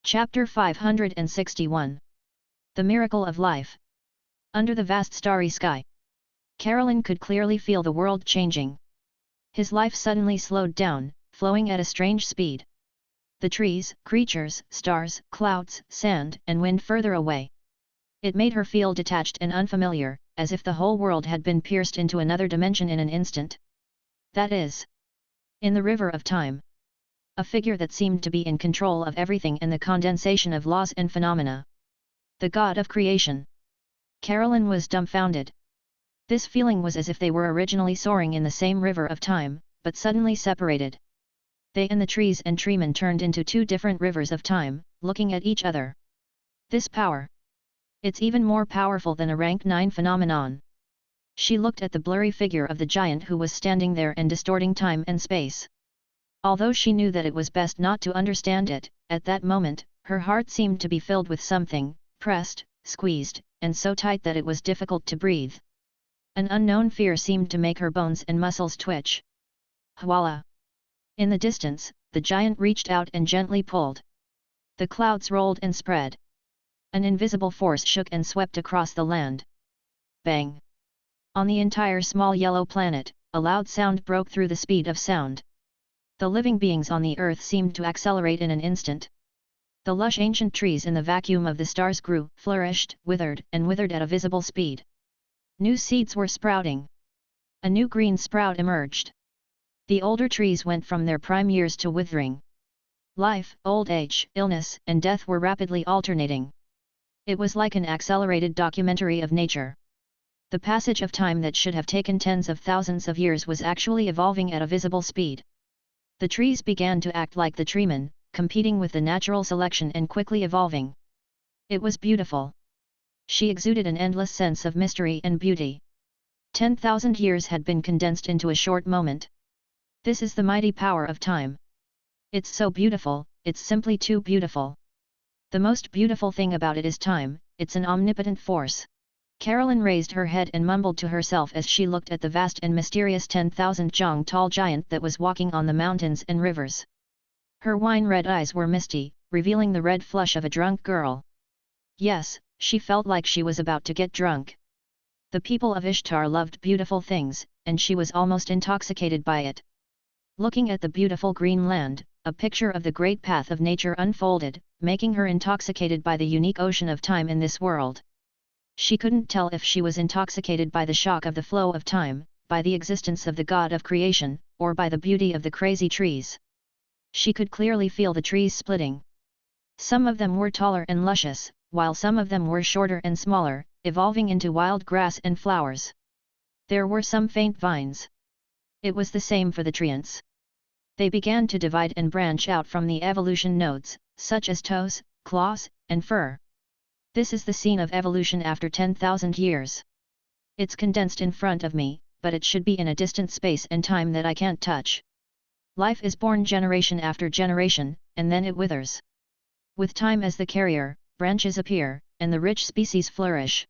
Chapter 561. The Miracle of Life. Under the vast starry sky, Carolyn could clearly feel the world changing. His life suddenly slowed down, flowing at a strange speed. The trees, creatures, stars, clouds, sand, and wind further away. It made her feel detached and unfamiliar, as if the whole world had been pierced into another dimension in an instant. That is, in the river of time. A figure that seemed to be in control of everything and the condensation of laws and phenomena. The god of creation. Carolyn was dumbfounded. This feeling was as if they were originally soaring in the same river of time, but suddenly separated. They and the trees and treemen turned into two different rivers of time, looking at each other. This power. It's even more powerful than a rank 9 phenomenon. She looked at the blurry figure of the giant who was standing there and distorting time and space. Although she knew that it was best not to understand it, at that moment, her heart seemed to be filled with something, pressed, squeezed, and so tight that it was difficult to breathe. An unknown fear seemed to make her bones and muscles twitch. Voila! In the distance, the giant reached out and gently pulled. The clouds rolled and spread. An invisible force shook and swept across the land. Bang! On the entire small yellow planet, a loud sound broke through the speed of sound. The living beings on the earth seemed to accelerate in an instant. The lush ancient trees in the vacuum of the stars grew, flourished, and withered at a visible speed. New seeds were sprouting. A new green sprout emerged. The older trees went from their prime years to withering. Life, old age, illness, and death were rapidly alternating. It was like an accelerated documentary of nature. The passage of time that should have taken tens of thousands of years was actually evolving at a visible speed. The trees began to act like the treemen, competing with the natural selection and quickly evolving. It was beautiful. She exuded an endless sense of mystery and beauty. 10,000 years had been condensed into a short moment. This is the mighty power of time. It's so beautiful, it's simply too beautiful. The most beautiful thing about it is time, it's an omnipotent force. Carolyn raised her head and mumbled to herself as she looked at the vast and mysterious 10,000 jong tall giant that was walking on the mountains and rivers. Her wine-red eyes were misty, revealing the red flush of a drunk girl. Yes, she felt like she was about to get drunk. The people of Ishtar loved beautiful things, and she was almost intoxicated by it. Looking at the beautiful green land, a picture of the great path of nature unfolded, making her intoxicated by the unique ocean of time in this world. She couldn't tell if she was intoxicated by the shock of the flow of time, by the existence of the god of creation, or by the beauty of the crazy trees. She could clearly feel the trees splitting. Some of them were taller and luscious, while some of them were shorter and smaller, evolving into wild grass and flowers. There were some faint vines. It was the same for the treants. They began to divide and branch out from the evolution nodes, such as toes, claws, and fur. This is the scene of evolution after 10,000 years. It's condensed in front of me, but it should be in a distant space and time that I can't touch. Life is born generation after generation, and then it withers. With time as the carrier, branches appear, and the rich species flourish.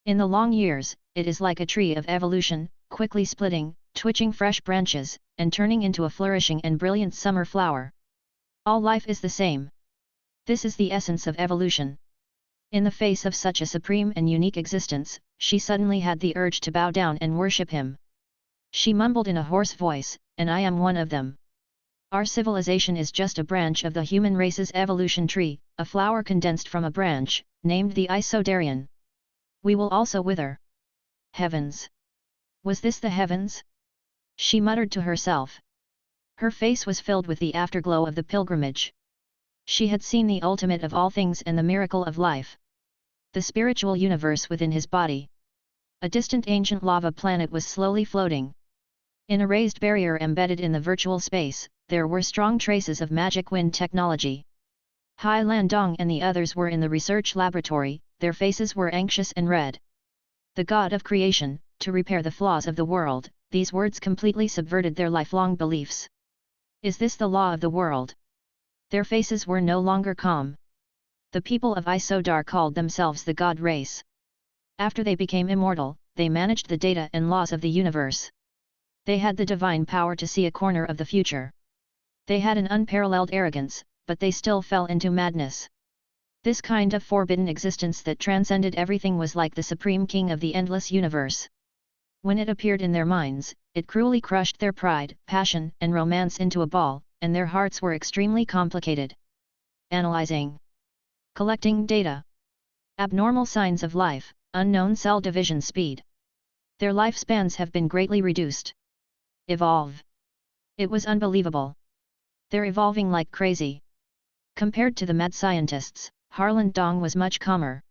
In the long years, it is like a tree of evolution, quickly splitting, twitching fresh branches, and turning into a flourishing and brilliant summer flower. All life is the same. This is the essence of evolution. In the face of such a supreme and unique existence, she suddenly had the urge to bow down and worship him. She mumbled in a hoarse voice, "And I am one of them. Our civilization is just a branch of the human race's evolution tree, a flower condensed from a branch, named the Isodarian. We will also wither." Heavens! Was this the heavens? She muttered to herself. Her face was filled with the afterglow of the pilgrimage. She had seen the ultimate of all things and the miracle of life. The spiritual universe within his body. A distant ancient lava planet was slowly floating. In a raised barrier embedded in the virtual space, there were strong traces of magic wind technology. Hai Landong and the others were in the research laboratory, their faces were anxious and red. The god of creation, to repair the flaws of the world, these words completely subverted their lifelong beliefs. Is this the law of the world? Their faces were no longer calm. The people of Isodar called themselves the God race. After they became immortal, they managed the data and laws of the universe. They had the divine power to see a corner of the future. They had an unparalleled arrogance, but they still fell into madness. This kind of forbidden existence that transcended everything was like the supreme king of the endless universe. When it appeared in their minds, it cruelly crushed their pride, passion, and romance into a ball, and their hearts were extremely complicated. Analyzing. Collecting data. Abnormal signs of life, unknown cell division speed. Their lifespans have been greatly reduced. Evolve. It was unbelievable. They're evolving like crazy. Compared to the mad scientists, Harlan Dong was much calmer.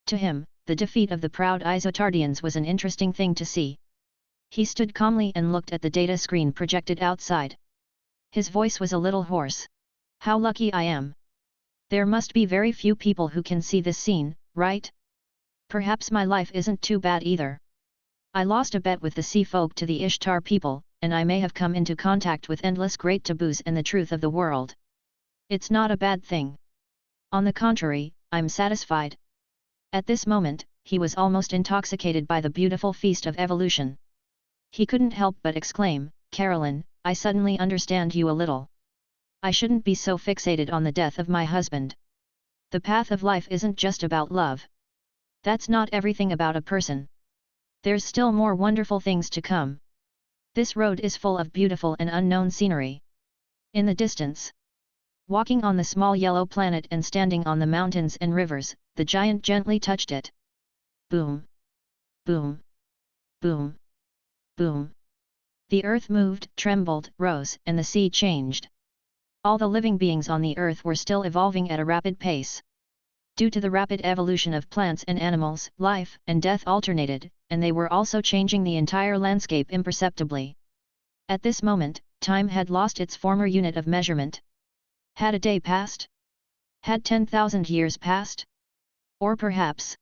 To him, the defeat of the proud Isotardians was an interesting thing to see. He stood calmly and looked at the data screen projected outside. His voice was a little hoarse. How lucky I am. There must be very few people who can see this scene, right? Perhaps my life isn't too bad either. I lost a bet with the sea folk to the Ishtar people, and I may have come into contact with endless great taboos and the truth of the world. It's not a bad thing. On the contrary, I'm satisfied. At this moment, he was almost intoxicated by the beautiful feast of evolution. He couldn't help but exclaim, Carolyn, I suddenly understand you a little. I shouldn't be so fixated on the death of my husband. The path of life isn't just about love. That's not everything about a person. There's still more wonderful things to come. This road is full of beautiful and unknown scenery. In the distance, walking on the small yellow planet and standing on the mountains and rivers, the giant gently touched it. Boom! Boom! Boom! Boom! The earth moved, trembled, rose, and the sea changed. All the living beings on the earth were still evolving at a rapid pace. Due to the rapid evolution of plants and animals, life and death alternated, and they were also changing the entire landscape imperceptibly. At this moment, time had lost its former unit of measurement. Had a day passed? Had 10,000 years passed? Or perhaps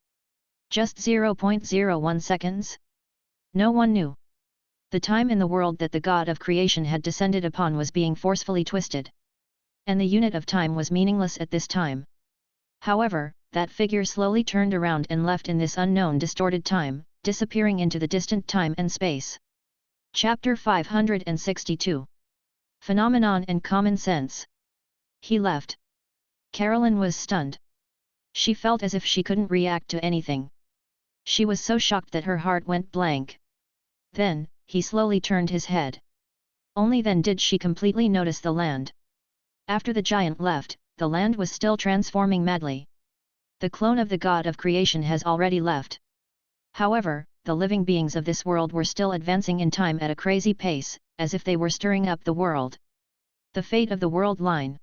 just 0.01 seconds? No one knew. The time in the world that the God of creation had descended upon was being forcefully twisted. And the unit of time was meaningless at this time. However, that figure slowly turned around and left in this unknown distorted time, disappearing into the distant time and space. Chapter 562. Phenomenon and Common Sense. He left. Carolyn was stunned. She felt as if she couldn't react to anything. She was so shocked that her heart went blank. Then, he slowly turned his head. Only then did she completely notice the land. After the giant left, the land was still transforming madly. The clone of the God of creation has already left. However, the living beings of this world were still advancing in time at a crazy pace, as if they were stirring up the world. The fate of the world line.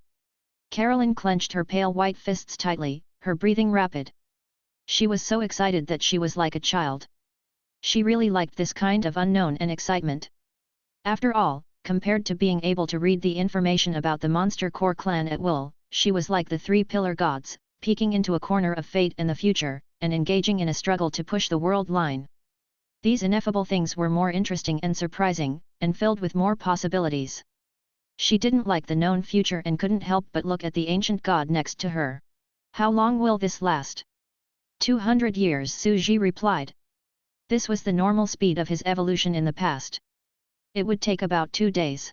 Carolyn clenched her pale white fists tightly, her breathing rapid. She was so excited that she was like a child. She really liked this kind of unknown and excitement. After all, compared to being able to read the information about the Monster Core clan at will, she was like the three-pillar gods, peeking into a corner of fate and the future, and engaging in a struggle to push the world line. These ineffable things were more interesting and surprising, and filled with more possibilities. She didn't like the known future and couldn't help but look at the ancient god next to her. How long will this last? 200 years, Suji replied. This was the normal speed of his evolution in the past. It would take about 2 days.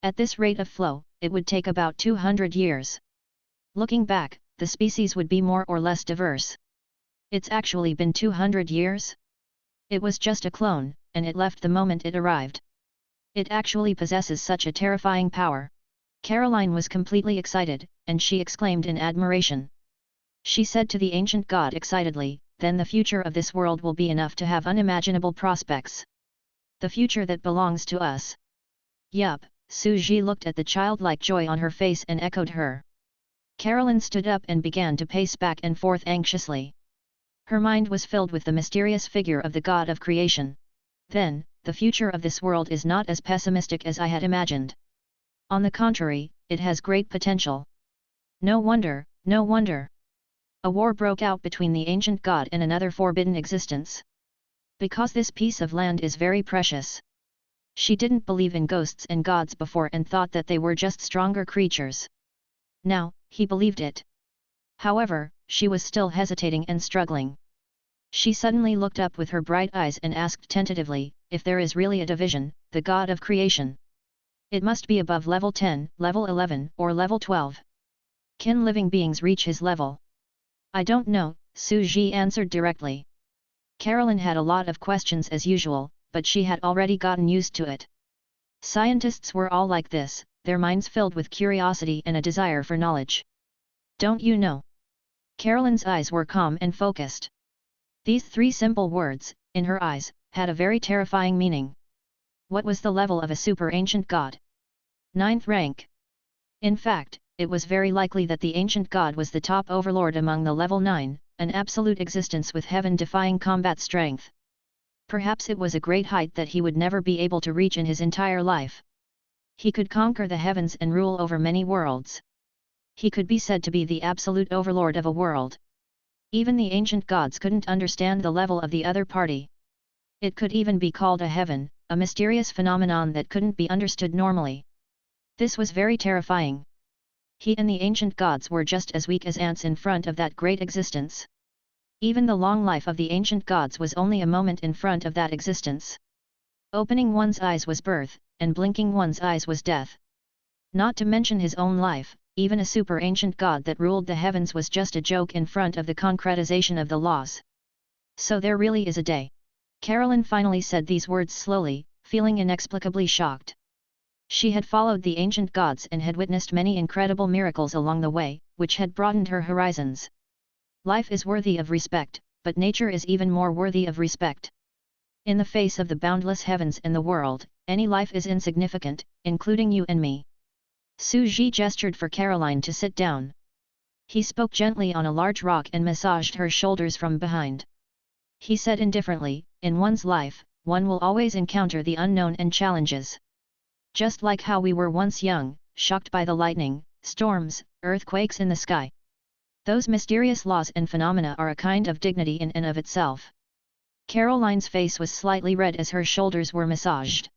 At this rate of flow, it would take about 200 years. Looking back, the species would be more or less diverse. It's actually been 200 years? It was just a clone, and it left the moment it arrived. It actually possesses such a terrifying power. Caroline was completely excited, and she exclaimed in admiration. She said to the ancient god excitedly, then the future of this world will be enough to have unimaginable prospects. The future that belongs to us. Yup, Suji looked at the childlike joy on her face and echoed her. Carolyn stood up and began to pace back and forth anxiously. Her mind was filled with the mysterious figure of the god of creation. Then, the future of this world is not as pessimistic as I had imagined. On the contrary, it has great potential. No wonder, no wonder. A war broke out between the ancient god and another forbidden existence. Because this piece of land is very precious. She didn't believe in ghosts and gods before and thought that they were just stronger creatures. Now, he believed it. However, she was still hesitating and struggling. She suddenly looked up with her bright eyes and asked tentatively, if there is really a division, the god of creation. It must be above level 10, level 11, or level 12. Can living beings reach his level? I don't know, Su Ji answered directly. Carolyn had a lot of questions as usual, but she had already gotten used to it. Scientists were all like this, their minds filled with curiosity and a desire for knowledge. Don't you know? Carolyn's eyes were calm and focused. These three simple words, in her eyes, had a very terrifying meaning. What was the level of a super ancient god? 9th rank. In fact, it was very likely that the ancient god was the top overlord among the level 9, an absolute existence with heaven-defying combat strength. Perhaps it was a great height that he would never be able to reach in his entire life. He could conquer the heavens and rule over many worlds. He could be said to be the absolute overlord of a world. Even the ancient gods couldn't understand the level of the other party. It could even be called a heaven, a mysterious phenomenon that couldn't be understood normally. This was very terrifying. He and the ancient gods were just as weak as ants in front of that great existence. Even the long life of the ancient gods was only a moment in front of that existence. Opening one's eyes was birth, and blinking one's eyes was death. Not to mention his own life, even a super ancient god that ruled the heavens was just a joke in front of the concretization of the laws. So there really is a day. Carolyn finally said these words slowly, feeling inexplicably shocked. She had followed the ancient gods and had witnessed many incredible miracles along the way, which had broadened her horizons. Life is worthy of respect, but nature is even more worthy of respect. In the face of the boundless heavens and the world, any life is insignificant, including you and me. Su Ji gestured for Caroline to sit down. He spoke gently on a large rock and massaged her shoulders from behind. He said indifferently, in one's life, one will always encounter the unknown and challenges. Just like how we were once young, shocked by the lightning, storms, earthquakes in the sky. Those mysterious laws and phenomena are a kind of dignity in and of itself. Caroline's face was slightly red as her shoulders were massaged.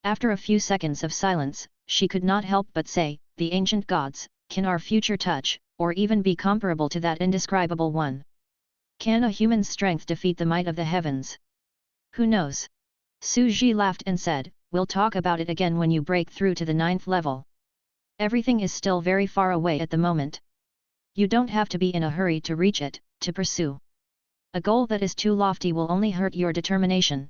After a few seconds of silence, she could not help but say, the ancient gods, can our future touch, or even be comparable to that indescribable one? Can a human's strength defeat the might of the heavens? Who knows? Su Ji laughed and said, we'll talk about it again when you break through to the 9th level. Everything is still very far away at the moment. You don't have to be in a hurry to reach it, to pursue. A goal that is too lofty will only hurt your determination.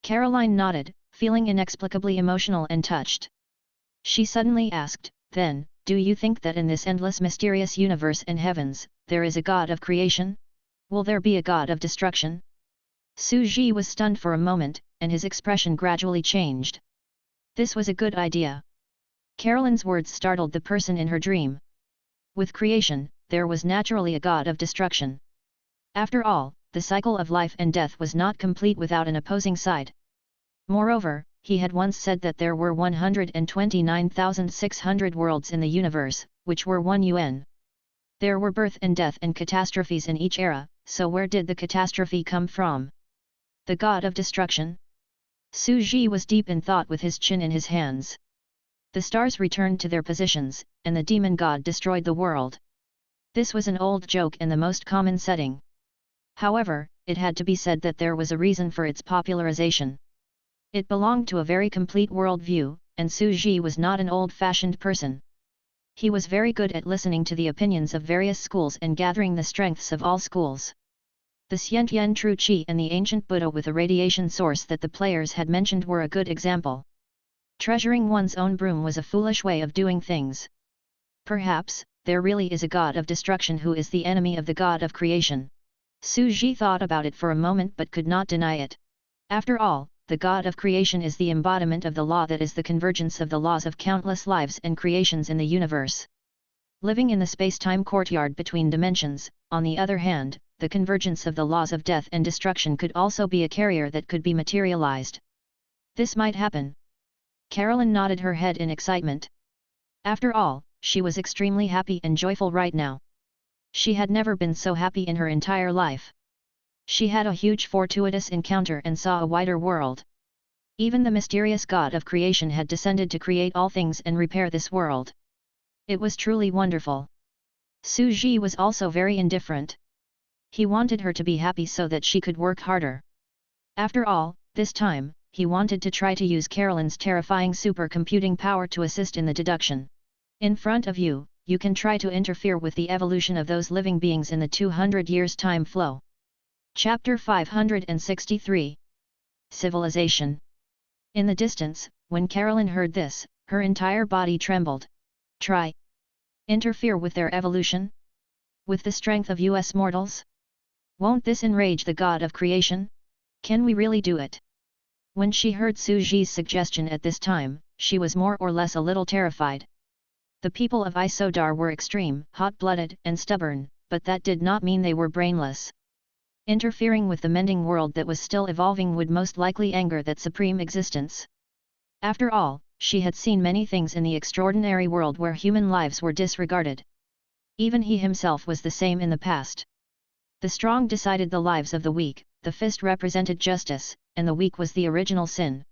Caroline nodded, feeling inexplicably emotional and touched. She suddenly asked, then, do you think that in this endless mysterious universe and heavens, there is a god of creation? Will there be a god of destruction? Su Ji was stunned for a moment, and his expression gradually changed. This was a good idea. Carolyn's words startled the person in her dream. With creation, there was naturally a god of destruction. After all, the cycle of life and death was not complete without an opposing side. Moreover, he had once said that there were 129,600 worlds in the universe, which were 1 UN. There were birth and death and catastrophes in each era, so where did the catastrophe come from? The god of destruction? Su Ji was deep in thought with his chin in his hands. The stars returned to their positions, and the demon god destroyed the world. This was an old joke and the most common setting. However, it had to be said that there was a reason for its popularization. It belonged to a very complete worldview, and Su Ji was not an old-fashioned person. He was very good at listening to the opinions of various schools and gathering the strengths of all schools. The Xiantian True Qi and the ancient Buddha with a radiation source that the players had mentioned were a good example. Treasuring one's own broom was a foolish way of doing things. Perhaps, there really is a god of destruction who is the enemy of the god of creation. Su Ji thought about it for a moment but could not deny it. After all, the god of creation is the embodiment of the law that is the convergence of the laws of countless lives and creations in the universe. Living in the space-time courtyard between dimensions, on the other hand, the convergence of the laws of death and destruction could also be a carrier that could be materialized. This might happen. Carolyn nodded her head in excitement. After all, she was extremely happy and joyful right now. She had never been so happy in her entire life. She had a huge fortuitous encounter and saw a wider world. Even the mysterious god of creation had descended to create all things and repair this world. It was truly wonderful. Su Ji was also very indifferent. He wanted her to be happy so that she could work harder. After all, this time, he wanted to try to use Carolyn's terrifying supercomputing power to assist in the deduction. In front of you, you can try to interfere with the evolution of those living beings in the 200 years time flow. Chapter 563. Civilization. In the distance, when Carolyn heard this, her entire body trembled. Try. Interfere with their evolution? With the strength of us mortals? Won't this enrage the god of creation? Can we really do it? When she heard Su Ji's suggestion at this time, she was more or less a little terrified. The people of Isodar were extreme, hot-blooded, and stubborn, but that did not mean they were brainless. Interfering with the mending world that was still evolving would most likely anger that supreme existence. After all, she had seen many things in the extraordinary world where human lives were disregarded. Even he himself was the same in the past. The strong decided the lives of the weak, the fist represented justice, and the weak was the original sin.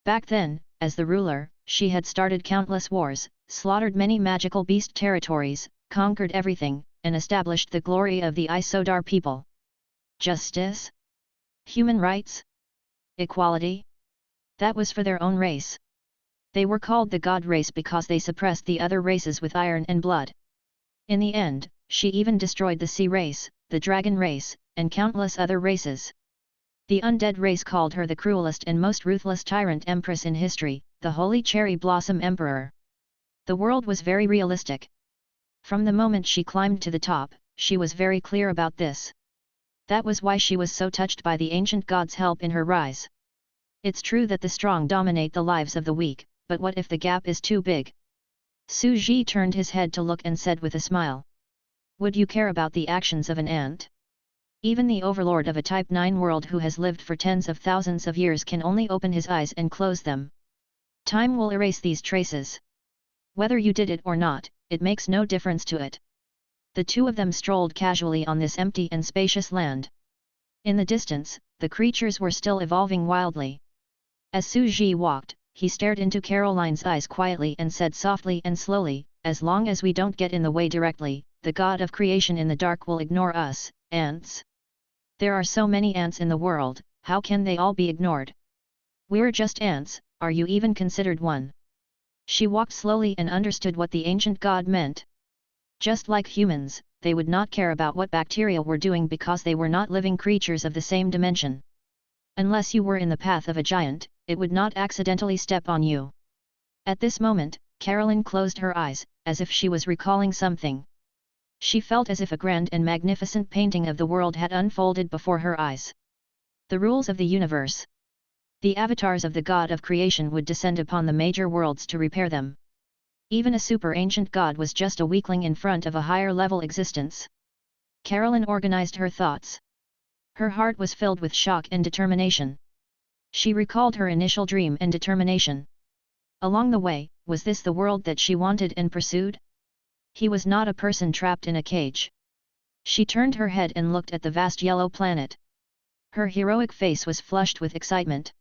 Back then, as the ruler, she had started countless wars, slaughtered many magical beast territories, conquered everything, and established the glory of the Isodar people. Justice? Human rights? Equality? That was for their own race. They were called the God race because they suppressed the other races with iron and blood. In the end, she even destroyed the sea race, the dragon race, and countless other races. The undead race called her the cruelest and most ruthless tyrant empress in history, the Holy Cherry Blossom Emperor. The world was very realistic. From the moment she climbed to the top, she was very clear about this. That was why she was so touched by the ancient god's help in her rise. It's true that the strong dominate the lives of the weak, but what if the gap is too big? Su Ji turned his head to look and said with a smile. Would you care about the actions of an ant? Even the overlord of a Type 9 world who has lived for tens of thousands of years can only open his eyes and close them. Time will erase these traces. Whether you did it or not, it makes no difference to it. The two of them strolled casually on this empty and spacious land. In the distance, the creatures were still evolving wildly. As Su Ji walked, he stared into Caroline's eyes quietly and said softly and slowly, as long as we don't get in the way directly, the god of creation in the dark will ignore us, ants. There are so many ants in the world, how can they all be ignored? We're just ants, are you even considered one? She walked slowly and understood what the ancient god meant. Just like humans, they would not care about what bacteria were doing because they were not living creatures of the same dimension. Unless you were in the path of a giant, it would not accidentally step on you. At this moment, Carolyn closed her eyes, as if she was recalling something. She felt as if a grand and magnificent painting of the world had unfolded before her eyes. The rules of the universe. The avatars of the god of creation would descend upon the major worlds to repair them. Even a super-ancient god was just a weakling in front of a higher-level existence. Carolyn organized her thoughts. Her heart was filled with shock and determination. She recalled her initial dream and determination. Along the way, was this the world that she wanted and pursued? He was not a person trapped in a cage. She turned her head and looked at the vast yellow planet. Her heroic face was flushed with excitement.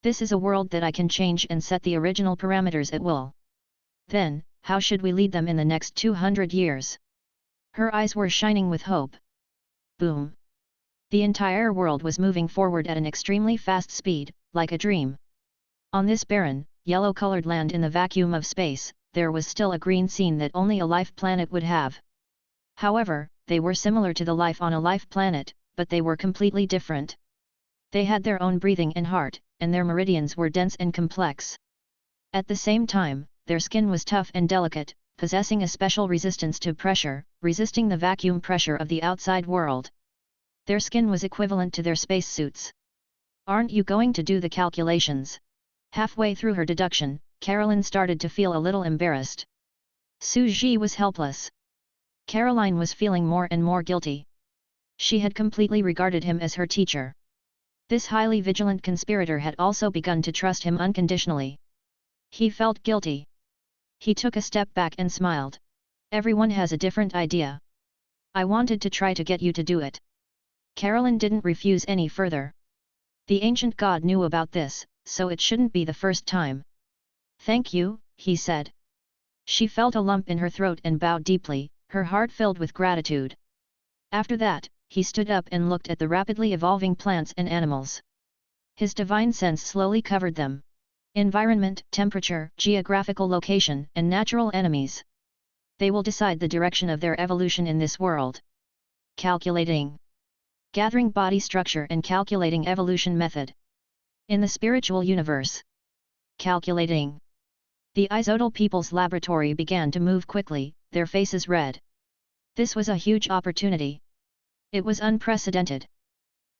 This is a world that I can change and set the original parameters at will. Then, how should we lead them in the next 200 years? Her eyes were shining with hope. Boom! The entire world was moving forward at an extremely fast speed, like a dream. On this barren, yellow-colored land in the vacuum of space, there was still a green scene that only a life planet would have. However, they were similar to the life on a life planet, but they were completely different. They had their own breathing and heart, and their meridians were dense and complex. At the same time, their skin was tough and delicate, possessing a special resistance to pressure, resisting the vacuum pressure of the outside world. Their skin was equivalent to their spacesuits. Aren't you going to do the calculations? Halfway through her deduction, Carolyn started to feel a little embarrassed. Su Ji was helpless. Caroline was feeling more and more guilty. She had completely regarded him as her teacher. This highly vigilant conspirator had also begun to trust him unconditionally. He felt guilty. He took a step back and smiled. Everyone has a different idea. I wanted to try to get you to do it. Carolyn didn't refuse any further. The ancient god knew about this, so it shouldn't be the first time. Thank you, he said. She felt a lump in her throat and bowed deeply, her heart filled with gratitude. After that, he stood up and looked at the rapidly evolving plants and animals. His divine sense slowly covered them. Environment, temperature, geographical location, and natural enemies. They will decide the direction of their evolution in this world. Calculating. Gathering body structure and calculating evolution method. In the spiritual universe. Calculating. The Izodal people's laboratory began to move quickly, their faces red. This was a huge opportunity. It was unprecedented.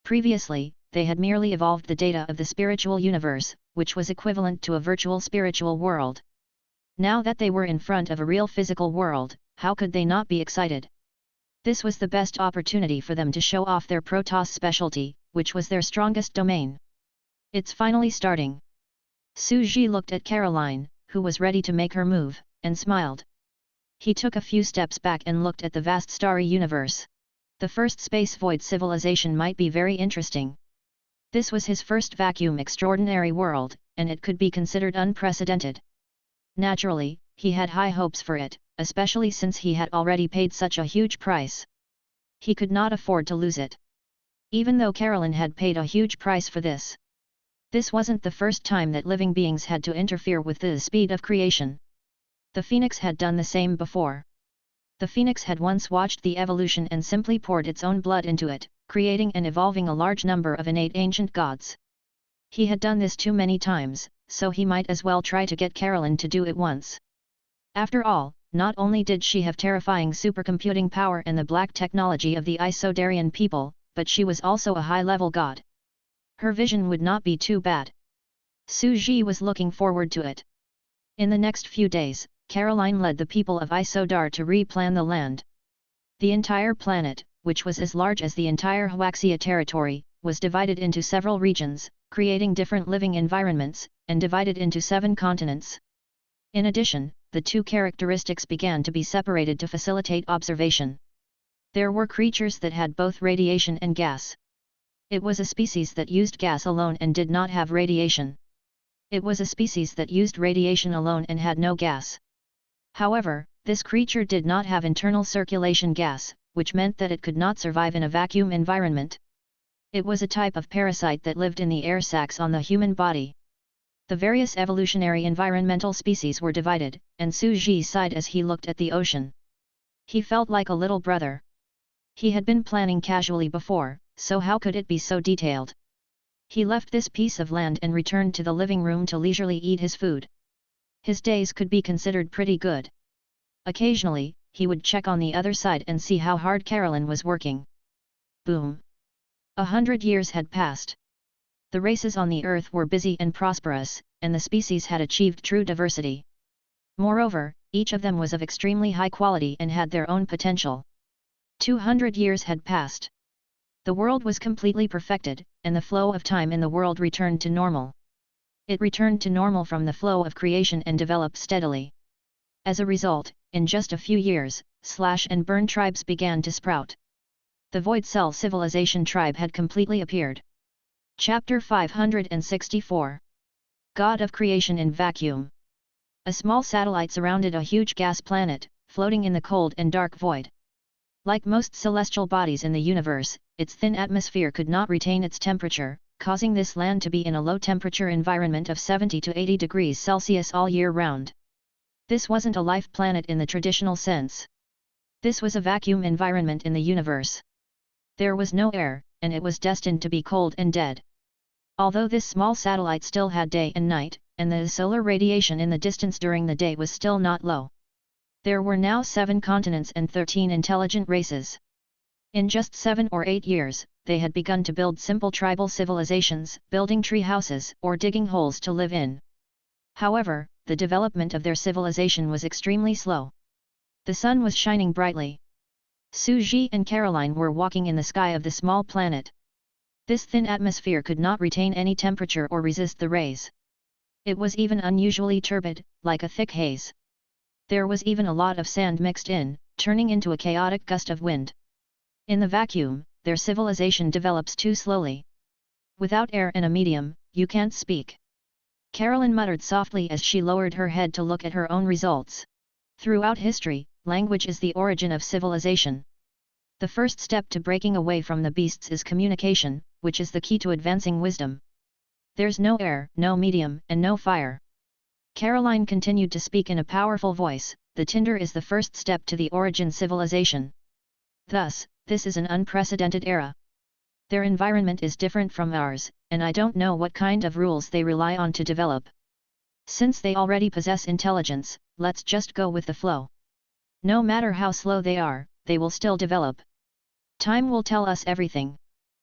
Previously, they had merely evolved the data of the spiritual universe, which was equivalent to a virtual spiritual world. Now that they were in front of a real physical world, how could they not be excited? This was the best opportunity for them to show off their Protoss specialty, which was their strongest domain. It's finally starting. Suji looked at Caroline, who was ready to make her move, and smiled. He took a few steps back and looked at the vast starry universe. The first space void civilization might be very interesting. This was his first vacuum extraordinary world, and it could be considered unprecedented. Naturally, he had high hopes for it, especially since he had already paid such a huge price. He could not afford to lose it. Even though Caroline had paid a huge price for this. This wasn't the first time that living beings had to interfere with the speed of creation. The Phoenix had done the same before. The Phoenix had once watched the evolution and simply poured its own blood into it, creating and evolving a large number of innate ancient gods. He had done this too many times, so he might as well try to get Caroline to do it once. After all, not only did she have terrifying supercomputing power and the black technology of the Isodarian people, but she was also a high-level god. Her vision would not be too bad. Suji was looking forward to it. In the next few days, Caroline led the people of Isodar to replan the land. The entire planet, which was as large as the entire Huaxia territory, was divided into several regions, creating different living environments, and divided into 7 continents. In addition, the 2 characteristics began to be separated to facilitate observation. There were creatures that had both radiation and gas. It was a species that used gas alone and did not have radiation. It was a species that used radiation alone and had no gas. However, this creature did not have internal circulation gas, which meant that it could not survive in a vacuum environment. It was a type of parasite that lived in the air sacs on the human body. The various evolutionary environmental species were divided, and Suji sighed as he looked at the ocean. He felt like a little brother. He had been planning casually before, so how could it be so detailed? He left this piece of land and returned to the living room to leisurely eat his food. His days could be considered pretty good. Occasionally, he would check on the other side and see how hard Caroline was working. Boom! 100 years had passed. The races on the Earth were busy and prosperous, and the species had achieved true diversity. Moreover, each of them was of extremely high quality and had their own potential. 200 years had passed. The world was completely perfected, and the flow of time in the world returned to normal. It returned to normal from the flow of creation and developed steadily. As a result, in just a few years, slash and burn tribes began to sprout. The Void Cell Civilization tribe had completely appeared. Chapter 564. God of Creation in Vacuum. A small satellite surrounded a huge gas planet, floating in the cold and dark void. Like most celestial bodies in the universe, its thin atmosphere could not retain its temperature, causing this land to be in a low-temperature environment of 70 to 80 degrees Celsius all year round. This wasn't a life planet in the traditional sense. This was a vacuum environment in the universe. There was no air, and it was destined to be cold and dead. Although this small satellite still had day and night, and the solar radiation in the distance during the day was still not low. There were now 7 continents and 13 intelligent races. In just 7 or 8 years, they had begun to build simple tribal civilizations, building tree houses or digging holes to live in. However, the development of their civilization was extremely slow. The sun was shining brightly. Suji and Caroline were walking in the sky of the small planet. This thin atmosphere could not retain any temperature or resist the rays. It was even unusually turbid, like a thick haze. There was even a lot of sand mixed in, turning into a chaotic gust of wind. In the vacuum, their civilization develops too slowly. Without air and a medium, you can't speak. Caroline muttered softly as she lowered her head to look at her own results. Throughout history, language is the origin of civilization. The first step to breaking away from the beasts is communication, which is the key to advancing wisdom. There's no air, no medium, and no fire. Caroline continued to speak in a powerful voice, the tinder is the first step to the origin civilization. Thus, this is an unprecedented era. Their environment is different from ours, and I don't know what kind of rules they rely on to develop. Since they already possess intelligence, let's just go with the flow. No matter how slow they are, they will still develop. Time will tell us everything.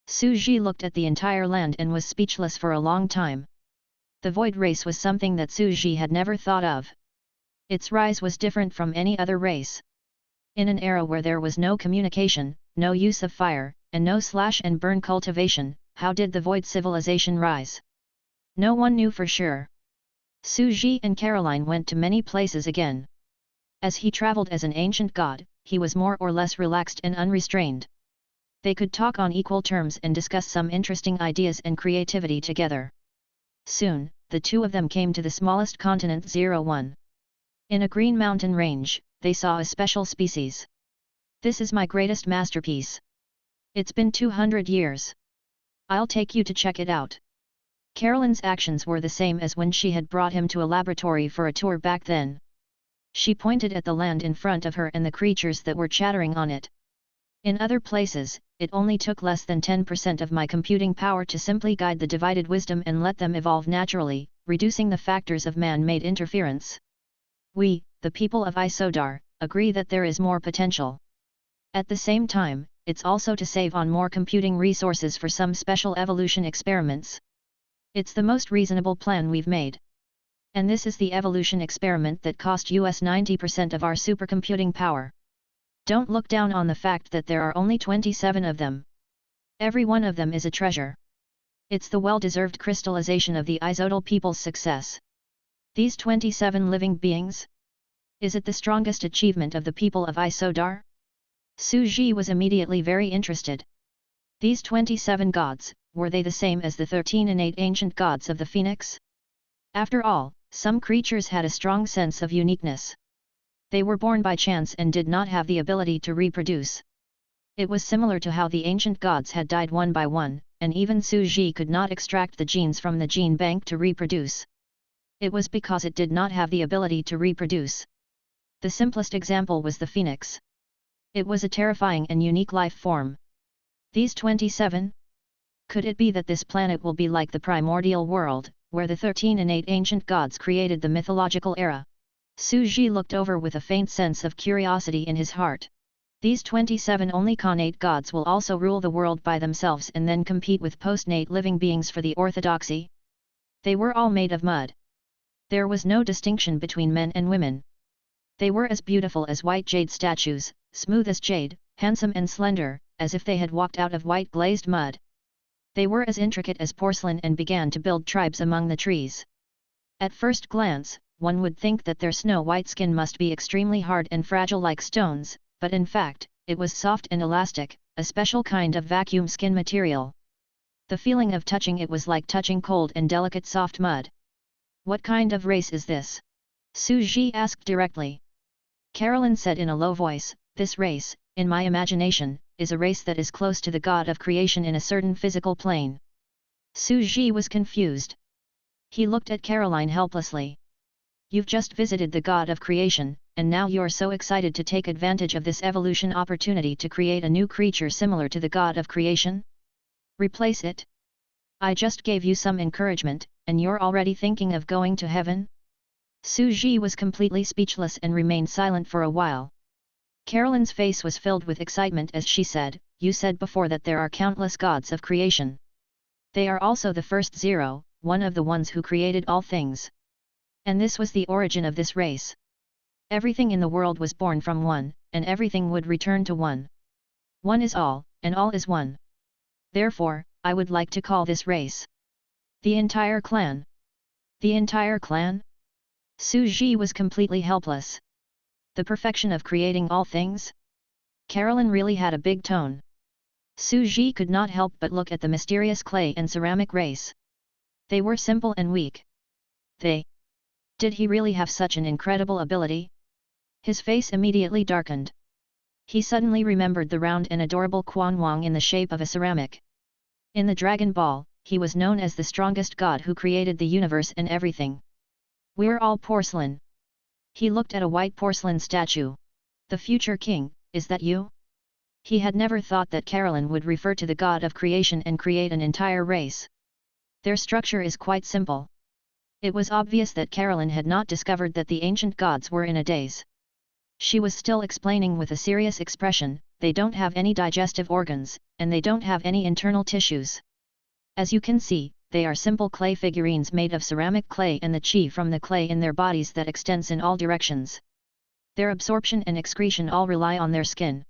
Su Ji looked at the entire land and was speechless for a long time. The void race was something that Su Ji had never thought of. Its rise was different from any other race. In an era where there was no communication, no use of fire, and no slash and burn cultivation, how did the void civilization rise? No one knew for sure. Su Ji and Caroline went to many places again. As he traveled as an ancient god, he was more or less relaxed and unrestrained. They could talk on equal terms and discuss some interesting ideas and creativity together. Soon, the two of them came to the smallest continent 01. In a green mountain range, they saw a special species. This is my greatest masterpiece. It's been 200 years. I'll take you to check it out. Caroline's actions were the same as when she had brought him to a laboratory for a tour back then. She pointed at the land in front of her and the creatures that were chattering on it. In other places, it only took less than 10% of my computing power to simply guide the divided wisdom and let them evolve naturally, reducing the factors of man-made interference. We, the people of Isodar, agree that there is more potential. At the same time, it's also to save on more computing resources for some special evolution experiments. It's the most reasonable plan we've made. And this is the evolution experiment that cost us 90% of our supercomputing power. Don't look down on the fact that there are only 27 of them. Every one of them is a treasure. It's the well-deserved crystallization of the Isodal people's success. These 27 living beings? Is it the strongest achievement of the people of Isodar? Su Ji was immediately very interested. These 27 gods, were they the same as the 13 innate ancient gods of the Phoenix? After all, some creatures had a strong sense of uniqueness. They were born by chance and did not have the ability to reproduce. It was similar to how the ancient gods had died one by one, and even Su Ji could not extract the genes from the gene bank to reproduce. It was because it did not have the ability to reproduce. The simplest example was the phoenix. It was a terrifying and unique life form. These 27? Could it be that this planet will be like the primordial world, where the 13 innate ancient gods created the mythological era? Su Ji looked over with a faint sense of curiosity in his heart. These 27 only connate gods will also rule the world by themselves and then compete with postnate living beings for the orthodoxy? They were all made of mud. There was no distinction between men and women. They were as beautiful as white jade statues, smooth as jade, handsome and slender, as if they had walked out of white glazed mud. They were as intricate as porcelain and began to build tribes among the trees. At first glance, one would think that their snow-white skin must be extremely hard and fragile like stones, but in fact, it was soft and elastic, a special kind of vacuum skin material. The feeling of touching it was like touching cold and delicate soft mud. What kind of race is this? Su Ji asked directly. Caroline said in a low voice, this race, in my imagination, is a race that is close to the god of creation in a certain physical plane. Su Ji was confused. He looked at Caroline helplessly. You've just visited the god of creation, and now you're so excited to take advantage of this evolution opportunity to create a new creature similar to the god of creation? Replace it? I just gave you some encouragement, and you're already thinking of going to heaven? Su Ji was completely speechless and remained silent for a while. Caroline's face was filled with excitement as she said, you said before that there are countless gods of creation. They are also the first zero, one of the ones who created all things. And this was the origin of this race. Everything in the world was born from one, and everything would return to one. One is all, and all is one. Therefore, I would like to call this race the entire clan. The entire clan? Su Ji was completely helpless. The perfection of creating all things? Caroline really had a big tone. Su Ji could not help but look at the mysterious clay and ceramic race. They were simple and weak. Did he really have such an incredible ability? His face immediately darkened. He suddenly remembered the round and adorable Quan Wang in the shape of a ceramic. In the Dragon Ball, he was known as the strongest god who created the universe and everything. We're all porcelain. He looked at a white porcelain statue. The future king, is that you? He had never thought that Carolyn would refer to the god of creation and create an entire race. Their structure is quite simple. It was obvious that Carolyn had not discovered that the ancient gods were in a daze. She was still explaining with a serious expression, they don't have any digestive organs, and they don't have any internal tissues. As you can see, they are simple clay figurines made of ceramic clay and the chi from the clay in their bodies that extends in all directions. Their absorption and excretion all rely on their skin.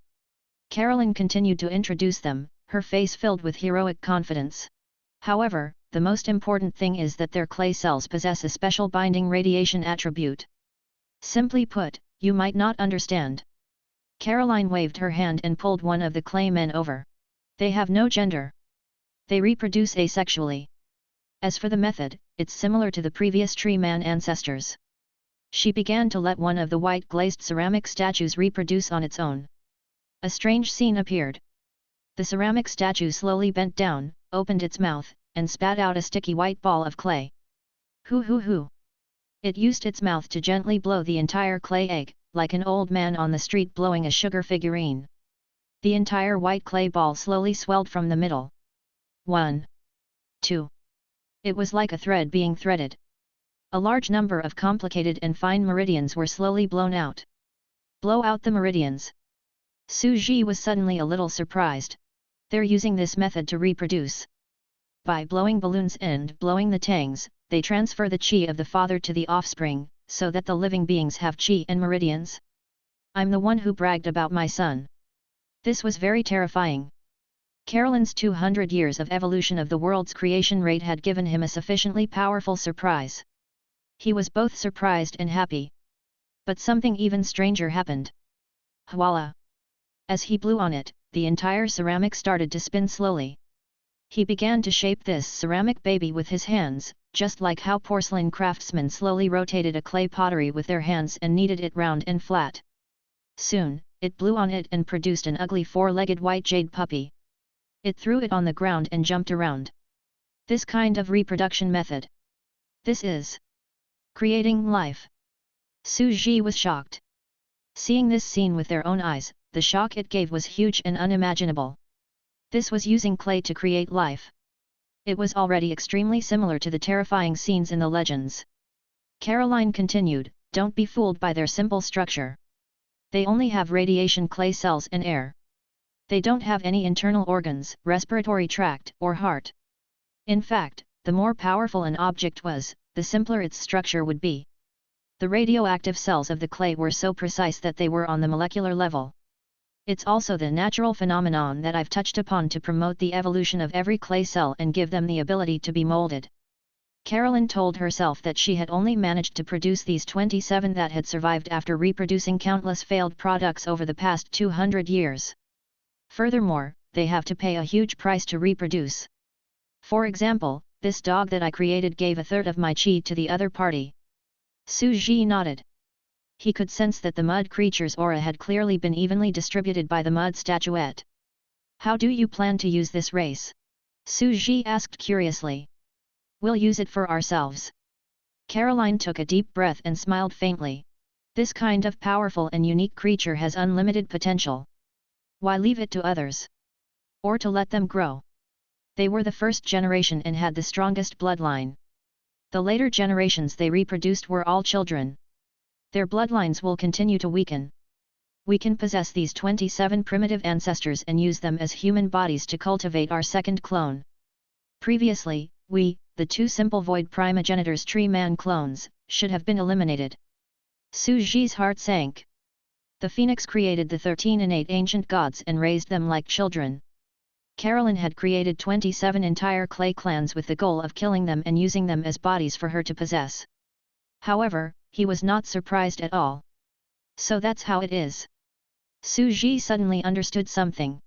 Carolyn continued to introduce them, her face filled with heroic confidence. However, the most important thing is that their clay cells possess a special binding radiation attribute. Simply put, you might not understand. Caroline waved her hand and pulled one of the clay men over. They have no gender. They reproduce asexually. As for the method, it's similar to the previous tree man ancestors. She began to let one of the white glazed ceramic statues reproduce on its own. A strange scene appeared. The ceramic statue slowly bent down, opened its mouth, and spat out a sticky white ball of clay. Hoo! It used its mouth to gently blow the entire clay egg, like an old man on the street blowing a sugar figurine. The entire white clay ball slowly swelled from the middle. 1. 2. It was like a thread being threaded. A large number of complicated and fine meridians were slowly blown out. Blow out the meridians. Su Ji was suddenly a little surprised. They're using this method to reproduce. By blowing balloons and blowing the tangs, they transfer the chi of the father to the offspring, so that the living beings have chi and meridians. I'm the one who bragged about my son. This was very terrifying. Carolyn's 200 years of evolution of the world's creation rate had given him a sufficiently powerful surprise. He was both surprised and happy. But something even stranger happened. Voila! As he blew on it, the entire ceramic started to spin slowly. He began to shape this ceramic baby with his hands, just like how porcelain craftsmen slowly rotated a clay pottery with their hands and kneaded it round and flat. Soon, it blew on it and produced an ugly four-legged white jade puppy. It threw it on the ground and jumped around. This kind of reproduction method. This is creating life. Su Ji was shocked. Seeing this scene with their own eyes, the shock it gave was huge and unimaginable. This was using clay to create life. It was already extremely similar to the terrifying scenes in the legends. Caroline continued, don't be fooled by their simple structure. They only have radiation clay cells and air. They don't have any internal organs, respiratory tract, or heart. In fact, the more powerful an object was, the simpler its structure would be. The radioactive cells of the clay were so precise that they were on the molecular level. It's also the natural phenomenon that I've touched upon to promote the evolution of every clay cell and give them the ability to be molded. Carolyn told herself that she had only managed to produce these 27 that had survived after reproducing countless failed products over the past 200 years. Furthermore, they have to pay a huge price to reproduce. For example, this dog that I created gave a third of my chi to the other party. Su Ji nodded. He could sense that the mud creature's aura had clearly been evenly distributed by the mud statuette. How do you plan to use this race? Su Ji asked curiously. We'll use it for ourselves. Caroline took a deep breath and smiled faintly. This kind of powerful and unique creature has unlimited potential. Why leave it to others? Or to let them grow? They were the first generation and had the strongest bloodline. The later generations they reproduced were all children. Their bloodlines will continue to weaken. We can possess these 27 primitive ancestors and use them as human bodies to cultivate our second clone. Previously, we, the two simple void primogenitors tree man clones, should have been eliminated. Su Ji's heart sank. The phoenix created the 13 innate ancient gods and raised them like children. Carolyn had created 27 entire clay clans with the goal of killing them and using them as bodies for her to possess. However, he was not surprised at all. So that's how it is. Su Ji suddenly understood something.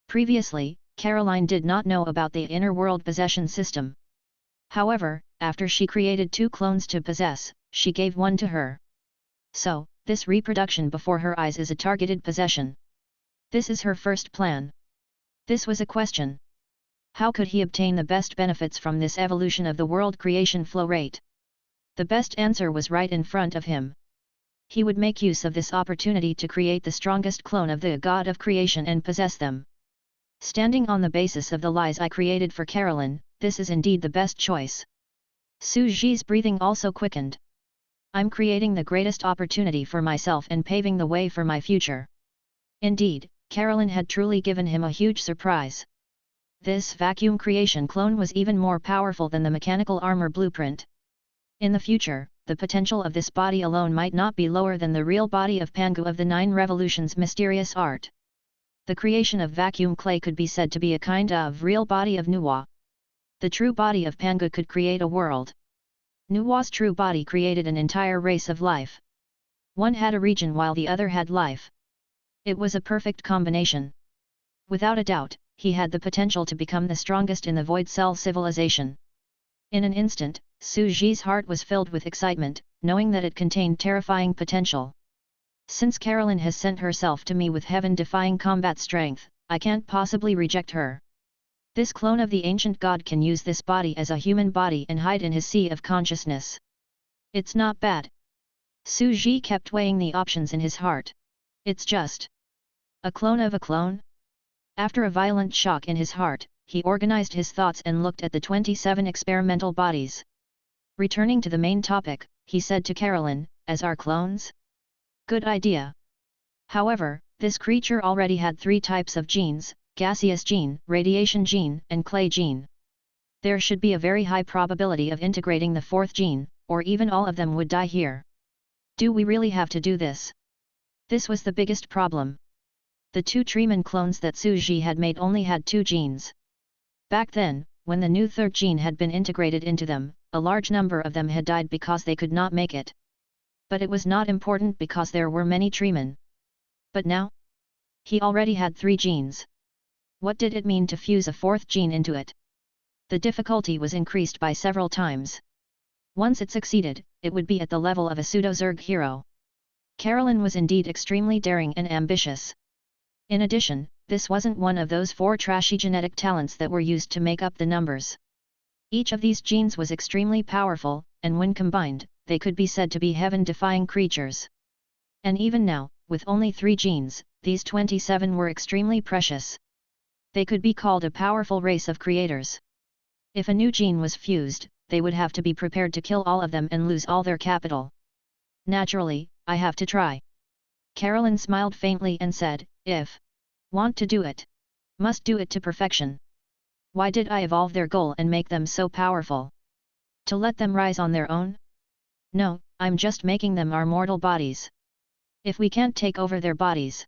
Previously, Caroline did not know about the inner world possession system. However, after she created 2 clones to possess, she gave one to her. So, this reproduction before her eyes is a targeted possession. This is her first plan. This was a question. How could he obtain the best benefits from this evolution of the world creation flow rate? The best answer was right in front of him. He would make use of this opportunity to create the strongest clone of the god of creation and possess them. Standing on the basis of the lies I created for Carolyn, this is indeed the best choice. Su Ji's breathing also quickened. I'm creating the greatest opportunity for myself and paving the way for my future. Indeed, Carolyn had truly given him a huge surprise. This vacuum creation clone was even more powerful than the mechanical armor blueprint. In the future, the potential of this body alone might not be lower than the real body of Pangu of the Nine Revolutions' mysterious art. The creation of vacuum clay could be said to be a kind of real body of Nuwa. The true body of Pangu could create a world. Nuwa's true body created an entire race of life. One had a region while the other had life. It was a perfect combination. Without a doubt, he had the potential to become the strongest in the Void Cell civilization. In an instant, Su Ji's heart was filled with excitement, knowing that it contained terrifying potential. Since Carolyn has sent herself to me with heaven-defying combat strength, I can't possibly reject her. This clone of the ancient god can use this body as a human body and hide in his sea of consciousness. It's not bad. Su Ji kept weighing the options in his heart. It's just a clone of a clone? After a violent shock in his heart, he organized his thoughts and looked at the 27 experimental bodies. Returning to the main topic, he said to Carolyn, as our clones? Good idea. However, this creature already had 3 types of genes, gaseous gene, radiation gene, and clay gene. There should be a very high probability of integrating the 4th gene, or even all of them would die here. Do we really have to do this? This was the biggest problem. The 2 Treeman clones that Su Ji had made only had 2 genes. Back then, when the new 3rd gene had been integrated into them, a large number of them had died because they could not make it. But it was not important because there were many Treeman. But now? He already had 3 genes. What did it mean to fuse a 4th gene into it? The difficulty was increased by several times. Once it succeeded, it would be at the level of a pseudo-Zerg hero. Carolyn was indeed extremely daring and ambitious. In addition, this wasn't one of those 4 trashy genetic talents that were used to make up the numbers. Each of these genes was extremely powerful, and when combined, they could be said to be heaven-defying creatures. And even now, with only 3 genes, these 27 were extremely precious. They could be called a powerful race of creators. If a new gene was fused, they would have to be prepared to kill all of them and lose all their capital. Naturally, I have to try. Carolyn smiled faintly and said, if want to do it, must do it to perfection. Why did I evolve their goal and make them so powerful? To let them rise on their own? No, I'm just making them our mortal bodies. If we can't take over their bodies,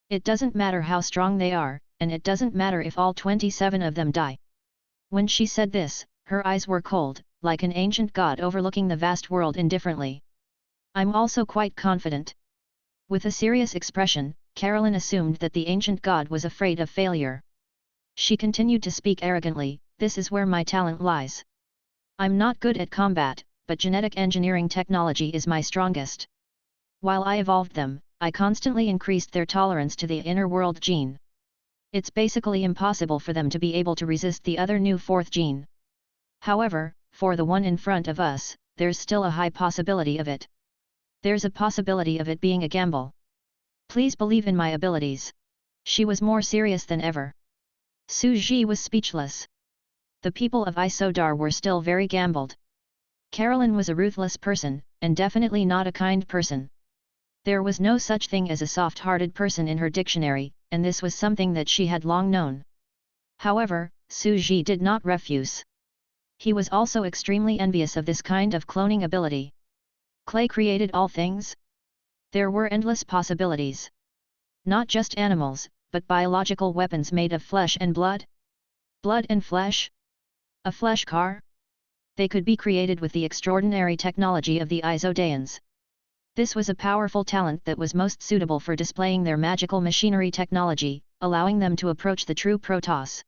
it doesn't matter how strong they are, and it doesn't matter if all 27 of them die. When she said this, her eyes were cold, like an ancient god overlooking the vast world indifferently. I'm also quite confident. With a serious expression, Carolyn assumed that the ancient god was afraid of failure. She continued to speak arrogantly, this is where my talent lies. I'm not good at combat, but genetic engineering technology is my strongest. While I evolved them, I constantly increased their tolerance to the inner world gene. It's basically impossible for them to be able to resist the other new 4th gene. However, for the one in front of us, there's still a high possibility of it. There's a possibility of it being a gamble. Please believe in my abilities. She was more serious than ever. Su Ji was speechless. The people of Isodar were still very gambled. Carolyn was a ruthless person, and definitely not a kind person. There was no such thing as a soft-hearted person in her dictionary, and this was something that she had long known. However, Su Ji did not refuse. He was also extremely envious of this kind of cloning ability. Clay created all things? There were endless possibilities. Not just animals, but biological weapons made of flesh and blood? Blood and flesh? A flesh car? They could be created with the extraordinary technology of the Isodaeans. This was a powerful talent that was most suitable for displaying their magical machinery technology, allowing them to approach the true Protoss.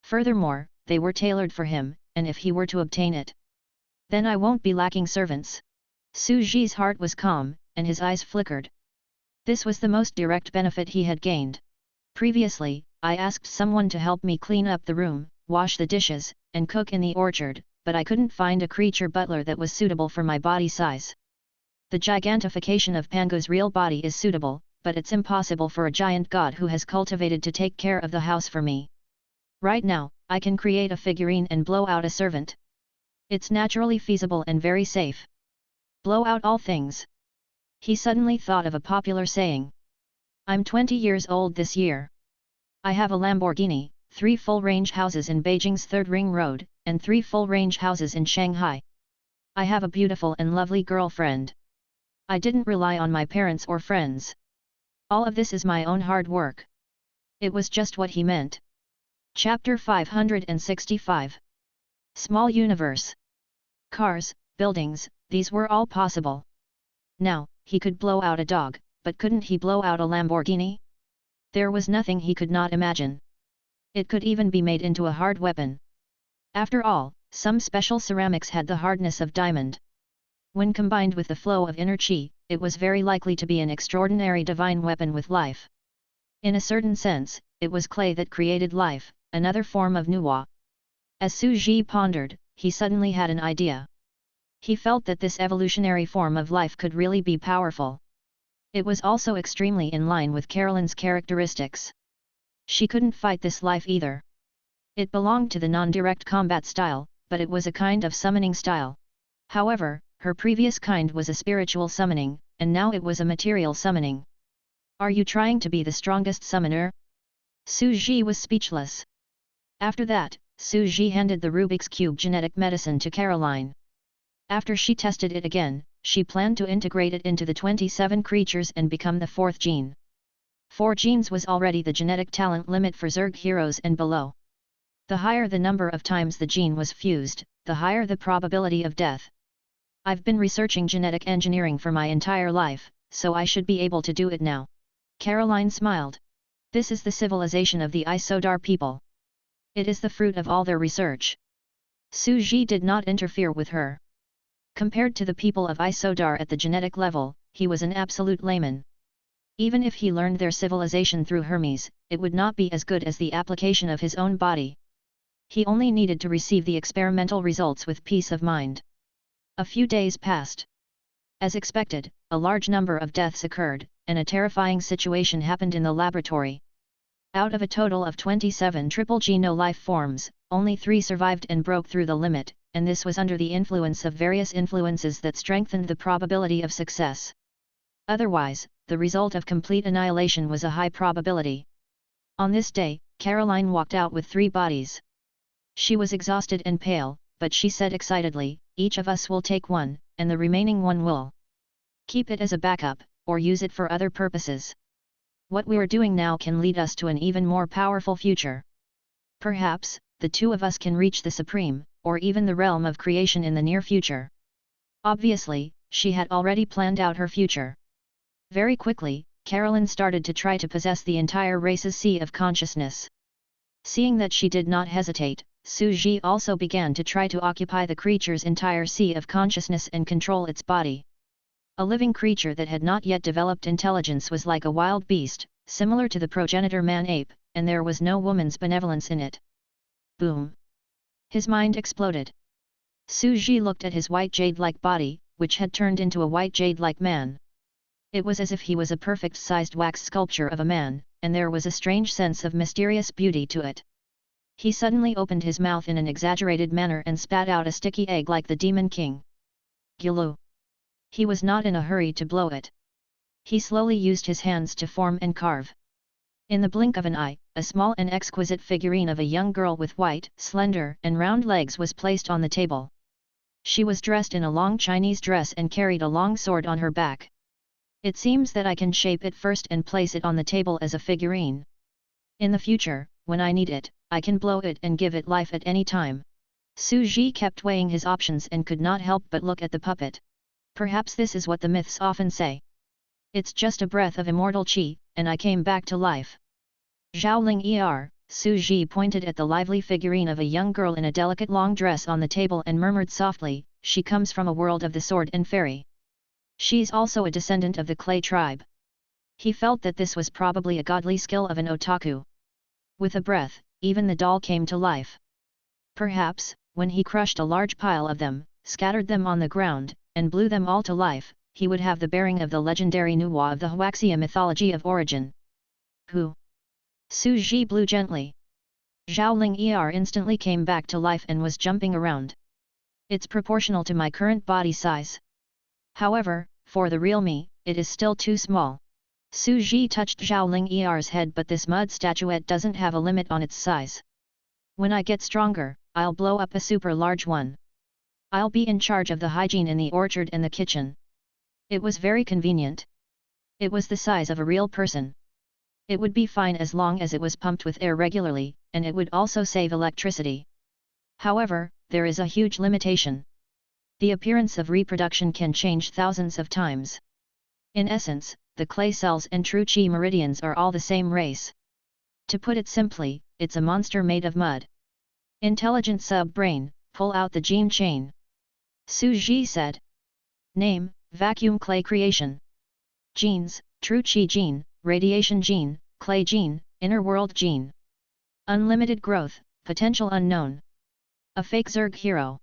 Furthermore, they were tailored for him, and if he were to obtain it, then I won't be lacking servants. Su Ji's heart was calm, and his eyes flickered. This was the most direct benefit he had gained. Previously, I asked someone to help me clean up the room, wash the dishes, and cook in the orchard, but I couldn't find a creature butler that was suitable for my body size. The gigantification of Pangu's real body is suitable, but it's impossible for a giant god who has cultivated to take care of the house for me. Right now, I can create a figurine and blow out a servant. It's naturally feasible and very safe. Blow out all things. He suddenly thought of a popular saying. I'm 20 years old this year. I have a Lamborghini, 3 full-range houses in Beijing's 3rd Ring Road, and 3 full-range houses in Shanghai. I have a beautiful and lovely girlfriend. I didn't rely on my parents or friends. All of this is my own hard work. It was just what he meant. Chapter 565. Small Universe. Cars, buildings, these were all possible. Now, he could blow out a dog, but couldn't he blow out a Lamborghini? There was nothing he could not imagine. It could even be made into a hard weapon. After all, some special ceramics had the hardness of diamond. When combined with the flow of inner qi, it was very likely to be an extraordinary divine weapon with life. In a certain sense, it was clay that created life, another form of nuwa. As Su Ji pondered, he suddenly had an idea. He felt that this evolutionary form of life could really be powerful. It was also extremely in line with Carolyn's characteristics. She couldn't fight this life either. It belonged to the non-direct combat style, but it was a kind of summoning style. However, her previous kind was a spiritual summoning, and now it was a material summoning. Are you trying to be the strongest summoner? Su Ji was speechless. After that, Su Ji handed the Rubik's Cube genetic medicine to Caroline. After she tested it again, she planned to integrate it into the 27 creatures and become the 4th gene. 4 genes was already the genetic talent limit for Zerg heroes and below. The higher the number of times the gene was fused, the higher the probability of death. I've been researching genetic engineering for my entire life, so I should be able to do it now. Caroline smiled. This is the civilization of the Isodar people. It is the fruit of all their research. Su Ji did not interfere with her. Compared to the people of Isodar at the genetic level, he was an absolute layman. Even if he learned their civilization through Hermes, it would not be as good as the application of his own body. He only needed to receive the experimental results with peace of mind. A few days passed. As expected, a large number of deaths occurred, and a terrifying situation happened in the laboratory. Out of a total of 27 triple G no-life forms, only 3 survived and broke through the limit, and this was under the influence of various influences that strengthened the probability of success. Otherwise, the result of complete annihilation was a high probability. On this day, Caroline walked out with 3 bodies. She was exhausted and pale, but she said excitedly, each of us will take one, and the remaining one will keep it as a backup, or use it for other purposes. What we're doing now can lead us to an even more powerful future. Perhaps, the 2 of us can reach the supreme, or even the realm of creation in the near future. Obviously, she had already planned out her future. Very quickly, Caroline started to try to possess the entire race's sea of consciousness. Seeing that she did not hesitate, Su Ji also began to try to occupy the creature's entire sea of consciousness and control its body. A living creature that had not yet developed intelligence was like a wild beast, similar to the progenitor man-ape, and there was no woman's benevolence in it. Boom! His mind exploded. Su Ji looked at his white jade-like body, which had turned into a white jade-like man. It was as if he was a perfect-sized wax sculpture of a man, and there was a strange sense of mysterious beauty to it. He suddenly opened his mouth in an exaggerated manner and spat out a sticky egg like the Demon King. Gilu! He was not in a hurry to blow it. He slowly used his hands to form and carve. In the blink of an eye, a small and exquisite figurine of a young girl with white, slender, and round legs was placed on the table. She was dressed in a long Chinese dress and carried a long sword on her back. It seems that I can shape it first and place it on the table as a figurine. In the future, when I need it, I can blow it and give it life at any time. Su Ji kept weighing his options and could not help but look at the puppet. Perhaps this is what the myths often say. It's just a breath of immortal qi, and I came back to life. Zhaoling Er, Su Ji pointed at the lively figurine of a young girl in a delicate long dress on the table and murmured softly, she comes from a world of the sword and fairy. She's also a descendant of the clay tribe. He felt that this was probably a godly skill of an otaku. With a breath, even the doll came to life. Perhaps, when he crushed a large pile of them, scattered them on the ground, and blew them all to life, he would have the bearing of the legendary Nuwa of the Huaxia mythology of origin. Who? Su Ji blew gently. Zhao Ling Er instantly came back to life and was jumping around. It's proportional to my current body size. However, for the real me, it is still too small. Su Ji touched Zhao Ling Er's head, but this mud statuette doesn't have a limit on its size. When I get stronger, I'll blow up a super large one. I'll be in charge of the hygiene in the orchard and the kitchen. It was very convenient. It was the size of a real person. It would be fine as long as it was pumped with air regularly, and it would also save electricity. However, there is a huge limitation. The appearance of reproduction can change thousands of times. In essence, the clay cells and true chi meridians are all the same race. To put it simply, it's a monster made of mud. Intelligent sub-brain, pull out the gene chain. Su Ji said. Name, vacuum clay creation. Genes, true chi gene, radiation gene, clay gene, inner world gene. Unlimited growth, potential unknown. A fake Zerg hero.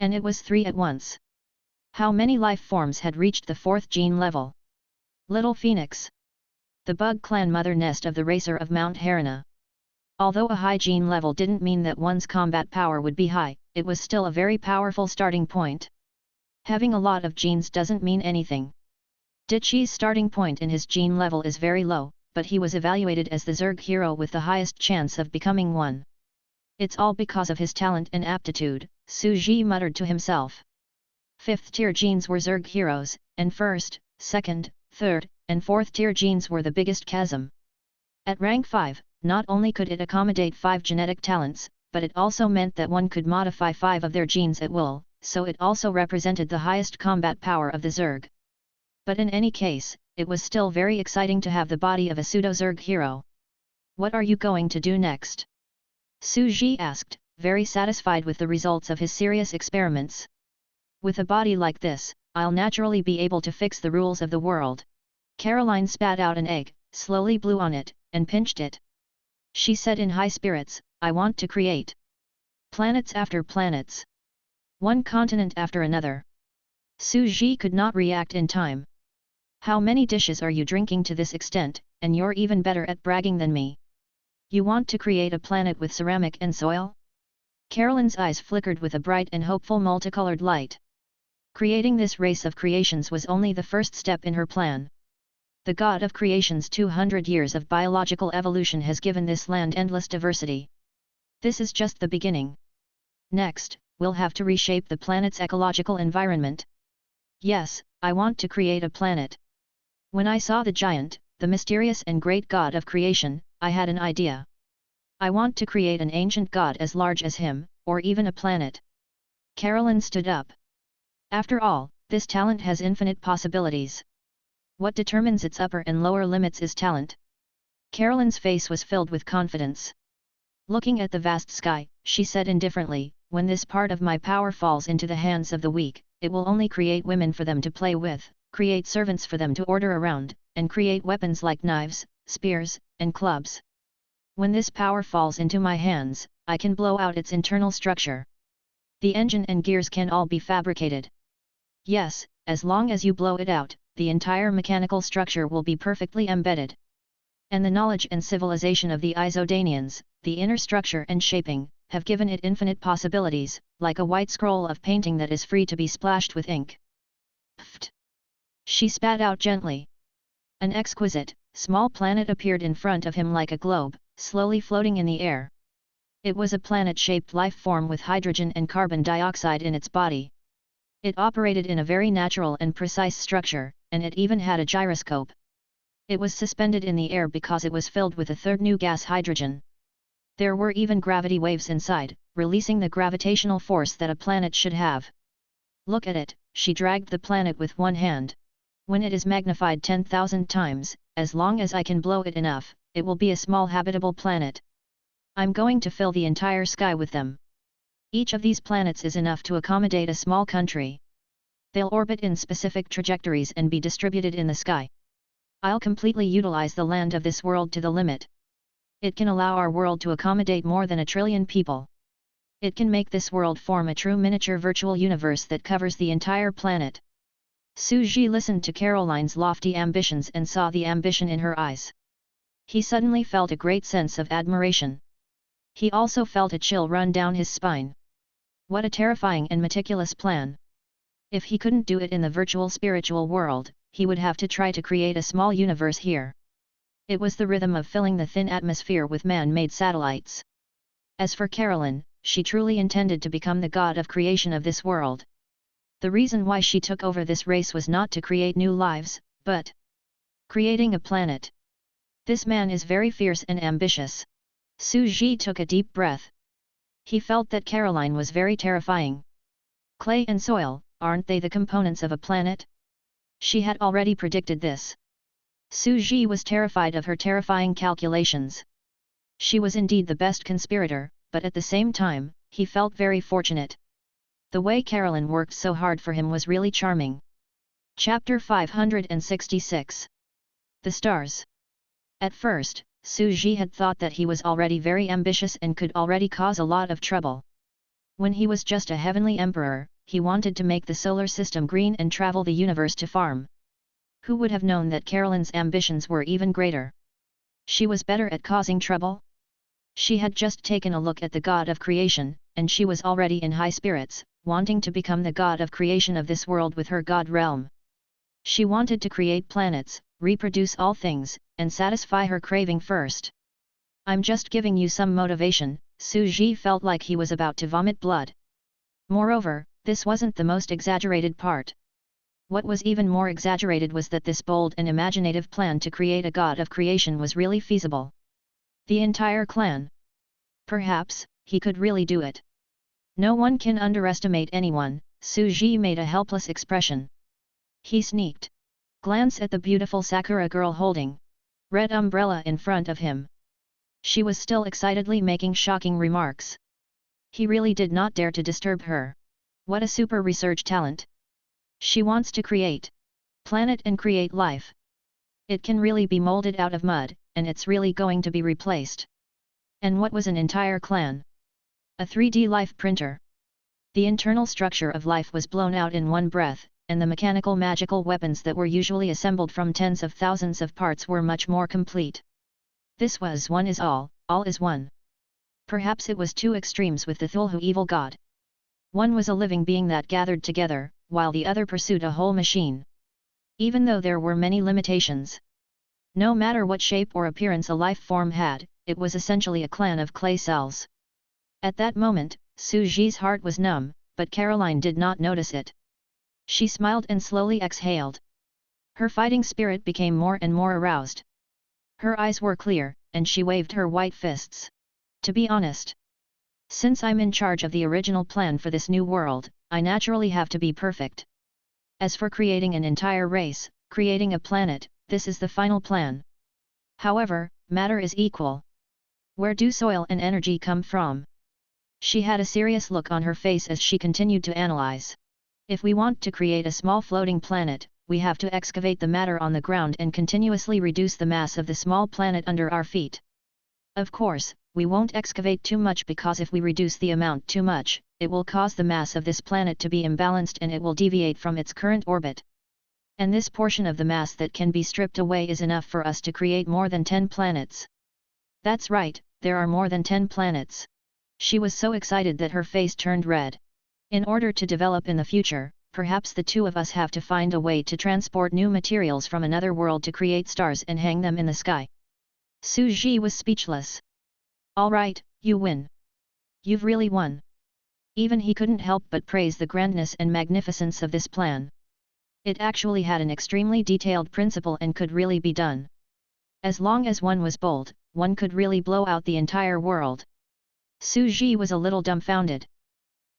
And it was 3 at once. How many life forms had reached the 4th gene level? Little Phoenix. The bug clan mother nest of the racer of Mount Harana. Although a high gene level didn't mean that one's combat power would be high, it was still a very powerful starting point. Having a lot of genes doesn't mean anything. Dichi's starting point in his gene level is very low, but he was evaluated as the Zerg hero with the highest chance of becoming one. It's all because of his talent and aptitude, Su Ji muttered to himself. 5th tier genes were Zerg heroes, and 1st, 2nd, 3rd, and 4th tier genes were the biggest chasm. At rank 5, not only could it accommodate 5 genetic talents, but it also meant that one could modify 5 of their genes at will, so it also represented the highest combat power of the Zerg. But in any case, it was still very exciting to have the body of a pseudo-Zerg hero. What are you going to do next? Su Ji asked, very satisfied with the results of his serious experiments. With a body like this, I'll naturally be able to fix the rules of the world. Caroline spat out an egg, slowly blew on it, and pinched it. She said in high spirits, I want to create planets after planets. One continent after another. Su Ji could not react in time. How many dishes are you drinking to this extent, and you're even better at bragging than me? You want to create a planet with ceramic and soil? Caroline's eyes flickered with a bright and hopeful multicolored light. Creating this race of creations was only the first step in her plan. The God of Creation's 200 years of biological evolution has given this land endless diversity. This is just the beginning. Next, we'll have to reshape the planet's ecological environment. Yes, I want to create a planet. When I saw the giant, the mysterious and great God of creation, I had an idea. I want to create an ancient god as large as him, or even a planet. Caroline stood up. After all, this talent has infinite possibilities. What determines its upper and lower limits is talent. Caroline's face was filled with confidence. Looking at the vast sky, she said indifferently, when this part of my power falls into the hands of the weak, it will only create women for them to play with, create servants for them to order around, and create weapons like knives, spears, and clubs. When this power falls into my hands, I can blow out its internal structure. The engine and gears can all be fabricated. Yes, as long as you blow it out, the entire mechanical structure will be perfectly embedded. And the knowledge and civilization of the Isodanians, the inner structure and shaping, have given it infinite possibilities, like a white scroll of painting that is free to be splashed with ink. Pfft! She spat out gently. An exquisite, small planet appeared in front of him like a globe, slowly floating in the air. It was a planet-shaped life form with hydrogen and carbon dioxide in its body. It operated in a very natural and precise structure, and it even had a gyroscope. It was suspended in the air because it was filled with a third new gas, hydrogen. There were even gravity waves inside, releasing the gravitational force that a planet should have. Look at it, she dragged the planet with one hand. When it is magnified 10,000 times, as long as I can blow it enough, it will be a small habitable planet. I'm going to fill the entire sky with them. Each of these planets is enough to accommodate a small country. They'll orbit in specific trajectories and be distributed in the sky. I'll completely utilize the land of this world to the limit. It can allow our world to accommodate more than 1 trillion people. It can make this world form a true miniature virtual universe that covers the entire planet. Suji listened to Caroline's lofty ambitions and saw the ambition in her eyes. He suddenly felt a great sense of admiration. He also felt a chill run down his spine. What a terrifying and meticulous plan! If he couldn't do it in the virtual spiritual world, he would have to try to create a small universe here. It was the rhythm of filling the thin atmosphere with man-made satellites. As for Caroline, she truly intended to become the god of creation of this world. The reason why she took over this race was not to create new lives, but creating a planet. This man is very fierce and ambitious. Suji took a deep breath. He felt that Caroline was very terrifying. Clay and soil, aren't they the components of a planet? She had already predicted this. Suji was terrified of her terrifying calculations. She was indeed the best conspirator, but at the same time, he felt very fortunate. The way Caroline worked so hard for him was really charming. Chapter 566. The Stars. At first, Suji had thought that he was already very ambitious and could already cause a lot of trouble. When he was just a heavenly emperor, he wanted to make the solar system green and travel the universe to farm. Who would have known that Caroline's ambitions were even greater? She was better at causing trouble? She had just taken a look at the god of creation, and she was already in high spirits, wanting to become the god of creation of this world with her god realm. She wanted to create planets, reproduce all things, and satisfy her craving first. I'm just giving you some motivation. Suji felt like he was about to vomit blood. Moreover, this wasn't the most exaggerated part. What was even more exaggerated was that this bold and imaginative plan to create a god of creation was really feasible. The entire clan. Perhaps, he could really do it. No one can underestimate anyone. Suji made a helpless expression. He sneaked glance at the beautiful Sakura girl holding red umbrella in front of him. She was still excitedly making shocking remarks. He really did not dare to disturb her. What a super research talent! She wants to create planet and create life. It can really be molded out of mud, and it's really going to be replaced. And what was an entire clan? A 3D life printer. The internal structure of life was blown out in one breath, and the mechanical magical weapons that were usually assembled from tens of thousands of parts were much more complete. This was one is all is one. Perhaps it was two extremes with the Thulhu evil god. One was a living being that gathered together, while the other pursued a whole machine. Even though there were many limitations. No matter what shape or appearance a life form had, it was essentially a clan of clay cells. At that moment, Suji's heart was numb, but Caroline did not notice it. She smiled and slowly exhaled. Her fighting spirit became more and more aroused. Her eyes were clear, and she waved her white fists. To be honest, since I'm in charge of the original plan for this new world, I naturally have to be perfect. As for creating an entire race, creating a planet, this is the final plan. However, matter is equal. Where do soil and energy come from? She had a serious look on her face as she continued to analyze. If we want to create a small floating planet, we have to excavate the matter on the ground and continuously reduce the mass of the small planet under our feet. Of course, we won't excavate too much because if we reduce the amount too much, it will cause the mass of this planet to be imbalanced and it will deviate from its current orbit. And this portion of the mass that can be stripped away is enough for us to create more than 10 planets. That's right, there are more than 10 planets. She was so excited that her face turned red. In order to develop in the future, perhaps the two of us have to find a way to transport new materials from another world to create stars and hang them in the sky. Suji was speechless. All right, you win. You've really won. Even he couldn't help but praise the grandness and magnificence of this plan. It actually had an extremely detailed principle and could really be done. As long as one was bold, one could really blow out the entire world. Suji was a little dumbfounded.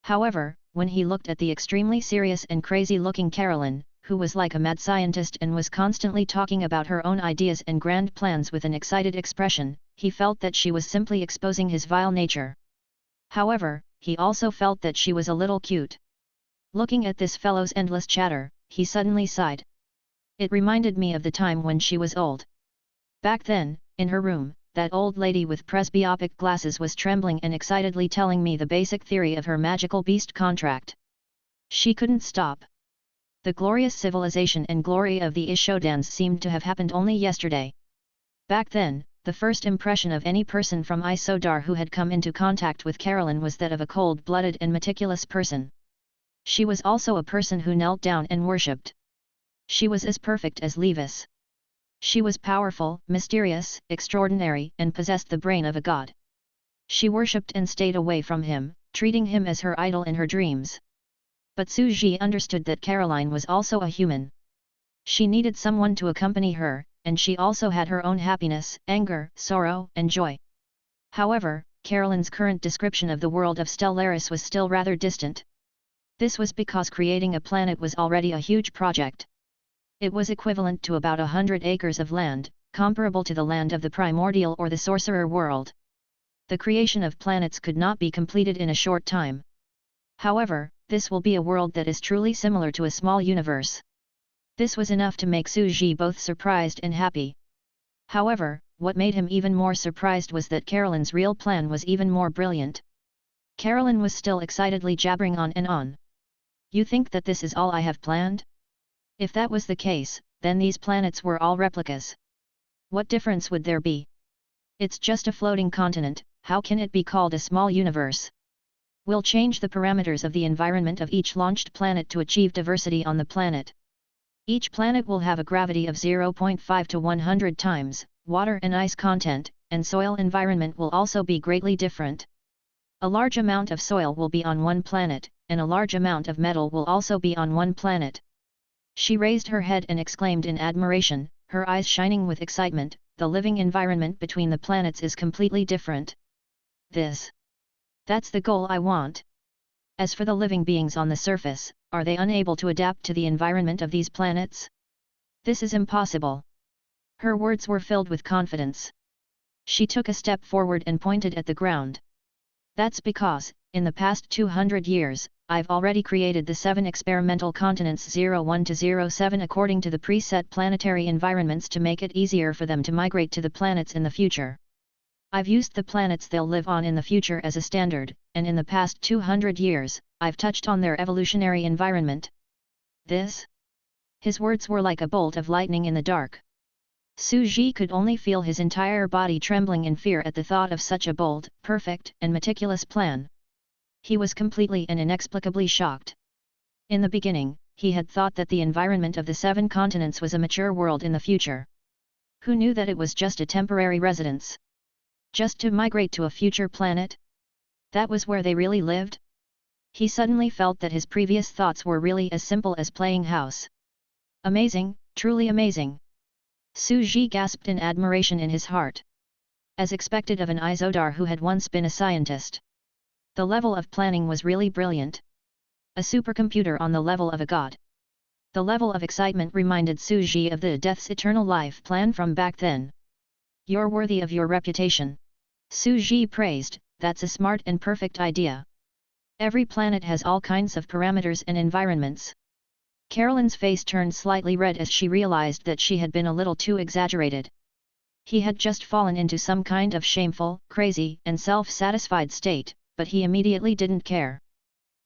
However, when he looked at the extremely serious and crazy-looking Caroline, who was like a mad scientist and was constantly talking about her own ideas and grand plans with an excited expression, he felt that she was simply exposing his vile nature. However, he also felt that she was a little cute. Looking at this fellow's endless chatter, he suddenly sighed. It reminded me of the time when she was old. Back then, in her room, that old lady with presbyopic glasses was trembling and excitedly telling me the basic theory of her magical beast contract. She couldn't stop. The glorious civilization and glory of the Ishodans seemed to have happened only yesterday. Back then, the first impression of any person from Isodar who had come into contact with Carolyn was that of a cold-blooded and meticulous person. She was also a person who knelt down and worshipped. She was as perfect as Levis. She was powerful, mysterious, extraordinary, and possessed the brain of a god. She worshipped and stayed away from him, treating him as her idol in her dreams. But Suji understood that Caroline was also a human. She needed someone to accompany her, and she also had her own happiness, anger, sorrow, and joy. However, Caroline's current description of the world of Stellaris was still rather distant. This was because creating a planet was already a huge project. It was equivalent to about 100 acres of land, comparable to the land of the primordial or the sorcerer world. The creation of planets could not be completed in a short time. However, this will be a world that is truly similar to a small universe. This was enough to make Suji both surprised and happy. However, what made him even more surprised was that Caroline's real plan was even more brilliant. Caroline was still excitedly jabbering on and on. You think that this is all I have planned? If that was the case, then these planets were all replicas. What difference would there be? It's just a floating continent, how can it be called a small universe? We'll change the parameters of the environment of each launched planet to achieve diversity on the planet. Each planet will have a gravity of 0.5 to 100 times, water and ice content, and soil environment will also be greatly different. A large amount of soil will be on one planet, and a large amount of metal will also be on one planet. She raised her head and exclaimed in admiration, her eyes shining with excitement, the living environment between the planets is completely different. That's the goal I want. As for the living beings on the surface, are they unable to adapt to the environment of these planets? This is impossible. Her words were filled with confidence. She took a step forward and pointed at the ground. That's because, in the past 200 years, I've already created the 7 experimental continents 01 to 07 according to the preset planetary environments to make it easier for them to migrate to the planets in the future. I've used the planets they'll live on in the future as a standard, and in the past 200 years, I've touched on their evolutionary environment. His words were like a bolt of lightning in the dark. Suji could only feel his entire body trembling in fear at the thought of such a bold, perfect, and meticulous plan. He was completely and inexplicably shocked. In the beginning, he had thought that the environment of the 7 continents was a mature world in the future. Who knew that it was just a temporary residence? Just to migrate to a future planet? That was where they really lived? He suddenly felt that his previous thoughts were really as simple as playing house. Amazing, truly amazing. Suji gasped in admiration in his heart. As expected of an Izodar who had once been a scientist. The level of planning was really brilliant. A supercomputer on the level of a god. The level of excitement reminded Suji of the Death's Eternal Life plan from back then. You're worthy of your reputation. Suji praised, that's a smart and perfect idea. Every planet has all kinds of parameters and environments. Caroline's face turned slightly red as she realized that she had been a little too exaggerated. He had just fallen into some kind of shameful, crazy, and self-satisfied state, but he immediately didn't care.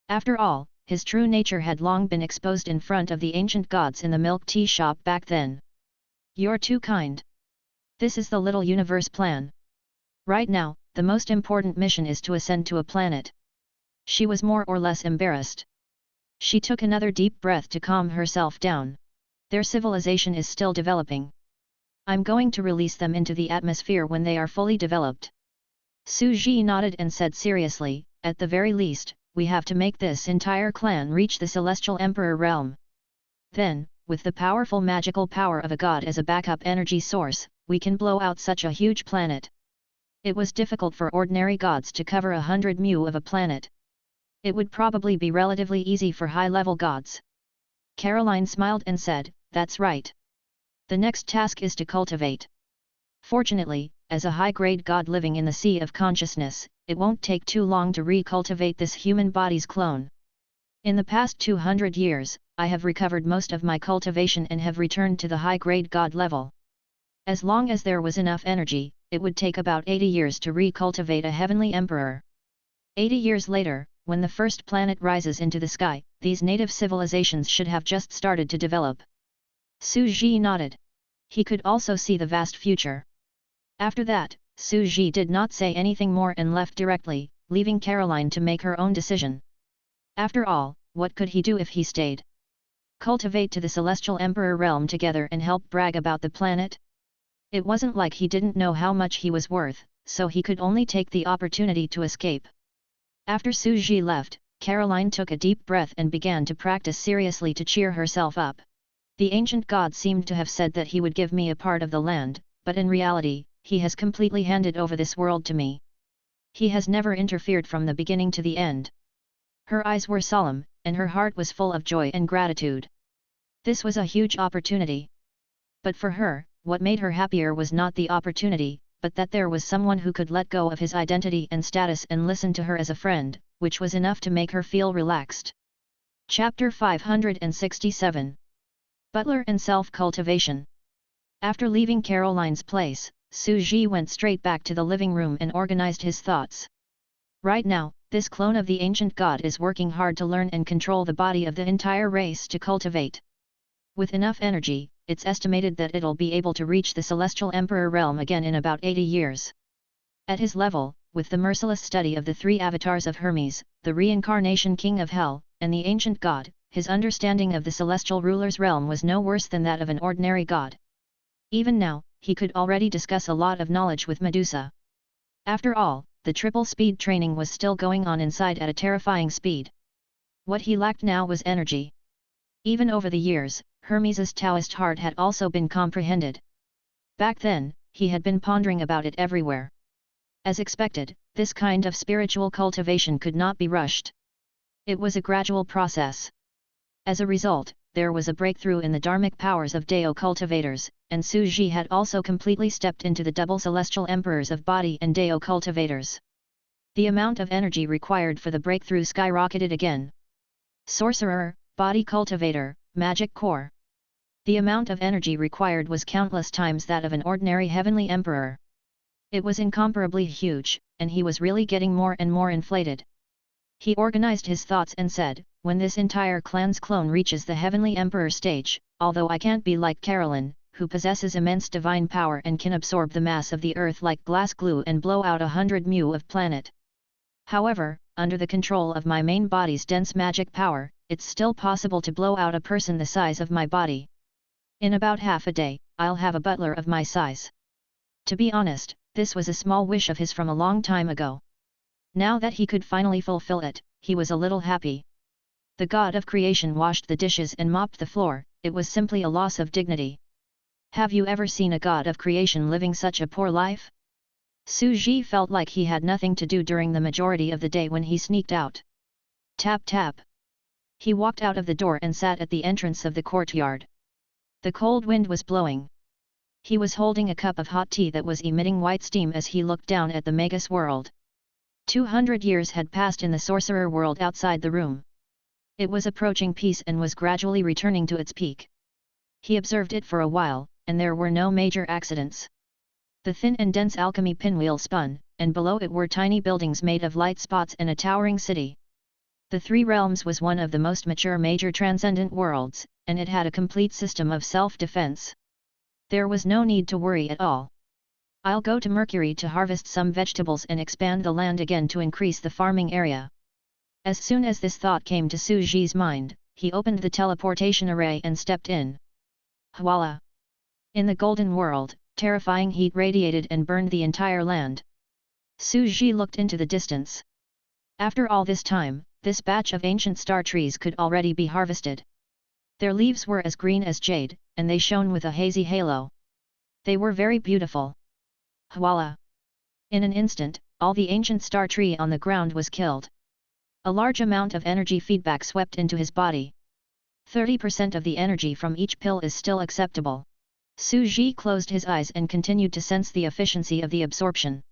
After all, his true nature had long been exposed in front of the ancient gods in the milk tea shop back then. You're too kind. This is the little universe plan. Right now, the most important mission is to ascend to a planet. She was more or less embarrassed. She took another deep breath to calm herself down. Their civilization is still developing. I'm going to release them into the atmosphere when they are fully developed. Suji nodded and said seriously, at the very least, we have to make this entire clan reach the Celestial Emperor realm. Then, with the powerful magical power of a god as a backup energy source, we can blow out such a huge planet. It was difficult for ordinary gods to cover 100 mu of a planet. It would probably be relatively easy for high-level gods. Caroline smiled and said, that's right. The next task is to cultivate. Fortunately, as a high-grade god living in the sea of consciousness, it won't take too long to recultivate this human body's clone. In the past 200 years, I have recovered most of my cultivation and have returned to the high-grade god level. As long as there was enough energy, it would take about 80 years to recultivate a heavenly emperor. 80 years later, when the first planet rises into the sky, these native civilizations should have just started to develop. Su Ji nodded. He could also see the vast future. After that, Su Ji did not say anything more and left directly, leaving Caroline to make her own decision. After all, what could he do if he stayed? Cultivate to the Celestial Emperor realm together and help brag about the planet? It wasn't like he didn't know how much he was worth, so he could only take the opportunity to escape. After Su Ji left, Caroline took a deep breath and began to practice seriously to cheer herself up. The ancient god seemed to have said that he would give me a part of the land, but in reality, he has completely handed over this world to me. He has never interfered from the beginning to the end. Her eyes were solemn, and her heart was full of joy and gratitude. This was a huge opportunity. But for her, what made her happier was not the opportunity, but that there was someone who could let go of his identity and status and listen to her as a friend, which was enough to make her feel relaxed. Chapter 567. Butler and Self-Cultivation. After leaving Caroline's place, Su Ji went straight back to the living room and organized his thoughts. Right now, this clone of the ancient god is working hard to learn and control the body of the entire race to cultivate. With enough energy, it's estimated that it'll be able to reach the Celestial Emperor realm again in about 80 years. At his level, with the merciless study of the three avatars of Hermes, the reincarnation king of hell, and the ancient god, his understanding of the celestial ruler's realm was no worse than that of an ordinary god. Even now, he could already discuss a lot of knowledge with Medusa. After all, the triple speed training was still going on inside at a terrifying speed. What he lacked now was energy. Even over the years, Hermes's Taoist heart had also been comprehended. Back then, he had been pondering about it everywhere. As expected, this kind of spiritual cultivation could not be rushed. It was a gradual process. As a result, there was a breakthrough in the dharmic powers of Dao cultivators, and Su Ji had also completely stepped into the double celestial emperors of body and Dao cultivators. The amount of energy required for the breakthrough skyrocketed again. Sorcerer, body cultivator, magic core. The amount of energy required was countless times that of an ordinary heavenly emperor. It was incomparably huge, and he was really getting more and more inflated. He organized his thoughts and said, when this entire clan's clone reaches the heavenly emperor stage, although I can't be like Caroline, who possesses immense divine power and can absorb the mass of the earth like glass glue and blow out 100 mu of planet. However, under the control of my main body's dense magic power, it's still possible to blow out a person the size of my body. In about half a day, I'll have a butler of my size. To be honest, this was a small wish of his from a long time ago. Now that he could finally fulfill it, he was a little happy. The god of creation washed the dishes and mopped the floor, it was simply a loss of dignity. Have you ever seen a god of creation living such a poor life? Su Ji felt like he had nothing to do during the majority of the day when he sneaked out. Tap tap. He walked out of the door and sat at the entrance of the courtyard. The cold wind was blowing. He was holding a cup of hot tea that was emitting white steam as he looked down at the Magus world. 200 years had passed in the sorcerer world outside the room. It was approaching peace and was gradually returning to its peak. He observed it for a while, and there were no major accidents. The thin and dense alchemy pinwheel spun, and below it were tiny buildings made of light spots and a towering city. The Three Realms was one of the most mature major transcendent worlds, and it had a complete system of self-defense. There was no need to worry at all. I'll go to Mercury to harvest some vegetables and expand the land again to increase the farming area. As soon as this thought came to Su Ji's mind, he opened the teleportation array and stepped in. Voila! In the golden world, terrifying heat radiated and burned the entire land. Su Ji looked into the distance. After all this time, this batch of ancient star trees could already be harvested. Their leaves were as green as jade, and they shone with a hazy halo. They were very beautiful. Voila! In an instant, all the ancient star tree on the ground was killed. A large amount of energy feedback swept into his body. 30% of the energy from each pill is still acceptable. Su Ji closed his eyes and continued to sense the efficiency of the absorption.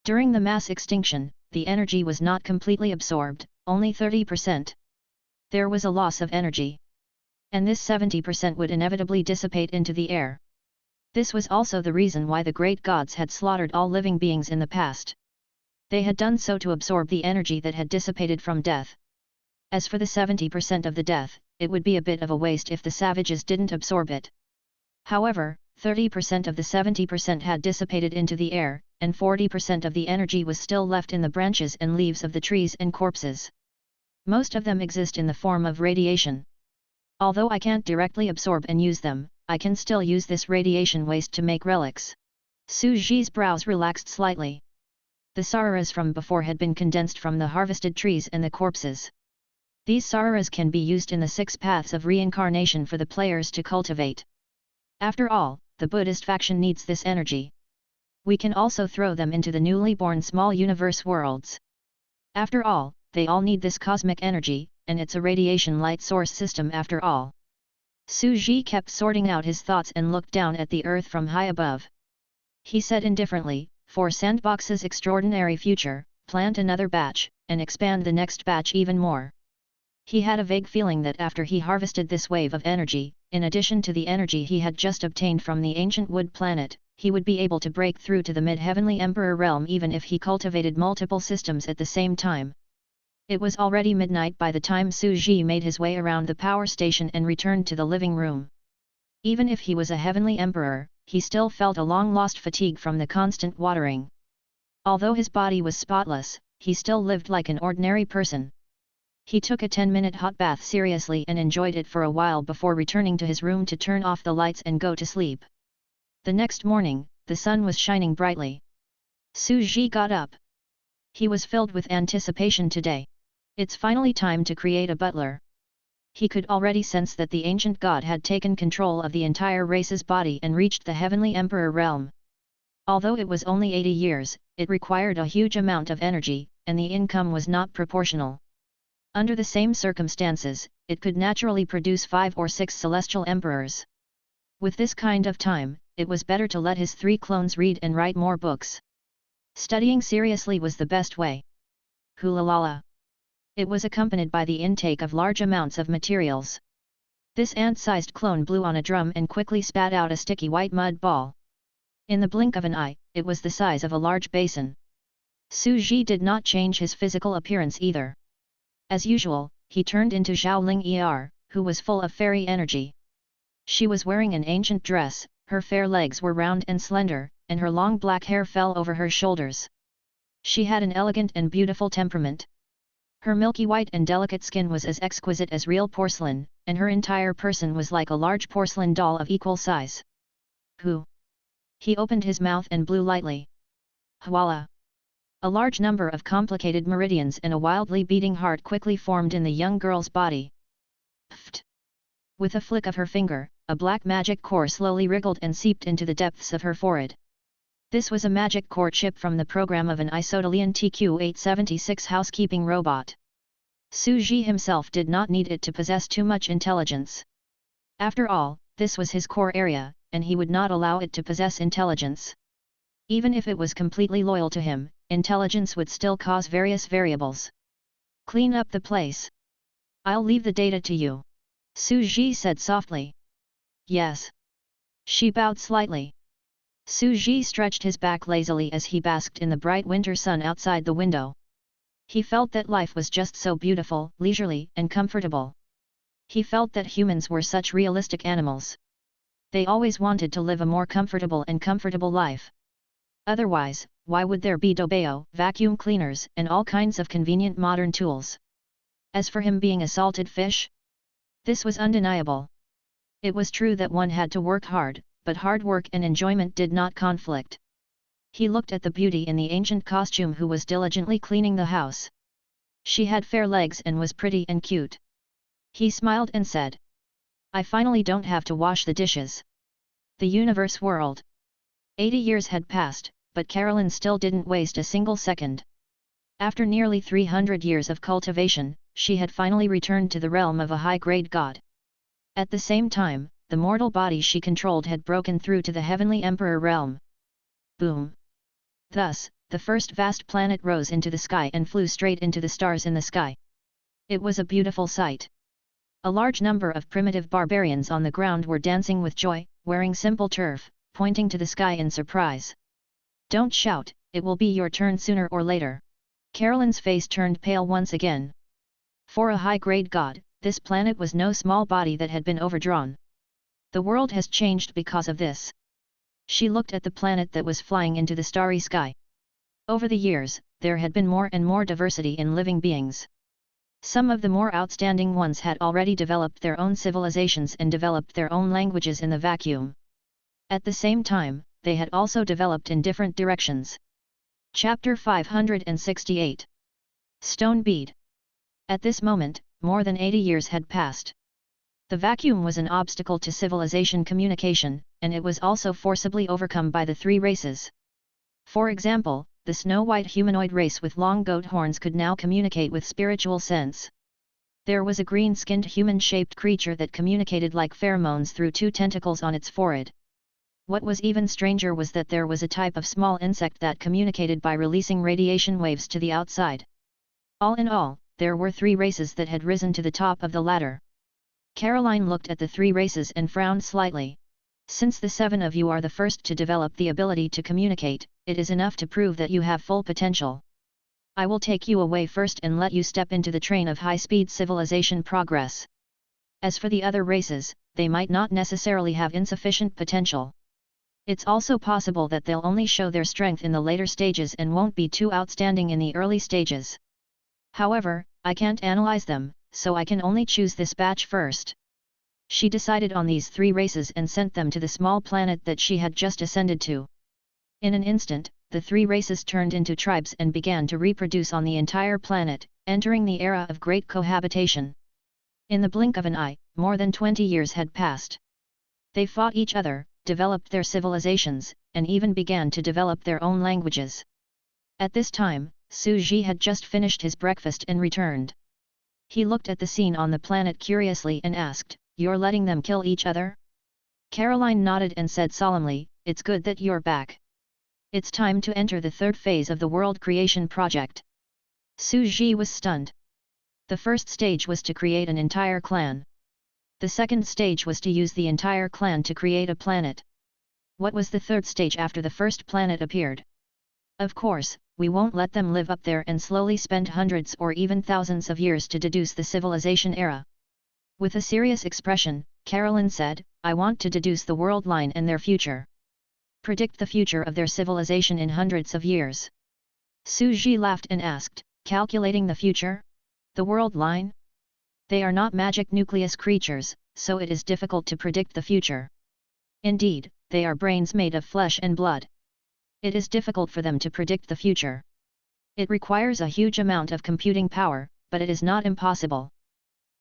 During the mass extinction, the energy was not completely absorbed, only 30%. There was a loss of energy. And this 70% would inevitably dissipate into the air. This was also the reason why the great gods had slaughtered all living beings in the past. They had done so to absorb the energy that had dissipated from death. As for the 70% of the death, it would be a bit of a waste if the savages didn't absorb it. However, 30% of the 70% had dissipated into the air, and 40% of the energy was still left in the branches and leaves of the trees and corpses. Most of them exist in the form of radiation. Although I can't directly absorb and use them, I can still use this radiation waste to make relics. Su Ji's brows relaxed slightly. The sararas from before had been condensed from the harvested trees and the corpses. These sararas can be used in the 6 paths of reincarnation for the players to cultivate. After all, the Buddhist faction needs this energy. We can also throw them into the newly born small universe worlds. After all, they all need this cosmic energy, and it's a radiation light source system after all. Su Ji kept sorting out his thoughts and looked down at the earth from high above. He said indifferently, "For Sandbox's extraordinary future, plant another batch, and expand the next batch even more." He had a vague feeling that after he harvested this wave of energy, in addition to the energy he had just obtained from the ancient wood planet, he would be able to break through to the mid-heavenly emperor realm even if he cultivated multiple systems at the same time. It was already midnight by the time Su Ji made his way around the power station and returned to the living room. Even if he was a heavenly emperor, he still felt a long-lost fatigue from the constant watering. Although his body was spotless, he still lived like an ordinary person. He took a 10-minute hot bath seriously and enjoyed it for a while before returning to his room to turn off the lights and go to sleep. The next morning, the sun was shining brightly. Su Ji got up. He was filled with anticipation today. It's finally time to create a butler. He could already sense that the ancient god had taken control of the entire race's body and reached the heavenly emperor realm. Although it was only 80 years, it required a huge amount of energy, and the income was not proportional. Under the same circumstances, it could naturally produce 5 or 6 celestial emperors. With this kind of time, it was better to let his 3 clones read and write more books. Studying seriously was the best way. Hulalala. It was accompanied by the intake of large amounts of materials. This ant-sized clone blew on a drum and quickly spat out a sticky white mud ball. In the blink of an eye, it was the size of a large basin. Su Ji did not change his physical appearance either. As usual, he turned into Xiaoling Er, who was full of fairy energy. She was wearing an ancient dress, her fair legs were round and slender, and her long black hair fell over her shoulders. She had an elegant and beautiful temperament. Her milky white and delicate skin was as exquisite as real porcelain, and her entire person was like a large porcelain doll of equal size. Who? He opened his mouth and blew lightly. Voila! A large number of complicated meridians and a wildly beating heart quickly formed in the young girl's body. Pfft! With a flick of her finger, a black magic core slowly wriggled and seeped into the depths of her forehead. This was a magic core chip from the program of an Isotolian TQ-876 housekeeping robot. Su Ji himself did not need it to possess too much intelligence. After all, this was his core area, and he would not allow it to possess intelligence. Even if it was completely loyal to him, intelligence would still cause various variables. Clean up the place. I'll leave the data to you. Su Ji said softly. Yes. She bowed slightly. Su Ji stretched his back lazily as he basked in the bright winter sun outside the window. He felt that life was just so beautiful, leisurely, and comfortable. He felt that humans were such realistic animals. They always wanted to live a more comfortable life. Otherwise, why would there be dobeo, vacuum cleaners, and all kinds of convenient modern tools? As for him being a salted fish? This was undeniable. It was true that one had to work hard, but hard work and enjoyment did not conflict. He looked at the beauty in the ancient costume who was diligently cleaning the house. She had fair legs and was pretty and cute. He smiled and said, "I finally don't have to wash the dishes." The universe whirled. 80 years had passed, but Carolyn still didn't waste a single second. After nearly 300 years of cultivation, she had finally returned to the realm of a high-grade god. At the same time, the mortal body she controlled had broken through to the heavenly emperor realm. Boom! Thus, the first vast planet rose into the sky and flew straight into the stars in the sky. It was a beautiful sight. A large number of primitive barbarians on the ground were dancing with joy, wearing simple turf, pointing to the sky in surprise. Don't shout, it will be your turn sooner or later. Carolyn's face turned pale once again. For a high-grade god, this planet was no small body that had been overdrawn. The world has changed because of this. She looked at the planet that was flying into the starry sky. Over the years, there had been more and more diversity in living beings. Some of the more outstanding ones had already developed their own civilizations and developed their own languages in the vacuum. At the same time, they had also developed in different directions. Chapter 568. Stone Bead. At this moment, more than 80 years had passed. The vacuum was an obstacle to civilization communication, and it was also forcibly overcome by the three races. For example, the snow-white humanoid race with long goat horns could now communicate with spiritual sense. There was a green-skinned human-shaped creature that communicated like pheromones through two tentacles on its forehead. What was even stranger was that there was a type of small insect that communicated by releasing radiation waves to the outside. All in all, there were three races that had risen to the top of the ladder. Caroline looked at the three races and frowned slightly. Since the seven of you are the first to develop the ability to communicate, it is enough to prove that you have full potential. I will take you away first and let you step into the train of high-speed civilization progress. As for the other races, they might not necessarily have insufficient potential. It's also possible that they'll only show their strength in the later stages and won't be too outstanding in the early stages. However, I can't analyze them, so I can only choose this batch first. She decided on these three races and sent them to the small planet that she had just ascended to. In an instant, the three races turned into tribes and began to reproduce on the entire planet, entering the era of great cohabitation. In the blink of an eye, more than 20 years had passed. They fought each other, developed their civilizations, and even began to develop their own languages. At this time, Su Ji had just finished his breakfast and returned. He looked at the scene on the planet curiously and asked, "You're letting them kill each other?" Caroline nodded and said solemnly, "It's good that you're back. It's time to enter the third phase of the world creation project." Su Ji was stunned. The first stage was to create an entire clan. The second stage was to use the entire clan to create a planet. What was the third stage after the first planet appeared? Of course, we won't let them live up there and slowly spend hundreds or even thousands of years to deduce the civilization era. With a serious expression, Caroline said, "I want to deduce the world line and their future. Predict the future of their civilization in hundreds of years." Su Ji laughed and asked, "Calculating the future? The world line? They are not magic nucleus creatures, so it is difficult to predict the future. Indeed, they are brains made of flesh and blood. It is difficult for them to predict the future. It requires a huge amount of computing power, but it is not impossible."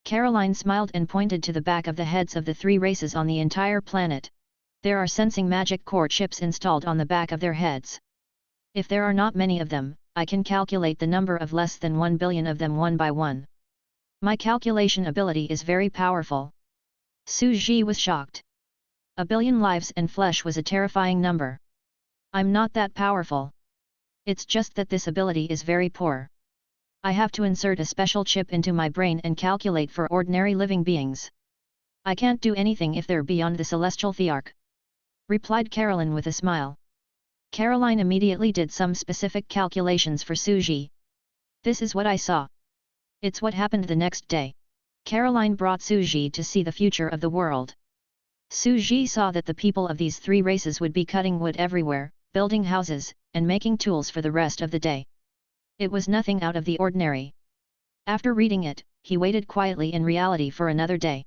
Caroline smiled and pointed to the back of the heads of the three races on the entire planet. There are sensing magic core chips installed on the back of their heads. If there are not many of them, I can calculate the number of less than 1 billion of them one by one. My calculation ability is very powerful. Su Ji was shocked. 1 billion lives and flesh was a terrifying number. I'm not that powerful. It's just that this ability is very poor. I have to insert a special chip into my brain and calculate for ordinary living beings. I can't do anything if they're beyond the celestial thearch," replied Caroline with a smile. Caroline immediately did some specific calculations for Su Ji. "This is what I saw. It's what happened the next day." Caroline brought Su Ji to see the future of the world. Su Ji saw that the people of these three races would be cutting wood everywhere, building houses, and making tools for the rest of the day. It was nothing out of the ordinary. After reading it, he waited quietly in reality for another day.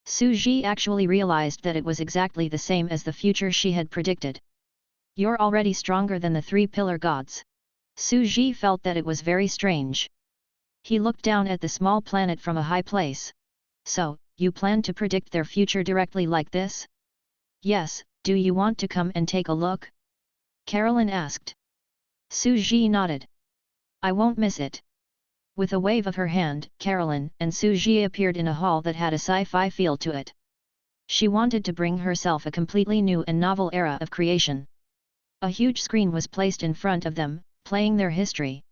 Su Ji actually realized that it was exactly the same as the future she had predicted. "You're already stronger than the three-pillar gods." Su Ji felt that it was very strange. He looked down at the small planet from a high place. "So, you plan to predict their future directly like this?" "Yes, do you want to come and take a look?" Caroline asked. Su Ji nodded. "I won't miss it." With a wave of her hand, Caroline and Su Ji appeared in a hall that had a sci-fi feel to it. She wanted to bring herself a completely new and novel era of creation. A huge screen was placed in front of them, playing their history.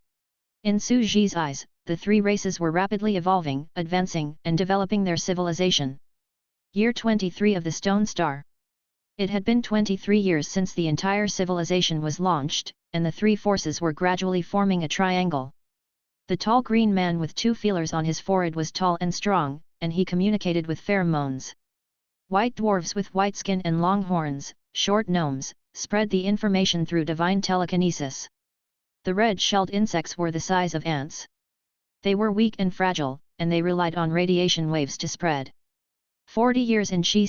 In Su Ji's eyes, the three races were rapidly evolving, advancing, and developing their civilization. Year 23 of the Stone Star. It had been 23 years since the entire civilization was launched, and the three forces were gradually forming a triangle. The tall green man with 2 feelers on his forehead was tall and strong, and he communicated with pheromones. White dwarves with white skin and long horns, short gnomes, spread the information through divine telekinesis. The red-shelled insects were the size of ants. They were weak and fragile, and they relied on radiation waves to spread. 40 years in Xi.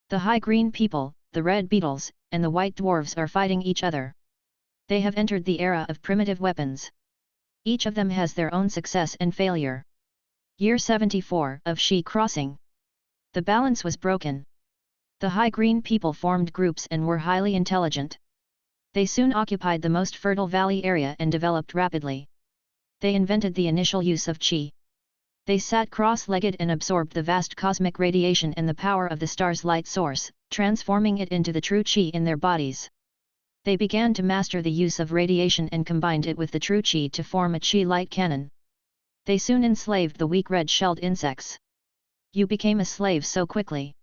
The high green people, the red beetles, and the white dwarves are fighting each other. They have entered the era of primitive weapons. Each of them has their own success and failure. Year 74 of Xi crossing. The balance was broken. The high green people formed groups and were highly intelligent. They soon occupied the most fertile valley area and developed rapidly. They invented the initial use of qi. They sat cross-legged and absorbed the vast cosmic radiation and the power of the star's light source, transforming it into the true qi in their bodies. They began to master the use of radiation and combined it with the true qi to form a qi light cannon. They soon enslaved the weak red-shelled insects. You became a slave so quickly.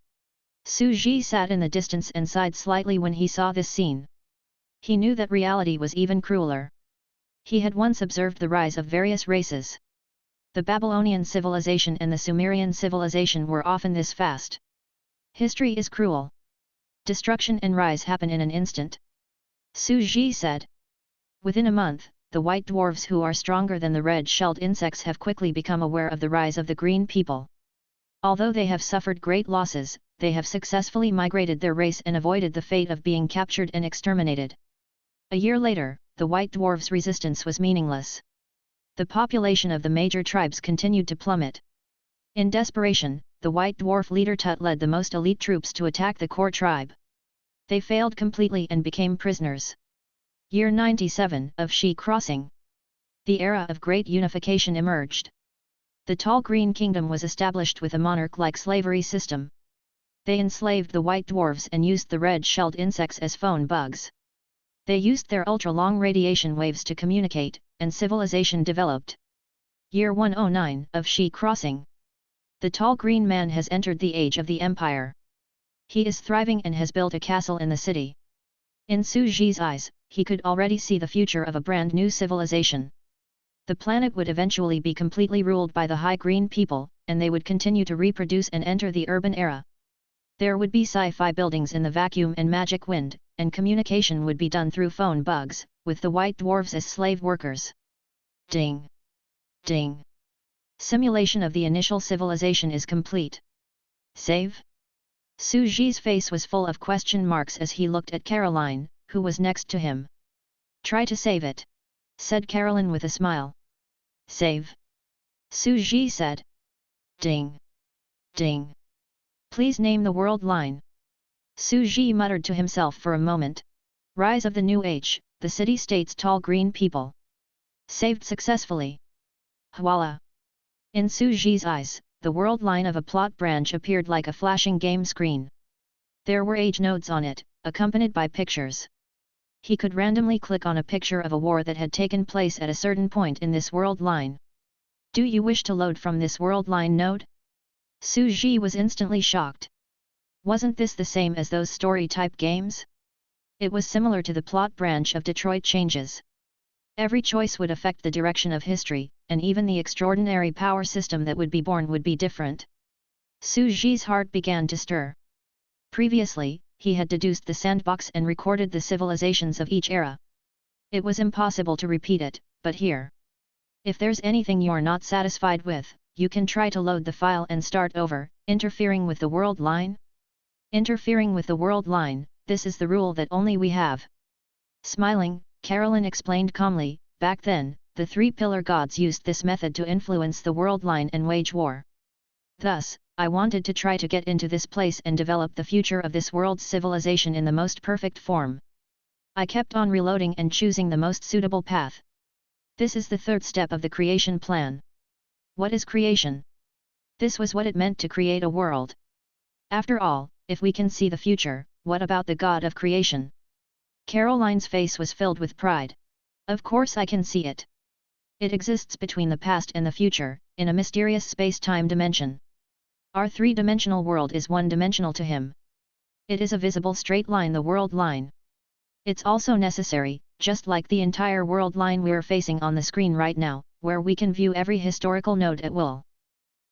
Su Ji sat in the distance and sighed slightly when he saw this scene. He knew that reality was even crueler. He had once observed the rise of various races. The Babylonian civilization and the Sumerian civilization were often this fast. History is cruel. Destruction and rise happen in an instant. Su Ji said. Within a month, the white dwarves who are stronger than the red-shelled insects have quickly become aware of the rise of the green people. Although they have suffered great losses, they have successfully migrated their race and avoided the fate of being captured and exterminated. A year later, the white dwarves' resistance was meaningless. The population of the major tribes continued to plummet. In desperation, the white dwarf leader Tut led the most elite troops to attack the core tribe. They failed completely and became prisoners. Year 97 of Xi crossing. The era of great unification emerged. The tall green kingdom was established with a monarch-like slavery system. They enslaved the white dwarves and used the red-shelled insects as phone bugs. They used their ultra-long radiation waves to communicate, and civilization developed. Year 109 of Xi crossing. The tall green man has entered the age of the empire. He is thriving and has built a castle in the city. In Su Ji's eyes, he could already see the future of a brand new civilization. The planet would eventually be completely ruled by the high green people, and they would continue to reproduce and enter the urban era. There would be sci-fi buildings in the vacuum and magic wind, and communication would be done through phone bugs, with the white dwarves as slave workers. Ding! Ding! Simulation of the initial civilization is complete. Save? Su Ji's face was full of question marks as he looked at Caroline, who was next to him. Try to save it, said Caroline with a smile. Save? Su Ji said. Ding! Ding! Please name the world line. Su Ji muttered to himself for a moment. Rise of the New Age, the city-state's tall green people. Saved successfully. Voila! In Su Ji's eyes, the world line of a plot branch appeared like a flashing game screen. There were age nodes on it, accompanied by pictures. He could randomly click on a picture of a war that had taken place at a certain point in this world line. Do you wish to load from this world line node? Su Ji was instantly shocked. Wasn't this the same as those story-type games? It was similar to the plot branch of Detroit Changes. Every choice would affect the direction of history, and even the extraordinary power system that would be born would be different. Su Ji's heart began to stir. Previously, he had deduced the sandbox and recorded the civilizations of each era. It was impossible to repeat it, but here. If there's anything you're not satisfied with, you can try to load the file and start over, interfering with the world line? Interfering with the world line, this is the rule that only we have. Smiling, Caroline explained calmly, back then, the three pillar gods used this method to influence the world line and wage war. Thus, I wanted to try to get into this place and develop the future of this world's civilization in the most perfect form. I kept on reloading and choosing the most suitable path. This is the third step of the creation plan. What is creation? This was what it meant to create a world. After all, if we can see the future, what about the God of creation? Caroline's face was filled with pride. Of course I can see it. It exists between the past and the future, in a mysterious space-time dimension. Our three-dimensional world is one-dimensional to him. It is a visible straight line, the world line. It's also necessary, just like the entire world line we're facing on the screen right now, where we can view every historical note at will.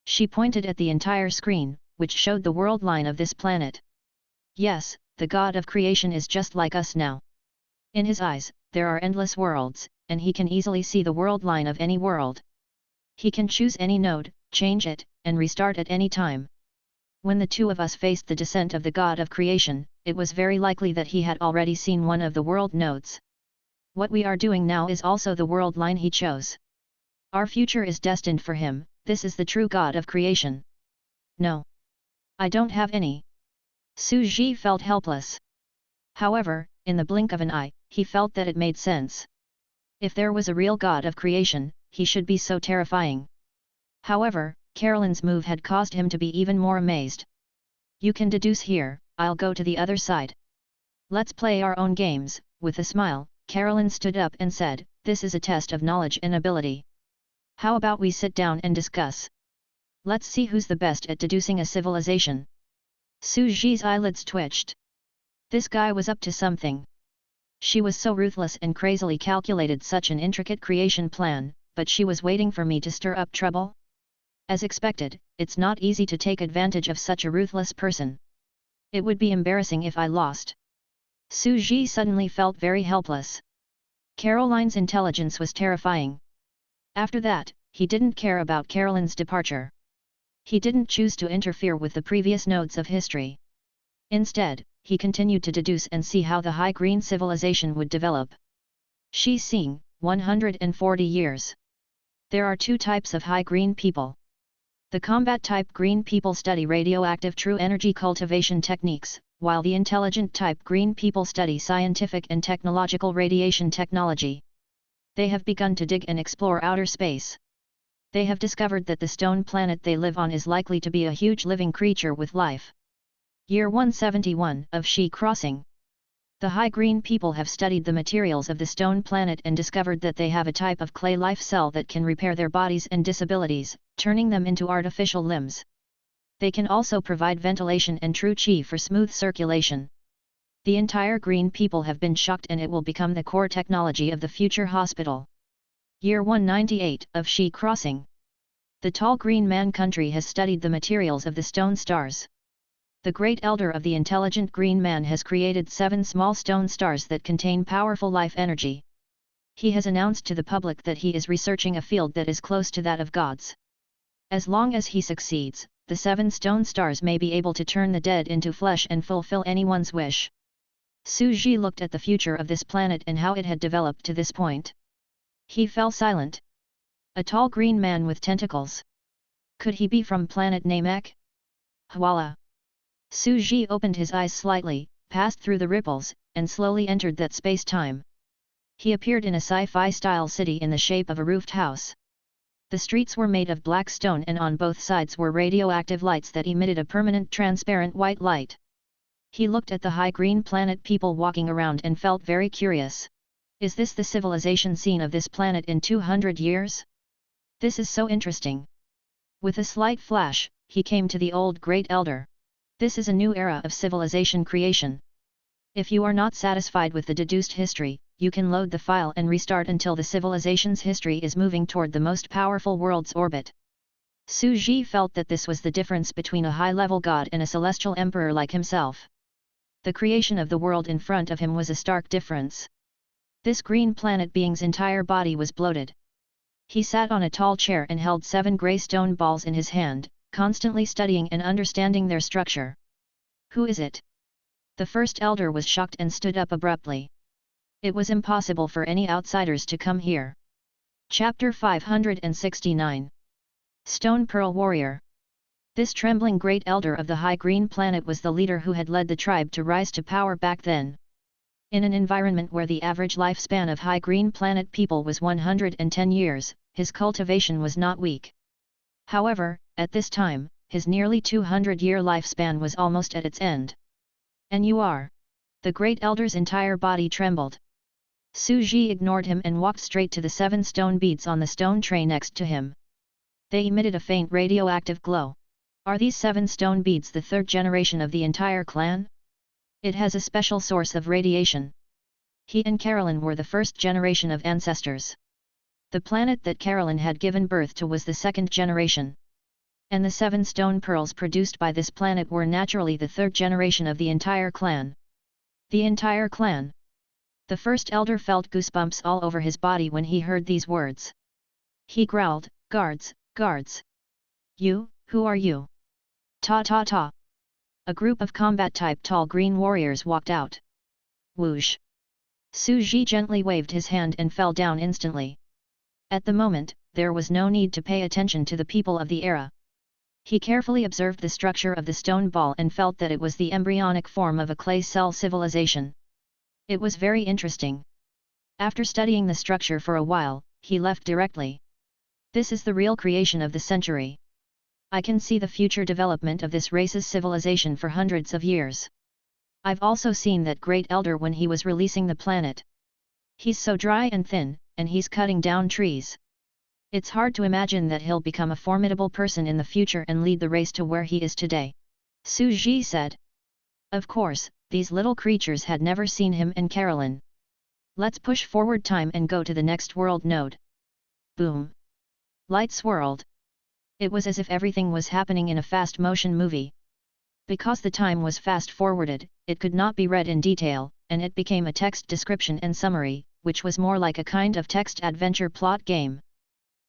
She pointed at the entire screen, which showed the world line of this planet. Yes, the God of creation is just like us now. In his eyes, there are endless worlds, and he can easily see the world line of any world. He can choose any node, change it, and restart at any time. When the two of us faced the descent of the God of creation, it was very likely that he had already seen one of the world nodes. What we are doing now is also the world line he chose. Our future is destined for him. This is the true God of creation. No. I don't have any. Su Ji felt helpless. However, in the blink of an eye, he felt that it made sense. If there was a real God of creation, he should be so terrifying. However, Carolyn's move had caused him to be even more amazed. You can deduce here, I'll go to the other side. Let's play our own games. With a smile, Carolyn stood up and said, this is a test of knowledge and ability. How about we sit down and discuss? Let's see who's the best at deducing a civilization. Su Ji's eyelids twitched. This guy was up to something. She was so ruthless and crazily calculated such an intricate creation plan, but she was waiting for me to stir up trouble? As expected, it's not easy to take advantage of such a ruthless person. It would be embarrassing if I lost. Su Ji suddenly felt very helpless. Caroline's intelligence was terrifying. After that, he didn't care about Carolyn's departure. He didn't choose to interfere with the previous nodes of history. Instead, he continued to deduce and see how the High Green civilization would develop. Shi Xing, 140 years. There are two types of High Green people. The combat type green people study radioactive true energy cultivation techniques, while the intelligent type green people study scientific and technological radiation technology. They have begun to dig and explore outer space. They have discovered that the stone planet they live on is likely to be a huge living creature with life. Year 171 of Shi Crossing. The High Green people have studied the materials of the stone planet and discovered that they have a type of clay life cell that can repair their bodies and disabilities, turning them into artificial limbs. They can also provide ventilation and true qi for smooth circulation. The entire Green people have been shocked, and it will become the core technology of the future hospital. Year 198 of Shi Crossing. The tall green man country has studied the materials of the stone stars. The great elder of the intelligent green man has created 7 small stone stars that contain powerful life energy. He has announced to the public that he is researching a field that is close to that of gods. As long as he succeeds, the 7 stone stars may be able to turn the dead into flesh and fulfill anyone's wish. Su Ji looked at the future of this planet and how it had developed to this point. He fell silent. A tall green man with tentacles. Could he be from planet Namek? Hwala. Su Ji opened his eyes slightly, passed through the ripples, and slowly entered that space-time. He appeared in a sci-fi style city in the shape of a roofed house. The streets were made of black stone, and on both sides were radioactive lights that emitted a permanent transparent white light. He looked at the High Green planet people walking around and felt very curious. Is this the civilization scene of this planet in 200 years? This is so interesting. With a slight flash, he came to the old great elder. This is a new era of civilization creation. If you are not satisfied with the deduced history, you can load the file and restart until the civilization's history is moving toward the most powerful world's orbit. Su Ji felt that this was the difference between a high-level god and a celestial emperor like himself. The creation of the world in front of him was a stark difference. This green planet being's entire body was bloated. He sat on a tall chair and held 7 grey stone balls in his hand, constantly studying and understanding their structure. Who is it? The first elder was shocked and stood up abruptly. It was impossible for any outsiders to come here. Chapter 569. Stone Pearl Warrior. This trembling great elder of the High Green planet was the leader who had led the tribe to rise to power back then. In an environment where the average lifespan of High Green planet people was 110 years, his cultivation was not weak. However, at this time, his nearly 200-year lifespan was almost at its end. And you are? The great elder's entire body trembled. Su Ji ignored him and walked straight to the 7 stone beads on the stone tray next to him. They emitted a faint radioactive glow. Are these 7 stone beads the 3rd generation of the entire clan? It has a special source of radiation. He and Carolyn were the 1st generation of ancestors. The planet that Carolyn had given birth to was the second generation. And the 7 stone pearls produced by this planet were naturally the third generation of the entire clan. The entire clan. The first elder felt goosebumps all over his body when he heard these words. He growled, "Guards, guards! You, who are you?" "Ta ta ta!" A group of combat-type tall green warriors walked out. Whoosh! Su Ji gently waved his hand and fell down instantly. At the moment, there was no need to pay attention to the people of the era. He carefully observed the structure of the stone ball and felt that it was the embryonic form of a clay cell civilization. It was very interesting. After studying the structure for a while, he left directly. This is the real creation of the century. I can see the future development of this race's civilization for hundreds of years. I've also seen that great elder when he was releasing the planet. He's so dry and thin, and he's cutting down trees. It's hard to imagine that he'll become a formidable person in the future and lead the race to where he is today. Su Ji said. Of course, these little creatures had never seen him and Carolyn. Let's push forward time and go to the next world node. Boom! Light swirled. It was as if everything was happening in a fast motion movie. Because the time was fast forwarded, it could not be read in detail, and it became a text description and summary, which was more like a kind of text adventure plot game.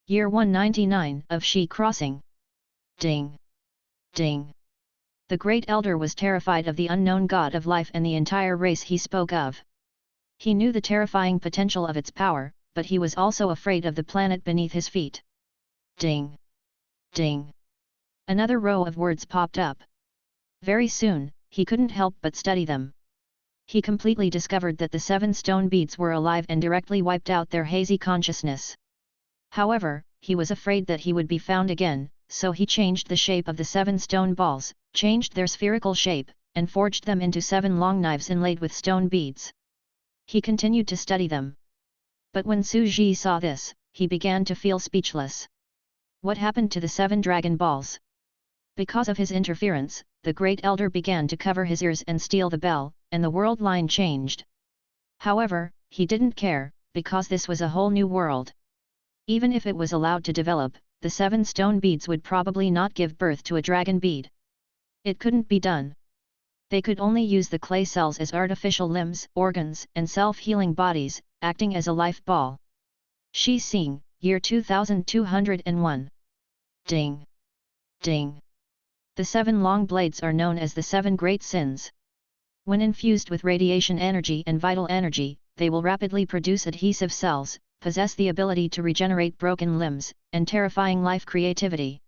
Year 199 of She Crossing. Ding! Ding! The Great Elder was terrified of the unknown god of life and the entire race he spoke of. He knew the terrifying potential of its power, but he was also afraid of the planet beneath his feet. Ding! Ding! Another row of words popped up. Very soon, he couldn't help but study them. He completely discovered that the 7 stone beads were alive and directly wiped out their hazy consciousness. However, he was afraid that he would be found again, so he changed the shape of the 7 stone balls, changed their spherical shape, and forged them into 7 long knives inlaid with stone beads. He continued to study them. But when Su Ji saw this, he began to feel speechless. What happened to the 7 dragon balls? Because of his interference, the Great Elder began to cover his ears and steal the bell, and the world line changed. However, he didn't care, because this was a whole new world. Even if it was allowed to develop, the 7 stone beads would probably not give birth to a dragon bead. It couldn't be done. They could only use the clay cells as artificial limbs, organs, and self-healing bodies, acting as a life ball. Shi Xing, year 2201. Ding! Ding! The 7 long blades are known as the 7 great sins. When infused with radiation energy and vital energy, they will rapidly produce adhesive cells, possess the ability to regenerate broken limbs, and terrifying life creativity.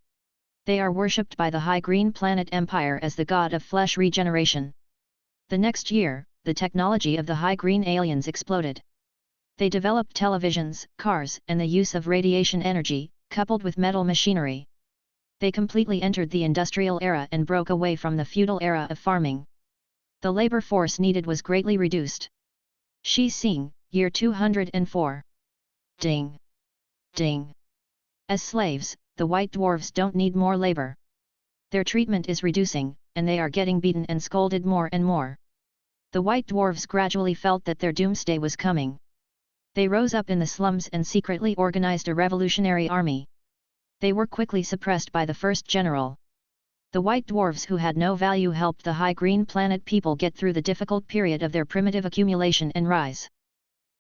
They are worshipped by the High Green Planet Empire as the god of flesh regeneration. The next year, the technology of the High Green aliens exploded. They developed televisions, cars, and the use of radiation energy, coupled with metal machinery. They completely entered the industrial era and broke away from the feudal era of farming. The labor force needed was greatly reduced. Shi Xing, year 204. Ding! Ding! As slaves, the white dwarves don't need more labor. Their treatment is reducing, and they are getting beaten and scolded more and more. The white dwarves gradually felt that their doomsday was coming. They rose up in the slums and secretly organized a revolutionary army. They were quickly suppressed by the first general. The white dwarves who had no value helped the High Green Planet people get through the difficult period of their primitive accumulation and rise.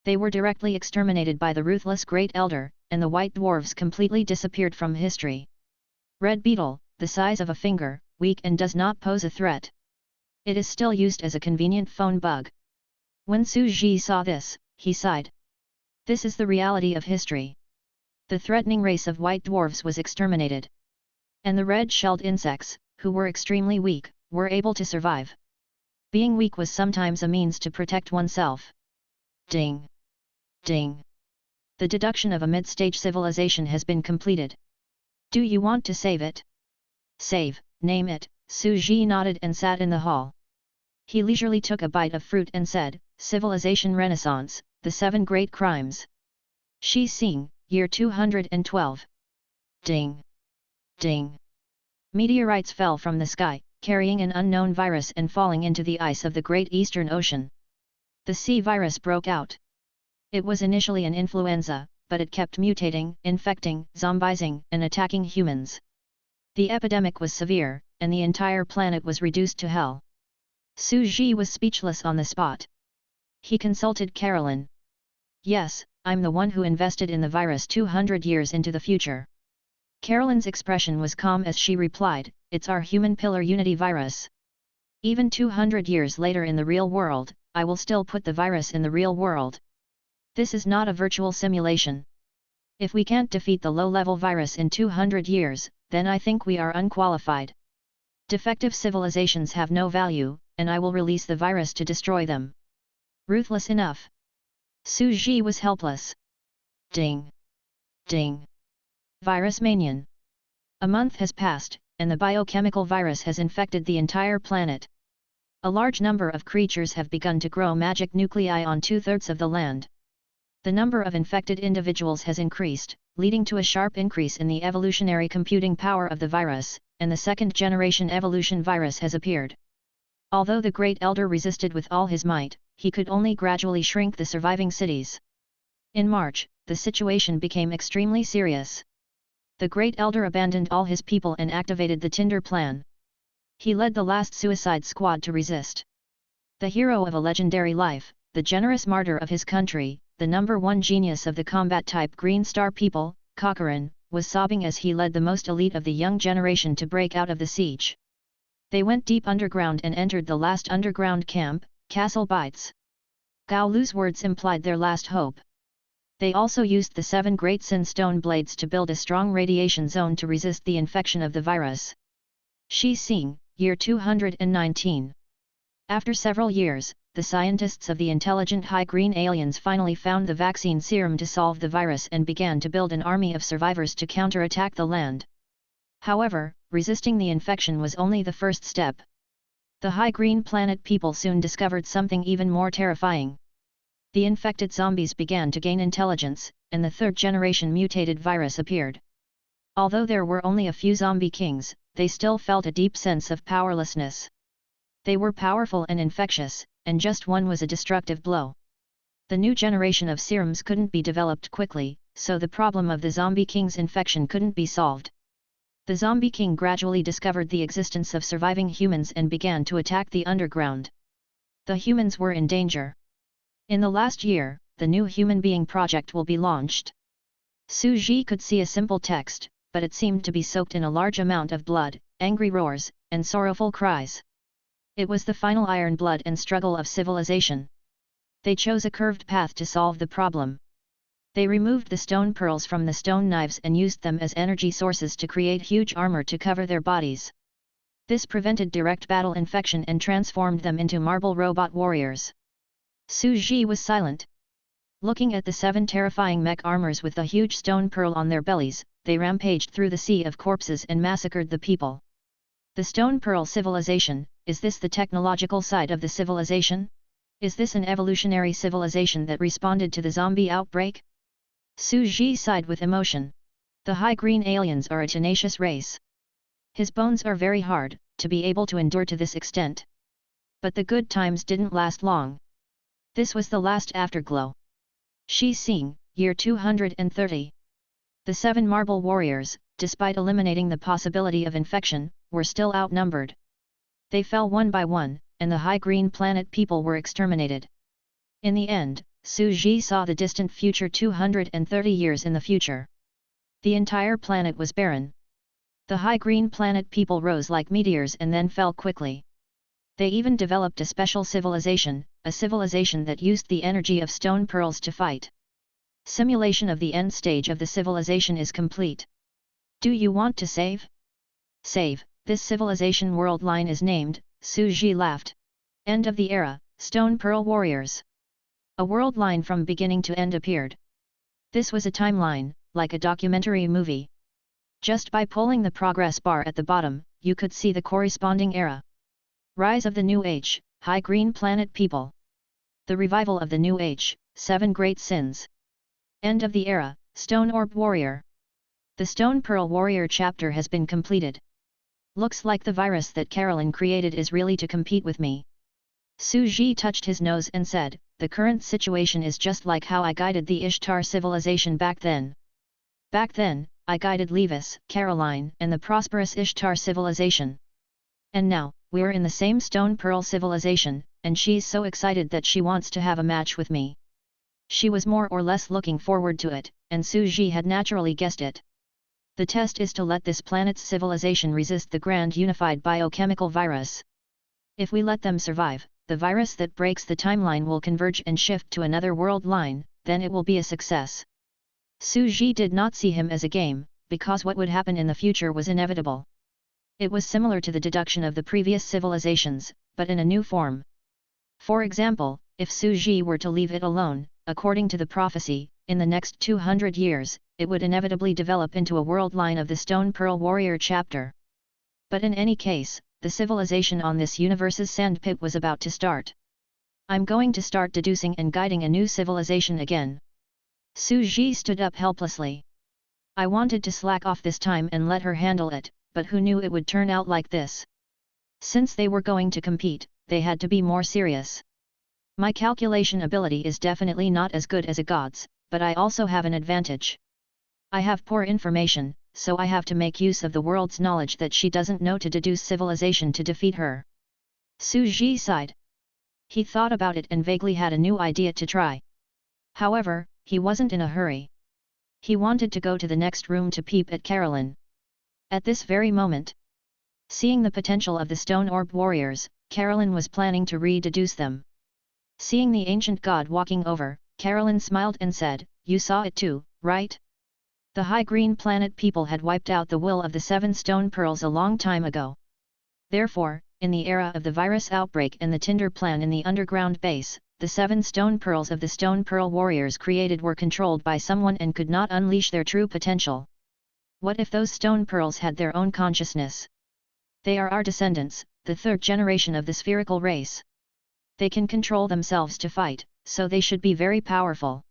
They were directly exterminated by the ruthless Great Elder, and the white dwarves completely disappeared from history. Red beetle, the size of a finger, weak and does not pose a threat. It is still used as a convenient phone bug. When Su Ji saw this, he sighed. This is the reality of history. The threatening race of white dwarves was exterminated. And the red-shelled insects, who were extremely weak, were able to survive. Being weak was sometimes a means to protect oneself. Ding! Ding! The deduction of a mid-stage civilization has been completed. Do you want to save it? Save, name it. Su Ji nodded and sat in the hall. He leisurely took a bite of fruit and said, Civilization Renaissance, the 7 great crimes. Shi Xing, year 212. Ding! Ding! Meteorites fell from the sky, carrying an unknown virus and falling into the ice of the Great Eastern Ocean. The sea virus broke out. It was initially an influenza, but it kept mutating, infecting, zombizing, and attacking humans. The epidemic was severe, and the entire planet was reduced to hell. Su Ji was speechless on the spot. He consulted Carolyn. Yes, I'm the one who invested in the virus 200 years into the future. Carolyn's expression was calm as she replied, it's our human pillar unity virus. Even 200 years later in the real world, I will still put the virus in the real world. This is not a virtual simulation. If we can't defeat the low-level virus in 200 years, then I think we are unqualified. Defective civilizations have no value, and I will release the virus to destroy them. Ruthless enough. Su Ji was helpless. Ding! Ding! Virus Manian. A month has passed, and the biochemical virus has infected the entire planet. A large number of creatures have begun to grow magic nuclei on 2/3 of the land. The number of infected individuals has increased, leading to a sharp increase in the evolutionary computing power of the virus, and the second-generation evolution virus has appeared. Although the Great Elder resisted with all his might, he could only gradually shrink the surviving cities. In March, the situation became extremely serious. The Great Elder abandoned all his people and activated the Tinder plan. He led the last suicide squad to resist. The hero of a legendary life, the generous martyr of his country, the #1 genius of the combat-type Green Star people, Cochrane, was sobbing as he led the most elite of the young generation to break out of the siege. They went deep underground and entered the last underground camp, Castle Bites. Gao Lu's words implied their last hope. They also used the 7 Great Sin stone blades to build a strong radiation zone to resist the infection of the virus. Shi Xing, year 219. After several years, the scientists of the intelligent High Green aliens finally found the vaccine serum to solve the virus and began to build an army of survivors to counterattack the land. However, resisting the infection was only the first step. The High Green planet people soon discovered something even more terrifying. The infected zombies began to gain intelligence, and the third-generation mutated virus appeared. Although there were only a few zombie kings, they still felt a deep sense of powerlessness. They were powerful and infectious, and just one was a destructive blow. The new generation of serums couldn't be developed quickly, so the problem of the zombie king's infection couldn't be solved. The zombie king gradually discovered the existence of surviving humans and began to attack the underground. The humans were in danger. In the last year, the new human being project will be launched. Su Ji could see a simple text, but it seemed to be soaked in a large amount of blood, angry roars, and sorrowful cries. It was the final iron blood and struggle of civilization. They chose a curved path to solve the problem. They removed the stone pearls from the stone knives and used them as energy sources to create huge armor to cover their bodies. This prevented direct battle infection and transformed them into marble robot warriors. Su Ji was silent. Looking at the 7 terrifying mech armors with the huge stone pearl on their bellies, they rampaged through the sea of corpses and massacred the people. The Stone Pearl civilization, is this the technological side of the civilization? Is this an evolutionary civilization that responded to the zombie outbreak? Su Ji sighed with emotion. The High Green aliens are a tenacious race. His bones are very hard, to be able to endure to this extent. But the good times didn't last long. This was the last afterglow. Shi Xing, year 230. The 7 marble warriors, despite eliminating the possibility of infection, were still outnumbered. They fell one by one, and the High Green planet people were exterminated. In the end, Su Ji saw the distant future 230 years in the future. The entire planet was barren. The High Green planet people rose like meteors and then fell quickly. They even developed a special civilization, a civilization that used the energy of stone pearls to fight. Simulation of the end stage of the civilization is complete. Do you want to save? Save, this civilization world line is named, Su Ji laughed. End of the era, Stone Pearl Warriors. A world line from beginning to end appeared. This was a timeline, like a documentary movie. Just by pulling the progress bar at the bottom, you could see the corresponding era. Rise of the New Age, High Green Planet People. The Revival of the New Age, 7 Great Sins. End of the era, Stone Orb Warrior. The Stone Pearl Warrior chapter has been completed. Looks like the virus that Carolyn created is really to compete with me. Su Ji touched his nose and said, the current situation is just like how I guided the Ishtar civilization back then. Back then, I guided Levis, Caroline, and the prosperous Ishtar civilization. And now, we're in the same Stone Pearl civilization, and she's so excited that she wants to have a match with me. She was more or less looking forward to it, and Su Ji had naturally guessed it. The test is to let this planet's civilization resist the grand unified biochemical virus. If we let them survive, the virus that breaks the timeline will converge and shift to another world line, then it will be a success. Su Ji did not see him as a game, because what would happen in the future was inevitable. It was similar to the deduction of the previous civilizations, but in a new form. For example, if Su Ji were to leave it alone, according to the prophecy, in the next 200 years, it would inevitably develop into a world line of the Stone Pearl Warrior chapter. But in any case, the civilization on this universe's sandpit was about to start. I'm going to start deducing and guiding a new civilization again. Su Ji stood up helplessly. I wanted to slack off this time and let her handle it, but who knew it would turn out like this? Since they were going to compete, they had to be more serious. My calculation ability is definitely not as good as a god's, but I also have an advantage. I have poor information, so I have to make use of the world's knowledge that she doesn't know to deduce civilization to defeat her. Su Ji sighed. He thought about it and vaguely had a new idea to try. However, he wasn't in a hurry. He wanted to go to the next room to peep at Caroline. At this very moment, seeing the potential of the Stone Orb Warriors, Caroline was planning to re-deduce them. Seeing the ancient god walking over, Caroline smiled and said, "You saw it too, right? The High Green Planet people had wiped out the will of the 7 stone pearls a long time ago. Therefore, in the era of the virus outbreak and the Tinder plan in the underground base, the 7 stone pearls of the Stone Pearl Warriors created were controlled by someone and could not unleash their true potential. What if those stone pearls had their own consciousness? They are our descendants, the 3rd generation of the spherical race. They can control themselves to fight, so they should be very powerful.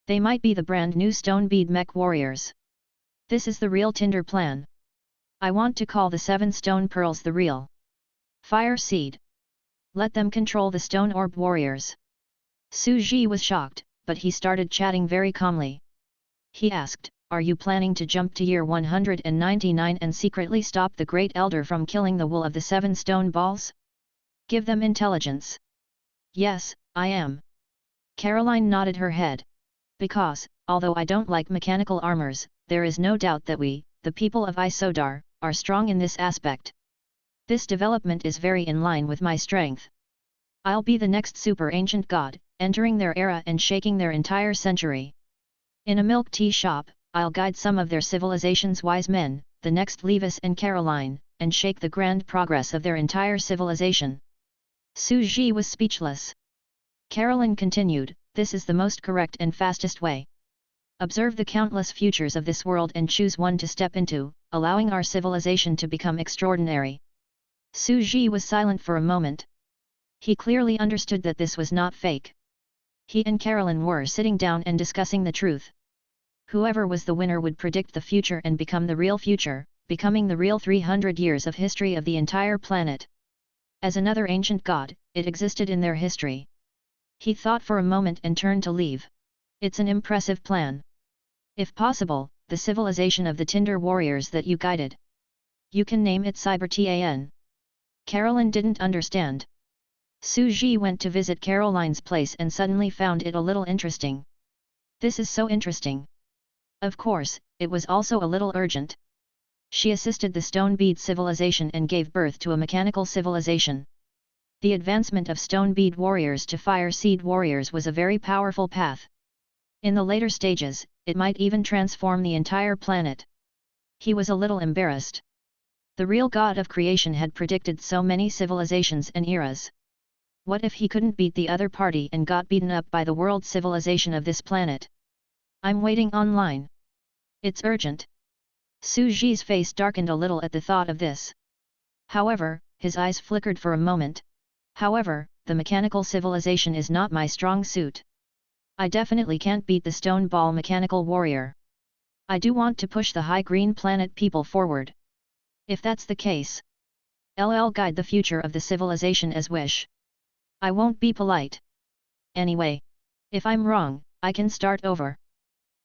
They might be the brand new Stone Bead Mech Warriors. This is the real Tinder plan. I want to call the 7 stone pearls the real Fire Seed. Let them control the Stone Orb Warriors." Su Ji was shocked, but he started chatting very calmly. He asked, "Are you planning to jump to year 199 and secretly stop the Great Elder from killing the will of the 7 stone balls? Give them intelligence." "Yes, I am." Caroline nodded her head. "Because, although I don't like mechanical armors, there is no doubt that we, the people of Isodar, are strong in this aspect. This development is very in line with my strength. I'll be the next super ancient god, entering their era and shaking their entire century. In a milk tea shop, I'll guide some of their civilization's wise men, the next Levis and Caroline, and shake the grand progress of their entire civilization." Su Ji was speechless. Caroline continued, "This is the most correct and fastest way. Observe the countless futures of this world and choose one to step into, allowing our civilization to become extraordinary." Su Ji was silent for a moment. He clearly understood that this was not fake. He and Caroline were sitting down and discussing the truth. Whoever was the winner would predict the future and become the real future, becoming the real 300 years of history of the entire planet. As another ancient god, it existed in their history. He thought for a moment and turned to leave. "It's an impressive plan. If possible, the civilization of the Tinder warriors that you guided. You can name it Cyber Tan." Caroline didn't understand. Su Ji went to visit Caroline's place and suddenly found it a little interesting. "This is so interesting." Of course, it was also a little urgent. She assisted the Stone Bead civilization and gave birth to a mechanical civilization. The advancement of Stone Bead warriors to Fire Seed warriors was a very powerful path. In the later stages, it might even transform the entire planet. He was a little embarrassed. The real god of creation had predicted so many civilizations and eras. What if he couldn't beat the other party and got beaten up by the world civilization of this planet? "I'm waiting online. It's urgent." Su Ji's face darkened a little at the thought of this. However, his eyes flickered for a moment. "However, the mechanical civilization is not my strong suit. I definitely can't beat the Stone Ball mechanical warrior. I do want to push the High Green Planet people forward. If that's the case, I'll guide the future of the civilization as wish. I won't be polite." Anyway, if I'm wrong, I can start over.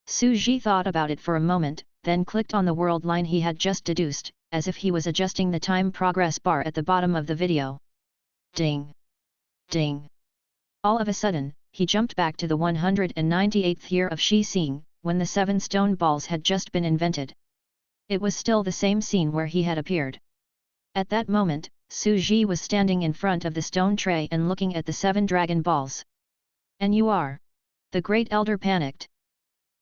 Su Ji thought about it for a moment, then clicked on the world line he had just deduced, as if he was adjusting the time progress bar at the bottom of the video. Ding! Ding! All of a sudden, he jumped back to the 198th year of Shi Xing, when the 7 stone balls had just been invented. It was still the same scene where he had appeared. At that moment, Su Ji was standing in front of the stone tray and looking at the 7 dragon balls. And you are? The great elder panicked.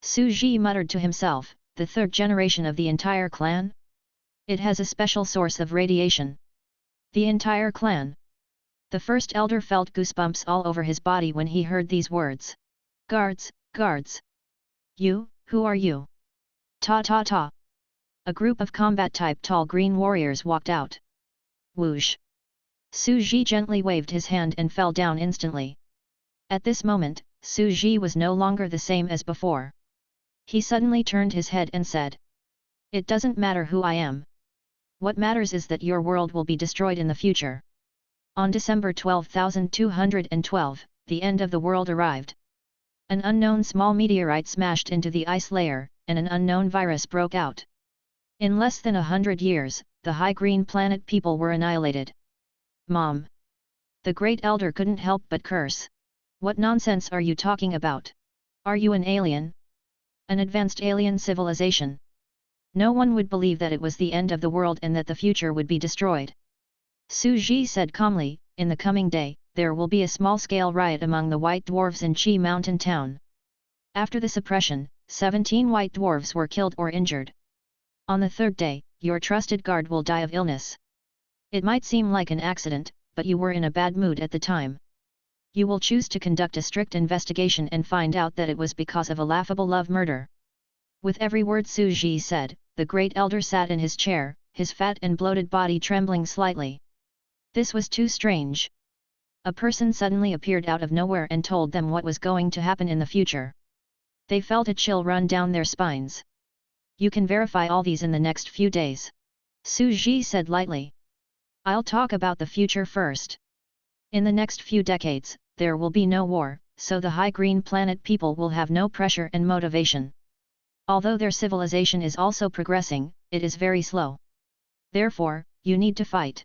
Su Ji muttered to himself, the 3rd generation of the entire clan? It has a special source of radiation. The entire clan. The first elder felt goosebumps all over his body when he heard these words. Guards, guards! You, who are you? Ta ta ta! A group of combat-type tall green warriors walked out. Whoosh! Su Ji gently waved his hand and fell down instantly. At this moment, Su Ji was no longer the same as before. He suddenly turned his head and said, "It doesn't matter who I am. What matters is that your world will be destroyed in the future." On December 12,212, the end of the world arrived. An unknown small meteorite smashed into the ice layer, and an unknown virus broke out. In less than 100 years, the High Green Planet people were annihilated. Mom! The Great Elder couldn't help but curse. What nonsense are you talking about? Are you an alien? An advanced alien civilization? No one would believe that it was the end of the world and that the future would be destroyed. Su Ji said calmly, in the coming day, there will be a small-scale riot among the white dwarves in Qi Mountain Town. After the suppression, 17 white dwarves were killed or injured. On the 3rd day, your trusted guard will die of illness. It might seem like an accident, but you were in a bad mood at the time. You will choose to conduct a strict investigation and find out that it was because of a laughable love murder. With every word Su Ji said, the great elder sat in his chair, his fat and bloated body trembling slightly. This was too strange. A person suddenly appeared out of nowhere and told them what was going to happen in the future. They felt a chill run down their spines. You can verify all these in the next few days. Su Ji said lightly. I'll talk about the future first. In the next few decades, there will be no war, so the High Green Planet people will have no pressure and motivation. Although their civilization is also progressing, it is very slow. Therefore, you need to fight.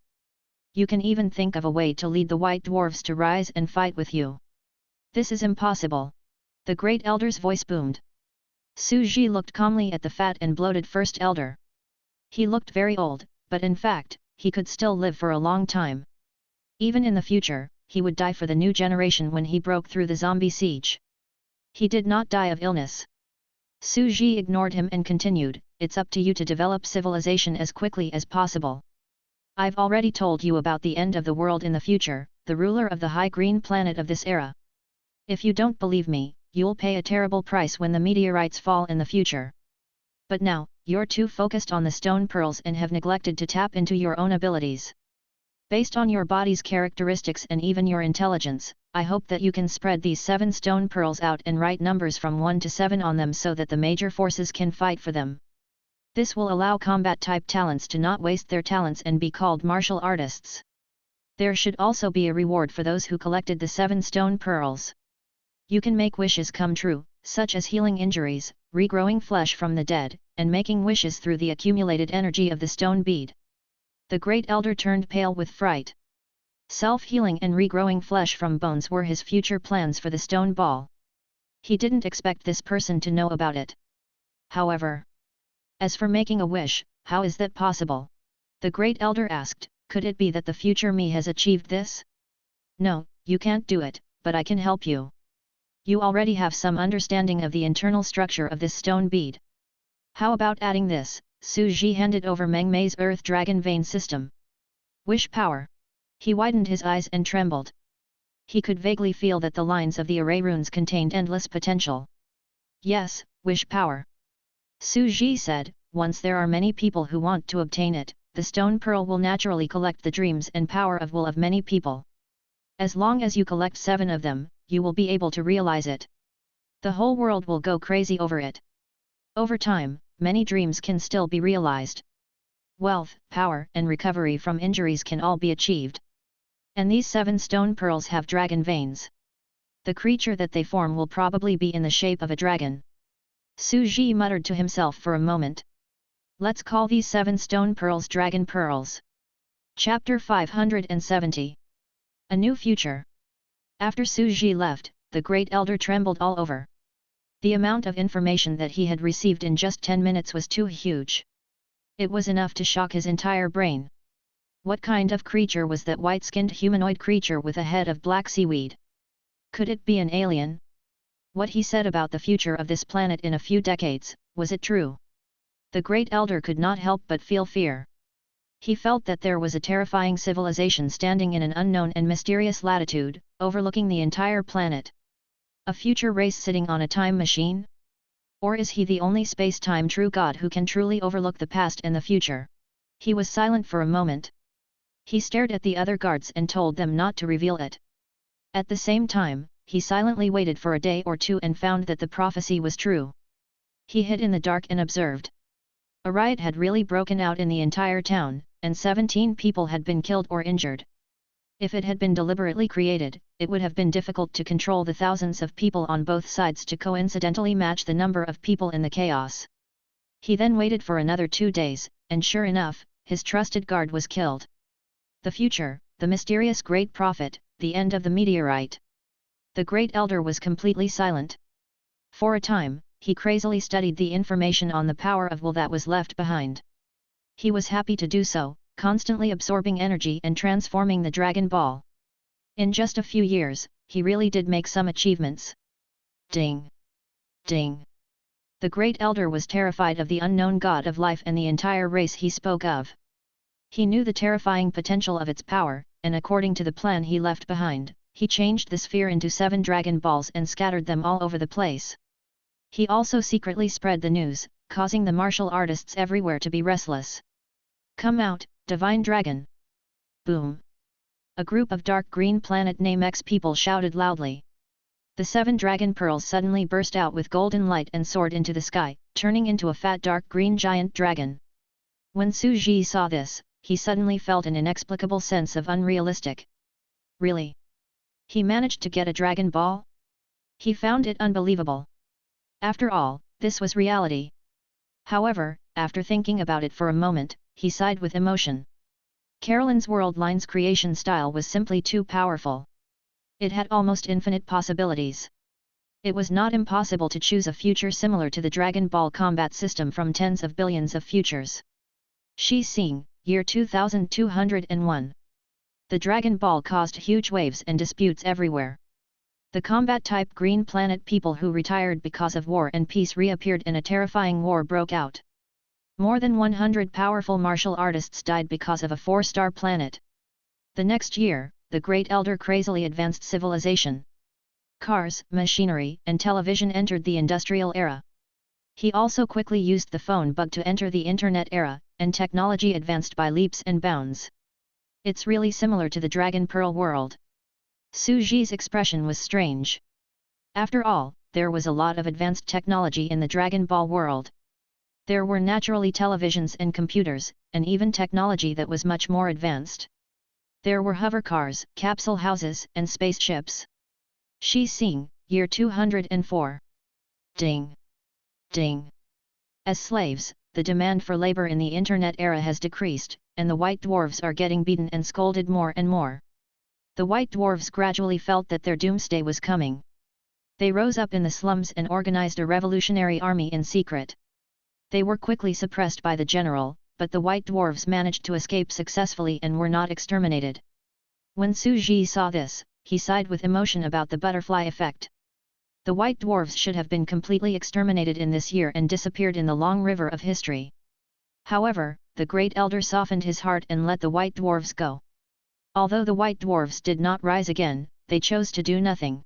You can even think of a way to lead the white dwarves to rise and fight with you. This is impossible. The great elder's voice boomed. Su Ji looked calmly at the fat and bloated first elder. He looked very old, but in fact, he could still live for a long time. Even in the future, he would die for the new generation when he broke through the zombie siege. He did not die of illness. Su Ji ignored him and continued, it's up to you to develop civilization as quickly as possible. I've already told you about the end of the world in the future, the ruler of the High Green Planet of this era. If you don't believe me, you'll pay a terrible price when the meteorites fall in the future. But now, you're too focused on the stone pearls and have neglected to tap into your own abilities. Based on your body's characteristics and even your intelligence, I hope that you can spread these 7 stone pearls out and write numbers from 1 to 7 on them so that the major forces can fight for them. This will allow combat-type talents to not waste their talents and be called martial artists. There should also be a reward for those who collected the 7 stone pearls. You can make wishes come true, such as healing injuries, regrowing flesh from the dead, and making wishes through the accumulated energy of the stone bead. The great elder turned pale with fright. Self-healing and regrowing flesh from bones were his future plans for the stone ball. He didn't expect this person to know about it. However, as for making a wish, how is that possible? The great elder asked, could it be that the future me has achieved this? No, you can't do it, but I can help you. You already have some understanding of the internal structure of this stone bead. How about adding this? Su Ji handed over Meng Mei's Earth Dragon Vein system. Wish power. He widened his eyes and trembled. He could vaguely feel that the lines of the array runes contained endless potential. Yes, wish power. Su Ji said, once there are many people who want to obtain it, the stone pearl will naturally collect the dreams and power of will of many people. As long as you collect 7 of them, you will be able to realize it. The whole world will go crazy over it. Over time, many dreams can still be realized. Wealth, power and recovery from injuries can all be achieved. And these 7 stone pearls have dragon veins. The creature that they form will probably be in the shape of a dragon. Su Ji muttered to himself for a moment. Let's call these 7 stone pearls dragon pearls. Chapter 570. A New Future. After Su Ji left, the Great Elder trembled all over. The amount of information that he had received in just 10 minutes was too huge. It was enough to shock his entire brain. What kind of creature was that white-skinned humanoid creature with a head of black seaweed? Could it be an alien? What he said about the future of this planet in a few decades, was it true? The Great Elder could not help but feel fear. He felt that there was a terrifying civilization standing in an unknown and mysterious latitude, overlooking the entire planet. A future race sitting on a time machine? Or is he the only space-time true God who can truly overlook the past and the future? He was silent for a moment. He stared at the other guards and told them not to reveal it. At the same time, he silently waited for a day or two and found that the prophecy was true. He hid in the dark and observed. A riot had really broken out in the entire town, and 17 people had been killed or injured. If it had been deliberately created, it would have been difficult to control the thousands of people on both sides to coincidentally match the number of people in the chaos. He then waited for another 2 days, and sure enough, his trusted guard was killed. The future, the mysterious great prophet, the end of the meteorite. The Great Elder was completely silent. For a time, he crazily studied the information on the power of will that was left behind. He was happy to do so, constantly absorbing energy and transforming the Dragon Ball. In just a few years, he really did make some achievements. Ding! Ding! The Great Elder was terrified of the unknown god of life and the entire race he spoke of. He knew the terrifying potential of its power, and according to the plan he left behind, he changed the sphere into 7 Dragon Balls and scattered them all over the place. He also secretly spread the news, causing the martial artists everywhere to be restless. Come out, Divine Dragon! Boom! A group of dark green planet name X people shouted loudly. The 7 dragon pearls suddenly burst out with golden light and soared into the sky, turning into a fat dark green giant dragon. When Su Ji saw this, he suddenly felt an inexplicable sense of unrealistic. Really? He managed to get a Dragon Ball? He found it unbelievable. After all, this was reality. However, after thinking about it for a moment, he sighed with emotion. Carolyn's World Line's creation style was simply too powerful. It had almost infinite possibilities. It was not impossible to choose a future similar to the Dragon Ball combat system from tens of billions of futures. Shi Xing, year 2201. The Dragon Ball caused huge waves and disputes everywhere. The combat-type Green Planet people who retired because of war and peace reappeared and a terrifying war broke out. More than 100 powerful martial artists died because of a 4-star planet. The next year, the Great Elder crazily advanced civilization. Cars, machinery, and television entered the industrial era. He also quickly used the phone bug to enter the Internet era, and technology advanced by leaps and bounds. It's really similar to the Dragon Pearl world. Su Ji's expression was strange. After all, there was a lot of advanced technology in the Dragon Ball world. There were naturally televisions and computers, and even technology that was much more advanced. There were hovercars, capsule houses, and spaceships. Shi Xing, year 204. Ding! Ding! As slaves, the demand for labor in the Internet era has decreased, and the white dwarves are getting beaten and scolded more and more. The white dwarves gradually felt that their doomsday was coming. They rose up in the slums and organized a revolutionary army in secret. They were quickly suppressed by the general, but the white dwarves managed to escape successfully and were not exterminated. When Su Ji saw this, he sighed with emotion about the butterfly effect. The white dwarves should have been completely exterminated in this year and disappeared in the long river of history. However, the Great Elder softened his heart and let the white dwarves go. Although the white dwarves did not rise again, they chose to do nothing.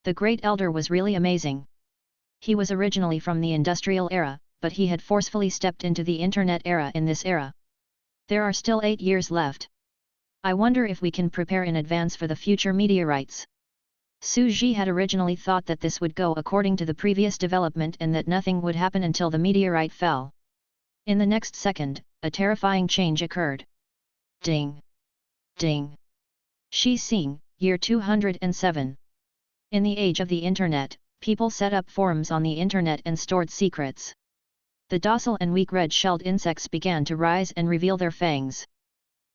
The Great Elder was really amazing. He was originally from the industrial era, but he had forcefully stepped into the Internet era in this era. There are still 8 years left. I wonder if we can prepare in advance for the future meteorites. Su Ji had originally thought that this would go according to the previous development and that nothing would happen until the meteorite fell. In the next second, a terrifying change occurred. Ding! Ding! Shi Xing, year 207. In the age of the Internet, people set up forums on the Internet and stored secrets. The docile and weak red-shelled insects began to rise and reveal their fangs.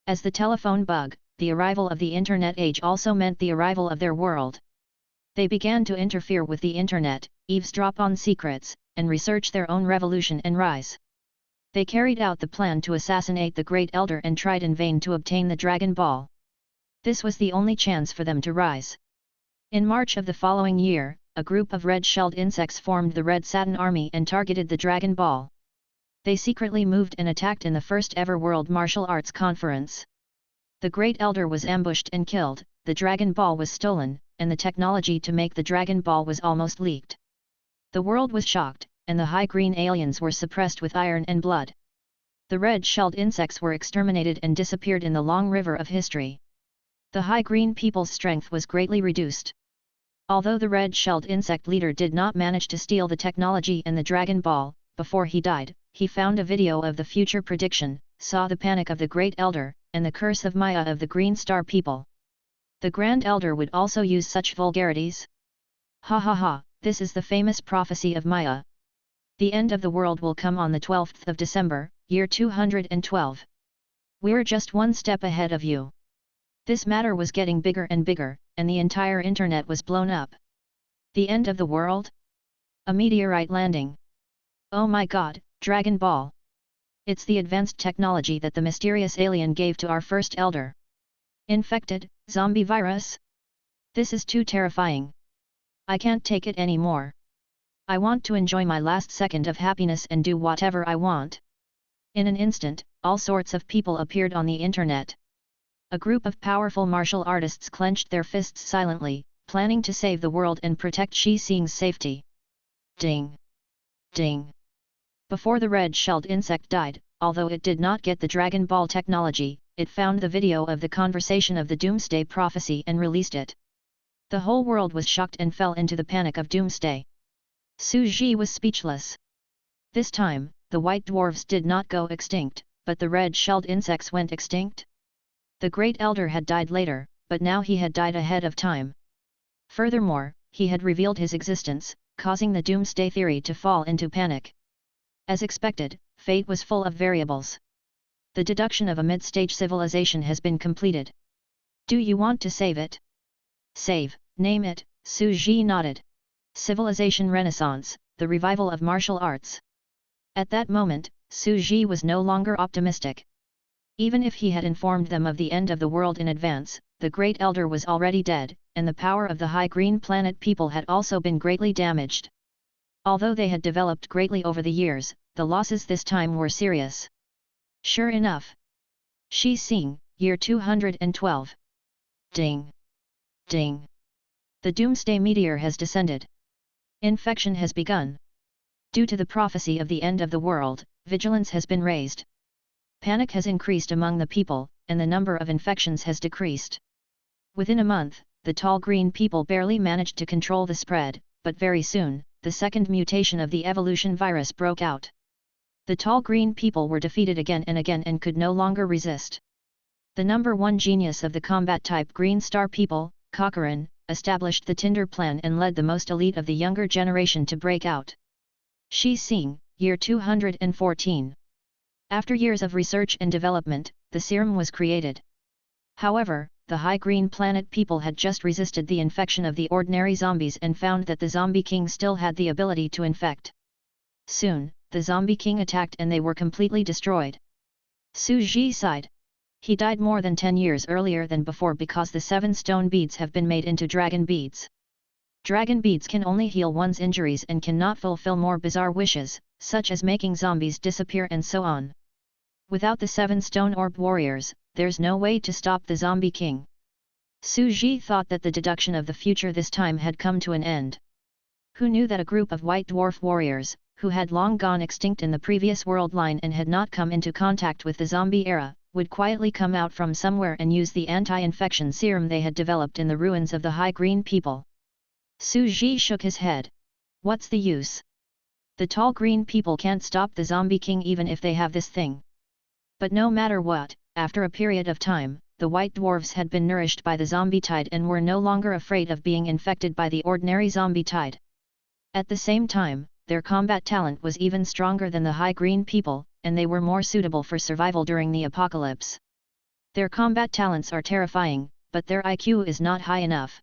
As the telephone bug, the arrival of the Internet age also meant the arrival of their world. They began to interfere with the Internet, eavesdrop on secrets, and research their own revolution and rise. They carried out the plan to assassinate the Great Elder and tried in vain to obtain the Dragon Ball. This was the only chance for them to rise. In March of the following year, a group of red-shelled insects formed the Red Satin Army and targeted the Dragon Ball. They secretly moved and attacked in the first ever World Martial Arts Conference. The Great Elder was ambushed and killed, the Dragon Ball was stolen, and the technology to make the Dragon Ball was almost leaked. The world was shocked, and the high green aliens were suppressed with iron and blood. The red-shelled insects were exterminated and disappeared in the long river of history. The high green people's strength was greatly reduced. Although the red-shelled insect leader did not manage to steal the technology and the Dragon Ball, before he died, he found a video of the future prediction, saw the panic of the Great Elder, and the curse of Maya of the Green Star people. The Grand Elder would also use such vulgarities. Ha ha ha, this is the famous prophecy of Maya. The end of the world will come on the 12th of December, year 212. We're just one step ahead of you. This matter was getting bigger and bigger, and the entire Internet was blown up. The end of the world? A meteorite landing. Oh my god, Dragon Ball. It's the advanced technology that the mysterious alien gave to our first elder. Infected, zombie virus? This is too terrifying. I can't take it anymore. I want to enjoy my last second of happiness and do whatever I want. In an instant, all sorts of people appeared on the Internet. A group of powerful martial artists clenched their fists silently, planning to save the world and protect Shi Xing's safety. Ding! Ding! Before the red-shelled insect died, although it did not get the Dragon Ball technology, it found the video of the conversation of the Doomsday Prophecy and released it. The whole world was shocked and fell into the panic of Doomsday. Su Ji was speechless. This time, the white dwarfs did not go extinct, but the red-shelled insects went extinct. The Great Elder had died later, but now he had died ahead of time. Furthermore, he had revealed his existence, causing the Doomsday Theory to fall into panic. As expected, fate was full of variables. The deduction of a mid-stage civilization has been completed. Do you want to save it? Save, name it, Su Ji nodded. Civilization Renaissance, the revival of martial arts. At that moment, Su Ji was no longer optimistic. Even if he had informed them of the end of the world in advance, the Great Elder was already dead, and the power of the High Green Planet people had also been greatly damaged. Although they had developed greatly over the years, the losses this time were serious. Sure enough. Shi Xing, year 212. Ding! Ding! The Doomsday Meteor has descended. Infection has begun. Due to the prophecy of the end of the world, vigilance has been raised. Panic has increased among the people, and the number of infections has decreased. Within a month, the tall green people barely managed to control the spread, but very soon, the second mutation of the evolution virus broke out. The tall green people were defeated again and could no longer resist. The number one genius of the combat-type Green Star people, Cochrane, established the Tinder Plan and led the most elite of the younger generation to break out. Shi Xing, year 214. After years of research and development, the serum was created. However, the High Green Planet people had just resisted the infection of the ordinary zombies and found that the Zombie King still had the ability to infect. Soon, the Zombie King attacked and they were completely destroyed. Su Ji sighed. He died more than 10 years earlier than before because the 7 stone beads have been made into dragon beads. Dragon beads can only heal one's injuries and cannot fulfill more bizarre wishes, such as making zombies disappear and so on. Without the 7 stone orb warriors, there's no way to stop the Zombie King. Su Ji thought that the deduction of the future this time had come to an end. Who knew that a group of white dwarf warriors, who had long gone extinct in the previous world line and had not come into contact with the zombie era, would quietly come out from somewhere and use the anti-infection serum they had developed in the ruins of the High Green people. Su Ji shook his head. What's the use? The tall green people can't stop the Zombie King even if they have this thing. But no matter what, after a period of time, the white dwarfs had been nourished by the zombie tide and were no longer afraid of being infected by the ordinary zombie tide. At the same time, their combat talent was even stronger than the high green people, and they were more suitable for survival during the apocalypse. Their combat talents are terrifying, but their IQ is not high enough.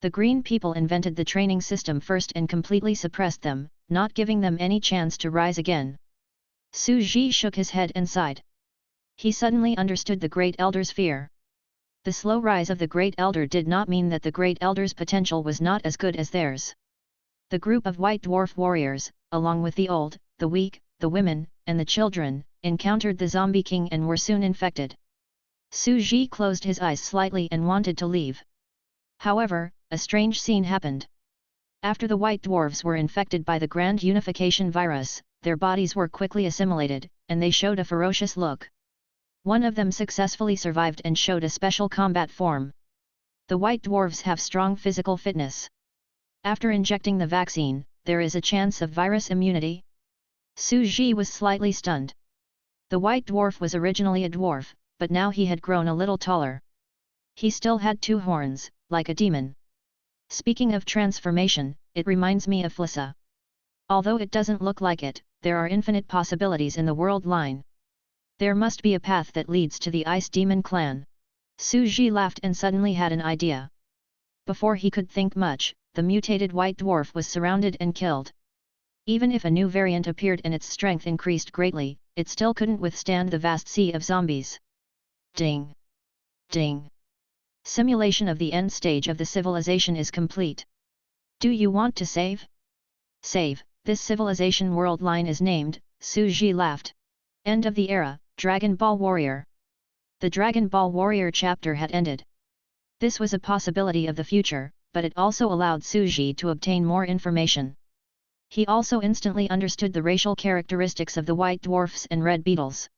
The green people invented the training system first and completely suppressed them, not giving them any chance to rise again. Su Ji shook his head and sighed. He suddenly understood the Great Elder's fear. The slow rise of the Great Elder did not mean that the Great Elder's potential was not as good as theirs. The group of white dwarf warriors, along with the old, the weak, the women, and the children, encountered the zombie king and were soon infected. Su Ji closed his eyes slightly and wanted to leave. However, a strange scene happened. After the white dwarves were infected by the Grand Unification virus, their bodies were quickly assimilated, and they showed a ferocious look. One of them successfully survived and showed a special combat form. The white dwarves have strong physical fitness. After injecting the vaccine, there is a chance of virus immunity? Su Ji was slightly stunned. The white dwarf was originally a dwarf, but now he had grown a little taller. He still had 2 horns, like a demon. Speaking of transformation, it reminds me of Flissa. Although it doesn't look like it, there are infinite possibilities in the world line. There must be a path that leads to the Ice Demon clan. Su Ji laughed and suddenly had an idea. Before he could think much, the mutated white dwarf was surrounded and killed. Even if a new variant appeared and its strength increased greatly, it still couldn't withstand the vast sea of zombies. Ding! Ding! Simulation of the end stage of the civilization is complete. Do you want to save? Save, this civilization world line is named, Su Ji laughed. End of the era, Dragon Ball Warrior. The Dragon Ball Warrior chapter had ended. This was a possibility of the future, but it also allowed Su Ji to obtain more information. He also instantly understood the racial characteristics of the white dwarfs and red beetles.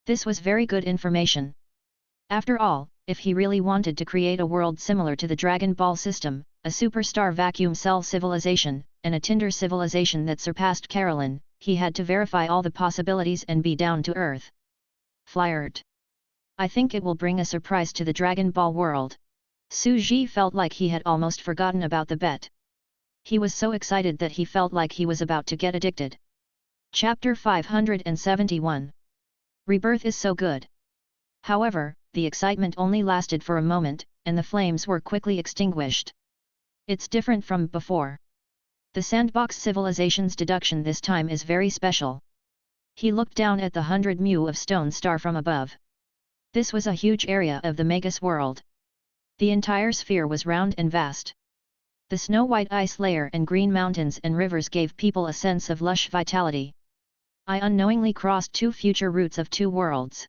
This was very good information. After all, if he really wanted to create a world similar to the Dragon Ball system, a superstar vacuum cell civilization, and a Tinder civilization that surpassed Carolyn, he had to verify all the possibilities and be down to earth. Flirt. I think it will bring a surprise to the Dragon Ball world. Su Ji felt like he had almost forgotten about the bet. He was so excited that he felt like he was about to get addicted. Chapter 571. Rebirth is so good. However, the excitement only lasted for a moment, and the flames were quickly extinguished. It's different from before. The Sandbox Civilization's deduction this time is very special. He looked down at the 100 mu of stone star from above. This was a huge area of the Magus world. The entire sphere was round and vast. The snow-white ice layer and green mountains and rivers gave people a sense of lush vitality. I unknowingly crossed 2 future routes of 2 worlds.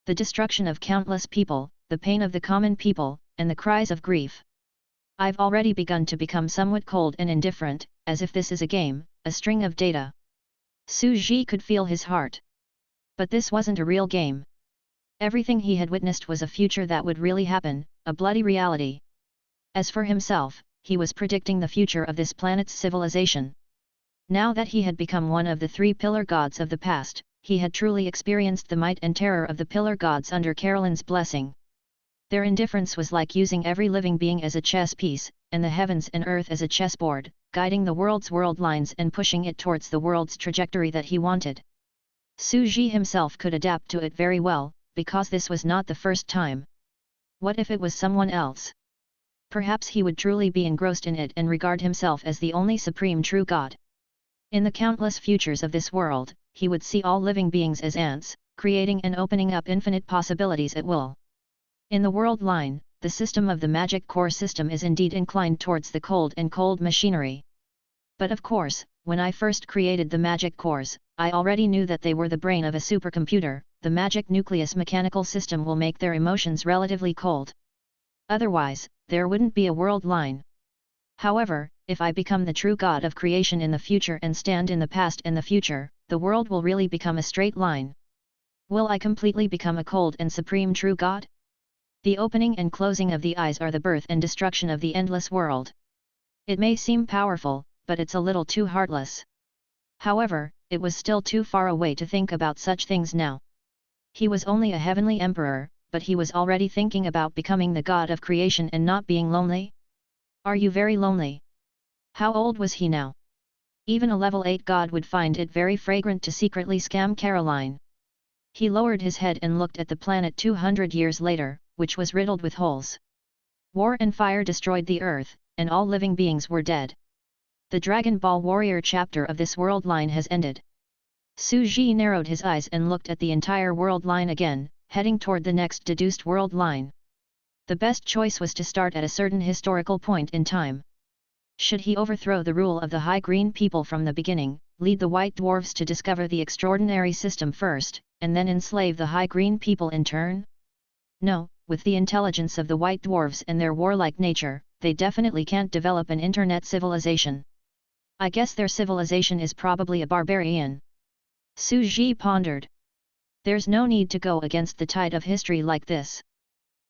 The destruction of countless people, the pain of the common people, and the cries of grief. I've already begun to become somewhat cold and indifferent, as if this is a game, a string of data. Su Ji could feel his heart. But this wasn't a real game. Everything he had witnessed was a future that would really happen, a bloody reality. As for himself, he was predicting the future of this planet's civilization. Now that he had become one of the 3 pillar gods of the past, he had truly experienced the might and terror of the pillar gods under Carolyn's blessing. Their indifference was like using every living being as a chess piece, and the heavens and earth as a chessboard, guiding the world's world lines and pushing it towards the world's trajectory that he wanted. Su Ji himself could adapt to it very well, because this was not the first time. What if it was someone else? Perhaps he would truly be engrossed in it and regard himself as the only supreme true God. In the countless futures of this world, he would see all living beings as ants, creating and opening up infinite possibilities at will. In the world line, the system of the magic core system is indeed inclined towards the cold machinery. But of course, when I first created the magic cores, I already knew that they were the brain of a supercomputer. The magic nucleus mechanical system will make their emotions relatively cold. Otherwise, there wouldn't be a world line. However, if I become the true god of creation in the future and stand in the past and the future, the world will really become a straight line. Will I completely become a cold and supreme true god? The opening and closing of the eyes are the birth and destruction of the endless world. It may seem powerful, but it's a little too heartless. However, it was still too far away to think about such things now. He was only a heavenly emperor, but he was already thinking about becoming the god of creation and not being lonely. Are you very lonely? How old was he now? Even a level 8 god would find it very fragrant to secretly scam Caroline. He lowered his head and looked at the planet 200 years later, which was riddled with holes. War and fire destroyed the earth, and all living beings were dead. The Dragon Ball Warrior chapter of this world line has ended. Su Ji narrowed his eyes and looked at the entire world line again, heading toward the next deduced world line. The best choice was to start at a certain historical point in time. Should he overthrow the rule of the High Green people from the beginning, lead the White Dwarfs to discover the extraordinary system first, and then enslave the High Green people in turn? No, with the intelligence of the White Dwarfs and their warlike nature, they definitely can't develop an internet civilization. I guess their civilization is probably a barbarian. Su Ji pondered. There's no need to go against the tide of history like this.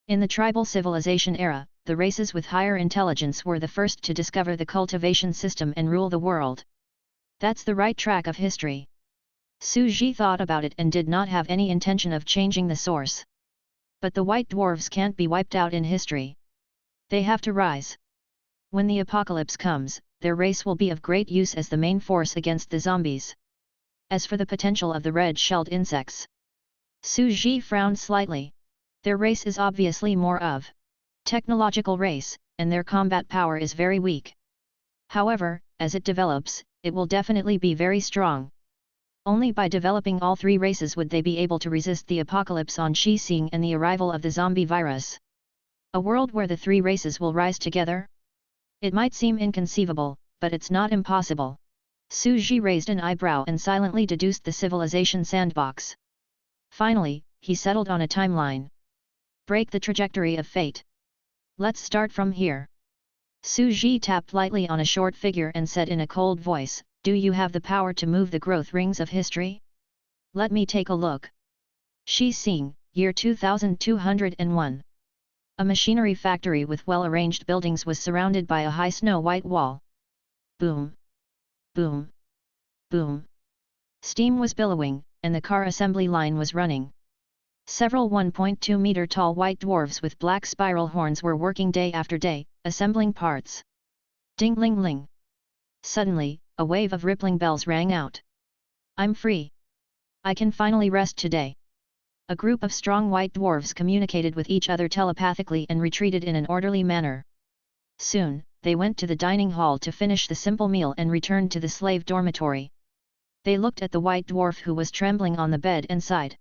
In the tribal civilization era, the races with higher intelligence were the first to discover the cultivation system and rule the world. That's the right track of history. Su Ji thought about it and did not have any intention of changing the source. But the White Dwarves can't be wiped out in history. They have to rise. When the apocalypse comes, their race will be of great use as the main force against the zombies. As for the potential of the red-shelled insects, Su Ji frowned slightly. Their race is obviously more of technological race, and their combat power is very weak. However, as it develops, it will definitely be very strong. Only by developing all three races would they be able to resist the apocalypse on Xising and the arrival of the zombie virus. A world where the three races will rise together? It might seem inconceivable, but it's not impossible. Su Ji raised an eyebrow and silently deduced the civilization sandbox. Finally, he settled on a timeline. Break the trajectory of fate. Let's start from here. Su Ji tapped lightly on a short figure and said in a cold voice, "Do you have the power to move the growth rings of history? Let me take a look." Xising, year 2201. A machinery factory with well-arranged buildings was surrounded by a high snow-white wall. Boom! Boom! Boom! Steam was billowing, and the car assembly line was running. Several 1.2-meter tall white dwarves with black spiral horns were working day after day, assembling parts. Ding-ling-ling! Suddenly, a wave of rippling bells rang out. "I'm free! I can finally rest today." A group of strong white dwarves communicated with each other telepathically and retreated in an orderly manner. Soon, they went to the dining hall to finish the simple meal and returned to the slave dormitory. They looked at the white dwarf who was trembling on the bed and sighed.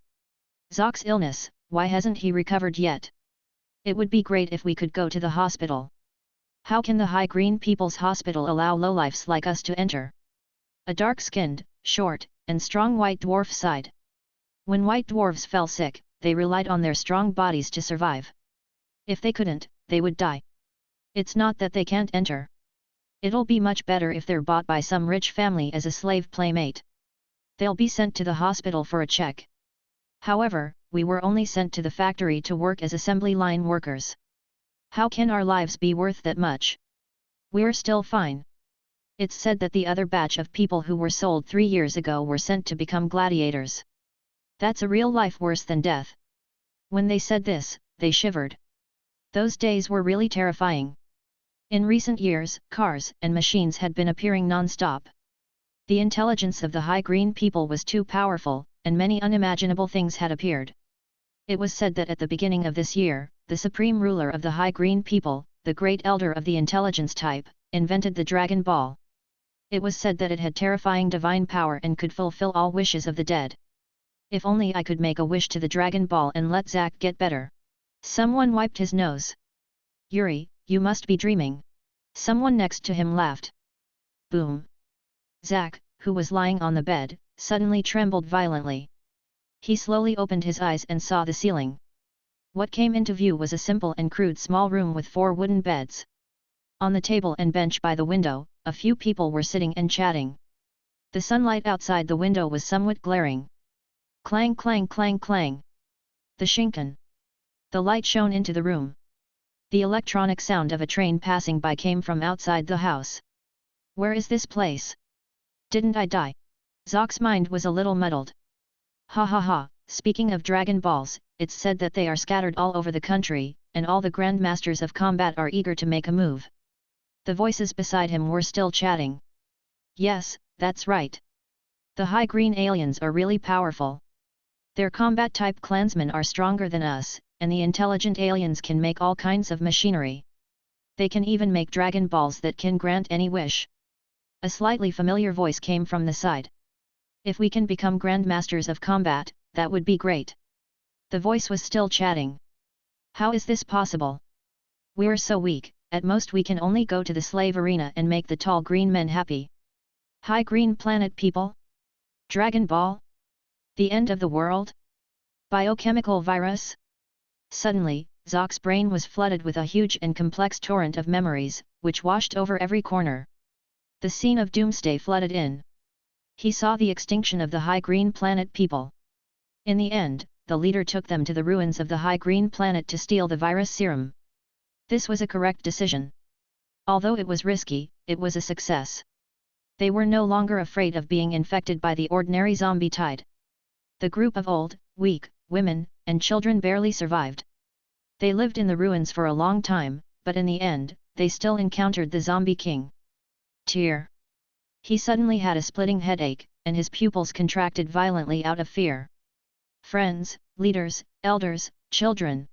"Zock's illness, why hasn't he recovered yet? It would be great if we could go to the hospital. How can the High Green People's Hospital allow lowlifes like us to enter?" A dark-skinned, short, and strong white dwarf sighed. When white dwarves fell sick, they relied on their strong bodies to survive. If they couldn't, they would die. It's not that they can't enter. It'll be much better if they're bought by some rich family as a slave playmate. They'll be sent to the hospital for a check. However, we were only sent to the factory to work as assembly line workers. How can our lives be worth that much? We're still fine. It's said that the other batch of people who were sold 3 years ago were sent to become gladiators. That's a real life worse than death. When they said this, they shivered. Those days were really terrifying. In recent years, cars and machines had been appearing non-stop. The intelligence of the High Green people was too powerful, and many unimaginable things had appeared. It was said that at the beginning of this year, the supreme ruler of the High Green people, the great elder of the intelligence type, invented the Dragon Ball. It was said that it had terrifying divine power and could fulfill all wishes of the dead. If only I could make a wish to the Dragon Ball and let Zack get better. Someone wiped his nose. "Yuri, you must be dreaming." Someone next to him laughed. Boom! Zack, who was lying on the bed, suddenly trembled violently. He slowly opened his eyes and saw the ceiling. What came into view was a simple and crude small room with 4 wooden beds. On the table and bench by the window, a few people were sitting and chatting. The sunlight outside the window was somewhat glaring. Clang clang clang clang. The Shinken. The light shone into the room. The electronic sound of a train passing by came from outside the house. Where is this place? Didn't I die? Zock's mind was a little muddled. Ha ha ha, speaking of Dragon Balls, it's said that they are scattered all over the country, and all the grandmasters of combat are eager to make a move. The voices beside him were still chatting. Yes, that's right. The high green aliens are really powerful. Their combat-type clansmen are stronger than us, and the intelligent aliens can make all kinds of machinery. They can even make dragon balls that can grant any wish. A slightly familiar voice came from the side. If we can become grandmasters of combat, that would be great. The voice was still chatting. How is this possible? We're so weak, at most we can only go to the slave arena and make the tall green men happy. High green planet people? Dragon ball? The end of the world? Biochemical virus? Suddenly, Zock's brain was flooded with a huge and complex torrent of memories, which washed over every corner. The scene of doomsday flooded in. He saw the extinction of the high green planet people. In the end, the leader took them to the ruins of the high green planet to steal the virus serum. This was a correct decision. Although it was risky, it was a success. They were no longer afraid of being infected by the ordinary zombie tide. The group of old, weak, women, and children barely survived. They lived in the ruins for a long time, but in the end, they still encountered the zombie king. Tear. He suddenly had a splitting headache, and his pupils contracted violently out of fear. Friends, leaders, elders, children.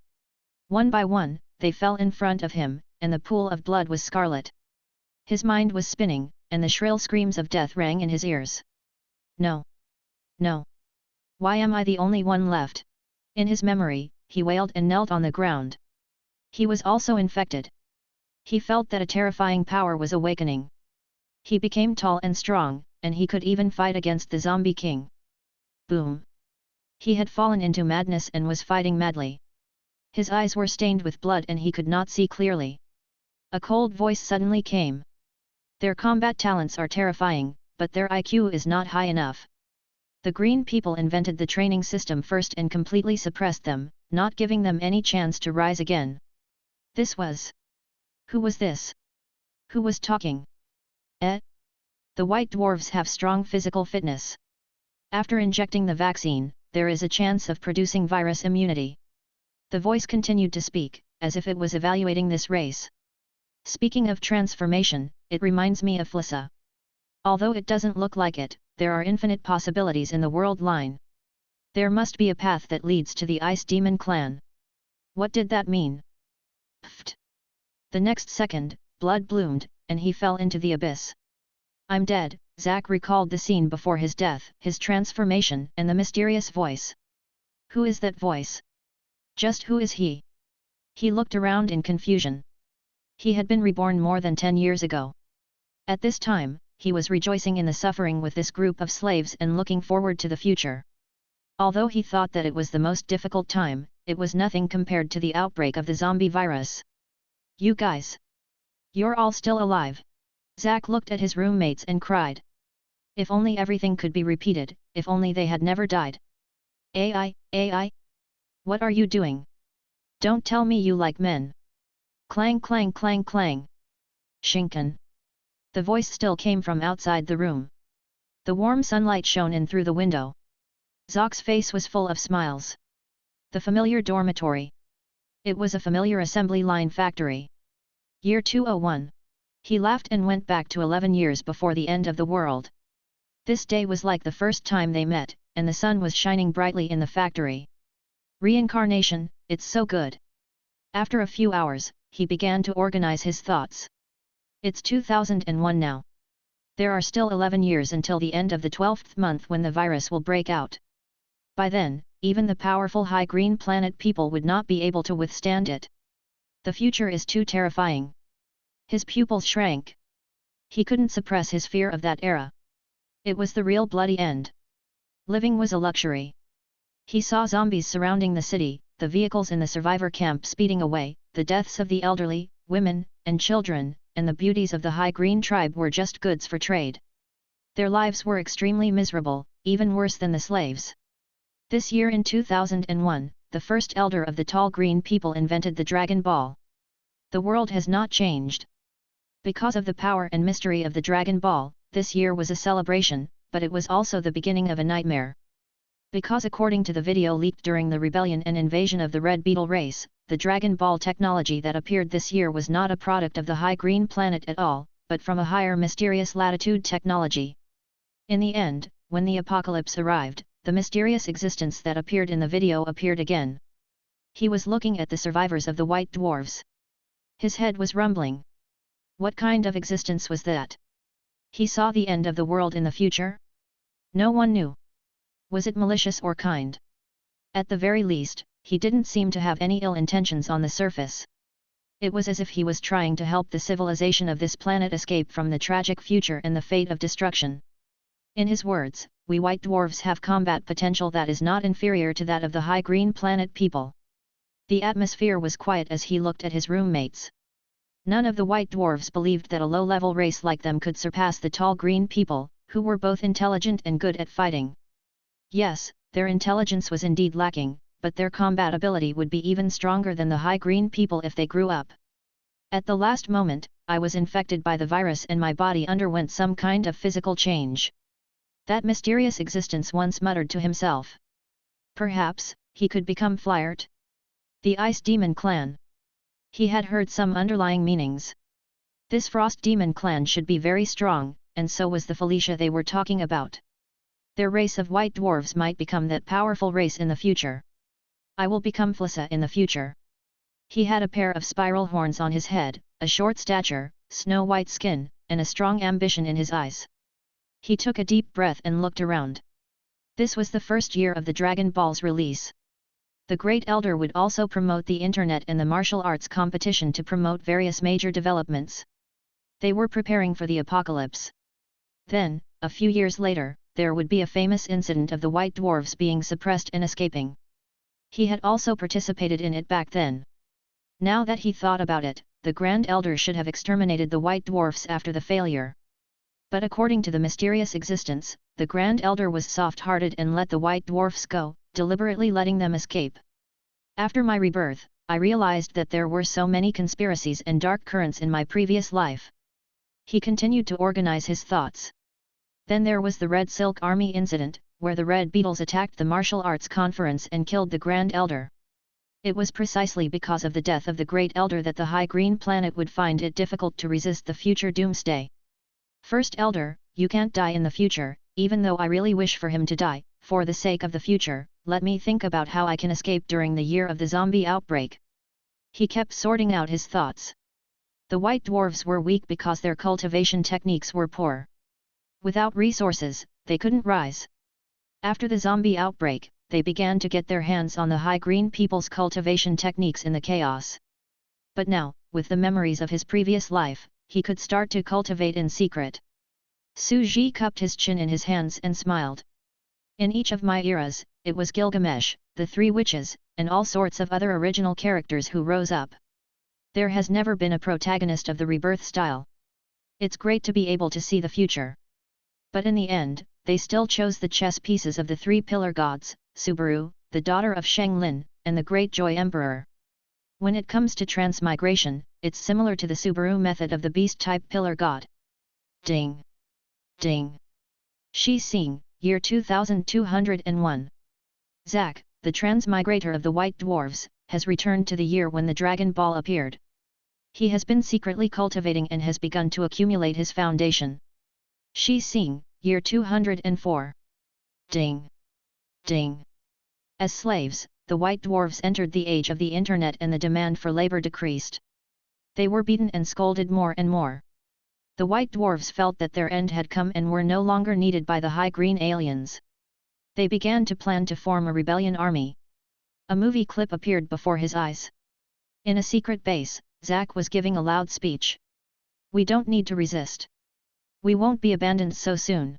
One by one, they fell in front of him, and the pool of blood was scarlet. His mind was spinning, and the shrill screams of death rang in his ears. No! No! Why am I the only one left? In his memory, he wailed and knelt on the ground. He was also infected. He felt that a terrifying power was awakening. He became tall and strong, and he could even fight against the zombie king. Boom! He had fallen into madness and was fighting madly. His eyes were stained with blood and he could not see clearly. A cold voice suddenly came. Their combat talents are terrifying, but their IQ is not high enough. The green people invented the training system first and completely suppressed them, not giving them any chance to rise again. This was... Who was this? Who was talking? The white dwarves have strong physical fitness. After injecting the vaccine, there is a chance of producing virus immunity. The voice continued to speak, as if it was evaluating this race. Speaking of transformation, it reminds me of Flyssa. Although it doesn't look like it, there are infinite possibilities in the world line. There must be a path that leads to the Ice Demon clan. What did that mean? Pfft! The next second, blood bloomed, and he fell into the abyss. I'm dead, Zack recalled the scene before his death, his transformation, and the mysterious voice. Who is that voice? Just who is he? He looked around in confusion. He had been reborn more than 10 years ago. At this time, he was rejoicing in the suffering with this group of slaves and looking forward to the future. Although he thought that it was the most difficult time, it was nothing compared to the outbreak of the zombie virus. You guys! You're all still alive! Zack looked at his roommates and cried. If only everything could be repeated, if only they had never died. AI? What are you doing? Don't tell me you like men. Clang clang clang clang. Shinken. The voice still came from outside the room. The warm sunlight shone in through the window. Zock's face was full of smiles. The familiar dormitory. It was a familiar assembly line factory. Year 201. He laughed and went back to 11 years before the end of the world. This day was like the first time they met, and the sun was shining brightly in the factory. Reincarnation, it's so good. After a few hours, he began to organize his thoughts. It's 2001 now. There are still 11 years until the end of the 12th month when the virus will break out. By then, even the powerful high green planet people would not be able to withstand it. The future is too terrifying. His pupils shrank. He couldn't suppress his fear of that era. It was the real bloody end. Living was a luxury. He saw zombies surrounding the city, the vehicles in the survivor camp speeding away, the deaths of the elderly, women, and children, and the beauties of the high green tribe were just goods for trade. Their lives were extremely miserable, even worse than the slaves. This year in 2001, the first elder of the tall green people invented the Dragon Ball. The world has not changed. Because of the power and mystery of the Dragon Ball, this year was a celebration, but it was also the beginning of a nightmare. Because according to the video leaked during the rebellion and invasion of the Red Beetle race, the Dragon Ball technology that appeared this year was not a product of the High Green Planet at all, but from a higher mysterious latitude technology. In the end, when the apocalypse arrived, the mysterious existence that appeared in the video appeared again. He was looking at the survivors of the White Dwarves. His head was rumbling. What kind of existence was that? He saw the end of the world in the future? No one knew. Was it malicious or kind? At the very least, he didn't seem to have any ill intentions on the surface. It was as if he was trying to help the civilization of this planet escape from the tragic future and the fate of destruction. In his words, we White Dwarves have combat potential that is not inferior to that of the High Green Planet people. The atmosphere was quiet as he looked at his roommates. None of the White Dwarves believed that a low-level race like them could surpass the tall green people, who were both intelligent and good at fighting. Yes, their intelligence was indeed lacking, but their combat ability would be even stronger than the High Green people if they grew up. At the last moment, I was infected by the virus and my body underwent some kind of physical change. That mysterious existence once muttered to himself. Perhaps, he could become Flyert. The Ice Demon Clan. He had heard some underlying meanings. This Frost Demon Clan should be very strong, and so was the Felicia they were talking about. Their race of White Dwarves might become that powerful race in the future. I will become Flyssa in the future. He had a pair of spiral horns on his head, a short stature, snow-white skin, and a strong ambition in his eyes. He took a deep breath and looked around. This was the first year of the Dragon Ball's release. The Great Elder would also promote the internet and the martial arts competition to promote various major developments. They were preparing for the apocalypse. Then, a few years later, there would be a famous incident of the White Dwarves being suppressed and escaping. He had also participated in it back then. Now that he thought about it, the Grand Elder should have exterminated the White Dwarfs after the failure. But according to the mysterious existence, the Grand Elder was soft-hearted and let the White Dwarfs go, deliberately letting them escape. After my rebirth, I realized that there were so many conspiracies and dark currents in my previous life. He continued to organize his thoughts. Then there was the Red Silk Army incident, where the Red Beetles attacked the martial arts conference and killed the Grand Elder. It was precisely because of the death of the Great Elder that the High Green Planet would find it difficult to resist the future doomsday. First Elder, you can't die in the future, even though I really wish for him to die. For the sake of the future, let me think about how I can escape during the year of the zombie outbreak. He kept sorting out his thoughts. The White Dwarves were weak because their cultivation techniques were poor. Without resources, they couldn't rise. After the zombie outbreak, they began to get their hands on the High Green people's cultivation techniques in the chaos. But now, with the memories of his previous life, he could start to cultivate in secret. Suji cupped his chin in his hands and smiled. In each of my eras, it was Gilgamesh, the Three Witches, and all sorts of other original characters who rose up. There has never been a protagonist of the rebirth style. It's great to be able to see the future. But in the end, they still chose the chess pieces of the three pillar gods, Subaru, the daughter of Shenglin, and the Great Joy Emperor. When it comes to transmigration, it's similar to the Subaru method of the beast-type pillar god. Ding! Ding! Shi Xing, year 2201. Zack, the transmigrator of the White Dwarves, has returned to the year when the Dragon Ball appeared. He has been secretly cultivating and has begun to accumulate his foundation. Shi Xing, year 204. Ding! Ding! As slaves, the White Dwarves entered the age of the internet and the demand for labor decreased. They were beaten and scolded more and more. The White Dwarves felt that their end had come and were no longer needed by the High Green aliens. They began to plan to form a rebellion army. A movie clip appeared before his eyes. In a secret base, Zack was giving a loud speech. We don't need to resist. We won't be abandoned so soon.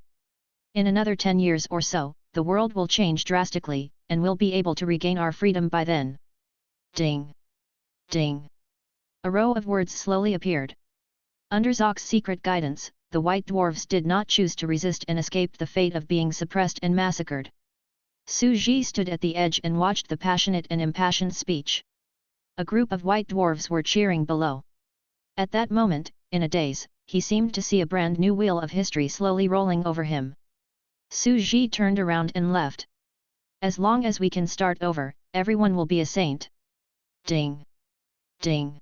In another 10 years or so, the world will change drastically, and we'll be able to regain our freedom by then. Ding! Ding! A row of words slowly appeared. Under Zock's secret guidance, the White Dwarves did not choose to resist and escaped the fate of being suppressed and massacred. Suji stood at the edge and watched the passionate and impassioned speech. A group of White Dwarves were cheering below. At that moment, in a daze, he seemed to see a brand new wheel of history slowly rolling over him. Suji turned around and left. As long as we can start over, everyone will be a saint. Ding! Ding!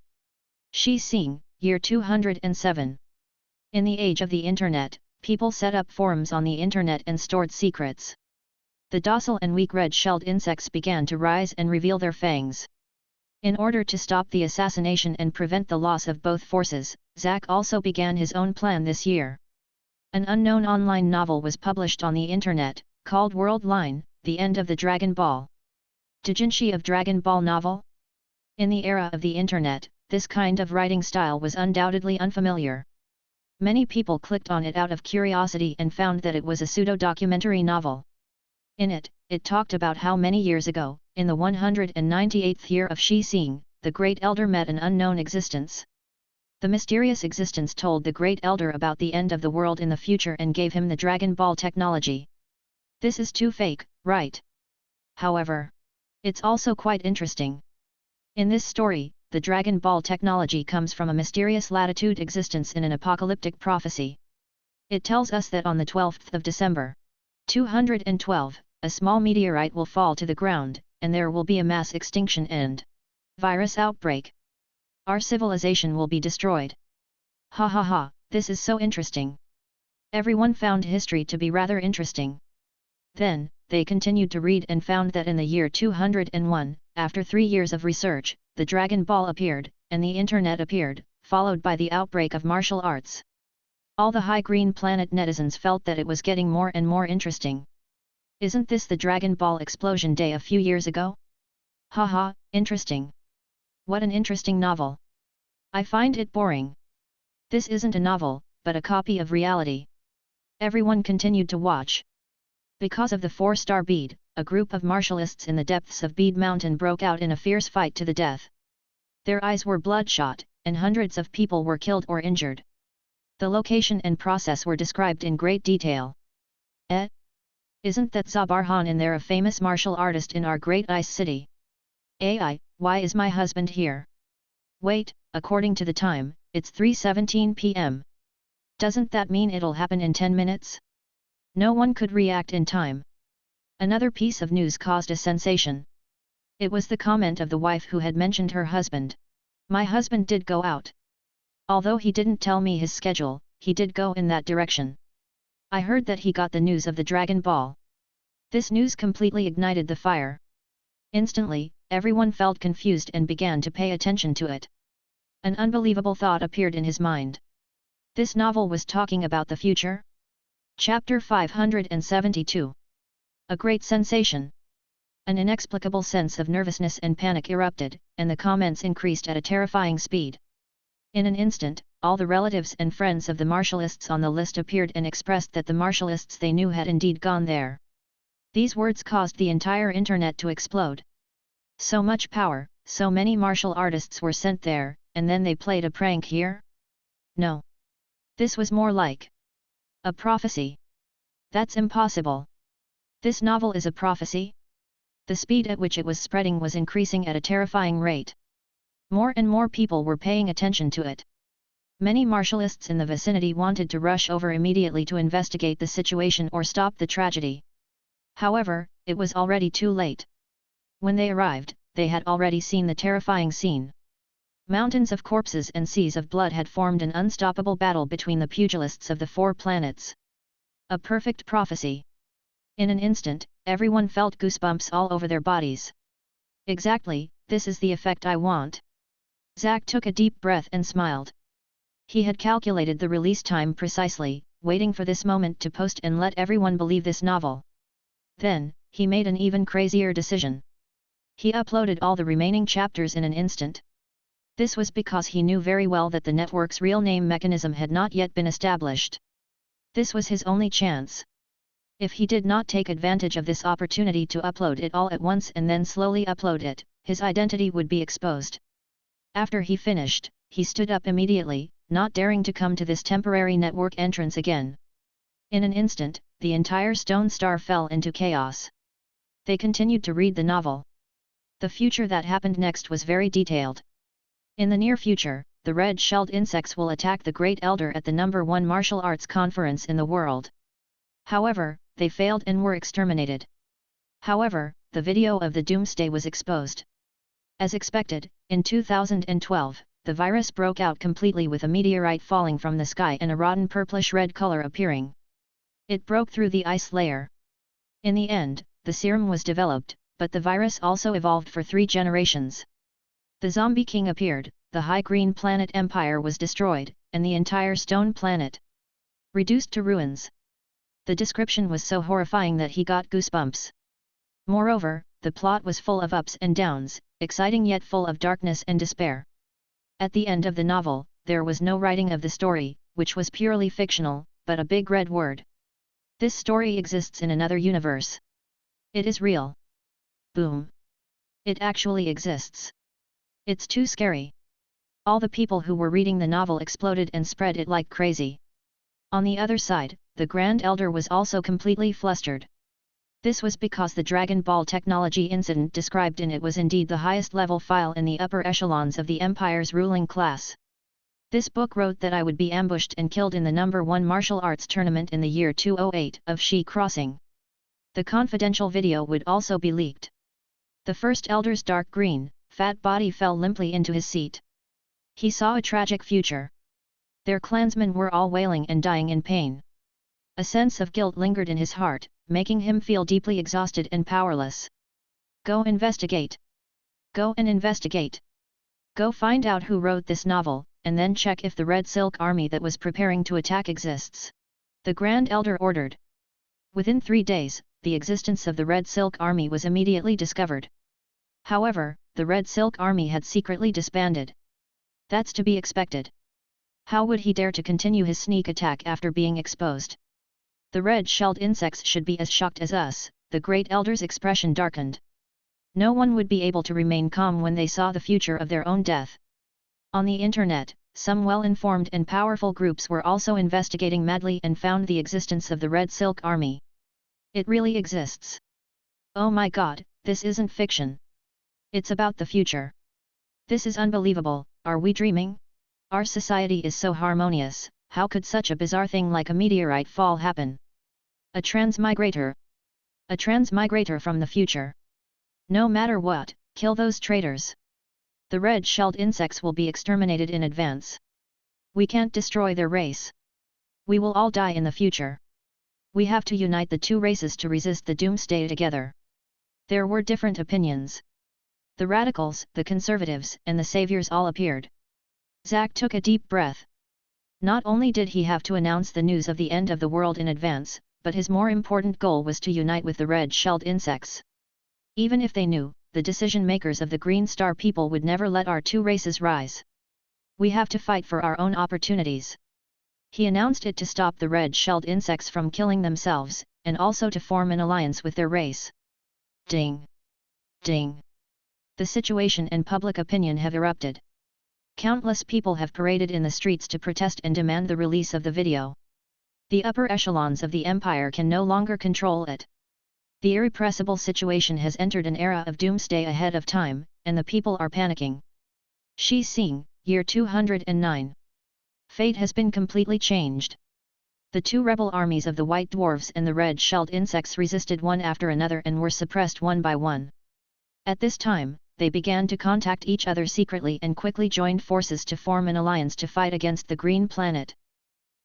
Shi Xing, year 207. In the age of the Internet, people set up forums on the Internet and stored secrets. The docile and weak red-shelled insects began to rise and reveal their fangs. In order to stop the assassination and prevent the loss of both forces, Zack also began his own plan this year. An unknown online novel was published on the Internet, called World Line, The End of the Dragon Ball. Doujinshi of Dragon Ball novel? In the era of the Internet, this kind of writing style was undoubtedly unfamiliar. Many people clicked on it out of curiosity and found that it was a pseudo-documentary novel. In it, it talked about how many years ago, in the 198th year of Shi Xing, the Great Elder met an unknown existence. The mysterious existence told the Great Elder about the end of the world in the future and gave him the Dragon Ball technology. This is too fake, right? However, it's also quite interesting. In this story, the Dragon Ball technology comes from a mysterious latitude existence in an apocalyptic prophecy. It tells us that on the 12th of December, 212, a small meteorite will fall to the ground, and there will be a mass extinction and virus outbreak. Our civilization will be destroyed. Ha ha ha, this is so interesting. Everyone found history to be rather interesting. Then, they continued to read and found that in the year 201, after 3 years of research, the Dragon Ball appeared, and the Internet appeared, followed by the outbreak of martial arts. All the High Green Planet netizens felt that it was getting more and more interesting. Isn't this the Dragon Ball explosion day a few years ago? Haha, interesting. What an interesting novel. I find it boring. This isn't a novel, but a copy of reality. Everyone continued to watch. Because of the 4-star bead, a group of martialists in the depths of Bead Mountain broke out in a fierce fight to the death. Their eyes were bloodshot, and hundreds of people were killed or injured. The location and process were described in great detail. Isn't that Zabarhan in there, a famous martial artist in our great ice city? Ai, why is my husband here? Wait, according to the time, it's 3:17 p.m. Doesn't that mean it'll happen in 10 minutes? No one could react in time. Another piece of news caused a sensation. It was the comment of the wife who had mentioned her husband. My husband did go out. Although he didn't tell me his schedule, he did go in that direction. I heard that he got the news of the Dragon Ball. This news completely ignited the fire. Instantly, everyone felt confused and began to pay attention to it. An unbelievable thought appeared in his mind. This novel was talking about the future? Chapter 572. A great sensation. An inexplicable sense of nervousness and panic erupted, and the comments increased at a terrifying speed. In an instant, all the relatives and friends of the martialists on the list appeared and expressed that the martialists they knew had indeed gone there. These words caused the entire Internet to explode. So much power, so many martial artists were sent there, and then they played a prank here? No. This was more like a prophecy. That's impossible. This novel is a prophecy? The speed at which it was spreading was increasing at a terrifying rate. More and more people were paying attention to it. Many martialists in the vicinity wanted to rush over immediately to investigate the situation or stop the tragedy. However, it was already too late. When they arrived, they had already seen the terrifying scene. Mountains of corpses and seas of blood had formed an unstoppable battle between the pugilists of the 4 planets. A perfect prophecy. In an instant, everyone felt goosebumps all over their bodies. Exactly, this is the effect I want. Zack took a deep breath and smiled. He had calculated the release time precisely, waiting for this moment to post and let everyone believe this novel. Then, he made an even crazier decision. He uploaded all the remaining chapters in an instant. This was because he knew very well that the network's real name mechanism had not yet been established. This was his only chance. If he did not take advantage of this opportunity to upload it all at once and then slowly upload it, his identity would be exposed. After he finished, he stood up immediately, not daring to come to this temporary network entrance again. In an instant, the entire Stone Star fell into chaos. They continued to read the novel. The future that happened next was very detailed. In the near future, the red-shelled insects will attack the Great Elder at the #1 martial arts conference in the world. However, they failed and were exterminated. However, the video of the doomsday was exposed. As expected, in 2012, the virus broke out completely with a meteorite falling from the sky and a rotten purplish-red color appearing. It broke through the ice layer. In the end, the serum was developed, but the virus also evolved for 3 generations. The zombie king appeared, the high green planet empire was destroyed, and the entire stone planet reduced to ruins. The description was so horrifying that he got goosebumps. Moreover, the plot was full of ups and downs, exciting yet full of darkness and despair. At the end of the novel, there was no writing of the story, which was purely fictional, but a big red word. This story exists in another universe. It is real. Boom. It actually exists. It's too scary. All the people who were reading the novel exploded and spread it like crazy. On the other side, the Grand Elder was also completely flustered. This was because the Dragon Ball technology incident described in it was indeed the highest level file in the upper echelons of the Empire's ruling class. This book wrote that I would be ambushed and killed in the #1 martial arts tournament in the year 208 of Shi Crossing. The confidential video would also be leaked. The first elder's dark green, fat body fell limply into his seat. He saw a tragic future. Their clansmen were all wailing and dying in pain. A sense of guilt lingered in his heart, making him feel deeply exhausted and powerless. Go investigate. Go and investigate. Go find out who wrote this novel, and then check if the Red Silk Army that was preparing to attack exists. The Grand Elder ordered. Within 3 days, the existence of the Red Silk Army was immediately discovered. However, the Red Silk Army had secretly disbanded. That's to be expected. How would he dare to continue his sneak attack after being exposed? The red-shelled insects should be as shocked as us, the Great Elder's expression darkened. No one would be able to remain calm when they saw the future of their own death. On the internet, some well-informed and powerful groups were also investigating madly and found the existence of the Red Silk Army. It really exists. Oh my God, this isn't fiction. It's about the future. This is unbelievable. Are we dreaming? Our society is so harmonious, how could such a bizarre thing like a meteorite fall happen? A transmigrator. A transmigrator from the future. No matter what, kill those traitors. The red-shelled insects will be exterminated in advance. We can't destroy their race. We will all die in the future. We have to unite the 2 races to resist the doomsday together. There were different opinions. The radicals, the conservatives, and the saviors all appeared. Zack took a deep breath. Not only did he have to announce the news of the end of the world in advance, but his more important goal was to unite with the red-shelled insects. Even if they knew, the decision-makers of the Green Star people would never let our 2 races rise. We have to fight for our own opportunities. He announced it to stop the red-shelled insects from killing themselves, and also to form an alliance with their race. Ding! Ding! The situation and public opinion have erupted. Countless people have paraded in the streets to protest and demand the release of the video. The upper echelons of the empire can no longer control it. The irrepressible situation has entered an era of doomsday ahead of time, and the people are panicking. Shi Xing, year 209. Fate has been completely changed. The 2 rebel armies of the white dwarves and the red-shelled insects resisted one after another and were suppressed one by one. At this time, they began to contact each other secretly and quickly joined forces to form an alliance to fight against the Green Planet.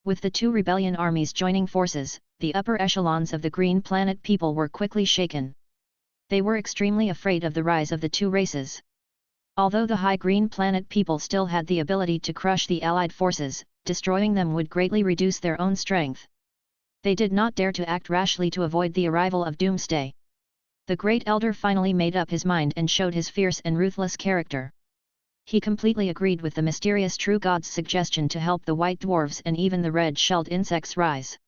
With the 2 rebellion armies joining forces, the upper echelons of the Green Planet people were quickly shaken. They were extremely afraid of the rise of the 2 races. Although the high Green Planet people still had the ability to crush the Allied forces, destroying them would greatly reduce their own strength. They did not dare to act rashly to avoid the arrival of doomsday. The Great Elder finally made up his mind and showed his fierce and ruthless character. He completely agreed with the mysterious True God's suggestion to help the white dwarves and even the red-shelled insects rise.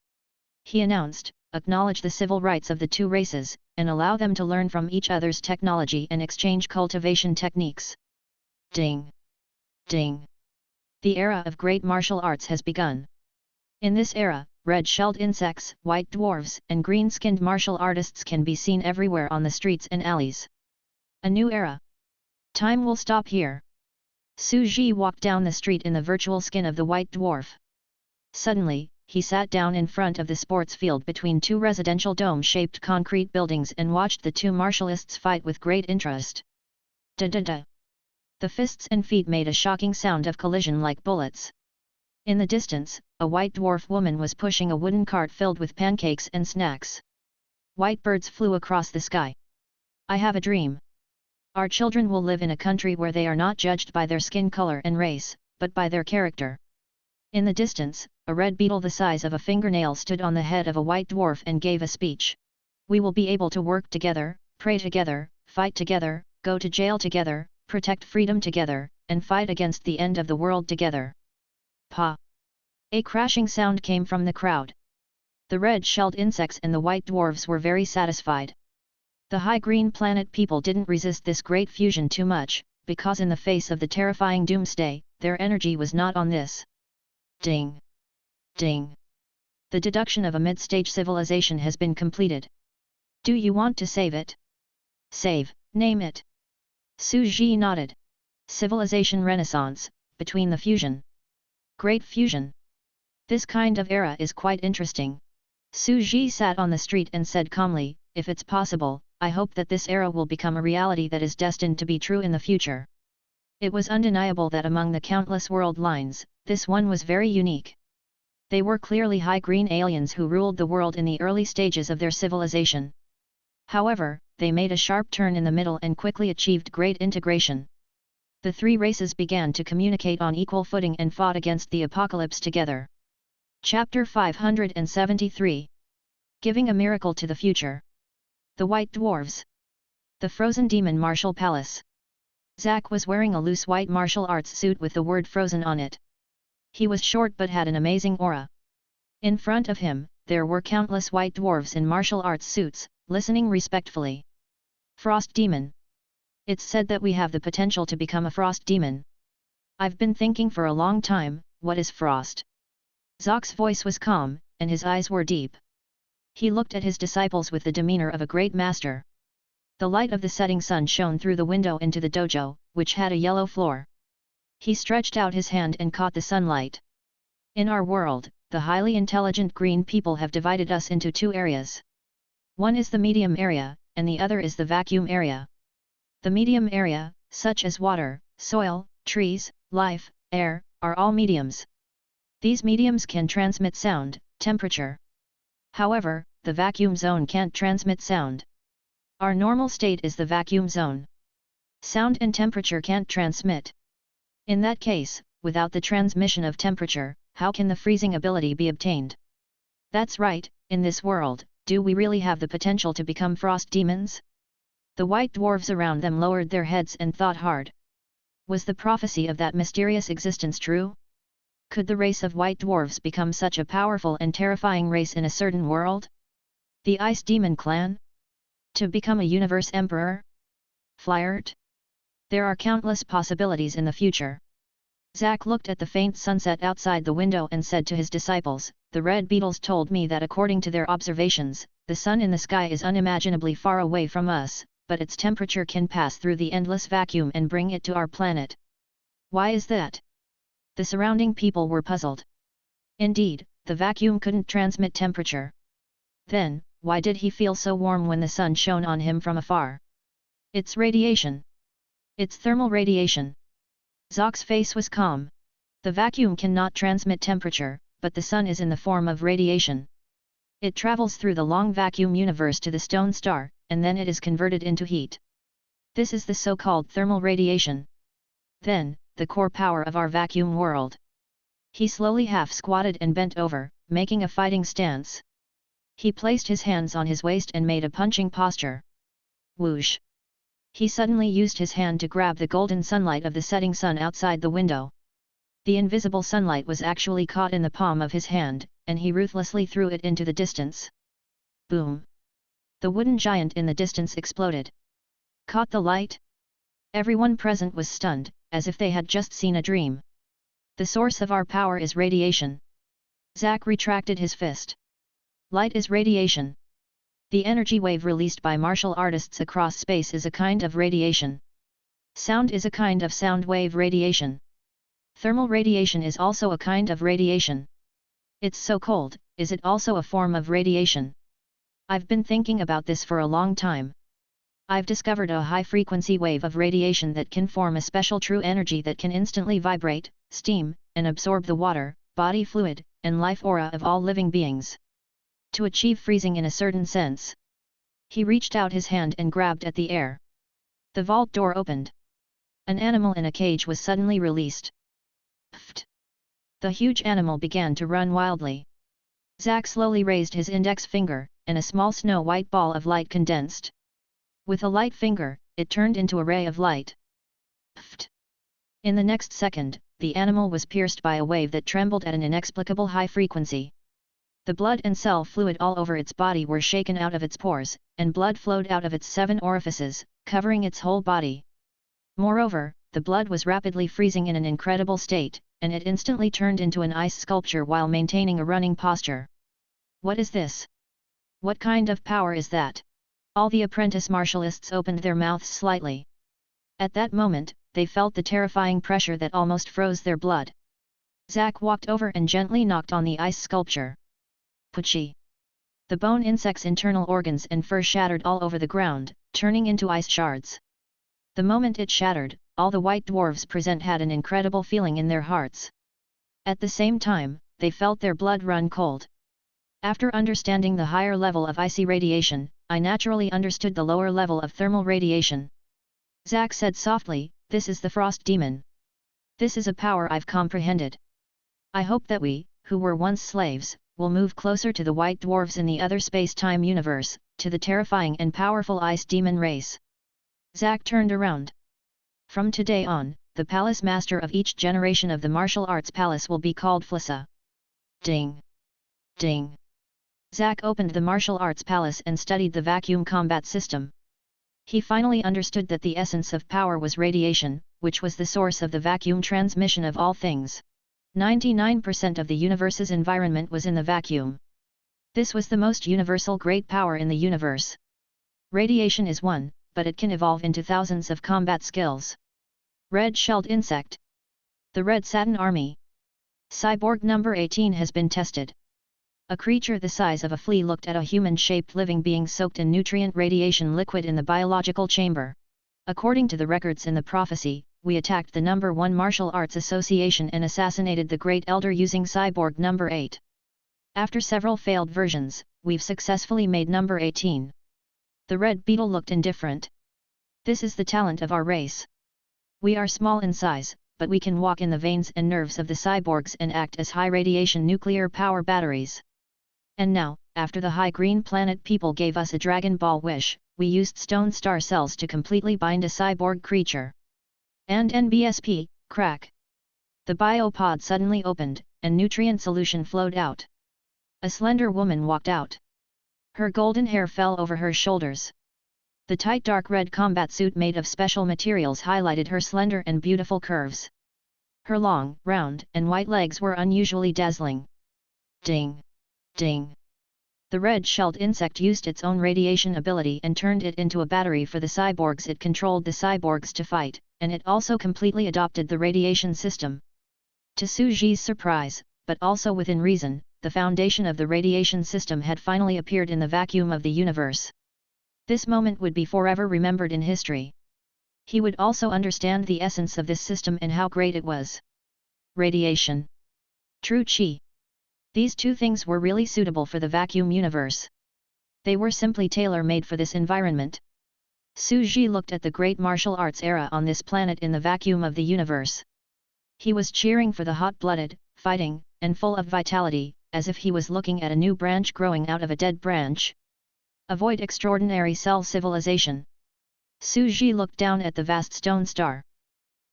He announced, acknowledge the civil rights of the 2 races, and allow them to learn from each other's technology and exchange cultivation techniques. Ding! Ding! The era of great martial arts has begun. In this era, red-shelled insects, white dwarves, and green-skinned martial artists can be seen everywhere on the streets and alleys. A new era. Time will stop here. Su Ji walked down the street in the virtual skin of the white dwarf. Suddenly, he sat down in front of the sports field between two residential dome-shaped concrete buildings and watched the two martialists fight with great interest. Da-da-da. The fists and feet made a shocking sound of collision like bullets. In the distance, a white dwarf woman was pushing a wooden cart filled with pancakes and snacks. White birds flew across the sky. I have a dream. Our children will live in a country where they are not judged by their skin color and race, but by their character. In the distance, a red beetle the size of a fingernail stood on the head of a white dwarf and gave a speech. We will be able to work together, pray together, fight together, go to jail together, protect freedom together, and fight against the end of the world together. Pa! A crashing sound came from the crowd. The red-shelled insects and the white dwarves were very satisfied. The high green planet people didn't resist this great fusion too much, because in the face of the terrifying doomsday, their energy was not on this. Ding! Ding! The deduction of a mid-stage civilization has been completed. Do you want to save it? Save, name it. Su Ji nodded. Civilization Renaissance, between the fusion. Great fusion. This kind of era is quite interesting. Su Ji sat on the street and said calmly, if it's possible, I hope that this era will become a reality that is destined to be true in the future. It was undeniable that among the countless world lines, this one was very unique. They were clearly high green aliens who ruled the world in the early stages of their civilization. However, they made a sharp turn in the middle and quickly achieved great integration. The three races began to communicate on equal footing and fought against the apocalypse together. Chapter 573. Giving a miracle to the future. The White Dwarves. The Frozen Demon Martial Palace. Zack was wearing a loose white martial arts suit with the word frozen on it. He was short but had an amazing aura. In front of him, there were countless white dwarves in martial arts suits, listening respectfully. Frost Demon. It's said that we have the potential to become a frost demon. I've been thinking for a long time, what is frost? Zack's voice was calm, and his eyes were deep. He looked at his disciples with the demeanor of a great master. The light of the setting sun shone through the window into the dojo, which had a yellow floor. He stretched out his hand and caught the sunlight. In our world, the highly intelligent green people have divided us into two areas. One is the medium area, and the other is the vacuum area. The medium area, such as water, soil, trees, life, air, are all mediums. These mediums can transmit sound, temperature. However, the vacuum zone can't transmit sound. Our normal state is the vacuum zone. Sound and temperature can't transmit. In that case, without the transmission of temperature, how can the freezing ability be obtained? That's right, in this world, do we really have the potential to become frost demons? The white dwarves around them lowered their heads and thought hard. Was the prophecy of that mysterious existence true? Could the race of white dwarves become such a powerful and terrifying race in a certain world? The Ice Demon Clan? To become a universe emperor? Flirt? There are countless possibilities in the future. Zack looked at the faint sunset outside the window and said to his disciples, the red beetles told me that according to their observations, the sun in the sky is unimaginably far away from us, but its temperature can pass through the endless vacuum and bring it to our planet. Why is that? The surrounding people were puzzled. Indeed, the vacuum couldn't transmit temperature. Then, why did he feel so warm when the sun shone on him from afar? It's radiation. It's thermal radiation. Zack's face was calm. The vacuum cannot transmit temperature, but the sun is in the form of radiation. It travels through the long vacuum universe to the stone star, and then it is converted into heat. This is the so-called thermal radiation. Then, the core power of our vacuum world. He slowly half-squatted and bent over, making a fighting stance. He placed his hands on his waist and made a punching posture. Whoosh! He suddenly used his hand to grab the golden sunlight of the setting sun outside the window. The invisible sunlight was actually caught in the palm of his hand, and he ruthlessly threw it into the distance. Boom! The wooden giant in the distance exploded. Caught the light? Everyone present was stunned, as if they had just seen a dream. The source of our power is radiation. Zack retracted his fist. Light is radiation. The energy wave released by martial artists across space is a kind of radiation. Sound is a kind of sound wave radiation. Thermal radiation is also a kind of radiation. It's so cold, is it also a form of radiation? I've been thinking about this for a long time. I've discovered a high-frequency wave of radiation that can form a special true energy that can instantly vibrate, steam, and absorb the water, body fluid, and life aura of all living beings. To achieve freezing in a certain sense. He reached out his hand and grabbed at the air. The vault door opened. An animal in a cage was suddenly released. Pfft! The huge animal began to run wildly. Zack slowly raised his index finger, and a small snow-white ball of light condensed. With a light finger, it turned into a ray of light. Pfft! In the next second, the animal was pierced by a wave that trembled at an inexplicable high frequency. The blood and cell fluid all over its body were shaken out of its pores, and blood flowed out of its 7 orifices, covering its whole body. Moreover, the blood was rapidly freezing in an incredible state, and it instantly turned into an ice sculpture while maintaining a running posture. What is this? What kind of power is that? All the apprentice martialists opened their mouths slightly. At that moment, they felt the terrifying pressure that almost froze their blood. Zack walked over and gently knocked on the ice sculpture. Puchi! The bone insect's internal organs and fur shattered all over the ground, turning into ice shards. The moment it shattered, all the white dwarves present had an incredible feeling in their hearts. At the same time, they felt their blood run cold. After understanding the higher level of icy radiation, I naturally understood the lower level of thermal radiation. Zack said softly, "This is the frost demon. This is a power I've comprehended. I hope that we, who were once slaves, will move closer to the white dwarves in the other space-time universe, to the terrifying and powerful ice demon race." Zack turned around. From today on, the palace master of each generation of the martial arts palace will be called Flissa. Ding! Ding! Zack opened the martial arts palace and studied the vacuum combat system. He finally understood that the essence of power was radiation, which was the source of the vacuum transmission of all things. 99% of the universe's environment was in the vacuum. This was the most universal great power in the universe. Radiation is one, but it can evolve into thousands of combat skills. Red-shelled insect. The Red Satin Army. Cyborg number 18 has been tested. A creature the size of a flea looked at a human-shaped living being soaked in nutrient radiation liquid in the biological chamber. According to the records in the prophecy, we attacked the number 1 Martial Arts Association and assassinated the Great Elder using Cyborg number 8. After several failed versions, we've successfully made number 18. The red beetle looked indifferent. This is the talent of our race. We are small in size, but we can walk in the veins and nerves of the cyborgs and act as high-radiation nuclear power batteries. And now, after the High Green Planet people gave us a Dragon Ball wish, we used stone star cells to completely bind a cyborg creature. And NBSP, crack! The biopod suddenly opened, and nutrient solution flowed out. A slender woman walked out. Her golden hair fell over her shoulders. The tight dark red combat suit made of special materials highlighted her slender and beautiful curves. Her long, round, and white legs were unusually dazzling. Ding! Ding! The red-shelled insect used its own radiation ability and turned it into a battery for the cyborgs. It controlled the cyborgs to fight, and it also completely adopted the radiation system. To Suji's surprise, but also within reason, the foundation of the radiation system had finally appeared in the vacuum of the universe. This moment would be forever remembered in history. He would also understand the essence of this system and how great it was. Radiation. True Qi. These two things were really suitable for the vacuum universe. They were simply tailor-made for this environment. Suji looked at the great martial arts era on this planet in the vacuum of the universe. He was cheering for the hot-blooded, fighting, and full of vitality, as if he was looking at a new branch growing out of a dead branch. Avoid extraordinary cell civilization. Suji looked down at the vast stone star.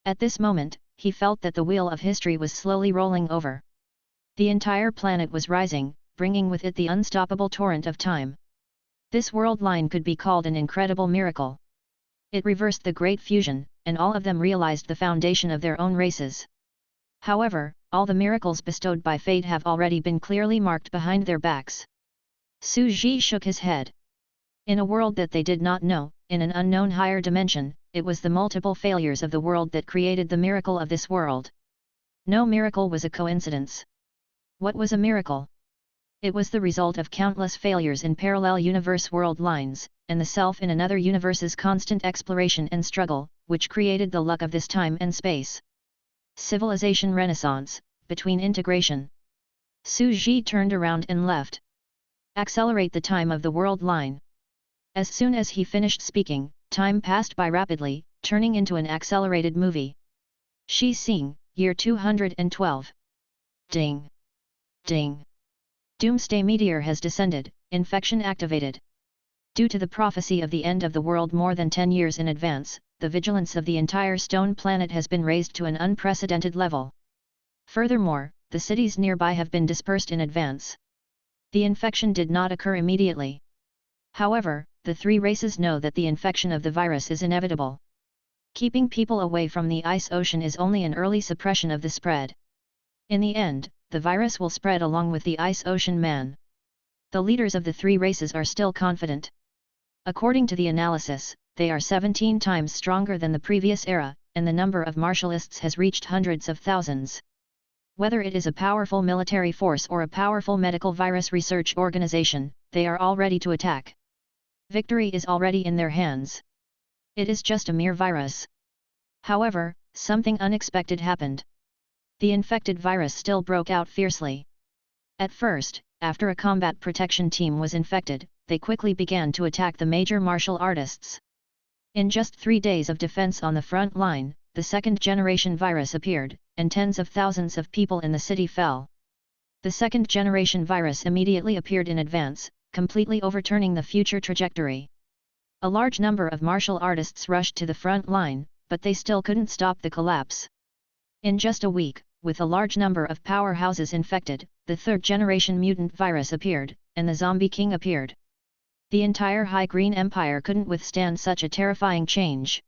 At this moment, he felt that the wheel of history was slowly rolling over. The entire planet was rising, bringing with it the unstoppable torrent of time. This world line could be called an incredible miracle. It reversed the Great Fusion, and all of them realized the foundation of their own races. However, all the miracles bestowed by fate have already been clearly marked behind their backs. Suji shook his head. In a world that they did not know, in an unknown higher dimension, it was the multiple failures of the world that created the miracle of this world. No miracle was a coincidence. What was a miracle? It was the result of countless failures in parallel universe world lines, and the self in another universe's constant exploration and struggle, which created the luck of this time and space. Civilization Renaissance, between integration. Su Ji turned around and left. Accelerate the time of the world line. As soon as he finished speaking, time passed by rapidly, turning into an accelerated movie. Shi Xing, year 212. Ding! Ding! Doomsday meteor has descended, infection activated. Due to the prophecy of the end of the world more than 10 years in advance, the vigilance of the entire stone planet has been raised to an unprecedented level. Furthermore, the cities nearby have been dispersed in advance. The infection did not occur immediately. However, the three races know that the infection of the virus is inevitable. Keeping people away from the ice ocean is only an early suppression of the spread. In the end, the virus will spread along with the ice ocean man. The leaders of the three races are still confident. According to the analysis, they are 17 times stronger than the previous era, and the number of martialists has reached hundreds of thousands. Whether it is a powerful military force or a powerful medical virus research organization, they are all ready to attack. Victory is already in their hands. It is just a mere virus. However, something unexpected happened. The infected virus still broke out fiercely. At first, after a combat protection team was infected, they quickly began to attack the major martial artists. In just 3 days of defense on the front line, the second-generation virus appeared, and tens of thousands of people in the city fell. The second-generation virus immediately appeared in advance, completely overturning the future trajectory. A large number of martial artists rushed to the front line, but they still couldn't stop the collapse. In just a week, with a large number of powerhouses infected, the third-generation mutant virus appeared, and the Zombie King appeared. The entire High Green Empire couldn't withstand such a terrifying change.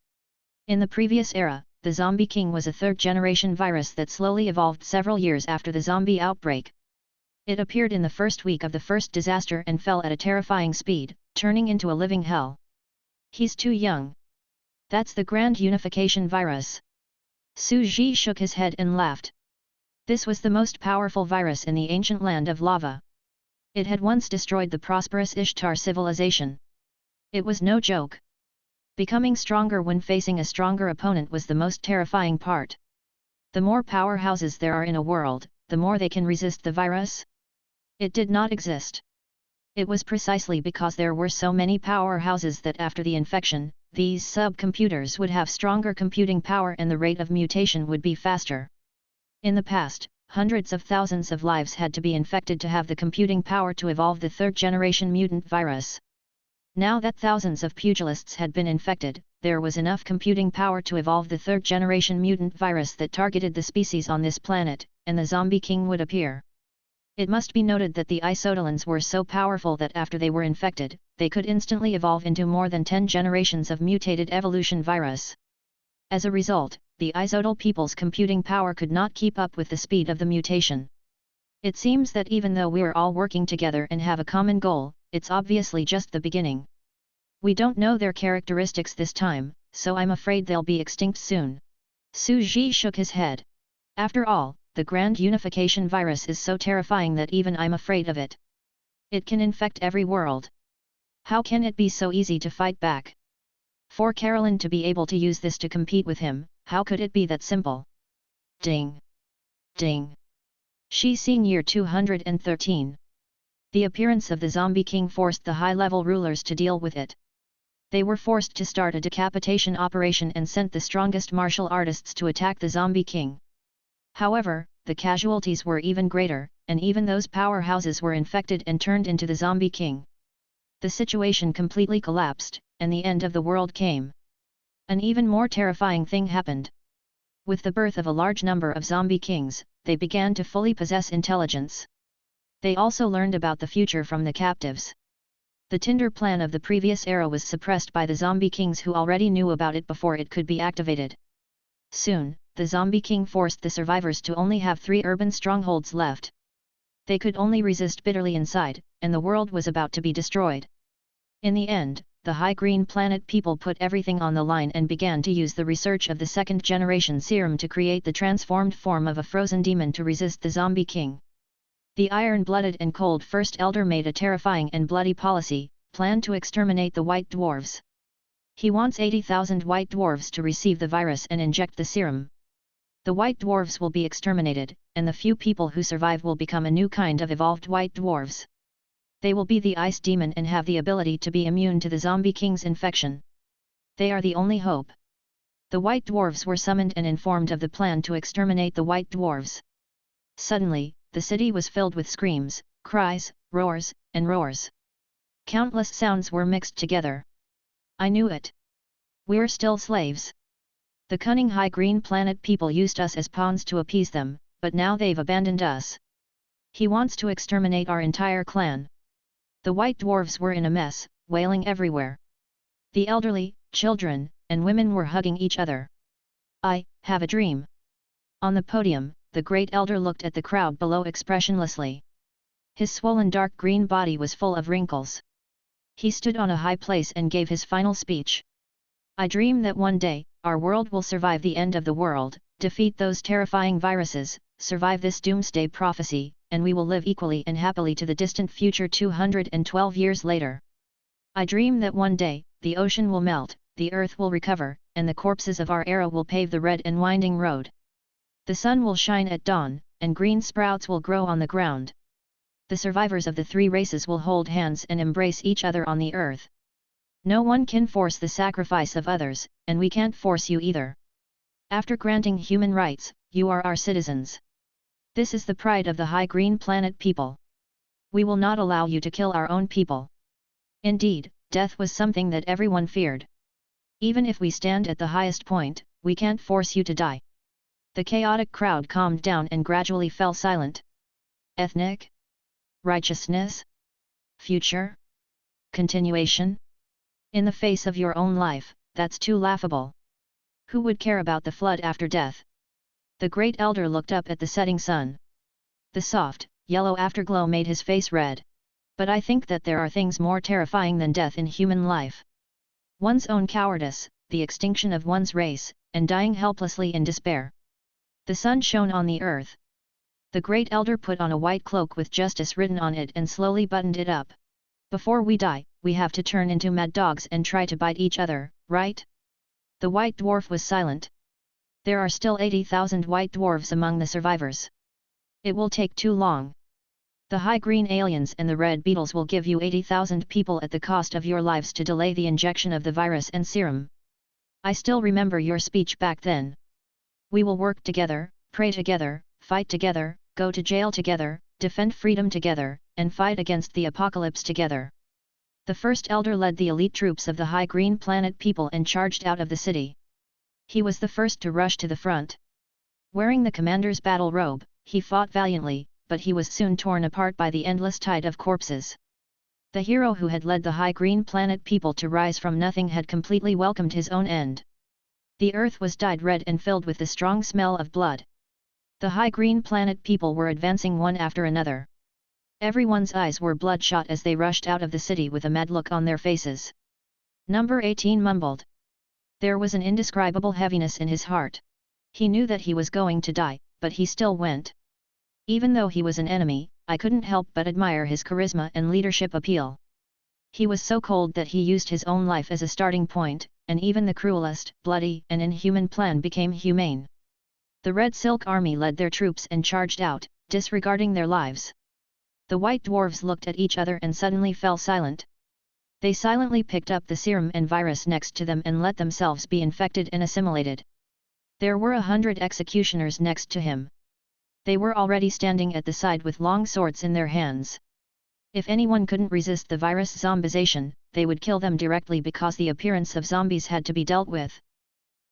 In the previous era, the Zombie King was a third-generation virus that slowly evolved several years after the zombie outbreak. It appeared in the first week of the first disaster and fell at a terrifying speed, turning into a living hell. He's too young. That's the Grand Unification virus. Su Ji shook his head and laughed. This was the most powerful virus in the ancient land of lava. It had once destroyed the prosperous Ishtar civilization. It was no joke. Becoming stronger when facing a stronger opponent was the most terrifying part. The more powerhouses there are in a world, the more they can resist the virus. It did not exist. It was precisely because there were so many powerhouses that after the infection, these subcomputers would have stronger computing power and the rate of mutation would be faster. In the past, hundreds of thousands of lives had to be infected to have the computing power to evolve the third-generation mutant virus. Now that thousands of pugilists had been infected, there was enough computing power to evolve the third-generation mutant virus that targeted the species on this planet, and the Zombie King would appear. It must be noted that the Isodolans were so powerful that after they were infected, they could instantly evolve into more than 10 generations of mutated evolution virus. As a result, the Isodal people's computing power could not keep up with the speed of the mutation. It seems that even though we're all working together and have a common goal, it's obviously just the beginning. We don't know their characteristics this time, so I'm afraid they'll be extinct soon. Su Ji shook his head. After all, the Grand Unification virus is so terrifying that even I'm afraid of it. It can infect every world. How can it be so easy to fight back? For Carolyn to be able to use this to compete with him, how could it be that simple? Ding! Ding! Shi Xing year 213. The appearance of the Zombie King forced the high-level rulers to deal with it. They were forced to start a decapitation operation and sent the strongest martial artists to attack the Zombie King. However, the casualties were even greater, and even those powerhouses were infected and turned into the Zombie King. The situation completely collapsed, and the end of the world came. An even more terrifying thing happened. With the birth of a large number of Zombie Kings, they began to fully possess intelligence. They also learned about the future from the captives. The Tinder plan of the previous era was suppressed by the Zombie Kings who already knew about it before it could be activated. Soon, the Zombie King forced the survivors to only have 3 urban strongholds left. They could only resist bitterly inside, and the world was about to be destroyed. In the end, the High Green Planet people put everything on the line and began to use the research of the second-generation serum to create the transformed form of a frozen demon to resist the Zombie King. The iron-blooded and cold First Elder made a terrifying and bloody policy, planned to exterminate the White Dwarves. He wants 80,000 White Dwarves to receive the virus and inject the serum. The White Dwarves will be exterminated, and the few people who survive will become a new kind of evolved White Dwarves. They will be the Ice Demon and have the ability to be immune to the Zombie King's infection. They are the only hope. The White Dwarves were summoned and informed of the plan to exterminate the White Dwarves. Suddenly, the city was filled with screams, cries, roars, and roars. Countless sounds were mixed together. I knew it. We're still slaves. The cunning High Green Planet people used us as pawns to appease them, but now they've abandoned us. He wants to exterminate our entire clan. The White Dwarves were in a mess, wailing everywhere. The elderly, children, and women were hugging each other. I have a dream. On the podium, the Great Elder looked at the crowd below expressionlessly. His swollen dark green body was full of wrinkles. He stood on a high place and gave his final speech. I dream that one day, our world will survive the end of the world, defeat those terrifying viruses, survive this doomsday prophecy, and we will live equally and happily to the distant future 212 years later. I dream that one day, the ocean will melt, the earth will recover, and the corpses of our era will pave the red and winding road. The sun will shine at dawn, and green sprouts will grow on the ground. The survivors of the three races will hold hands and embrace each other on the earth. No one can force the sacrifice of others, and we can't force you either. After granting human rights, you are our citizens. This is the pride of the High Green Planet people. We will not allow you to kill our own people. Indeed, death was something that everyone feared. Even if we stand at the highest point, we can't force you to die. The chaotic crowd calmed down and gradually fell silent. Ethnic? Righteousness? Future? Continuation? In the face of your own life, that's too laughable. Who would care about the flood after death? The Great Elder looked up at the setting sun. The soft, yellow afterglow made his face red. But I think that there are things more terrifying than death in human life. One's own cowardice, the extinction of one's race, and dying helplessly in despair. The sun shone on the earth. The Great Elder put on a white cloak with justice written on it and slowly buttoned it up. Before we die, we have to turn into mad dogs and try to bite each other, right? The White Dwarf was silent. There are still 80,000 White Dwarves among the survivors. It will take too long. The High Green Aliens and the Red Beetles will give you 80,000 people at the cost of your lives to delay the injection of the virus and serum. I still remember your speech back then. We will work together, pray together, fight together, go to jail together, defend freedom together, and fight against the apocalypse together. The First Elder led the elite troops of the High Green Planet people and charged out of the city. He was the first to rush to the front. Wearing the commander's battle robe, he fought valiantly, but he was soon torn apart by the endless tide of corpses. The hero who had led the High Green Planet people to rise from nothing had completely welcomed his own end. The earth was dyed red and filled with the strong smell of blood. The High Green Planet people were advancing one after another. Everyone's eyes were bloodshot as they rushed out of the city with a mad look on their faces. Number 18 mumbled. There was an indescribable heaviness in his heart. He knew that he was going to die, but he still went. Even though he was an enemy, I couldn't help but admire his charisma and leadership appeal. He was so cold that he used his own life as a starting point, and even the cruelest, bloody, and inhuman plan became humane. The Red Silk Army led their troops and charged out, disregarding their lives. The White Dwarves looked at each other and suddenly fell silent. They silently picked up the serum and virus next to them and let themselves be infected and assimilated. There were 100 executioners next to him. They were already standing at the side with long swords in their hands. If anyone couldn't resist the virus zombization, they would kill them directly because the appearance of zombies had to be dealt with.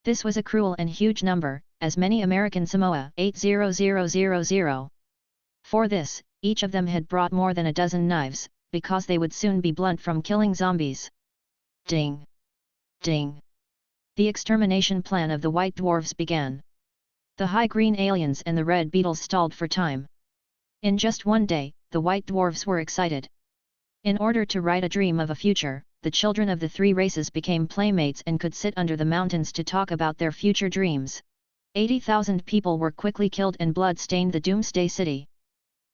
This was a cruel and huge number, as many American Samoa 80000. For this, each of them had brought more than a dozen knives, because they would soon be blunt from killing zombies. Ding! Ding! The extermination plan of the White Dwarves began. The High Green Aliens and the Red Beetles stalled for time. In just one day, the White Dwarves were excited. In order to write a dream of a future, the children of the three races became playmates and could sit under the mountains to talk about their future dreams. 80,000 people were quickly killed and blood stained the Doomsday City.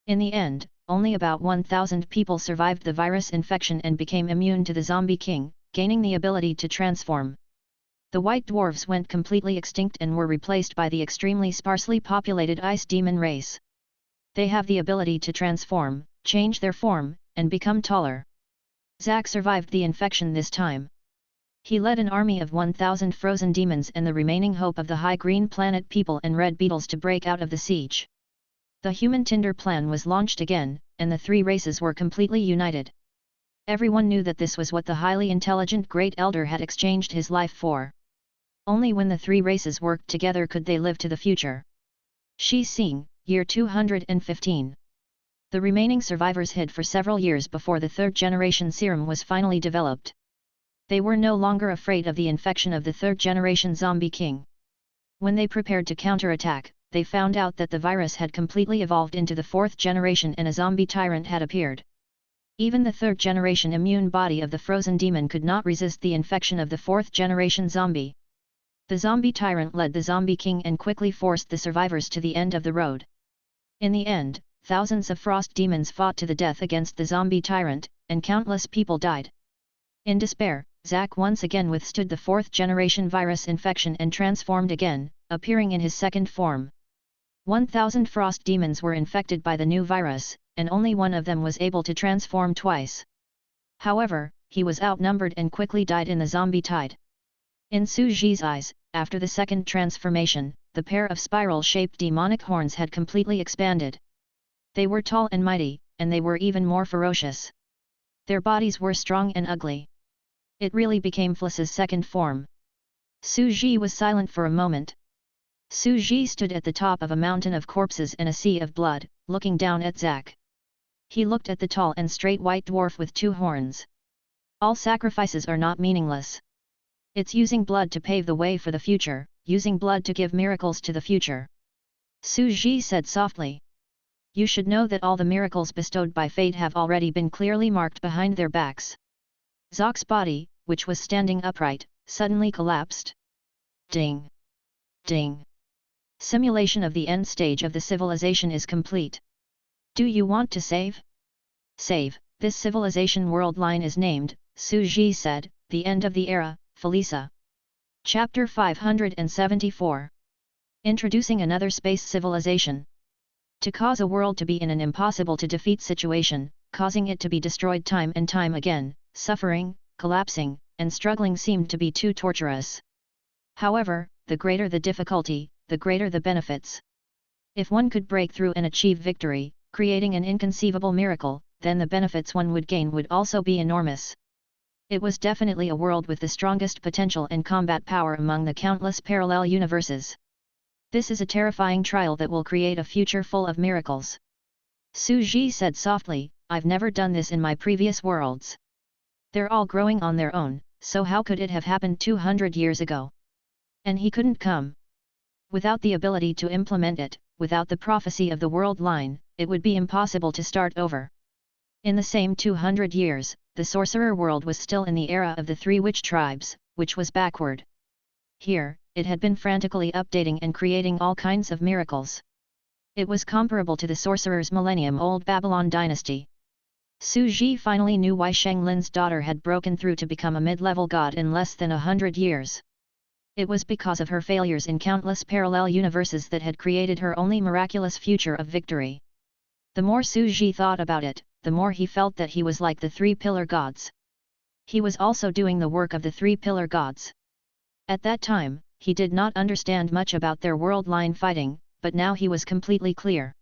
In the end, only about 1,000 people survived the virus infection and became immune to the zombie king, gaining the ability to transform. The white dwarves went completely extinct and were replaced by the extremely sparsely populated ice demon race. They have the ability to transform, change their form, and become taller. Zack survived the infection this time. He led an army of 1,000 frozen demons and the remaining hope of the high green planet people and red beetles to break out of the siege. The human Tinder plan was launched again, and the three races were completely united. Everyone knew that this was what the highly intelligent Great Elder had exchanged his life for. Only when the three races worked together could they live to the future. Shi Xing, year 215. The remaining survivors hid for several years before the third-generation serum was finally developed. They were no longer afraid of the infection of the third-generation zombie king. When they prepared to counterattack, they found out that the virus had completely evolved into the fourth generation and a zombie tyrant had appeared. Even the third-generation immune body of the frozen demon could not resist the infection of the fourth-generation zombie. The zombie tyrant led the zombie king and quickly forced the survivors to the end of the road. In the end, thousands of frost demons fought to the death against the zombie tyrant, and countless people died. In despair, Zack once again withstood the fourth-generation virus infection and transformed again, appearing in his second form. 1,000 frost demons were infected by the new virus, and only one of them was able to transform twice. However, he was outnumbered and quickly died in the zombie tide. In Su Ji's eyes, after the second transformation, the pair of spiral-shaped demonic horns had completely expanded. They were tall and mighty, and they were even more ferocious. Their bodies were strong and ugly. It really became Flissa's second form. Su Ji was silent for a moment. Su Ji stood at the top of a mountain of corpses and a sea of blood, looking down at Zack. He looked at the tall and straight white dwarf with two horns. All sacrifices are not meaningless. It's using blood to pave the way for the future, using blood to give miracles to the future. Su Ji said softly. You should know that all the miracles bestowed by fate have already been clearly marked behind their backs. Zack's body, which was standing upright, suddenly collapsed. Ding! Ding! Simulation of the end stage of the civilization is complete. Do you want to save? Save, this civilization world line is named, Su Ji said, the end of the era, Felisa. Chapter 574. Introducing another space civilization. To cause a world to be in an impossible to defeat situation, causing it to be destroyed time and time again, suffering, collapsing, and struggling seemed to be too torturous. However, the greater the difficulty, the greater the benefits. If one could break through and achieve victory, creating an inconceivable miracle, then the benefits one would gain would also be enormous. It was definitely a world with the strongest potential and combat power among the countless parallel universes. This is a terrifying trial that will create a future full of miracles. Su Ji said softly, I've never done this in my previous worlds. They're all growing on their own, so how could it have happened 200 years ago? And he couldn't come. Without the ability to implement it, without the prophecy of the world line, it would be impossible to start over. In the same 200 years, the sorcerer world was still in the era of the three witch tribes, which was backward. Here, it had been frantically updating and creating all kinds of miracles. It was comparable to the sorcerer's millennium-old Babylon dynasty. Su Ji finally knew why Sheng Lin's daughter had broken through to become a mid-level god in less than 100 years. It was because of her failures in countless parallel universes that had created her only miraculous future of victory. The more Su Ji thought about it, the more he felt that he was like the three pillar gods. He was also doing the work of the three pillar gods. At that time, he did not understand much about their world line fighting, but now he was completely clear.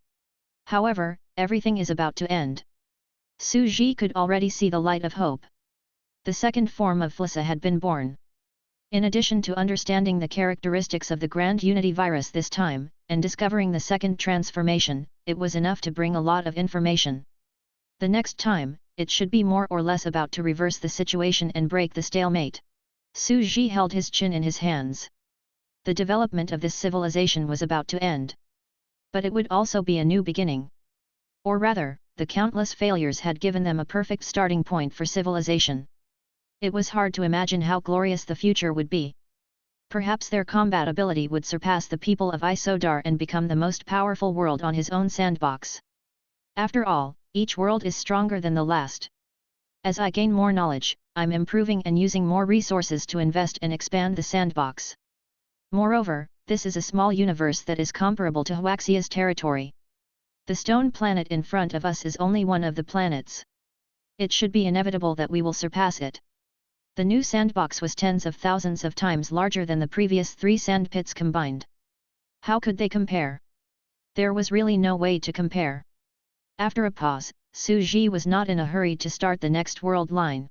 However, everything is about to end. Su Ji could already see the light of hope. The second form of Flissa had been born. In addition to understanding the characteristics of the Grand Unity virus this time, and discovering the second transformation, it was enough to bring a lot of information. The next time, it should be more or less about to reverse the situation and break the stalemate. Su Ji held his chin in his hands. The development of this civilization was about to end. But it would also be a new beginning. Or rather, the countless failures had given them a perfect starting point for civilization. It was hard to imagine how glorious the future would be. Perhaps their combat ability would surpass the people of Isodar and become the most powerful world on his own sandbox. After all, each world is stronger than the last. As I gain more knowledge, I'm improving and using more resources to invest and expand the sandbox. Moreover, this is a small universe that is comparable to Huaxia's territory. The stone planet in front of us is only one of the planets. It should be inevitable that we will surpass it. The new sandbox was tens of thousands of times larger than the previous 3 sand pits combined. How could they compare? There was really no way to compare. After a pause, Su Ji was not in a hurry to start the next world line.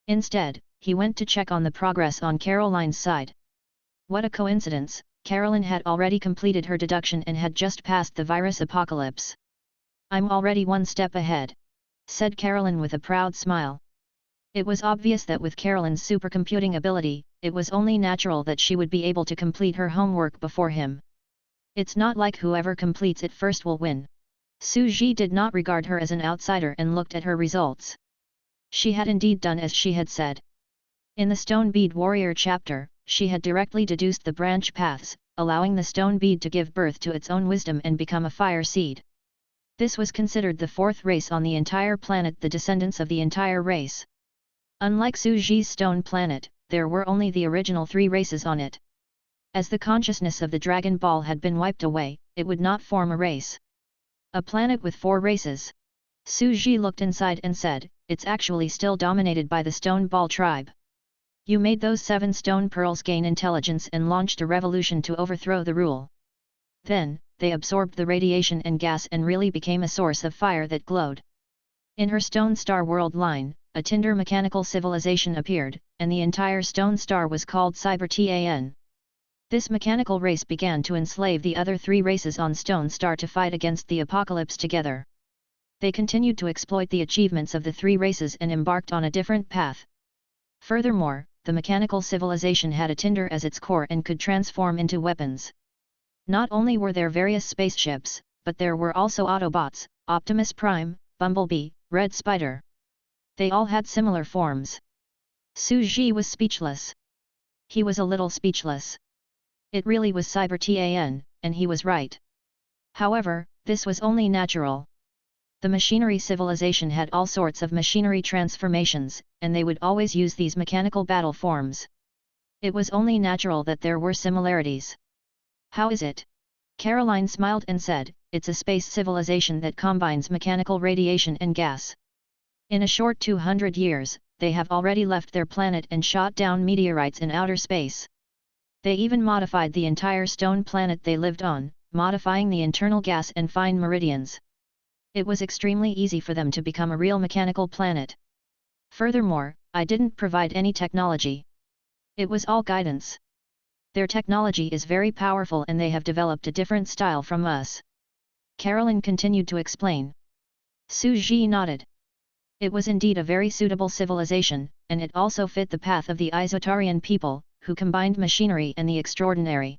Instead, he went to check on the progress on Caroline's side. What a coincidence, Caroline had already completed her deduction and had just passed the virus apocalypse. I'm already one step ahead, said Caroline with a proud smile. It was obvious that with Caroline's supercomputing ability, it was only natural that she would be able to complete her homework before him. It's not like whoever completes it first will win. Su Ji did not regard her as an outsider and looked at her results. She had indeed done as she had said. In the Stone Bead Warrior chapter, she had directly deduced the branch paths, allowing the stone bead to give birth to its own wisdom and become a fire seed. This was considered the 4th race on the entire planet, the descendants of the entire race. Unlike Su Ji's stone planet, there were only the original 3 races on it. As the consciousness of the Dragon Ball had been wiped away, it would not form a race. A planet with 4 races. Su Ji looked inside and said, it's actually still dominated by the Stone Ball tribe. You made those 7 stone pearls gain intelligence and launched a revolution to overthrow the rule. Then, they absorbed the radiation and gas and really became a source of fire that glowed. In her Stone Star world line, a Tinder mechanical civilization appeared, and the entire Stone Star was called Cyber Tan. This mechanical race began to enslave the other 3 races on Stone Star to fight against the apocalypse together. They continued to exploit the achievements of the 3 races and embarked on a different path. Furthermore, the mechanical civilization had a Tinder as its core and could transform into weapons. Not only were there various spaceships, but there were also Autobots, Optimus Prime, Bumblebee, Red Spider. They all had similar forms. Su Ji was speechless. He was a little speechless. It really was Cyber Tan, and he was right. However, this was only natural. The machinery civilization had all sorts of machinery transformations, and they would always use these mechanical battle forms. It was only natural that there were similarities. How is it? Caroline smiled and said, it's a space civilization that combines mechanical radiation and gas. In a short 200 years, they have already left their planet and shot down meteorites in outer space. They even modified the entire stone planet they lived on, modifying the internal gas and fine meridians. It was extremely easy for them to become a real mechanical planet. Furthermore, I didn't provide any technology. It was all guidance. Their technology is very powerful and they have developed a different style from us. Caroline continued to explain. Su Ji nodded. It was indeed a very suitable civilization, and it also fit the path of the Isotarian people, who combined machinery and the extraordinary.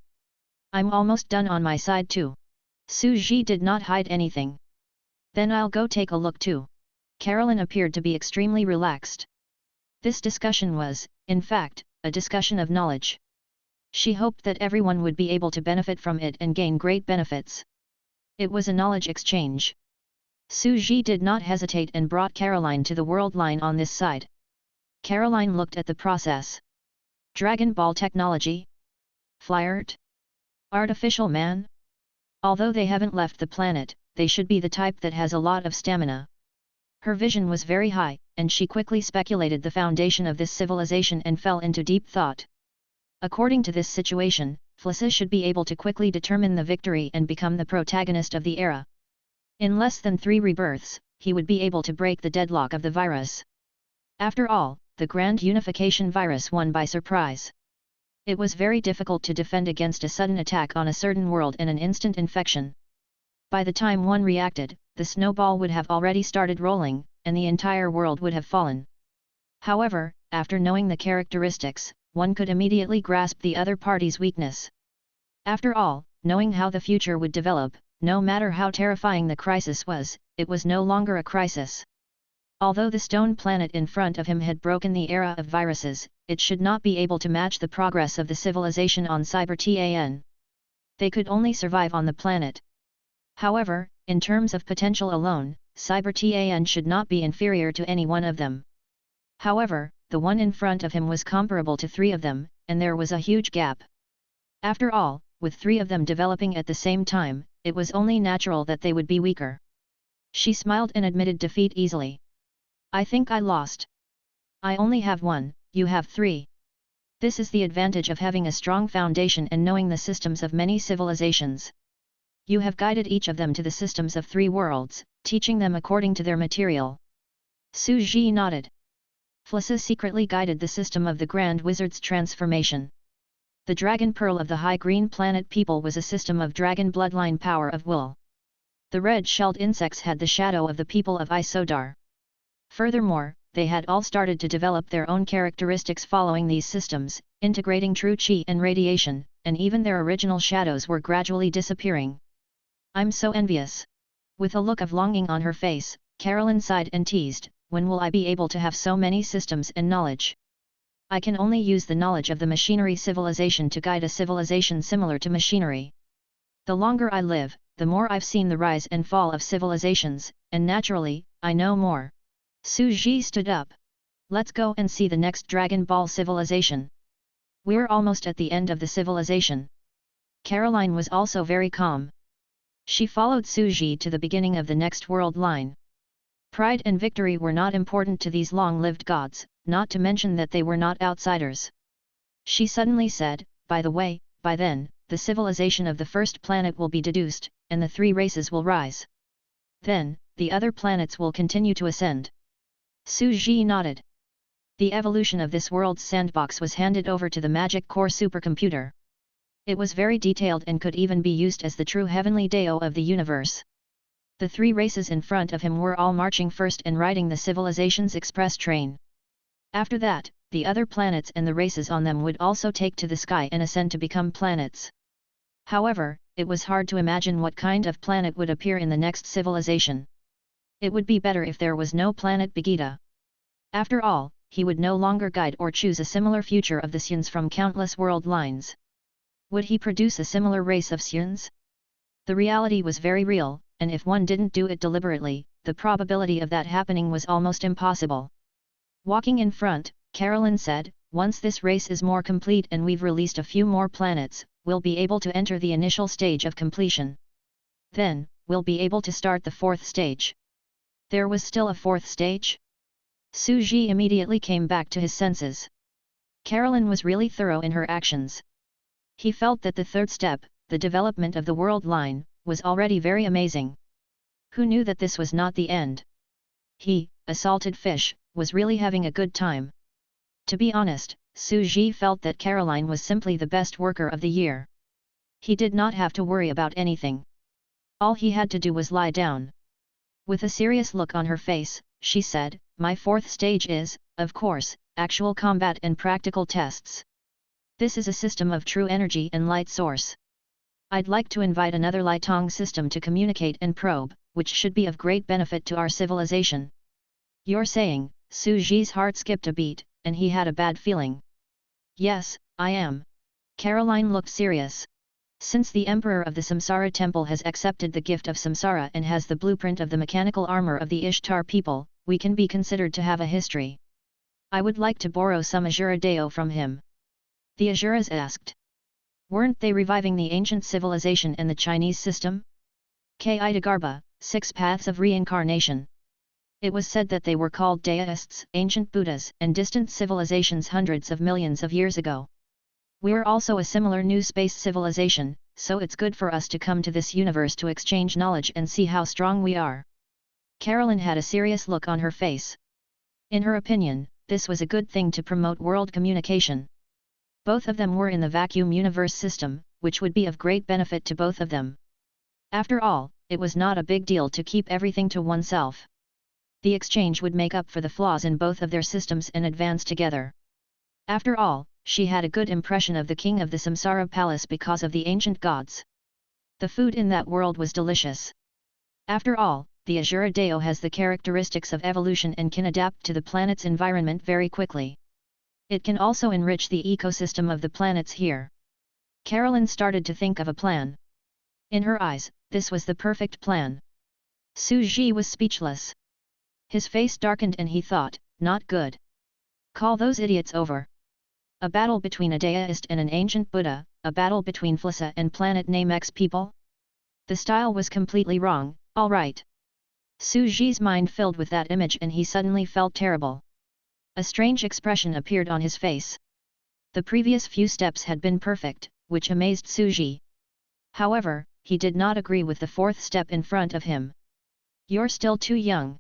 I'm almost done on my side too. Su Ji did not hide anything. Then I'll go take a look too. Caroline appeared to be extremely relaxed. This discussion was, in fact, a discussion of knowledge. She hoped that everyone would be able to benefit from it and gain great benefits. It was a knowledge exchange. Su Ji did not hesitate and brought Caroline to the world line on this side. Caroline looked at the process. Dragon Ball technology? Flyert? Artificial man? Although they haven't left the planet, they should be the type that has a lot of stamina. Her vision was very high, and she quickly speculated the foundation of this civilization and fell into deep thought. According to this situation, Flissa should be able to quickly determine the victory and become the protagonist of the era. In less than 3 rebirths, he would be able to break the deadlock of the virus. After all, the Grand Unification virus won by surprise. It was very difficult to defend against a sudden attack on a certain world and an instant infection. By the time one reacted, the snowball would have already started rolling, and the entire world would have fallen. However, after knowing the characteristics, one could immediately grasp the other party's weakness. After all, knowing how the future would develop, no matter how terrifying the crisis was, it was no longer a crisis. Although the stone planet in front of him had broken the era of viruses, it should not be able to match the progress of the civilization on Cyber Tan. They could only survive on the planet. However, in terms of potential alone, Cyber-Tan should not be inferior to any one of them. However, the one in front of him was comparable to 3 of them, and there was a huge gap. After all, with 3 of them developing at the same time, it was only natural that they would be weaker. She smiled and admitted defeat easily. I think I lost. I only have 1, you have 3. This is the advantage of having a strong foundation and knowing the systems of many civilizations. You have guided each of them to the systems of 3 worlds, teaching them according to their material. Su Ji nodded. Flissa secretly guided the system of the Grand Wizard's transformation. The Dragon Pearl of the High Green Planet people was a system of dragon bloodline power of wool. The red-shelled insects had the shadow of the people of Isodar. Furthermore, they had all started to develop their own characteristics following these systems, integrating true chi and radiation, and even their original shadows were gradually disappearing. I'm so envious. With a look of longing on her face, Carolyn sighed and teased, when will I be able to have so many systems and knowledge? I can only use the knowledge of the machinery civilization to guide a civilization similar to machinery. The longer I live, the more I've seen the rise and fall of civilizations, and naturally, I know more. Su Ji stood up. Let's go and see the next Dragon Ball civilization. We're almost at the end of the civilization. Caroline was also very calm. She followed Su Ji to the beginning of the next world line. Pride and victory were not important to these long-lived gods, not to mention that they were not outsiders. She suddenly said, by the way, by then, the civilization of the first planet will be deduced, and the 3 races will rise. Then, the other planets will continue to ascend. Su Ji nodded. The evolution of this world's sandbox was handed over to the Magic Core supercomputer. It was very detailed and could even be used as the true heavenly Dao of the universe. The 3 races in front of him were all marching first and riding the civilization's express train. After that, the other planets and the races on them would also take to the sky and ascend to become planets. However, it was hard to imagine what kind of planet would appear in the next civilization. It would be better if there was no planet Begeta. After all, he would no longer guide or choose a similar future of the Syans from countless world lines. Would he produce a similar race of Syans? The reality was very real, and if one didn't do it deliberately, the probability of that happening was almost impossible. Walking in front, Carolyn said, once this race is more complete and we've released a few more planets, we'll be able to enter the initial stage of completion. Then, we'll be able to start the 4th stage. There was still a 4th stage? Su Ji immediately came back to his senses. Carolyn was really thorough in her actions. He felt that the 3rd step, the development of the world line, was already very amazing. Who knew that this was not the end? He, a salted fish, was really having a good time. To be honest, Su Ji felt that Caroline was simply the best worker of the year. He did not have to worry about anything. All he had to do was lie down. With a serious look on her face, she said, my 4th stage is, of course, actual combat and practical tests. This is a system of true energy and light source. I'd like to invite another Lightong system to communicate and probe, which should be of great benefit to our civilization. You're saying, Su Ji's heart skipped a beat, and he had a bad feeling. Yes, I am. Caroline looked serious. Since the Emperor of the Samsara Temple has accepted the gift of Samsara and has the blueprint of the mechanical armor of the Ishtar people, we can be considered to have a history. I would like to borrow some Azura Deo from him. The Azuras asked. Weren't they reviving the ancient civilization and the Chinese system? Kaidagarba, 6 paths of reincarnation. It was said that they were called deists, ancient Buddhas, and distant civilizations hundreds of millions of years ago. We're also a similar new space civilization, so it's good for us to come to this universe to exchange knowledge and see how strong we are. Carolyn had a serious look on her face. In her opinion, this was a good thing to promote world communication. Both of them were in the vacuum universe system, which would be of great benefit to both of them. After all, it was not a big deal to keep everything to oneself. The exchange would make up for the flaws in both of their systems and advance together. After all, she had a good impression of the king of the Samsara palace because of the ancient gods. The food in that world was delicious. After all, the Azura Deo has the characteristics of evolution and can adapt to the planet's environment very quickly. It can also enrich the ecosystem of the planets here. Carolyn started to think of a plan. In her eyes, this was the perfect plan. Suji was speechless. His face darkened and he thought, not good. Call those idiots over. A battle between a deist and an ancient Buddha, a battle between Flissa and planet name X people? The style was completely wrong, alright. Suji's mind filled with that image and he suddenly felt terrible. A strange expression appeared on his face. The previous few steps had been perfect, which amazed Suji. However, he did not agree with the fourth step in front of him. You're still too young.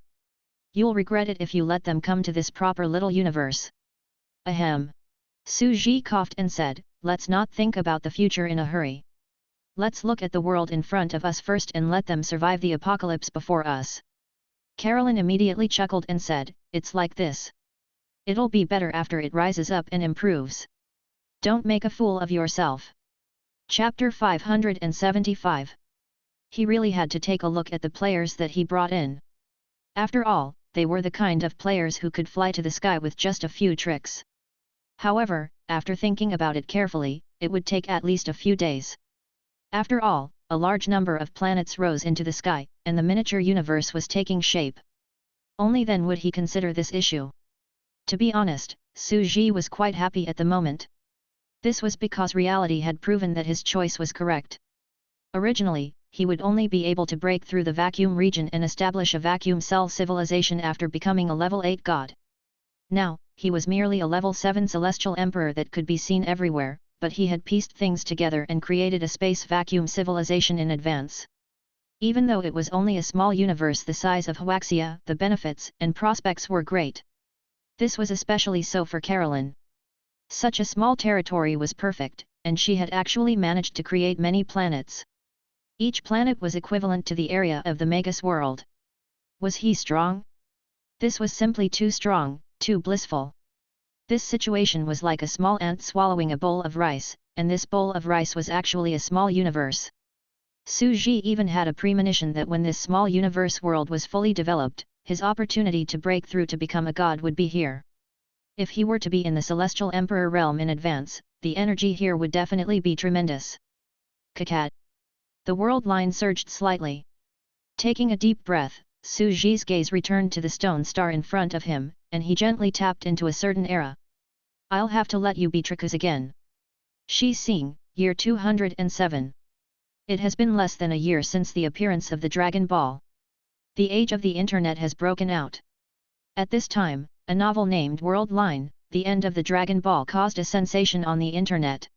You'll regret it if you let them come to this proper little universe. Ahem. Suji coughed and said, let's not think about the future in a hurry. Let's look at the world in front of us first and let them survive the apocalypse before us. Carolyn immediately chuckled and said, it's like this. It'll be better after it rises up and improves. Don't make a fool of yourself. Chapter 575. He really had to take a look at the players that he brought in. After all, they were the kind of players who could fly to the sky with just a few tricks. However, after thinking about it carefully, it would take at least a few days. After all, a large number of planets rose into the sky, and the miniature universe was taking shape. Only then would he consider this issue. To be honest, Suji was quite happy at the moment. This was because reality had proven that his choice was correct. Originally, he would only be able to break through the vacuum region and establish a vacuum cell civilization after becoming a level 8 god. Now, he was merely a level 7 celestial emperor that could be seen everywhere, but he had pieced things together and created a space vacuum civilization in advance. Even though it was only a small universe the size of Huaxia, the benefits and prospects were great. This was especially so for Carolyn. Such a small territory was perfect, and she had actually managed to create many planets. Each planet was equivalent to the area of the Magus world. Was he strong? This was simply too strong, too blissful. This situation was like a small ant swallowing a bowl of rice, and this bowl of rice was actually a small universe. Suji even had a premonition that when this small universe world was fully developed, his opportunity to break through to become a god would be here. If he were to be in the Celestial Emperor realm in advance, the energy here would definitely be tremendous. Kakat. The world line surged slightly. Taking a deep breath, Suji's gaze returned to the stone star in front of him, and he gently tapped into a certain era. I'll have to let you be Trikus again. Shi Xing, year 207. It has been less than a year since the appearance of the Dragon Ball. The age of the internet has broken out. At this time, a novel named World Line, The End of the Dragon Ball caused a sensation on the internet.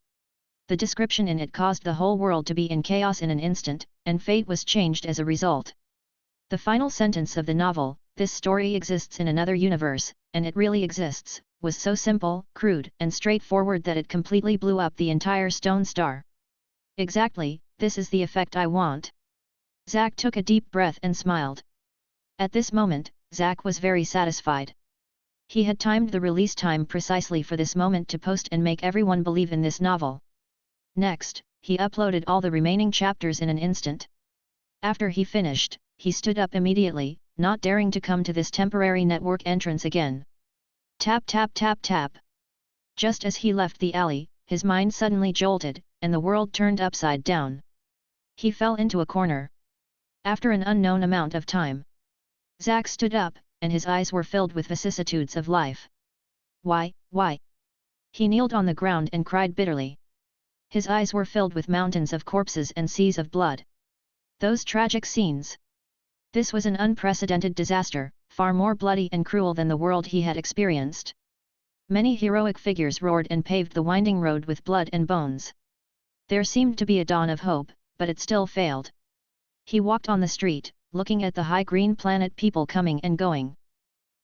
The description in it caused the whole world to be in chaos in an instant, and fate was changed as a result. The final sentence of the novel, "This story exists in another universe, and it really exists," was so simple, crude, and straightforward that it completely blew up the entire stone star. Exactly, this is the effect I want. Zack took a deep breath and smiled. At this moment, Zack was very satisfied. He had timed the release time precisely for this moment to post and make everyone believe in this novel. Next, he uploaded all the remaining chapters in an instant. After he finished, he stood up immediately, not daring to come to this temporary network entrance again. Tap tap tap tap. Just as he left the alley, his mind suddenly jolted, and the world turned upside down. He fell into a corner. After an unknown amount of time, Zack stood up, and his eyes were filled with vicissitudes of life. Why? He kneeled on the ground and cried bitterly. His eyes were filled with mountains of corpses and seas of blood. Those tragic scenes. This was an unprecedented disaster, far more bloody and cruel than the world he had experienced. Many heroic figures roared and paved the winding road with blood and bones. There seemed to be a dawn of hope, but it still failed. He walked on the street, looking at the high green planet people coming and going.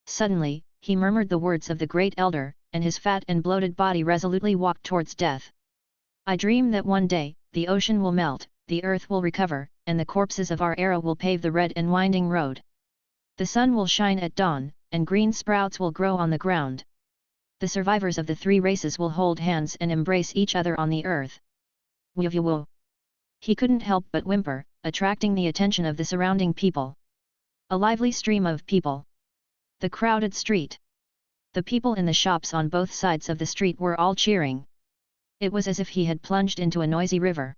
Suddenly, he murmured the words of the great elder, and his fat and bloated body resolutely walked towards death. I dream that one day, the ocean will melt, the earth will recover, and the corpses of our era will pave the red and winding road. The sun will shine at dawn, and green sprouts will grow on the ground. The survivors of the three races will hold hands and embrace each other on the earth. Woo. He couldn't help but whimper, attracting the attention of the surrounding people. A lively stream of people. The crowded street. The people in the shops on both sides of the street were all cheering. It was as if he had plunged into a noisy river.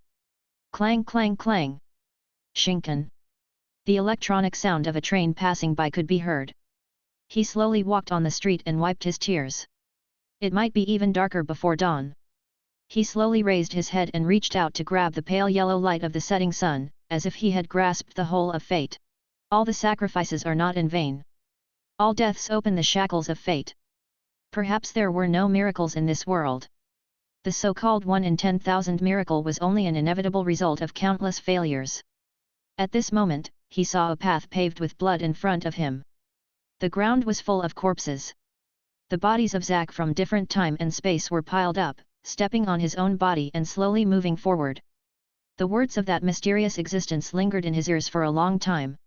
Clang clang clang. Shinken. The electronic sound of a train passing by could be heard. He slowly walked on the street and wiped his tears. It might be even darker before dawn. He slowly raised his head and reached out to grab the pale yellow light of the setting sun, as if he had grasped the whole of fate. All the sacrifices are not in vain. All deaths open the shackles of fate. Perhaps there were no miracles in this world. The so-called 1 in 10,000 miracle was only an inevitable result of countless failures. At this moment, he saw a path paved with blood in front of him. The ground was full of corpses. The bodies of Zack from different time and space were piled up, stepping on his own body and slowly moving forward. The words of that mysterious existence lingered in his ears for a long time.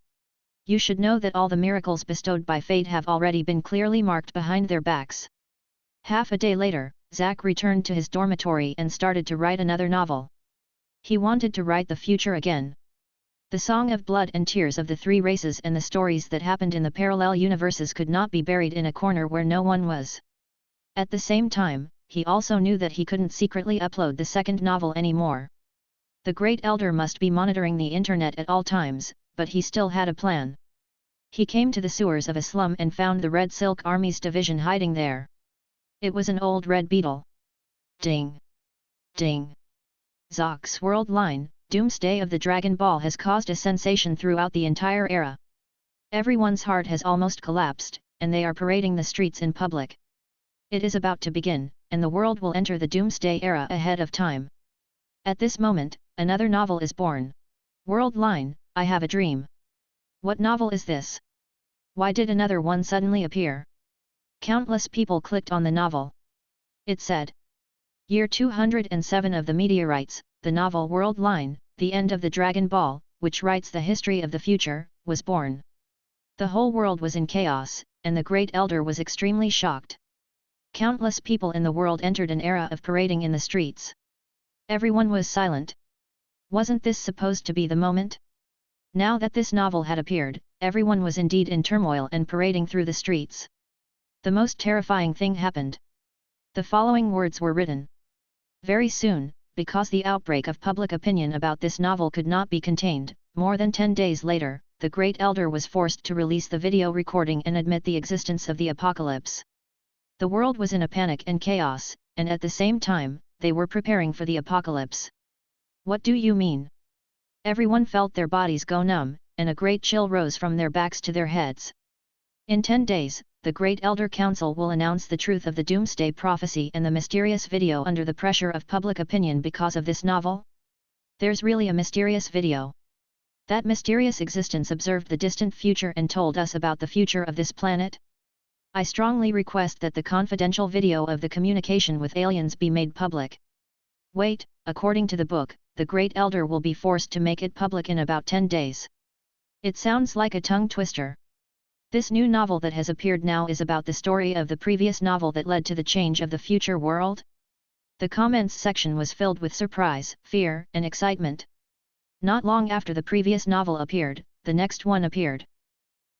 You should know that all the miracles bestowed by fate have already been clearly marked behind their backs. Half a day later, Zack returned to his dormitory and started to write another novel. He wanted to write the future again. The song of blood and tears of the three races and the stories that happened in the parallel universes could not be buried in a corner where no one was. At the same time, he also knew that he couldn't secretly upload the second novel anymore. The Great Elder must be monitoring the internet at all times, but he still had a plan. He came to the sewers of a slum and found the Red Silk Army's division hiding there. It was an old red beetle. Ding! Ding! Zock's world line, Doomsday of the Dragon Ball, has caused a sensation throughout the entire era. Everyone's heart has almost collapsed, and they are parading the streets in public. It is about to begin, and the world will enter the Doomsday era ahead of time. At this moment, another novel is born. World line, I Have a Dream. What novel is this? Why did another one suddenly appear? Countless people clicked on the novel. It said, Year 207 of the meteorites, the novel World Line, The End of the Dragon Ball, which writes the history of the future, was born. The whole world was in chaos, and the Great Elder was extremely shocked. Countless people in the world entered an era of parading in the streets. Everyone was silent. Wasn't this supposed to be the moment? Now that this novel had appeared, everyone was indeed in turmoil and parading through the streets. The most terrifying thing happened. The following words were written. Very soon, because the outbreak of public opinion about this novel could not be contained, more than 10 days later, the Great Elder was forced to release the video recording and admit the existence of the apocalypse. The world was in a panic and chaos, and at the same time, they were preparing for the apocalypse. What do you mean? Everyone felt their bodies go numb, and a great chill rose from their backs to their heads. In 10 days, the Great Elder Council will announce the truth of the Doomsday Prophecy and the mysterious video under the pressure of public opinion because of this novel? There's really a mysterious video. That mysterious existence observed the distant future and told us about the future of this planet? I strongly request that the confidential video of the communication with aliens be made public. Wait, according to the book, the Great Elder will be forced to make it public in about 10 days. It sounds like a tongue twister. This new novel that has appeared now is about the story of the previous novel that led to the change of the future world? The comments section was filled with surprise, fear, and excitement. Not long after the previous novel appeared, the next one appeared.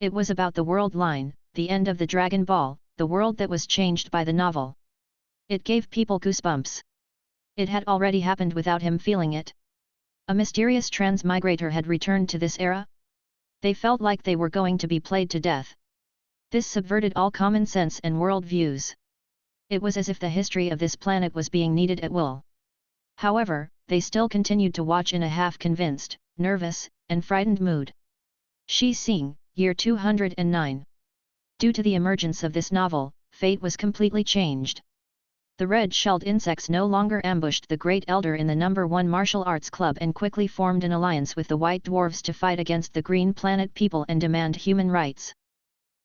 It was about the world line, the end of the Dragon Ball, the world that was changed by the novel. It gave people goosebumps. It had already happened without him feeling it. A mysterious transmigrator had returned to this era? They felt like they were going to be played to death. This subverted all common sense and world views. It was as if the history of this planet was being kneaded at will. However, they still continued to watch in a half-convinced, nervous, and frightened mood. Shi Xing, year 209. Due to the emergence of this novel, fate was completely changed. The red-shelled insects no longer ambushed the Great Elder in the No. 1 Martial Arts Club and quickly formed an alliance with the White Dwarves to fight against the Green Planet people and demand human rights.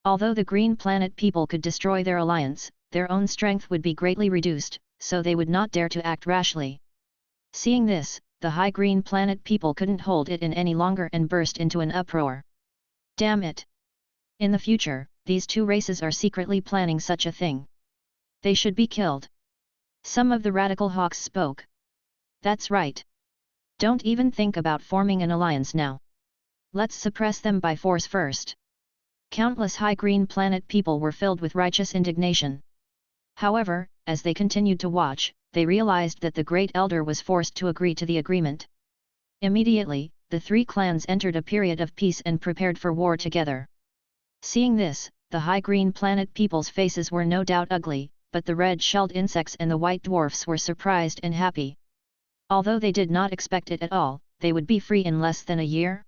Although the Green Planet people could destroy their alliance, their own strength would be greatly reduced, so they would not dare to act rashly. Seeing this, the High Green Planet people couldn't hold it in any longer and burst into an uproar. Damn it! In the future, these two races are secretly planning such a thing. They should be killed. Some of the radical hawks spoke. That's right. Don't even think about forming an alliance now. Let's suppress them by force first. Countless High Green Planet people were filled with righteous indignation. However, as they continued to watch, they realized that the Great Elder was forced to agree to the agreement. Immediately, the three clans entered a period of peace and prepared for war together. Seeing this, the high green planet people's faces were no doubt ugly, but the red-shelled insects and the white dwarfs were surprised and happy. Although they did not expect it at all, they would be free in less than a year.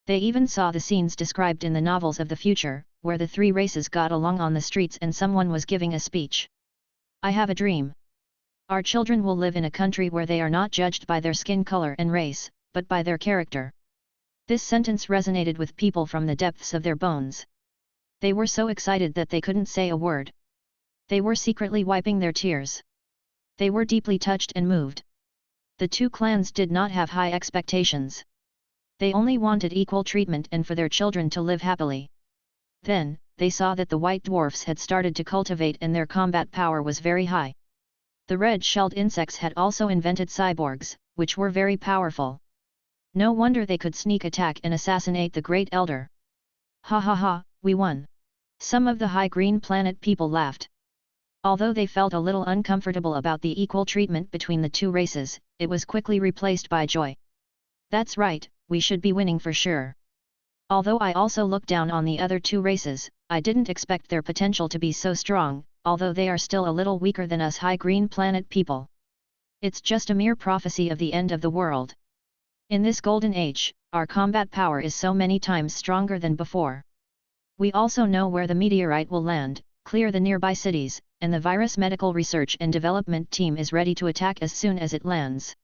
They even saw the scenes described in the novels of the future, where the three races got along on the streets and someone was giving a speech. I have a dream. Our children will live in a country where they are not judged by their skin color and race, but by their character. This sentence resonated with people from the depths of their bones. They were so excited that they couldn't say a word. They were secretly wiping their tears. They were deeply touched and moved. The two clans did not have high expectations. They only wanted equal treatment and for their children to live happily. Then, they saw that the white dwarfs had started to cultivate and their combat power was very high. The red-shelled insects had also invented cyborgs, which were very powerful. No wonder they could sneak attack and assassinate the Great Elder. Ha ha ha, we won! Some of the high green planet people laughed. Although they felt a little uncomfortable about the equal treatment between the two races, it was quickly replaced by joy. That's right, we should be winning for sure. Although I also look down on the other two races, I didn't expect their potential to be so strong, although they are still a little weaker than us high green planet people. It's just a mere prophecy of the end of the world. In this golden age, our combat power is so many times stronger than before. We also know where the meteorite will land, clear the nearby cities, and the virus medical research and development team is ready to attack as soon as it lands.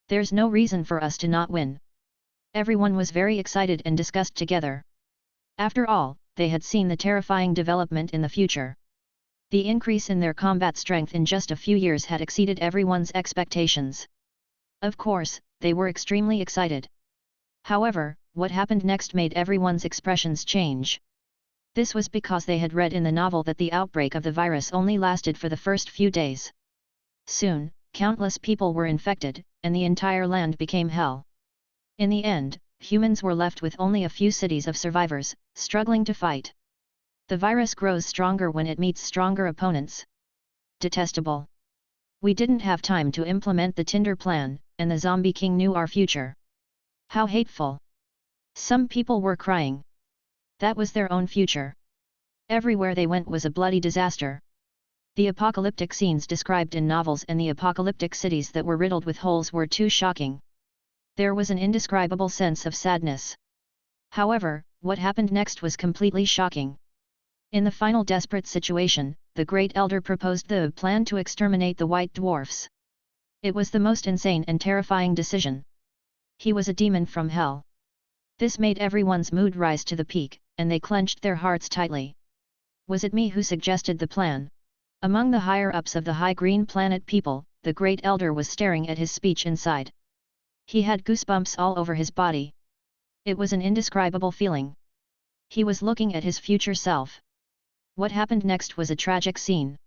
There's no reason for us to not win. Everyone was very excited and discussed together. After all, they had seen the terrifying development in the future. The increase in their combat strength in just a few years had exceeded everyone's expectations. Of course, they were extremely excited. However, what happened next made everyone's expressions change. This was because they had read in the novel that the outbreak of the virus only lasted for the first few days. Soon, countless people were infected, and the entire land became hell. In the end, humans were left with only a few cities of survivors, struggling to fight. The virus grows stronger when it meets stronger opponents. Detestable. We didn't have time to implement the Tinder plan, and the zombie king knew our future. How hateful. Some people were crying. That was their own future. Everywhere they went was a bloody disaster. The apocalyptic scenes described in novels and the apocalyptic cities that were riddled with holes were too shocking. There was an indescribable sense of sadness. However, what happened next was completely shocking. In the final desperate situation, the Great Elder proposed the plan to exterminate the white dwarfs. It was the most insane and terrifying decision. He was a demon from hell. This made everyone's mood rise to the peak, and they clenched their hearts tightly. Was it me who suggested the plan? Among the higher-ups of the high green planet people, the Great Elder was staring at his speech inside. He had goosebumps all over his body. It was an indescribable feeling. He was looking at his future self. What happened next was a tragic scene.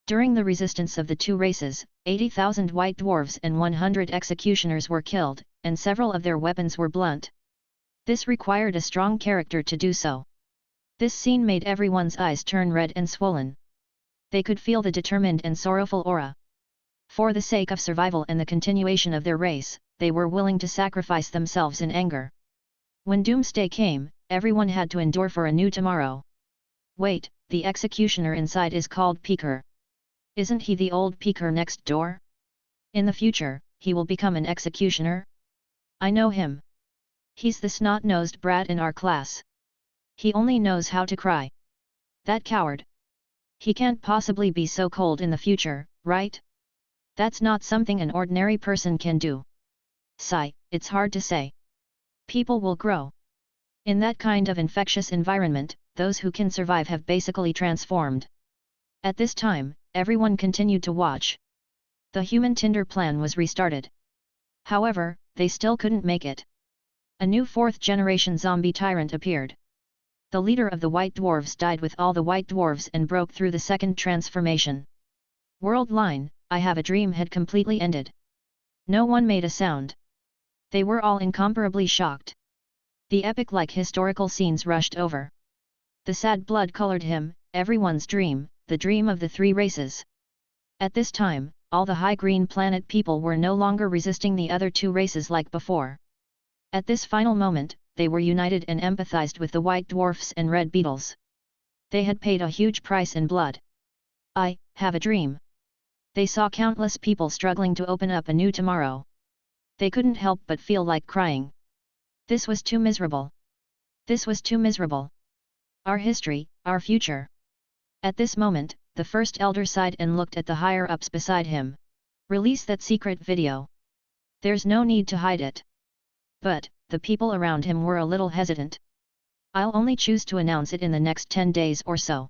During the resistance of the two races, 80,000 white dwarves and 100 executioners were killed, and several of their weapons were blunt. This required a strong character to do so. This scene made everyone's eyes turn red and swollen. They could feel the determined and sorrowful aura. For the sake of survival and the continuation of their race, they were willing to sacrifice themselves in anger. When doomsday came, everyone had to endure for a new tomorrow. Wait, the executioner inside is called Peeker. Isn't he the old Peeker next door? In the future, he will become an executioner? I know him. He's the snot-nosed brat in our class. He only knows how to cry. That coward. He can't possibly be so cold in the future, right? That's not something an ordinary person can do. Sigh, it's hard to say. People will grow. In that kind of infectious environment, those who can survive have basically transformed. At this time, everyone continued to watch. The human Tinder plan was restarted. However, they still couldn't make it. A new fourth-generation zombie tyrant appeared. The leader of the White Dwarves died with all the White Dwarves and broke through the second transformation. World line, I have a dream had completely ended. No one made a sound. They were all incomparably shocked. The epic-like historical scenes rushed over. The sad blood colored him, everyone's dream, the dream of the three races. At this time, all the high green planet people were no longer resisting the other two races like before. At this final moment, they were united and empathized with the white dwarfs and red beetles. They had paid a huge price in blood. I have a dream. They saw countless people struggling to open up a new tomorrow. They couldn't help but feel like crying. This was too miserable. This was too miserable. Our history, our future. At this moment, the first elder sighed and looked at the higher-ups beside him. Release that secret video. There's no need to hide it. But, the people around him were a little hesitant. I'll only choose to announce it in the next 10 days or so.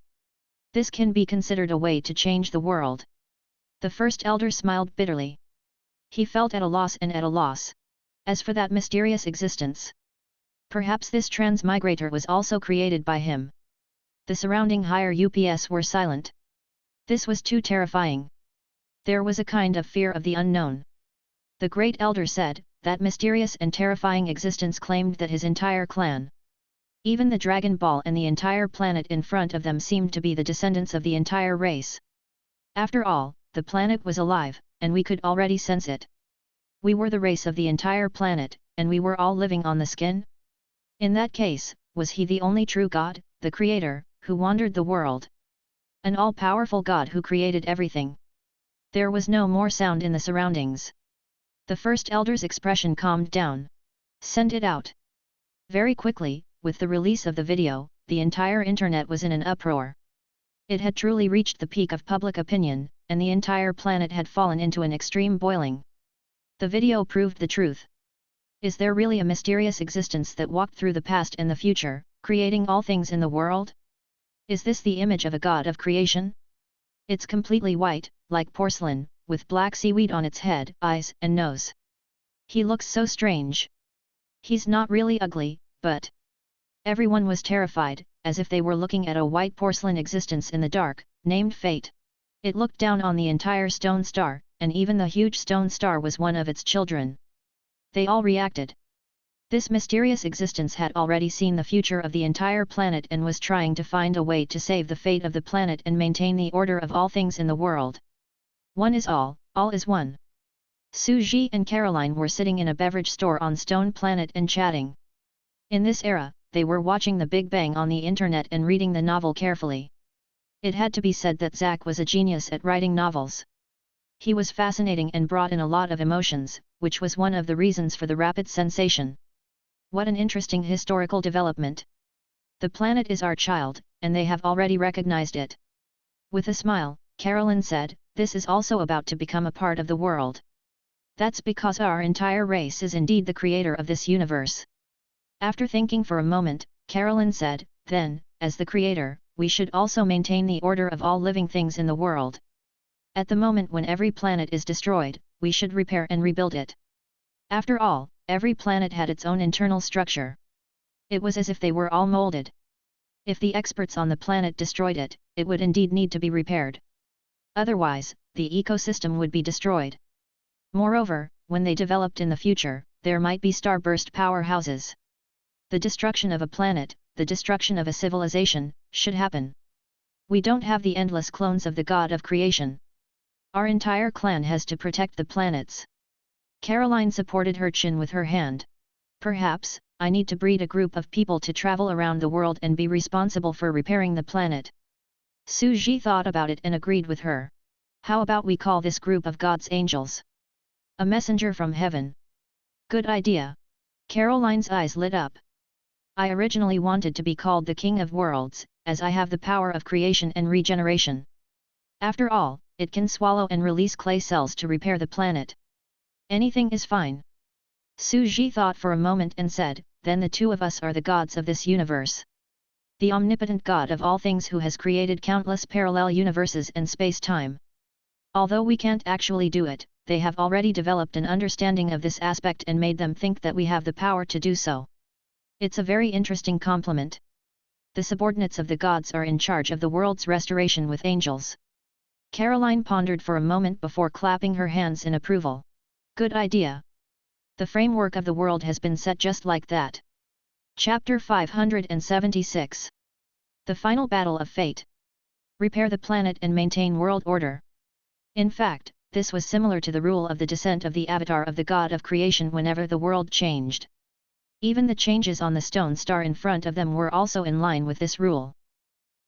This can be considered a way to change the world. The first elder smiled bitterly. He felt at a loss and at a loss. As for that mysterious existence, perhaps this transmigrator was also created by him. The surrounding higher ups were silent. This was too terrifying. There was a kind of fear of the unknown. The great elder said, that mysterious and terrifying existence claimed that his entire clan, even the Dragon Ball and the entire planet in front of them seemed to be the descendants of the entire race. After all, the planet was alive, and we could already sense it. We were the race of the entire planet, and we were all living on the skin? In that case, was he the only true God, the Creator, who wandered the world? An all-powerful God who created everything? There was no more sound in the surroundings. The first elder's expression calmed down. Send it out. Very quickly, with the release of the video, the entire internet was in an uproar. It had truly reached the peak of public opinion, and the entire planet had fallen into an extreme boiling. The video proved the truth. Is there really a mysterious existence that walked through the past and the future, creating all things in the world? Is this the image of a god of creation? It's completely white, like porcelain, with black seaweed on its head, eyes and nose. He looks so strange. He's not really ugly, but... Everyone was terrified, as if they were looking at a white porcelain existence in the dark, named Fate. It looked down on the entire stone star, and even the huge stone star was one of its children. They all reacted. This mysterious existence had already seen the future of the entire planet and was trying to find a way to save the fate of the planet and maintain the order of all things in the world. One is all is one. Suji and Caroline were sitting in a beverage store on Stone Planet and chatting. In this era, they were watching the Big Bang on the internet and reading the novel carefully. It had to be said that Zack was a genius at writing novels. He was fascinating and brought in a lot of emotions, which was one of the reasons for the rapid sensation. What an interesting historical development. The planet is our child, and they have already recognized it. With a smile, Caroline said, this is also about to become a part of the world. That's because our entire race is indeed the creator of this universe. After thinking for a moment, Caroline said, then, as the creator, we should also maintain the order of all living things in the world. At the moment when every planet is destroyed, we should repair and rebuild it. After all, every planet had its own internal structure. It was as if they were all molded. If the experts on the planet destroyed it, it would indeed need to be repaired. Otherwise, the ecosystem would be destroyed. Moreover, when they developed in the future, there might be starburst powerhouses. The destruction of a planet, the destruction of a civilization, should happen. We don't have the endless clones of the god of creation. Our entire clan has to protect the planets. Caroline supported her chin with her hand. Perhaps, I need to breed a group of people to travel around the world and be responsible for repairing the planet. Suji thought about it and agreed with her. How about we call this group of God's angels? A messenger from heaven. Good idea. Caroline's eyes lit up. I originally wanted to be called the King of Worlds, as I have the power of creation and regeneration. After all, it can swallow and release clay cells to repair the planet. Anything is fine. Suji thought for a moment and said, then the two of us are the gods of this universe. The omnipotent God of all things who has created countless parallel universes and space-time. Although we can't actually do it, they have already developed an understanding of this aspect and made them think that we have the power to do so. It's a very interesting compliment. The subordinates of the gods are in charge of the world's restoration with angels. Caroline pondered for a moment before clapping her hands in approval. Good idea. The framework of the world has been set just like that. Chapter 576. The Final Battle of Fate. Repair the planet and maintain world order. In fact, this was similar to the rule of the descent of the avatar of the god of creation whenever the world changed. Even the changes on the stone star in front of them were also in line with this rule.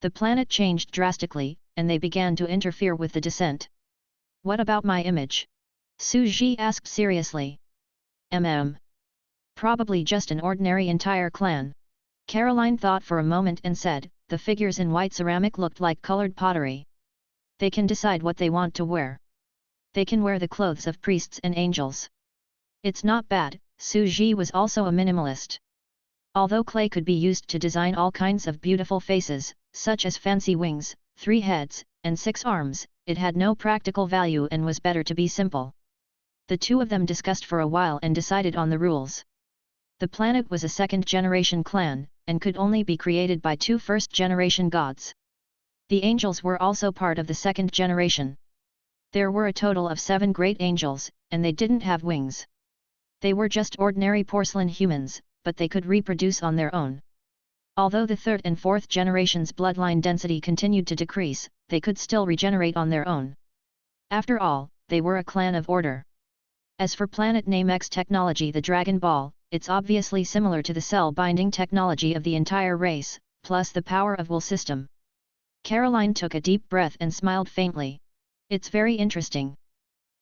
The planet changed drastically, and they began to interfere with the descent. What about my image? Su Ji asked seriously. Probably just an ordinary entire clan. Caroline thought for a moment and said, the figures in white ceramic looked like colored pottery. They can decide what they want to wear. They can wear the clothes of priests and angels. It's not bad. Su Ji was also a minimalist. Although clay could be used to design all kinds of beautiful faces, such as fancy wings, 3 heads, and 6 arms, it had no practical value and was better to be simple. The two of them discussed for a while and decided on the rules. The planet was a second-generation clan, and could only be created by 2 first-generation gods. The angels were also part of the second generation. There were a total of 7 great angels, and they didn't have wings. They were just ordinary porcelain humans, but they could reproduce on their own. Although the 3rd and 4th generation's bloodline density continued to decrease, they could still regenerate on their own. After all, they were a clan of order. As for Planet Name X technology, the Dragon Ball, it's obviously similar to the cell-binding technology of the entire race, plus the power of will system. Caroline took a deep breath and smiled faintly. It's very interesting.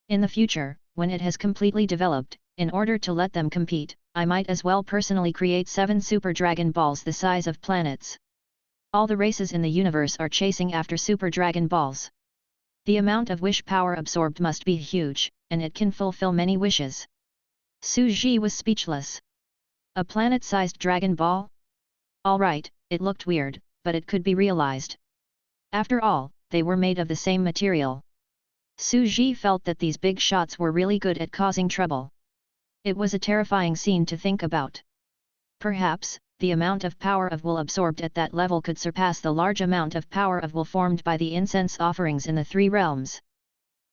In the future, when it has completely developed, in order to let them compete, I might as well personally create 7 Super Dragon Balls the size of planets. All the races in the universe are chasing after Super Dragon Balls. The amount of wish power absorbed must be huge, and it can fulfill many wishes. Su Ji was speechless. A planet-sized Dragon Ball? Alright, it looked weird, but it could be realized. After all, they were made of the same material. Su Ji felt that these big shots were really good at causing trouble. It was a terrifying scene to think about. Perhaps, the amount of power of will absorbed at that level could surpass the large amount of power of will formed by the incense offerings in the 3 realms.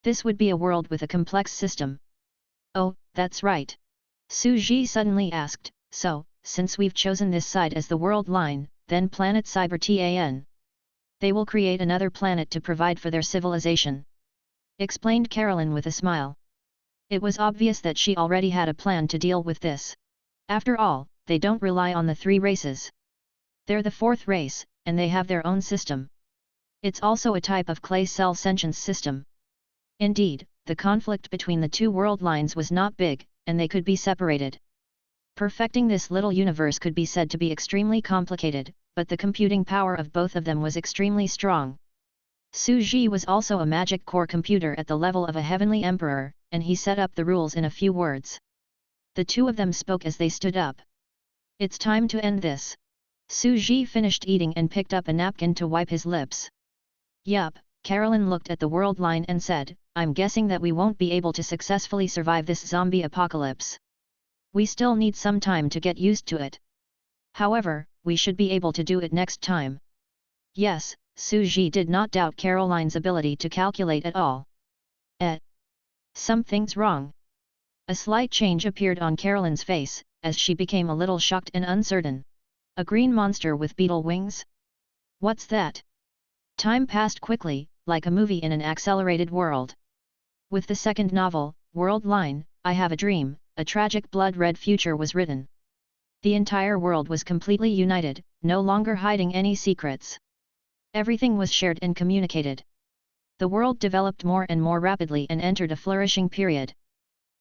This would be a world with a complex system. Oh, that's right. Su Ji suddenly asked, so, since we've chosen this side as the world line, then planet Cyber Tan. They will create another planet to provide for their civilization. Explained Caroline with a smile. It was obvious that she already had a plan to deal with this. After all, they don't rely on the 3 races. They're the 4th race, and they have their own system. It's also a type of clay cell sentience system. Indeed, the conflict between the 2 world lines was not big, and they could be separated. Perfecting this little universe could be said to be extremely complicated, but the computing power of both of them was extremely strong. Su Ji was also a magic core computer at the level of a heavenly emperor, and he set up the rules in a few words. The 2 of them spoke as they stood up. It's time to end this. Su Ji finished eating and picked up a napkin to wipe his lips. Yup, Caroline looked at the world line and said, I'm guessing that we won't be able to successfully survive this zombie apocalypse. We still need some time to get used to it. However, we should be able to do it next time. Yes, Su Ji did not doubt Caroline's ability to calculate at all. Something's wrong. A slight change appeared on Caroline's face, as she became a little shocked and uncertain. A green monster with beetle wings? What's that? Time passed quickly, like a movie in an accelerated world. With the second novel, World Line, I Have a Dream, a tragic blood-red future was written. The entire world was completely united, no longer hiding any secrets. Everything was shared and communicated. The world developed more and more rapidly and entered a flourishing period.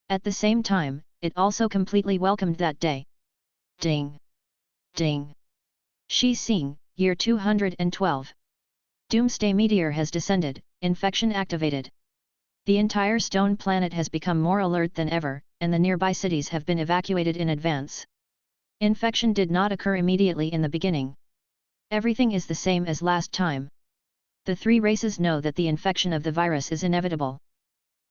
At the same time, it also completely welcomed that day. Ding! Ding! Shi Xing, year 212. Doomsday meteor has descended, infection activated. The entire stone planet has become more alert than ever, and the nearby cities have been evacuated in advance. Infection did not occur immediately in the beginning. Everything is the same as last time. The 3 races know that the infection of the virus is inevitable.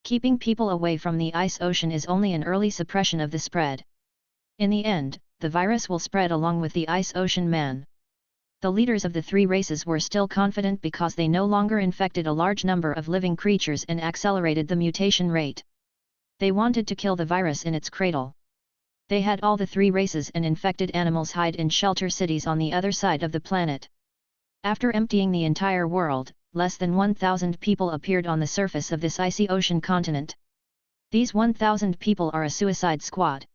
Keeping people away from the ice ocean is only an early suppression of the spread. In the end, the virus will spread along with the ice ocean man. The leaders of the 3 races were still confident because they no longer infected a large number of living creatures and accelerated the mutation rate. They wanted to kill the virus in its cradle. They had all the 3 races and infected animals hide in shelter cities on the other side of the planet. After emptying the entire world, less than 1,000 people appeared on the surface of this icy ocean continent. These 1,000 people are a suicide squad.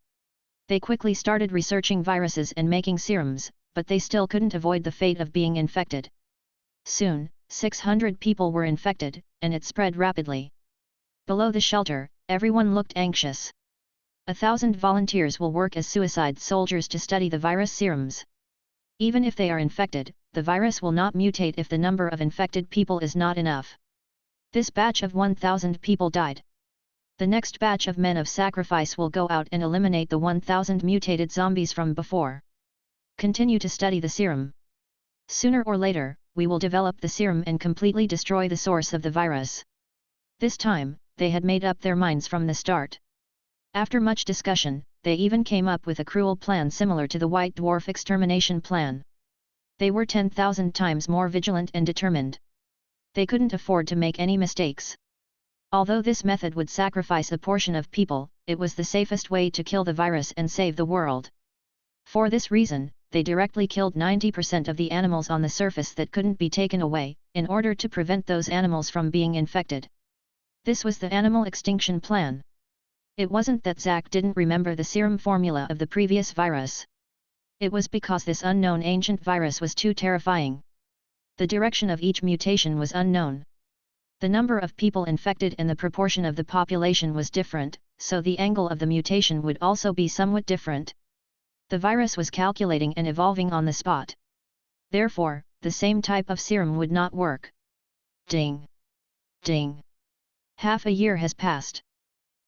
They quickly started researching viruses and making serums, but they still couldn't avoid the fate of being infected. Soon, 600 people were infected, and it spread rapidly. Below the shelter, everyone looked anxious. 1,000 volunteers will work as suicide soldiers to study the virus serums. Even if they are infected, the virus will not mutate if the number of infected people is not enough. This batch of 1,000 people died. The next batch of men of sacrifice will go out and eliminate the 1,000 mutated zombies from before. Continue to study the serum. Sooner or later, we will develop the serum and completely destroy the source of the virus. This time, they had made up their minds from the start. After much discussion, they even came up with a cruel plan similar to the White Dwarf extermination plan. They were 10,000 times more vigilant and determined. They couldn't afford to make any mistakes. Although this method would sacrifice a portion of people, it was the safest way to kill the virus and save the world. For this reason, they directly killed 90% of the animals on the surface that couldn't be taken away, in order to prevent those animals from being infected. This was the animal extinction plan. It wasn't that Zack didn't remember the serum formula of the previous virus. It was because this unknown ancient virus was too terrifying. The direction of each mutation was unknown. The number of people infected and the proportion of the population was different, so the angle of the mutation would also be somewhat different. The virus was calculating and evolving on the spot. Therefore, the same type of serum would not work. Ding! Ding! Half a year has passed.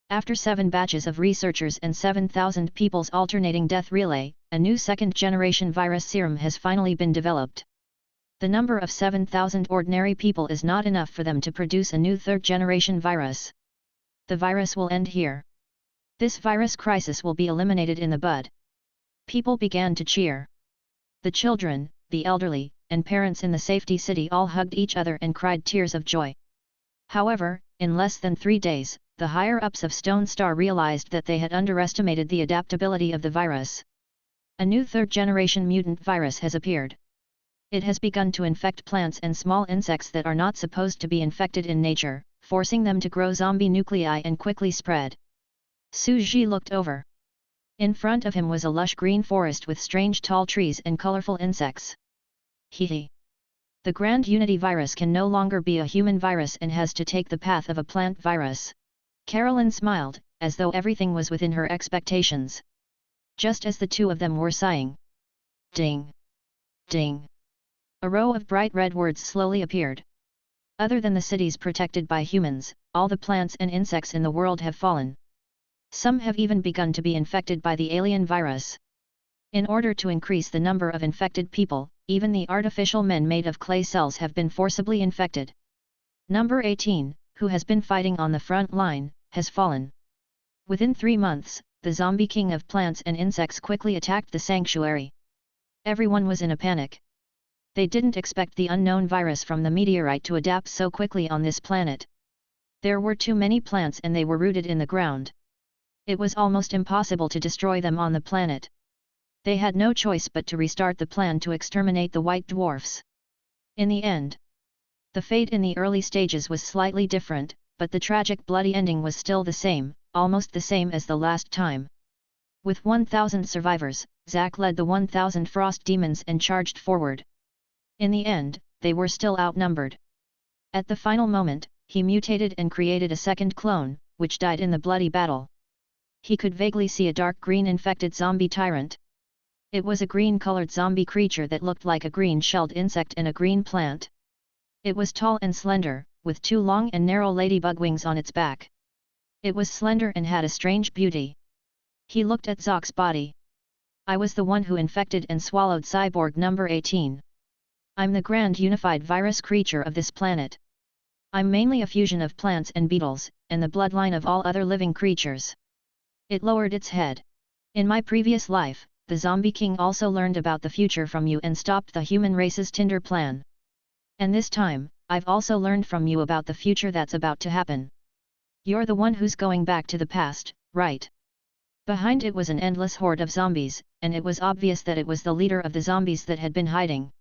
After 7 batches of researchers and 7,000 people's alternating death relay, a new second-generation virus serum has finally been developed. The number of 7,000 ordinary people is not enough for them to produce a new third-generation virus. The virus will end here. This virus crisis will be eliminated in the bud. People began to cheer. The children, the elderly, and parents in the safety city all hugged each other and cried tears of joy. However, in less than 3 days, the higher-ups of Stone Star realized that they had underestimated the adaptability of the virus. A new third-generation mutant virus has appeared. It has begun to infect plants and small insects that are not supposed to be infected in nature, forcing them to grow zombie nuclei and quickly spread. Su Ji looked over. In front of him was a lush green forest with strange tall trees and colorful insects. Hee. The Grand Unity virus can no longer be a human virus and has to take the path of a plant virus. Carolyn smiled, as though everything was within her expectations. Just as the two of them were sighing. Ding! Ding! A row of bright red words slowly appeared. Other than the cities protected by humans, all the plants and insects in the world have fallen. Some have even begun to be infected by the alien virus. In order to increase the number of infected people, even the artificial men made of clay cells have been forcibly infected. Number 18, who has been fighting on the front line, has fallen. Within 3 months, the zombie king of plants and insects quickly attacked the sanctuary. Everyone was in a panic. They didn't expect the unknown virus from the meteorite to adapt so quickly on this planet. There were too many plants and they were rooted in the ground. It was almost impossible to destroy them on the planet. They had no choice but to restart the plan to exterminate the white dwarfs. In the end, the fate in the early stages was slightly different, but the tragic bloody ending was still the same, almost the same as the last time. With 1,000 survivors, Zack led the 1,000 frost demons and charged forward. In the end, they were still outnumbered. At the final moment, he mutated and created a second clone, which died in the bloody battle. He could vaguely see a dark green infected zombie tyrant. It was a green-colored zombie creature that looked like a green-shelled insect and a green plant. It was tall and slender, with 2 long and narrow ladybug wings on its back. It was slender and had a strange beauty. He looked at Zack's body. I was the one who infected and swallowed cyborg number 18. I'm the grand unified virus creature of this planet. I'm mainly a fusion of plants and beetles, and the bloodline of all other living creatures. It lowered its head. In my previous life, the Zombie King also learned about the future from you and stopped the human race's Tinder plan. And this time, I've also learned from you about the future that's about to happen. You're the one who's going back to the past, right? Behind it was an endless horde of zombies, and it was obvious that it was the leader of the zombies that had been hiding.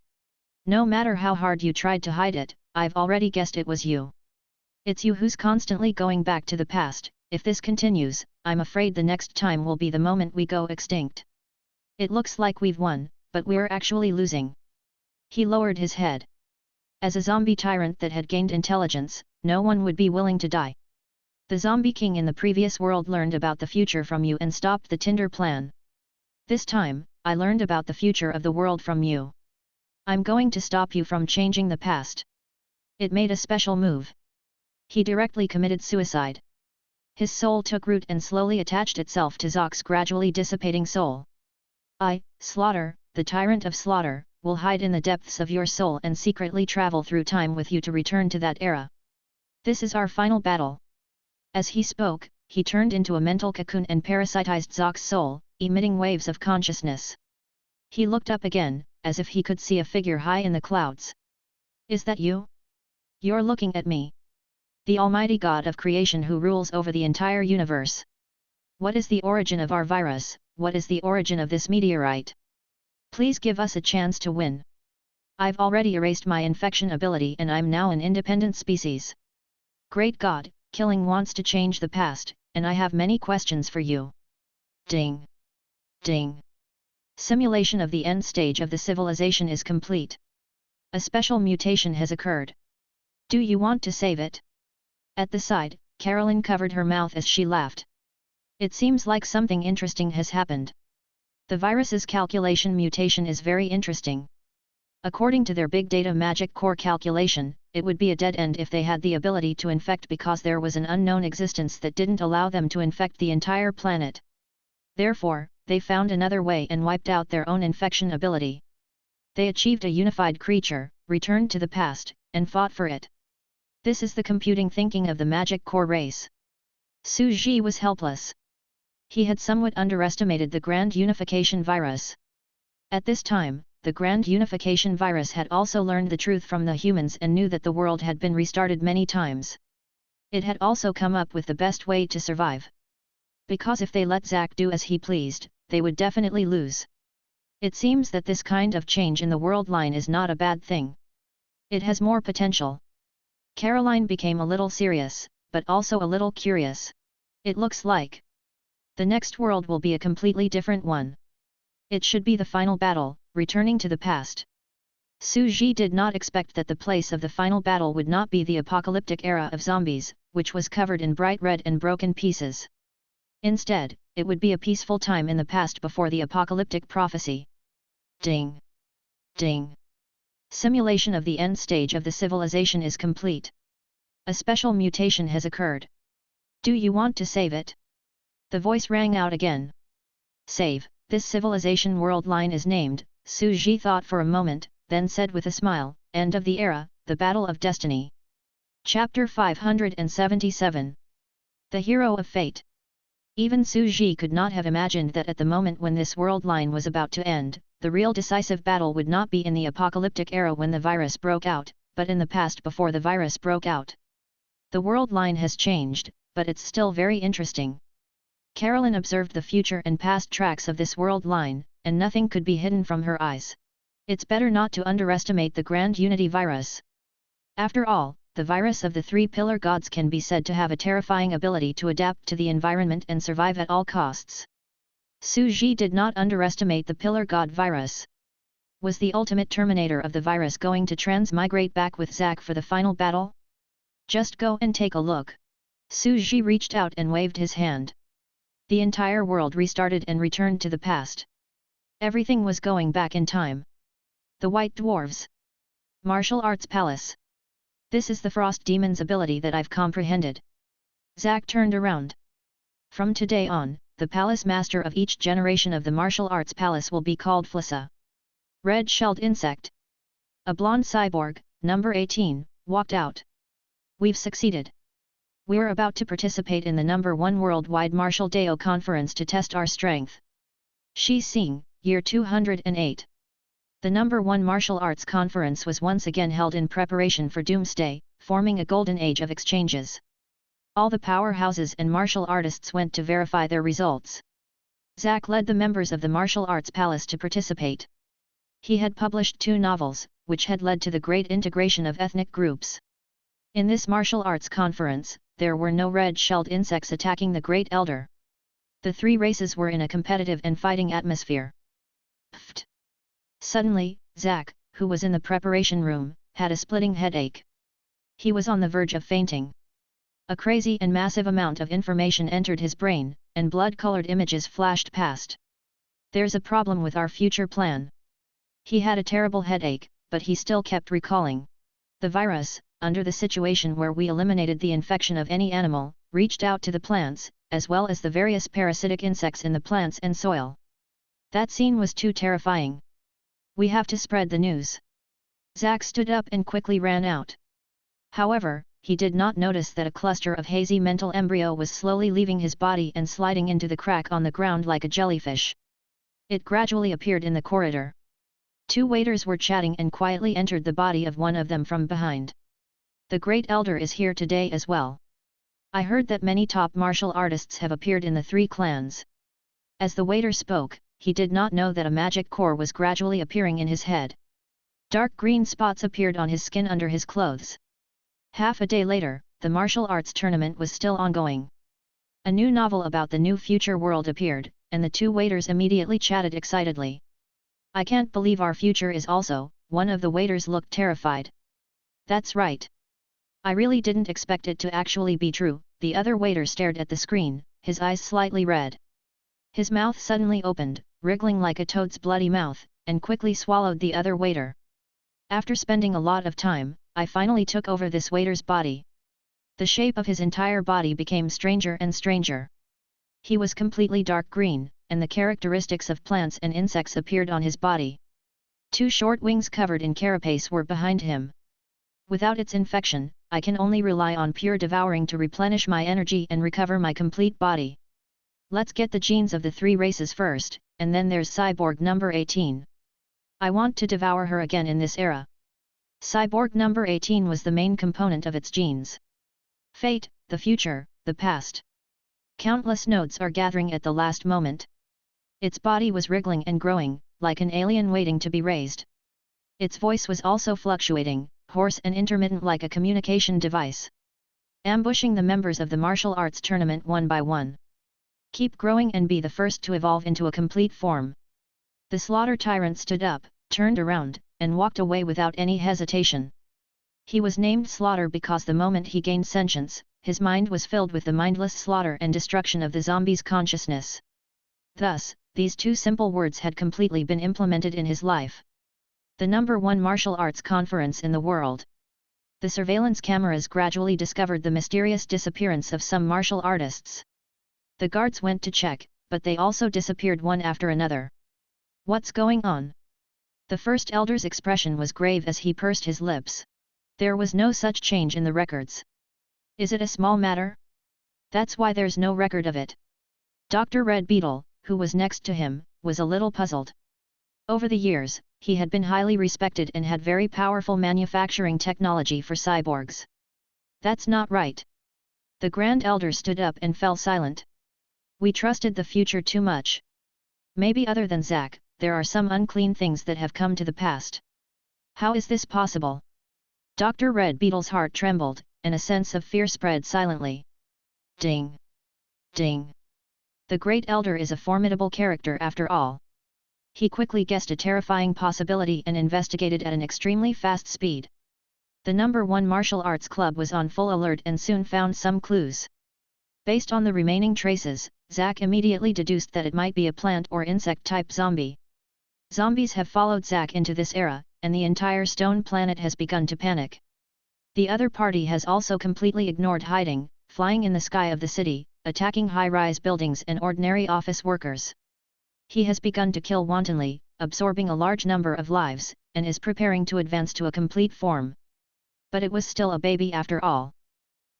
No matter how hard you tried to hide it, I've already guessed it was you. It's you who's constantly going back to the past. If this continues, I'm afraid the next time will be the moment we go extinct. It looks like we've won, but we're actually losing. He lowered his head. As a zombie tyrant that had gained intelligence, no one would be willing to die. The zombie king in the previous world learned about the future from you and stopped the Tinder plan. This time, I learned about the future of the world from you. I'm going to stop you from changing the past. It made a special move. He directly committed suicide. His soul took root and slowly attached itself to Zock's gradually dissipating soul. I, Slaughter, the tyrant of slaughter, will hide in the depths of your soul and secretly travel through time with you to return to that era. This is our final battle. As he spoke, he turned into a mental cocoon and parasitized Zock's soul, emitting waves of consciousness. He looked up again, as if he could see a figure high in the clouds. Is that you? You're looking at me. The Almighty God of creation who rules over the entire universe. What is the origin of our virus? What is the origin of this meteorite? Please give us a chance to win. I've already erased my infection ability and I'm now an independent species. Great God, killing wants to change the past, and I have many questions for you. Ding. Ding. Simulation of the end stage of the civilization is complete. A special mutation has occurred. Do you want to save it? At the side, Carolyn covered her mouth as she laughed. It seems like something interesting has happened. The virus's calculation mutation is very interesting. According to their big data magic core calculation, it would be a dead end if they had the ability to infect because there was an unknown existence that didn't allow them to infect the entire planet. Therefore, they found another way and wiped out their own infection ability. They achieved a unified creature, returned to the past, and fought for it. This is the computing thinking of the magic core race. Su Ji was helpless. He had somewhat underestimated the Grand Unification virus. At this time, the Grand Unification virus had also learned the truth from the humans and knew that the world had been restarted many times. It had also come up with the best way to survive. Because if they let Zack do as he pleased, they would definitely lose. It seems that this kind of change in the world line is not a bad thing. It has more potential. Caroline became a little serious, but also a little curious. It looks like the next world will be a completely different one. It should be the final battle, returning to the past. Su Ji did not expect that the place of the final battle would not be the apocalyptic era of zombies, which was covered in bright red and broken pieces. Instead, it would be a peaceful time in the past before the apocalyptic prophecy. Ding! Ding! Simulation of the end stage of the civilization is complete. A special mutation has occurred. Do you want to save it? The voice rang out again. Save, this civilization world line is named, Su Ji thought for a moment, then said with a smile, End of the era, the Battle of Destiny. Chapter 577. The Hero of Fate. Even Su Ji could not have imagined that at the moment when this world line was about to end, the real decisive battle would not be in the apocalyptic era when the virus broke out, but in the past before the virus broke out. The world line has changed, but it's still very interesting. Carolyn observed the future and past tracks of this world line, and nothing could be hidden from her eyes. It's better not to underestimate the Grand Unity virus. After all, the virus of the three pillar gods can be said to have a terrifying ability to adapt to the environment and survive at all costs. Su Ji did not underestimate the pillar god virus. Was the ultimate terminator of the virus going to transmigrate back with Zack for the final battle? Just go and take a look. Su Ji reached out and waved his hand. The entire world restarted and returned to the past. Everything was going back in time. The White Dwarves. Martial Arts Palace. This is the Frost Demon's ability that I've comprehended. Zack turned around. From today on, the palace master of each generation of the martial arts palace will be called Flissa. Red-shelled insect. A blonde cyborg, number 18, walked out. We've succeeded. We're about to participate in the number 1 worldwide Martial Deo conference to test our strength. Shi Xing, year 208. The number 1 martial arts conference was once again held in preparation for Doomsday, forming a golden age of exchanges. All the powerhouses and martial artists went to verify their results. Zack led the members of the Martial Arts Palace to participate. He had published 2 novels, which had led to the great integration of ethnic groups. In this martial arts conference, there were no red-shelled insects attacking the Great Elder. The three races were in a competitive and fighting atmosphere. Pfft! Suddenly, Zack, who was in the preparation room, had a splitting headache. He was on the verge of fainting. A crazy and massive amount of information entered his brain, and blood-colored images flashed past. There's a problem with our future plan. He had a terrible headache, but he still kept recalling. The virus, under the situation where we eliminated the infection of any animal, reached out to the plants, as well as the various parasitic insects in the plants and soil. That scene was too terrifying. We have to spread the news. Zack stood up and quickly ran out. However, he did not notice that a cluster of hazy mental embryo was slowly leaving his body and sliding into the crack on the ground like a jellyfish. It gradually appeared in the corridor. Two waiters were chatting and quietly entered the body of one of them from behind. The Great Elder is here today as well. I heard that many top martial artists have appeared in the three clans. As the waiter spoke, he did not know that a magic core was gradually appearing in his head. Dark green spots appeared on his skin under his clothes. Half a day later, the martial arts tournament was still ongoing. A new novel about the new future world appeared, and the two waiters immediately chatted excitedly. I can't believe our future is also, one of the waiters looked terrified. That's right. I really didn't expect it to actually be true, the other waiter stared at the screen, his eyes slightly red. His mouth suddenly opened, wriggling like a toad's bloody mouth, and quickly swallowed the other waiter. After spending a lot of time, I finally took over this waiter's body. The shape of his entire body became stranger and stranger. He was completely dark green, and the characteristics of plants and insects appeared on his body. Two short wings covered in carapace were behind him. Without its infection, I can only rely on pure devouring to replenish my energy and recover my complete body. Let's get the genes of the three races first, and then there's cyborg number 18. I want to devour her again in this era. Cyborg number 18 was the main component of its genes. Fate, the future, the past. Countless nodes are gathering at the last moment. Its body was wriggling and growing, like an alien waiting to be raised. Its voice was also fluctuating, hoarse and intermittent like a communication device. Ambushing the members of the martial arts tournament one by one. Keep growing and be the first to evolve into a complete form. The slaughter tyrant stood up, turned around, and walked away without any hesitation. He was named Slaughter because the moment he gained sentience, his mind was filled with the mindless slaughter and destruction of the zombies' consciousness. Thus, these two simple words had completely been implemented in his life. The #1 martial arts conference in the world. The surveillance cameras gradually discovered the mysterious disappearance of some martial artists. The guards went to check, but they also disappeared one after another. What's going on? The first elder's expression was grave as he pursed his lips. There was no such change in the records. Is it a small matter? That's why there's no record of it. Dr. Red Beetle, who was next to him, was a little puzzled. Over the years, he had been highly respected and had very powerful manufacturing technology for cyborgs. That's not right. The Grand Elder stood up and fell silent. We trusted the future too much. Maybe other than Zack, there are some unclean things that have come to the past. How is this possible? Dr. Red Beetle's heart trembled, and a sense of fear spread silently. Ding! Ding! The Great Elder is a formidable character after all. He quickly guessed a terrifying possibility and investigated at an extremely fast speed. The #1 martial arts club was on full alert and soon found some clues. Based on the remaining traces, Zack immediately deduced that it might be a plant or insect-type zombie. Zombies have followed Zack into this era, and the entire stone planet has begun to panic. The other party has also completely ignored hiding, flying in the sky of the city, attacking high-rise buildings and ordinary office workers. He has begun to kill wantonly, absorbing a large number of lives, and is preparing to advance to a complete form. But it was still a baby after all.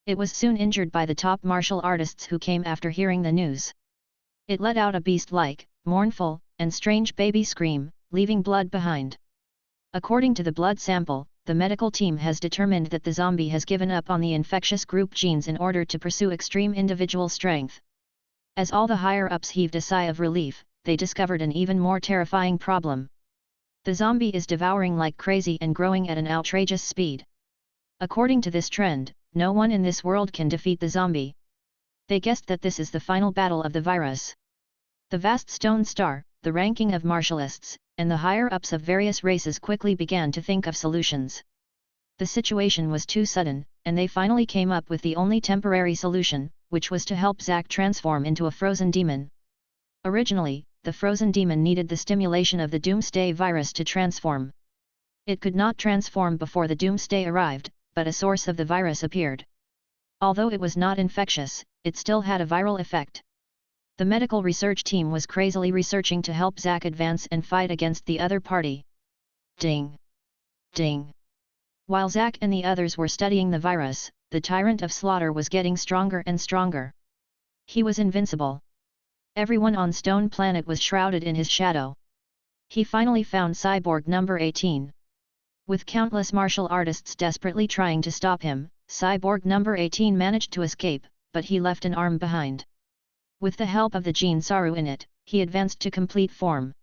It was soon injured by the top martial artists who came after hearing the news. It let out a beast-like, mournful, and strange baby scream, leaving blood behind. According to the blood sample, the medical team has determined that the zombie has given up on the infectious group genes in order to pursue extreme individual strength. As all the higher-ups heaved a sigh of relief, they discovered an even more terrifying problem. The zombie is devouring like crazy and growing at an outrageous speed. According to this trend, no one in this world can defeat the zombie. They guessed that this is the final battle of the virus. The vast stone star, the ranking of martialists, and the higher-ups of various races quickly began to think of solutions. The situation was too sudden, and they finally came up with the only temporary solution, which was to help Zack transform into a frozen demon. Originally, the frozen demon needed the stimulation of the Doomsday virus to transform. It could not transform before the Doomsday arrived, but a source of the virus appeared. Although it was not infectious, it still had a viral effect. The medical research team was crazily researching to help Zack advance and fight against the other party. Ding! Ding! While Zack and the others were studying the virus, the tyrant of slaughter was getting stronger and stronger. He was invincible. Everyone on Stone Planet was shrouded in his shadow. He finally found Cyborg number 18. With countless martial artists desperately trying to stop him, Cyborg number 18 managed to escape, but he left an arm behind. With the help of the gene Saru in it, he advanced to complete form.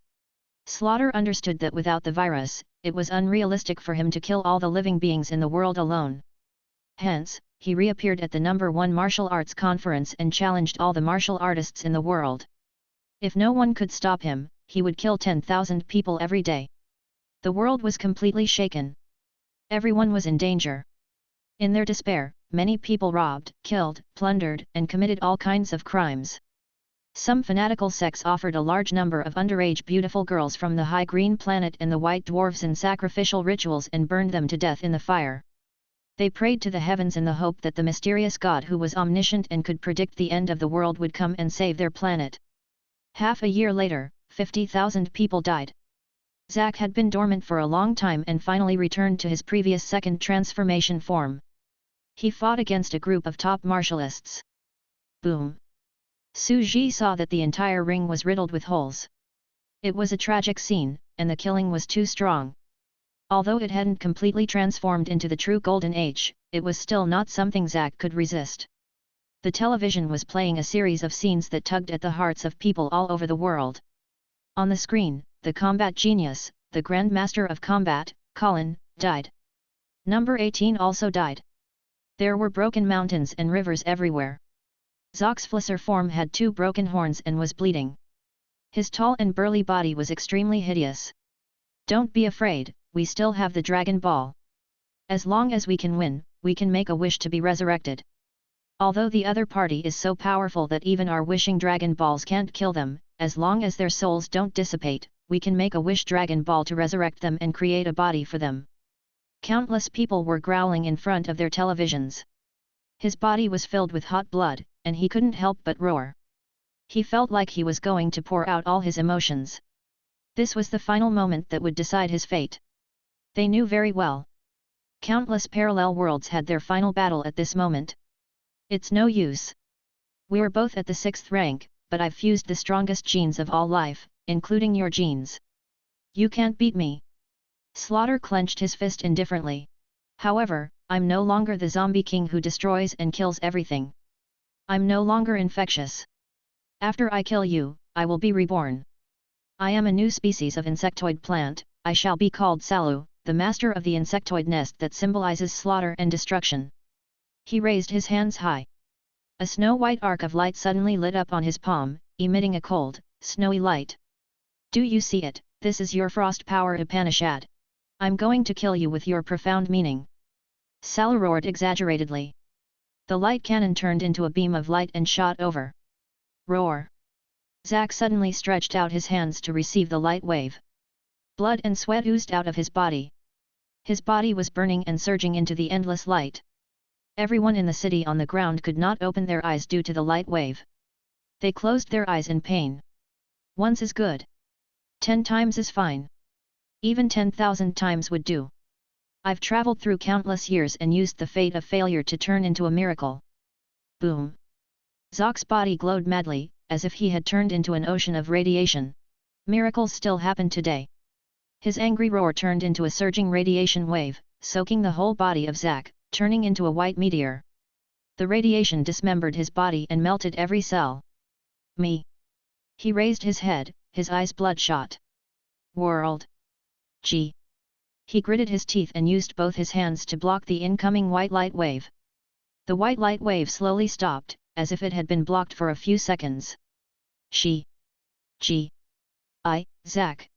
Slaughter understood that without the virus, it was unrealistic for him to kill all the living beings in the world alone. Hence, he reappeared at the number 1 martial arts conference and challenged all the martial artists in the world. If no one could stop him, he would kill 10,000 people every day. The world was completely shaken. Everyone was in danger. In their despair, many people robbed, killed, plundered, and committed all kinds of crimes. Some fanatical sects offered a large number of underage beautiful girls from the High Green Planet and the White Dwarfs in sacrificial rituals and burned them to death in the fire. They prayed to the heavens in the hope that the mysterious god who was omniscient and could predict the end of the world would come and save their planet. Half a year later, 50,000 people died. Zack had been dormant for a long time and finally returned to his previous second transformation form. He fought against a group of top martialists. Boom! Su Ji saw that the entire ring was riddled with holes. It was a tragic scene, and the killing was too strong. Although it hadn't completely transformed into the true Golden Age, it was still not something Zack could resist. The television was playing a series of scenes that tugged at the hearts of people all over the world. On the screen, the combat genius, the Grand Master of Combat, Colin, died. Number 18 also died. There were broken mountains and rivers everywhere. Zack's Flisser form had 2 broken horns and was bleeding. His tall and burly body was extremely hideous. Don't be afraid, we still have the Dragon Ball. As long as we can win, we can make a wish to be resurrected. Although the other party is so powerful that even our wishing Dragon Balls can't kill them, as long as their souls don't dissipate, we can make a wish Dragon Ball to resurrect them and create a body for them. Countless people were growling in front of their televisions. His body was filled with hot blood, and he couldn't help but roar. He felt like he was going to pour out all his emotions. This was the final moment that would decide his fate. They knew very well. Countless parallel worlds had their final battle at this moment. It's no use. We're both at the 6th rank, but I've fused the strongest genes of all life, including your genes. You can't beat me. Slaughter clenched his fist indifferently. However, I'm no longer the zombie king who destroys and kills everything. I'm no longer infectious. After I kill you, I will be reborn. I am a new species of insectoid plant, I shall be called Salu, the master of the insectoid nest that symbolizes slaughter and destruction. He raised his hands high. A snow-white arc of light suddenly lit up on his palm, emitting a cold, snowy light. Do you see it? This is your frost power Upanishad. I'm going to kill you with your profound meaning. Salu roared exaggeratedly. The light cannon turned into a beam of light and shot over. Roar! Zack suddenly stretched out his hands to receive the light wave. Blood and sweat oozed out of his body. His body was burning and surging into the endless light. Everyone in the city on the ground could not open their eyes due to the light wave. They closed their eyes in pain. Once is good. 10 times is fine. Even 10,000 times would do. I've traveled through countless years and used the fate of failure to turn into a miracle. Boom! Zack's body glowed madly, as if he had turned into an ocean of radiation. Miracles still happen today. His angry roar turned into a surging radiation wave, soaking the whole body of Zack, turning into a white meteor. The radiation dismembered his body and melted every cell. Me! He raised his head, his eyes bloodshot. World! G! He gritted his teeth and used both his hands to block the incoming white light wave. The white light wave slowly stopped, as if it had been blocked for a few seconds. Zach.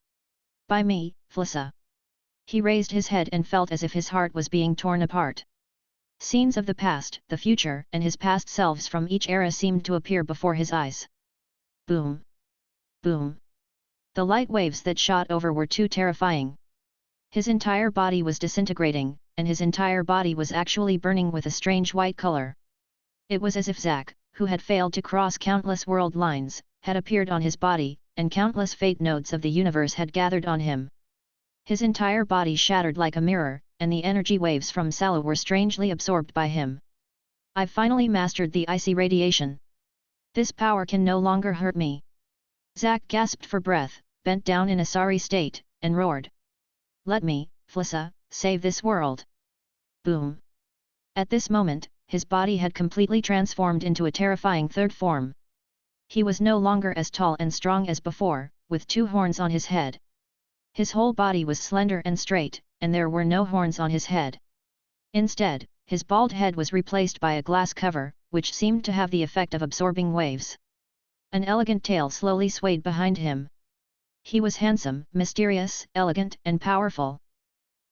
By me, Flissa. He raised his head and felt as if his heart was being torn apart. Scenes of the past, the future, and his past selves from each era seemed to appear before his eyes. Boom! Boom! The light waves that shot over were too terrifying. His entire body was disintegrating, and his entire body was actually burning with a strange white color. It was as if Zach, who had failed to cross countless world lines, had appeared on his body, and countless fate nodes of the universe had gathered on him. His entire body shattered like a mirror, and the energy waves from Salo were strangely absorbed by him. I've finally mastered the icy radiation. This power can no longer hurt me. Zach gasped for breath, bent down in a sorry state, and roared. Let me, Flissa, save this world. Boom! At this moment, his body had completely transformed into a terrifying third form. He was no longer as tall and strong as before, with 2 horns on his head. His whole body was slender and straight, and there were no horns on his head. Instead, his bald head was replaced by a glass cover, which seemed to have the effect of absorbing waves. An elegant tail slowly swayed behind him. He was handsome, mysterious, elegant, and powerful.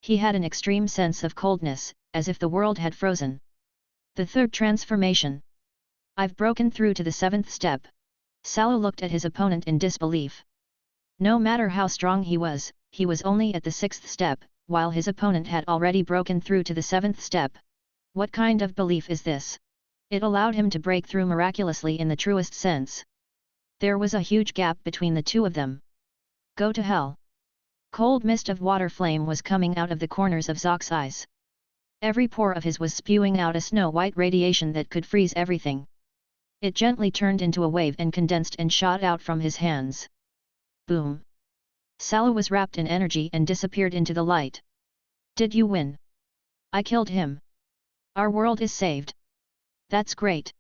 He had an extreme sense of coldness, as if the world had frozen. The third transformation. I've broken through to the 7th step. Salo looked at his opponent in disbelief. No matter how strong he was only at the 6th step, while his opponent had already broken through to the 7th step. What kind of belief is this? It allowed him to break through miraculously in the truest sense. There was a huge gap between the two of them. Go to hell! Cold mist of water flame was coming out of the corners of Zach's eyes. Every pore of his was spewing out a snow-white radiation that could freeze everything. It gently turned into a wave and condensed and shot out from his hands. Boom! Salo was wrapped in energy and disappeared into the light. Did you win? I killed him. Our world is saved. That's great.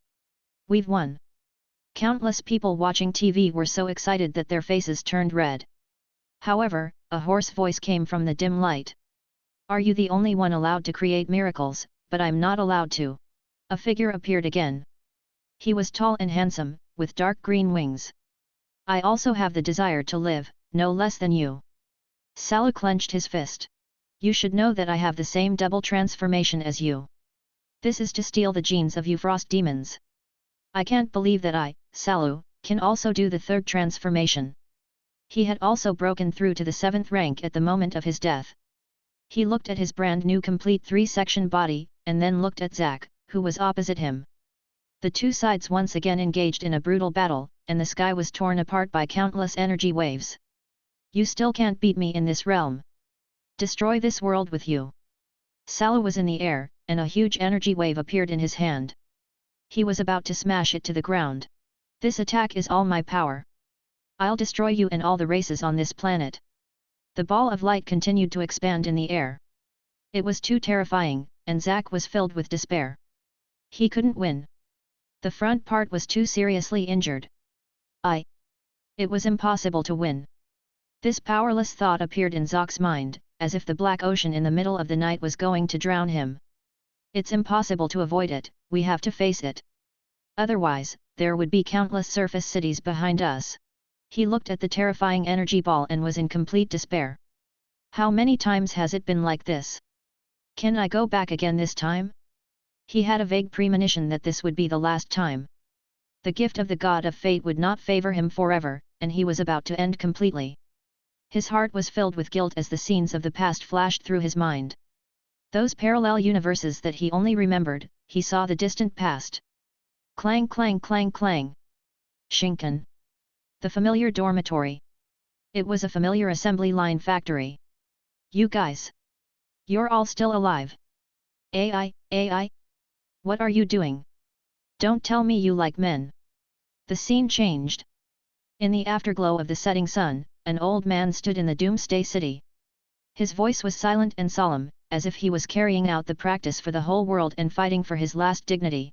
We've won. Countless people watching TV were so excited that their faces turned red. However, a hoarse voice came from the dim light. Are you the only one allowed to create miracles, but I'm not allowed to? A figure appeared again. He was tall and handsome, with dark green wings. I also have the desire to live, no less than you. Salo clenched his fist. You should know that I have the same double transformation as you. This is to steal the genes of you frost demons. I can't believe that I, Salo, can also do the third transformation. He had also broken through to the 7th rank at the moment of his death. He looked at his brand new complete 3-section body, and then looked at Zach, who was opposite him. The two sides once again engaged in a brutal battle, and the sky was torn apart by countless energy waves. You still can't beat me in this realm. Destroy this world with you. Salo was in the air, and a huge energy wave appeared in his hand. He was about to smash it to the ground. This attack is all my power. I'll destroy you and all the races on this planet. The ball of light continued to expand in the air. It was too terrifying, and Zach was filled with despair. He couldn't win. The front part was too seriously injured. It was impossible to win. This powerless thought appeared in Zach's mind, as if the black ocean in the middle of the night was going to drown him. It's impossible to avoid it, we have to face it. Otherwise, there would be countless surface cities behind us. He looked at the terrifying energy ball and was in complete despair. How many times has it been like this? Can I go back again this time? He had a vague premonition that this would be the last time. The gift of the god of fate would not favor him forever, and he was about to end completely. His heart was filled with guilt as the scenes of the past flashed through his mind. Those parallel universes that he only remembered, he saw the distant past. Clang clang clang clang. Shinken. The familiar dormitory. It was a familiar assembly line factory. You guys. You're all still alive. AI. What are you doing? Don't tell me you like men. The scene changed. In the afterglow of the setting sun, an old man stood in the Doomsday City. His voice was silent and solemn, as if he was carrying out the practice for the whole world and fighting for his last dignity.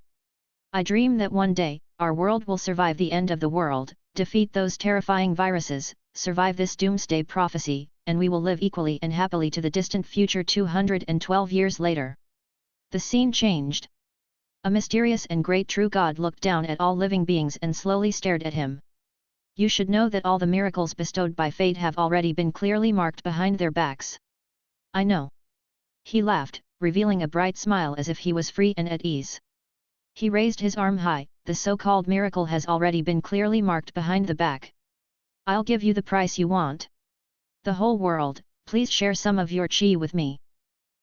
I dream that one day, our world will survive the end of the world, defeat those terrifying viruses, survive this doomsday prophecy, and we will live equally and happily to the distant future 212 years later. The scene changed. A mysterious and great true God looked down at all living beings and slowly stared at him. You should know that all the miracles bestowed by fate have already been clearly marked behind their backs. I know. He laughed, revealing a bright smile as if he was free and at ease. He raised his arm high. The so-called miracle has already been clearly marked behind the back. I'll give you the price you want. The whole world, please share some of your chi with me.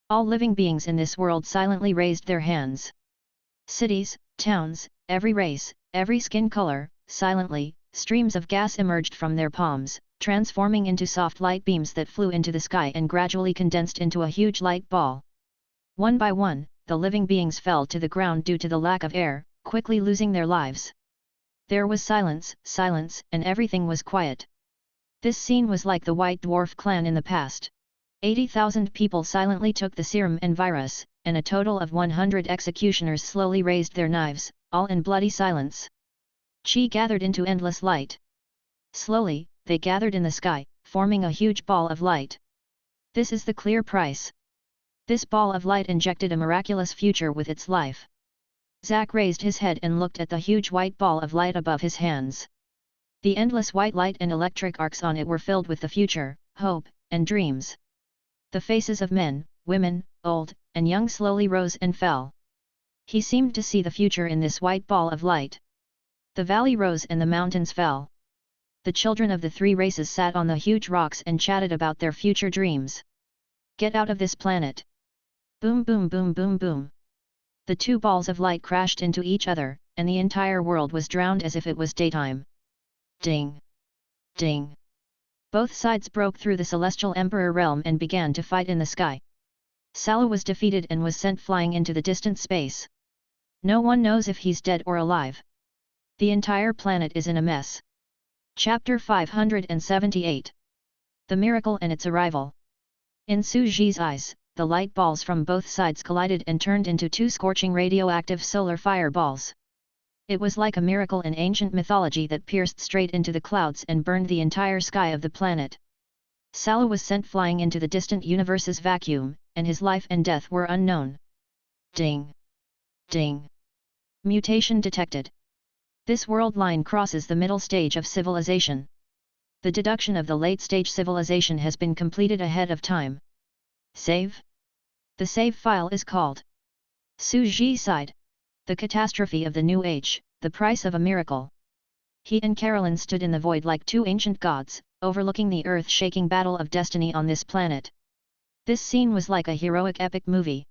All living beings in this world silently raised their hands. Cities, towns, every race, every skin color, silently, streams of gas emerged from their palms, transforming into soft light beams that flew into the sky and gradually condensed into a huge light ball. One by one, the living beings fell to the ground due to the lack of air, quickly losing their lives. There was silence, and everything was quiet. This scene was like the White Dwarf clan in the past. 80,000 people silently took the serum and virus, and a total of 100 executioners slowly raised their knives, all in bloody silence. Chi gathered into endless light. Slowly, they gathered in the sky, forming a huge ball of light. This is the clear price. This ball of light injected a miraculous future with its life. Zack raised his head and looked at the huge white ball of light above his hands. The endless white light and electric arcs on it were filled with the future, hope, and dreams. The faces of men, women, old, and young slowly rose and fell. He seemed to see the future in this white ball of light. The valley rose and the mountains fell. The children of the three races sat on the huge rocks and chatted about their future dreams. Get out of this planet! Boom boom boom boom boom! The two balls of light crashed into each other, and the entire world was drowned as if it was daytime. Ding! Ding! Both sides broke through the celestial emperor realm and began to fight in the sky. Salo was defeated and was sent flying into the distant space. No one knows if he's dead or alive. The entire planet is in a mess. Chapter 578. The Miracle and its Arrival. In Su Ji's eyes, the light balls from both sides collided and turned into two scorching radioactive solar fireballs. It was like a miracle in ancient mythology that pierced straight into the clouds and burned the entire sky of the planet. Salo was sent flying into the distant universe's vacuum, and his life and death were unknown. Ding! Ding! Mutation detected. This world line crosses the middle stage of civilization. The deduction of the late stage civilization has been completed ahead of time. Save? The save file is called. Su Ji sighed. The catastrophe of the new age, the price of a miracle. He and Carolyn stood in the void like two ancient gods, overlooking the earth-shaking battle of destiny on this planet. This scene was like a heroic epic movie.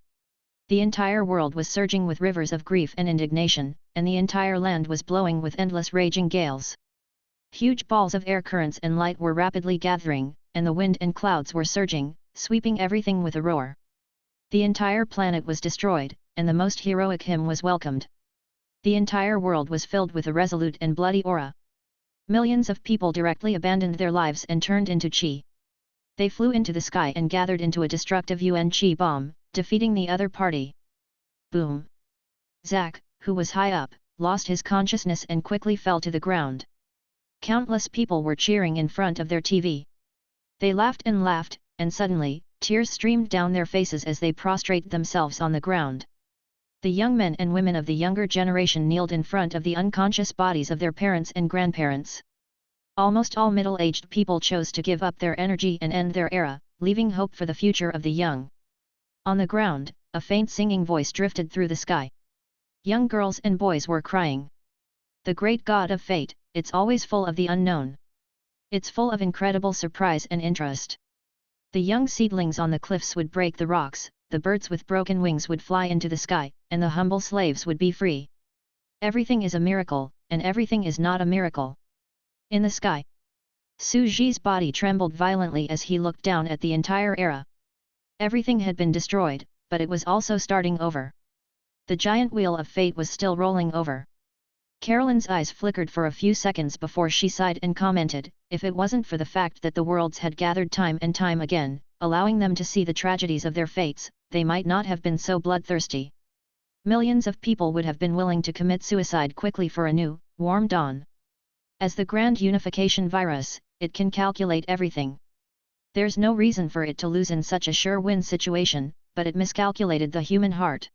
The entire world was surging with rivers of grief and indignation, and the entire land was blowing with endless raging gales. Huge balls of air currents and light were rapidly gathering, and the wind and clouds were surging, sweeping everything with a roar. The entire planet was destroyed, and the most heroic hymn was welcomed. The entire world was filled with a resolute and bloody aura. Millions of people directly abandoned their lives and turned into chi. They flew into the sky and gathered into a destructive UN chi bomb, defeating the other party. Boom! Zack, who was high up, lost his consciousness and quickly fell to the ground. Countless people were cheering in front of their TV. They laughed, and suddenly, tears streamed down their faces as they prostrated themselves on the ground. The young men and women of the younger generation kneeled in front of the unconscious bodies of their parents and grandparents. Almost all middle-aged people chose to give up their energy and end their era, leaving hope for the future of the young. On the ground, a faint singing voice drifted through the sky. Young girls and boys were crying. The great god of fate, it's always full of the unknown. It's full of incredible surprise and interest. The young seedlings on the cliffs would break the rocks, the birds with broken wings would fly into the sky, and the humble slaves would be free. Everything is a miracle, and everything is not a miracle. In the sky, Su Ji's body trembled violently as he looked down at the entire era. Everything had been destroyed, but it was also starting over. The giant wheel of fate was still rolling over. Carolyn's eyes flickered for a few seconds before she sighed and commented, if it wasn't for the fact that the worlds had gathered time and time again, allowing them to see the tragedies of their fates, they might not have been so bloodthirsty. Millions of people would have been willing to commit suicide quickly for a new, warm dawn. As the grand unification virus, it can calculate everything. There's no reason for it to lose in such a sure-win situation, but it miscalculated the human heart.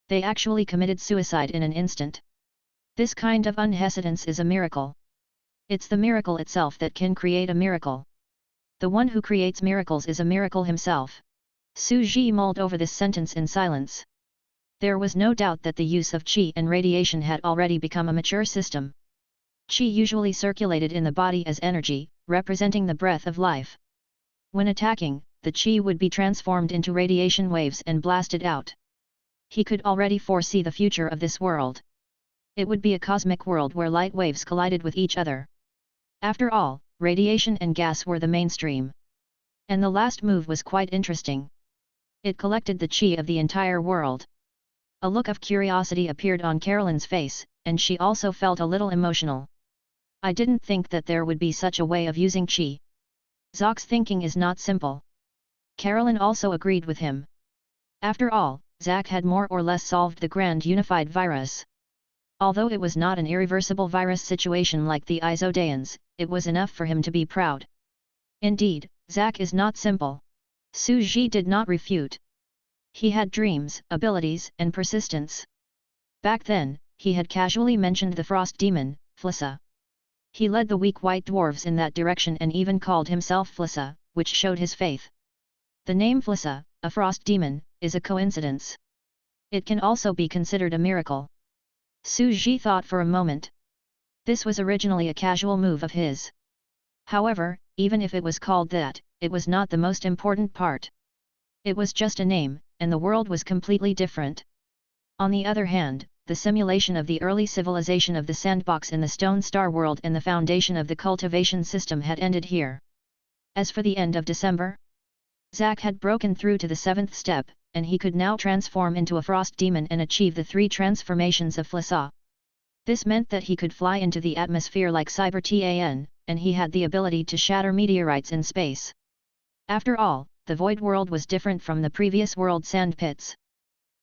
They actually committed suicide in an instant. This kind of unhesitance is a miracle. It's the miracle itself that can create a miracle. The one who creates miracles is a miracle himself. Su Ji mulled over this sentence in silence. There was no doubt that the use of qi and radiation had already become a mature system. Qi usually circulated in the body as energy, representing the breath of life. When attacking, the qi would be transformed into radiation waves and blasted out. He could already foresee the future of this world. It would be a cosmic world where light waves collided with each other. After all, radiation and gas were the mainstream. And the last move was quite interesting. It collected the qi of the entire world. A look of curiosity appeared on Carolyn's face, and she also felt a little emotional. I didn't think that there would be such a way of using qi. Zock's thinking is not simple. Carolyn also agreed with him. After all, Zack had more or less solved the grand unified virus. Although it was not an irreversible virus situation like the Isodeans, it was enough for him to be proud. Indeed, Zack is not simple. Su Ji did not refute. He had dreams, abilities, and persistence. Back then, he had casually mentioned the frost demon, Flissa. He led the weak white dwarves in that direction and even called himself Flissa, which showed his faith. The name Flissa, a frost demon, is a coincidence. It can also be considered a miracle. Su Ji thought for a moment. This was originally a casual move of his. However, even if it was called that, it was not the most important part. It was just a name, and the world was completely different. On the other hand, the simulation of the early civilization of the sandbox in the Stone Star world and the foundation of the cultivation system had ended here. As for the end of December, Zack had broken through to the 7th step, and he could now transform into a frost demon and achieve the 3 transformations of Flissa. This meant that he could fly into the atmosphere like Cyber-Tan, and he had the ability to shatter meteorites in space. After all, the Void World was different from the previous world sand pits.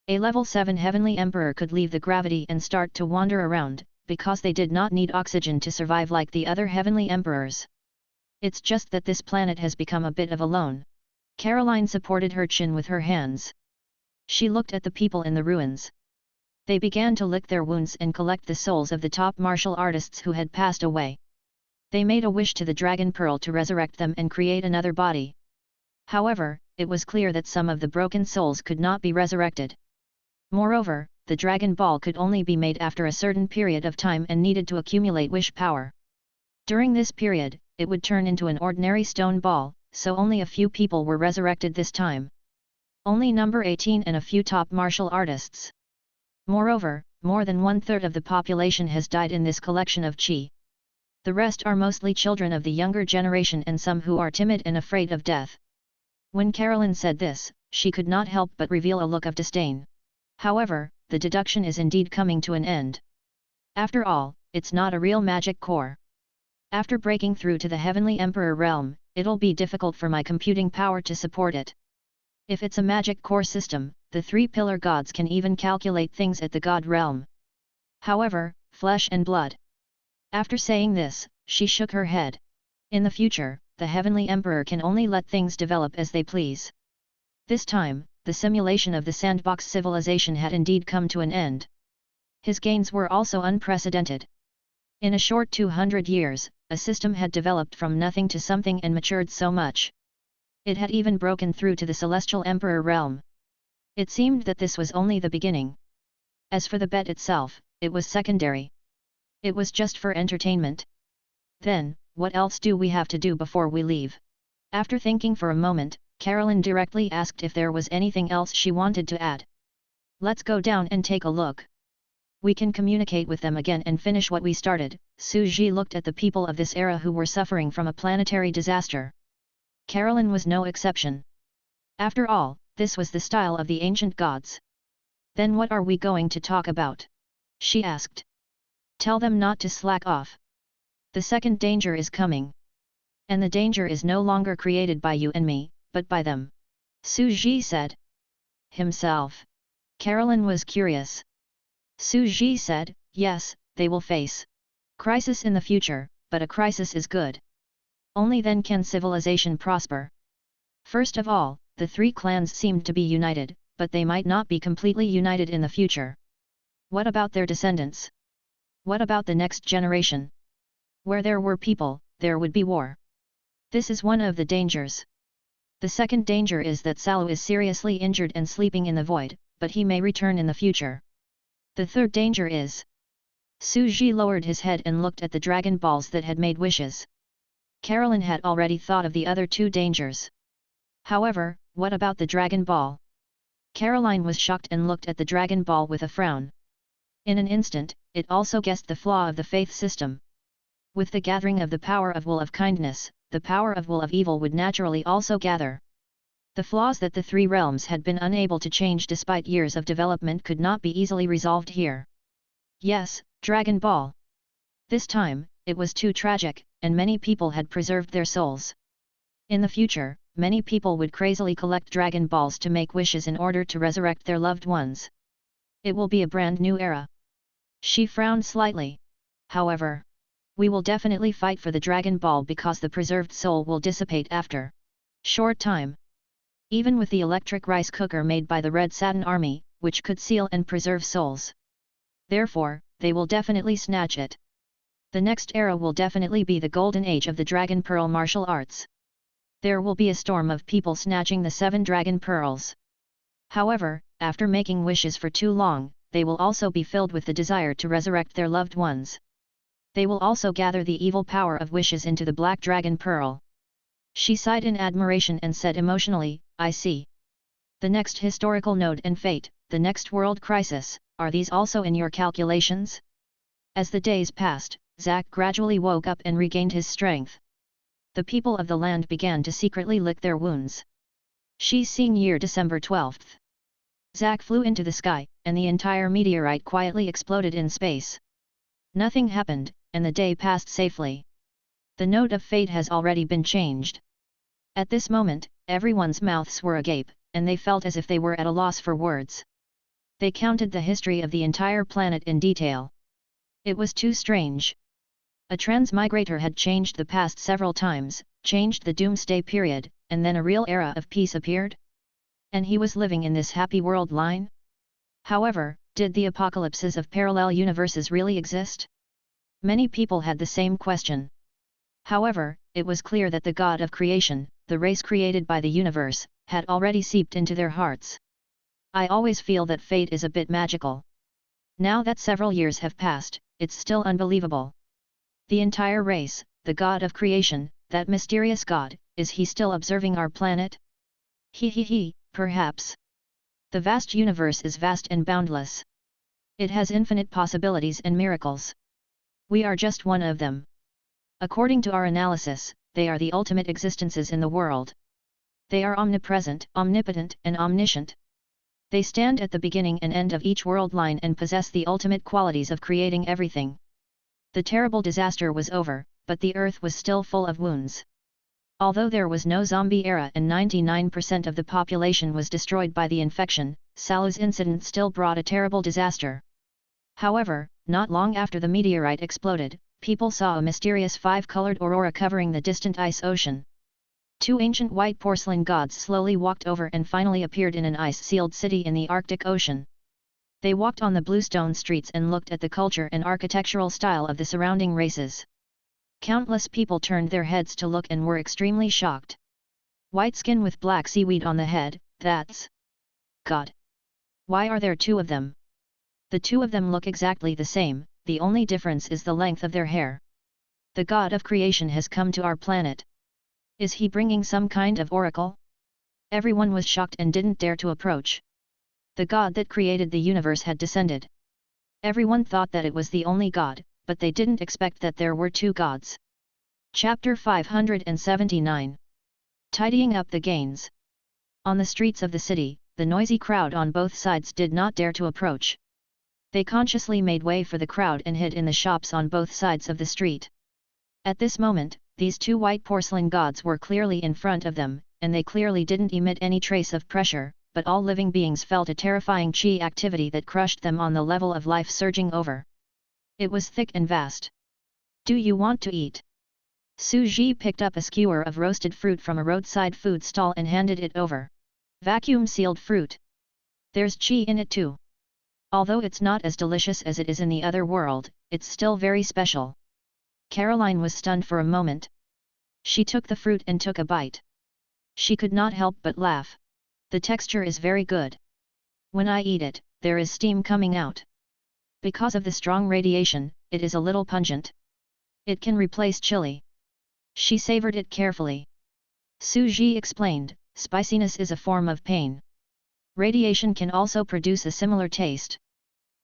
A level 7 Heavenly Emperor could leave the gravity and start to wander around, because they did not need oxygen to survive like the other Heavenly Emperors. It's just that this planet has become a bit of a lone. Caroline supported her chin with her hands. She looked at the people in the ruins. They began to lick their wounds and collect the souls of the top martial artists who had passed away. They made a wish to the Dragon Pearl to resurrect them and create another body. However, it was clear that some of the broken souls could not be resurrected. Moreover, the Dragon Ball could only be made after a certain period of time and needed to accumulate wish power. During this period, it would turn into an ordinary stone ball, so only a few people were resurrected this time. Only number 18 and a few top martial artists. Moreover, more than 1/3 of the population has died in this collection of qi. The rest are mostly children of the younger generation and some who are timid and afraid of death. When Carolyn said this, she could not help but reveal a look of disdain. However, the deduction is indeed coming to an end. After all, it's not a real magic core. After breaking through to the Heavenly Emperor realm, it'll be difficult for my computing power to support it. If it's a magic core system, the 3 pillar gods can even calculate things at the god realm. However, flesh and blood. After saying this, she shook her head. In the future, the Heavenly Emperor can only let things develop as they please. This time, the simulation of the sandbox civilization had indeed come to an end. His gains were also unprecedented. In a short 200 years, a system had developed from nothing to something and matured so much. It had even broken through to the Celestial Emperor realm. It seemed that this was only the beginning. As for the bet itself, it was secondary. It was just for entertainment. Then, what else do we have to do before we leave? After thinking for a moment, Carolyn directly asked if there was anything else she wanted to add. Let's go down and take a look. We can communicate with them again and finish what we started. Su Ji looked at the people of this era who were suffering from a planetary disaster. Carolyn was no exception. After all, this was the style of the ancient gods. Then what are we going to talk about? She asked. Tell them not to slack off. The second danger is coming. And the danger is no longer created by you and me, but by them. Su Ji said. Himself. Carolyn was curious. Su Ji said, yes, they will face crisis in the future, but a crisis is good. Only then can civilization prosper. First of all, the 3 clans seemed to be united, but they might not be completely united in the future. What about their descendants? What about the next generation? Where there were people, there would be war. This is one of the dangers. The second danger is that Salu is seriously injured and sleeping in the void, but he may return in the future. The third danger is... Suji lowered his head and looked at the dragon balls that had made wishes. Carolyn had already thought of the other two dangers. However, what about the dragon ball? Caroline was shocked and looked at the dragon ball with a frown. In an instant, it also guessed the flaw of the faith system. With the gathering of the power of will of kindness, the power of will of evil would naturally also gather. The flaws that the three realms had been unable to change despite years of development could not be easily resolved here. Yes, Dragon Ball. This time, it was too tragic, and many people had preserved their souls. In the future, many people would crazily collect Dragon Balls to make wishes in order to resurrect their loved ones. It will be a brand new era. She frowned slightly. However, we will definitely fight for the Dragon Ball because the preserved soul will dissipate after short time. Even with the electric rice cooker made by the Red Satin Army, which could seal and preserve souls. Therefore, they will definitely snatch it. The next era will definitely be the golden age of the Dragon Pearl martial arts. There will be a storm of people snatching the 7 Dragon Pearls. However, after making wishes for too long, they will also be filled with the desire to resurrect their loved ones. They will also gather the evil power of wishes into the Black Dragon Pearl. She sighed in admiration and said emotionally, I see. The next historical node and fate, the next world crisis, are these also in your calculations? As the days passed, Zack gradually woke up and regained his strength. The people of the land began to secretly lick their wounds. Shi Xing year December 12th. Zack flew into the sky, and the entire meteorite quietly exploded in space. Nothing happened, and the day passed safely. The note of fate has already been changed. At this moment, everyone's mouths were agape, and they felt as if they were at a loss for words. They counted the history of the entire planet in detail. It was too strange. A transmigrator had changed the past several times, changed the doomsday period, and then a real era of peace appeared? And he was living in this happy world line? However, did the apocalypses of parallel universes really exist? Many people had the same question. However, it was clear that the God of creation, the race created by the universe, had already seeped into their hearts. I always feel that fate is a bit magical. Now that several years have passed, it's still unbelievable. The entire race, the God of creation, that mysterious God, is he still observing our planet? Perhaps. The vast universe is vast and boundless. It has infinite possibilities and miracles. We are just one of them. According to our analysis, they are the ultimate existences in the world. They are omnipresent, omnipotent, and omniscient. They stand at the beginning and end of each world line and possess the ultimate qualities of creating everything. The terrible disaster was over, but the earth was still full of wounds. Although there was no zombie era and 99% of the population was destroyed by the infection, Salu's incident still brought a terrible disaster. However, not long after the meteorite exploded, people saw a mysterious 5-colored aurora covering the distant ice ocean. 2 ancient white porcelain gods slowly walked over and finally appeared in an ice-sealed city in the Arctic Ocean. They walked on the bluestone streets and looked at the culture and architectural style of the surrounding races. Countless people turned their heads to look and were extremely shocked. White skin with black seaweed on the head, that's God. Why are there 2 of them? The 2 of them look exactly the same, the only difference is the length of their hair. The God of creation has come to our planet. Is he bringing some kind of oracle? Everyone was shocked and didn't dare to approach. The God that created the universe had descended. Everyone thought that it was the only God, but they didn't expect that there were 2 gods. Chapter 579. Tidying up the gains. On the streets of the city, the noisy crowd on both sides did not dare to approach. They consciously made way for the crowd and hid in the shops on both sides of the street. At this moment, these 2 white porcelain gods were clearly in front of them, and they clearly didn't emit any trace of pressure, but all living beings felt a terrifying chi activity that crushed them on the level of life surging over. It was thick and vast. Do you want to eat? Su Ji picked up a skewer of roasted fruit from a roadside food stall and handed it over. Vacuum-sealed fruit. There's chi in it too. Although it's not as delicious as it is in the other world, it's still very special. Caroline was stunned for a moment. She took the fruit and took a bite. She could not help but laugh. The texture is very good. When I eat it, there is steam coming out. Because of the strong radiation, it is a little pungent. It can replace chili. She savored it carefully. Su Ji explained, spiciness is a form of pain. Radiation can also produce a similar taste.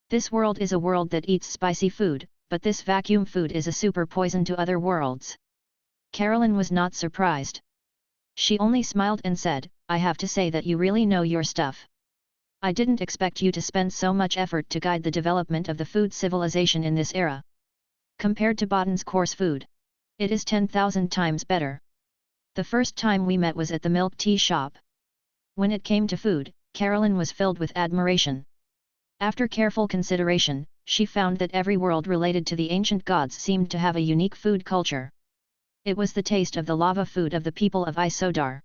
This world is a world that eats spicy food, but this vacuum food is a super poison to other worlds. Caroline was not surprised. She only smiled and said, I have to say that you really know your stuff. I didn't expect you to spend so much effort to guide the development of the food civilization in this era. Compared to Botan's coarse food, it is 10,000 times better. The first time we met was at the milk tea shop. When it came to food, Caroline was filled with admiration. After careful consideration, she found that every world related to the ancient gods seemed to have a unique food culture. It was the taste of the lava food of the people of Isodar.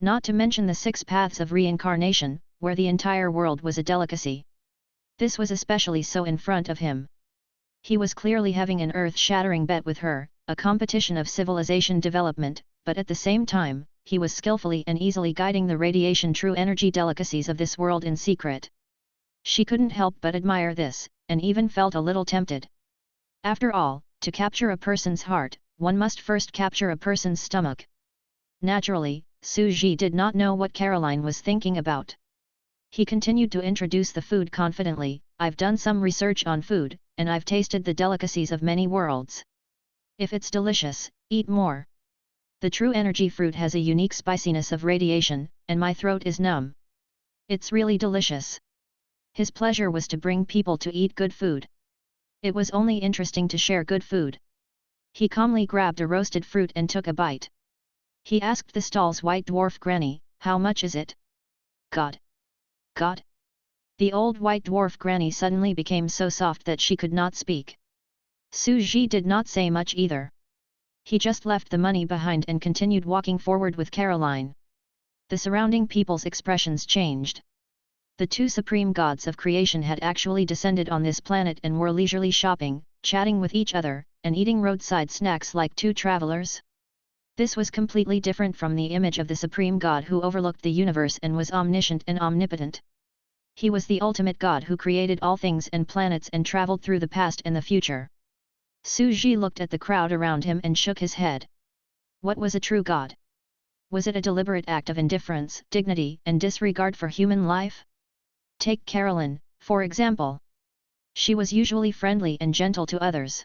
Not to mention the 6 paths of reincarnation, where the entire world was a delicacy. This was especially so in front of him. He was clearly having an earth-shattering bet with her, a competition of civilization development, but at the same time, he was skillfully and easily guiding the radiation true energy delicacies of this world in secret. She couldn't help but admire this, and even felt a little tempted. After all, to capture a person's heart, one must first capture a person's stomach. Naturally, Su Ji did not know what Caroline was thinking about. He continued to introduce the food confidently, I've done some research on food, and I've tasted the delicacies of many worlds. If it's delicious, eat more. The true energy fruit has a unique spiciness of radiation, and my throat is numb. It's really delicious. His pleasure was to bring people to eat good food. It was only interesting to share good food. He calmly grabbed a roasted fruit and took a bite. He asked the stall's white dwarf granny, how much is it? God! God! The old white dwarf granny suddenly became so soft that she could not speak. Su Ji did not say much either. He just left the money behind and continued walking forward with Caroline. The surrounding people's expressions changed. The 2 supreme gods of creation had actually descended on this planet and were leisurely shopping, chatting with each other, and eating roadside snacks like 2 travelers. This was completely different from the image of the supreme god who overlooked the universe and was omniscient and omnipotent. He was the ultimate god who created all things and planets and traveled through the past and the future. Su Ji looked at the crowd around him and shook his head. What was a true god? Was it a deliberate act of indifference, dignity, and disregard for human life? Take Caroline, for example. She was usually friendly and gentle to others.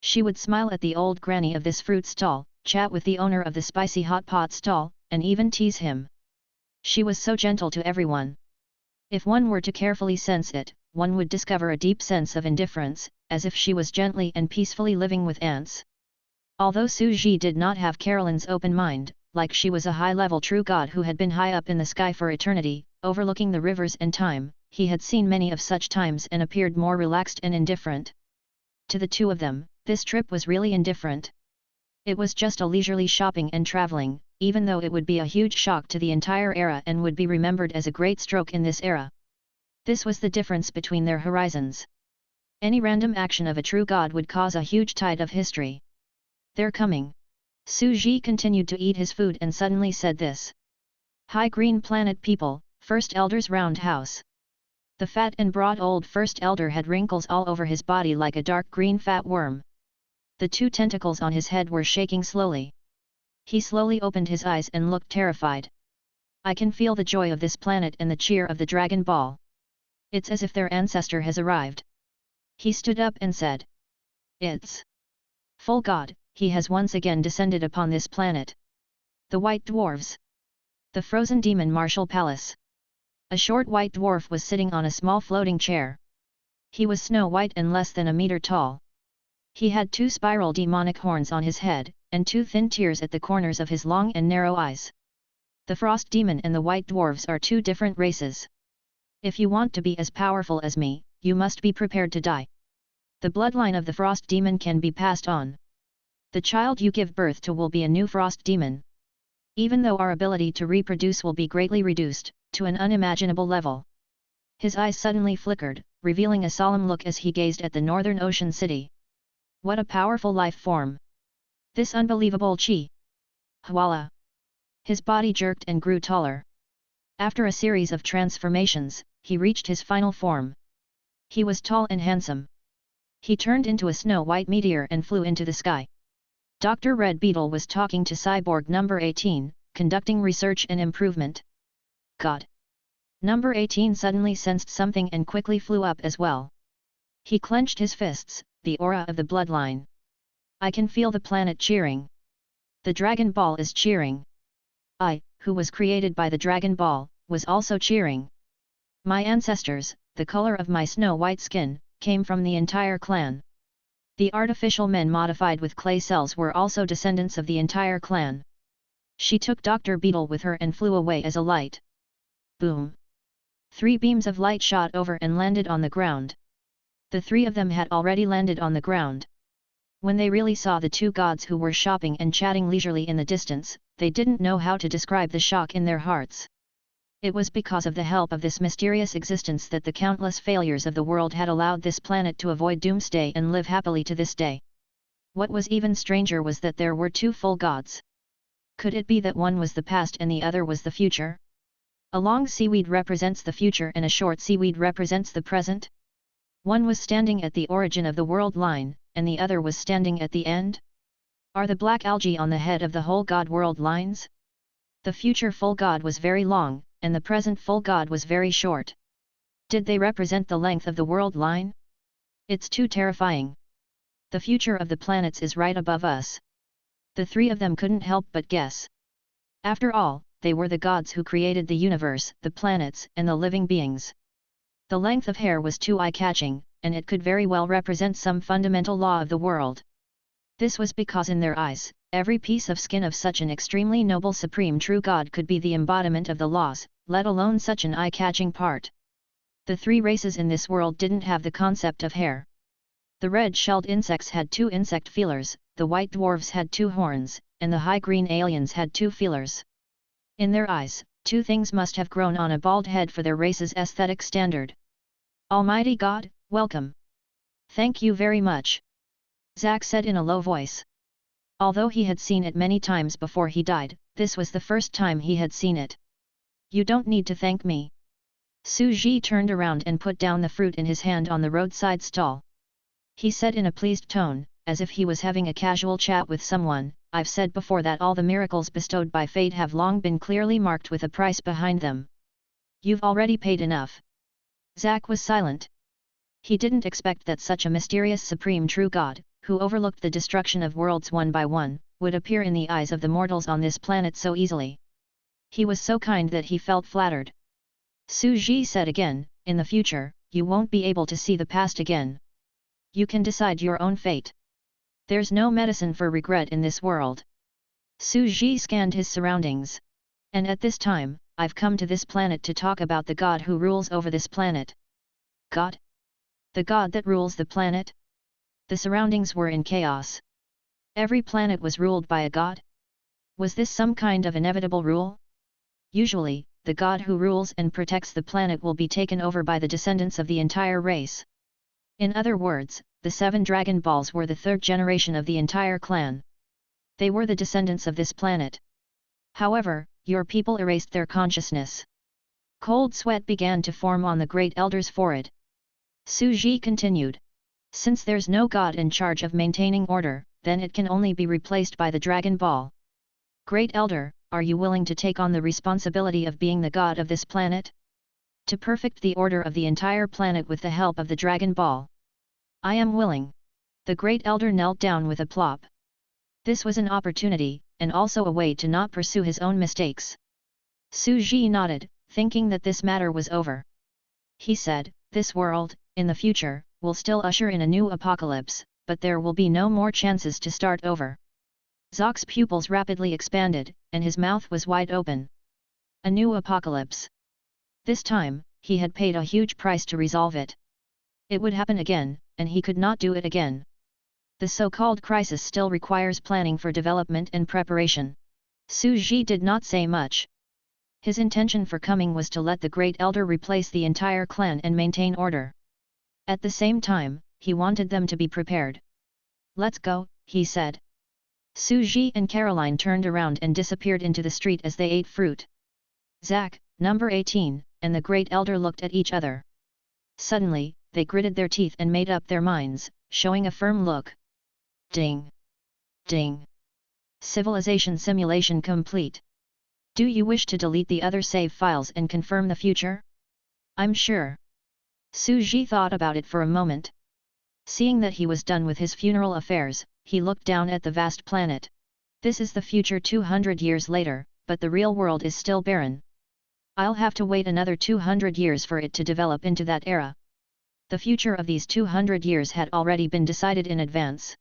She would smile at the old granny of this fruit stall, chat with the owner of the spicy hot pot stall, and even tease him. She was so gentle to everyone. If one were to carefully sense it, one would discover a deep sense of indifference, as if she was gently and peacefully living with ants. Although Su Ji did not have Caroline's open mind, like she was a high-level true god who had been high up in the sky for eternity, overlooking the rivers and time, he had seen many of such times and appeared more relaxed and indifferent. To the 2 of them, this trip was really indifferent. It was just a leisurely shopping and traveling, even though it would be a huge shock to the entire era and would be remembered as a great stroke in this era. This was the difference between their horizons. Any random action of a true god would cause a huge tide of history. They're coming. Su Ji continued to eat his food and suddenly said this. High Green Planet people, First Elder's roundhouse. The fat and broad old First Elder had wrinkles all over his body like a dark green fat worm. The 2 tentacles on his head were shaking slowly. He slowly opened his eyes and looked terrified. I can feel the joy of this planet and the cheer of the Dragon Ball. It's as if their ancestor has arrived. He stood up and said. It's full god, he has once again descended upon this planet. The White Dwarves. The Frozen Demon Martial Palace. A short white dwarf was sitting on a small floating chair. He was snow white and less than a meter tall. He had 2 spiral demonic horns on his head, and 2 thin tears at the corners of his long and narrow eyes. The Frost Demon and the White Dwarves are 2 different races. If you want to be as powerful as me, you must be prepared to die. The bloodline of the Frost Demon can be passed on. The child you give birth to will be a new Frost Demon. Even though our ability to reproduce will be greatly reduced, to an unimaginable level. His eyes suddenly flickered, revealing a solemn look as he gazed at the northern ocean city. What a powerful life form! This unbelievable chi! Hwala! His body jerked and grew taller. After a series of transformations, he reached his final form. He was tall and handsome. He turned into a snow-white meteor and flew into the sky. Dr. Red Beetle was talking to Cyborg number 18, conducting research and improvement. God! Number 18 suddenly sensed something and quickly flew up as well. He clenched his fists, the aura of the bloodline. I can feel the planet cheering. The Dragon Ball is cheering. I, who was created by the Dragon Ball, was also cheering. My ancestors, the color of my snow-white skin, came from the entire clan. The artificial men modified with clay cells were also descendants of the entire clan. She took Dr. Beetle with her and flew away as a light. Boom! 3 beams of light shot over and landed on the ground. The 3 of them had already landed on the ground. When they really saw the 2 gods who were shopping and chatting leisurely in the distance, they didn't know how to describe the shock in their hearts. It was because of the help of this mysterious existence that the countless failures of the world had allowed this planet to avoid doomsday and live happily to this day. What was even stranger was that there were 2 full gods. Could it be that one was the past and the other was the future? A long seaweed represents the future and a short seaweed represents the present? One was standing at the origin of the world line, and the other was standing at the end? Are the black algae on the head of the whole god world lines? The future full god was very long, and the present full god was very short. Did they represent the length of the world line? It's too terrifying. The future of the planets is right above us. The 3 of them couldn't help but guess. After all, they were the gods who created the universe, the planets, and the living beings. The length of hair was too eye-catching, and it could very well represent some fundamental law of the world. This was because in their eyes, every piece of skin of such an extremely noble supreme true god could be the embodiment of the laws, let alone such an eye-catching part. The 3 races in this world didn't have the concept of hair. The red-shelled insects had 2 insect feelers, the white dwarves had 2 horns, and the high green aliens had 2 feelers. In their eyes, 2 things must have grown on a bald head for their race's aesthetic standard. Almighty God, welcome. Thank you very much. Zack said in a low voice. Although he had seen it many times before he died, this was the first time he had seen it. You don't need to thank me. Su Ji turned around and put down the fruit in his hand on the roadside stall. He said in a pleased tone, as if he was having a casual chat with someone, I've said before that all the miracles bestowed by fate have long been clearly marked with a price behind them. You've already paid enough. Zack was silent. He didn't expect that such a mysterious supreme true god, who overlooked the destruction of worlds one by one, would appear in the eyes of the mortals on this planet so easily. He was so kind that he felt flattered. Su Ji said again, in the future, you won't be able to see the past again. You can decide your own fate. There's no medicine for regret in this world. Su Ji scanned his surroundings. And at this time, I've come to this planet to talk about the god who rules over this planet. God? The god that rules the planet? The surroundings were in chaos. Every planet was ruled by a god? Was this some kind of inevitable rule? Usually, the god who rules and protects the planet will be taken over by the descendants of the entire race. In other words, the 7 Dragon Balls were the 3rd generation of the entire clan. They were the descendants of this planet. However, your people erased their consciousness. Cold sweat began to form on the Great Elder's forehead. Su Ji continued. Since there's no god in charge of maintaining order, then it can only be replaced by the Dragon Ball. Great Elder, are you willing to take on the responsibility of being the god of this planet? To perfect the order of the entire planet with the help of the Dragon Ball. I am willing. The Great Elder knelt down with a plop. This was an opportunity, and also a way to not pursue his own mistakes. Su Ji nodded, thinking that this matter was over. He said, this world, in the future, will still usher in a new apocalypse, but there will be no more chances to start over. Zock's pupils rapidly expanded, and his mouth was wide open. A new apocalypse. This time, he had paid a huge price to resolve it. It would happen again, and he could not do it again. The so-called crisis still requires planning for development and preparation. Su Ji did not say much. His intention for coming was to let the Great Elder replace the entire clan and maintain order. At the same time, he wanted them to be prepared. "Let's go," he said. Suji and Caroline turned around and disappeared into the street as they ate fruit. Zack, number 18, and the Great Elder looked at each other. Suddenly, they gritted their teeth and made up their minds, showing a firm look. Ding! Ding! Civilization simulation complete. Do you wish to delete the other save files and confirm the future? I'm sure. Suji thought about it for a moment. Seeing that he was done with his funeral affairs, he looked down at the vast planet. This is the future 200 years later, but the real world is still barren. I'll have to wait another 200 years for it to develop into that era. The future of these 200 years had already been decided in advance.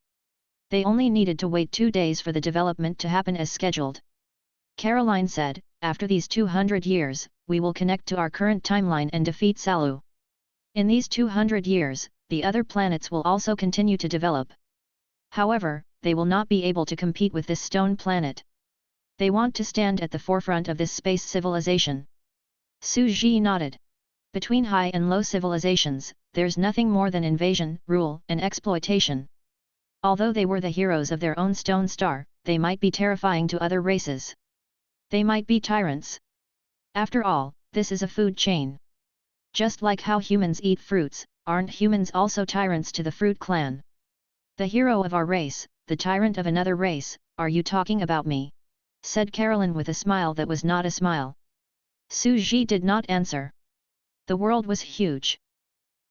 They only needed to wait 2 days for the development to happen as scheduled. Caroline said, "After these 200 years, we will connect to our current timeline and defeat Salu. In these 200 years, the other planets will also continue to develop. However, they will not be able to compete with this stone planet. They want to stand at the forefront of this space civilization." Suji nodded. Between high and low civilizations, there's nothing more than invasion, rule, and exploitation. Although they were the heroes of their own stone star, they might be terrifying to other races. They might be tyrants. After all, this is a food chain. Just like how humans eat fruits, aren't humans also tyrants to the fruit clan? The hero of our race, the tyrant of another race, are you talking about me? Said Caroline with a smile that was not a smile. Suji did not answer. The world was huge.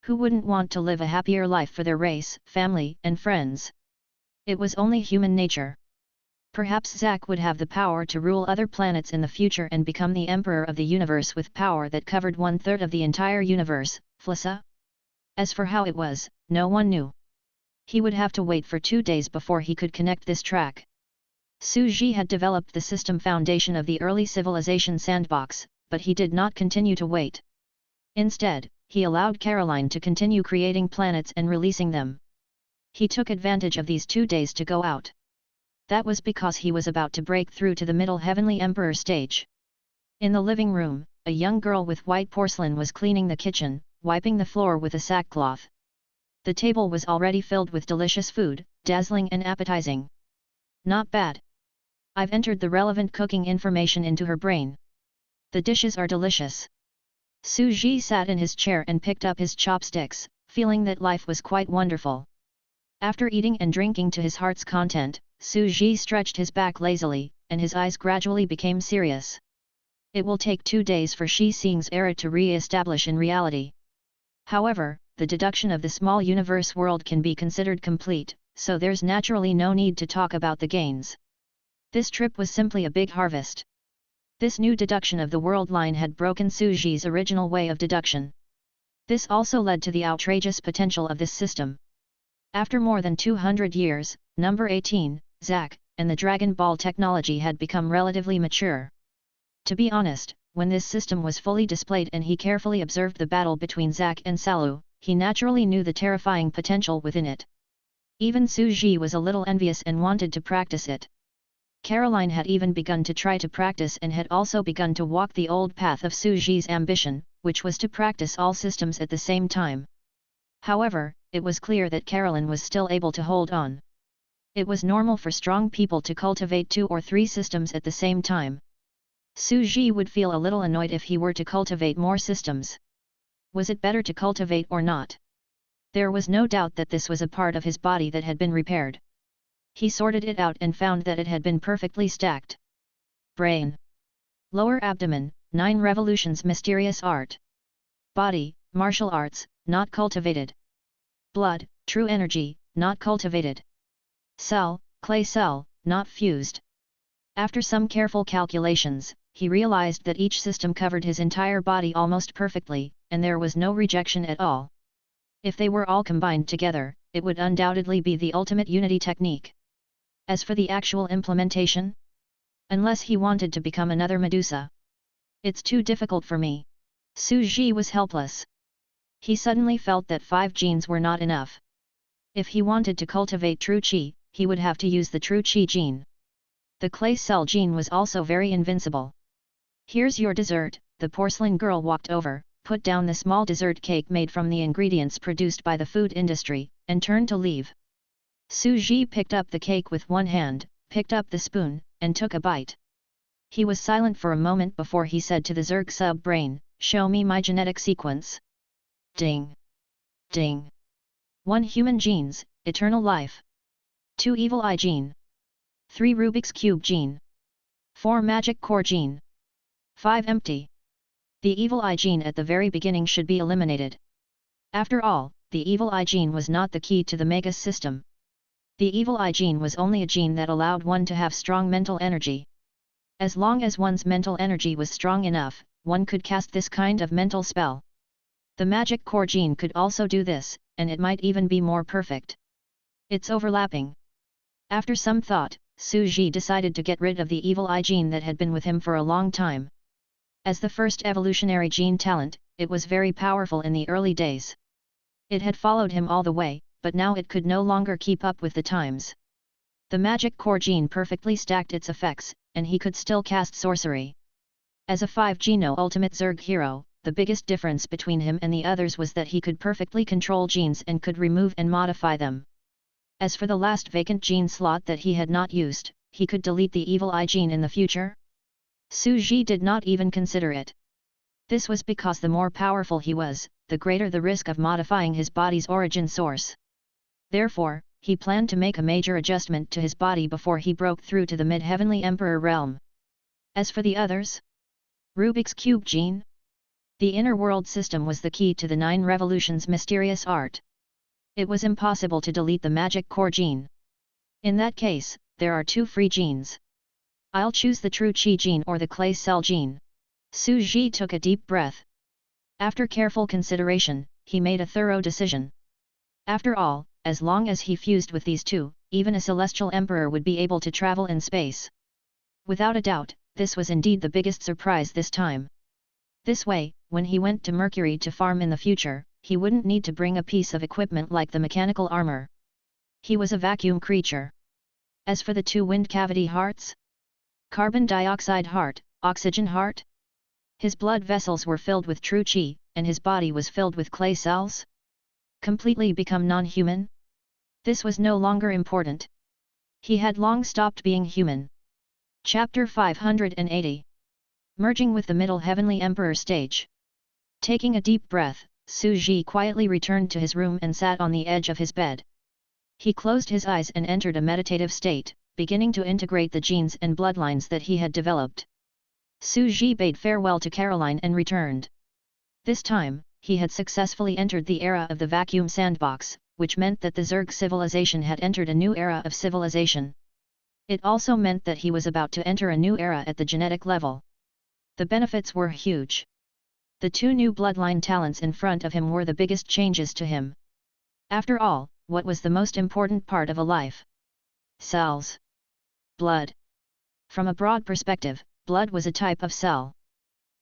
Who wouldn't want to live a happier life for their race, family, and friends? It was only human nature. Perhaps Zack would have the power to rule other planets in the future and become the emperor of the universe with power that covered 1/3 of the entire universe, Flissa? As for how it was, no one knew. He would have to wait for 2 days before he could connect this track. Suji had developed the system foundation of the early civilization sandbox, but he did not continue to wait. Instead, he allowed Caroline to continue creating planets and releasing them. He took advantage of these 2 days to go out. That was because he was about to break through to the middle heavenly emperor stage. In the living room, a young girl with white porcelain was cleaning the kitchen, wiping the floor with a sackcloth. The table was already filled with delicious food, dazzling and appetizing. Not bad. I've entered the relevant cooking information into her brain. The dishes are delicious. Suji sat in his chair and picked up his chopsticks, feeling that life was quite wonderful. After eating and drinking to his heart's content, Suji stretched his back lazily, and his eyes gradually became serious. It will take 2 days for Shi Xing's era to re-establish in reality. However, the deduction of the small universe world can be considered complete, so there's naturally no need to talk about the gains. This trip was simply a big harvest. This new deduction of the world line had broken Suji's original way of deduction. This also led to the outrageous potential of this system. After more than 200 years, number 18, Zack, and the Dragon Ball technology had become relatively mature. To be honest, when this system was fully displayed and he carefully observed the battle between Zack and Salu, he naturally knew the terrifying potential within it. Even Suji was a little envious and wanted to practice it. Caroline had even begun to try to practice and had also begun to walk the old path of Suji's ambition, which was to practice all systems at the same time. However, it was clear that Caroline was still able to hold on. It was normal for strong people to cultivate 2 or 3 systems at the same time. Suji would feel a little annoyed if he were to cultivate more systems. Was it better to cultivate or not? There was no doubt that this was a part of his body that had been repaired. He sorted it out and found that it had been perfectly stacked. Brain. Lower abdomen, 9 revolutions mysterious art. Body, martial arts, not cultivated. Blood, true energy, not cultivated. Cell, clay cell, not fused. After some careful calculations, he realized that each system covered his entire body almost perfectly, and there was no rejection at all. If they were all combined together, it would undoubtedly be the ultimate unity technique. As for the actual implementation? Unless he wanted to become another Medusa. It's too difficult for me. Suji was helpless. He suddenly felt that 5 genes were not enough. If he wanted to cultivate true Qi, he would have to use the true Qi gene. The clay cell gene was also very invincible. Here's your dessert. The porcelain girl walked over, put down the small dessert cake made from the ingredients produced by the food industry, and turned to leave. Su Ji picked up the cake with one hand, picked up the spoon, and took a bite. He was silent for a moment before he said to the Zerg sub-brain, "Show me my genetic sequence." Ding! Ding! 1 human genes, eternal life. 2 evil eye gene. 3 Rubik's Cube gene. 4 magic core gene. 5 empty. The evil eye gene at the very beginning should be eliminated. After all, the evil eye gene was not the key to the Magus system. The evil eye gene was only a gene that allowed one to have strong mental energy. As long as one's mental energy was strong enough, one could cast this kind of mental spell. The magic core gene could also do this, and it might even be more perfect. It's overlapping. After some thought, Su Ji decided to get rid of the evil eye gene that had been with him for a long time. As the first evolutionary gene talent, it was very powerful in the early days. It had followed him all the way, but now it could no longer keep up with the times. The magic core gene perfectly stacked its effects, and he could still cast sorcery. As a 5-geno ultimate Zerg hero, the biggest difference between him and the others was that he could perfectly control genes and could remove and modify them. As for the last vacant gene slot that he had not used, he could delete the evil eye gene in the future. Su Ji did not even consider it. This was because the more powerful he was, the greater the risk of modifying his body's origin source. Therefore, he planned to make a major adjustment to his body before he broke through to the mid-heavenly emperor realm. As for the others, Rubik's Cube gene? The inner world system was the key to the 9 revolutions' mysterious art. It was impossible to delete the magic core gene. In that case, there are 2 free genes. I'll choose the true chi gene or the clay cell gene. Su Ji took a deep breath. After careful consideration, he made a thorough decision. After all, as long as he fused with these 2, even a celestial emperor would be able to travel in space. Without a doubt, this was indeed the biggest surprise this time. This way, when he went to Mercury to farm in the future, he wouldn't need to bring a piece of equipment like the mechanical armor. He was a vacuum creature. As for the 2 wind cavity hearts? Carbon dioxide heart, oxygen heart? His blood vessels were filled with true chi, and his body was filled with clay cells? Completely become non-human? This was no longer important. He had long stopped being human. Chapter 580. Merging with the Middle Heavenly Emperor stage. Taking a deep breath, Su Ji quietly returned to his room and sat on the edge of his bed. He closed his eyes and entered a meditative state, beginning to integrate the genes and bloodlines that he had developed. Su Ji bade farewell to Caroline and returned. This time, he had successfully entered the era of the vacuum sandbox, which meant that the Zerg civilization had entered a new era of civilization. It also meant that he was about to enter a new era at the genetic level. The benefits were huge. The 2 new bloodline talents in front of him were the biggest changes to him. After all, what was the most important part of a life? Cells. Blood. From a broad perspective, blood was a type of cell.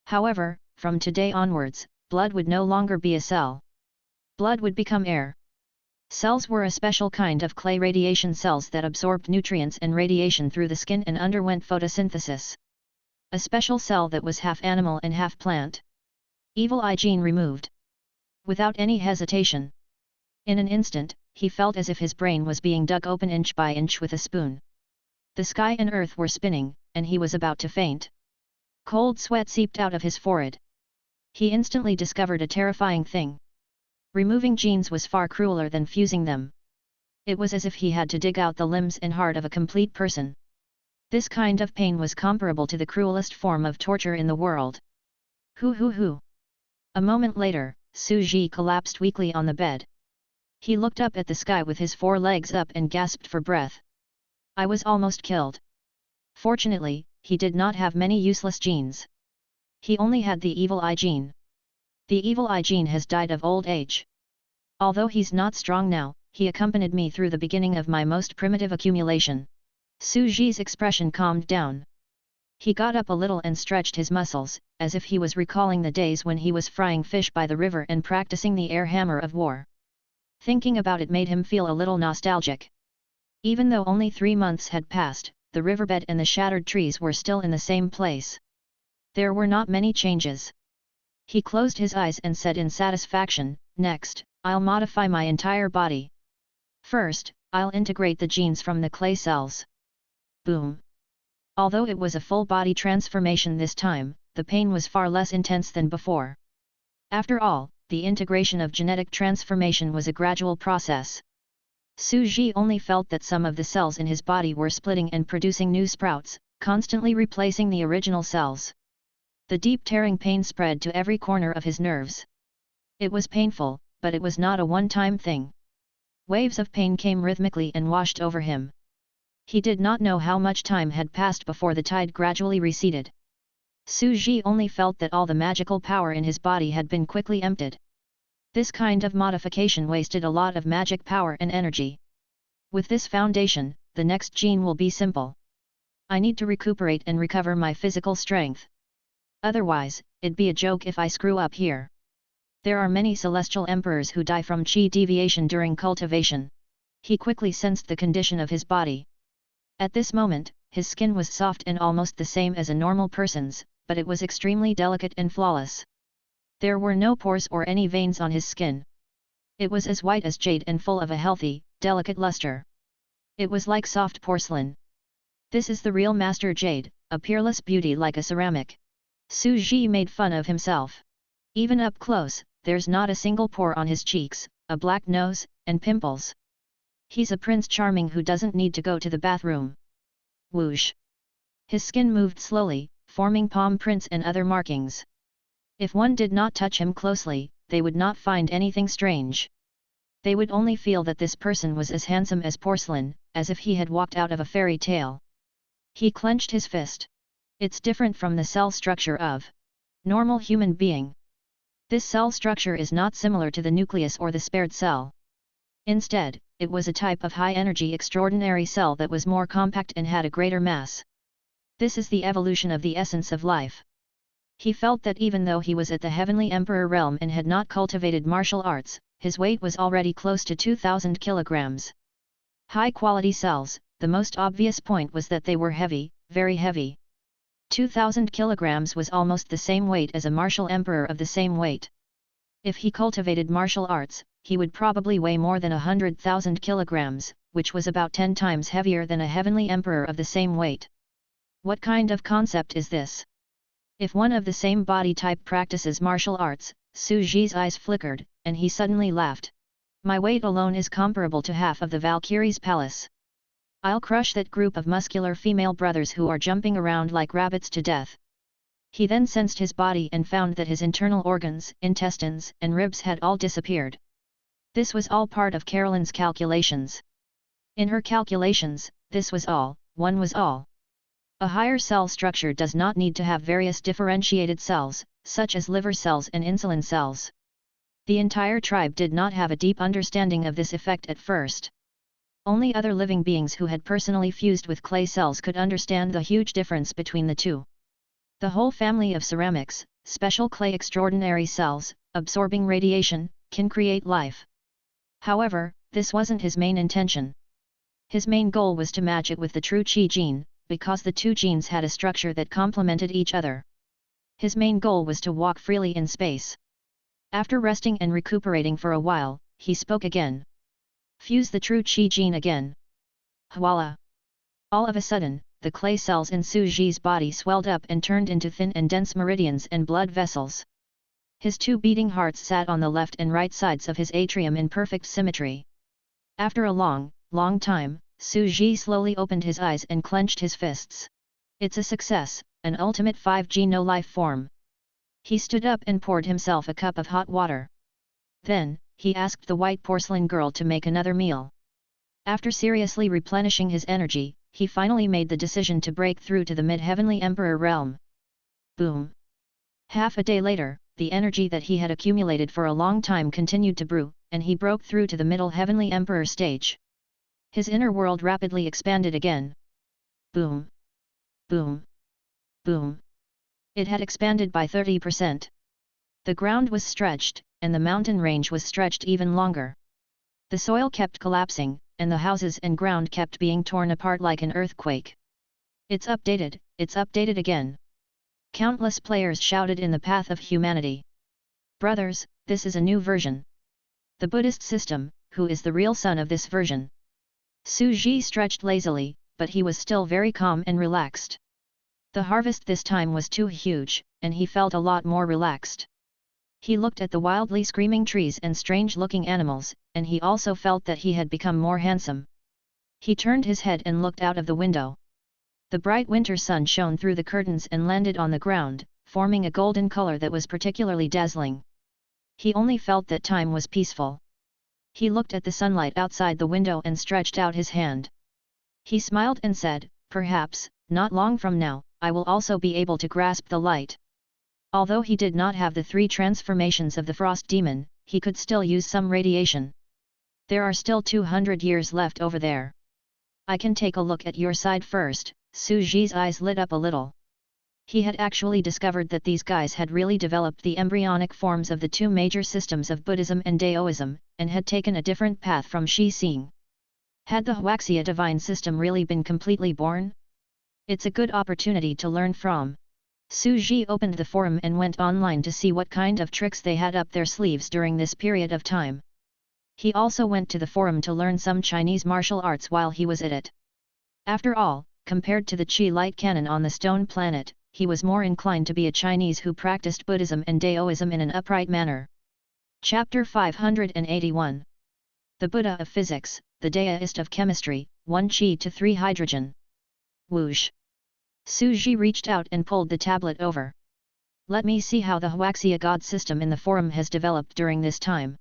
However, from today onwards, blood would no longer be a cell. Blood would become air. Cells were a special kind of clay radiation cells that absorbed nutrients and radiation through the skin and underwent photosynthesis. A special cell that was half animal and half plant. Evil eye gene removed. Without any hesitation. In an instant, he felt as if his brain was being dug open inch by inch with a spoon. The sky and earth were spinning, and he was about to faint. Cold sweat seeped out of his forehead. He instantly discovered a terrifying thing. Removing genes was far crueler than fusing them. It was as if he had to dig out the limbs and heart of a complete person. This kind of pain was comparable to the cruelest form of torture in the world. Hoo. A moment later, Su Ji collapsed weakly on the bed. He looked up at the sky with his 4 legs up and gasped for breath. I was almost killed. Fortunately, he did not have many useless genes. He only had the evil eye gene. The evil eye gene has died of old age. Although he's not strong now, he accompanied me through the beginning of my most primitive accumulation. Su Ji's expression calmed down. He got up a little and stretched his muscles, as if he was recalling the days when he was frying fish by the river and practicing the air hammer of war. Thinking about it made him feel a little nostalgic. Even though only 3 months had passed, the riverbed and the shattered trees were still in the same place. There were not many changes. He closed his eyes and said in satisfaction, "Next, I'll modify my entire body. First, I'll integrate the genes from the clay cells." Boom! Although it was a full body transformation this time, the pain was far less intense than before. After all, the integration of genetic transformation was a gradual process. Su Ji only felt that some of the cells in his body were splitting and producing new sprouts, constantly replacing the original cells. The deep tearing pain spread to every corner of his nerves. It was painful, but it was not a one-time thing. Waves of pain came rhythmically and washed over him. He did not know how much time had passed before the tide gradually receded. Su Ji only felt that all the magical power in his body had been quickly emptied. This kind of modification wasted a lot of magic power and energy. With this foundation, the next gene will be simple. I need to recuperate and recover my physical strength. Otherwise, it'd be a joke if I screw up here. There are many celestial emperors who die from chi deviation during cultivation. He quickly sensed the condition of his body. At this moment, his skin was soft and almost the same as a normal person's, but it was extremely delicate and flawless. There were no pores or any veins on his skin. It was as white as jade and full of a healthy, delicate luster. It was like soft porcelain. This is the real Master Jade, a peerless beauty like a ceramic. Su Ji made fun of himself. Even up close, there's not a single pore on his cheeks, a black nose, and pimples. He's a Prince Charming who doesn't need to go to the bathroom. Whoosh! His skin moved slowly, forming palm prints and other markings. If one did not touch him closely, they would not find anything strange. They would only feel that this person was as handsome as porcelain, as if he had walked out of a fairy tale. He clenched his fist. It's different from the cell structure of normal human being. This cell structure is not similar to the nucleus or the spared cell. Instead, it was a type of high-energy extraordinary cell that was more compact and had a greater mass. This is the evolution of the essence of life. He felt that even though he was at the Heavenly Emperor realm and had not cultivated martial arts, his weight was already close to 2,000 kilograms. High-quality cells, the most obvious point was that they were heavy, very heavy. 2,000 kilograms was almost the same weight as a martial emperor of the same weight. If he cultivated martial arts, he would probably weigh more than 100,000 kilograms, which was about 10 times heavier than a heavenly emperor of the same weight. What kind of concept is this? If one of the same body type practices martial arts, Su Ji's eyes flickered, and he suddenly laughed. My weight alone is comparable to half of the Valkyrie's palace. I'll crush that group of muscular female brothers who are jumping around like rabbits to death. He then sensed his body and found that his internal organs, intestines, and ribs had all disappeared. This was all part of Carolyn's calculations. In her calculations, this was all, one was all. A higher cell structure does not need to have various differentiated cells, such as liver cells and insulin cells. The entire tribe did not have a deep understanding of this effect at first. Only other living beings who had personally fused with clay cells could understand the huge difference between the two. The whole family of ceramics, special clay extraordinary cells, absorbing radiation, can create life. However, this wasn't his main intention. His main goal was to match it with the true Qi gene, because the two genes had a structure that complemented each other. His main goal was to walk freely in space. After resting and recuperating for a while, he spoke again. Fuse the true Qi gene again. Voila! All of a sudden, the clay cells in Su Ji's body swelled up and turned into thin and dense meridians and blood vessels. His two beating hearts sat on the left and right sides of his atrium in perfect symmetry. After a long, long time, Su Ji slowly opened his eyes and clenched his fists. It's a success, an ultimate 5G no-life form. He stood up and poured himself a cup of hot water. Then, he asked the white porcelain girl to make another meal. After seriously replenishing his energy, he finally made the decision to break through to the mid-heavenly emperor realm. Boom! Half a day later, the energy that he had accumulated for a long time continued to brew, and he broke through to the middle heavenly emperor stage. His inner world rapidly expanded again. Boom! Boom! Boom! It had expanded by 30%. The ground was stretched, and the mountain range was stretched even longer. The soil kept collapsing, and the houses and ground kept being torn apart like an earthquake. It's updated again. Countless players shouted in the path of humanity. Brothers, this is a new version. The Buddhist system, who is the real son of this version? Su Ji stretched lazily, but he was still very calm and relaxed. The harvest this time was too huge, and he felt a lot more relaxed. He looked at the wildly screaming trees and strange-looking animals, and he also felt that he had become more handsome. He turned his head and looked out of the window. The bright winter sun shone through the curtains and landed on the ground, forming a golden color that was particularly dazzling. He only felt that time was peaceful. He looked at the sunlight outside the window and stretched out his hand. He smiled and said, "Perhaps, not long from now, I will also be able to grasp the light." Although he did not have the 3 transformations of the frost demon, he could still use some radiation. There are still 200 years left over there. I can take a look at your side first. Su Ji's eyes lit up a little. He had actually discovered that these guys had really developed the embryonic forms of the 2 major systems of Buddhism and Daoism, and had taken a different path from Shi Xing. Had the Huaxia divine system really been completely born? It's a good opportunity to learn from. Su Ji opened the forum and went online to see what kind of tricks they had up their sleeves during this period of time. He also went to the forum to learn some Chinese martial arts while he was at it. After all, compared to the Qi light cannon on the stone planet, he was more inclined to be a Chinese who practiced Buddhism and Daoism in an upright manner. Chapter 581. The Buddha of Physics, the Daoist of Chemistry, 1 Qi to 3 Hydrogen. Whoosh! Su Ji reached out and pulled the tablet over. Let me see how the Huaxia god system in the forum has developed during this time.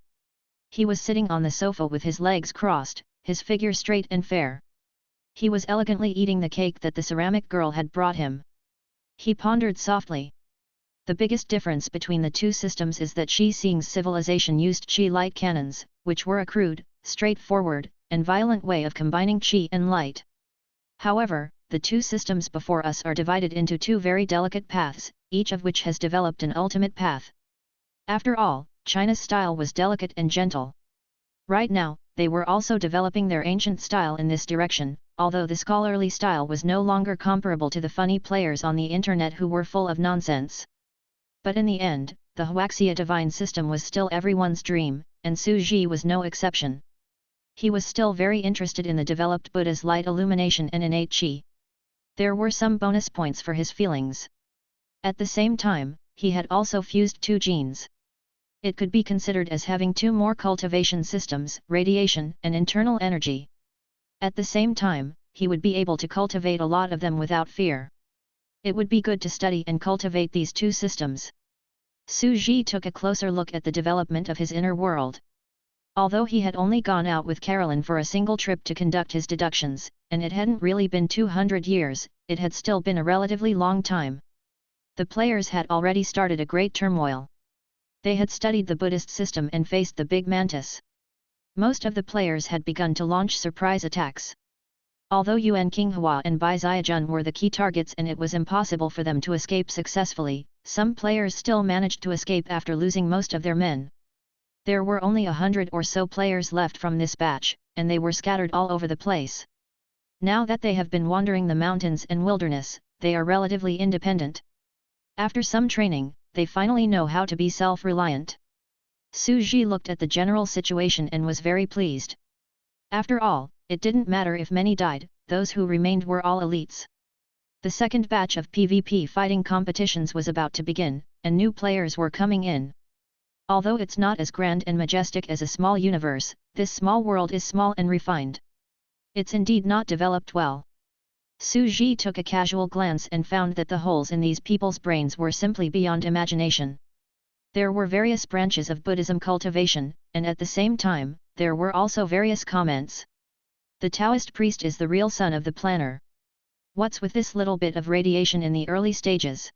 He was sitting on the sofa with his legs crossed, his figure straight and fair. He was elegantly eating the cake that the ceramic girl had brought him. He pondered softly. The biggest difference between the 2 systems is that Shi Xing's civilization used Qi light cannons, which were a crude, straightforward, and violent way of combining Qi and light. However, the 2 systems before us are divided into 2 very delicate paths, each of which has developed an ultimate path. After all, China's style was delicate and gentle. Right now, they were also developing their ancient style in this direction, although the scholarly style was no longer comparable to the funny players on the internet who were full of nonsense. But in the end, the Huaxia divine system was still everyone's dream, and Su Ji was no exception. He was still very interested in the developed Buddha's light illumination and innate Qi. There were some bonus points for his feelings. At the same time, he had also fused 2 genes. It could be considered as having 2 more cultivation systems, radiation and internal energy. At the same time, he would be able to cultivate a lot of them without fear. It would be good to study and cultivate these 2 systems. Su Ji took a closer look at the development of his inner world. Although he had only gone out with Carolyn for a single trip to conduct his deductions, and it hadn't really been 200 years, it had still been a relatively long time. The players had already started a great turmoil. They had studied the Buddhist system and faced the big mantis. Most of the players had begun to launch surprise attacks. Although Yuan Qinghua and Bai Ziajun were the key targets and it was impossible for them to escape successfully, some players still managed to escape after losing most of their men. There were only 100 or so players left from this batch, and they were scattered all over the place. Now that they have been wandering the mountains and wilderness, they are relatively independent. After some training, they finally know how to be self-reliant. Su Ji looked at the general situation and was very pleased. After all, it didn't matter if many died, those who remained were all elites. The second batch of PvP fighting competitions was about to begin, and new players were coming in. Although it's not as grand and majestic as a small universe, this small world is small and refined. It's indeed not developed well. Su Ji took a casual glance and found that the holes in these people's brains were simply beyond imagination. There were various branches of Buddhism cultivation, and at the same time, there were also various comments. The Taoist priest is the real son of the planner. What's with this little bit of radiation in the early stages?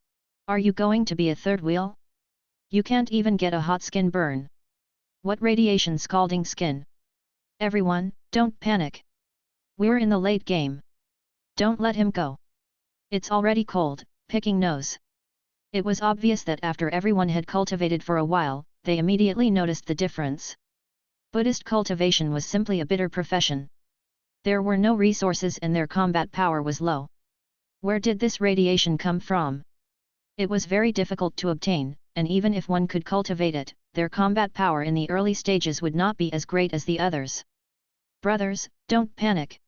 Are you going to be a third wheel? You can't even get a hot skin burn. What radiation scalding skin? Everyone, don't panic. We're in the late game. Don't let him go. It's already cold, picking nose. It was obvious that after everyone had cultivated for a while, they immediately noticed the difference. Buddhist cultivation was simply a bitter profession. There were no resources and their combat power was low. Where did this radiation come from? It was very difficult to obtain, and even if one could cultivate it, their combat power in the early stages would not be as great as the others. Brothers, don't panic.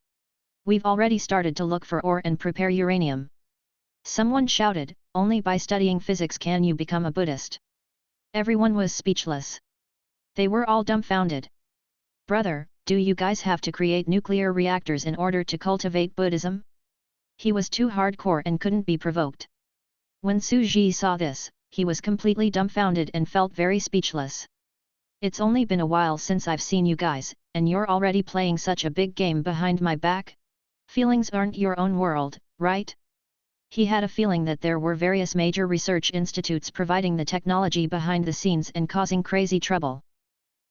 We've already started to look for ore and prepare uranium. Someone shouted, only by studying physics can you become a Buddhist. Everyone was speechless. They were all dumbfounded. Brother, do you guys have to create nuclear reactors in order to cultivate Buddhism? He was too hardcore and couldn't be provoked. When Su Ji saw this, he was completely dumbfounded and felt very speechless. It's only been a while since I've seen you guys, and you're already playing such a big game behind my back? Feelings aren't your own world, right? He had a feeling that there were various major research institutes providing the technology behind the scenes and causing crazy trouble.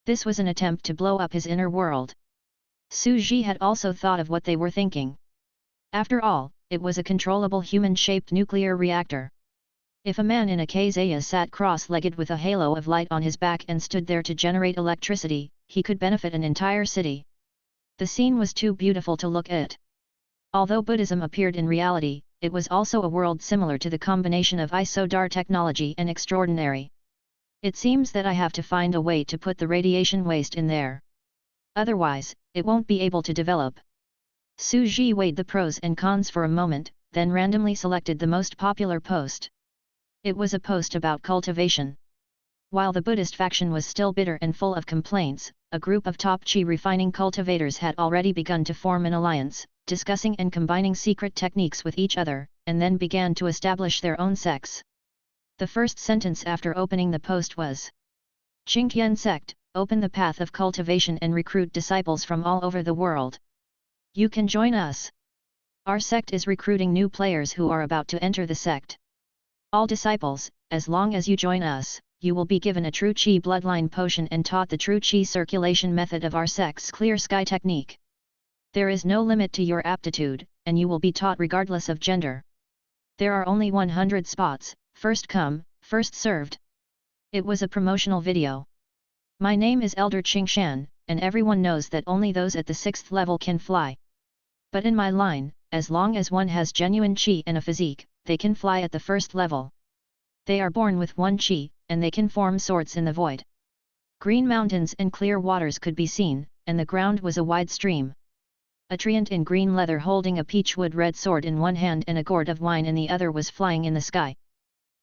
This was an attempt to blow up his inner world. Su Ji had also thought of what they were thinking. After all, it was a controllable human-shaped nuclear reactor. If a man in a kazaya sat cross-legged with a halo of light on his back and stood there to generate electricity, he could benefit an entire city. The scene was too beautiful to look at. Although Buddhism appeared in reality, it was also a world similar to the combination of Isodar technology and extraordinary. It seems that I have to find a way to put the radiation waste in there. Otherwise, it won't be able to develop. Su Ji weighed the pros and cons for a moment, then randomly selected the most popular post. It was a post about cultivation. While the Buddhist faction was still bitter and full of complaints, a group of top chi refining cultivators had already begun to form an alliance, discussing and combining secret techniques with each other, and then began to establish their own sects. The first sentence after opening the post was, Qingtian sect, open the path of cultivation and recruit disciples from all over the world. You can join us. Our sect is recruiting new players who are about to enter the sect. All disciples, as long as you join us, you will be given a true chi bloodline potion and taught the true chi circulation method of our sect's clear sky technique. There is no limit to your aptitude, and you will be taught regardless of gender. There are only 100 spots, first come, first served. It was a promotional video. My name is Elder Qingshan, and everyone knows that only those at the 6th level can fly. But in my line, as long as one has genuine chi and a physique, they can fly at the 1st level. They are born with one chi, and they can form swords in the void. Green mountains and clear waters could be seen, and the ground was a wide stream. A treant in green leather holding a peachwood red sword in one hand and a gourd of wine in the other was flying in the sky.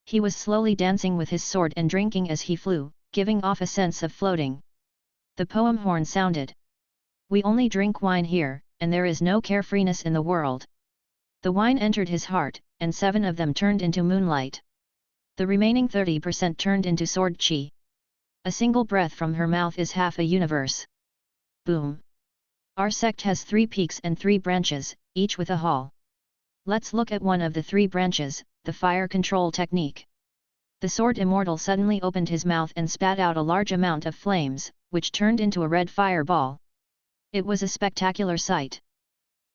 He was slowly dancing with his sword and drinking as he flew, giving off a sense of floating. The poem horn sounded. We only drink wine here, and there is no carefreeness in the world. The wine entered his heart, and 7 of them turned into moonlight. The remaining 30% turned into sword chi. A single breath from her mouth is half a universe. Boom. Our sect has 3 peaks and 3 branches, each with a hall. Let's look at one of the 3 branches, the fire control technique. The sword immortal suddenly opened his mouth and spat out a large amount of flames, which turned into a red fireball. It was a spectacular sight.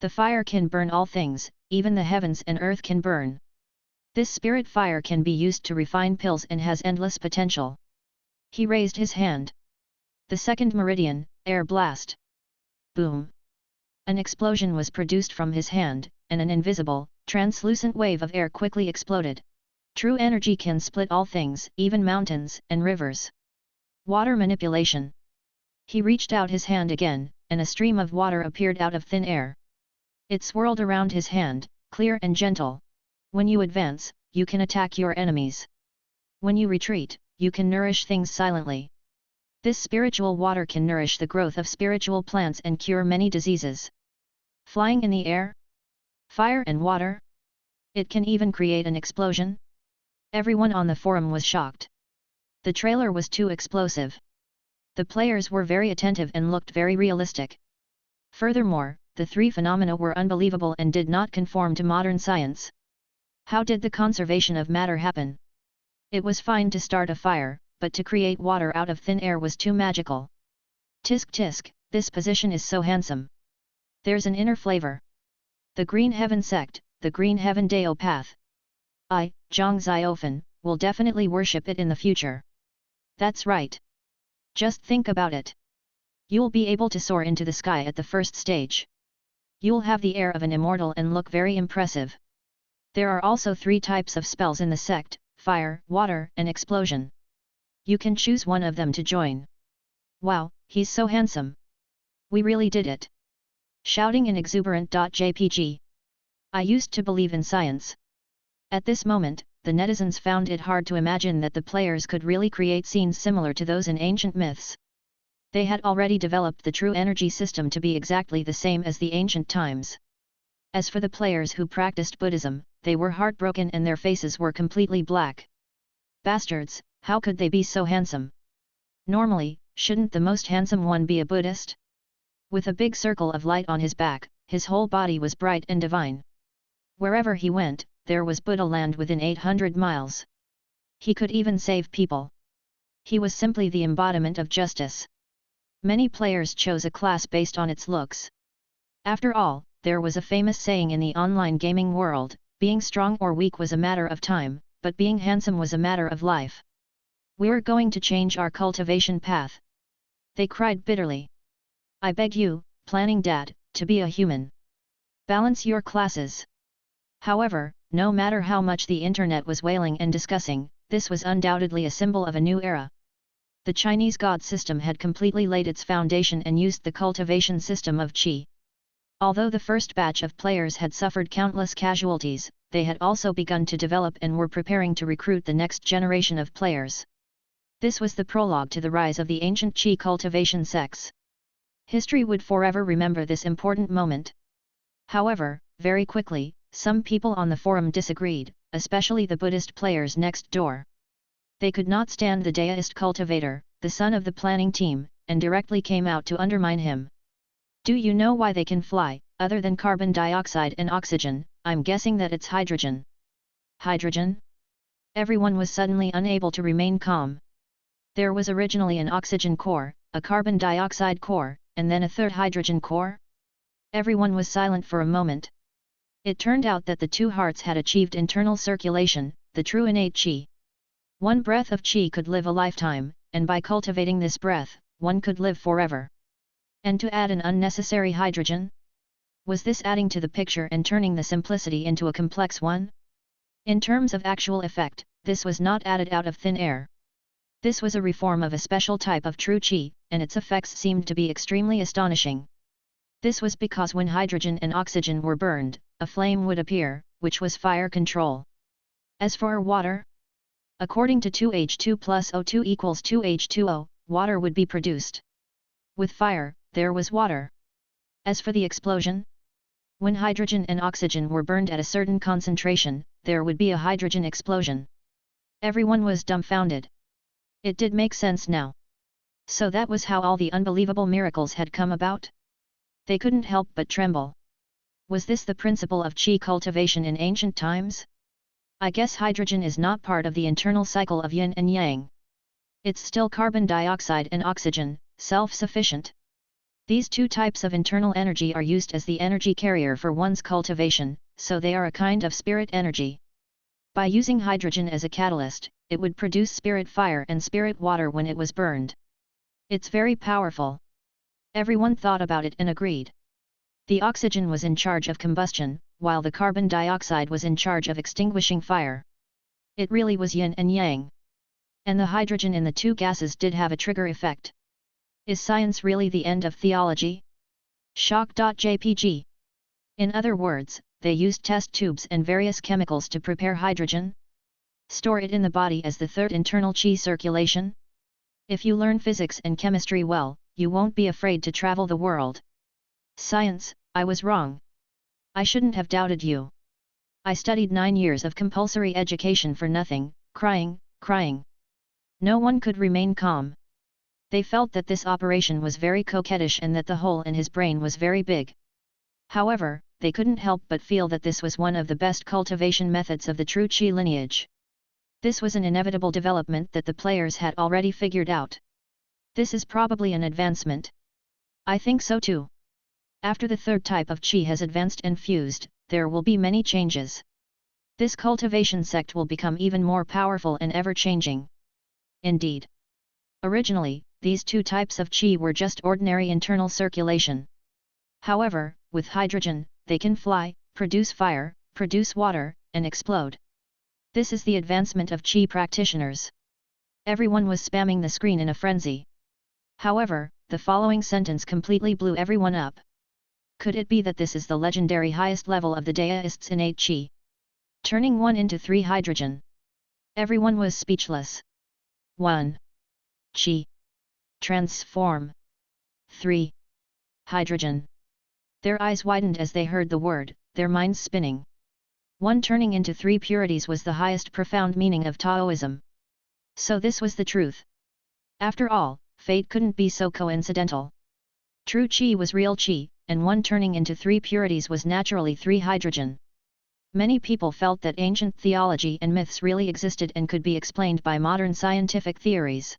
The fire can burn all things, even the heavens and earth can burn. This spirit fire can be used to refine pills and has endless potential. He raised his hand. The 2nd meridian, air blast. Boom. An explosion was produced from his hand, and an invisible, translucent wave of air quickly exploded. True energy can split all things, even mountains and rivers. Water manipulation. He reached out his hand again, and a stream of water appeared out of thin air. It swirled around his hand, clear and gentle. When you advance, you can attack your enemies. When you retreat, you can nourish things silently. This spiritual water can nourish the growth of spiritual plants and cure many diseases. Flying in the air? Fire and water? It can even create an explosion? Everyone on the forum was shocked. The trailer was too explosive. The players were very attentive and looked very realistic. Furthermore, the 3 phenomena were unbelievable and did not conform to modern science. How did the conservation of matter happen? It was fine to start a fire, but to create water out of thin air was too magical. Tisk tisk, this position is so handsome. There's an inner flavor. The Green Heaven sect, the Green Heaven Dao path. I, Zhang Xiaofan, will definitely worship it in the future. That's right. Just think about it. You'll be able to soar into the sky at the 1st stage. You'll have the air of an immortal and look very impressive. There are also 3 types of spells in the sect, fire, water, and explosion. You can choose one of them to join. Wow, he's so handsome. We really did it. Shouting in exuberant.jpg. I used to believe in science. At this moment, the netizens found it hard to imagine that the players could really create scenes similar to those in ancient myths. They had already developed the true energy system to be exactly the same as the ancient times. As for the players who practiced Buddhism, they were heartbroken and their faces were completely black. Bastards, how could they be so handsome? Normally, shouldn't the most handsome one be a Buddhist? With a big circle of light on his back, his whole body was bright and divine. Wherever he went, there was Buddha land within 800 miles. He could even save people. He was simply the embodiment of justice. Many players chose a class based on its looks. After all, there was a famous saying in the online gaming world, being strong or weak was a matter of time, but being handsome was a matter of life. We're going to change our cultivation path. They cried bitterly. I beg you, planning dad, to be a human. Balance your classes. However, no matter how much the internet was wailing and discussing, this was undoubtedly a symbol of a new era. The Chinese god system had completely laid its foundation and used the cultivation system of qi. Although the first batch of players had suffered countless casualties, they had also begun to develop and were preparing to recruit the next generation of players. This was the prologue to the rise of the ancient qi cultivation sects. History would forever remember this important moment. However, very quickly, some people on the forum disagreed, especially the Buddhist players next door. They could not stand the deist cultivator, the son of the planning team, and directly came out to undermine him. Do you know why they can fly, other than carbon dioxide and oxygen? I'm guessing that it's hydrogen. Hydrogen? Everyone was suddenly unable to remain calm. There was originally an oxygen core, a carbon dioxide core, and then a third hydrogen core? Everyone was silent for a moment. It turned out that the two hearts had achieved internal circulation, the true innate qi. One breath of qi could live a lifetime, and by cultivating this breath, one could live forever. And to add an unnecessary hydrogen? Was this adding to the picture and turning the simplicity into a complex one? In terms of actual effect, this was not added out of thin air. This was a reform of a special type of true qi, and its effects seemed to be extremely astonishing. This was because when hydrogen and oxygen were burned, a flame would appear, which was fire control. As for water, according to 2H2 plus O2 equals 2H2O, water would be produced. With fire, there was water. As for the explosion, when hydrogen and oxygen were burned at a certain concentration, there would be a hydrogen explosion. Everyone was dumbfounded. It did make sense now. So that was how all the unbelievable miracles had come about? They couldn't help but tremble. Was this the principle of qi cultivation in ancient times? I guess hydrogen is not part of the internal cycle of yin and yang. It's still carbon dioxide and oxygen, self-sufficient. These two types of internal energy are used as the energy carrier for one's cultivation, so they are a kind of spirit energy. By using hydrogen as a catalyst, it would produce spirit fire and spirit water when it was burned. It's very powerful. Everyone thought about it and agreed. The oxygen was in charge of combustion, while the carbon dioxide was in charge of extinguishing fire. It really was yin and yang. And the hydrogen in the two gases did have a trigger effect. Is science really the end of theology? Shock.jpg. In other words, they used test tubes and various chemicals to prepare hydrogen. Store it in the body as the third internal qi circulation. If you learn physics and chemistry well, you won't be afraid to travel the world. Science, I was wrong. I shouldn't have doubted you. I studied 9 years of compulsory education for nothing, crying. No one could remain calm. They felt that this operation was very coquettish and that the hole in his brain was very big. However, they couldn't help but feel that this was one of the best cultivation methods of the true qi lineage. This was an inevitable development that the players had already figured out. This is probably an advancement. I think so too. After the third type of qi has advanced and fused, there will be many changes. This cultivation sect will become even more powerful and ever-changing. Indeed. Originally, these two types of qi were just ordinary internal circulation. However, with hydrogen, they can fly, produce fire, produce water, and explode. This is the advancement of Qi practitioners. Everyone was spamming the screen in a frenzy. However, the following sentence completely blew everyone up. Could it be that this is the legendary highest level of the deists' innate Qi? Turning 1 into 3 hydrogen. Everyone was speechless. 1. Qi. Transform. 3. Hydrogen. Their eyes widened as they heard the word, their minds spinning. 1 turning into 3 purities was the highest profound meaning of Taoism. So this was the truth. After all, fate couldn't be so coincidental. True Qi was real Qi, and 1 turning into 3 purities was naturally 3 hydrogen. Many people felt that ancient theology and myths really existed and could be explained by modern scientific theories.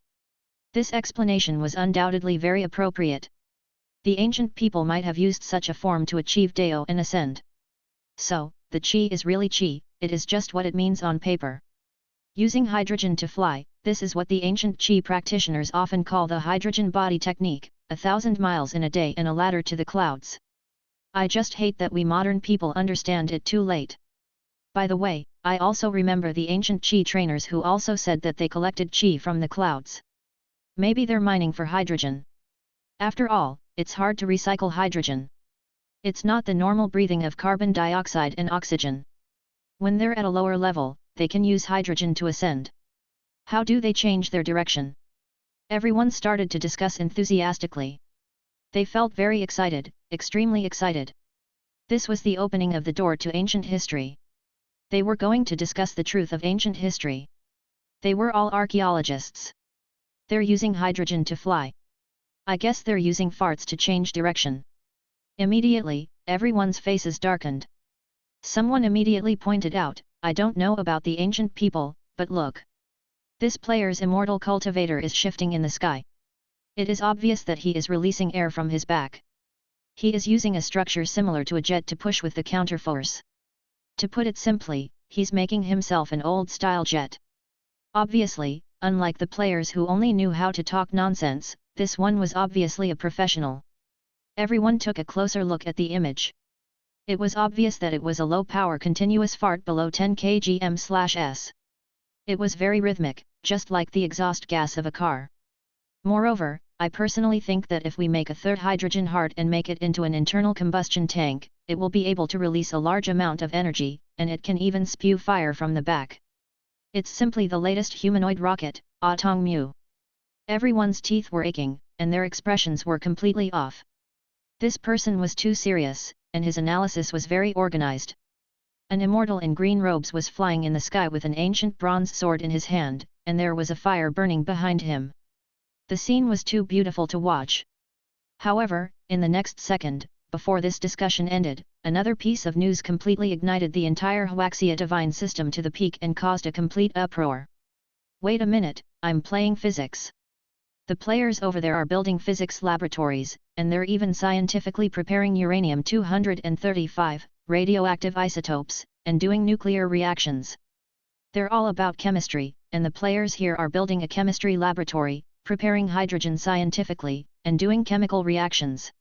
This explanation was undoubtedly very appropriate. The ancient people might have used such a form to achieve Dao and ascend. So, the Qi is really Qi, it is just what it means on paper. Using hydrogen to fly, this is what the ancient Qi practitioners often call the hydrogen body technique, 1,000 miles in a day and a ladder to the clouds. I just hate that we modern people understand it too late. By the way, I also remember the ancient Qi trainers who also said that they collected Qi from the clouds. Maybe they're mining for hydrogen. After all, it's hard to recycle hydrogen. It's not the normal breathing of carbon dioxide and oxygen. When they're at a lower level, they can use hydrogen to ascend. How do they change their direction? Everyone started to discuss enthusiastically. They felt very excited, extremely excited. This was the opening of the door to ancient history. They were going to discuss the truth of ancient history. They were all archaeologists. They're using hydrogen to fly. I guess they're using farts to change direction. Immediately, everyone's faces darkened. Someone immediately pointed out, I don't know about the ancient people, but look. This player's immortal cultivator is shifting in the sky. It is obvious that he is releasing air from his back. He is using a structure similar to a jet to push with the counterforce. To put it simply, he's making himself an old-style jet. Obviously, unlike the players who only knew how to talk nonsense, this one was obviously a professional. Everyone took a closer look at the image. It was obvious that it was a low-power continuous fart below 10 kgm/s. It was very rhythmic, just like the exhaust gas of a car. Moreover, I personally think that if we make a third hydrogen heart and make it into an internal combustion tank, it will be able to release a large amount of energy, and it can even spew fire from the back. It's simply the latest humanoid rocket, Atong Mu. Everyone's teeth were aching, and their expressions were completely off. This person was too serious, and his analysis was very organized. An immortal in green robes was flying in the sky with an ancient bronze sword in his hand, and there was a fire burning behind him. The scene was too beautiful to watch. However, in the next second, before this discussion ended, another piece of news completely ignited the entire Huaxia divine system to the peak and caused a complete uproar. Wait a minute, I'm playing physics. The players over there are building physics laboratories, and they're even scientifically preparing uranium-235, radioactive isotopes, and doing nuclear reactions. They're all about chemistry, and the players here are building a chemistry laboratory, preparing hydrogen scientifically, and doing chemical reactions.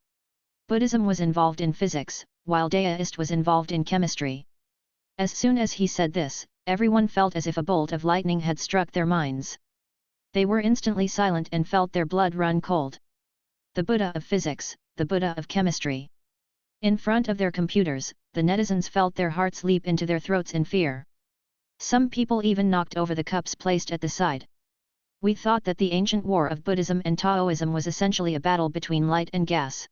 Buddhism was involved in physics, while Daoist was involved in chemistry. As soon as he said this, everyone felt as if a bolt of lightning had struck their minds. They were instantly silent and felt their blood run cold. The Buddha of physics, the Buddha of chemistry. In front of their computers, the netizens felt their hearts leap into their throats in fear. Some people even knocked over the cups placed at the side. We thought that the ancient war of Buddhism and Taoism was essentially a battle between light and gas.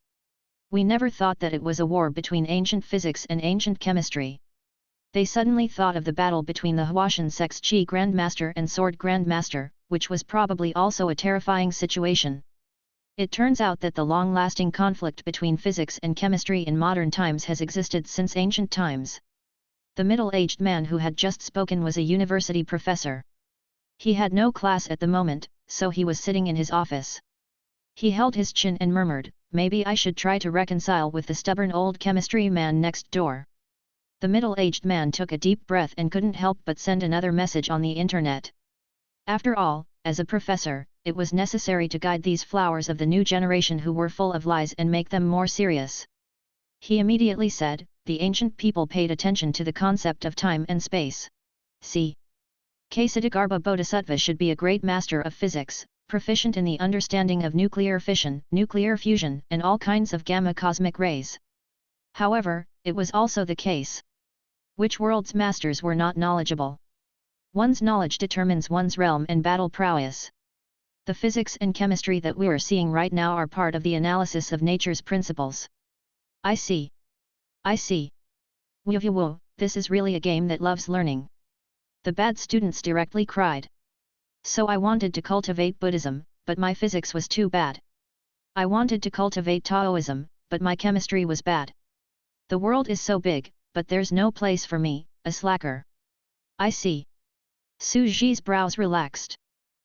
We never thought that it was a war between ancient physics and ancient chemistry. They suddenly thought of the battle between the Huashan sect's Qi Grandmaster and Sword Grandmaster, which was probably also a terrifying situation. It turns out that the long-lasting conflict between physics and chemistry in modern times has existed since ancient times. The middle-aged man who had just spoken was a university professor. He had no class at the moment, so he was sitting in his office. He held his chin and murmured, "Maybe I should try to reconcile with the stubborn old chemistry man next door." The middle-aged man took a deep breath and couldn't help but send another message on the internet. After all, as a professor, it was necessary to guide these flowers of the new generation who were full of lies and make them more serious. He immediately said, "The ancient people paid attention to the concept of time and space. See. Ksitigarbha Bodhisattva should be a great master of physics, proficient in the understanding of nuclear fission, nuclear fusion, and all kinds of gamma cosmic rays. However, it was also the case. Which world's masters were not knowledgeable? One's knowledge determines one's realm and battle prowess. The physics and chemistry that we're seeing right now are part of the analysis of nature's principles. I see. I see. Woo, this is really a game that loves learning. The bad students directly cried. So I wanted to cultivate Buddhism, but my physics was too bad. I wanted to cultivate Taoism, but my chemistry was bad. The world is so big, but there's no place for me, a slacker. I see. Su Ji's brows relaxed.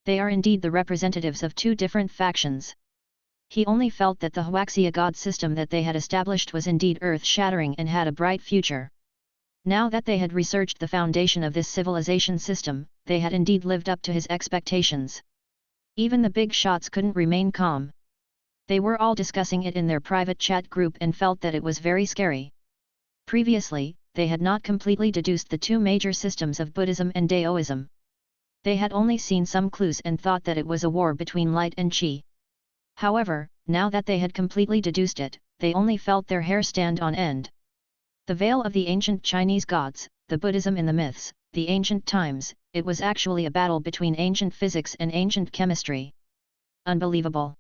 They are indeed the representatives of two different factions. He only felt that the Huaxia god system that they had established was indeed earth-shattering and had a bright future. Now that they had researched the foundation of this civilization system, they had indeed lived up to his expectations. Even the big shots couldn't remain calm. They were all discussing it in their private chat group and felt that it was very scary. Previously, they had not completely deduced the two major systems of Buddhism and Taoism. They had only seen some clues and thought that it was a war between light and qi. However, now that they had completely deduced it, they only felt their hair stand on end. The veil of the ancient Chinese gods, the Buddhism in the myths, the ancient times, it was actually a battle between ancient physics and ancient chemistry. Unbelievable.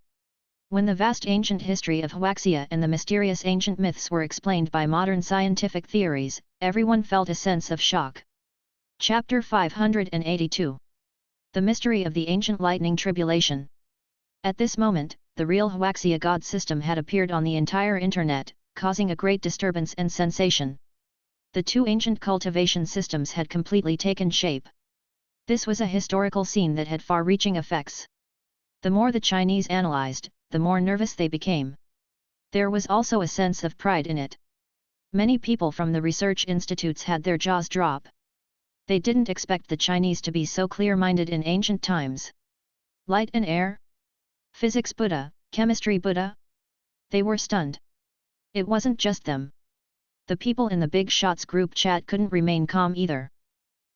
When the vast ancient history of Huaxia and the mysterious ancient myths were explained by modern scientific theories, everyone felt a sense of shock. Chapter 582. The Mystery of the Ancient Lightning Tribulation. At this moment, the real Huaxia god system had appeared on the entire internet, causing a great disturbance and sensation. The two ancient cultivation systems had completely taken shape. This was a historical scene that had far-reaching effects. The more the Chinese analyzed, the more nervous they became. There was also a sense of pride in it. Many people from the research institutes had their jaws drop. They didn't expect the Chinese to be so clear-minded in ancient times. Light and air? Physics Buddha, chemistry Buddha? They were stunned. It wasn't just them. The people in the Big Shots group chat couldn't remain calm either.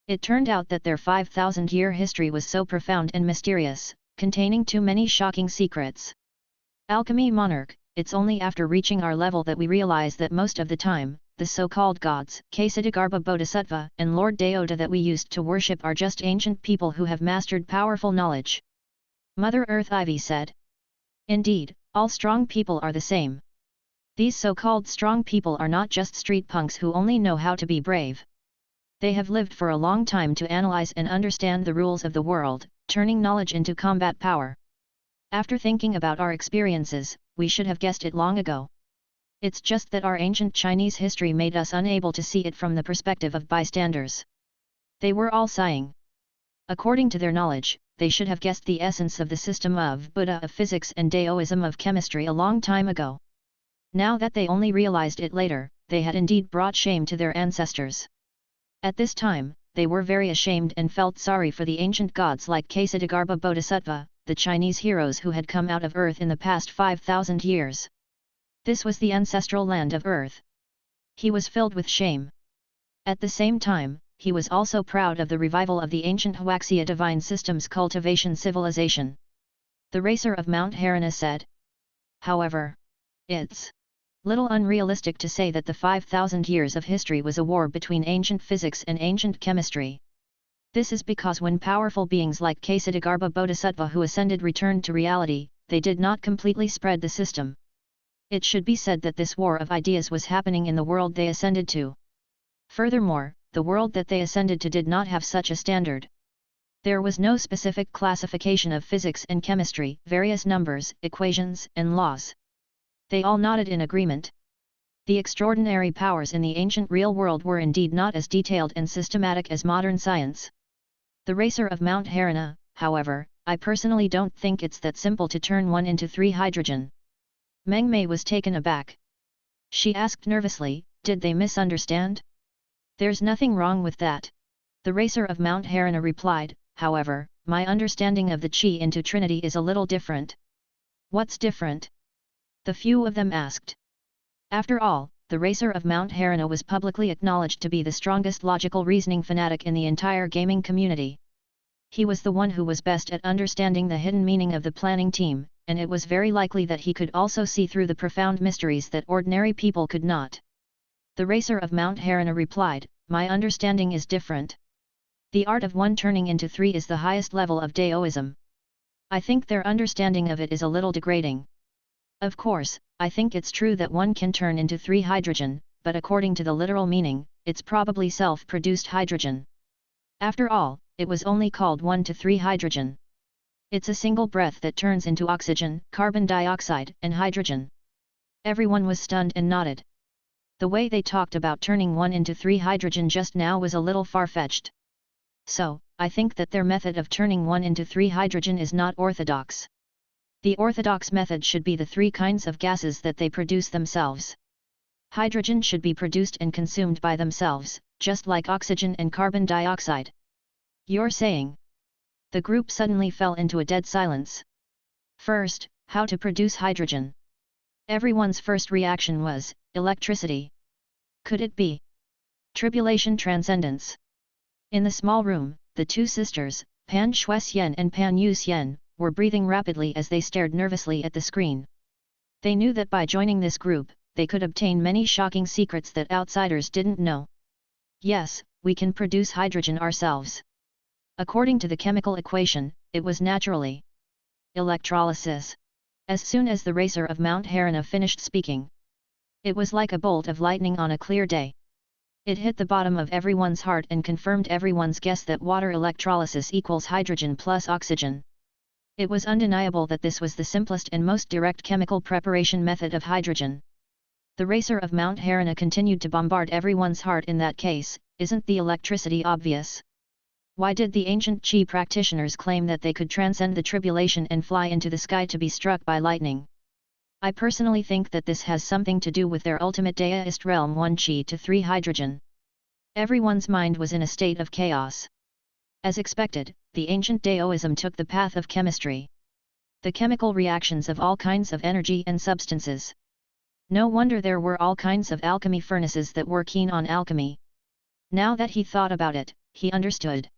It turned out that their 5,000-year history was so profound and mysterious, containing too many shocking secrets. Alchemy Monarch, it's only after reaching our level that we realize that most of the time, the so-called gods, Ksitigarbha Bodhisattva and Lord Deoda that we used to worship are just ancient people who have mastered powerful knowledge. Mother Earth Ivy said. Indeed, all strong people are the same. These so-called strong people are not just street punks who only know how to be brave. They have lived for a long time to analyze and understand the rules of the world, turning knowledge into combat power. After thinking about our experiences, we should have guessed it long ago. It's just that our ancient Chinese history made us unable to see it from the perspective of bystanders. They were all sighing. According to their knowledge, they should have guessed the essence of the system of Buddha of physics and Taoism of chemistry a long time ago. Now that they only realized it later, they had indeed brought shame to their ancestors. At this time, they were very ashamed and felt sorry for the ancient gods like Ksitigarbha Bodhisattva, the Chinese heroes who had come out of Earth in the past 5,000 years. This was the ancestral land of Earth. He was filled with shame. At the same time, he was also proud of the revival of the ancient Huaxia divine systems cultivation civilization. The racer of Mount Harana said. However, it's little unrealistic to say that the 5,000 years of history was a war between ancient physics and ancient chemistry. This is because when powerful beings like Ksitigarbha Bodhisattva who ascended returned to reality, they did not completely spread the system. It should be said that this war of ideas was happening in the world they ascended to. Furthermore, the world that they ascended to did not have such a standard. There was no specific classification of physics and chemistry, various numbers, equations, and laws. They all nodded in agreement. The extraordinary powers in the ancient real world were indeed not as detailed and systematic as modern science. The racer of Mount Harana, however, I personally don't think it's that simple to turn one into 3 hydrogen. Meng Mei was taken aback. She asked nervously, did they misunderstand? There's nothing wrong with that. The racer of Mount Harana replied, however, my understanding of the Qi into Trinity is a little different. What's different? The few of them asked. After all, the racer of Mount Harana was publicly acknowledged to be the strongest logical reasoning fanatic in the entire gaming community. He was the one who was best at understanding the hidden meaning of the planning team, and it was very likely that he could also see through the profound mysteries that ordinary people could not. The racer of Mount Harana replied, "My understanding is different. The art of one turning into three is the highest level of Daoism. I think their understanding of it is a little degrading. Of course, I think it's true that one can turn into three hydrogen, but according to the literal meaning, it's probably self-produced hydrogen. After all, it was only called 1 to 3 hydrogen. It's a single breath that turns into oxygen, carbon dioxide, and hydrogen." Everyone was stunned and nodded. The way they talked about turning 1 into 3 hydrogen just now was a little far-fetched. So, I think that their method of turning 1 into 3 hydrogen is not orthodox. The orthodox method should be the 3 kinds of gases that they produce themselves. Hydrogen should be produced and consumed by themselves, just like oxygen and carbon dioxide. You're saying? The group suddenly fell into a dead silence. First, how to produce hydrogen? Everyone's first reaction was, electricity. Could it be tribulation transcendence? In the small room, the two sisters, Pan Shuxian and Pan Yuxian, were breathing rapidly as they stared nervously at the screen. They knew that by joining this group, they could obtain many shocking secrets that outsiders didn't know. Yes, we can produce hydrogen ourselves. According to the chemical equation, it was naturally electrolysis. As soon as the racer of Mount Harana finished speaking, it was like a bolt of lightning on a clear day. It hit the bottom of everyone's heart and confirmed everyone's guess that water electrolysis equals hydrogen plus oxygen. It was undeniable that this was the simplest and most direct chemical preparation method of hydrogen. The racer of Mount Harana continued to bombard everyone's heart. In that case, isn't the electricity obvious? Why did the ancient Qi practitioners claim that they could transcend the tribulation and fly into the sky to be struck by lightning? I personally think that this has something to do with their ultimate Daoist realm 1 Qi to 3 hydrogen. Everyone's mind was in a state of chaos. As expected, the ancient Daoism took the path of chemistry. The chemical reactions of all kinds of energy and substances. No wonder there were all kinds of alchemy furnaces that were keen on alchemy. Now that he thought about it, he understood.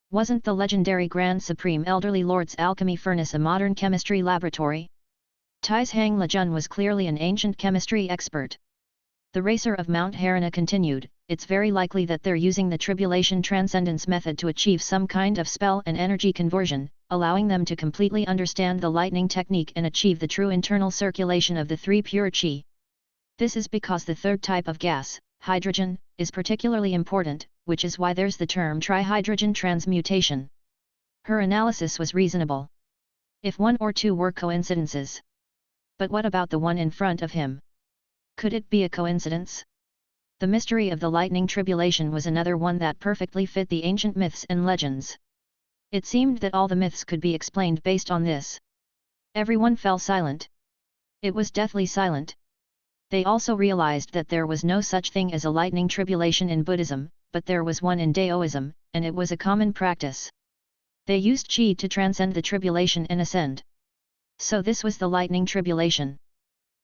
Wasn't the legendary Grand Supreme Elderly Lord's alchemy furnace a modern chemistry laboratory? Taishang Lejun was clearly an ancient chemistry expert. The racer of Mount Harana continued, "It's very likely that they're using the tribulation transcendence method to achieve some kind of spell and energy conversion, allowing them to completely understand the lightning technique and achieve the true internal circulation of the 3 pure Qi. This is because the third type of gas, hydrogen, is particularly important, which is why there's the term trihydrogen transmutation." Her analysis was reasonable. If 1 or 2 were coincidences. But what about the one in front of him? Could it be a coincidence? The mystery of the lightning tribulation was another one that perfectly fit the ancient myths and legends. It seemed that all the myths could be explained based on this. Everyone fell silent. It was deathly silent. They also realized that there was no such thing as a lightning tribulation in Buddhism, but there was one in Daoism, and it was a common practice. They used Qi to transcend the tribulation and ascend. So this was the lightning tribulation.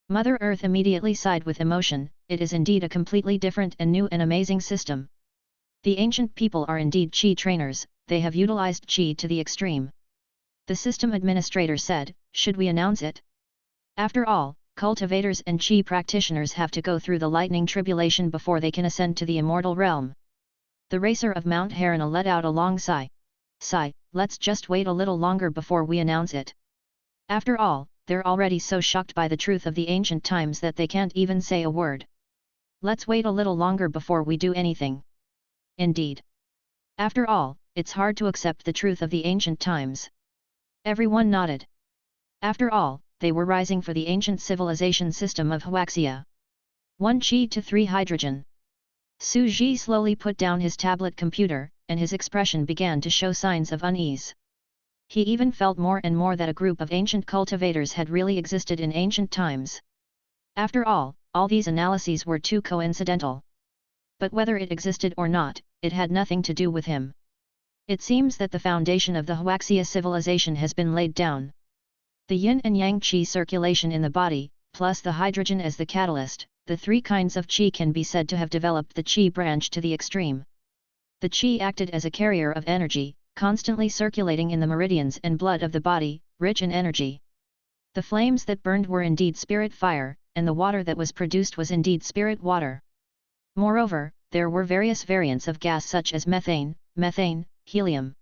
Mother Earth immediately sighed with emotion. It is indeed a completely different and new and amazing system. The ancient people are indeed Qi trainers, they have utilized Qi to the extreme. The system administrator said, "Should we announce it? After all, cultivators and Qi practitioners have to go through the lightning tribulation before they can ascend to the immortal realm." The racer of Mount Harana let out a long sigh. "Sigh, let's just wait a little longer before we announce it. After all, they're already so shocked by the truth of the ancient times that they can't even say a word. Let's wait a little longer before we do anything." Indeed. After all, it's hard to accept the truth of the ancient times. Everyone nodded. After all, they were rising for the ancient civilization system of Huaxia. 1 Qi to 3 hydrogen. Su Ji slowly put down his tablet computer, and his expression began to show signs of unease. He even felt more and more that a group of ancient cultivators had really existed in ancient times. After all these analyses were too coincidental. But whether it existed or not, it had nothing to do with him. It seems that the foundation of the Huaxia civilization has been laid down. The yin and yang qi circulation in the body, plus the hydrogen as the catalyst, the 3 kinds of qi can be said to have developed the qi branch to the extreme. The qi acted as a carrier of energy, constantly circulating in the meridians and blood of the body, rich in energy. The flames that burned were indeed spirit fire, and the water that was produced was indeed spirit water. Moreover, there were various variants of gas such as methane, helium.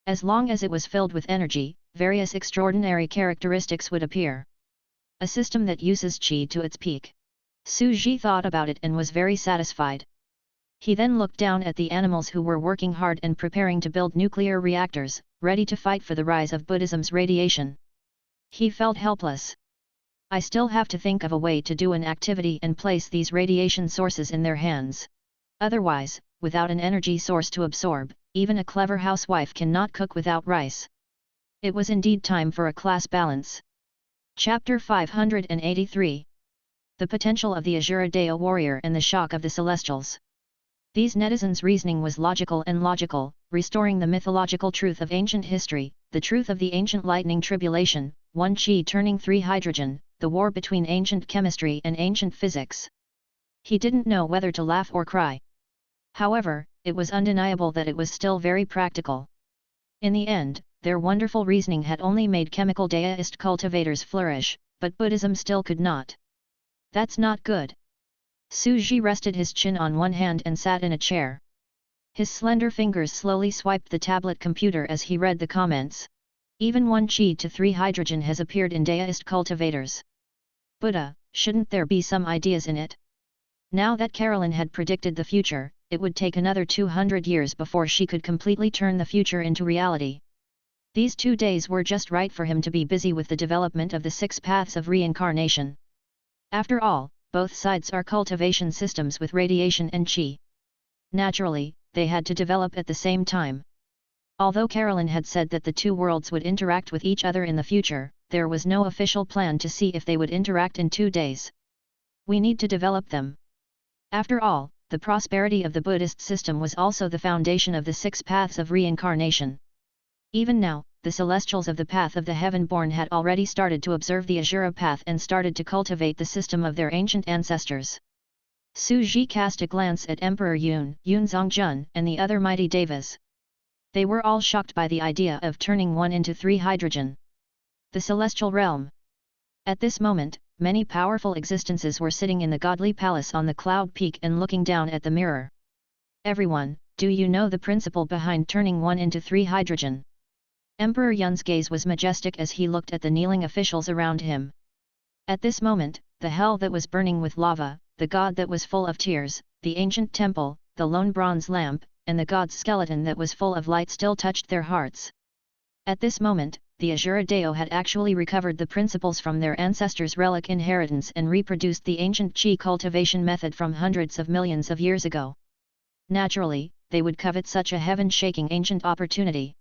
As long as it was filled with energy, various extraordinary characteristics would appear. A system that uses qi to its peak. Su Ji thought about it and was very satisfied. He then looked down at the animals who were working hard and preparing to build nuclear reactors, ready to fight for the rise of Buddhism's radiation. He felt helpless. I still have to think of a way to do an activity and place these radiation sources in their hands. Otherwise, without an energy source to absorb, even a clever housewife cannot cook without rice. It was indeed time for a class balance. Chapter 583. The potential of the Asura Deo warrior and the shock of the Celestials. These netizens' reasoning was logical and logical, restoring the mythological truth of ancient history, the truth of the ancient lightning tribulation, 1 Qi turning 3 hydrogen, the war between ancient chemistry and ancient physics. He didn't know whether to laugh or cry. However, it was undeniable that it was still very practical. In the end, their wonderful reasoning had only made chemical deist cultivators flourish, but Buddhism still could not. That's not good. Su Ji rested his chin on one hand and sat in a chair. His slender fingers slowly swiped the tablet computer as he read the comments. Even 1 Qi to 3 hydrogen has appeared in deist cultivators. Buddha, shouldn't there be some ideas in it? Now that Carolyn had predicted the future, it would take another 200 years before she could completely turn the future into reality. These 2 days were just right for him to be busy with the development of the 6 paths of reincarnation. After all, both sides are cultivation systems with radiation and qi. Naturally, they had to develop at the same time. Although Carolyn had said that the 2 worlds would interact with each other in the future, there was no official plan to see if they would interact in 2 days. We need to develop them. After all, the prosperity of the Buddhist system was also the foundation of the 6 paths of reincarnation. Even now, the celestials of the path of the heaven-born had already started to observe the Asura path and started to cultivate the system of their ancient ancestors. Su Ji cast a glance at Emperor Yun Zongjun, and the other mighty devas. They were all shocked by the idea of turning 1 into 3 hydrogen. The celestial realm. At this moment, many powerful existences were sitting in the godly palace on the cloud peak and looking down at the mirror. Everyone, do you know the principle behind turning 1 into 3 hydrogen? Emperor Yun's gaze was majestic as he looked at the kneeling officials around him. At this moment, the hell that was burning with lava, the god that was full of tears, the ancient temple, the lone bronze lamp, and the god's skeleton that was full of light still touched their hearts. At this moment, the Asura Deo had actually recovered the principles from their ancestors' relic inheritance and reproduced the ancient qi cultivation method from hundreds of millions of years ago. Naturally, they would covet such a heaven-shaking ancient opportunity.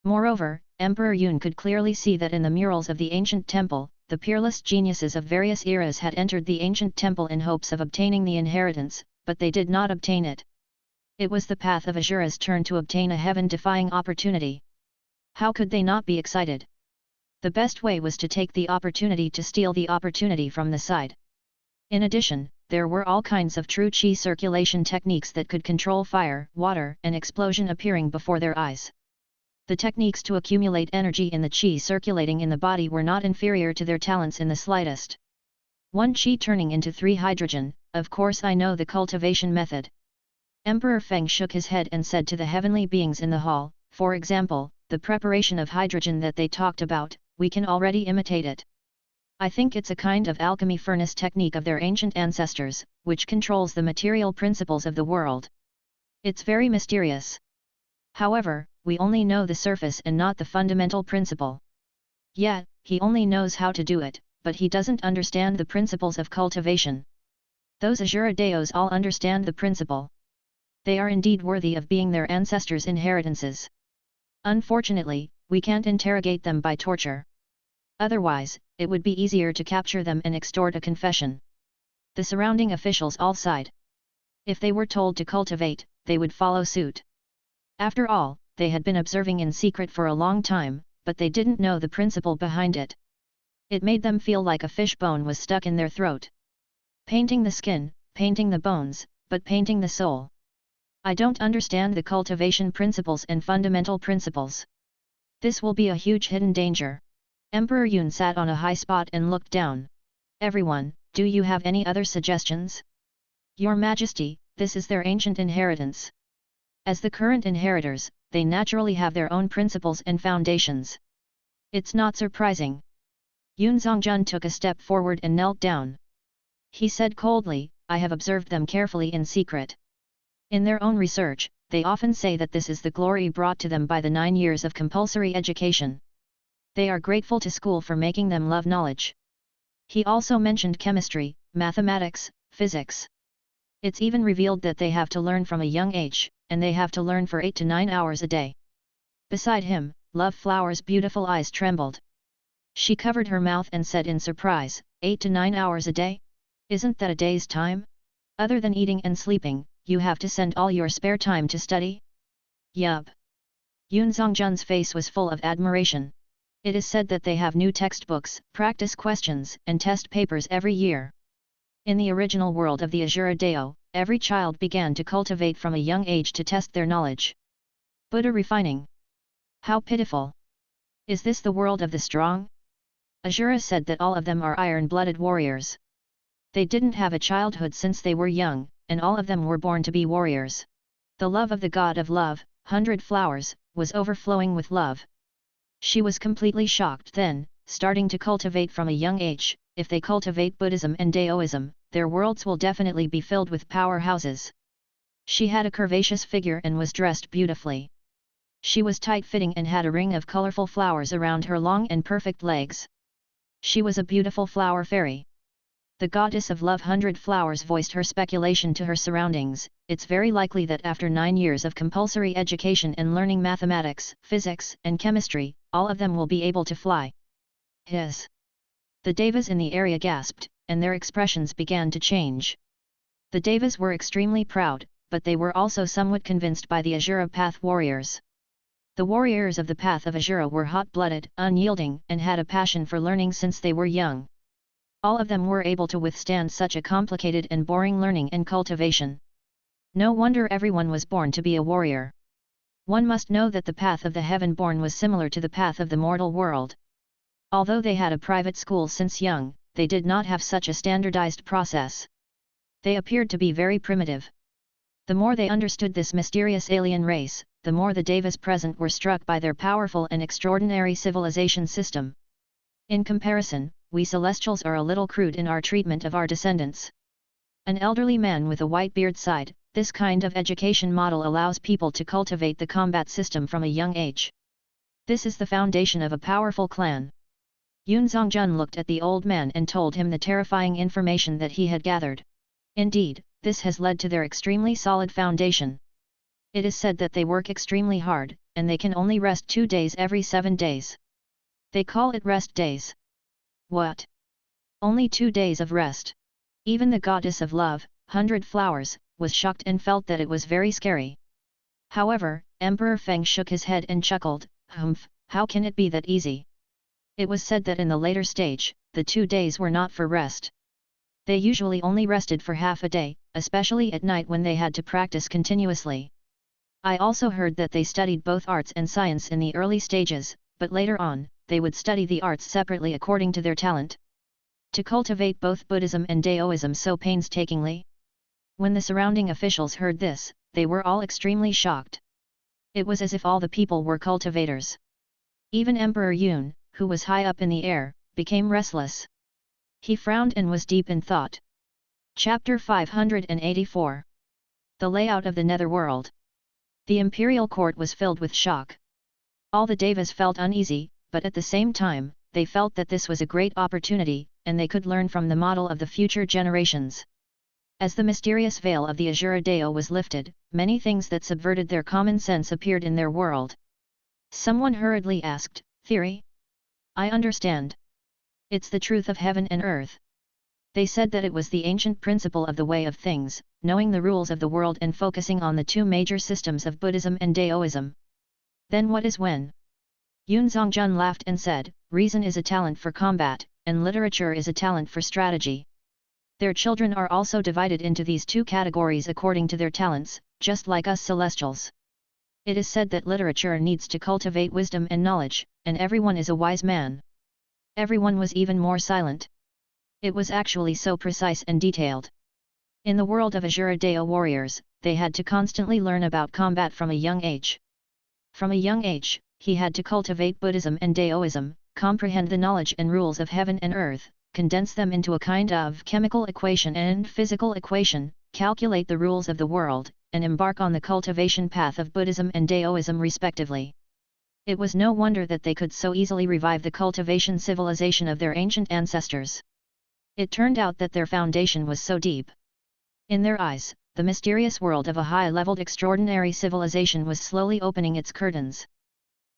Moreover, Emperor Yun could clearly see that in the murals of the ancient temple, the peerless geniuses of various eras had entered the ancient temple in hopes of obtaining the inheritance, but they did not obtain it. It was the path of Asura's turn to obtain a heaven-defying opportunity. How could they not be excited? The best way was to take the opportunity to steal the opportunity from the side. In addition, there were all kinds of true qi circulation techniques that could control fire, water, and explosion appearing before their eyes. The techniques to accumulate energy in the qi circulating in the body were not inferior to their talents in the slightest. 1 qi turning into 3 hydrogen, of course I know the cultivation method. Emperor Feng shook his head and said to the heavenly beings in the hall, for example, the preparation of hydrogen that they talked about, we can already imitate it. I think it's a kind of alchemy furnace technique of their ancient ancestors, which controls the material principles of the world. It's very mysterious. However, we only know the surface and not the fundamental principle. Yeah, he only knows how to do it, but he doesn't understand the principles of cultivation. Those Asura Deos all understand the principle. They are indeed worthy of being their ancestors' inheritances. Unfortunately, we can't interrogate them by torture. Otherwise, it would be easier to capture them and extort a confession. The surrounding officials all sighed. If they were told to cultivate, they would follow suit. After all, they had been observing in secret for a long time, but they didn't know the principle behind it. It made them feel like a fish bone was stuck in their throat. Painting the skin, painting the bones, but painting the soul. I don't understand the cultivation principles and fundamental principles. This will be a huge hidden danger. Emperor Yun sat on a high spot and looked down. Everyone, do you have any other suggestions? Your Majesty, this is their ancient inheritance. As the current inheritors, they naturally have their own principles and foundations. It's not surprising. Yun Zongjun took a step forward and knelt down. He said coldly, I have observed them carefully in secret. In their own research, they often say that this is the glory brought to them by the 9 years of compulsory education. They are grateful to school for making them love knowledge. He also mentioned chemistry, mathematics, physics. It's even revealed that they have to learn from a young age, and they have to learn for 8 to 9 hours a day. Beside him, Love Flower's beautiful eyes trembled. She covered her mouth and said in surprise, 8 to 9 hours a day? Isn't that a day's time? Other than eating and sleeping, you have to send all your spare time to study? Yup. Yun Zongjun's face was full of admiration. It is said that they have new textbooks, practice questions, and test papers every year. In the original world of the Azura Deo, every child began to cultivate from a young age to test their knowledge. Buddha refining. How pitiful! Is this the world of the strong? Azura said that all of them are iron-blooded warriors. They didn't have a childhood since they were young, and all of them were born to be warriors. The love of the god of love, 100 flowers, was overflowing with love. She was completely shocked then, starting to cultivate from a young age. If they cultivate Buddhism and Daoism, their worlds will definitely be filled with powerhouses. She had a curvaceous figure and was dressed beautifully. She was tight-fitting and had a ring of colorful flowers around her long and perfect legs. She was a beautiful flower fairy. The goddess of love 100 flowers voiced her speculation to her surroundings. It's very likely that after 9 years of compulsory education and learning mathematics, physics, and chemistry, all of them will be able to fly. Hiss! The devas in the area gasped, and their expressions began to change. The devas were extremely proud, but they were also somewhat convinced by the Azura Path warriors. The warriors of the Path of Azura were hot-blooded, unyielding, and had a passion for learning since they were young. All of them were able to withstand such a complicated and boring learning and cultivation. No wonder everyone was born to be a warrior. One must know that the path of the heaven-born was similar to the path of the mortal world. Although they had a private school since young, they did not have such a standardized process. They appeared to be very primitive. The more they understood this mysterious alien race, the more the devas present were struck by their powerful and extraordinary civilization system. In comparison, we Celestials are a little crude in our treatment of our descendants. An elderly man with a white beard sighed, this kind of education model allows people to cultivate the combat system from a young age. This is the foundation of a powerful clan. Yun Zongjun looked at the old man and told him the terrifying information that he had gathered. Indeed, this has led to their extremely solid foundation. It is said that they work extremely hard, and they can only rest 2 days every 7 days. They call it rest days. What? Only 2 days of rest? Even the goddess of love, 100 flowers, was shocked and felt that it was very scary. However, Emperor Feng shook his head and chuckled, humph, how can it be that easy? It was said that in the later stage, the 2 days were not for rest. They usually only rested for half a day, especially at night when they had to practice continuously. I also heard that they studied both arts and science in the early stages, but later on, they would study the arts separately according to their talent. To cultivate both Buddhism and Daoism so painstakingly? When the surrounding officials heard this, they were all extremely shocked. It was as if all the people were cultivators. Even Emperor Yun, who was high up in the air, became restless. He frowned and was deep in thought. Chapter 584. The layout of the Netherworld. The imperial court was filled with shock. All the devas felt uneasy, but at the same time, they felt that this was a great opportunity, and they could learn from the model of the future generations. As the mysterious veil of the Azura Deo was lifted, many things that subverted their common sense appeared in their world. Someone hurriedly asked, "Theory? I understand. It's the truth of heaven and earth." They said that it was the ancient principle of the way of things, knowing the rules of the world and focusing on the 2 major systems of Buddhism and Daoism. Then what is when? Yun Zongjun laughed and said, reason is a talent for combat, and literature is a talent for strategy. Their children are also divided into these two categories according to their talents, just like us celestials. It is said that literature needs to cultivate wisdom and knowledge, and everyone is a wise man. Everyone was even more silent. It was actually so precise and detailed. In the world of Azura Deo warriors, they had to constantly learn about combat from a young age. From a young age, he had to cultivate Buddhism and Daoism, comprehend the knowledge and rules of heaven and earth, condense them into a kind of chemical equation and physical equation, calculate the rules of the world, and embark on the cultivation path of Buddhism and Daoism respectively. It was no wonder that they could so easily revive the cultivation civilization of their ancient ancestors. It turned out that their foundation was so deep. In their eyes, the mysterious world of a high-leveled extraordinary civilization was slowly opening its curtains.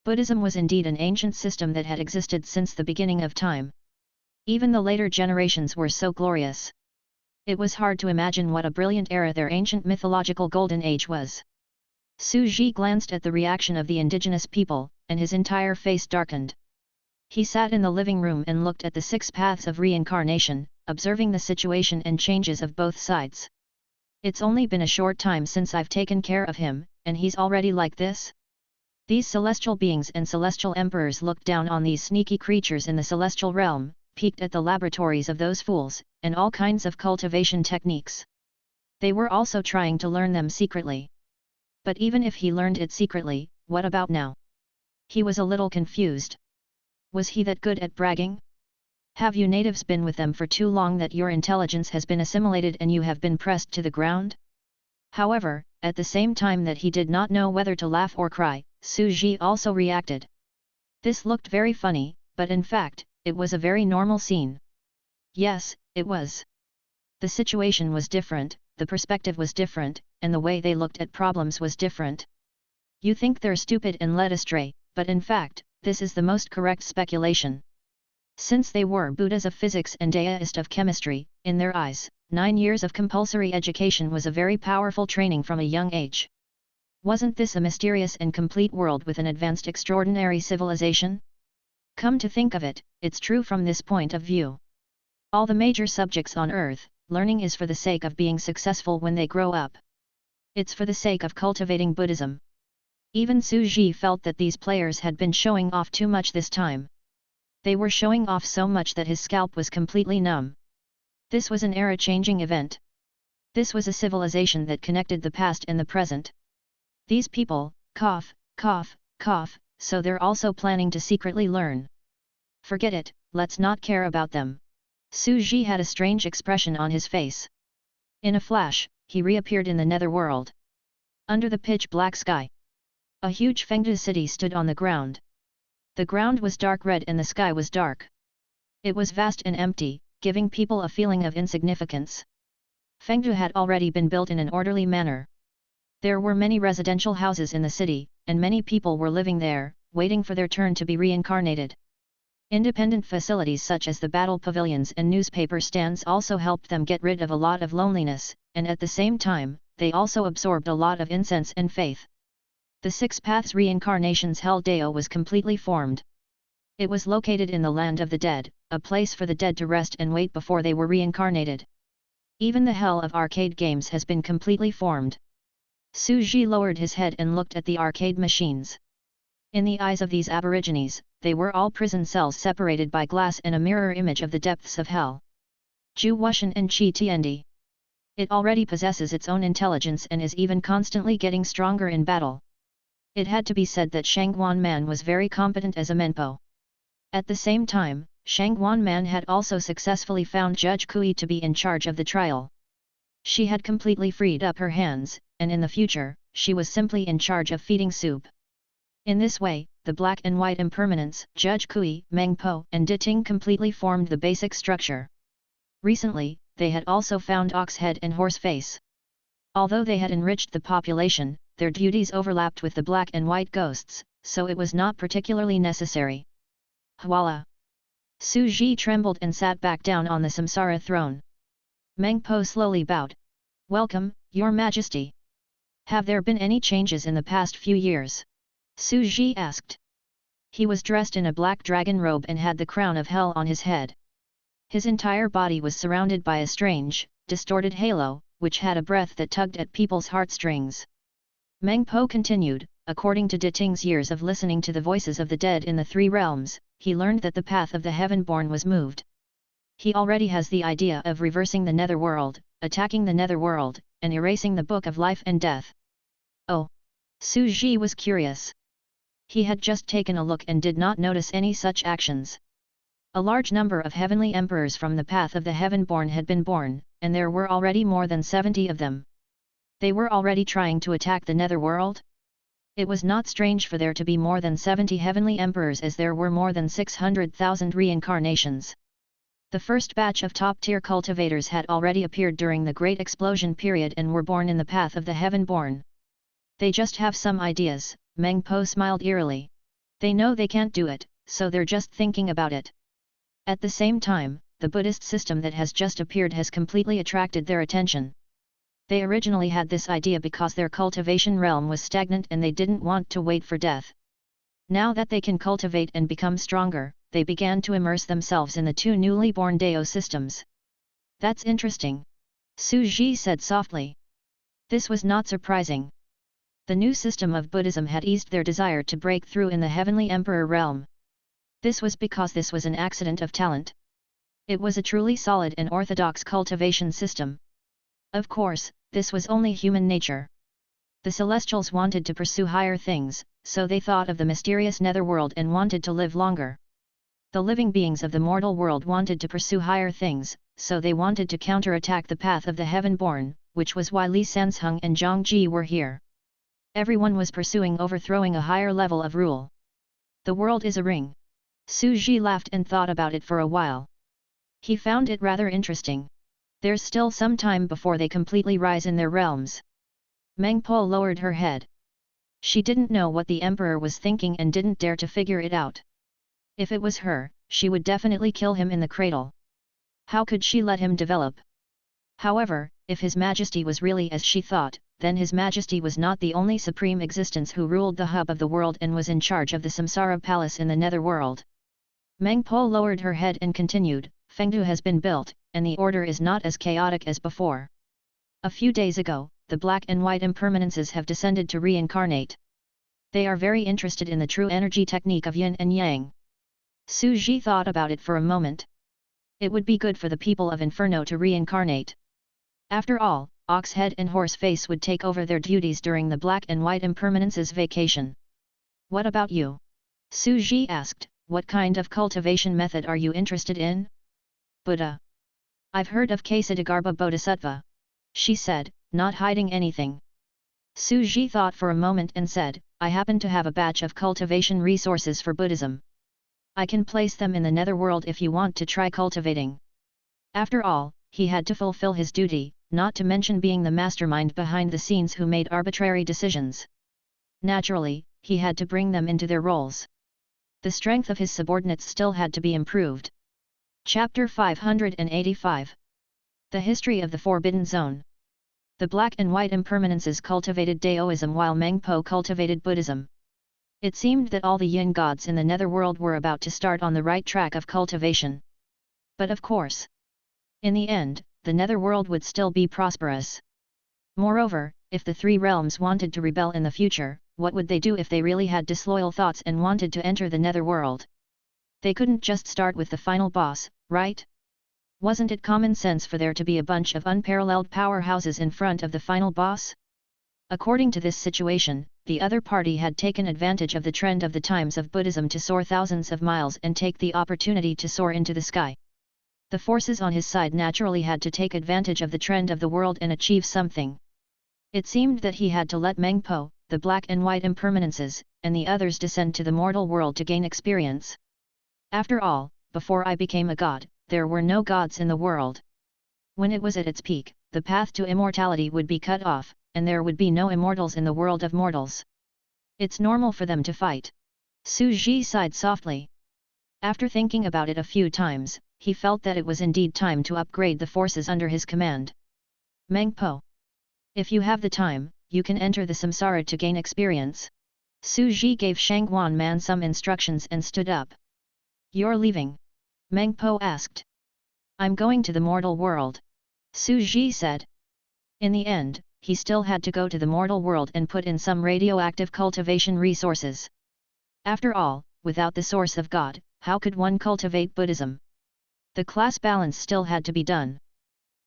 Buddhism was indeed an ancient system that had existed since the beginning of time. Even the later generations were so glorious. It was hard to imagine what a brilliant era their ancient mythological golden age was. Su Ji glanced at the reaction of the indigenous people, and his entire face darkened. He sat in the living room and looked at the 6 paths of reincarnation, observing the situation and changes of both sides. It's only been a short time since I've taken care of him, and he's already like this? These celestial beings and celestial emperors looked down on these sneaky creatures in the celestial realm, peeked at the laboratories of those fools, and all kinds of cultivation techniques. They were also trying to learn them secretly. But even if he learned it secretly, what about now? He was a little confused. Was he that good at bragging? Have you natives been with them for too long that your intelligence has been assimilated and you have been pressed to the ground? However, at the same time that he did not know whether to laugh or cry, Su Ji also reacted. This looked very funny, but in fact, it was a very normal scene. Yes, it was. The situation was different, the perspective was different, and the way they looked at problems was different. You think they're stupid and led astray, but in fact, this is the most correct speculation. Since they were Buddhas of physics and Daoist of chemistry, in their eyes, 9 years of compulsory education was a very powerful training from a young age. Wasn't this a mysterious and complete world with an advanced extraordinary civilization? Come to think of it, it's true from this point of view. All the major subjects on Earth, learning is for the sake of being successful when they grow up. It's for the sake of cultivating Buddhism. Even Su Ji felt that these players had been showing off too much this time. They were showing off so much that his scalp was completely numb. This was an era-changing event. This was a civilization that connected the past and the present. These people, cough, cough, cough, so they're also planning to secretly learn. Forget it, let's not care about them. Su Ji had a strange expression on his face. In a flash, he reappeared in the netherworld. Under the pitch-black sky, a huge Fengdu city stood on the ground. The ground was dark red and the sky was dark. It was vast and empty, giving people a feeling of insignificance. Fengdu had already been built in an orderly manner. There were many residential houses in the city, and many people were living there, waiting for their turn to be reincarnated. Independent facilities such as the battle pavilions and newspaper stands also helped them get rid of a lot of loneliness, and at the same time, they also absorbed a lot of incense and faith. The 6 paths reincarnations Hell Dao was completely formed. It was located in the land of the dead, a place for the dead to rest and wait before they were reincarnated. Even the hell of arcade games has been completely formed. Su Ji lowered his head and looked at the arcade machines. In the eyes of these aborigines, they were all prison cells separated by glass and a mirror image of the depths of hell. Ju Wushan and Qi Tiendi. It already possesses its own intelligence and is even constantly getting stronger in battle. It had to be said that Shangguan Man was very competent as a Menpo. At the same time, Shangguan Man had also successfully found Judge Kui to be in charge of the trial. She had completely freed up her hands, and in the future, she was simply in charge of feeding soup. In this way, the black and white impermanents, Judge Kui, Meng Po, and Diting completely formed the basic structure. Recently, they had also found Ox Head and Horse Face. Although they had enriched the population, their duties overlapped with the black and white ghosts, so it was not particularly necessary. Hwala! Su Ji trembled and sat back down on the samsara throne. Meng Po slowly bowed. "Welcome, Your Majesty. Have there been any changes in the past few years?" Su Ji asked. He was dressed in a black dragon robe and had the crown of hell on his head. His entire body was surrounded by a strange, distorted halo, which had a breath that tugged at people's heartstrings. Meng Po continued, according to De Ting's years of listening to the voices of the dead in the three realms, he learned that the path of the Heavenborn was moved. He already has the idea of reversing the Netherworld, attacking the Netherworld, and erasing the Book of Life and Death. Oh! Su Ji was curious. He had just taken a look and did not notice any such actions. A large number of heavenly emperors from the path of the Heavenborn had been born, and there were already more than 70 of them. They were already trying to attack the Netherworld? It was not strange for there to be more than 70 heavenly emperors, as there were more than 600,000 reincarnations. The first batch of top-tier cultivators had already appeared during the Great Explosion period and were born in the path of the Heavenborn. They just have some ideas, Meng Po smiled eerily. They know they can't do it, so they're just thinking about it. At the same time, the Buddhist system that has just appeared has completely attracted their attention. They originally had this idea because their cultivation realm was stagnant and they didn't want to wait for death. Now that they can cultivate and become stronger, they began to immerse themselves in the two newly born Dao systems. That's interesting. Su Ji said softly. This was not surprising. The new system of Buddhism had eased their desire to break through in the heavenly emperor realm. This was because this was an accident of talent. It was a truly solid and orthodox cultivation system. Of course, this was only human nature. The Celestials wanted to pursue higher things, so they thought of the mysterious netherworld and wanted to live longer. The living beings of the mortal world wanted to pursue higher things, so they wanted to counterattack the path of the Heavenborn, which was why Li Sansheng and Zhang Ji were here. Everyone was pursuing overthrowing a higher level of rule. The world is a ring. Su Ji laughed and thought about it for a while. He found it rather interesting. There's still some time before they completely rise in their realms. Meng Po lowered her head. She didn't know what the emperor was thinking and didn't dare to figure it out. If it was her, she would definitely kill him in the cradle. How could she let him develop? However, if His Majesty was really as she thought, then His Majesty was not the only supreme existence who ruled the hub of the world and was in charge of the Samsara Palace in the Netherworld. Meng Po lowered her head and continued, Fengdu has been built, and the order is not as chaotic as before. A few days ago, the black and white impermanences have descended to reincarnate. They are very interested in the true energy technique of yin and yang. Su Ji thought about it for a moment. It would be good for the people of Inferno to reincarnate. After all, Oxhead and Horseface would take over their duties during the black and white impermanences vacation. What about you? Su Ji asked, what kind of cultivation method are you interested in? Buddha. I've heard of Ksatagarbha Bodhisattva. She said, not hiding anything. Su Ji thought for a moment and said, I happen to have a batch of cultivation resources for Buddhism. I can place them in the netherworld if you want to try cultivating. After all, he had to fulfill his duty, not to mention being the mastermind behind the scenes who made arbitrary decisions. Naturally, he had to bring them into their roles. The strength of his subordinates still had to be improved. Chapter 585. The History of the Forbidden Zone. The black and white impermanences cultivated Daoism while Meng Po cultivated Buddhism. It seemed that all the yin gods in the netherworld were about to start on the right track of cultivation. But of course, in the end, the netherworld would still be prosperous. Moreover, if the three realms wanted to rebel in the future, what would they do if they really had disloyal thoughts and wanted to enter the netherworld? They couldn't just start with the final boss, right? Wasn't it common sense for there to be a bunch of unparalleled powerhouses in front of the final boss? According to this situation, the other party had taken advantage of the trend of the times of Buddhism to soar thousands of miles and take the opportunity to soar into the sky. The forces on his side naturally had to take advantage of the trend of the world and achieve something. It seemed that he had to let Meng Po, the black and white impermanences, and the others descend to the mortal world to gain experience. After all, before I became a god, there were no gods in the world. When it was at its peak, the path to immortality would be cut off, and there would be no immortals in the world of mortals. It's normal for them to fight. Su Ji sighed softly. After thinking about it a few times, he felt that it was indeed time to upgrade the forces under his command. Meng Po. If you have the time, you can enter the samsara to gain experience. Su Ji gave Shangguan Man some instructions and stood up. You're leaving? Meng Po asked. I'm going to the mortal world, Su Ji said. In the end, he still had to go to the mortal world and put in some radioactive cultivation resources. After all, without the source of God, how could one cultivate Buddhism? The class balance still had to be done.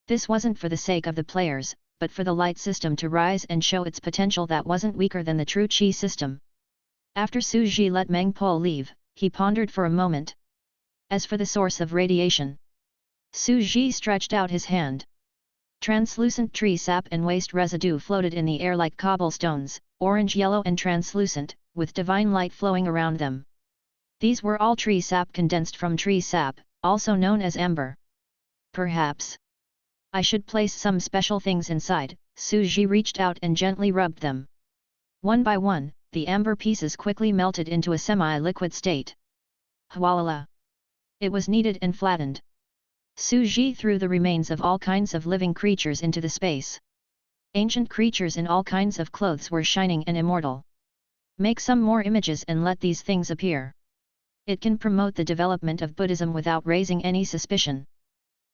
This wasn't for the sake of the players, but for the light system to rise and show its potential that wasn't weaker than the true Qi system. After Su Ji let Meng Po leave, he pondered for a moment. As for the source of radiation, Su Ji stretched out his hand. Translucent tree sap and waste residue floated in the air like cobblestones, orange-yellow and translucent, with divine light flowing around them. These were all tree sap condensed from tree sap, also known as amber. Perhaps I should place some special things inside. Su Ji reached out and gently rubbed them. One by one, the amber pieces quickly melted into a semi-liquid state. Hualala! It was kneaded and flattened. Su Ji threw the remains of all kinds of living creatures into the space. Ancient creatures in all kinds of clothes were shining and immortal. Make some more images and let these things appear. It can promote the development of Buddhism without raising any suspicion.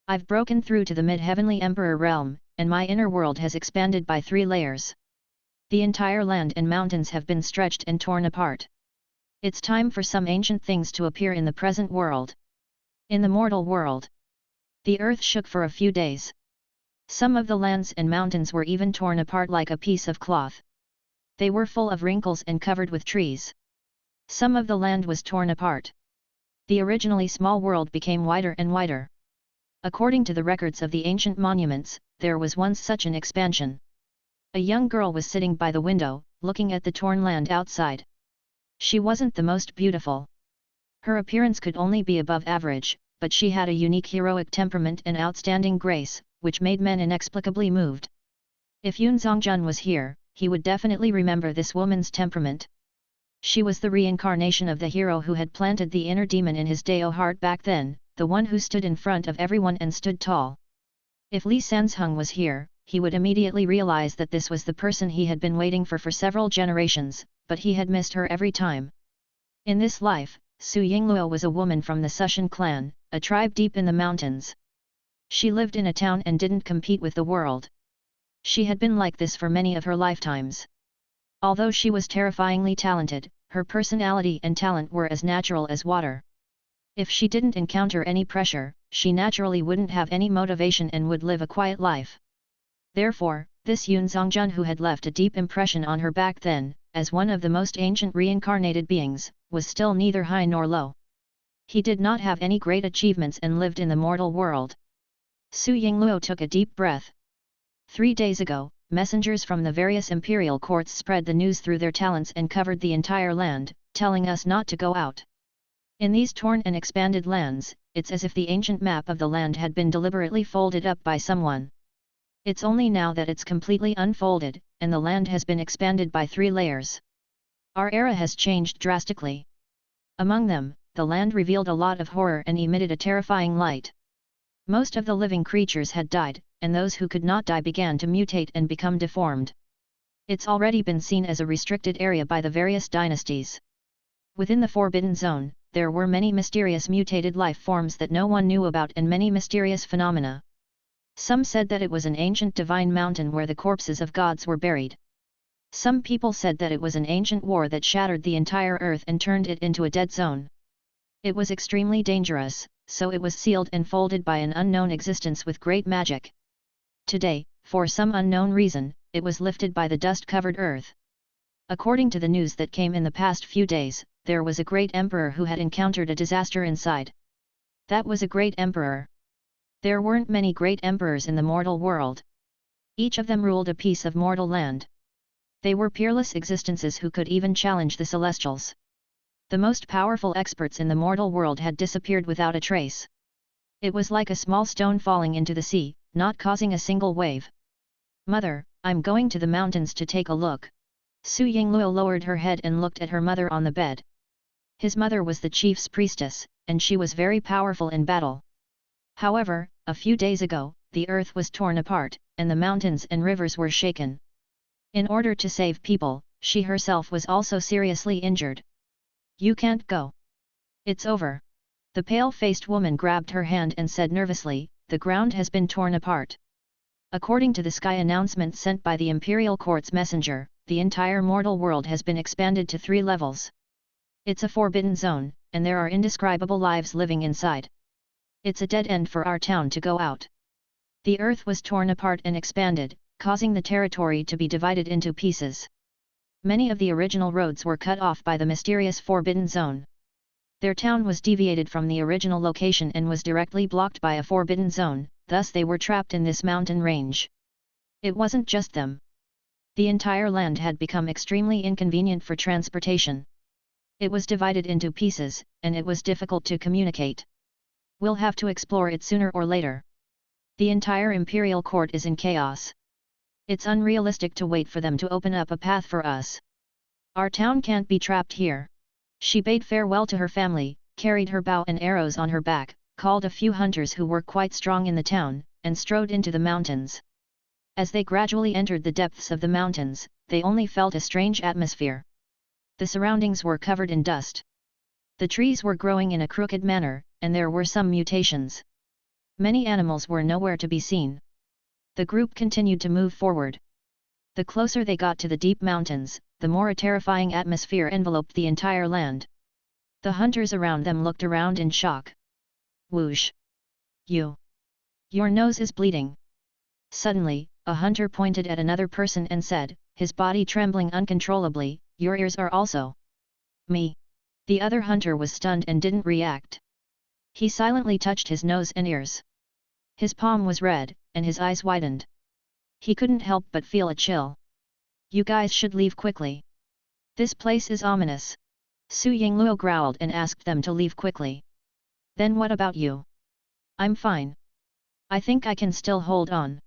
I've broken through to the mid-heavenly emperor realm, and my inner world has expanded by 3 layers. The entire land and mountains have been stretched and torn apart. It's time for some ancient things to appear in the present world. In the mortal world, the earth shook for a few days. Some of the lands and mountains were even torn apart like a piece of cloth. They were full of wrinkles and covered with trees. Some of the land was torn apart. The originally small world became wider and wider. According to the records of the ancient monuments, there was once such an expansion. A young girl was sitting by the window, looking at the torn land outside. She wasn't the most beautiful. Her appearance could only be above average, but she had a unique heroic temperament and outstanding grace, which made men inexplicably moved. If Yun Zongjun was here, he would definitely remember this woman's temperament. She was the reincarnation of the hero who had planted the inner demon in his Dao heart back then, the one who stood in front of everyone and stood tall. If Li Sanzheng was here, he would immediately realize that this was the person he had been waiting for several generations, but he had missed her every time. In this life, Su Yingluo was a woman from the Sushan clan, a tribe deep in the mountains. She lived in a town and didn't compete with the world. She had been like this for many of her lifetimes. Although she was terrifyingly talented, her personality and talent were as natural as water. If she didn't encounter any pressure, she naturally wouldn't have any motivation and would live a quiet life. Therefore, this Yun Zongjun who had left a deep impression on her back then, as one of the most ancient reincarnated beings, was still neither high nor low. He did not have any great achievements and lived in the mortal world. Su Yingluo took a deep breath. 3 days ago, messengers from the various imperial courts spread the news through their talents and covered the entire land, telling us not to go out. In these torn and expanded lands, it's as if the ancient map of the land had been deliberately folded up by someone. It's only now that it's completely unfolded, and the land has been expanded by 3 layers. Our era has changed drastically. Among them, the land revealed a lot of horror and emitted a terrifying light. Most of the living creatures had died, and those who could not die began to mutate and become deformed. It's already been seen as a restricted area by the various dynasties. Within the Forbidden Zone, there were many mysterious mutated life forms that no one knew about and many mysterious phenomena. Some said that it was an ancient divine mountain where the corpses of gods were buried. Some people said that it was an ancient war that shattered the entire earth and turned it into a dead zone. It was extremely dangerous, so it was sealed and folded by an unknown existence with great magic. Today, for some unknown reason, it was lifted by the dust-covered earth. According to the news that came in the past few days, there was a great emperor who had encountered a disaster inside. That was a great emperor. There weren't many great emperors in the mortal world. Each of them ruled a piece of mortal land. They were peerless existences who could even challenge the celestials. The most powerful experts in the mortal world had disappeared without a trace. It was like a small stone falling into the sea, not causing a single wave. "Mother, I'm going to the mountains to take a look." Su Yingluo lowered her head and looked at her mother on the bed. His mother was the chief's priestess, and she was very powerful in battle. However, a few days ago, the earth was torn apart, and the mountains and rivers were shaken. In order to save people, she herself was also seriously injured. "You can't go. It's over." The pale-faced woman grabbed her hand and said nervously, "The ground has been torn apart." According to the sky announcement sent by the Imperial Court's messenger, the entire mortal world has been expanded to 3 levels. It's a forbidden zone, and there are indescribable lives living inside. It's a dead end for our town to go out. The earth was torn apart and expanded, causing the territory to be divided into pieces. Many of the original roads were cut off by the mysterious forbidden zone. Their town was deviated from the original location and was directly blocked by a forbidden zone, thus they were trapped in this mountain range. It wasn't just them. The entire land had become extremely inconvenient for transportation. It was divided into pieces, and it was difficult to communicate. We'll have to explore it sooner or later. The entire Imperial Court is in chaos. It's unrealistic to wait for them to open up a path for us. Our town can't be trapped here. She bade farewell to her family, carried her bow and arrows on her back, called a few hunters who were quite strong in the town, and strode into the mountains. As they gradually entered the depths of the mountains, they only felt a strange atmosphere. The surroundings were covered in dust. The trees were growing in a crooked manner, and there were some mutations. Many animals were nowhere to be seen. The group continued to move forward. The closer they got to the deep mountains, the more a terrifying atmosphere enveloped the entire land. The hunters around them looked around in shock. Whoosh! Your nose is bleeding. Suddenly, a hunter pointed at another person and said, his body trembling uncontrollably, "Your ears are also." "Me." The other hunter was stunned and didn't react. He silently touched his nose and ears. His palm was red, and his eyes widened. He couldn't help but feel a chill. "You guys should leave quickly. This place is ominous." Su Yingluo growled and asked them to leave quickly. "Then what about you?" "I'm fine. I think I can still hold on."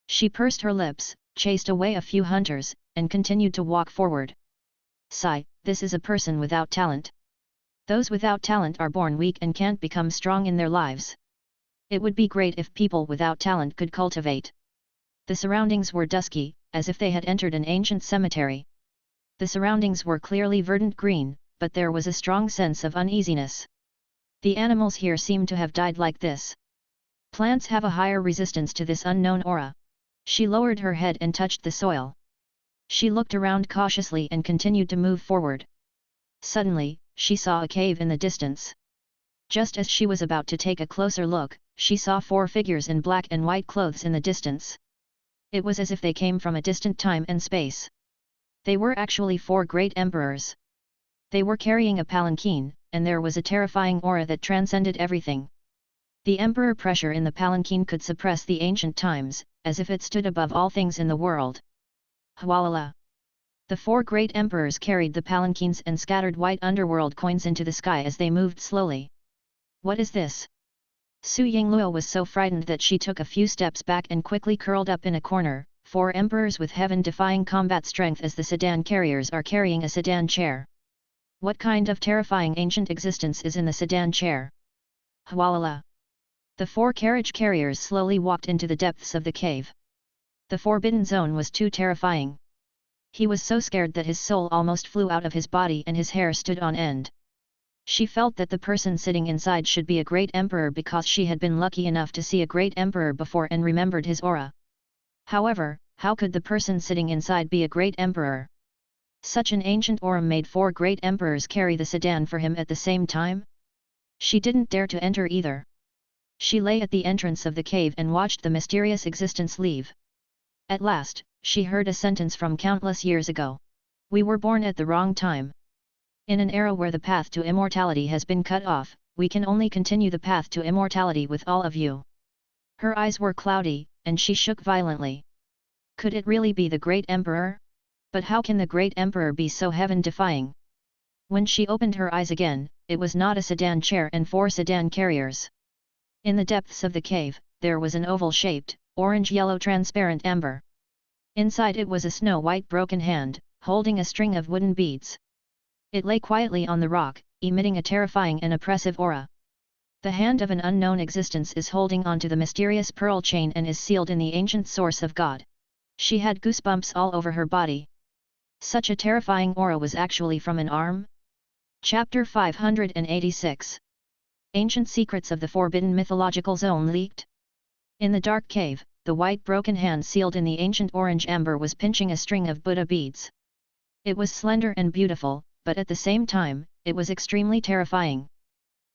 She pursed her lips, chased away a few hunters, and continued to walk forward. "Sigh, this is a person without talent. Those without talent are born weak and can't become strong in their lives. It would be great if people without talent could cultivate." The surroundings were dusky, as if they had entered an ancient cemetery. The surroundings were clearly verdant green, but there was a strong sense of uneasiness. The animals here seemed to have died like this. Plants have a higher resistance to this unknown aura. She lowered her head and touched the soil. She looked around cautiously and continued to move forward. Suddenly, she saw a cave in the distance. Just as she was about to take a closer look, she saw 4 figures in black and white clothes in the distance. It was as if they came from a distant time and space. They were actually 4 great emperors. They were carrying a palanquin, and there was a terrifying aura that transcended everything. The emperor pressure in the palanquin could suppress the ancient times, as if it stood above all things in the world. Hwalala! The 4 great emperors carried the palanquins and scattered white underworld coins into the sky as they moved slowly. "What is this?" Su Yingluo was so frightened that she took a few steps back and quickly curled up in a corner. 4 emperors with heaven-defying combat strength as the sedan carriers are carrying a sedan chair. What kind of terrifying ancient existence is in the sedan chair? Hwalala! The 4 carriage carriers slowly walked into the depths of the cave. The forbidden zone was too terrifying. He was so scared that his soul almost flew out of his body and his hair stood on end. She felt that the person sitting inside should be a great emperor because she had been lucky enough to see a great emperor before and remembered his aura. However, how could the person sitting inside be a great emperor? Such an ancient aura made 4 great emperors carry the sedan for him at the same time? She didn't dare to enter either. She lay at the entrance of the cave and watched the mysterious existence leave. At last, she heard a sentence from countless years ago. "We were born at the wrong time. In an era where the path to immortality has been cut off, we can only continue the path to immortality with all of you." Her eyes were cloudy, and she shook violently. Could it really be the great emperor? But how can the great emperor be so heaven-defying? When she opened her eyes again, it was not a sedan chair and 4 sedan carriers. In the depths of the cave, there was an oval-shaped, orange-yellow transparent amber. Inside it was a snow-white broken hand, holding a string of wooden beads. It lay quietly on the rock, emitting a terrifying and oppressive aura. The hand of an unknown existence is holding onto the mysterious pearl chain and is sealed in the ancient source of God. She had goosebumps all over her body. Such a terrifying aura was actually from an arm? Chapter 586 Ancient secrets of the forbidden mythological zone leaked. In the dark cave, the white broken hand sealed in the ancient orange amber was pinching a string of Buddha beads. It was slender and beautiful, but at the same time, it was extremely terrifying.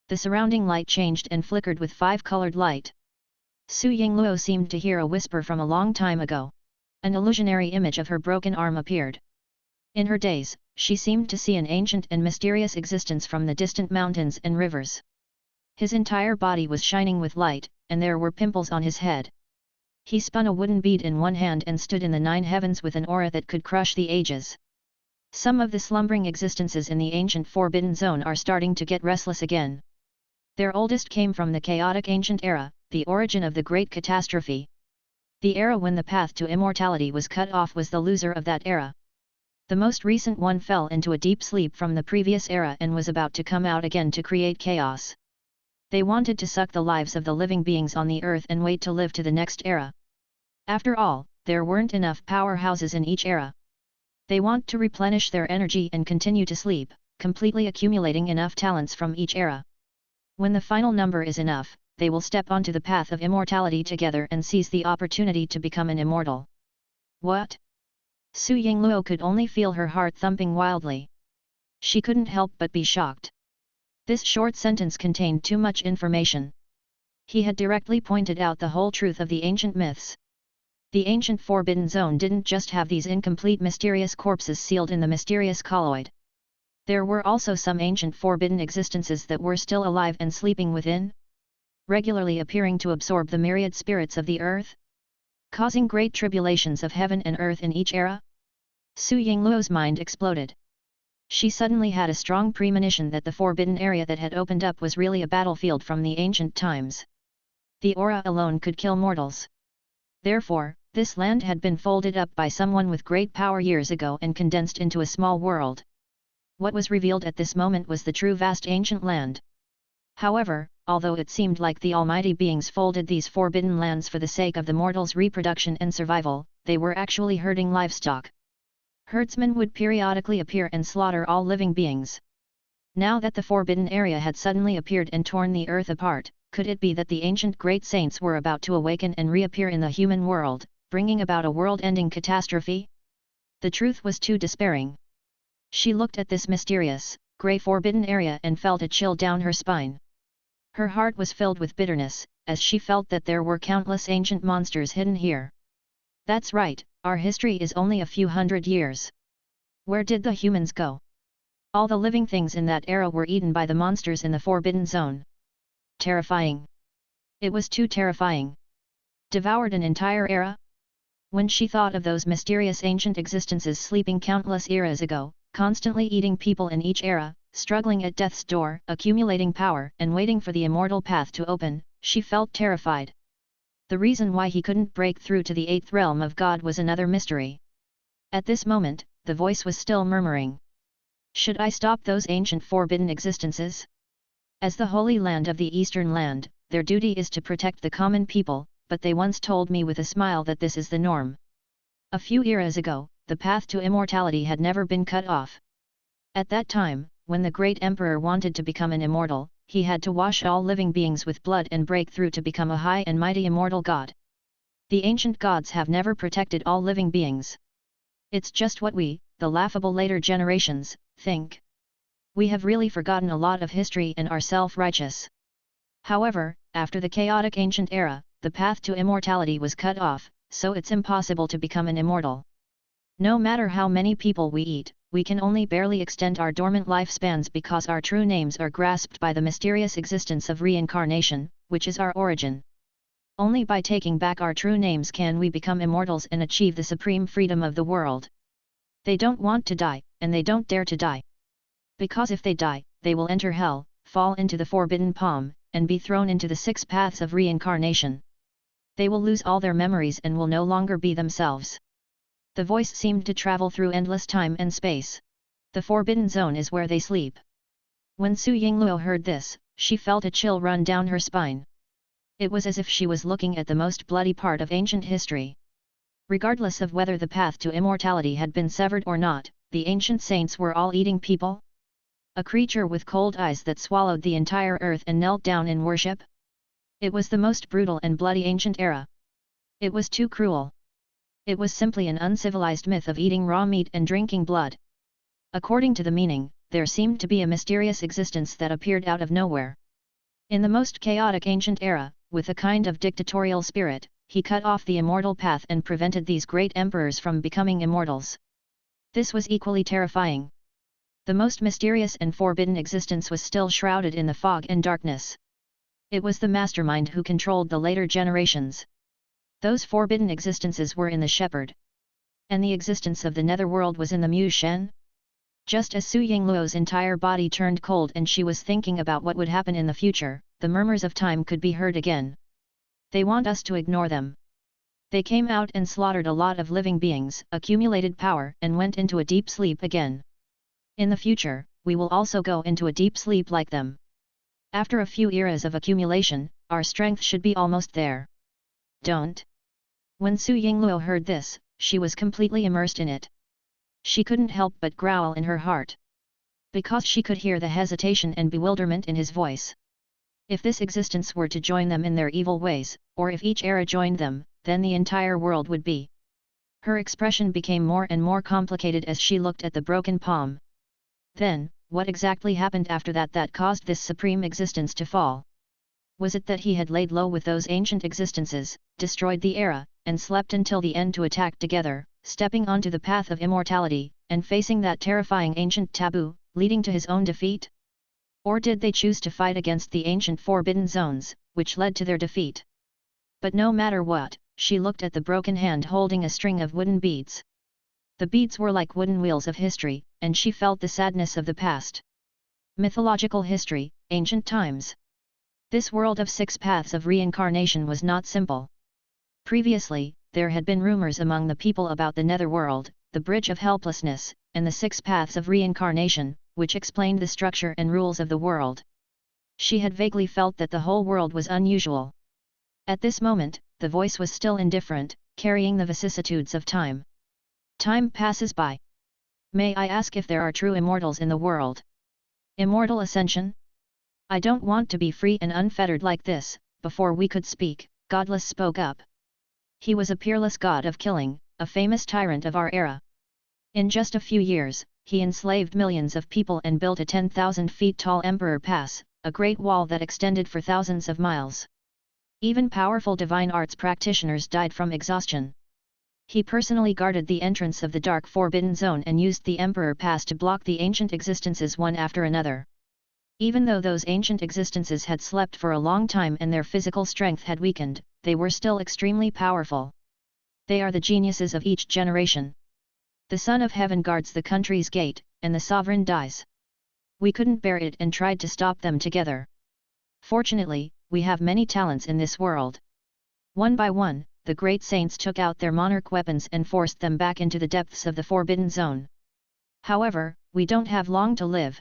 The surrounding light changed and flickered with five-colored light. Su Yingluo seemed to hear a whisper from a long time ago. An illusionary image of her broken arm appeared. In her daze, she seemed to see an ancient and mysterious existence from the distant mountains and rivers. His entire body was shining with light, and there were pimples on his head. He spun a wooden bead in one hand and stood in the 9 heavens with an aura that could crush the ages. Some of the slumbering existences in the ancient forbidden zone are starting to get restless again. Their oldest came from the chaotic ancient era, the origin of the great catastrophe. The era when the path to immortality was cut off was the loser of that era. The most recent one fell into a deep sleep from the previous era and was about to come out again to create chaos. They wanted to suck the lives of the living beings on the earth and wait to live to the next era. After all, there weren't enough powerhouses in each era. They want to replenish their energy and continue to sleep, completely accumulating enough talents from each era. When the final number is enough, they will step onto the path of immortality together and seize the opportunity to become an immortal. What? Su Yingluo could only feel her heart thumping wildly. She couldn't help but be shocked. This short sentence contained too much information. He had directly pointed out the whole truth of the ancient myths. The ancient forbidden zone didn't just have these incomplete mysterious corpses sealed in the mysterious colloid. There were also some ancient forbidden existences that were still alive and sleeping within, regularly appearing to absorb the myriad spirits of the earth, causing great tribulations of heaven and earth in each era. Su Yingluo's mind exploded. She suddenly had a strong premonition that the forbidden area that had opened up was really a battlefield from the ancient times. The aura alone could kill mortals. Therefore, this land had been folded up by someone with great power years ago and condensed into a small world. What was revealed at this moment was the true vast ancient land. However, although it seemed like the almighty beings folded these forbidden lands for the sake of the mortals' reproduction and survival, they were actually herding livestock. Herdsmen would periodically appear and slaughter all living beings. Now that the forbidden area had suddenly appeared and torn the earth apart, could it be that the ancient great saints were about to awaken and reappear in the human world, bringing about a world-ending catastrophe? The truth was too despairing. She looked at this mysterious, grey forbidden area and felt a chill down her spine. Her heart was filled with bitterness, as she felt that there were countless ancient monsters hidden here. That's right, our history is only a few hundred years. Where did the humans go? All the living things in that era were eaten by the monsters in the forbidden zone. Terrifying. It was too terrifying. Devoured an entire era? When she thought of those mysterious ancient existences sleeping countless eras ago, constantly eating people in each era, struggling at death's door, accumulating power and waiting for the immortal path to open, she felt terrified. The reason why he couldn't break through to the 8th realm of God was another mystery. At this moment, the voice was still murmuring. Should I stop those ancient forbidden existences? As the Holy Land of the Eastern Land, their duty is to protect the common people, but they once told me with a smile that this is the norm. A few eras ago, the path to immortality had never been cut off. At that time, when the great emperor wanted to become an immortal, he had to wash all living beings with blood and break through to become a high and mighty immortal god. The ancient gods have never protected all living beings. It's just what we, the laughable later generations, think. We have really forgotten a lot of history and are self-righteous. However, after the chaotic ancient era, the path to immortality was cut off, so it's impossible to become an immortal. No matter how many people we eat, we can only barely extend our dormant lifespans because our true names are grasped by the mysterious existence of reincarnation, which is our origin. Only by taking back our true names can we become immortals and achieve the supreme freedom of the world. They don't want to die, and they don't dare to die. Because if they die, they will enter hell, fall into the forbidden palm, and be thrown into the 6 paths of reincarnation. They will lose all their memories and will no longer be themselves. The voice seemed to travel through endless time and space. The forbidden zone is where they sleep. When Su Yingluo heard this, she felt a chill run down her spine. It was as if she was looking at the most bloody part of ancient history. Regardless of whether the path to immortality had been severed or not, the ancient saints were all eating people. A creature with cold eyes that swallowed the entire earth and knelt down in worship? It was the most brutal and bloody ancient era. It was too cruel. It was simply an uncivilized myth of eating raw meat and drinking blood. According to the meaning, there seemed to be a mysterious existence that appeared out of nowhere. In the most chaotic ancient era, with a kind of dictatorial spirit, he cut off the immortal path and prevented these great emperors from becoming immortals. This was equally terrifying. The most mysterious and forbidden existence was still shrouded in the fog and darkness. It was the mastermind who controlled the later generations. Those forbidden existences were in the shepherd. And the existence of the netherworld was in the Mu Shen? Just as Su Yingluo's entire body turned cold and she was thinking about what would happen in the future, the murmurs of time could be heard again. They want us to ignore them. They came out and slaughtered a lot of living beings, accumulated power and went into a deep sleep again. In the future, we will also go into a deep sleep like them. After a few eras of accumulation, our strength should be almost there. Don't. When Su Yingluo heard this, she was completely immersed in it. She couldn't help but growl in her heart. Because she could hear the hesitation and bewilderment in his voice. If this existence were to join them in their evil ways, or if each era joined them, then the entire world would be. Her expression became more and more complicated as she looked at the broken palm. Then, what exactly happened after that caused this supreme existence to fall? Was it that he had laid low with those ancient existences, destroyed the era, and slept until the end to attack together, stepping onto the path of immortality, and facing that terrifying ancient taboo, leading to his own defeat? Or did they choose to fight against the ancient forbidden zones, which led to their defeat? But no matter what, she looked at the broken hand holding a string of wooden beads. The beads were like wooden wheels of history, and she felt the sadness of the past. Mythological history, ancient times. This world of 6 paths of reincarnation was not simple. Previously, there had been rumors among the people about the netherworld, the bridge of helplessness, and the 6 paths of reincarnation, which explained the structure and rules of the world. She had vaguely felt that the whole world was unusual. At this moment, the voice was still indifferent, carrying the vicissitudes of time. Time passes by. May I ask if there are true immortals in the world? Immortal ascension? I don't want to be free and unfettered like this. Before we could speak, Godless spoke up. He was a peerless god of killing, a famous tyrant of our era. In just a few years, he enslaved millions of people and built a 10,000 feet tall Emperor Pass, a great wall that extended for thousands of miles. Even powerful divine arts practitioners died from exhaustion. He personally guarded the entrance of the dark forbidden zone and used the Emperor Pass to block the ancient existences one after another. Even though those ancient existences had slept for a long time and their physical strength had weakened, they were still extremely powerful. They are the geniuses of each generation. The Son of Heaven guards the country's gate, and the sovereign dies. We couldn't bear it and tried to stop them together. Fortunately, we have many talents in this world. One by one, the great saints took out their monarch weapons and forced them back into the depths of the forbidden zone. However, we don't have long to live.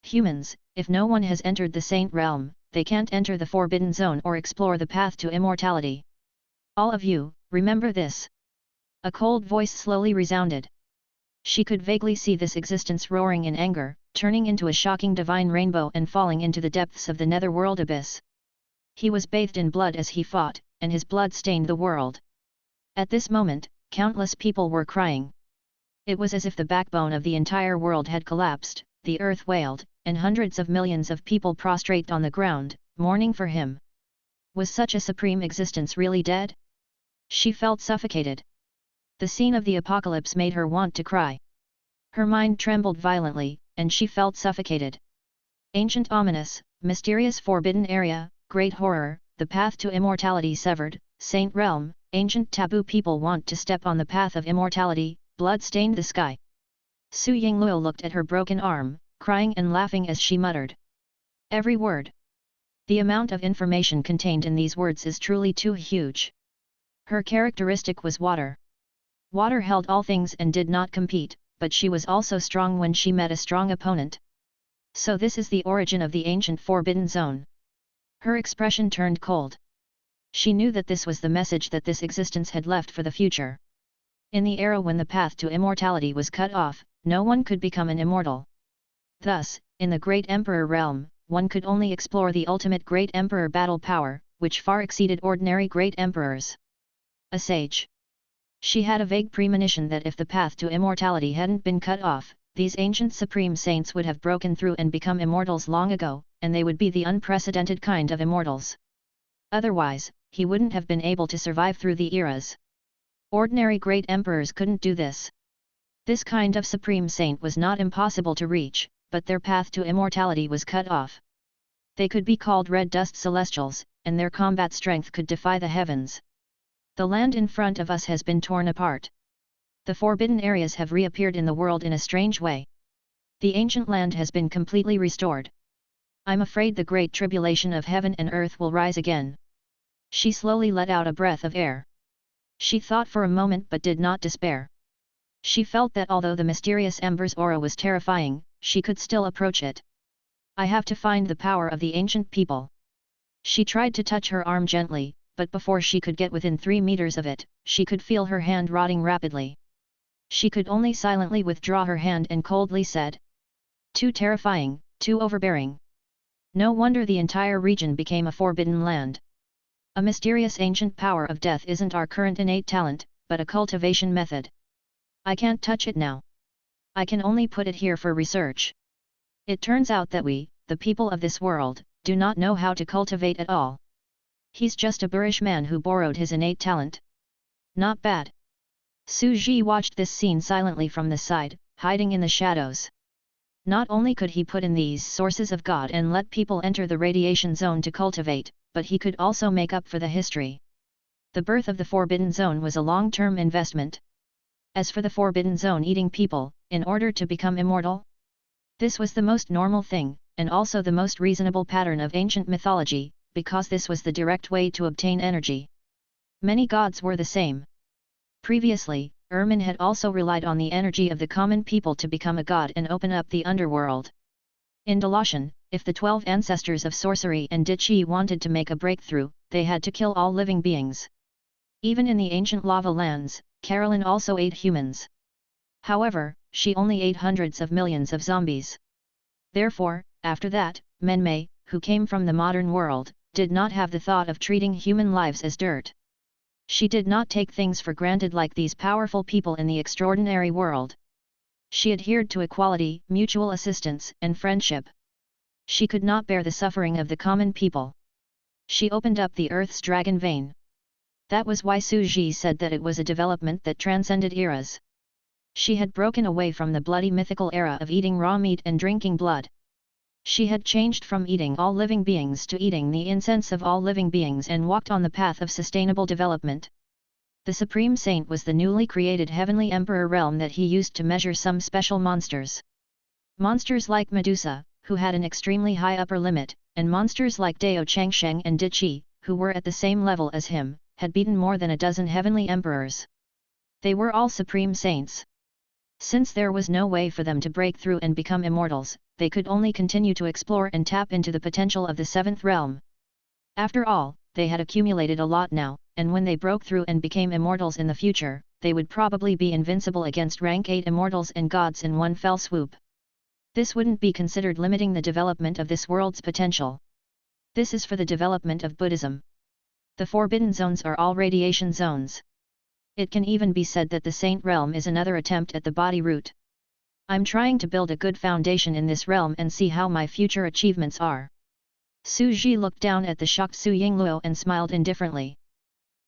Humans, if no one has entered the saint realm, they can't enter the forbidden zone or explore the path to immortality. All of you, remember this. A cold voice slowly resounded. She could vaguely see this existence roaring in anger, turning into a shocking divine rainbow and falling into the depths of the netherworld abyss. He was bathed in blood as he fought, and his blood stained the world. At this moment, countless people were crying. It was as if the backbone of the entire world had collapsed, the earth wailed, and hundreds of millions of people prostrate on the ground, mourning for him. Was such a supreme existence really dead? She felt suffocated. The scene of the apocalypse made her want to cry. Her mind trembled violently, and she felt suffocated. Ancient ominous, mysterious forbidden area, great horror, the path to immortality severed, saint realm, ancient taboo people want to step on the path of immortality, blood stained the sky. Su Yingluo looked at her broken arm, crying and laughing as she muttered. Every word. The amount of information contained in these words is truly too huge. Her characteristic was water. Water held all things and did not compete, but she was also strong when she met a strong opponent. So this is the origin of the ancient forbidden zone. Her expression turned cold. She knew that this was the message that this existence had left for the future. In the era when the path to immortality was cut off, no one could become an immortal. Thus, in the Great Emperor realm, one could only explore the ultimate Great Emperor battle power, which far exceeded ordinary Great Emperors. A sage. She had a vague premonition that if the path to immortality hadn't been cut off, these ancient supreme saints would have broken through and become immortals long ago, and they would be the unprecedented kind of immortals. Otherwise, he wouldn't have been able to survive through the eras. Ordinary great emperors couldn't do this. This kind of supreme saint was not impossible to reach, but their path to immortality was cut off. They could be called red dust celestials, and their combat strength could defy the heavens. The land in front of us has been torn apart. The forbidden areas have reappeared in the world in a strange way. The ancient land has been completely restored. I'm afraid the great tribulation of heaven and earth will rise again. She slowly let out a breath of air. She thought for a moment but did not despair. She felt that although the mysterious ember's aura was terrifying, she could still approach it. I have to find the power of the ancient people. She tried to touch her arm gently, but before she could get within 3 meters of it, she could feel her hand rotting rapidly. She could only silently withdraw her hand and coldly said, "Too terrifying, too overbearing." No wonder the entire region became a forbidden land. A mysterious ancient power of death isn't our current innate talent, but a cultivation method. I can't touch it now. I can only put it here for research. It turns out that we, the people of this world, do not know how to cultivate at all. He's just a boorish man who borrowed his innate talent. Not bad. Su Ji watched this scene silently from the side, hiding in the shadows. Not only could he put in these sources of God and let people enter the radiation zone to cultivate, but he could also make up for the history. The birth of the Forbidden Zone was a long-term investment. As for the Forbidden Zone eating people, in order to become immortal, this was the most normal thing, and also the most reasonable pattern of ancient mythology, because this was the direct way to obtain energy. Many gods were the same. Previously, Ermin had also relied on the energy of the common people to become a god and open up the underworld. In Dalashan, if the 12 ancestors of sorcery and Dichi wanted to make a breakthrough, they had to kill all living beings. Even in the ancient lava lands, Carolyn also ate humans. However, she only ate hundreds of millions of zombies. Therefore, after that, Menmei, who came from the modern world, did not have the thought of treating human lives as dirt. She did not take things for granted like these powerful people in the extraordinary world. She adhered to equality, mutual assistance, and friendship. She could not bear the suffering of the common people. She opened up the Earth's dragon vein. That was why Su Ji said that it was a development that transcended eras. She had broken away from the bloody mythical era of eating raw meat and drinking blood. She had changed from eating all living beings to eating the incense of all living beings and walked on the path of sustainable development. The Supreme Saint was the newly created Heavenly Emperor realm that he used to measure some special monsters. Monsters like Medusa, who had an extremely high upper limit, and monsters like Dao Changsheng and Dichi, who were at the same level as him, had beaten more than a dozen Heavenly Emperors. They were all Supreme Saints. Since there was no way for them to break through and become immortals, they could only continue to explore and tap into the potential of the seventh realm. After all, they had accumulated a lot now, and when they broke through and became immortals in the future, they would probably be invincible against rank 8 immortals and gods in one fell swoop. This wouldn't be considered limiting the development of this world's potential. This is for the development of Buddhism. The Forbidden Zones are all radiation zones. It can even be said that the Saint Realm is another attempt at the body root. I'm trying to build a good foundation in this realm and see how my future achievements are. Su Ji looked down at the shocked Su Yingluo and smiled indifferently.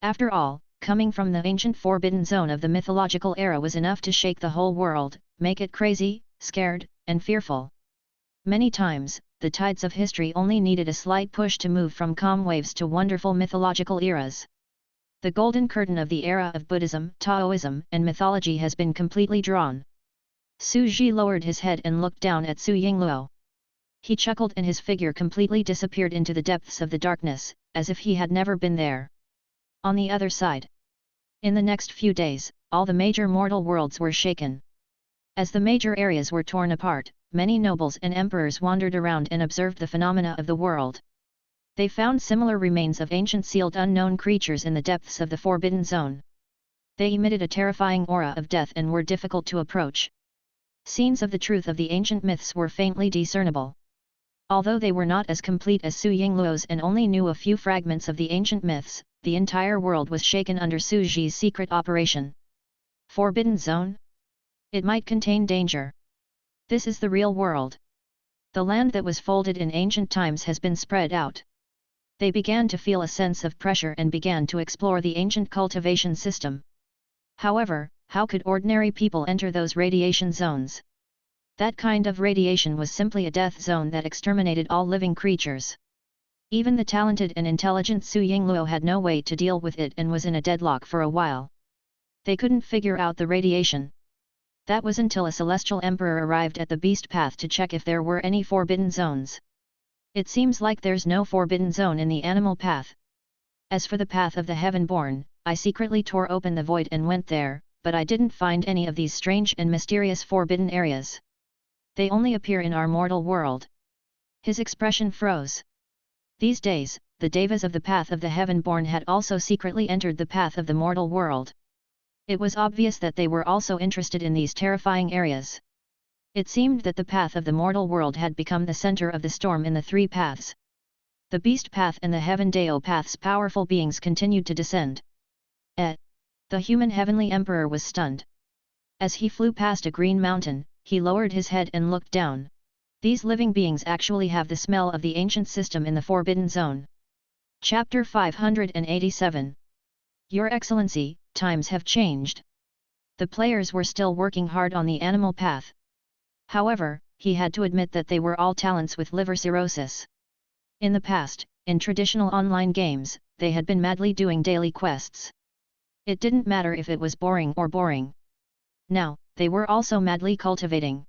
After all, coming from the ancient Forbidden Zone of the mythological era was enough to shake the whole world, make it crazy, scared, and fearful. Many times, the tides of history only needed a slight push to move from calm waves to wonderful mythological eras. The golden curtain of the era of Buddhism, Taoism, and mythology has been completely drawn. Su Ji lowered his head and looked down at Su Yingluo. He chuckled and his figure completely disappeared into the depths of the darkness, as if he had never been there. On the other side. In the next few days, all the major mortal worlds were shaken. As the major areas were torn apart, many nobles and emperors wandered around and observed the phenomena of the world. They found similar remains of ancient sealed unknown creatures in the depths of the Forbidden Zone. They emitted a terrifying aura of death and were difficult to approach. Scenes of the truth of the ancient myths were faintly discernible. Although they were not as complete as Su Yingluo's and only knew a few fragments of the ancient myths, the entire world was shaken under Su Ji's secret operation. Forbidden Zone? It might contain danger. This is the real world. The land that was folded in ancient times has been spread out. They began to feel a sense of pressure and began to explore the ancient cultivation system. However, how could ordinary people enter those radiation zones? That kind of radiation was simply a death zone that exterminated all living creatures. Even the talented and intelligent Su Yingluo had no way to deal with it and was in a deadlock for a while. They couldn't figure out the radiation. That was until a celestial emperor arrived at the beast path to check if there were any forbidden zones. It seems like there's no forbidden zone in the animal path. As for the path of the heaven-born, I secretly tore open the void and went there, but I didn't find any of these strange and mysterious forbidden areas. They only appear in our mortal world. His expression froze. These days, the devas of the path of the heaven-born had also secretly entered the path of the mortal world. It was obvious that they were also interested in these terrifying areas. It seemed that the path of the mortal world had become the center of the storm in the three paths. The beast path and the heaven dao path's powerful beings continued to descend. The human heavenly emperor was stunned. As he flew past a green mountain, he lowered his head and looked down. These living beings actually have the smell of the ancient system in the Forbidden Zone. Chapter 587. Your Excellency, times have changed. The players were still working hard on the animal path. However, he had to admit that they were all talents with liver cirrhosis. In the past, in traditional online games, they had been madly doing daily quests. It didn't matter if it was boring or boring. Now, they were also madly cultivating.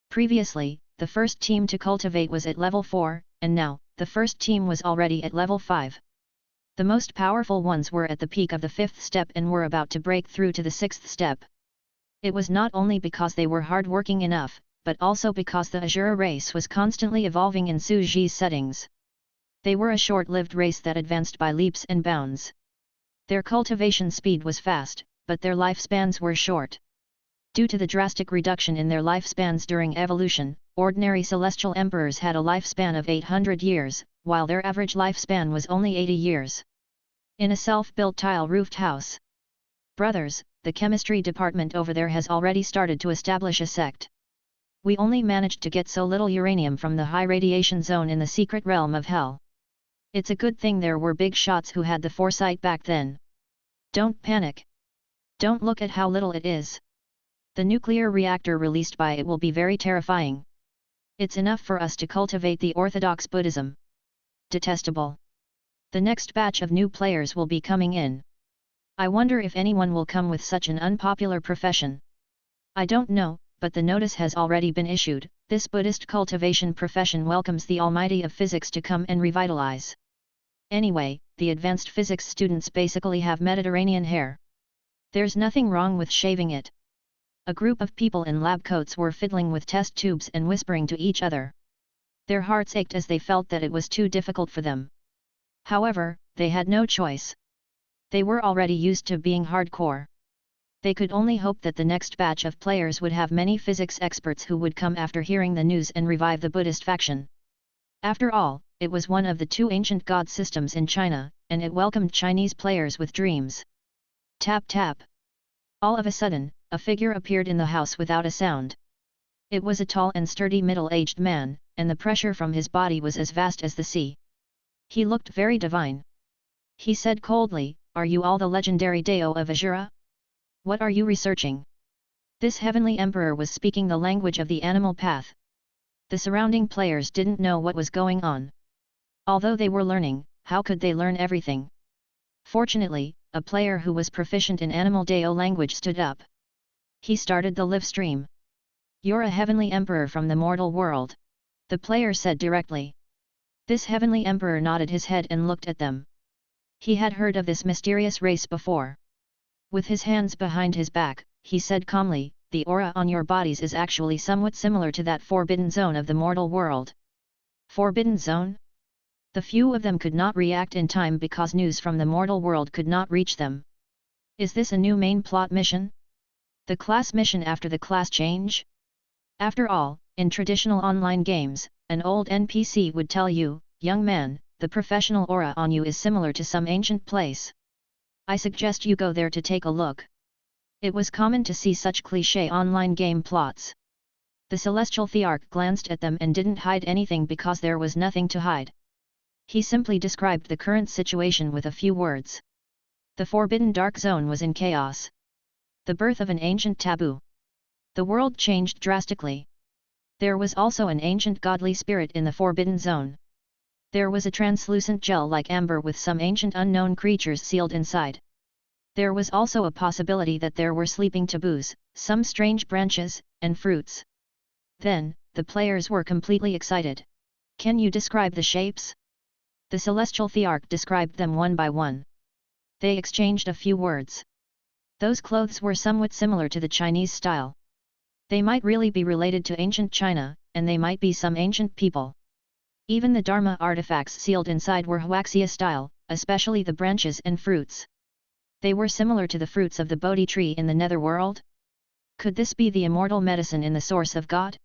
Previously, the first team to cultivate was at level 4, and now, the first team was already at level 5. The most powerful ones were at the peak of the 5th step and were about to break through to the 6th step. It was not only because they were hard-working enough, but also because the Azura race was constantly evolving in Su Ji's settings. They were a short-lived race that advanced by leaps and bounds. Their cultivation speed was fast, but their lifespans were short. Due to the drastic reduction in their lifespans during evolution, ordinary celestial emperors had a lifespan of 800 years, while their average lifespan was only 80 years. In a self-built tile-roofed house. Brothers, the chemistry department over there has already started to establish a sect. We only managed to get so little uranium from the high radiation zone in the secret realm of hell. It's a good thing there were big shots who had the foresight back then. Don't panic. Don't look at how little it is. The nuclear reactor released by it will be very terrifying. It's enough for us to cultivate the orthodox Buddhism. Detestable. The next batch of new players will be coming in. I wonder if anyone will come with such an unpopular profession. I don't know, but the notice has already been issued. This Buddhist cultivation profession welcomes the Almighty of Physics to come and revitalize. Anyway, the advanced physics students basically have Mediterranean hair. There's nothing wrong with shaving it. A group of people in lab coats were fiddling with test tubes and whispering to each other. Their hearts ached as they felt that it was too difficult for them. However, they had no choice. They were already used to being hardcore. They could only hope that the next batch of players would have many physics experts who would come after hearing the news and revive the Buddhist faction. After all, it was one of the two ancient god systems in China, and it welcomed Chinese players with dreams. Tap tap. All of a sudden, a figure appeared in the house without a sound. It was a tall and sturdy middle-aged man, and the pressure from his body was as vast as the sea. He looked very divine. He said coldly, "Are you all the legendary Dao of Azura? What are you researching?" This heavenly emperor was speaking the language of the animal path. The surrounding players didn't know what was going on. Although they were learning, how could they learn everything? Fortunately, a player who was proficient in animal Dao language stood up. He started the live stream. "You're a heavenly emperor from the mortal world," the player said directly. This heavenly emperor nodded his head and looked at them. He had heard of this mysterious race before. With his hands behind his back, he said calmly, "The aura on your bodies is actually somewhat similar to that forbidden zone of the mortal world." Forbidden zone? The few of them could not react in time because news from the mortal world could not reach them. Is this a new main plot mission? The class mission after the class change? After all, in traditional online games, an old NPC would tell you, "Young man, the professional aura on you is similar to some ancient place. I suggest you go there to take a look." It was common to see such cliché online game plots. The celestial thearch glanced at them and didn't hide anything because there was nothing to hide. He simply described the current situation with a few words. The forbidden dark zone was in chaos. The birth of an ancient taboo. The world changed drastically. There was also an ancient godly spirit in the forbidden zone. There was a translucent gel like amber with some ancient unknown creatures sealed inside. There was also a possibility that there were sleeping taboos, some strange branches, and fruits. Then, the players were completely excited. "Can you describe the shapes?" The celestial thearch described them one by one. They exchanged a few words. Those clothes were somewhat similar to the Chinese style. They might really be related to ancient China, and they might be some ancient people. Even the Dharma artifacts sealed inside were Huaxia style, especially the branches and fruits. They were similar to the fruits of the Bodhi tree in the netherworld. Could this be the immortal medicine in the source of God?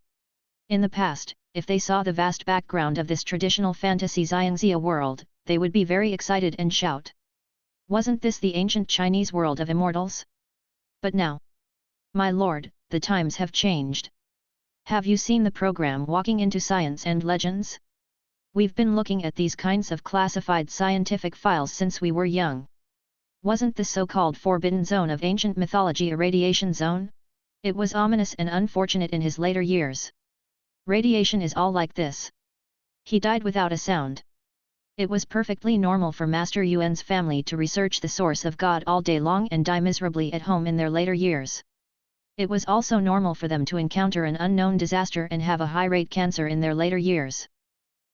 In the past, if they saw the vast background of this traditional fantasy Xiangxia world, they would be very excited and shout. Wasn't this the ancient Chinese world of immortals? But now, my lord, the times have changed. Have you seen the program Walking into Science and Legends? We've been looking at these kinds of classified scientific files since we were young. Wasn't the so-called forbidden zone of ancient mythology a radiation zone? It was ominous and unfortunate in his later years. Radiation is all like this. He died without a sound. It was perfectly normal for Master Yuan's family to research the source of God all day long and die miserably at home in their later years. It was also normal for them to encounter an unknown disaster and have a high-rate cancer in their later years.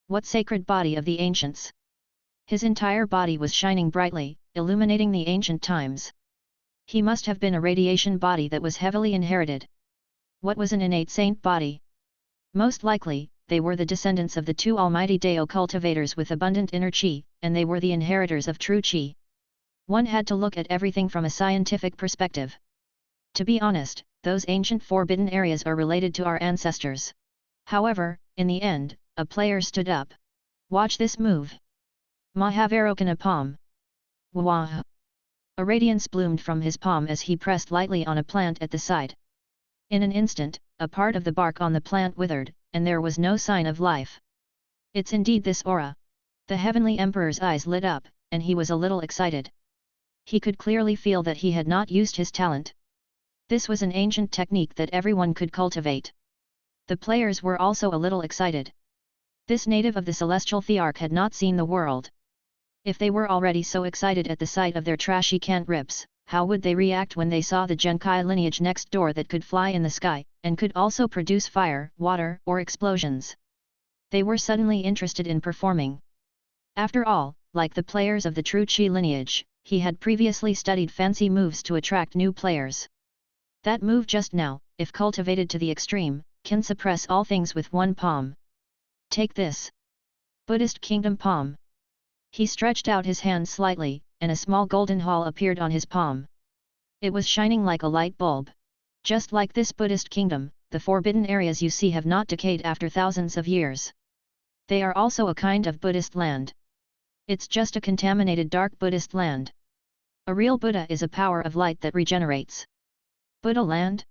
What sacred body of the ancients? His entire body was shining brightly, illuminating the ancient times. He must have been a radiation body that was heavily inherited. What was an innate saint body? Most likely, they were the descendants of the two almighty Dao cultivators with abundant inner qi, and they were the inheritors of true qi. One had to look at everything from a scientific perspective. To be honest, those ancient forbidden areas are related to our ancestors. However, in the end, a player stood up. Watch this move. Mahavarokana palm. Wah! A radiance bloomed from his palm as he pressed lightly on a plant at the side. In an instant, a part of the bark on the plant withered, and there was no sign of life. It's indeed this aura. The Heavenly Emperor's eyes lit up, and he was a little excited. He could clearly feel that he had not used his talent. This was an ancient technique that everyone could cultivate. The players were also a little excited. This native of the celestial thearch had not seen the world. If they were already so excited at the sight of their trashy cantrips, how would they react when they saw the Genkai lineage next door that could fly in the sky, and could also produce fire, water, or explosions? They were suddenly interested in performing. After all, like the players of the true Qi lineage, he had previously studied fancy moves to attract new players. That move just now, if cultivated to the extreme, can suppress all things with one palm. Take this. Buddhist Kingdom Palm. He stretched out his hand slightly, and a small golden ball appeared on his palm. It was shining like a light bulb. Just like this Buddhist kingdom, the forbidden areas you see have not decayed after thousands of years. They are also a kind of Buddhist land. It's just a contaminated dark Buddhist land. A real Buddha is a power of light that regenerates. Buddha land?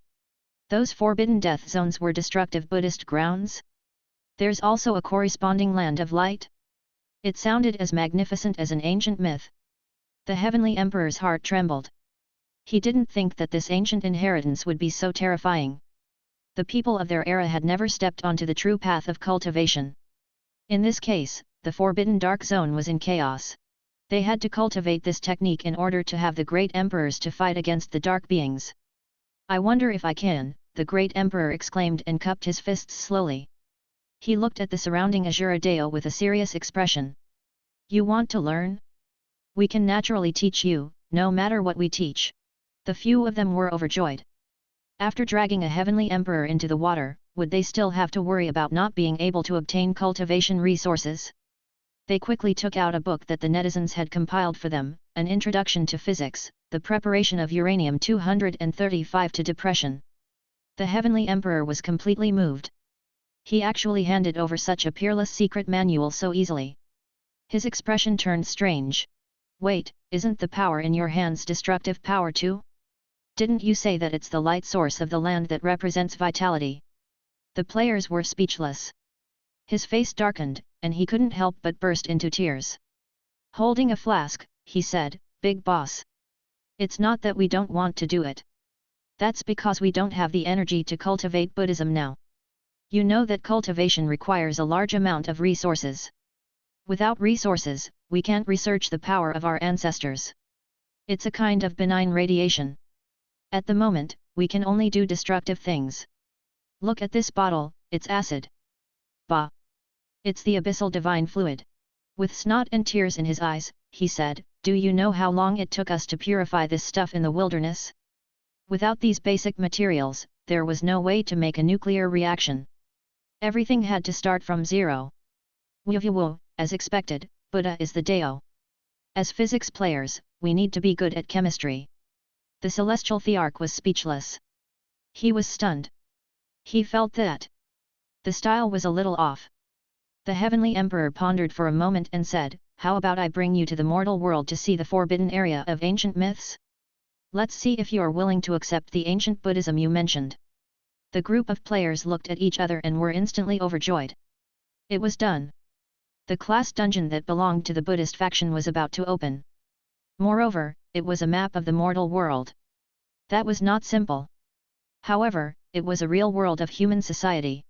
Those forbidden death zones were destructive Buddhist grounds? There's also a corresponding land of light? It sounded as magnificent as an ancient myth. The Heavenly Emperor's heart trembled. He didn't think that this ancient inheritance would be so terrifying. The people of their era had never stepped onto the true path of cultivation. In this case, the forbidden dark zone was in chaos. They had to cultivate this technique in order to have the great emperors to fight against the dark beings. I wonder if I can, the great emperor exclaimed and cupped his fists slowly. He looked at the surrounding Azura Deo with a serious expression. You want to learn? We can naturally teach you, no matter what we teach. The few of them were overjoyed. After dragging a heavenly emperor into the water, would they still have to worry about not being able to obtain cultivation resources? They quickly took out a book that the netizens had compiled for them, An Introduction to Physics, The Preparation of Uranium-235 to Depression. The Heavenly Emperor was completely moved. He actually handed over such a peerless secret manual so easily. His expression turned strange. Wait, isn't the power in your hands destructive power too? Didn't you say that it's the light source of the land that represents vitality? The players were speechless. His face darkened, and he couldn't help but burst into tears. Holding a flask, he said, "Big boss. It's not that we don't want to do it. That's because we don't have the energy to cultivate Buddhism now. You know that cultivation requires a large amount of resources. Without resources, we can't research the power of our ancestors. It's a kind of benign radiation. At the moment, we can only do destructive things. Look at this bottle, it's acid. Bah! It's the abyssal divine fluid." With snot and tears in his eyes, he said, "Do you know how long it took us to purify this stuff in the wilderness? Without these basic materials, there was no way to make a nuclear reaction. Everything had to start from zero." Woo, as expected, Buddha is the Dao. As physics players, we need to be good at chemistry. The celestial thearch was speechless. He was stunned. He felt that the style was a little off. The Heavenly Emperor pondered for a moment and said, "How about I bring you to the mortal world to see the forbidden area of ancient myths? Let's see if you are willing to accept the ancient Buddhism you mentioned." The group of players looked at each other and were instantly overjoyed. It was done. The class dungeon that belonged to the Buddhist faction was about to open. Moreover, it was a map of the mortal world. That was not simple. However, it was a real world of human society.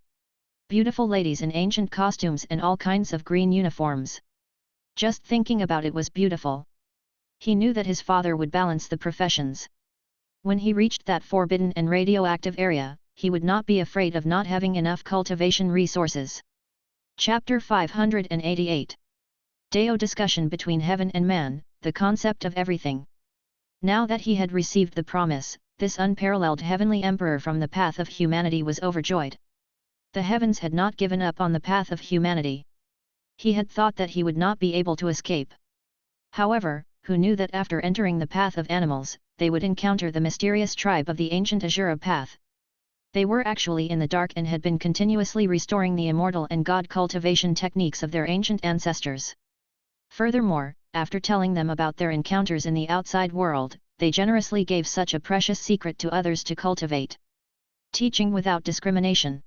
Beautiful ladies in ancient costumes and all kinds of green uniforms. Just thinking about it was beautiful. He knew that his father would balance the professions. When he reached that forbidden and radioactive area, he would not be afraid of not having enough cultivation resources. Chapter 588. Dao discussion between heaven and man, the concept of everything. Now that he had received the promise, this unparalleled heavenly emperor from the path of humanity was overjoyed. The heavens had not given up on the path of humanity. He had thought that he would not be able to escape. However, who knew that after entering the path of animals, they would encounter the mysterious tribe of the ancient Asura path. They were actually in the dark and had been continuously restoring the immortal and god cultivation techniques of their ancient ancestors. Furthermore, after telling them about their encounters in the outside world, they generously gave such a precious secret to others to cultivate. Teaching without discrimination.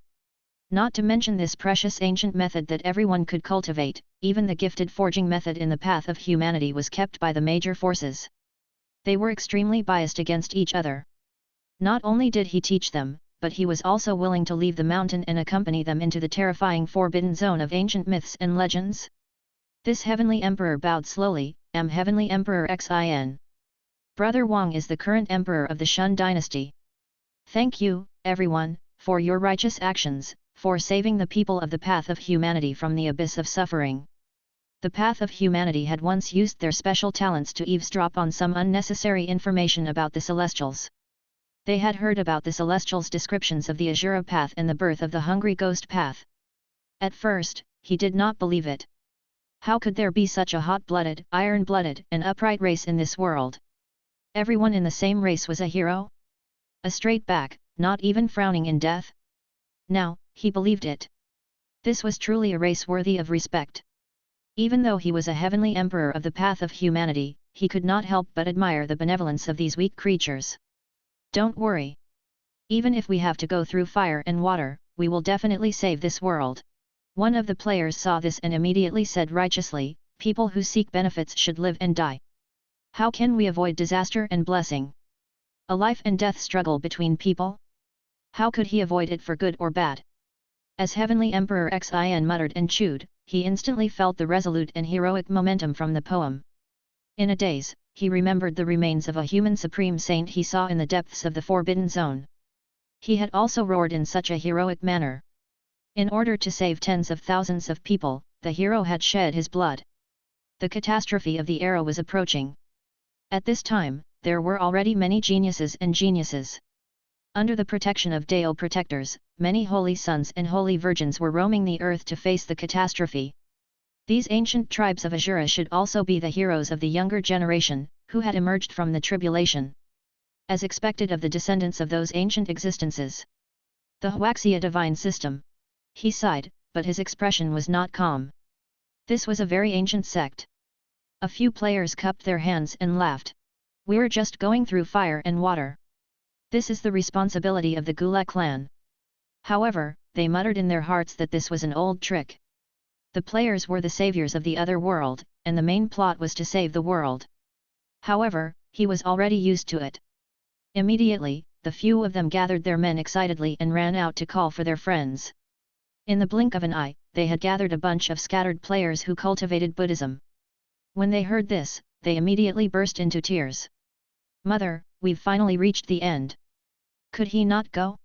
Not to mention this precious ancient method that everyone could cultivate, even the gifted forging method in the path of humanity was kept by the major forces. They were extremely biased against each other. Not only did he teach them, but he was also willing to leave the mountain and accompany them into the terrifying forbidden zone of ancient myths and legends. This heavenly emperor bowed slowly, "Am Heavenly Emperor Xin. Brother Wang is the current emperor of the Shun dynasty. Thank you, everyone, for your righteous actions, for saving the people of the path of humanity from the abyss of suffering." The path of humanity had once used their special talents to eavesdrop on some unnecessary information about the Celestials. They had heard about the Celestials' descriptions of the Asura path and the birth of the Hungry Ghost path. At first, he did not believe it. How could there be such a hot-blooded, iron-blooded, and upright race in this world? Everyone in the same race was a hero? A straight back, not even frowning in death? Now, he believed it. This was truly a race worthy of respect. Even though he was a heavenly emperor of the path of humanity, he could not help but admire the benevolence of these weak creatures. Don't worry. Even if we have to go through fire and water, we will definitely save this world. One of the players saw this and immediately said righteously, "People who seek benefits should live and die. How can we avoid disaster and blessing? A life and death struggle between people? How could he avoid it for good or bad?" As Heavenly Emperor Xin muttered and chewed, he instantly felt the resolute and heroic momentum from the poem. In a daze, he remembered the remains of a human supreme saint he saw in the depths of the forbidden zone. He had also roared in such a heroic manner. In order to save tens of thousands of people, the hero had shed his blood. The catastrophe of the era was approaching. At this time, there were already many geniuses and geniuses. Under the protection of Dao protectors, many holy sons and holy virgins were roaming the earth to face the catastrophe. These ancient tribes of Asura should also be the heroes of the younger generation, who had emerged from the tribulation. As expected of the descendants of those ancient existences, The Huaxia divine system. He sighed, but his expression was not calm. This was a very ancient sect. A few players cupped their hands and laughed. We're just going through fire and water. This is the responsibility of the Gula clan. However, they muttered in their hearts that this was an old trick. The players were the saviors of the other world, and the main plot was to save the world. However, he was already used to it. Immediately, the few of them gathered their men excitedly and ran out to call for their friends. In the blink of an eye, they had gathered a bunch of scattered players who cultivated Buddhism. When they heard this, they immediately burst into tears. Mother, we've finally reached the end. Could he not go?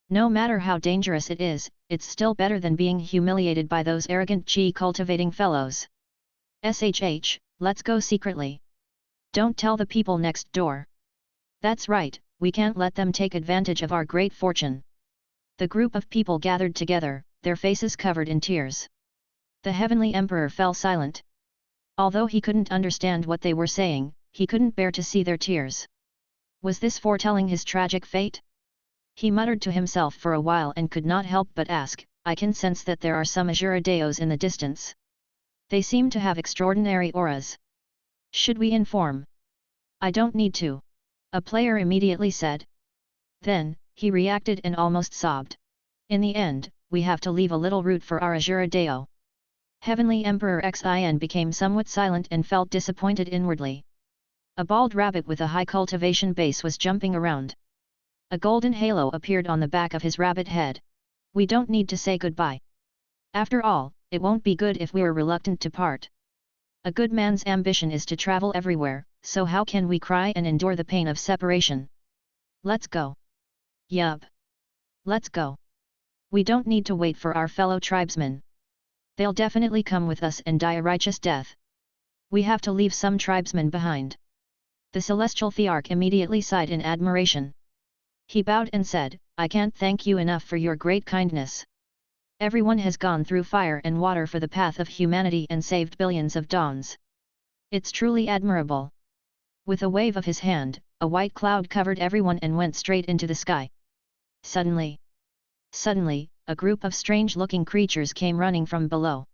No matter how dangerous it is, it's still better than being humiliated by those arrogant chi-cultivating fellows. SHH, let's go secretly. Don't tell the people next door. That's right, we can't let them take advantage of our great fortune. The group of people gathered together, their faces covered in tears. The heavenly emperor fell silent. Although he couldn't understand what they were saying, he couldn't bear to see their tears. Was this foretelling his tragic fate? He muttered to himself for a while and could not help but ask, I can sense that there are some Azuradeos in the distance. They seem to have extraordinary auras. Should we inform? I don't need to. A player immediately said. Then, he reacted and almost sobbed. In the end, we have to leave a little root for our Azuradeo. Heavenly Emperor Xin became somewhat silent and felt disappointed inwardly. A bald rabbit with a high cultivation base was jumping around. A golden halo appeared on the back of his rabbit head. We don't need to say goodbye. After all, it won't be good if we're reluctant to part. A good man's ambition is to travel everywhere, so how can we cry and endure the pain of separation? Let's go. Yup. Let's go. We don't need to wait for our fellow tribesmen. They'll definitely come with us and die a righteous death. We have to leave some tribesmen behind. The celestial thearch immediately sighed in admiration. He bowed and said, I can't thank you enough for your great kindness. Everyone has gone through fire and water for the path of humanity and saved billions of dawns. It's truly admirable. With a wave of his hand, a white cloud covered everyone and went straight into the sky. Suddenly, a group of strange-looking creatures came running from below.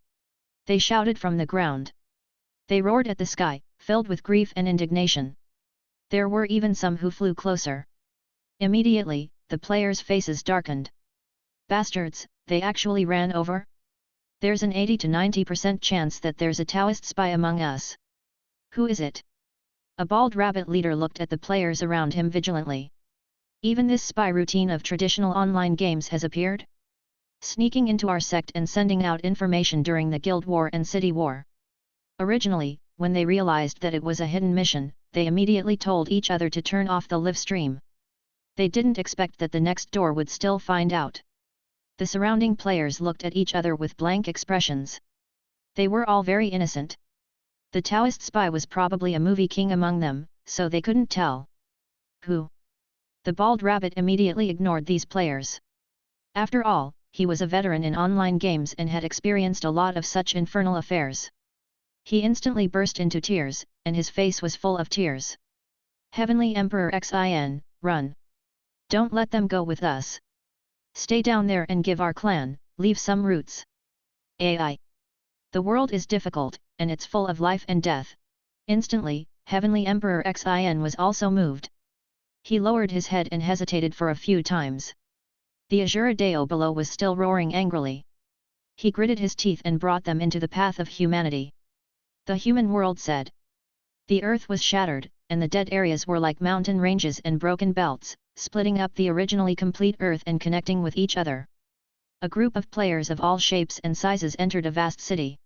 They shouted from the ground. They roared at the sky, filled with grief and indignation. There were even some who flew closer. Immediately, the players' faces darkened. Bastards, they actually ran over? There's an 80 to 90% chance that there's a Taoist spy among us. Who is it? A bald rabbit leader looked at the players around him vigilantly. Even this spy routine of traditional online games has appeared? Sneaking into our sect and sending out information during the Guild War and City War. Originally, when they realized that it was a hidden mission, they immediately told each other to turn off the live stream. They didn't expect that the next door would still find out. The surrounding players looked at each other with blank expressions. They were all very innocent. The Taoist spy was probably a movie king among them, so they couldn't tell. Who? The bald rabbit immediately ignored these players. After all, he was a veteran in online games and had experienced a lot of such infernal affairs. He instantly burst into tears, and his face was full of tears. Heavenly Emperor Xin, run! Don't let them go with us. Stay down there and give our clan, leave some roots. AI. The world is difficult, and it's full of life and death. Instantly, Heavenly Emperor Xin was also moved. He lowered his head and hesitated for a few times. The Azuradeo below was still roaring angrily. He gritted his teeth and brought them into the path of humanity. The human world said. The earth was shattered, and the dead areas were like mountain ranges and broken belts, splitting up the originally complete earth and connecting with each other. A group of players of all shapes and sizes entered a vast city.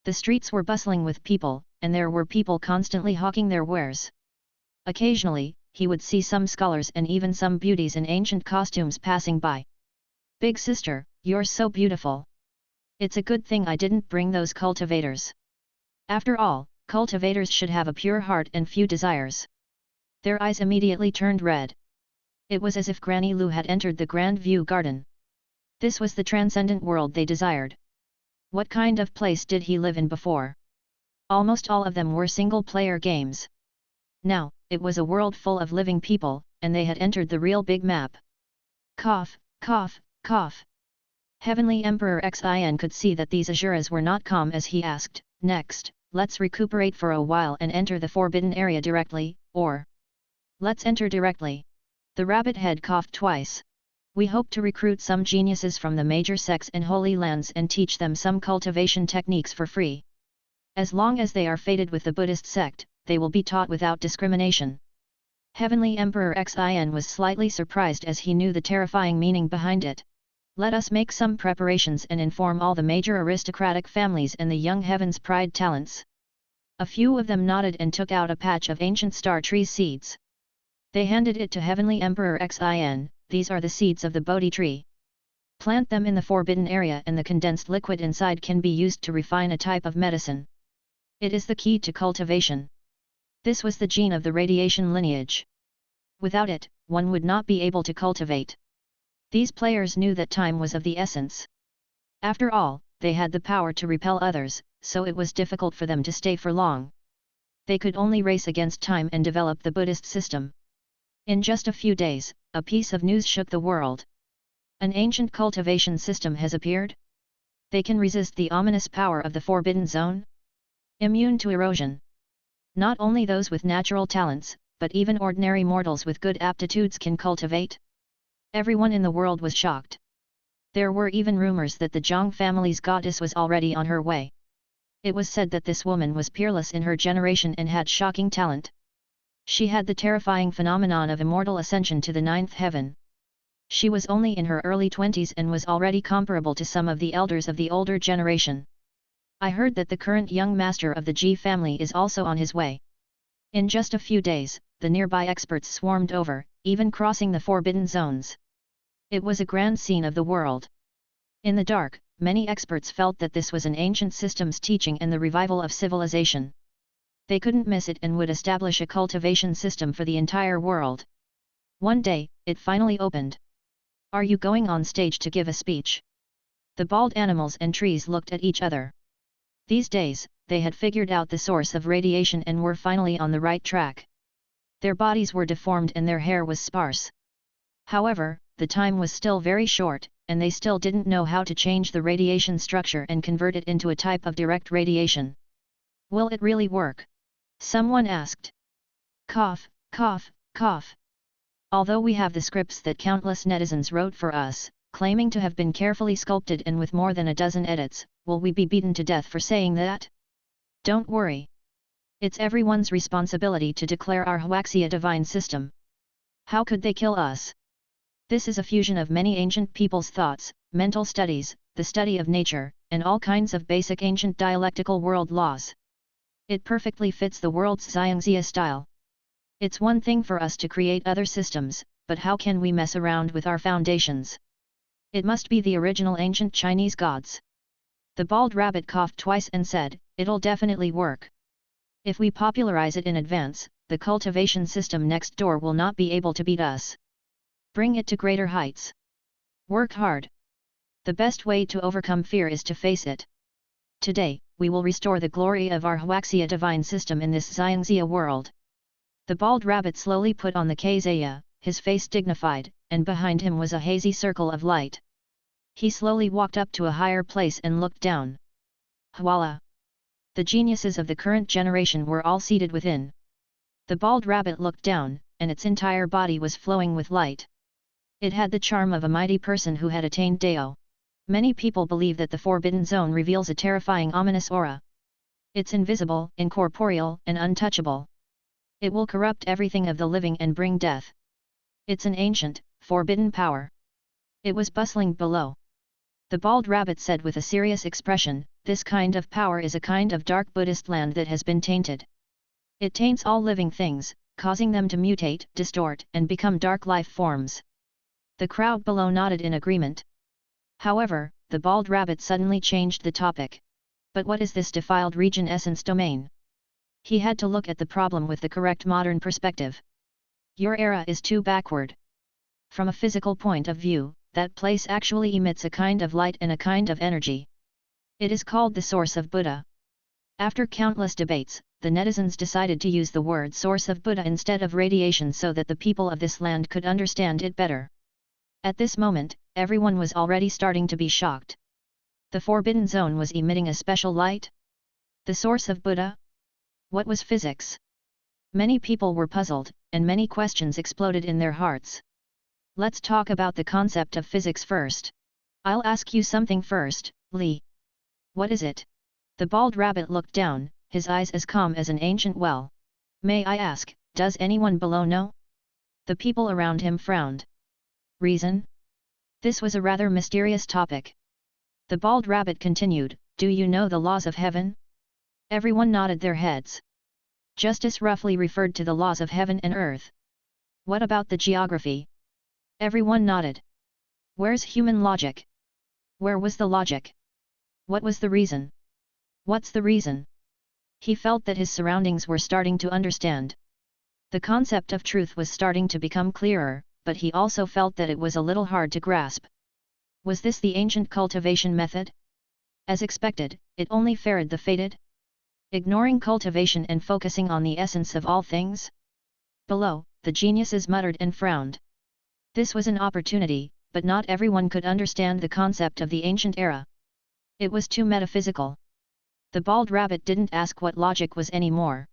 The streets were bustling with people, and there were people constantly hawking their wares. Occasionally, he would see some scholars and even some beauties in ancient costumes passing by. Big sister, you're so beautiful. It's a good thing I didn't bring those cultivators. After all, cultivators should have a pure heart and few desires. Their eyes immediately turned red. It was as if Granny Lu had entered the Grand View Garden. This was the transcendent world they desired. What kind of place did he live in before? Almost all of them were single-player games. Now, it was a world full of living people, and they had entered the real big map. Cough, Cough, cough. Heavenly Emperor Xin could see that these Asuras were not calm as he asked, next, let's recuperate for a while and enter the forbidden area directly, or let's enter directly. The rabbit head coughed twice. We hope to recruit some geniuses from the major sects and holy lands and teach them some cultivation techniques for free. As long as they are fated with the Buddhist sect, they will be taught without discrimination. Heavenly Emperor Xin was slightly surprised as he knew the terrifying meaning behind it. Let us make some preparations and inform all the major aristocratic families and the young heavens' pride talents. A few of them nodded and took out a patch of ancient star tree seeds. They handed it to Heavenly Emperor Xin. These are the seeds of the Bodhi tree. Plant them in the forbidden area and the condensed liquid inside can be used to refine a type of medicine. It is the key to cultivation. This was the gene of the radiation lineage. Without it, one would not be able to cultivate. These players knew that time was of the essence. After all, they had the power to repel others, so it was difficult for them to stay for long. They could only race against time and develop the Buddhist system. In just a few days, a piece of news shook the world. An ancient cultivation system has appeared. They can resist the ominous power of the Forbidden Zone. Immune to erosion. Not only those with natural talents, but even ordinary mortals with good aptitudes can cultivate. Everyone in the world was shocked. There were even rumors that the Zhang family's goddess was already on her way. It was said that this woman was peerless in her generation and had shocking talent. She had the terrifying phenomenon of immortal ascension to the ninth heaven. She was only in her early 20s and was already comparable to some of the elders of the older generation. I heard that the current young master of the Ji family is also on his way. In just a few days, the nearby experts swarmed over, even crossing the forbidden zones. It was a grand scene of the world. In the dark, many experts felt that this was an ancient system's teaching and the revival of civilization. They couldn't miss it and would establish a cultivation system for the entire world. One day, it finally opened. Are you going on stage to give a speech? The bald animals and trees looked at each other. These days, they had figured out the source of radiation and were finally on the right track. Their bodies were deformed and their hair was sparse. However, the time was still very short, and they still didn't know how to change the radiation structure and convert it into a type of direct radiation. Will it really work? Someone asked. Cough, cough, cough. Although we have the scripts that countless netizens wrote for us, claiming to have been carefully sculpted and with more than a dozen edits, will we be beaten to death for saying that? Don't worry. It's everyone's responsibility to declare our Huaxia divine system. How could they kill us? This is a fusion of many ancient people's thoughts, mental studies, the study of nature, and all kinds of basic ancient dialectical world laws. It perfectly fits the world's Xiangxia style. It's one thing for us to create other systems, but how can we mess around with our foundations? It must be the original ancient Chinese gods. The bald rabbit coughed twice and said, it'll definitely work. If we popularize it in advance, the cultivation system next door will not be able to beat us. Bring it to greater heights. Work hard. The best way to overcome fear is to face it. Today, we will restore the glory of our Huaxia divine system in this Xiangxia world. The bald rabbit slowly put on the Kazaya, his face dignified, and behind him was a hazy circle of light. He slowly walked up to a higher place and looked down. Voila! The geniuses of the current generation were all seated within. The bald rabbit looked down, and its entire body was flowing with light. It had the charm of a mighty person who had attained Dao. Many people believe that the Forbidden Zone reveals a terrifying ominous aura. It's invisible, incorporeal, and untouchable. It will corrupt everything of the living and bring death. It's an ancient, forbidden power. It was bustling below. The bald rabbit said with a serious expression, this kind of power is a kind of dark Buddhist land that has been tainted. It taints all living things, causing them to mutate, distort, and become dark life forms. The crowd below nodded in agreement. However, the bald rabbit suddenly changed the topic. But what is this defiled region essence domain? He had to look at the problem with the correct modern perspective. Your era is too backward. From a physical point of view, that place actually emits a kind of light and a kind of energy. It is called the source of Buddha. After countless debates, the netizens decided to use the word source of Buddha instead of radiation so that the people of this land could understand it better. At this moment, everyone was already starting to be shocked. The forbidden zone was emitting a special light? The source of Buddha? What was physics? Many people were puzzled, and many questions exploded in their hearts. Let's talk about the concept of physics first. I'll ask you something first, Li. What is it? The bald rabbit looked down, his eyes as calm as an ancient well. May I ask, does anyone below know? The people around him frowned. Reason? This was a rather mysterious topic. The bald rabbit continued, do you know the laws of heaven? Everyone nodded their heads. Justice roughly referred to the laws of heaven and earth. What about the geography? Everyone nodded. Where's human logic? Where was the logic? What was the reason? What's the reason? He felt that his surroundings were starting to understand. The concept of truth was starting to become clearer, but he also felt that it was a little hard to grasp. Was this the ancient cultivation method? As expected, it only fared the fated? Ignoring cultivation and focusing on the essence of all things? Below, the geniuses muttered and frowned. This was an opportunity, but not everyone could understand the concept of the ancient era. It was too metaphysical. The bald rabbit didn't ask what logic was anymore.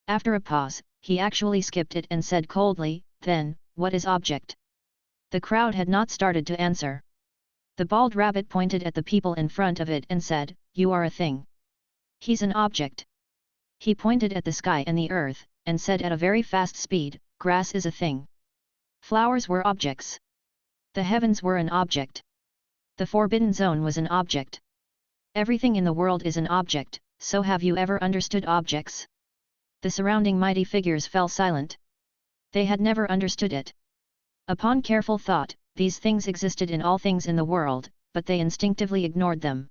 After a pause, he actually skipped it and said coldly, then, what is object? The crowd had not started to answer. The bald rabbit pointed at the people in front of it and said, you are a thing. He's an object. He pointed at the sky and the earth, and said at a very fast speed, grass is a thing. Flowers were objects. The heavens were an object. The forbidden zone was an object. Everything in the world is an object, so have you ever understood objects? The surrounding mighty figures fell silent. They had never understood it. Upon careful thought, these things existed in all things in the world, but they instinctively ignored them.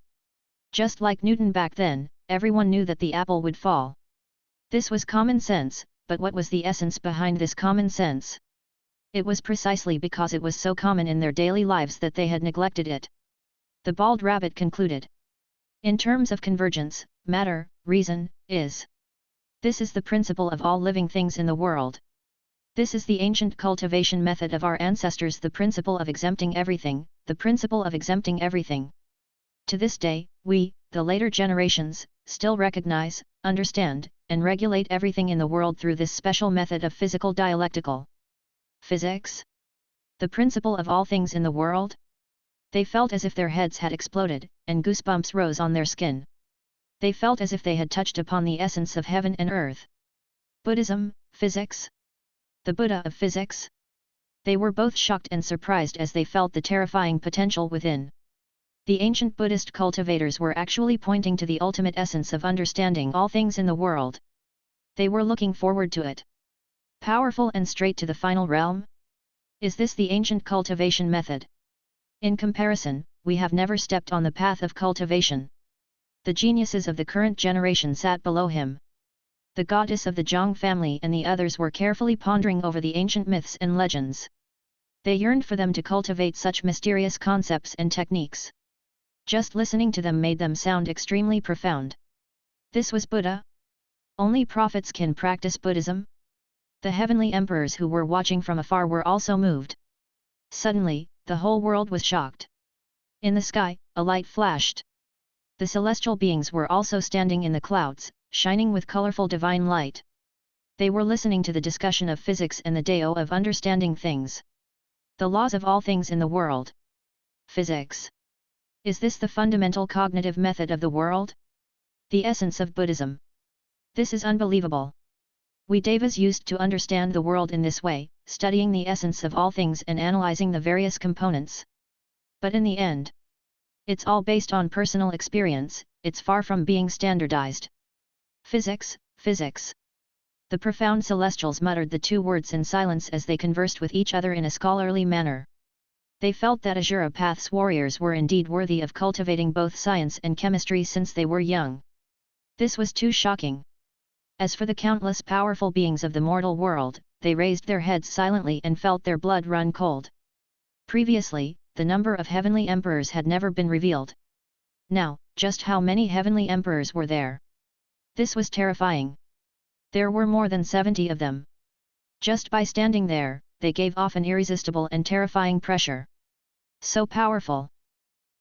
Just like Newton back then, everyone knew that the apple would fall. This was common sense, but what was the essence behind this common sense? It was precisely because it was so common in their daily lives that they had neglected it. The bald rabbit concluded. In terms of convergence, matter, reason, is. This is the principle of all living things in the world. This is the ancient cultivation method of our ancestors, the principle of exempting everything, the principle of exempting everything. To this day, we, the later generations, still recognize, understand, and regulate everything in the world through this special method of physical dialectical physics. The principle of all things in the world? They felt as if their heads had exploded, and goosebumps rose on their skin. They felt as if they had touched upon the essence of heaven and earth. Buddhism, physics? The Buddha of physics? They were both shocked and surprised as they felt the terrifying potential within. The ancient Buddhist cultivators were actually pointing to the ultimate essence of understanding all things in the world. They were looking forward to it. Powerful and straight to the final realm? Is this the ancient cultivation method? In comparison, we have never stepped on the path of cultivation. The geniuses of the current generation sat below him. The goddess of the Zhang family and the others were carefully pondering over the ancient myths and legends. They yearned for them to cultivate such mysterious concepts and techniques. Just listening to them made them sound extremely profound. This was Buddha? Only prophets can practice Buddhism? The heavenly emperors who were watching from afar were also moved. Suddenly, the whole world was shocked. In the sky, a light flashed. The celestial beings were also standing in the clouds, shining with colorful divine light. They were listening to the discussion of physics and the Dao of understanding things. The laws of all things in the world. Physics. Is this the fundamental cognitive method of the world? The essence of Buddhism. This is unbelievable. We Devas used to understand the world in this way, studying the essence of all things and analyzing the various components. But in the end, it's all based on personal experience, it's far from being standardized. Physics, physics. The profound celestials muttered the two words in silence as they conversed with each other in a scholarly manner. They felt that Azura Path's warriors were indeed worthy of cultivating both science and chemistry since they were young. This was too shocking. As for the countless powerful beings of the mortal world, they raised their heads silently and felt their blood run cold. Previously, the number of heavenly emperors had never been revealed. Now, just how many heavenly emperors were there? This was terrifying. There were more than 70 of them. Just by standing there, they gave off an irresistible and terrifying pressure. So powerful.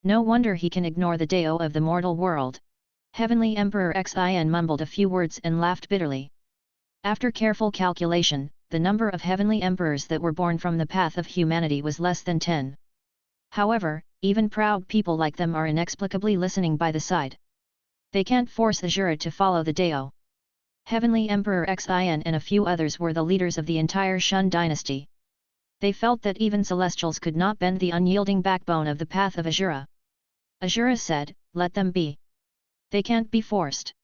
No wonder he can ignore the Dao of the mortal world. Heavenly Emperor Xin mumbled a few words and laughed bitterly. After careful calculation, the number of heavenly emperors that were born from the path of humanity was less than 10. However, even proud people like them are inexplicably listening by the side. They can't force the Jura to follow the Dao. Heavenly Emperor Xin and a few others were the leaders of the entire Shun dynasty. They felt that even celestials could not bend the unyielding backbone of the path of Azura. Azura said, "Let them be. They can't be forced.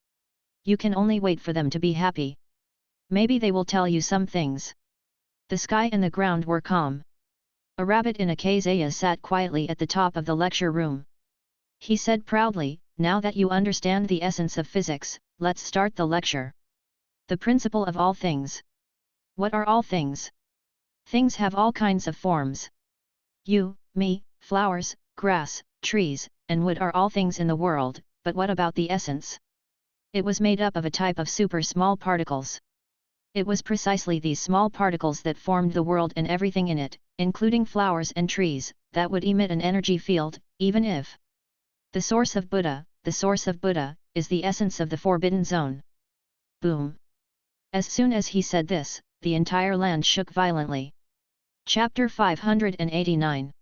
You can only wait for them to be happy. Maybe they will tell you some things." The sky and the ground were calm. A rabbit in a kazaya sat quietly at the top of the lecture room. He said proudly, "Now that you understand the essence of physics, let's start the lecture. The principle of all things. What are all things? Things have all kinds of forms. You, me, flowers, grass, trees, and wood are all things in the world, but what about the essence? It was made up of a type of super small particles. It was precisely these small particles that formed the world and everything in it, including flowers and trees, that would emit an energy field, even if the source of Buddha, is the essence of the forbidden zone." Boom! As soon as he said this, the entire land shook violently. Chapter 589.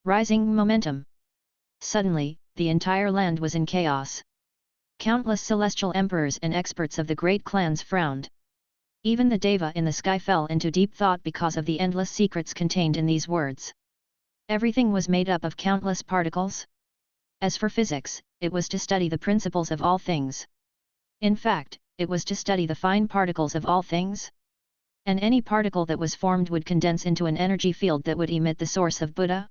Rising Momentum. Suddenly, the entire land was in chaos. Countless celestial emperors and experts of the great clans frowned. Even the Deva in the sky fell into deep thought because of the endless secrets contained in these words. Everything was made up of countless particles. As for physics, it was to study the principles of all things. In fact, it was to study the fine particles of all things. And any particle that was formed would condense into an energy field that would emit the source of Buddha.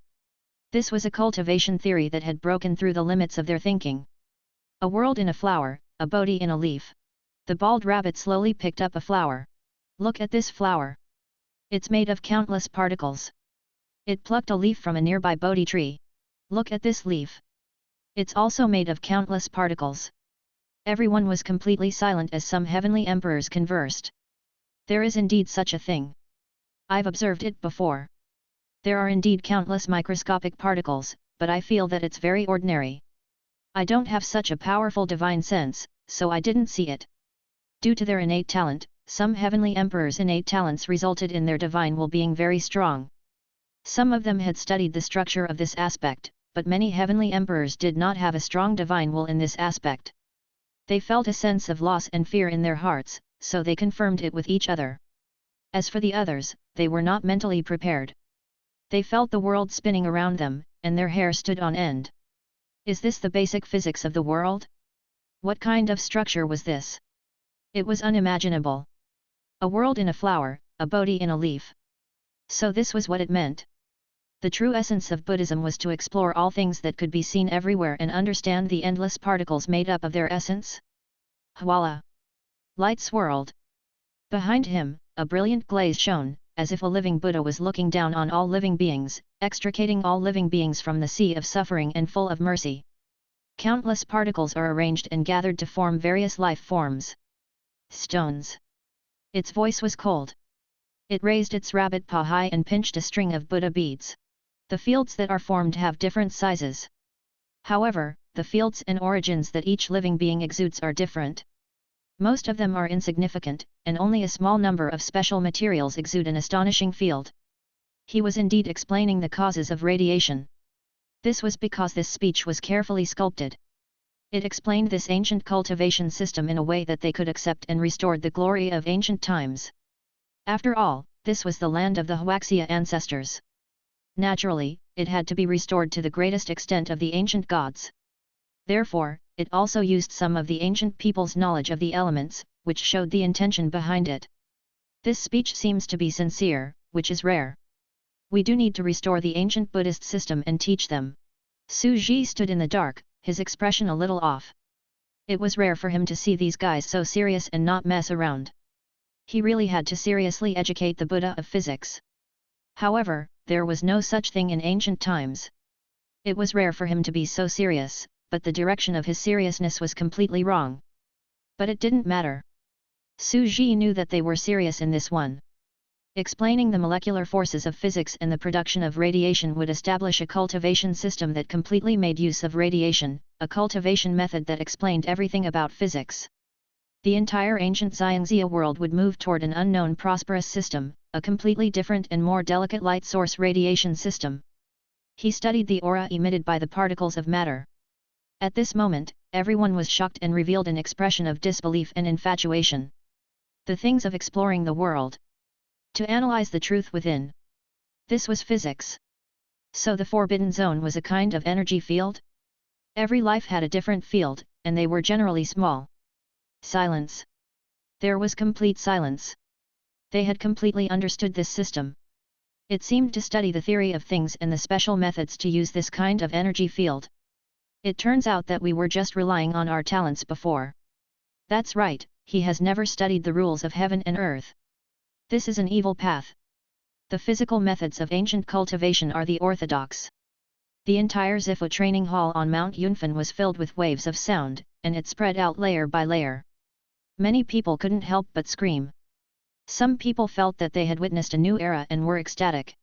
This was a cultivation theory that had broken through the limits of their thinking. A world in a flower, a Bodhi in a leaf. The bald rabbit slowly picked up a flower. "Look at this flower. It's made of countless particles." It plucked a leaf from a nearby Bodhi tree. "Look at this leaf. It's also made of countless particles." Everyone was completely silent as some heavenly emperors conversed. "There is indeed such a thing. I've observed it before. There are indeed countless microscopic particles, but I feel that it's very ordinary. I don't have such a powerful divine sense, so I didn't see it." Due to their innate talent, some heavenly emperors' innate talents resulted in their divine will being very strong. Some of them had studied the structure of this aspect, but many heavenly emperors did not have a strong divine will in this aspect. They felt a sense of loss and fear in their hearts, so they confirmed it with each other. As for the others, they were not mentally prepared. They felt the world spinning around them, and their hair stood on end. Is this the basic physics of the world? What kind of structure was this? It was unimaginable. A world in a flower, a Bodhi in a leaf. So this was what it meant. The true essence of Buddhism was to explore all things that could be seen everywhere and understand the endless particles made up of their essence. Voila! Light swirled. Behind him, a brilliant glaze shone, as if a living Buddha was looking down on all living beings, extricating all living beings from the sea of suffering and full of mercy. Countless particles are arranged and gathered to form various life forms. Stones. Its voice was cold. It raised its rabbit paw high and pinched a string of Buddha beads. The fields that are formed have different sizes. However, the fields and origins that each living being exudes are different. Most of them are insignificant, and only a small number of special materials exude an astonishing field. He was indeed explaining the causes of radiation. This was because this speech was carefully sculpted. It explained this ancient cultivation system in a way that they could accept and restored the glory of ancient times. After all, this was the land of the Huaxia ancestors. Naturally, it had to be restored to the greatest extent of the ancient gods. Therefore, it also used some of the ancient people's knowledge of the elements, which showed the intention behind it. This speech seems to be sincere, which is rare. We do need to restore the ancient Buddhist system and teach them. Su Ji stood in the dark, his expression a little off. It was rare for him to see these guys so serious and not mess around. He really had to seriously educate the Buddha of physics. However, there was no such thing in ancient times. It was rare for him to be so serious, but the direction of his seriousness was completely wrong. But it didn't matter. Su Ji knew that they were serious in this one. Explaining the molecular forces of physics and the production of radiation would establish a cultivation system that completely made use of radiation, a cultivation method that explained everything about physics. The entire ancient Xiangxia world would move toward an unknown prosperous system, a completely different and more delicate light source radiation system. He studied the aura emitted by the particles of matter. At this moment, everyone was shocked and revealed an expression of disbelief and infatuation. The things of exploring the world. To analyze the truth within. This was physics. So the forbidden zone was a kind of energy field? Every life had a different field, and they were generally small. Silence. There was complete silence. They had completely understood this system. It seemed to study the theory of things and the special methods to use this kind of energy field. It turns out that we were just relying on our talents before. That's right, he has never studied the rules of heaven and earth. This is an evil path. The physical methods of ancient cultivation are the orthodox. The entire Zifu training hall on Mount Yunfen was filled with waves of sound, and it spread out layer by layer. Many people couldn't help but scream. Some people felt that they had witnessed a new era and were ecstatic.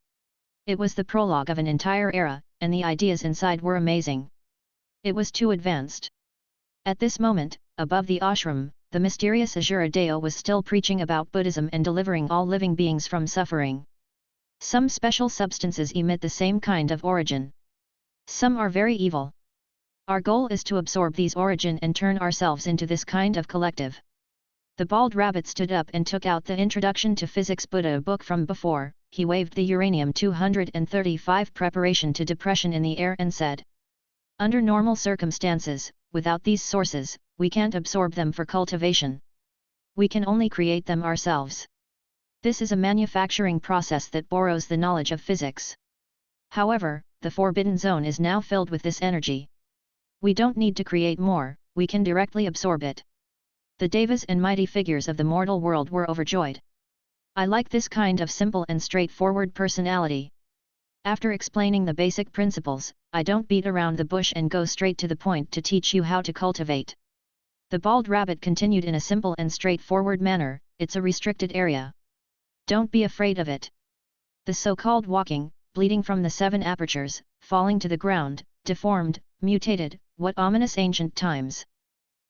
It was the prologue of an entire era, and the ideas inside were amazing. It was too advanced. At this moment, above the ashram, the mysterious Ajura Deo was still preaching about Buddhism and delivering all living beings from suffering. Some special substances emit the same kind of origin. Some are very evil. Our goal is to absorb these origin and turn ourselves into this kind of collective. The bald rabbit stood up and took out the Introduction to Physics Buddha book from before. He waved the uranium-235 preparation to depression in the air and said, "Under normal circumstances, without these sources, we can't absorb them for cultivation. We can only create them ourselves. This is a manufacturing process that borrows the knowledge of physics. However, the forbidden zone is now filled with this energy. We don't need to create more, we can directly absorb it." The devas and mighty figures of the mortal world were overjoyed. I like this kind of simple and straightforward personality. After explaining the basic principles, I don't beat around the bush and go straight to the point to teach you how to cultivate. The bald rabbit continued in a simple and straightforward manner, it's a restricted area. Don't be afraid of it. The so-called walking, bleeding from the 7 apertures, falling to the ground, deformed, mutated, what ominous ancient times.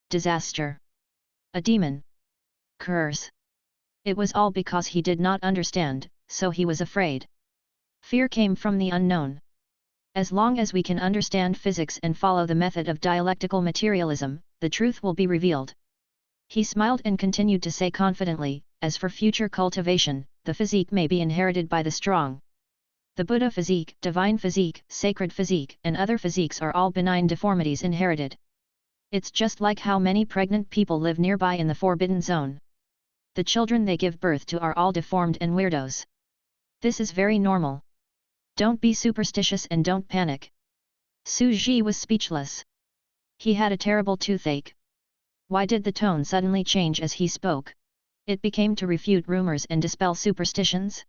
Disaster. A demon. Curse. It was all because he did not understand, so he was afraid. Fear came from the unknown. As long as we can understand physics and follow the method of dialectical materialism, the truth will be revealed. He smiled and continued to say confidently, as for future cultivation, the physique may be inherited by the strong. The Buddha physique, divine physique, sacred physique, and other physiques are all benign deformities inherited. It's just like how many pregnant people live nearby in the forbidden zone. The children they give birth to are all deformed and weirdos. This is very normal. Don't be superstitious and don't panic. Su Ji was speechless. He had a terrible toothache. Why did the tone suddenly change as he spoke? It became to refute rumors and dispel superstitions?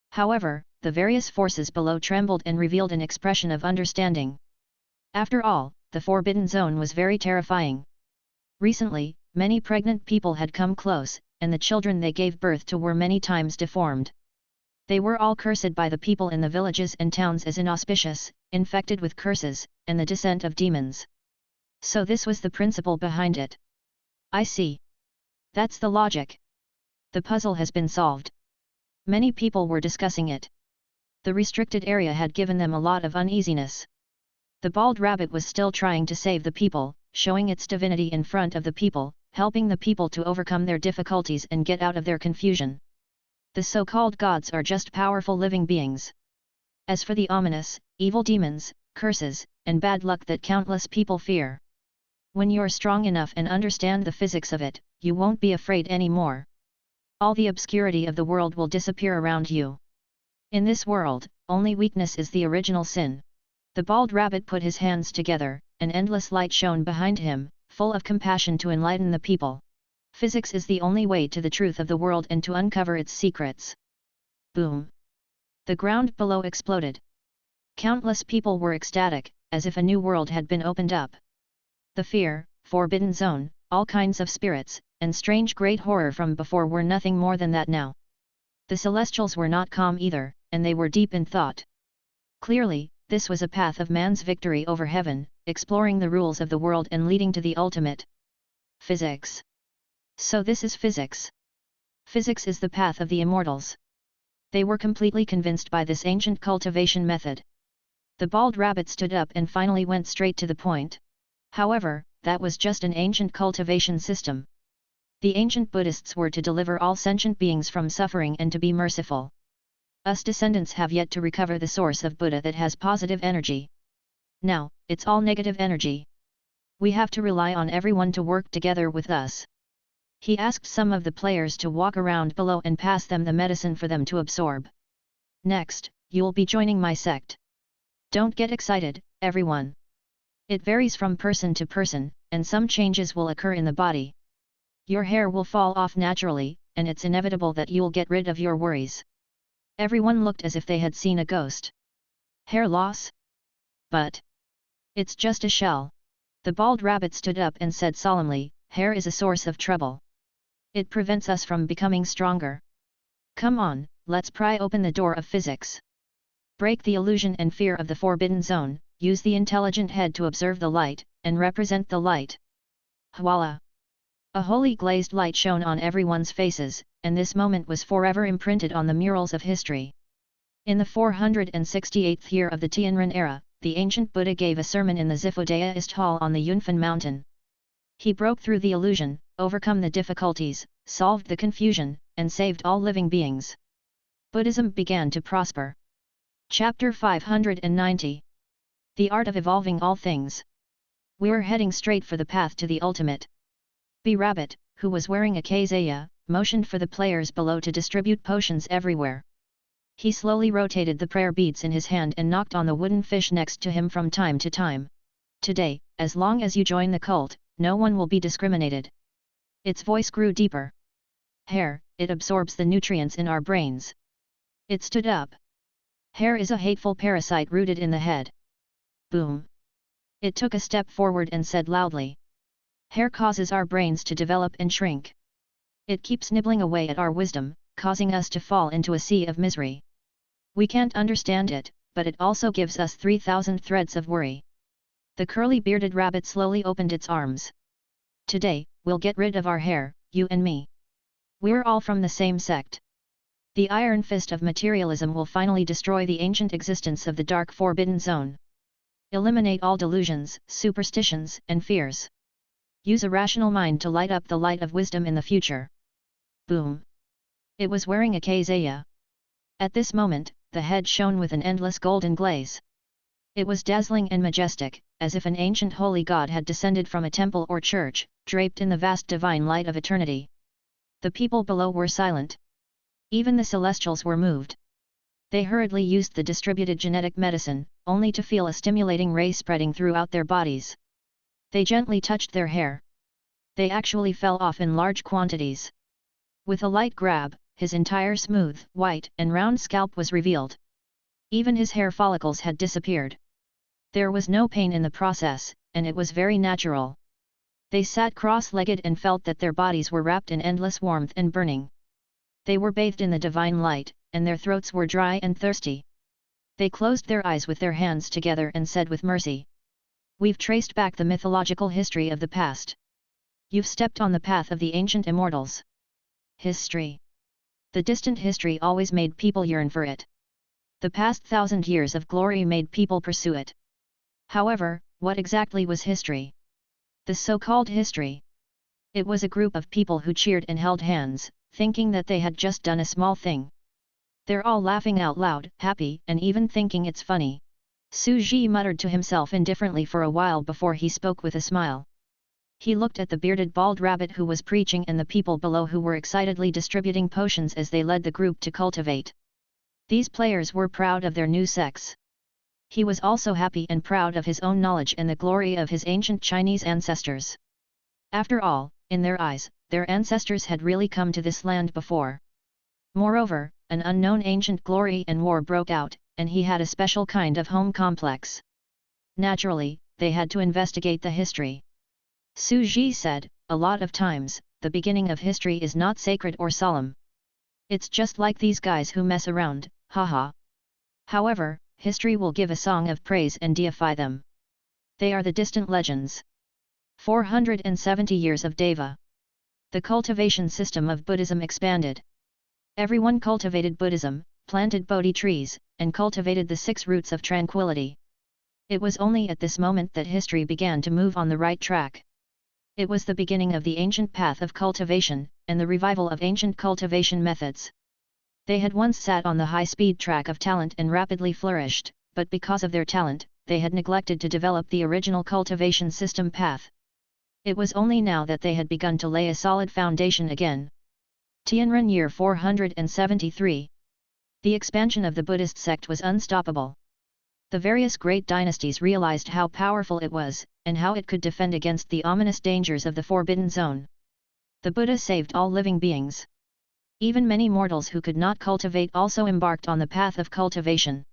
However, the various forces below trembled and revealed an expression of understanding. After all, the forbidden zone was very terrifying. Recently, many pregnant people had come close, and the children they gave birth to were many times deformed. They were all cursed by the people in the villages and towns as inauspicious, infected with curses, and the descent of demons. So this was the principle behind it. I see. That's the logic. The puzzle has been solved. Many people were discussing it. The restricted area had given them a lot of uneasiness. The bald rabbit was still trying to save the people, showing its divinity in front of the people, helping the people to overcome their difficulties and get out of their confusion. The so-called gods are just powerful living beings. As for the ominous, evil demons, curses, and bad luck that countless people fear. When you're strong enough and understand the physics of it, you won't be afraid anymore. All the obscurity of the world will disappear around you. In this world, only weakness is the original sin. The bald rabbit put his hands together, an endless light shone behind him, full of compassion to enlighten the people. Physics is the only way to the truth of the world and to uncover its secrets. Boom! The ground below exploded. Countless people were ecstatic, as if a new world had been opened up. The fear, forbidden zone, all kinds of spirits, and strange great horror from before were nothing more than that now. The celestials were not calm either, and they were deep in thought. Clearly, this was a path of man's victory over heaven, exploring the rules of the world and leading to the ultimate. Physics. So this is physics. Physics is the path of the immortals. They were completely convinced by this ancient cultivation method. The bald rabbit stood up and finally went straight to the point. However, that was just an ancient cultivation system. The ancient Buddhists were to deliver all sentient beings from suffering and to be merciful. Us descendants have yet to recover the source of Buddha that has positive energy. Now, it's all negative energy. We have to rely on everyone to work together with us. He asked some of the players to walk around below and pass them the medicine for them to absorb. Next, you'll be joining my sect. Don't get excited, everyone. It varies from person to person, and some changes will occur in the body. Your hair will fall off naturally, and it's inevitable that you'll get rid of your worries. Everyone looked as if they had seen a ghost. Hair loss? But it's just a shell. The bald rabbit stood up and said solemnly, hair is a source of trouble. It prevents us from becoming stronger. Come on, let's pry open the door of physics. Break the illusion and fear of the forbidden zone, use the intelligent head to observe the light, and represent the light. Voila! A holy glazed light shone on everyone's faces, and this moment was forever imprinted on the murals of history. In the 468th year of the Tianren era, the ancient Buddha gave a sermon in the Zifodaist hall on the Yunfen mountain. He broke through the illusion, overcome the difficulties, solved the confusion, and saved all living beings. Buddhism began to prosper. Chapter 590. The Art of Evolving All Things. We're heading straight for the path to the ultimate. B-Rabbit, who was wearing a kazaya, motioned for the players below to distribute potions everywhere. He slowly rotated the prayer beads in his hand and knocked on the wooden fish next to him from time to time. Today, as long as you join the cult, no one will be discriminated. Its voice grew deeper. Hair, it absorbs the nutrients in our brains. It stood up. Hair is a hateful parasite rooted in the head. Boom. It took a step forward and said loudly. Hair causes our brains to develop and shrink. It keeps nibbling away at our wisdom, causing us to fall into a sea of misery. We can't understand it, but it also gives us 3,000 threads of worry. The curly-bearded rabbit slowly opened its arms. Today, we'll get rid of our hair, you and me. We're all from the same sect. The iron fist of materialism will finally destroy the ancient existence of the dark forbidden zone. Eliminate all delusions, superstitions, and fears. Use a rational mind to light up the light of wisdom in the future. Boom. It was wearing a kazaya. At this moment, the head shone with an endless golden glaze. It was dazzling and majestic, as if an ancient holy god had descended from a temple or church, draped in the vast divine light of eternity. The people below were silent. Even the celestials were moved. They hurriedly used the distributed genetic medicine, only to feel a stimulating ray spreading throughout their bodies. They gently touched their hair. They actually fell off in large quantities. With a light grab, his entire smooth, white, and round scalp was revealed. Even his hair follicles had disappeared. There was no pain in the process, and it was very natural. They sat cross-legged and felt that their bodies were wrapped in endless warmth and burning. They were bathed in the divine light, and their throats were dry and thirsty. They closed their eyes with their hands together and said with mercy, "We've traced back the mythological history of the past. You've stepped on the path of the ancient immortals. History. The distant history always made people yearn for it. The past 1,000 years of glory made people pursue it. However, what exactly was history? The so-called history. It was a group of people who cheered and held hands, thinking that they had just done a small thing. They're all laughing out loud, happy, and even thinking it's funny." Su Ji muttered to himself indifferently for a while before he spoke with a smile. He looked at the bearded bald rabbit who was preaching and the people below who were excitedly distributing potions as they led the group to cultivate. These players were proud of their new sex. He was also happy and proud of his own knowledge and the glory of his ancient Chinese ancestors. After all, in their eyes, their ancestors had really come to this land before. Moreover, an unknown ancient glory and war broke out, and he had a special kind of home complex. Naturally, they had to investigate the history. Su Ji said, "A lot of times, the beginning of history is not sacred or solemn. It's just like these guys who mess around, haha. However, history will give a song of praise and deify them. They are the distant legends. 470 years of Deva. The cultivation system of Buddhism expanded. Everyone cultivated Buddhism, planted Bodhi trees, and cultivated the 6 roots of tranquility. It was only at this moment that history began to move on the right track. It was the beginning of the ancient path of cultivation, and the revival of ancient cultivation methods. They had once sat on the high-speed track of talent and rapidly flourished, but because of their talent, they had neglected to develop the original cultivation system path. It was only now that they had begun to lay a solid foundation again. Tianren year 473. The expansion of the Buddhist sect was unstoppable. The various great dynasties realized how powerful it was, and how it could defend against the ominous dangers of the Forbidden Zone. The Buddha saved all living beings. Even many mortals who could not cultivate also embarked on the path of cultivation.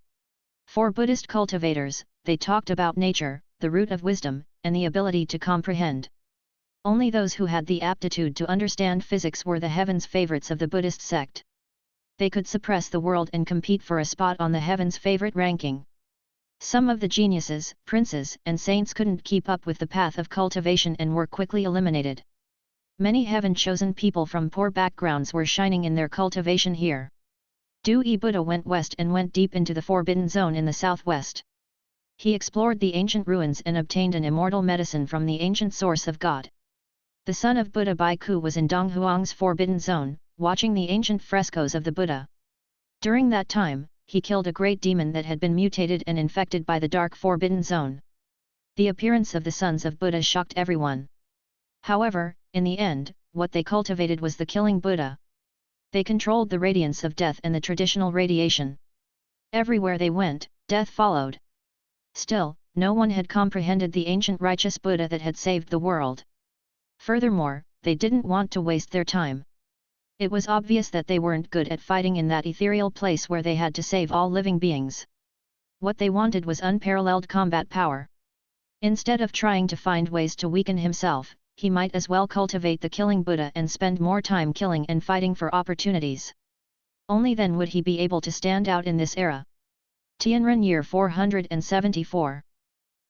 For Buddhist cultivators, they talked about nature, the root of wisdom, and the ability to comprehend. Only those who had the aptitude to understand physics were the heavens favorites of the Buddhist sect. They could suppress the world and compete for a spot on the heavens favorite ranking. Some of the geniuses, princes, and saints couldn't keep up with the path of cultivation and were quickly eliminated. Many heaven-chosen people from poor backgrounds were shining in their cultivation here. Dui Buddha went west and went deep into the Forbidden Zone in the southwest. He explored the ancient ruins and obtained an immortal medicine from the ancient source of God. The son of Buddha Baiku was in Donghuang's Forbidden Zone, watching the ancient frescoes of the Buddha. During that time, he killed a great demon that had been mutated and infected by the dark Forbidden Zone. The appearance of the sons of Buddha shocked everyone. However, in the end, what they cultivated was the killing Buddha. They controlled the radiance of death and the traditional radiation. Everywhere they went, death followed. Still, no one had comprehended the ancient righteous Buddha that had saved the world. Furthermore, they didn't want to waste their time. It was obvious that they weren't good at fighting in that ethereal place where they had to save all living beings. What they wanted was unparalleled combat power. Instead of trying to find ways to weaken himself, he might as well cultivate the killing Buddha and spend more time killing and fighting for opportunities. Only then would he be able to stand out in this era. Tianren year 474.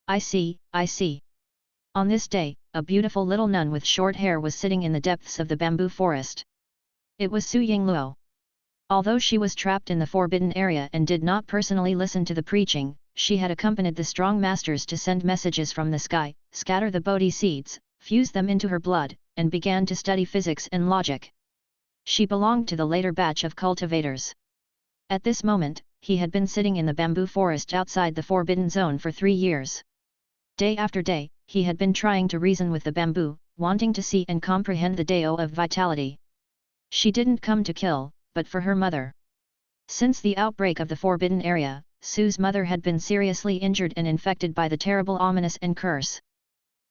I see. On this day, a beautiful little nun with short hair was sitting in the depths of the bamboo forest. It was Su Yingluo. Although she was trapped in the forbidden area and did not personally listen to the preaching, she had accompanied the strong masters to send messages from the sky, scatter the Bodhi seeds, fuse them into her blood, and began to study physics and logic. She belonged to the later batch of cultivators. At this moment, he had been sitting in the bamboo forest outside the Forbidden Zone for 3 years. Day after day, he had been trying to reason with the bamboo, wanting to see and comprehend the Dao of vitality. She didn't come to kill, but for her mother. Since the outbreak of the Forbidden Area, Su's mother had been seriously injured and infected by the terrible ominous and curse.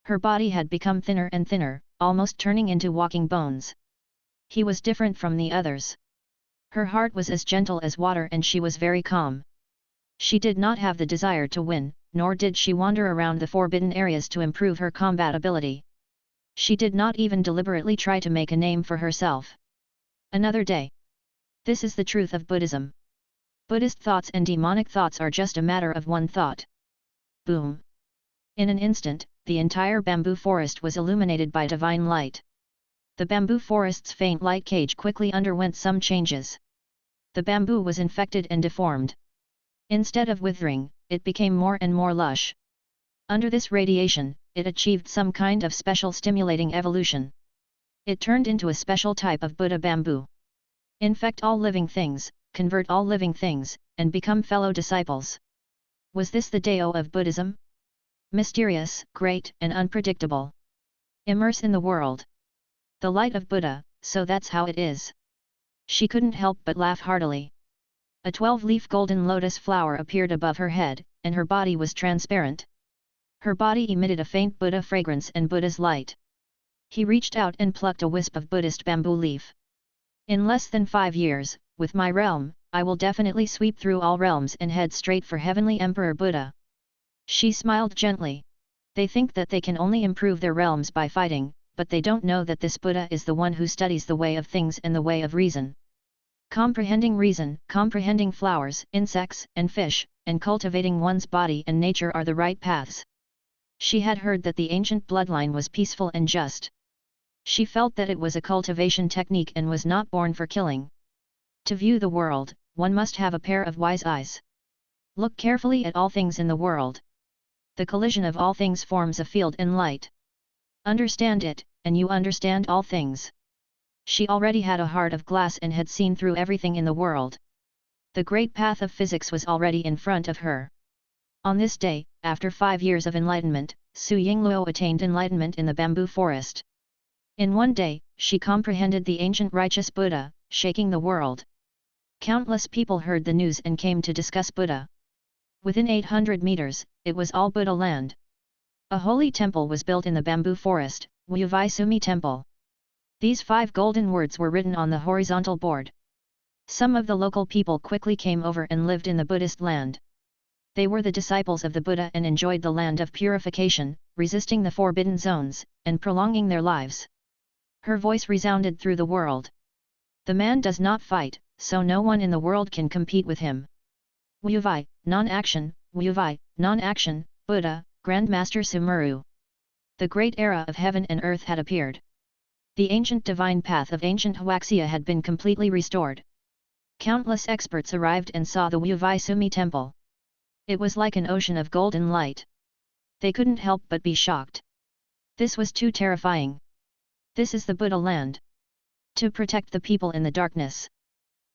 Her body had become thinner and thinner, almost turning into walking bones. He was different from the others. Her heart was as gentle as water and she was very calm. She did not have the desire to win, nor did she wander around the forbidden areas to improve her combat ability. She did not even deliberately try to make a name for herself. Another day. This is the truth of Buddhism. Buddhist thoughts and demonic thoughts are just a matter of one thought. Boom! In an instant, the entire bamboo forest was illuminated by divine light. The bamboo forest's faint light cage quickly underwent some changes. The bamboo was infected and deformed. Instead of withering, it became more and more lush. Under this radiation, it achieved some kind of special stimulating evolution. It turned into a special type of Buddha bamboo. Infect all living things, convert all living things, and become fellow disciples. Was this the Dao of Buddhism? Mysterious, great, and unpredictable. Immerse in the world. The light of Buddha, so that's how it is. She couldn't help but laugh heartily. A 12-leaf golden lotus flower appeared above her head, and her body was transparent. Her body emitted a faint Buddha fragrance and Buddha's light. He reached out and plucked a wisp of Buddhist bamboo leaf. In less than 5 years, with my realm, I will definitely sweep through all realms and head straight for Heavenly Emperor Buddha. She smiled gently. They think that they can only improve their realms by fighting, but they don't know that this Buddha is the one who studies the way of things and the way of reason. Comprehending reason, comprehending flowers, insects, and fish, and cultivating one's body and nature are the right paths. She had heard that the ancient bloodline was peaceful and just. She felt that it was a cultivation technique and was not born for killing. To view the world, one must have a pair of wise eyes. Look carefully at all things in the world. The collision of all things forms a field and light. Understand it, and you understand all things. She already had a heart of glass and had seen through everything in the world. The great path of physics was already in front of her. On this day, after 5 years of enlightenment, Su Yingluo attained enlightenment in the bamboo forest. In one day, she comprehended the ancient righteous Buddha, shaking the world. Countless people heard the news and came to discuss Buddha. Within 800 meters, it was all Buddha land. A holy temple was built in the bamboo forest, Wuyuvai Sumi Temple. These 5 golden words were written on the horizontal board. Some of the local people quickly came over and lived in the Buddhist land. They were the disciples of the Buddha and enjoyed the land of purification, resisting the forbidden zones, and prolonging their lives. Her voice resounded through the world. The man does not fight, so no one in the world can compete with him. Wuyuvai, non-action, Wuyuvai, non-action, Buddha, Grandmaster Sumeru. The great era of heaven and earth had appeared. The ancient divine path of ancient Huaxia had been completely restored. Countless experts arrived and saw the Wuyuvai Sumi temple. It was like an ocean of golden light. They couldn't help but be shocked. This was too terrifying. This is the Buddha land. To protect the people in the darkness.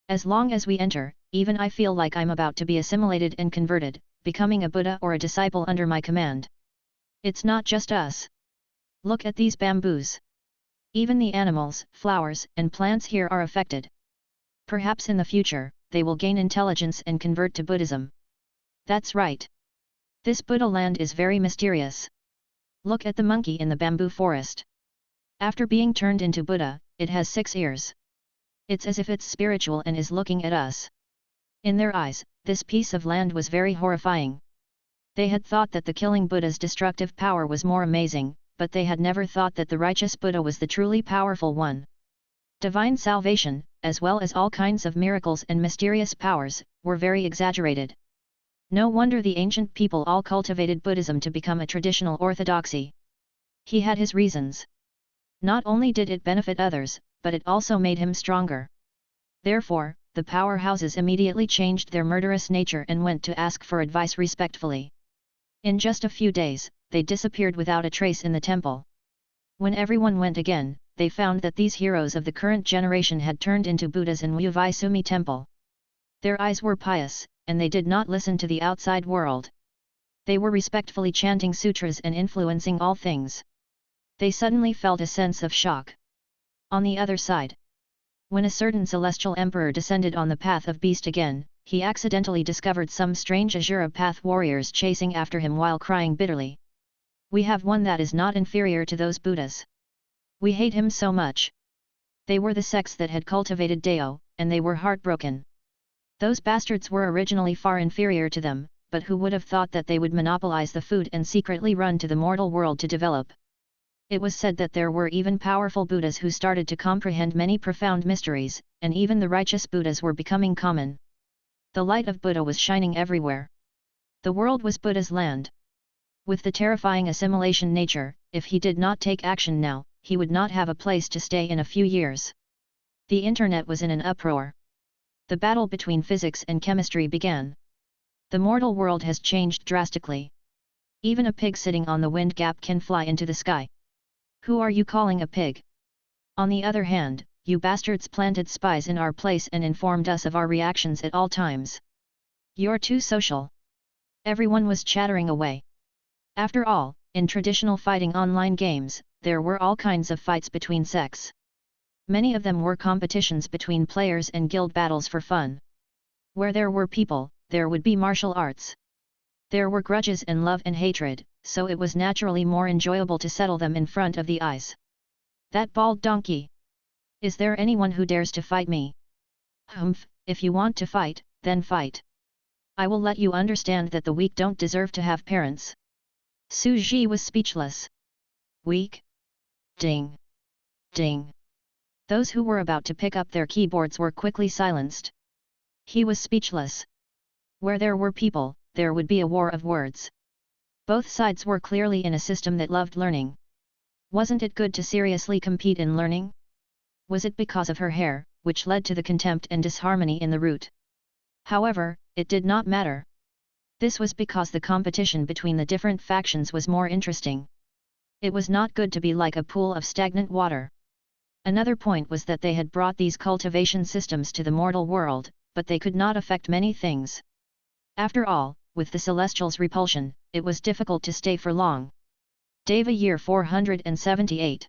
As long as we enter, even I feel like I'm about to be assimilated and converted, becoming a Buddha or a disciple under my command. It's not just us. Look at these bamboos. Even the animals, flowers, and plants here are affected. Perhaps in the future, they will gain intelligence and convert to Buddhism. That's right. This Buddha land is very mysterious. Look at the monkey in the bamboo forest. After being turned into Buddha, it has 6 ears. It's as if it's spiritual and is looking at us. In their eyes, this piece of land was very horrifying. They had thought that the killing Buddha's destructive power was more amazing, but they had never thought that the righteous Buddha was the truly powerful one. Divine salvation, as well as all kinds of miracles and mysterious powers, were very exaggerated. No wonder the ancient people all cultivated Buddhism to become a traditional orthodoxy. He had his reasons. Not only did it benefit others, but it also made him stronger. Therefore, the powerhouses immediately changed their murderous nature and went to ask for advice respectfully. In just a few days, they disappeared without a trace in the temple. When everyone went again, they found that these heroes of the current generation had turned into Buddhas in Wuyuvai Sumi temple. Their eyes were pious, and they did not listen to the outside world. They were respectfully chanting sutras and influencing all things. They suddenly felt a sense of shock. On the other side, when a certain celestial emperor descended on the path of beast again, he accidentally discovered some strange Azura path warriors chasing after him while crying bitterly. We have one that is not inferior to those Buddhas. We hate him so much. They were the sects that had cultivated Dao, and they were heartbroken. Those bastards were originally far inferior to them, but who would have thought that they would monopolize the food and secretly run to the mortal world to develop? It was said that there were even powerful Buddhas who started to comprehend many profound mysteries, and even the righteous Buddhas were becoming common. The light of Buddha was shining everywhere. The world was Buddha's land. With the terrifying assimilation nature, if he did not take action now, he would not have a place to stay in a few years. The internet was in an uproar. The battle between physics and chemistry began. The mortal world has changed drastically. Even a pig sitting on the wind gap can fly into the sky. Who are you calling a pig? On the other hand, you bastards planted spies in our place and informed us of our reactions at all times. You're too social. Everyone was chattering away. After all, in traditional fighting online games, there were all kinds of fights between sects. Many of them were competitions between players and guild battles for fun. Where there were people, there would be martial arts. There were grudges and love and hatred, so it was naturally more enjoyable to settle them in front of the eyes. That bald donkey! Is there anyone who dares to fight me? Humph, if you want to fight, then fight. I will let you understand that the weak don't deserve to have parents. Su Ji was speechless. Weak? Ding! Ding! Those who were about to pick up their keyboards were quickly silenced. He was speechless. Where there were people, there would be a war of words. Both sides were clearly in a system that loved learning. Wasn't it good to seriously compete in learning? Was it because of her hair, which led to the contempt and disharmony in the root? However, it did not matter. This was because the competition between the different factions was more interesting. It was not good to be like a pool of stagnant water. Another point was that they had brought these cultivation systems to the mortal world, but they could not affect many things. After all, with the Celestials' repulsion, it was difficult to stay for long. Deva year 478.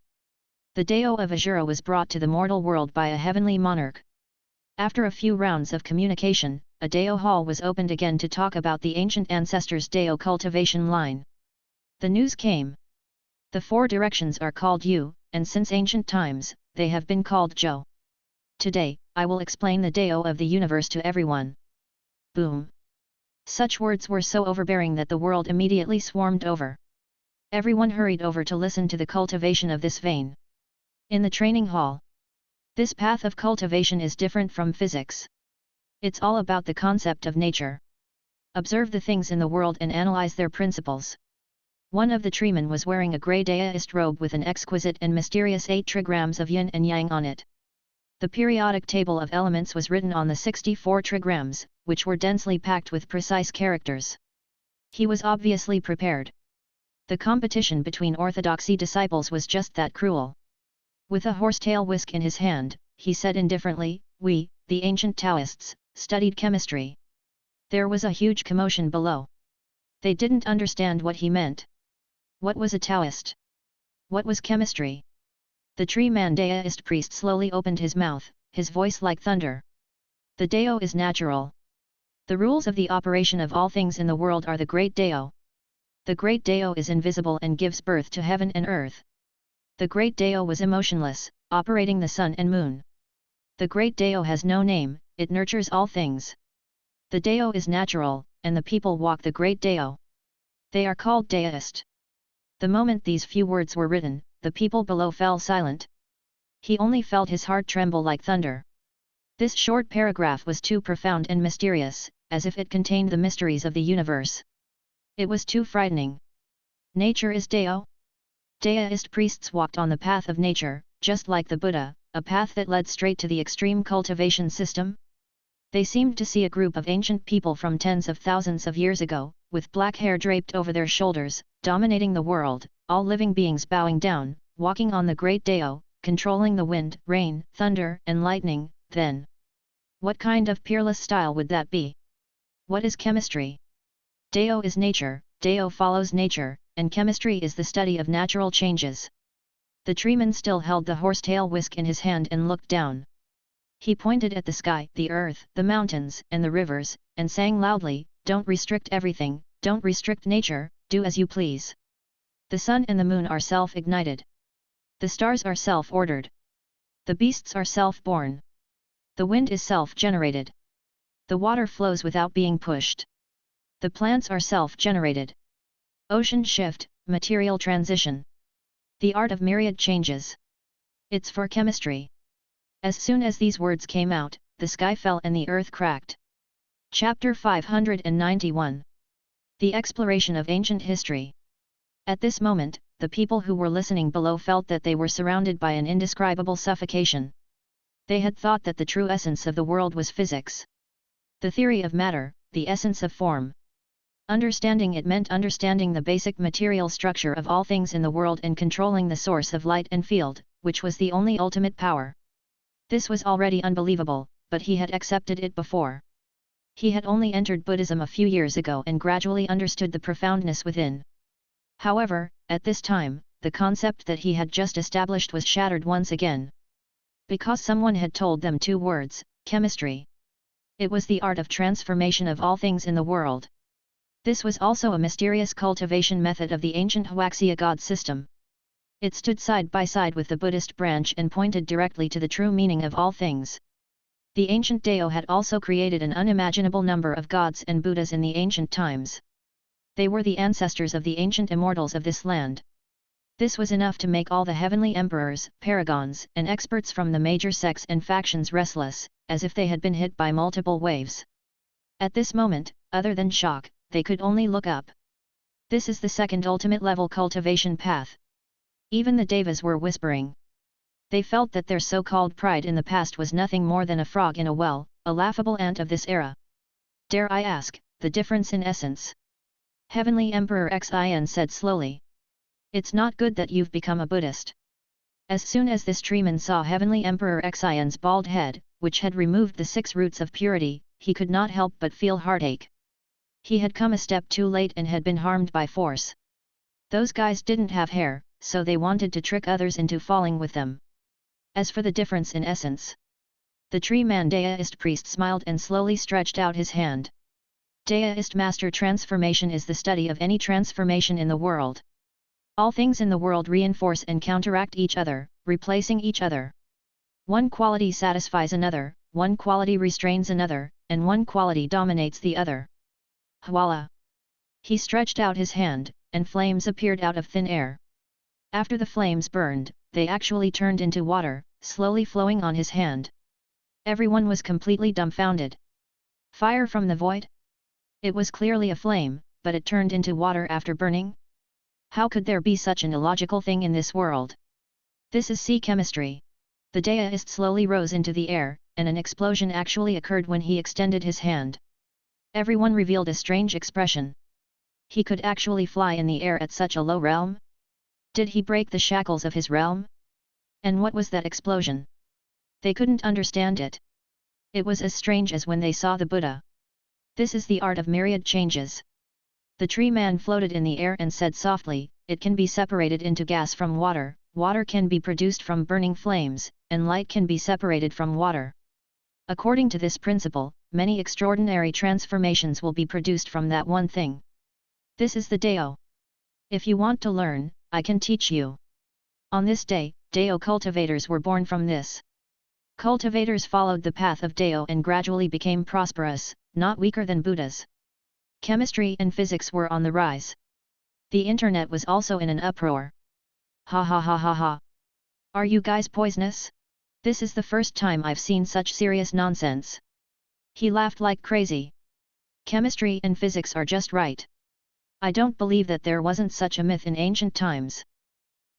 The Deo of Azura was brought to the mortal world by a heavenly monarch. After a few rounds of communication, a Deo hall was opened again to talk about the ancient ancestors' Deo cultivation line. The news came. The four directions are called Yu, and since ancient times, they have been called Jo. Today, I will explain the Deo of the universe to everyone. Boom! Such words were so overbearing that the world immediately swarmed over. Everyone hurried over to listen to the cultivation of this vein. In the training hall. This path of cultivation is different from physics. It's all about the concept of nature. Observe the things in the world and analyze their principles. One of the treemen was wearing a grey daoist robe with an exquisite and mysterious 8 trigrams of yin and yang on it. The periodic table of elements was written on the 64 trigrams, which were densely packed with precise characters. He was obviously prepared. The competition between orthodoxy disciples was just that cruel. With a horsetail whisk in his hand, he said indifferently, "We, the ancient Taoists, studied chemistry." There was a huge commotion below. They didn't understand what he meant. What was a Taoist? What was chemistry? The tree-man Daoist priest slowly opened his mouth, his voice like thunder. The Deo is natural. The rules of the operation of all things in the world are the Great Deo. The Great Deo is invisible and gives birth to heaven and earth. The Great Deo was emotionless, operating the sun and moon. The Great Deo has no name, it nurtures all things. The Deo is natural, and the people walk the Great Deo. They are called Daoist. The moment these few words were written, the people below fell silent. He only felt his heart tremble like thunder. This short paragraph was too profound and mysterious, as if it contained the mysteries of the universe. It was too frightening. Nature is Deo? Daoist priests walked on the path of nature, just like the Buddha, a path that led straight to the extreme cultivation system. They seemed to see a group of ancient people from tens of thousands of years ago, with black hair draped over their shoulders, dominating the world, all living beings bowing down, walking on the Great Deo, controlling the wind, rain, thunder, and lightning. Then, what kind of peerless style would that be? What is chemistry? Deo is nature, Deo follows nature, and chemistry is the study of natural changes. The treeman still held the horsetail whisk in his hand and looked down. He pointed at the sky, the earth, the mountains, and the rivers, and sang loudly, "Don't restrict everything, don't restrict nature, do as you please. The sun and the moon are self-ignited. The stars are self-ordered. The beasts are self-born. The wind is self-generated. The water flows without being pushed. The plants are self-generated. Ocean shift, material transition. The art of myriad changes. It's for chemistry." As soon as these words came out, the sky fell and the earth cracked. Chapter 591. The Exploration of Ancient History. At this moment, the people who were listening below felt that they were surrounded by an indescribable suffocation. They had thought that the true essence of the world was physics. The theory of matter, the essence of form. Understanding it meant understanding the basic material structure of all things in the world and controlling the source of light and field, which was the only ultimate power. This was already unbelievable, but he had accepted it before. He had only entered Buddhism a few years ago and gradually understood the profoundness within. However, at this time, the concept that he had just established was shattered once again. Because someone had told them 2 words, chemistry. It was the art of transformation of all things in the world. This was also a mysterious cultivation method of the ancient Huaxia god system. It stood side by side with the Buddhist branch and pointed directly to the true meaning of all things. The ancient Deo had also created an unimaginable number of gods and Buddhas in the ancient times. They were the ancestors of the ancient immortals of this land. This was enough to make all the heavenly emperors, paragons, and experts from the major sects and factions restless, as if they had been hit by multiple waves. At this moment, other than shock, they could only look up. This is the second ultimate level cultivation path. Even the devas were whispering. They felt that their so-called pride in the past was nothing more than a frog in a well, a laughable ant of this era. Dare I ask, the difference in essence? Heavenly Emperor Xin said slowly. It's not good that you've become a Buddhist. As soon as this treeman saw Heavenly Emperor Xion's bald head, which had removed the 6 roots of purity, he could not help but feel heartache. He had come a step too late and had been harmed by force. Those guys didn't have hair, so they wanted to trick others into falling with them. As for the difference in essence, the tree man Daoist priest smiled and slowly stretched out his hand. Daoist master transformation is the study of any transformation in the world. All things in the world reinforce and counteract each other, replacing each other. One quality satisfies another, one quality restrains another, and one quality dominates the other. Voila! He stretched out his hand, and flames appeared out of thin air. After the flames burned, they actually turned into water, slowly flowing on his hand. Everyone was completely dumbfounded. Fire from the void? It was clearly a flame, but it turned into water after burning? How could there be such an illogical thing in this world? This is sea chemistry. The Daoist slowly rose into the air, and an explosion actually occurred when he extended his hand. Everyone revealed a strange expression. He could actually fly in the air at such a low realm? Did he break the shackles of his realm? And what was that explosion? They couldn't understand it. It was as strange as when they saw the Buddha. This is the art of myriad changes. The tree man floated in the air and said softly, it can be separated into gas from water, water can be produced from burning flames, and light can be separated from water. According to this principle, many extraordinary transformations will be produced from that one thing. This is the Dao. If you want to learn, I can teach you. On this day, Dao cultivators were born from this. Cultivators followed the path of Dao and gradually became prosperous, not weaker than Buddhas. Chemistry and physics were on the rise. The internet was also in an uproar. Ha ha ha ha ha. Are you guys poisonous? This is the first time I've seen such serious nonsense. He laughed like crazy. Chemistry and physics are just right. I don't believe that there wasn't such a myth in ancient times.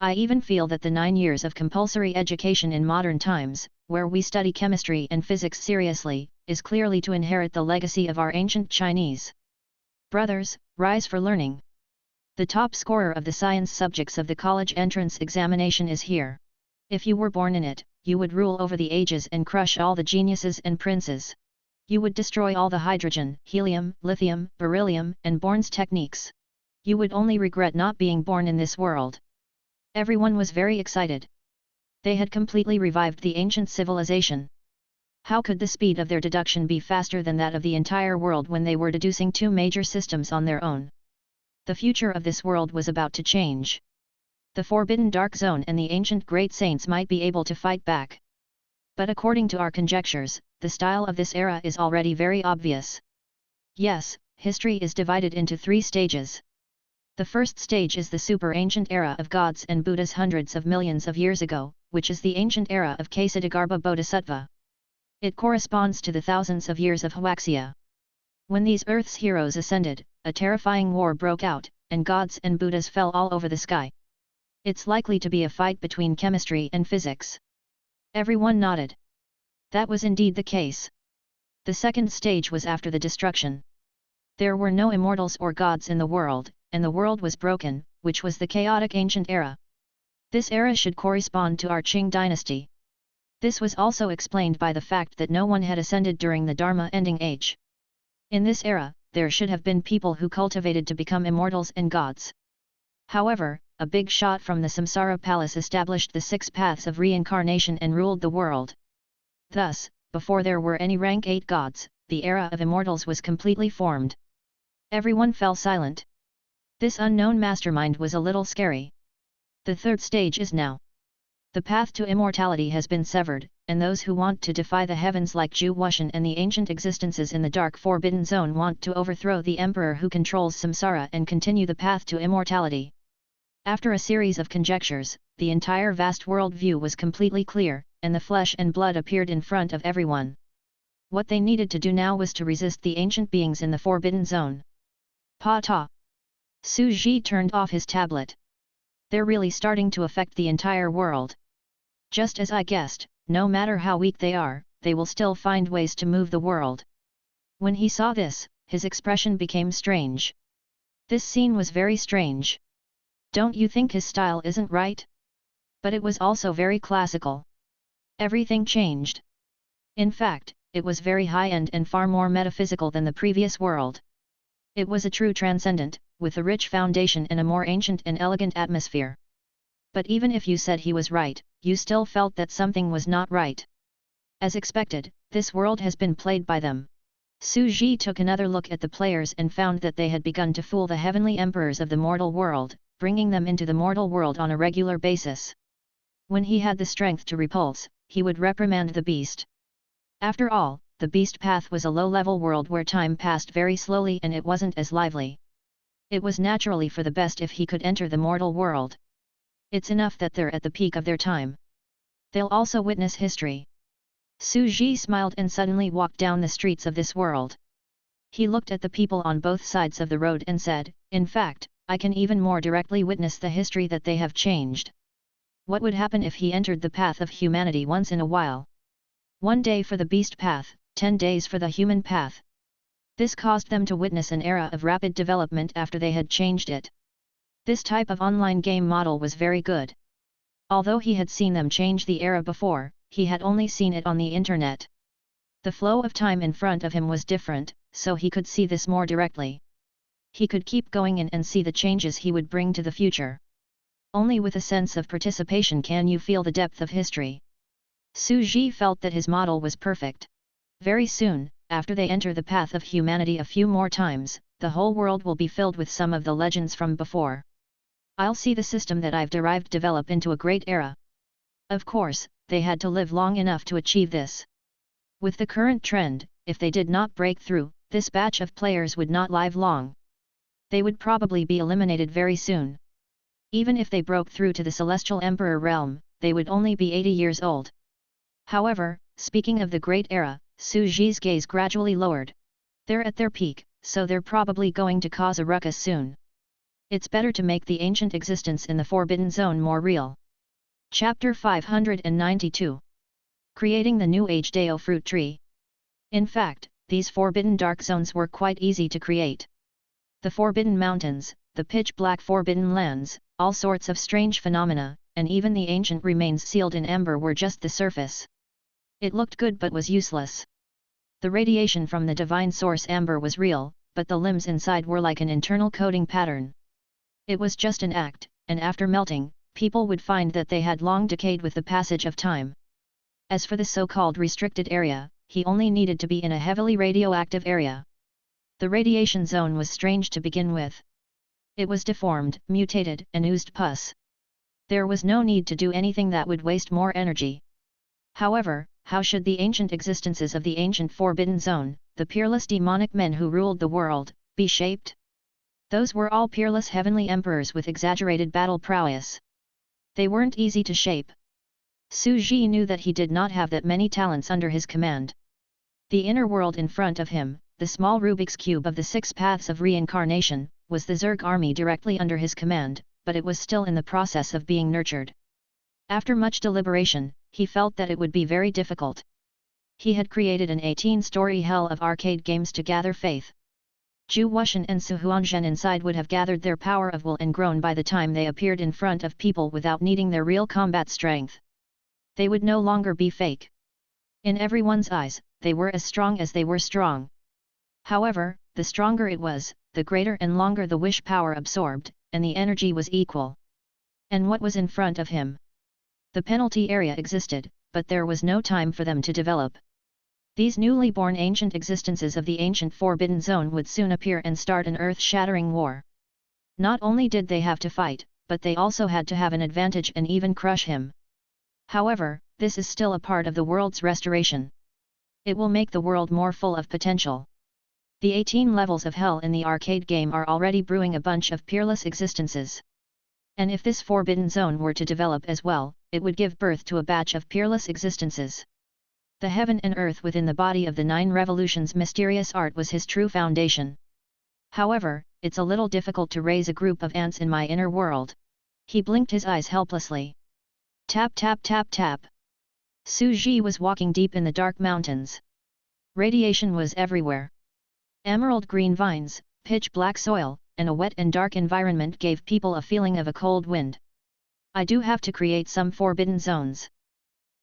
I even feel that the 9 years of compulsory education in modern times, where we study chemistry and physics seriously, is clearly to inherit the legacy of our ancient Chinese. Brothers, rise for learning. The top scorer of the science subjects of the college entrance examination is here. If you were born in it, you would rule over the ages and crush all the geniuses and princes. You would destroy all the hydrogen, helium, lithium, beryllium, and Born's techniques. You would only regret not being born in this world. Everyone was very excited. They had completely revived the ancient civilization. How could the speed of their deduction be faster than that of the entire world when they were deducing 2 major systems on their own? The future of this world was about to change. The forbidden dark zone and the ancient great saints might be able to fight back. But according to our conjectures, the style of this era is already very obvious. Yes, history is divided into 3 stages. The first stage is the super-ancient era of gods and Buddhas hundreds of millions of years ago, which is the ancient era of Ksatagarbha Bodhisattva. It corresponds to the thousands of years of Huaxia. When these Earth's heroes ascended, a terrifying war broke out, and gods and Buddhas fell all over the sky. It's likely to be a fight between chemistry and physics. Everyone nodded. That was indeed the case. The second stage was after the destruction. There were no immortals or gods in the world, and the world was broken, which was the chaotic ancient era. This era should correspond to our Qing dynasty. This was also explained by the fact that no one had ascended during the Dharma ending age. In this era, there should have been people who cultivated to become immortals and gods. However, a big shot from the Samsara Palace established the 6 paths of reincarnation and ruled the world. Thus, before there were any rank 8 gods, the era of immortals was completely formed. Everyone fell silent. This unknown mastermind was a little scary. The third stage is now. The path to immortality has been severed, and those who want to defy the heavens like Zhu Wuxian and the ancient existences in the dark forbidden zone want to overthrow the emperor who controls samsara and continue the path to immortality. After a series of conjectures, the entire vast world view was completely clear, and the flesh and blood appeared in front of everyone. What they needed to do now was to resist the ancient beings in the Forbidden Zone. Pa-ta! Su Ji turned off his tablet. They're really starting to affect the entire world. Just as I guessed, no matter how weak they are, they will still find ways to move the world. When he saw this, his expression became strange. This scene was very strange. Don't you think his style isn't right? But it was also very classical. Everything changed. In fact, it was very high-end and far more metaphysical than the previous world. It was a true transcendent, with a rich foundation and a more ancient and elegant atmosphere. But even if you said he was right, you still felt that something was not right. As expected, this world has been played by them. Su Ji took another look at the players and found that they had begun to fool the heavenly emperors of the mortal world, bringing them into the mortal world on a regular basis. When he had the strength to repulse, he would reprimand the beast. After all, the beast path was a low-level world where time passed very slowly and it wasn't as lively. It was naturally for the best if he could enter the mortal world. It's enough that they're at the peak of their time. They'll also witness history. Su Ji smiled and suddenly walked down the streets of this world. He looked at the people on both sides of the road and said, in fact, I can even more directly witness the history that they have changed. What would happen if he entered the path of humanity once in a while? 1 day for the beast path, 10 days for the human path. This caused them to witness an era of rapid development after they had changed it. This type of online game model was very good. Although he had seen them change the era before, he had only seen it on the internet. The flow of time in front of him was different, so he could see this more directly. He could keep going in and see the changes he would bring to the future. Only with a sense of participation can you feel the depth of history. Su Ji felt that his model was perfect. Very soon, after they enter the path of humanity a few more times, the whole world will be filled with some of the legends from before. I'll see the system that I've derived develop into a great era. Of course, they had to live long enough to achieve this. With the current trend, if they did not break through, this batch of players would not live long. They would probably be eliminated very soon. Even if they broke through to the Celestial Emperor realm, they would only be 80 years old. However, speaking of the Great Era, Su Ji's gaze gradually lowered. They're at their peak, so they're probably going to cause a ruckus soon. It's better to make the ancient existence in the Forbidden Zone more real. Chapter 592. Creating the New Age Dao Fruit Tree. In fact, these Forbidden Dark Zones were quite easy to create. The Forbidden Mountains, the pitch-black Forbidden Lands, all sorts of strange phenomena, and even the ancient remains sealed in amber were just the surface. It looked good but was useless. The radiation from the divine source amber was real, but the limbs inside were like an internal coding pattern. It was just an act, and after melting, people would find that they had long decayed with the passage of time. As for the so-called restricted area, he only needed to be in a heavily radioactive area. The radiation zone was strange to begin with. It was deformed, mutated, and oozed pus. There was no need to do anything that would waste more energy. However, how should the ancient existences of the ancient Forbidden Zone, the peerless demonic men who ruled the world, be shaped? Those were all peerless heavenly emperors with exaggerated battle prowess. They weren't easy to shape. Su Ji knew that he did not have that many talents under his command. The inner world in front of him, the small Rubik's Cube of the 6 paths of reincarnation, was the Zerg army directly under his command, but it was still in the process of being nurtured. After much deliberation, he felt that it would be very difficult. He had created an 18-story hell of arcade games to gather faith. Zhu Wuxian and Su Huanzhen inside would have gathered their power of will and grown by the time they appeared in front of people without needing their real combat strength. They would no longer be fake. In everyone's eyes, they were as strong as they were strong. However, the stronger it was, the greater and longer the wish power absorbed, and the energy was equal. And what was in front of him? The penalty area existed, but there was no time for them to develop. These newly born ancient existences of the ancient Forbidden Zone would soon appear and start an earth-shattering war. Not only did they have to fight, but they also had to have an advantage and even crush him. However, this is still a part of the world's restoration. It will make the world more full of potential. The 18 levels of hell in the arcade game are already brewing a bunch of peerless existences. And if this forbidden zone were to develop as well, it would give birth to a batch of peerless existences. The heaven and earth within the body of the 9 revolutions mysterious art was his true foundation. However, it's a little difficult to raise a group of ants in my inner world. He blinked his eyes helplessly. Tap tap tap tap. Su Ji was walking deep in the dark mountains. Radiation was everywhere. Emerald green vines, pitch black soil, and a wet and dark environment gave people a feeling of a cold wind. I do have to create some forbidden zones.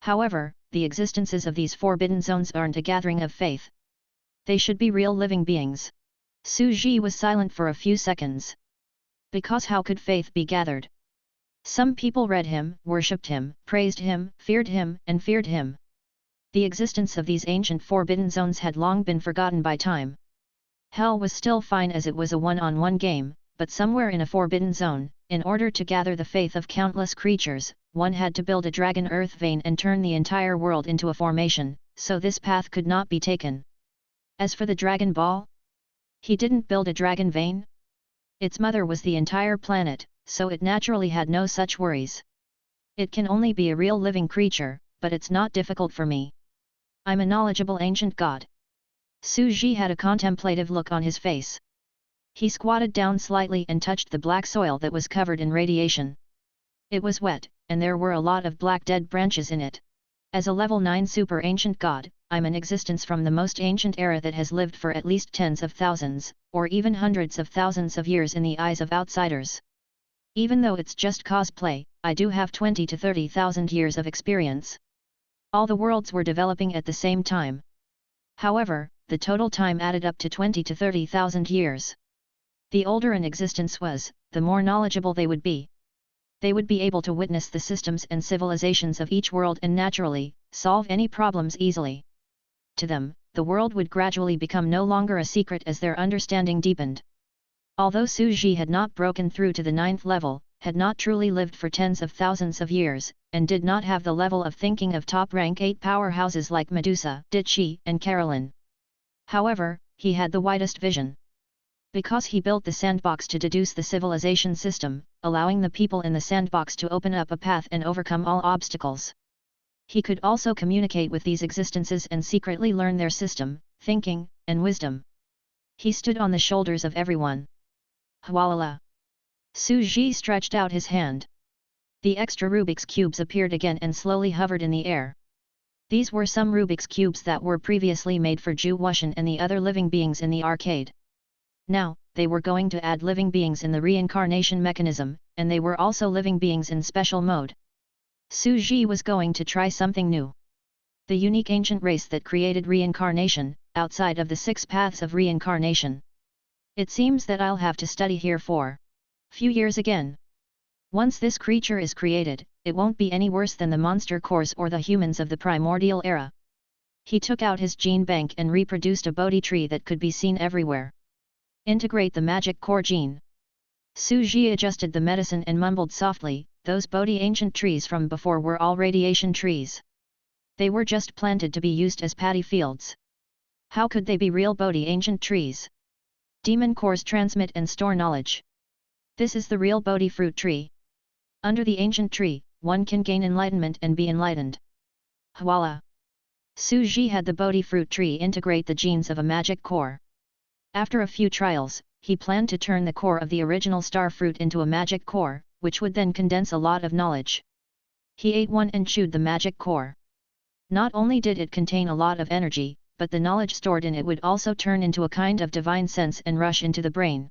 However, the existences of these forbidden zones aren't a gathering of faith. They should be real living beings. Su Ji was silent for a few seconds. Because how could faith be gathered? Some people read him, worshipped him, praised him, and feared him. The existence of these ancient forbidden zones had long been forgotten by time. Hell was still fine as it was a one-on-one game, but somewhere in a forbidden zone, in order to gather the faith of countless creatures, one had to build a dragon earth vein and turn the entire world into a formation, so this path could not be taken. As for the Dragon Ball, he didn't build a dragon vein. Its mother was the entire planet, so it naturally had no such worries. It can only be a real living creature, but it's not difficult for me. I'm a knowledgeable ancient god. Su Ji had a contemplative look on his face. He squatted down slightly and touched the black soil that was covered in radiation. It was wet, and there were a lot of black dead branches in it. As a level 9 super ancient god, I'm an existence from the most ancient era that has lived for at least tens of thousands, or even hundreds of thousands of years in the eyes of outsiders. Even though it's just cosplay, I do have 20 to 30,000 years of experience. All the worlds were developing at the same time. However, the total time added up to 20 to 30,000 years. The older an existence was, the more knowledgeable they would be. They would be able to witness the systems and civilizations of each world and naturally, solve any problems easily. To them, the world would gradually become no longer a secret as their understanding deepened. Although Su Ji had not broken through to the 9th level, had not truly lived for tens of thousands of years, and did not have the level of thinking of top-rank 8 powerhouses like Medusa, Dichi, and Carolyn. However, he had the widest vision. Because he built the sandbox to deduce the civilization system, allowing the people in the sandbox to open up a path and overcome all obstacles. He could also communicate with these existences and secretly learn their system, thinking, and wisdom. He stood on the shoulders of everyone. Hwalala! Su Ji stretched out his hand. The extra Rubik's cubes appeared again and slowly hovered in the air. These were some Rubik's cubes that were previously made for Zhu Wuxian and the other living beings in the arcade. Now, they were going to add living beings in the reincarnation mechanism, and they were also living beings in special mode. Su Ji was going to try something new. The unique ancient race that created reincarnation, outside of the 6 paths of reincarnation. It seems that I'll have to study here for few years again. Once this creature is created, it won't be any worse than the monster cores or the humans of the primordial era. He took out his gene bank and reproduced a Bodhi tree that could be seen everywhere. Integrate the magic core gene. Su Ji adjusted the medicine and mumbled softly, those Bodhi ancient trees from before were all radiation trees. They were just planted to be used as paddy fields. How could they be real Bodhi ancient trees? Demon cores transmit and store knowledge. This is the real Bodhi fruit tree. Under the ancient tree, one can gain enlightenment and be enlightened. Hwala! Su Ji had the Bodhi fruit tree integrate the genes of a magic core. After a few trials, he planned to turn the core of the original star fruit into a magic core, which would then condense a lot of knowledge. He ate one and chewed the magic core. Not only did it contain a lot of energy, but the knowledge stored in it would also turn into a kind of divine sense and rush into the brain.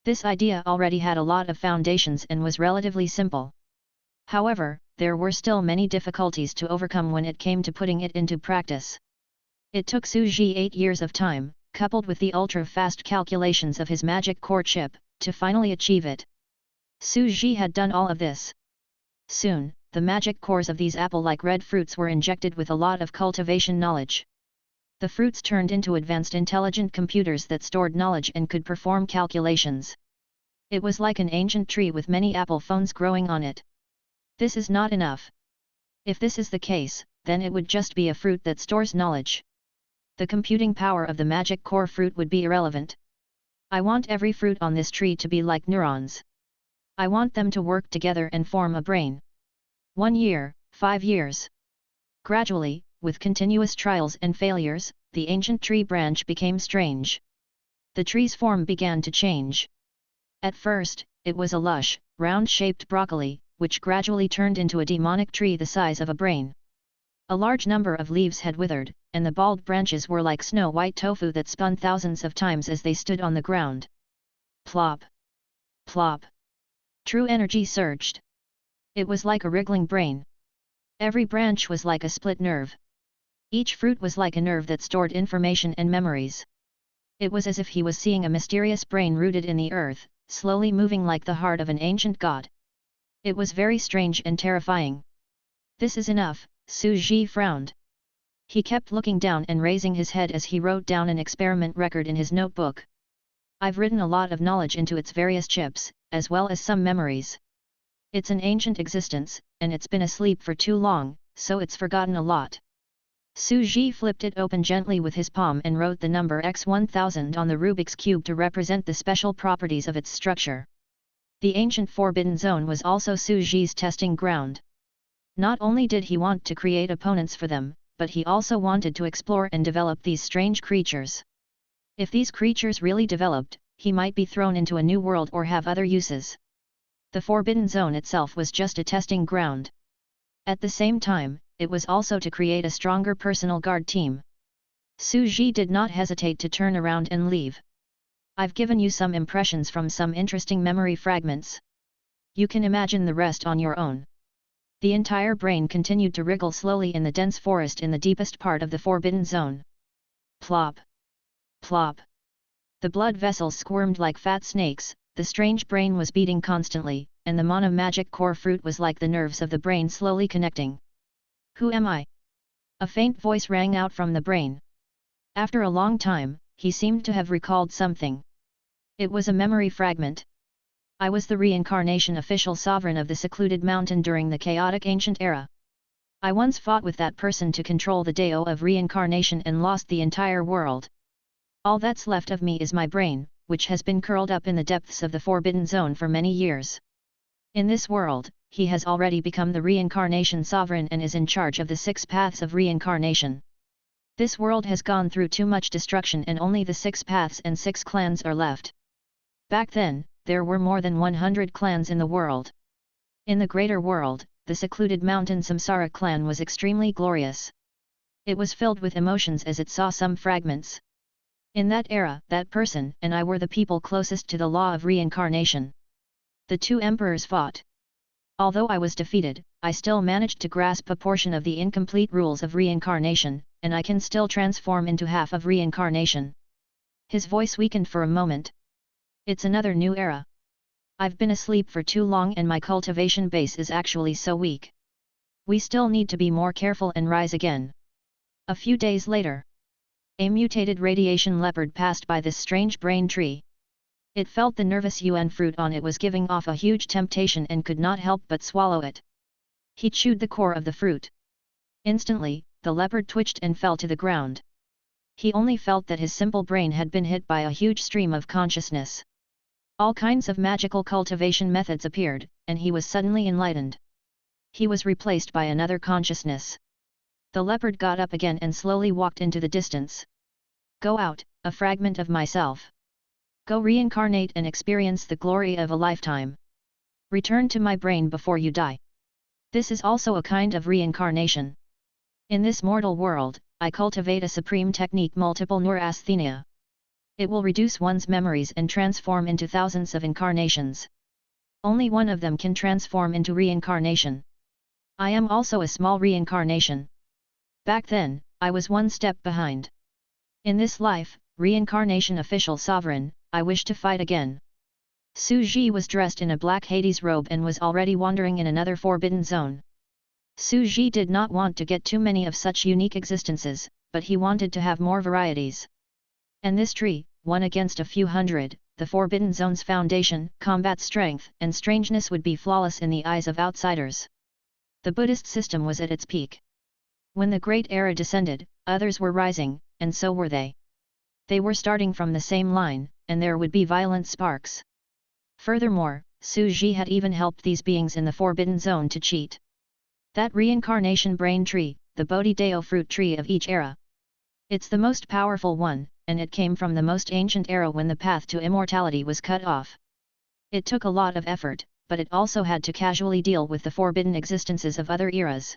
This idea already had a lot of foundations and was relatively simple. However, there were still many difficulties to overcome when it came to putting it into practice. It took Su Ji 8 years of time, coupled with the ultra-fast calculations of his magic core chip, to finally achieve it. Su Ji had done all of this. Soon, the magic cores of these apple-like red fruits were injected with a lot of cultivation knowledge. The fruits turned into advanced intelligent computers that stored knowledge and could perform calculations. It was like an ancient tree with many apple phones growing on it. This is not enough. If this is the case, then it would just be a fruit that stores knowledge. The computing power of the magic core fruit would be irrelevant. I want every fruit on this tree to be like neurons. I want them to work together and form a brain. 1 year, 5 years. Gradually, with continuous trials and failures, the ancient tree branch became strange. The tree's form began to change. At first, it was a lush, round-shaped broccoli, which gradually turned into a demonic tree the size of a brain. A large number of leaves had withered, and the bald branches were like snow-white tofu that spun thousands of times as they stood on the ground. Plop! Plop! True energy surged. It was like a wriggling brain. Every branch was like a split nerve. Each fruit was like a nerve that stored information and memories. It was as if he was seeing a mysterious brain rooted in the earth, slowly moving like the heart of an ancient god. It was very strange and terrifying. This is enough, Su Ji frowned. He kept looking down and raising his head as he wrote down an experiment record in his notebook. I've written a lot of knowledge into its various chips, as well as some memories. It's an ancient existence, and it's been asleep for too long, so it's forgotten a lot. Su Ji flipped it open gently with his palm and wrote the number x1000 on the Rubik's Cube to represent the special properties of its structure. The ancient Forbidden Zone was also Su Ji's testing ground. Not only did he want to create opponents for them, but he also wanted to explore and develop these strange creatures. If these creatures really developed, he might be thrown into a new world or have other uses. The Forbidden Zone itself was just a testing ground. At the same time, it was also to create a stronger personal guard team. Su Ji did not hesitate to turn around and leave. I've given you some impressions from some interesting memory fragments. You can imagine the rest on your own. The entire brain continued to wriggle slowly in the dense forest in the deepest part of the Forbidden Zone. Plop! Plop! The blood vessels squirmed like fat snakes, the strange brain was beating constantly, and the mana magic core fruit was like the nerves of the brain slowly connecting. Who am I? A faint voice rang out from the brain. After a long time, he seemed to have recalled something. It was a memory fragment. I was the reincarnation official sovereign of the secluded mountain during the chaotic ancient era. I once fought with that person to control the Dao of reincarnation and lost the entire world. All that's left of me is my brain, which has been curled up in the depths of the Forbidden Zone for many years. In this world, he has already become the reincarnation sovereign and is in charge of the 6 paths of reincarnation. This world has gone through too much destruction and only the 6 paths and 6 clans are left. Back then, there were more than 100 clans in the world. In the greater world, the secluded mountain Samsara clan was extremely glorious. It was filled with emotions as it saw some fragments. In that era, that person and I were the people closest to the law of reincarnation. The 2 emperors fought. Although I was defeated, I still managed to grasp a portion of the incomplete rules of reincarnation, and I can still transform into half of reincarnation. His voice weakened for a moment. It's another new era. I've been asleep for too long and my cultivation base is actually so weak. We still need to be more careful and rise again. A few days later, a mutated radiation leopard passed by this strange brain tree. It felt the nervous yuan fruit on it was giving off a huge temptation and could not help but swallow it. He chewed the core of the fruit. Instantly, the leopard twitched and fell to the ground. He only felt that his simple brain had been hit by a huge stream of consciousness. All kinds of magical cultivation methods appeared, and he was suddenly enlightened. He was replaced by another consciousness. The leopard got up again and slowly walked into the distance. Go out, a fragment of myself. Go reincarnate and experience the glory of a lifetime. Return to my brain before you die. This is also a kind of reincarnation. In this mortal world, I cultivate a supreme technique multiple neurasthenia. It will reduce one's memories and transform into thousands of incarnations. Only one of them can transform into reincarnation. I am also a small reincarnation. Back then, I was one step behind. In this life, reincarnation official sovereign, I wish to fight again. Su Ji was dressed in a black Hades robe and was already wandering in another forbidden zone. Su Ji did not want to get too many of such unique existences, but he wanted to have more varieties. And this tree, one against a few hundred, the Forbidden Zone's foundation, combat strength and strangeness would be flawless in the eyes of outsiders. The Buddhist system was at its peak. When the Great Era descended, others were rising, and so were they. They were starting from the same line, and there would be violent sparks. Furthermore, Su Ji had even helped these beings in the Forbidden Zone to cheat. That reincarnation brain tree, the Bodhi-Deo fruit tree of each era. It's the most powerful one, and it came from the most ancient era when the path to immortality was cut off. It took a lot of effort, but it also had to casually deal with the forbidden existences of other eras.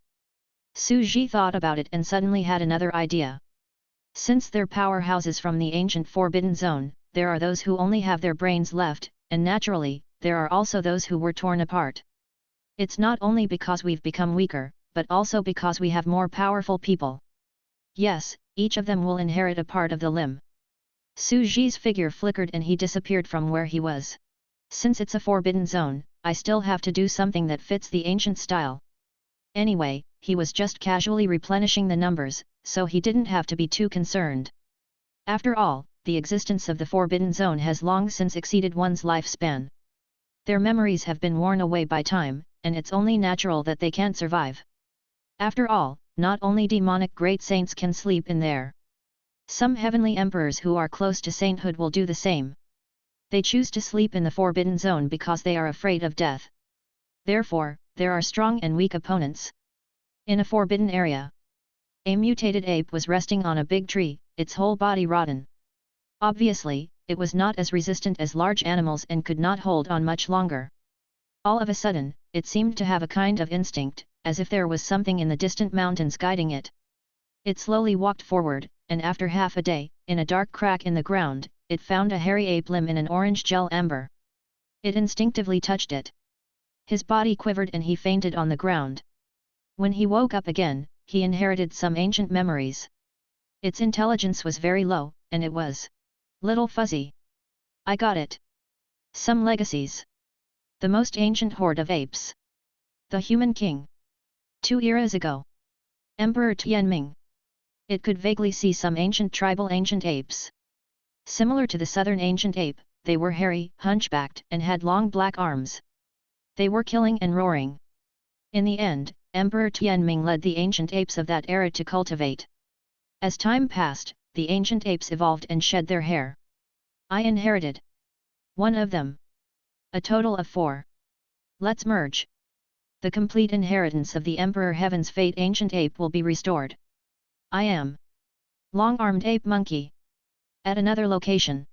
Su Ji thought about it and suddenly had another idea. Since they're powerhouses from the ancient Forbidden Zone, there are those who only have their brains left, and naturally, there are also those who were torn apart. It's not only because we've become weaker, but also because we have more powerful people. Yes, each of them will inherit a part of the limb. Su Ji's figure flickered and he disappeared from where he was. Since it's a forbidden zone, I still have to do something that fits the ancient style. Anyway, he was just casually replenishing the numbers, so he didn't have to be too concerned. After all, the existence of the forbidden zone has long since exceeded one's lifespan. Their memories have been worn away by time, and it's only natural that they can't survive. After all, not only demonic great saints can sleep in there. Some heavenly emperors who are close to sainthood will do the same. They choose to sleep in the forbidden zone because they are afraid of death. Therefore, there are strong and weak opponents. In a forbidden area, a mutated ape was resting on a big tree, its whole body rotten. Obviously, it was not as resistant as large animals and could not hold on much longer. All of a sudden, it seemed to have a kind of instinct, as if there was something in the distant mountains guiding it. It slowly walked forward, and after half a day, in a dark crack in the ground, it found a hairy ape limb in an orange gel amber. It instinctively touched it. His body quivered and he fainted on the ground. When he woke up again, he inherited some ancient memories. Its intelligence was very low, and it was little fuzzy. I got it. Some legacies. The most ancient horde of apes. The human king. 2 eras ago. Emperor Tianming. It could vaguely see some ancient tribal ancient apes. Similar to the southern ancient ape, they were hairy, hunchbacked, and had long black arms. They were killing and roaring. In the end, Emperor Tianming led the ancient apes of that era to cultivate. As time passed, the ancient apes evolved and shed their hair. I inherited one of them. A total of 4. Let's merge. The complete inheritance of the Emperor Heaven's Fate ancient ape will be restored. I am long-armed ape monkey. At another location.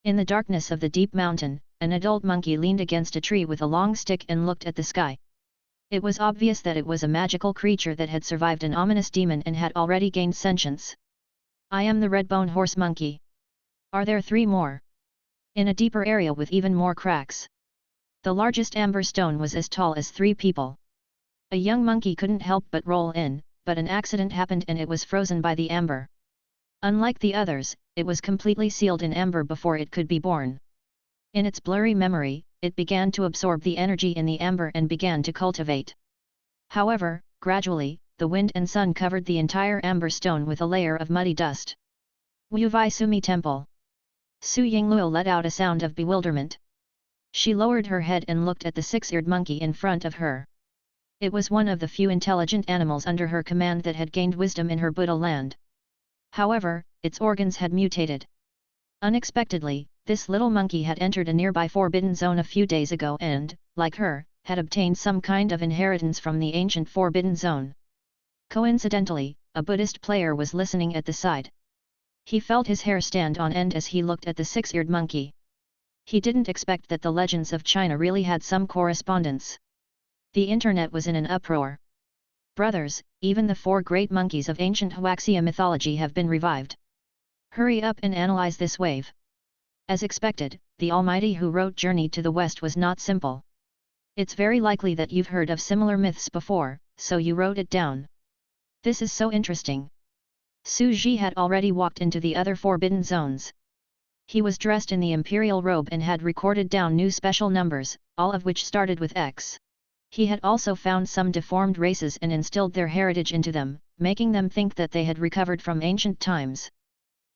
In the darkness of the deep mountain, an adult monkey leaned against a tree with a long stick and looked at the sky. It was obvious that it was a magical creature that had survived an ominous demon and had already gained sentience. I am the red-bone horse monkey. Are there 3 more? In a deeper area with even more cracks. The largest amber stone was as tall as 3 people. A young monkey couldn't help but roll in, but an accident happened and it was frozen by the amber. Unlike the others, it was completely sealed in amber before it could be born. In its blurry memory, it began to absorb the energy in the amber and began to cultivate. However, gradually, the wind and sun covered the entire amber stone with a layer of muddy dust. Wu Vai Sumi Temple. Su Yingluo let out a sound of bewilderment. She lowered her head and looked at the 6-eared monkey in front of her. It was one of the few intelligent animals under her command that had gained wisdom in her Buddha land. However, its organs had mutated. Unexpectedly, this little monkey had entered a nearby forbidden zone a few days ago and, like her, had obtained some kind of inheritance from the ancient forbidden zone. Coincidentally, a Buddhist player was listening at the side. He felt his hair stand on end as he looked at the 6-eared monkey. He didn't expect that the legends of China really had some correspondence. The internet was in an uproar. Brothers, even the 4 great monkeys of ancient Huaxia mythology have been revived. Hurry up and analyze this wave. As expected, the Almighty who wrote Journey to the West was not simple. It's very likely that you've heard of similar myths before, so you wrote it down. This is so interesting. Su Ji had already walked into the other forbidden zones. He was dressed in the imperial robe and had recorded down new special numbers, all of which started with X. He had also found some deformed races and instilled their heritage into them, making them think that they had recovered from ancient times.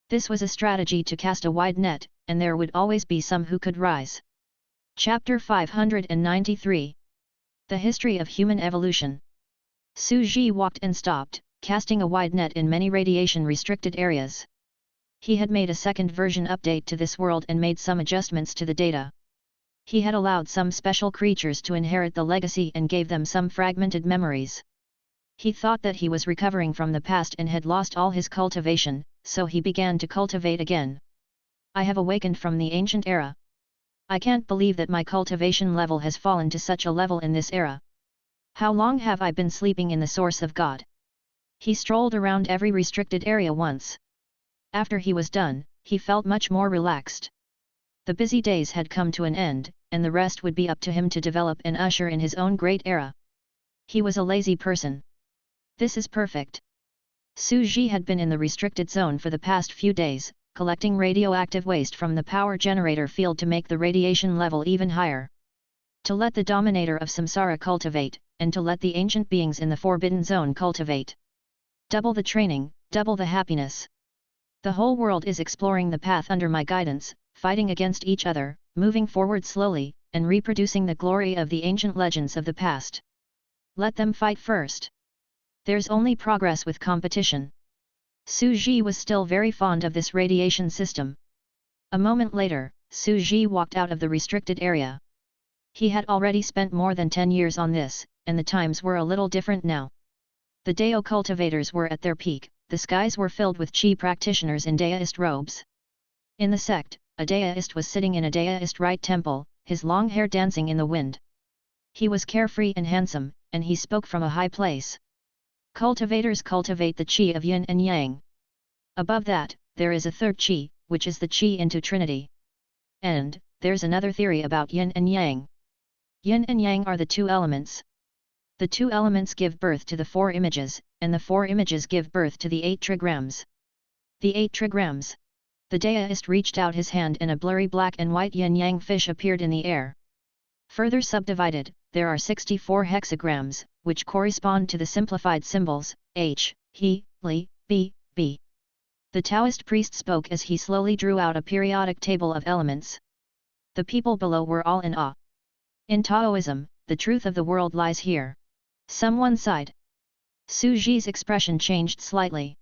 This was a strategy to cast a wide net, and there would always be some who could rise. Chapter 593. The History of Human Evolution. Su Ji walked and stopped, casting a wide net in many radiation-restricted areas. He had made a second version update to this world and made some adjustments to the data. He had allowed some special creatures to inherit the legacy and gave them some fragmented memories. He thought that he was recovering from the past and had lost all his cultivation, so he began to cultivate again. I have awakened from the ancient era. I can't believe that my cultivation level has fallen to such a level in this era. How long have I been sleeping in the source of God? He strolled around every restricted area once. After he was done, he felt much more relaxed. The busy days had come to an end, and the rest would be up to him to develop and usher in his own great era. He was a lazy person. This is perfect. Su Ji had been in the restricted zone for the past few days, collecting radioactive waste from the power generator field to make the radiation level even higher. To let the dominator of samsara cultivate, and to let the ancient beings in the forbidden zone cultivate. Double the training, double the happiness. The whole world is exploring the path under my guidance, fighting against each other, moving forward slowly, and reproducing the glory of the ancient legends of the past. Let them fight first. There's only progress with competition. Su Ji was still very fond of this radiation system. A moment later, Su Ji walked out of the restricted area. He had already spent more than 10 years on this, and the times were a little different now. The Dao cultivators were at their peak, the skies were filled with Qi practitioners in Daoist robes. In the sect, a Daoist was sitting in a Daoist right temple, his long hair dancing in the wind. He was carefree and handsome, and he spoke from a high place. Cultivators cultivate the Qi of Yin and Yang. Above that, there is a third Qi, which is the Qi into Trinity. And, there's another theory about Yin and Yang. Yin and Yang are the two elements. The two elements give birth to the 4 images, and the 4 images give birth to the 8 trigrams. The 8 trigrams. The Daoist reached out his hand and a blurry black and white yin-yang fish appeared in the air. Further subdivided, there are 64 hexagrams, which correspond to the simplified symbols, H, He, Li, B, B. The Taoist priest spoke as he slowly drew out a periodic table of elements. The people below were all in awe. In Taoism, the truth of the world lies here. Someone sighed. Su Ji's expression changed slightly.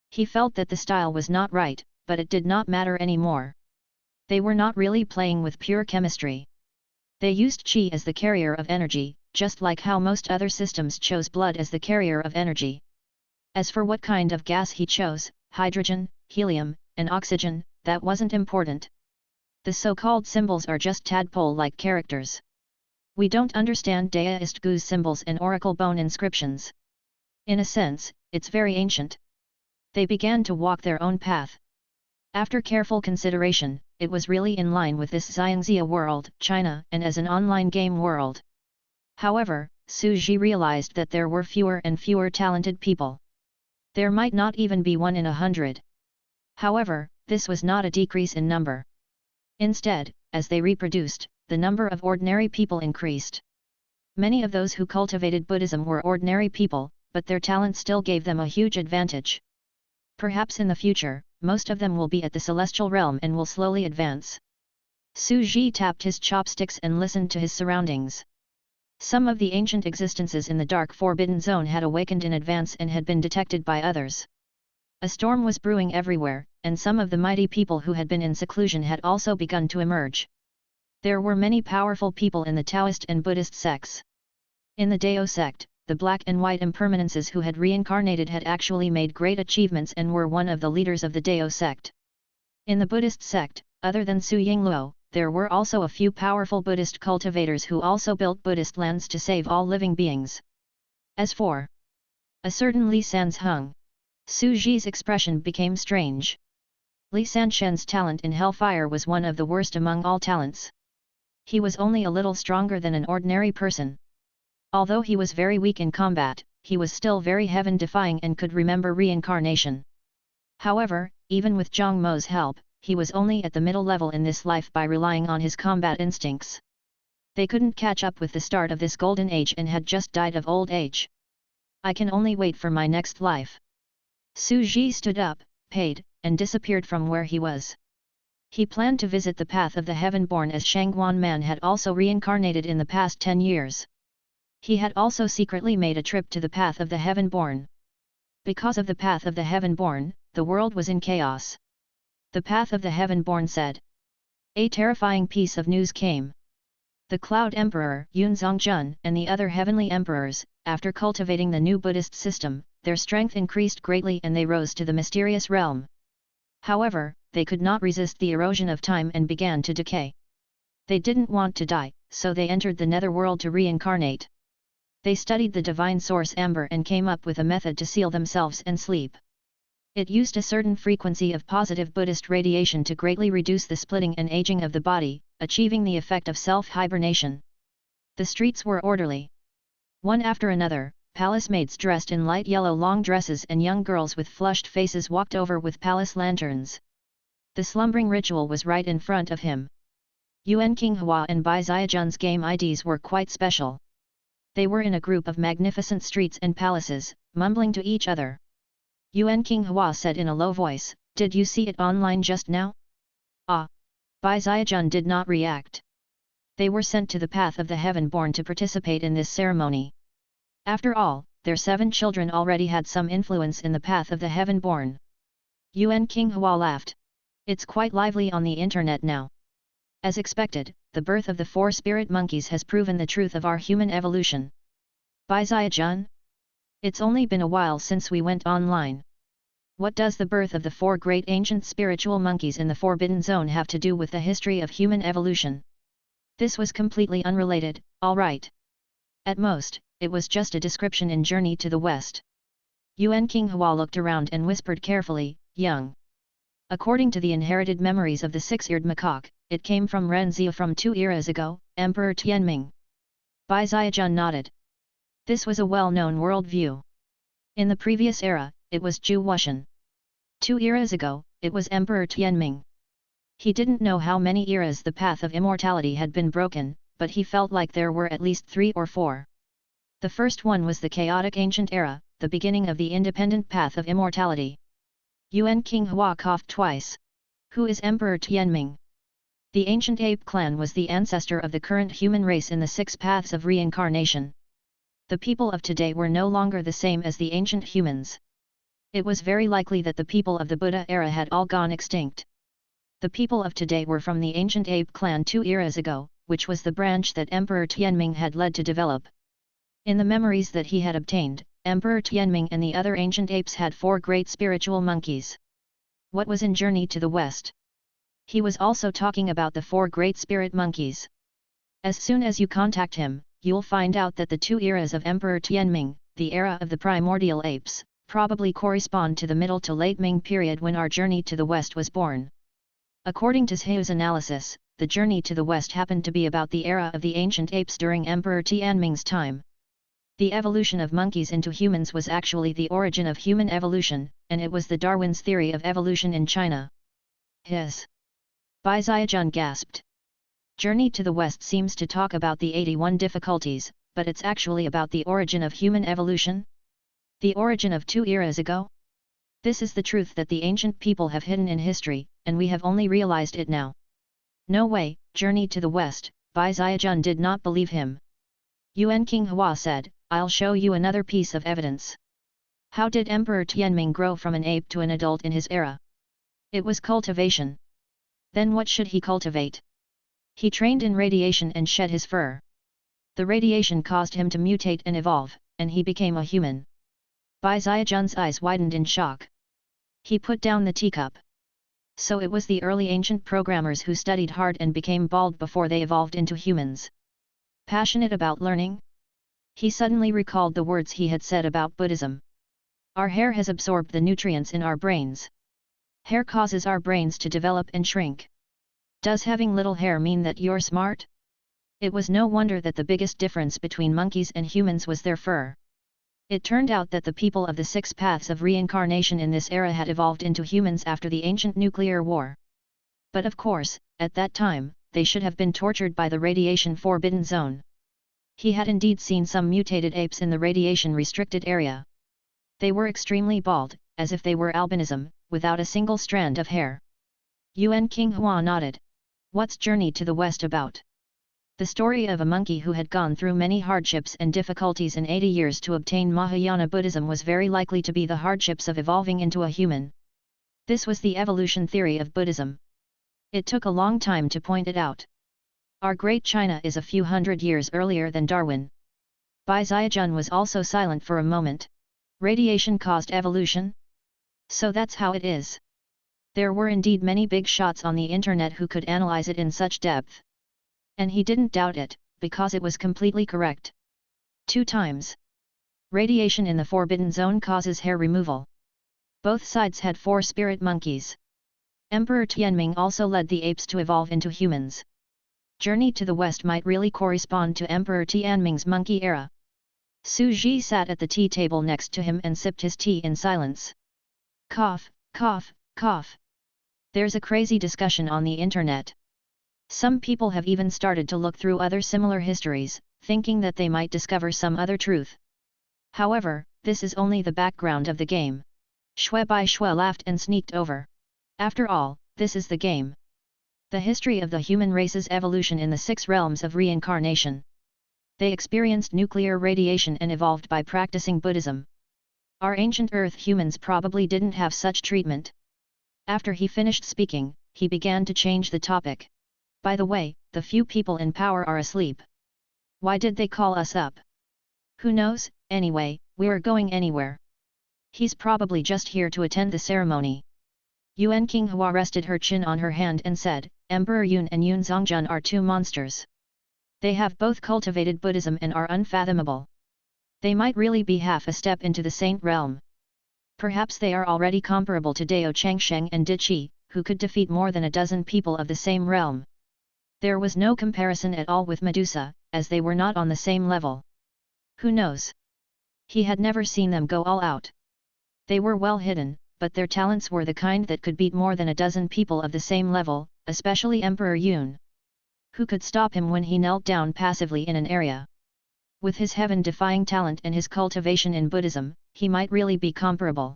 He felt that the style was not right, but it did not matter anymore. They were not really playing with pure chemistry. They used Qi as the carrier of energy, just like how most other systems chose blood as the carrier of energy. As for what kind of gas he chose, hydrogen, helium, and oxygen, that wasn't important. The so-called symbols are just tadpole-like characters. We don't understand Daoist goose symbols and oracle bone inscriptions. In a sense, it's very ancient. They began to walk their own path. After careful consideration, it was really in line with this Xiangxia world, China, and as an online game world. However, Su Ji realized that there were fewer and fewer talented people. There might not even be 1 in 100. However, this was not a decrease in number. Instead, as they reproduced, the number of ordinary people increased. Many of those who cultivated Buddhism were ordinary people, but their talent still gave them a huge advantage. Perhaps in the future, most of them will be at the celestial realm and will slowly advance. Su Ji tapped his chopsticks and listened to his surroundings. Some of the ancient existences in the dark forbidden zone had awakened in advance and had been detected by others. A storm was brewing everywhere, and some of the mighty people who had been in seclusion had also begun to emerge. There were many powerful people in the Taoist and Buddhist sects. In the Dao sect, the black and white impermanences who had reincarnated had actually made great achievements and were one of the leaders of the Dao sect. In the Buddhist sect, other than Su Yingluo, there were also a few powerful Buddhist cultivators who also built Buddhist lands to save all living beings. As for a certain Li Sanzheng, Su Ji's expression became strange. Li Sanshen's talent in hellfire was one of the worst among all talents. He was only a little stronger than an ordinary person. Although he was very weak in combat, he was still very heaven-defying and could remember reincarnation. However, even with Zhang Mo's help, he was only at the middle level in this life by relying on his combat instincts. They couldn't catch up with the start of this golden age and had just died of old age. I can only wait for my next life. Su Ji stood up, paid, and disappeared from where he was. He planned to visit the path of the heaven-born as Shangguan Man had also reincarnated in the past 10 years. He had also secretly made a trip to the path of the heaven-born. Because of the path of the heaven-born, the world was in chaos. The path of the heaven-born said. A terrifying piece of news came. The Cloud Emperor, Yunzongjun, and the other heavenly emperors, after cultivating the new Buddhist system, their strength increased greatly and they rose to the mysterious realm. However, they could not resist the erosion of time and began to decay. They didn't want to die, so they entered the netherworld to reincarnate. They studied the divine source amber and came up with a method to seal themselves and sleep. It used a certain frequency of positive Buddhist radiation to greatly reduce the splitting and aging of the body, achieving the effect of self-hibernation. The streets were orderly. One after another, palace maids dressed in light yellow long dresses and young girls with flushed faces walked over with palace lanterns. The slumbering ritual was right in front of him. Yuan King Hua and Bai Xiajun's game IDs were quite special. They were in a group of magnificent streets and palaces, mumbling to each other. Yuan King Hua said in a low voice, "Did you see it online just now?" "Ah." Bai Xiajun did not react. They were sent to the path of the heaven-born to participate in this ceremony. After all, their 7 children already had some influence in the path of the heaven-born. Yuan King Hua laughed. "It's quite lively on the internet now." As expected, the birth of the 4 spirit monkeys has proven the truth of our human evolution. Bai Xiajun? It's only been a while since we went online. What does the birth of the 4 great ancient spiritual monkeys in the Forbidden Zone have to do with the history of human evolution? This was completely unrelated, all right. At most, it was just a description in Journey to the West. Yuan King Hua looked around and whispered carefully, "Young." According to the inherited memories of the 6-eared macaque, it came from Renzia from 2 eras ago, Emperor Tianming. Bai Xiajun nodded. This was a well-known worldview. In the previous era, it was Zhu Wuxian. 2 eras ago, it was Emperor Tianming. He didn't know how many eras the path of immortality had been broken, but he felt like there were at least 3 or 4. The first one was the chaotic ancient era, the beginning of the independent path of immortality. Yuan King Hua coughed twice. Who is Emperor Tianming? The ancient ape clan was the ancestor of the current human race in the 6 paths of reincarnation. The people of today were no longer the same as the ancient humans. It was very likely that the people of the Buddha era had all gone extinct. The people of today were from the ancient ape clan 2 eras ago, which was the branch that Emperor Tianming had led to develop. In the memories that he had obtained, Emperor Tianming and the other ancient apes had 4 great spiritual monkeys. What was in Journey to the West? He was also talking about the 4 great spirit monkeys. As soon as you contact him, you'll find out that the 2 eras of Emperor Tianming, the era of the primordial apes, probably correspond to the middle to late Ming period when our Journey to the West was born. According to Zhou's analysis, the Journey to the West happened to be about the era of the ancient apes during Emperor Tianming's time. The evolution of monkeys into humans was actually the origin of human evolution, and it was the Darwin's theory of evolution in China. His. Bai Xiajun gasped. Journey to the West seems to talk about the 81 difficulties, but it's actually about the origin of human evolution? The origin of 2 eras ago? This is the truth that the ancient people have hidden in history, and we have only realized it now. No way, Journey to the West, Bai Xiajun did not believe him. Yuan King Hua said, "I'll show you another piece of evidence." How did Emperor Tianming grow from an ape to an adult in his era? It was cultivation. Then what should he cultivate? He trained in radiation and shed his fur. The radiation caused him to mutate and evolve, and he became a human. Bai Xiajun's eyes widened in shock. He put down the teacup. So it was the early ancient programmers who studied hard and became bald before they evolved into humans. Passionate about learning? He suddenly recalled the words he had said about Buddhism. Our hair has absorbed the nutrients in our brains. Hair causes our brains to develop and shrink. Does having little hair mean that you're smart? It was no wonder that the biggest difference between monkeys and humans was their fur. It turned out that the people of the 6 paths of reincarnation in this era had evolved into humans after the ancient nuclear war. But of course, at that time, they should have been tortured by the radiation forbidden zone. He had indeed seen some mutated apes in the radiation restricted area. They were extremely bald, as if they were albinism, without a single strand of hair. Yuan King Hua nodded. What's Journey to the West about? The story of a monkey who had gone through many hardships and difficulties in 80 years to obtain Mahayana Buddhism was very likely to be the hardships of evolving into a human. This was the evolution theory of Buddhism. It took a long time to point it out. Our great China is a few hundred years earlier than Darwin. Bai Ziajun was also silent for a moment. Radiation caused evolution? So that's how it is. There were indeed many big shots on the internet who could analyze it in such depth. And he didn't doubt it, because it was completely correct. 2 times. Radiation in the forbidden zone causes hair removal. Both sides had 4 spirit monkeys. Emperor Tianming also led the apes to evolve into humans. Journey to the west might really correspond to Emperor Tianming's monkey era. Su Ji sat at the tea table next to him and sipped his tea in silence. Cough, cough, cough. There's a crazy discussion on the internet. Some people have even started to look through other similar histories, thinking that they might discover some other truth. However, this is only the background of the game. Shui Bai Shui laughed and sneaked over. After all, this is the game. The history of the human race's evolution in the 6 realms of reincarnation. They experienced nuclear radiation and evolved by practicing Buddhism. Our ancient Earth humans probably didn't have such treatment. After he finished speaking, he began to change the topic. By the way, the few people in power are asleep. Why did they call us up? Who knows, anyway, we're going anywhere. He's probably just here to attend the ceremony. Yuan Qinghua rested her chin on her hand and said, Emperor Yun and Yun Zongjun are 2 monsters. They have both cultivated Buddhism and are unfathomable. They might really be half a step into the saint realm. Perhaps they are already comparable to Dao Changsheng and Diqi, who could defeat more than a dozen people of the same realm. There was no comparison at all with Medusa, as they were not on the same level. Who knows? He had never seen them go all out. They were well hidden, but their talents were the kind that could beat more than a dozen people of the same level, especially Emperor Yun. Who could stop him when he knelt down passively in an area? With his heaven-defying talent and his cultivation in Buddhism, he might really be comparable.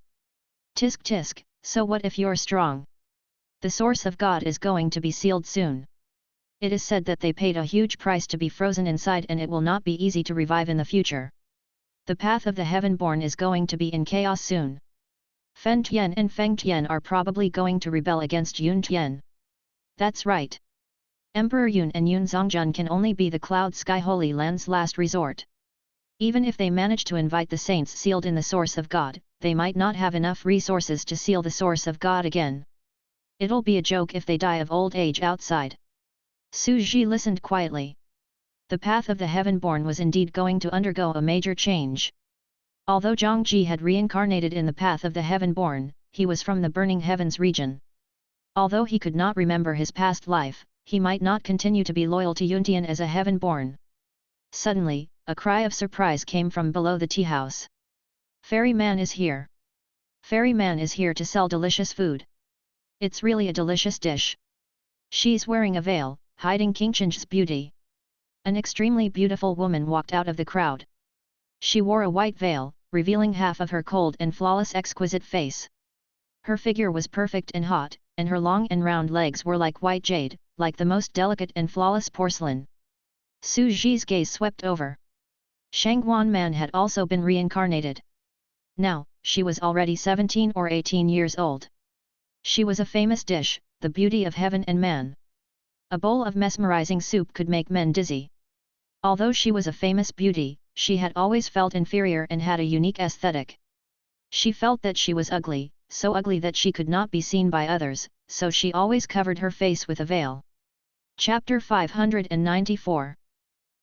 Tisk tisk, so what if you're strong? The source of God is going to be sealed soon. It is said that they paid a huge price to be frozen inside and it will not be easy to revive in the future. The path of the heaven-born is going to be in chaos soon. Fen Tian and Feng Tian are probably going to rebel against Yun Tian. That's right. Emperor Yun and Yun Zongjun can only be the Cloud Sky Holy Land's last resort. Even if they manage to invite the saints sealed in the source of God, they might not have enough resources to seal the source of God again. It'll be a joke if they die of old age outside. Su Ji listened quietly. The path of the heaven-born was indeed going to undergo a major change. Although Zhang Ji had reincarnated in the path of the heaven-born, he was from the burning heavens region. Although he could not remember his past life, he might not continue to be loyal to Yuntian as a heaven-born. Suddenly, a cry of surprise came from below the tea house. Ferryman is here. Ferryman is here to sell delicious food. It's really a delicious dish. She's wearing a veil, hiding Qingchen's beauty. An extremely beautiful woman walked out of the crowd. She wore a white veil, revealing half of her cold and flawless exquisite face. Her figure was perfect and hot, and her long and round legs were like white jade, like the most delicate and flawless porcelain. Su Ji's gaze swept over. Shangguan Man had also been reincarnated. Now, she was already 17 or 18 years old. She was a famous dish, the beauty of heaven and man. A bowl of mesmerizing soup could make men dizzy. Although she was a famous beauty, she had always felt inferior and had a unique aesthetic. She felt that she was ugly, so ugly that she could not be seen by others, so she always covered her face with a veil. Chapter 594.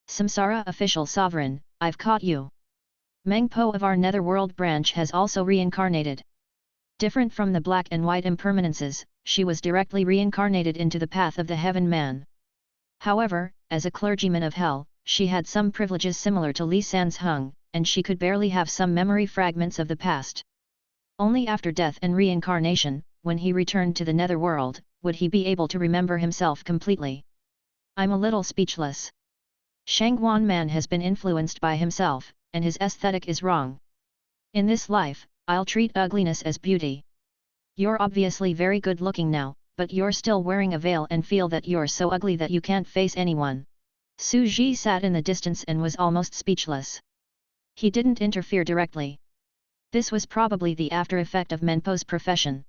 Samsara Official Sovereign, I've caught you. Meng Po of our Netherworld branch has also reincarnated. Different from the black and white impermanences, she was directly reincarnated into the path of the heaven man. However, as a clergyman of hell, she had some privileges similar to Li San's Hung, and she could barely have some memory fragments of the past. Only after death and reincarnation, when he returned to the netherworld, would he be able to remember himself completely. I'm a little speechless. Shangguan Man has been influenced by himself, and his aesthetic is wrong. In this life, I'll treat ugliness as beauty. You're obviously very good looking now, but you're still wearing a veil and feel that you're so ugly that you can't face anyone. Su Ji sat in the distance and was almost speechless. He didn't interfere directly. This was probably the after effect of Menpo's profession.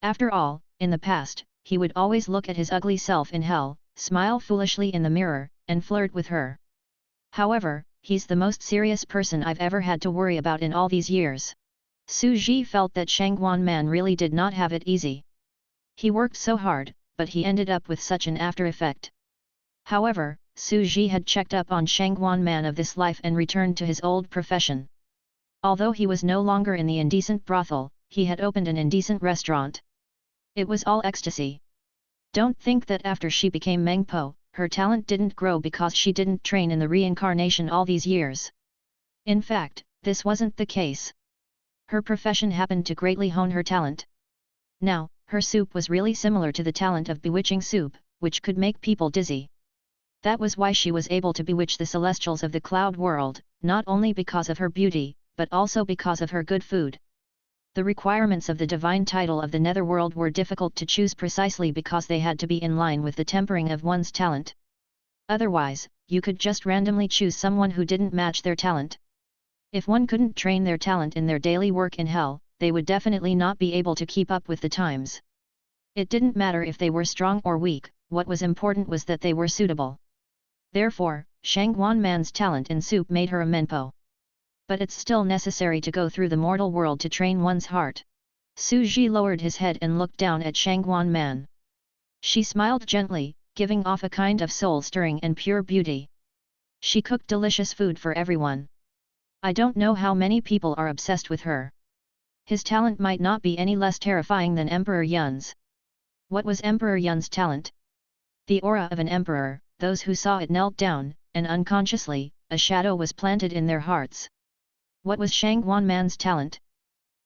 After all, in the past, he would always look at his ugly self in hell, smile foolishly in the mirror, and flirt with her. However, he's the most serious person I've ever had to worry about in all these years. Su Ji felt that Shangguan Man really did not have it easy. He worked so hard, but he ended up with such an after effect. However, Su Ji had checked up on Shangguan Man of this life and returned to his old profession. Although he was no longer in the indecent brothel, he had opened an indecent restaurant. It was all ecstasy. Don't think that after she became Mengpo, her talent didn't grow because she didn't train in the reincarnation all these years. In fact, this wasn't the case. Her profession happened to greatly hone her talent. Now, her soup was really similar to the talent of bewitching soup, which could make people dizzy. That was why she was able to bewitch the celestials of the cloud world, not only because of her beauty, but also because of her good food. The requirements of the divine title of the netherworld were difficult to choose precisely because they had to be in line with the tempering of one's talent. Otherwise, you could just randomly choose someone who didn't match their talent. If one couldn't train their talent in their daily work in hell, they would definitely not be able to keep up with the times. It didn't matter if they were strong or weak, what was important was that they were suitable. Therefore, Shangguan Man's talent in soup made her a Menpo. But it's still necessary to go through the mortal world to train one's heart. Su Ji lowered his head and looked down at Shangguan Man. She smiled gently, giving off a kind of soul-stirring and pure beauty. She cooked delicious food for everyone. I don't know how many people are obsessed with her. His talent might not be any less terrifying than Emperor Yun's. What was Emperor Yun's talent? The aura of an emperor. Those who saw it knelt down, and unconsciously, a shadow was planted in their hearts. What was Shangguan Man's talent?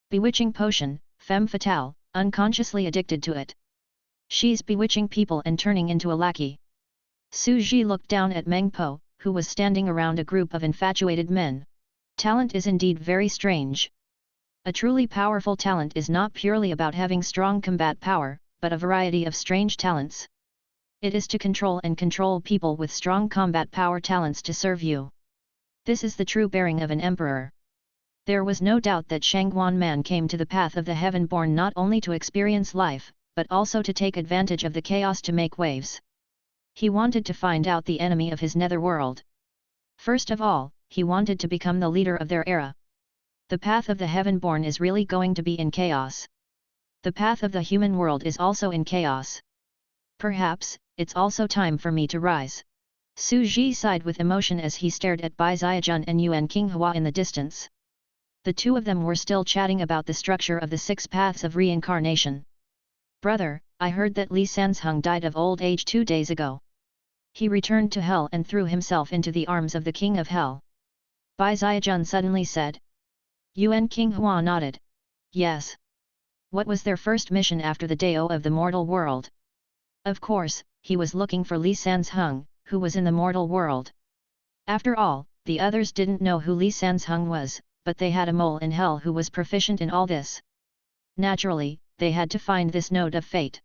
Bewitching potion, femme fatale, unconsciously addicted to it. She's bewitching people and turning into a lackey. Su Ji looked down at Meng Po, who was standing around a group of infatuated men. Talent is indeed very strange. A truly powerful talent is not purely about having strong combat power, but a variety of strange talents. It is to control people with strong combat power talents to serve you. This is the true bearing of an emperor. There was no doubt that Shangguan Man came to the path of the heaven-born not only to experience life, but also to take advantage of the chaos to make waves. He wanted to find out the enemy of his netherworld. First of all, he wanted to become the leader of their era. The path of the heaven-born is really going to be in chaos. The path of the human world is also in chaos. Perhaps, it's also time for me to rise. Su Ji sighed with emotion as he stared at Bai Ziajun and Yuan Qinghua in the distance. The two of them were still chatting about the structure of the 6 paths of reincarnation. Brother, I heard that Li Sanzheng died of old age 2 days ago. He returned to hell and threw himself into the arms of the king of hell. Bai Ziajun suddenly said. Yuan Qinghua nodded. Yes. What was their first mission after the Dao of the mortal world? Of course, he was looking for Li Sanzheng, who was in the mortal world. After all, the others didn't know who Li Sanzheng was, but they had a mole in hell who was proficient in all this. Naturally, they had to find this node of fate.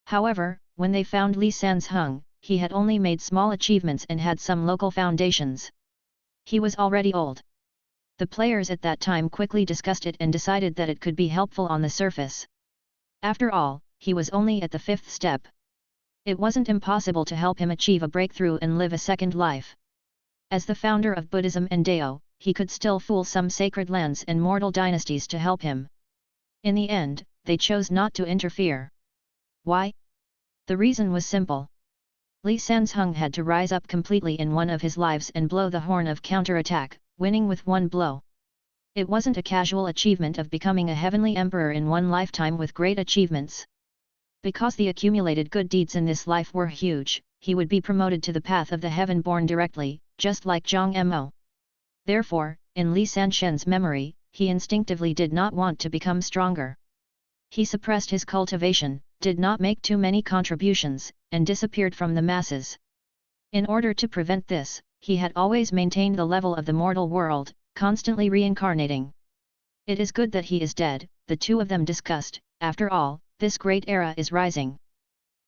However, when they found Li Sanzheng, he had only made small achievements and had some local foundations. He was already old. The players at that time quickly discussed it and decided that it could be helpful on the surface. After all, he was only at the 5th step. It wasn't impossible to help him achieve a breakthrough and live a second life. As the founder of Buddhism and Dao, he could still fool some sacred lands and mortal dynasties to help him. In the end, they chose not to interfere. Why? The reason was simple. Li Sanzheng had to rise up completely in one of his lives and blow the horn of counterattack, winning with one blow. It wasn't a casual achievement of becoming a heavenly emperor in one lifetime with great achievements. Because the accumulated good deeds in this life were huge, he would be promoted to the path of the heaven-born directly, just like Zhang Mo. Therefore, in Li Sanzhen's memory, he instinctively did not want to become stronger. He suppressed his cultivation, did not make too many contributions, and disappeared from the masses. In order to prevent this, he had always maintained the level of the mortal world, constantly reincarnating. It is good that he is dead, the two of them discussed. After all, this great era is rising.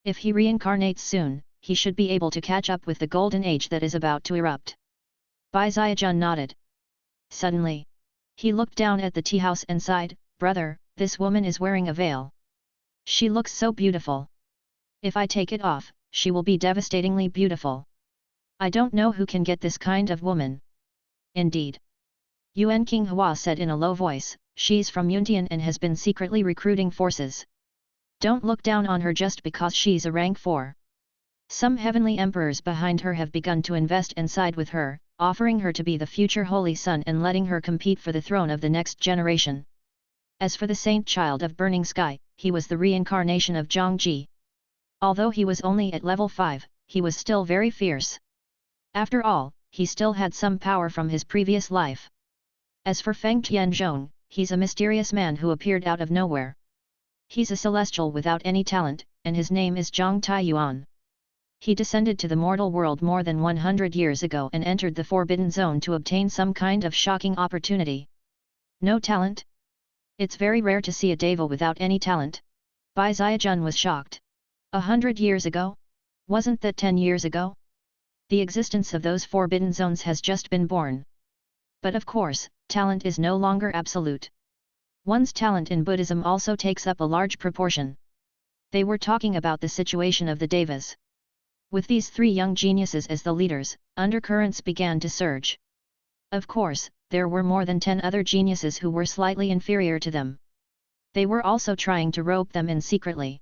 If he reincarnates soon, he should be able to catch up with the golden age that is about to erupt. Bai Ziajun nodded. Suddenly, he looked down at the tea house and sighed, Brother, this woman is wearing a veil. She looks so beautiful. If I take it off, she will be devastatingly beautiful. I don't know who can get this kind of woman. Indeed. Yuan King Hua said in a low voice, she's from Yuntian and has been secretly recruiting forces. Don't look down on her just because she's a rank 4. Some heavenly emperors behind her have begun to invest and side with her, offering her to be the future Holy Son and letting her compete for the throne of the next generation. As for the Saint Child of Burning Sky, he was the reincarnation of Zhangji. Although he was only at level 5, he was still very fierce. After all, he still had some power from his previous life. As for Feng Tianzhong, he's a mysterious man who appeared out of nowhere. He's a celestial without any talent, and his name is Zhang Taiyuan. He descended to the mortal world more than 100 years ago and entered the Forbidden Zone to obtain some kind of shocking opportunity. No talent? It's very rare to see a deva without any talent. Bai Ziajun was shocked. 100 years ago? Wasn't that 10 years ago? The existence of those Forbidden Zones has just been born. But of course, talent is no longer absolute. One's talent in Buddhism also takes up a large proportion. They were talking about the situation of the devas. With these 3 young geniuses as the leaders, undercurrents began to surge. Of course, there were more than 10 other geniuses who were slightly inferior to them. They were also trying to rope them in secretly.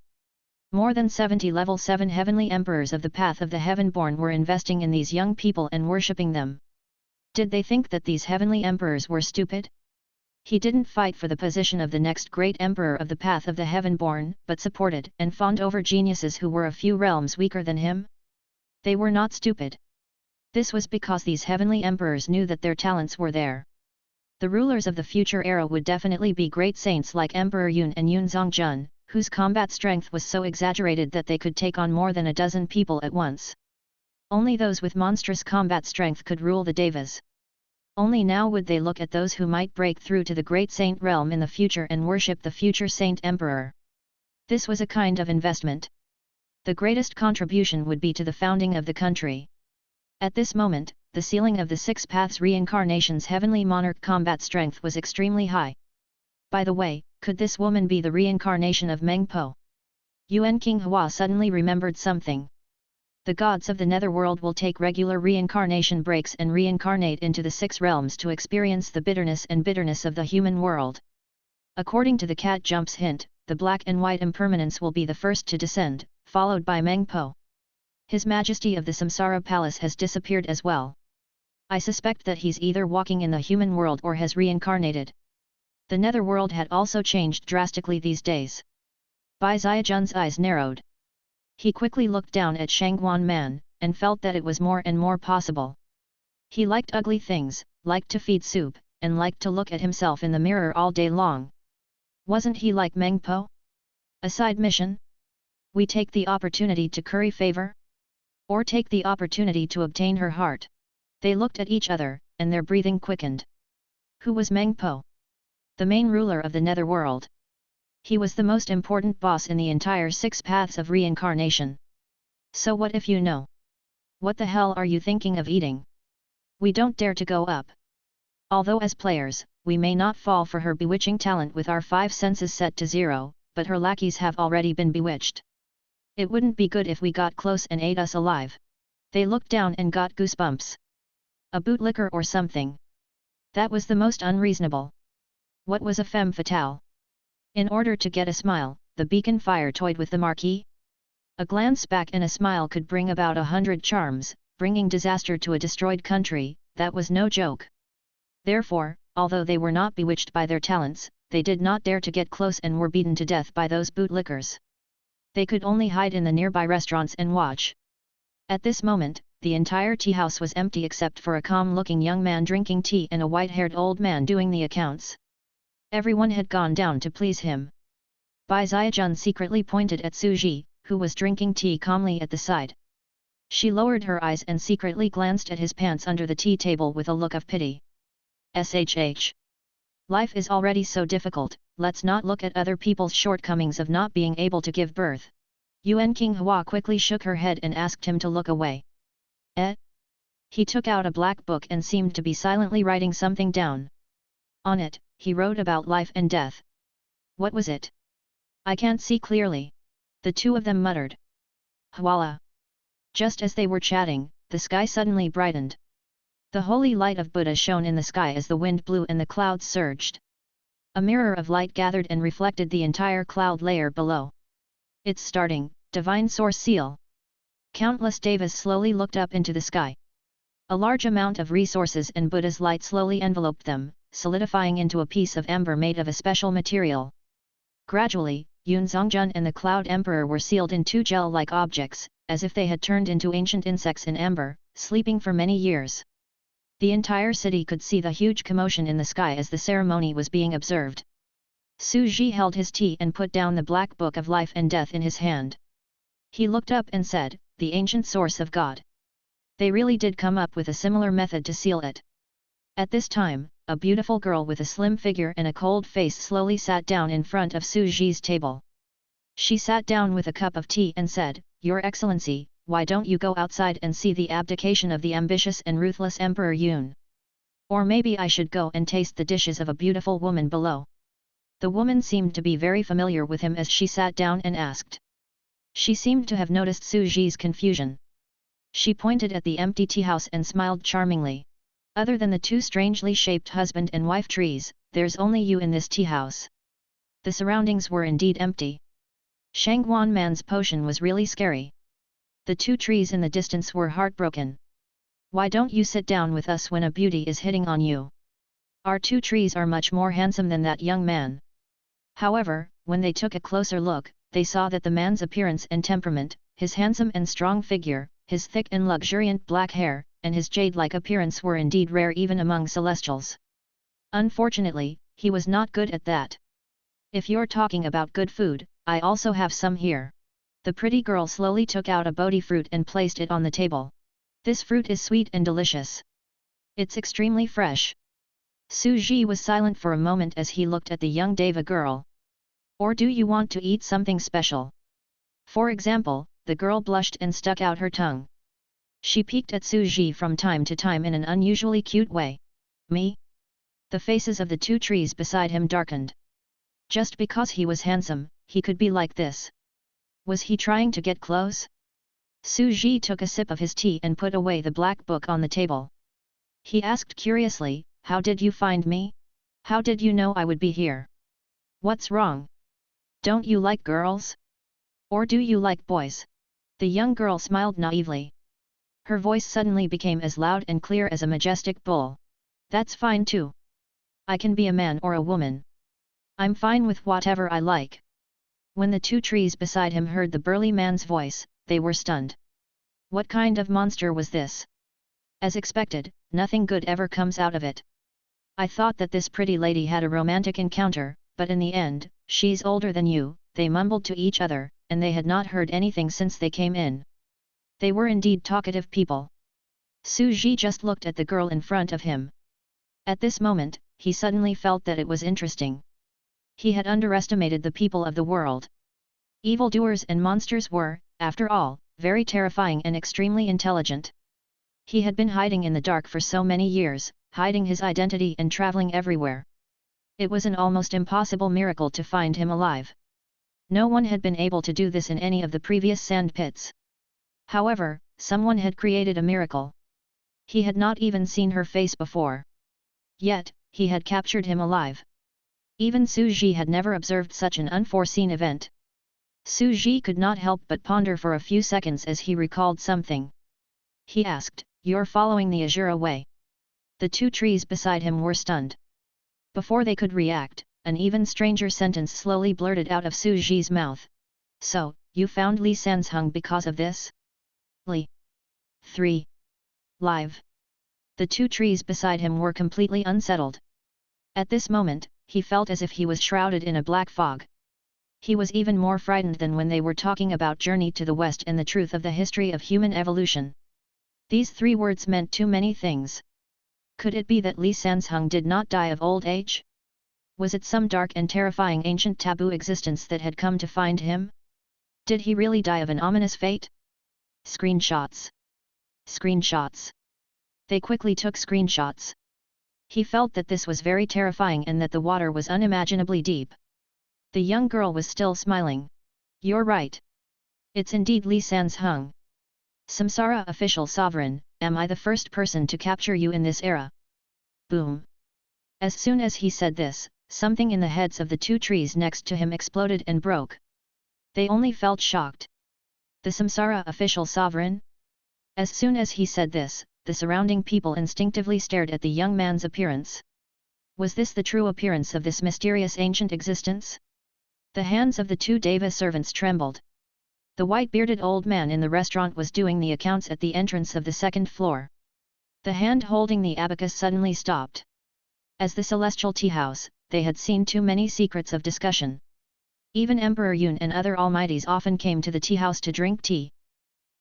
More than 70 level 7 heavenly emperors of the path of the heaven-born were investing in these young people and worshipping them. Did they think that these heavenly emperors were stupid? He didn't fight for the position of the next great emperor of the path of the heaven-born, but supported and fawned over geniuses who were a few realms weaker than him. They were not stupid. This was because these heavenly emperors knew that their talents were there. The rulers of the future era would definitely be great saints like Emperor Yun and Yun Zongjun, whose combat strength was so exaggerated that they could take on more than a dozen people at once. Only those with monstrous combat strength could rule the devas. Only now would they look at those who might break through to the great saint realm in the future and worship the future saint emperor. This was a kind of investment. The greatest contribution would be to the founding of the country. At this moment, the ceiling of the 6 paths reincarnation's heavenly monarch combat strength was extremely high. By the way, could this woman be the reincarnation of Meng Po? Yuan King Hua suddenly remembered something. The gods of the netherworld will take regular reincarnation breaks and reincarnate into the 6 realms to experience the bitterness of the human world. According to the cat jumps hint, the black and white impermanence will be the first to descend, followed by Meng Po. His Majesty of the Samsara Palace has disappeared as well. I suspect that he's either walking in the human world or has reincarnated. The netherworld had also changed drastically these days. Bai Ziajun's eyes narrowed. He quickly looked down at Shangguan Man, and felt that it was more and more possible. He liked ugly things, liked to feed soup, and liked to look at himself in the mirror all day long. Wasn't he like Meng Po? A side mission? We take the opportunity to curry favor? Or take the opportunity to obtain her heart? They looked at each other, and their breathing quickened. Who was Meng Po? The main ruler of the netherworld. He was the most important boss in the entire 6 paths of reincarnation. So what if you know? What the hell are you thinking of eating? We don't dare to go up. Although as players, we may not fall for her bewitching talent with our 5 senses set to 0, but her lackeys have already been bewitched. It wouldn't be good if we got close and ate us alive. They looked down and got goosebumps. A bootlicker or something. That was the most unreasonable. What was a femme fatale? In order to get a smile, the beacon fire toyed with the marquis. A glance back and a smile could bring about 100 charms, bringing disaster to a destroyed country. That was no joke. Therefore, although they were not bewitched by their talents, they did not dare to get close and were beaten to death by those bootlickers. They could only hide in the nearby restaurants and watch. At this moment, the entire tea house was empty except for a calm-looking young man drinking tea and a white-haired old man doing the accounts. Everyone had gone down to please him. Bai Ziajun secretly pointed at Suji, who was drinking tea calmly at the side. She lowered her eyes and secretly glanced at his pants under the tea table with a look of pity. SHH. Life is already so difficult, let's not look at other people's shortcomings of not being able to give birth. Yuan King Hua quickly shook her head and asked him to look away. He took out a black book and seemed to be silently writing something down. On it, he wrote about life and death. What was it? I can't see clearly. The two of them muttered. Hwala. Just as they were chatting, the sky suddenly brightened. The holy light of Buddha shone in the sky as the wind blew and the clouds surged. A mirror of light gathered and reflected the entire cloud layer below. It's starting, divine source seal. Countless devas slowly looked up into the sky. A large amount of resources and Buddha's light slowly enveloped them, solidifying into a piece of amber made of a special material. Gradually, Yunzongjun and the Cloud Emperor were sealed in two gel-like objects, as if they had turned into ancient insects in amber, sleeping for many years. The entire city could see the huge commotion in the sky as the ceremony was being observed. Su Ji held his tea and put down the black book of life and death in his hand. He looked up and said, "The ancient source of God. They really did come up with a similar method to seal it." At this time, a beautiful girl with a slim figure and a cold face slowly sat down in front of Su Ji's table. She sat down with a cup of tea and said, "Your Excellency, why don't you go outside and see the abdication of the ambitious and ruthless Emperor Yun? Or maybe I should go and taste the dishes of a beautiful woman below." The woman seemed to be very familiar with him as she sat down and asked. She seemed to have noticed Su Ji's confusion. She pointed at the empty tea house and smiled charmingly. "Other than the two strangely shaped husband and wife trees, there's only you in this tea house." The surroundings were indeed empty. Shangguan Man's potion was really scary. The two trees in the distance were heartbroken. "Why don't you sit down with us when a beauty is hitting on you? Our two trees are much more handsome than that young man." However, when they took a closer look, they saw that the man's appearance and temperament, his handsome and strong figure, his thick and luxuriant black hair, and his jade-like appearance were indeed rare even among celestials. Unfortunately, he was not good at that. "If you're talking about good food, I also have some here." The pretty girl slowly took out a bodhi fruit and placed it on the table. "This fruit is sweet and delicious. It's extremely fresh." Su Ji was silent for a moment as he looked at the young Deva girl. "Or do you want to eat something special? For example?" The girl blushed and stuck out her tongue. She peeked at Su Ji from time to time in an unusually cute way. "Me?" The faces of the two trees beside him darkened. Just because he was handsome, he could be like this. Was he trying to get close? Su Ji took a sip of his tea and put away the black book on the table. He asked curiously, "How did you find me? How did you know I would be here? What's wrong? Don't you like girls? Or do you like boys?" The young girl smiled naively. Her voice suddenly became as loud and clear as a majestic bull. "That's fine too. I can be a man or a woman. I'm fine with whatever I like." When the two trees beside him heard the burly man's voice, they were stunned. What kind of monster was this? As expected, nothing good ever comes out of it. "I thought that this pretty lady had a romantic encounter, but in the end, she's older than you," they mumbled to each other, and they had not heard anything since they came in. They were indeed talkative people. Su Ji just looked at the girl in front of him. At this moment, he suddenly felt that it was interesting. He had underestimated the people of the world. Evildoers and monsters were, after all, very terrifying and extremely intelligent. He had been hiding in the dark for so many years, hiding his identity and traveling everywhere. It was an almost impossible miracle to find him alive. No one had been able to do this in any of the previous sand pits. However, someone had created a miracle. He had not even seen her face before. Yet, he had captured him alive. Even Su Ji had never observed such an unforeseen event. Su Ji could not help but ponder for a few seconds as he recalled something. He asked, "You're following the Azura way?" The two trees beside him were stunned. Before they could react, an even stranger sentence slowly blurted out of Su Ji's mouth. "So, you found Li Sanzheng because of this?" Li. 3. Live. The two trees beside him were completely unsettled. At this moment, he felt as if he was shrouded in a black fog. He was even more frightened than when they were talking about Journey to the West and the truth of the history of human evolution. These three words meant too many things. Could it be that Li Sanzheng did not die of old age? Was it some dark and terrifying ancient taboo existence that had come to find him? Did he really die of an ominous fate? Screenshots. Screenshots. They quickly took screenshots. He felt that this was very terrifying and that the water was unimaginably deep. The young girl was still smiling. "You're right. It's indeed Li Sanzheng. Samsara official sovereign, am I the first person to capture you in this era? Boom! As soon as he said this, something in the heads of the two trees next to him exploded and broke. They only felt shocked. The Samsara official sovereign? As soon as he said this, the surrounding people instinctively stared at the young man's appearance. Was this the true appearance of this mysterious ancient existence? The hands of the two Deva servants trembled. The white-bearded old man in the restaurant was doing the accounts at the entrance of the second floor. The hand holding the abacus suddenly stopped. As the celestial tea house, they had seen too many secrets of discussion. Even Emperor Yun and other almighties often came to the tea house to drink tea.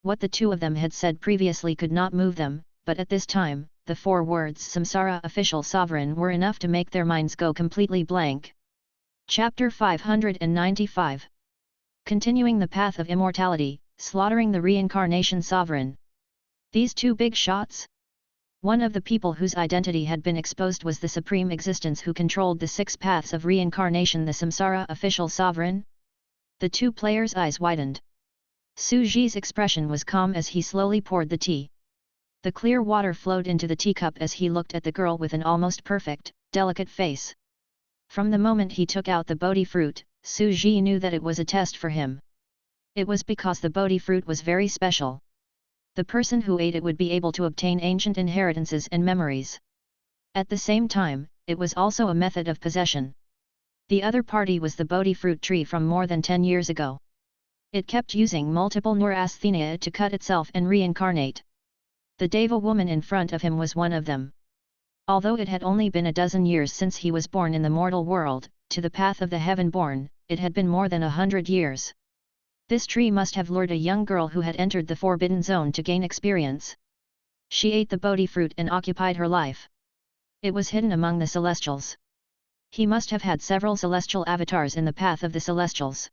What the two of them had said previously could not move them, but at this time, the four words Samsara official sovereign were enough to make their minds go completely blank. Chapter 595. Continuing the path of immortality, slaughtering the reincarnation sovereign. These two big shots? One of the people whose identity had been exposed was the supreme existence who controlled the six paths of reincarnation, the Samsara official sovereign. The two players' eyes widened. Su Ji's expression was calm as he slowly poured the tea. The clear water flowed into the teacup as he looked at the girl with an almost perfect, delicate face. From the moment he took out the Bodhi fruit, Su Ji knew that it was a test for him. It was because the Bodhi fruit was very special. The person who ate it would be able to obtain ancient inheritances and memories. At the same time, it was also a method of possession. The other party was the Bodhi fruit tree from more than 10 years ago. It kept using multiple neurasthenia to cut itself and reincarnate. The Deva woman in front of him was one of them. Although it had only been a dozen years since he was born in the mortal world, to the path of the heaven-born, it had been more than 100 years. This tree must have lured a young girl who had entered the forbidden zone to gain experience. She ate the Bodhi fruit and occupied her life. It was hidden among the celestials. He must have had several celestial avatars in the path of the celestials.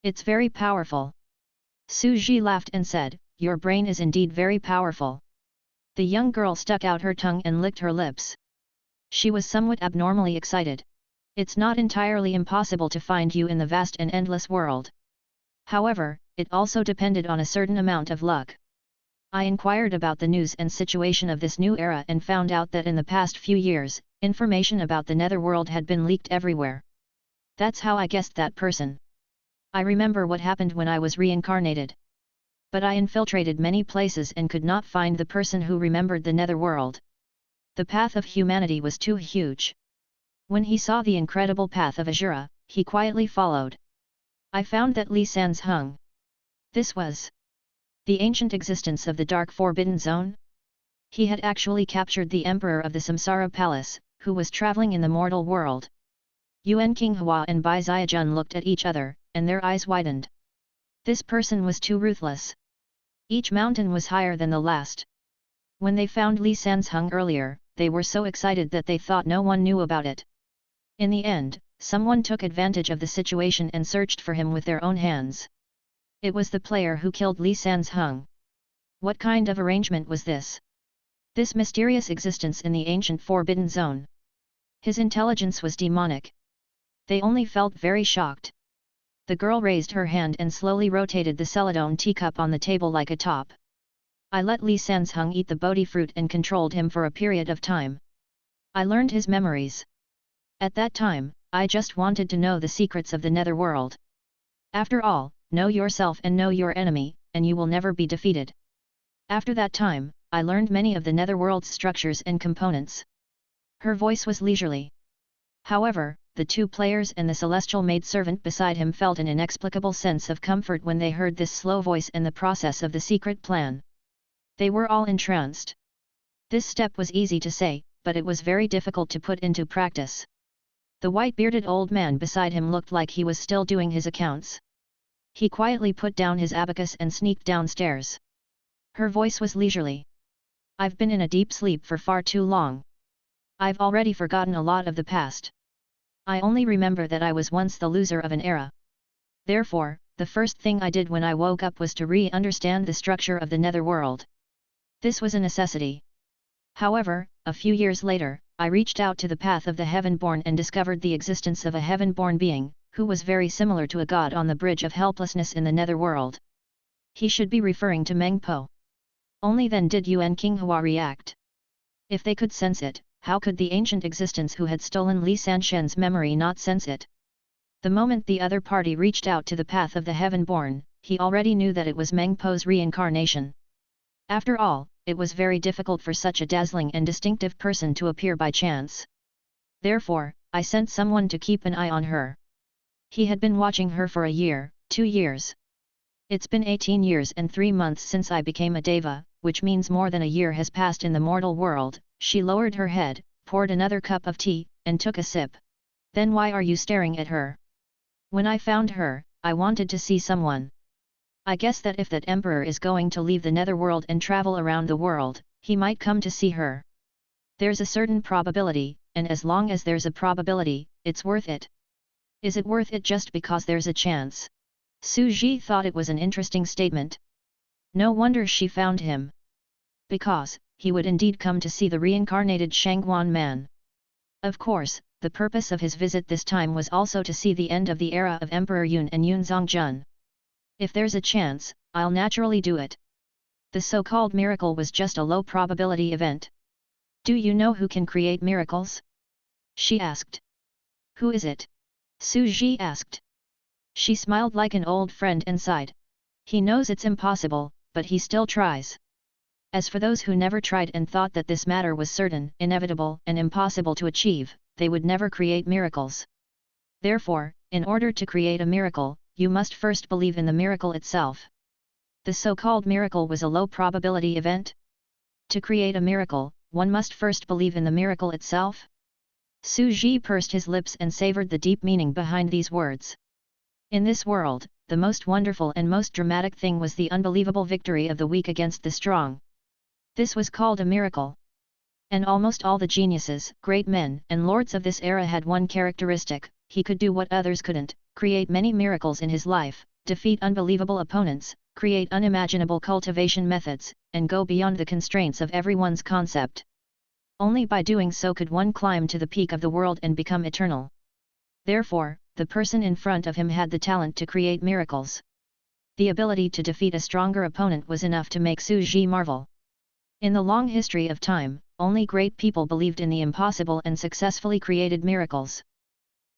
It's very powerful. Su Ji laughed and said, your brain is indeed very powerful. The young girl stuck out her tongue and licked her lips. She was somewhat abnormally excited. It's not entirely impossible to find you in the vast and endless world. However, it also depended on a certain amount of luck. I inquired about the news and situation of this new era and found out that in the past few years, information about the netherworld had been leaked everywhere. That's how I guessed that person. I remember what happened when I was reincarnated. But I infiltrated many places and could not find the person who remembered the netherworld. The path of humanity was too huge. When he saw the incredible path of Azura, he quietly followed. I found that Li San's hung. This was the ancient existence of the dark forbidden zone? He had actually captured the emperor of the Samsara palace, who was traveling in the mortal world. Yuan King Hua and Bai Xiajun looked at each other, and their eyes widened. This person was too ruthless. Each mountain was higher than the last. When they found Li San's hung earlier, they were so excited that they thought no one knew about it. In the end, someone took advantage of the situation and searched for him with their own hands. It was the player who killed Li San's hung. What kind of arrangement was this? This mysterious existence in the ancient forbidden zone. His intelligence was demonic. They only felt very shocked. The girl raised her hand and slowly rotated the celadone teacup on the table like a top. I let Li San's hung eat the Bodhi fruit and controlled him for a period of time. I learned his memories. At that time, I just wanted to know the secrets of the netherworld. After all, know yourself and know your enemy, and you will never be defeated. After that time, I learned many of the netherworld's structures and components. Her voice was leisurely. However, the two players and the celestial maidservant beside him felt an inexplicable sense of comfort when they heard this slow voice and the process of the secret plan. They were all entranced. This step was easy to say, but it was very difficult to put into practice. The white-bearded old man beside him looked like he was still doing his accounts. He quietly put down his abacus and sneaked downstairs. Her voice was leisurely. I've been in a deep sleep for far too long. I've already forgotten a lot of the past. I only remember that I was once the loser of an era. Therefore, the first thing I did when I woke up was to re-understand the structure of the netherworld. This was a necessity. However, a few years later, I reached out to the path of the heaven-born and discovered the existence of a heaven-born being, who was very similar to a god on the bridge of helplessness in the netherworld. He should be referring to Meng Po. Only then did Yuan King Hua react. If they could sense it, how could the ancient existence who had stolen Li Sanshen's memory not sense it? The moment the other party reached out to the path of the Heaven-born, he already knew that it was Meng Po's reincarnation. After all, it was very difficult for such a dazzling and distinctive person to appear by chance. Therefore, I sent someone to keep an eye on her. He had been watching her for a year, 2 years. It's been 18 years and 3 months since I became a deva, which means more than a year has passed in the mortal world. She lowered her head, poured another cup of tea, and took a sip. Then why are you staring at her? When I found her, I wanted to see someone. I guess that if that emperor is going to leave the netherworld and travel around the world, he might come to see her. There's a certain probability, and as long as there's a probability, it's worth it. Is it worth it just because there's a chance? Su Ji thought it was an interesting statement. No wonder she found him. Because, he would indeed come to see the reincarnated Shangguan man. Of course, the purpose of his visit this time was also to see the end of the era of Emperor Yun and Yun Zongjun. If there's a chance, I'll naturally do it. The so-called miracle was just a low-probability event. Do you know who can create miracles? She asked. Who is it? Su Ji asked. She smiled like an old friend and sighed. He knows it's impossible, but he still tries. As for those who never tried and thought that this matter was certain, inevitable, and impossible to achieve, they would never create miracles. Therefore, in order to create a miracle, you must first believe in the miracle itself. The so-called miracle was a low-probability event? To create a miracle, one must first believe in the miracle itself? Su Ji pursed his lips and savored the deep meaning behind these words. In this world, the most wonderful and most dramatic thing was the unbelievable victory of the weak against the strong. This was called a miracle. And almost all the geniuses, great men, and lords of this era had one characteristic: he could do what others couldn't, create many miracles in his life, defeat unbelievable opponents, create unimaginable cultivation methods, and go beyond the constraints of everyone's concept. Only by doing so could one climb to the peak of the world and become eternal. Therefore, the person in front of him had the talent to create miracles. The ability to defeat a stronger opponent was enough to make Su Ji marvel. In the long history of time, only great people believed in the impossible and successfully created miracles.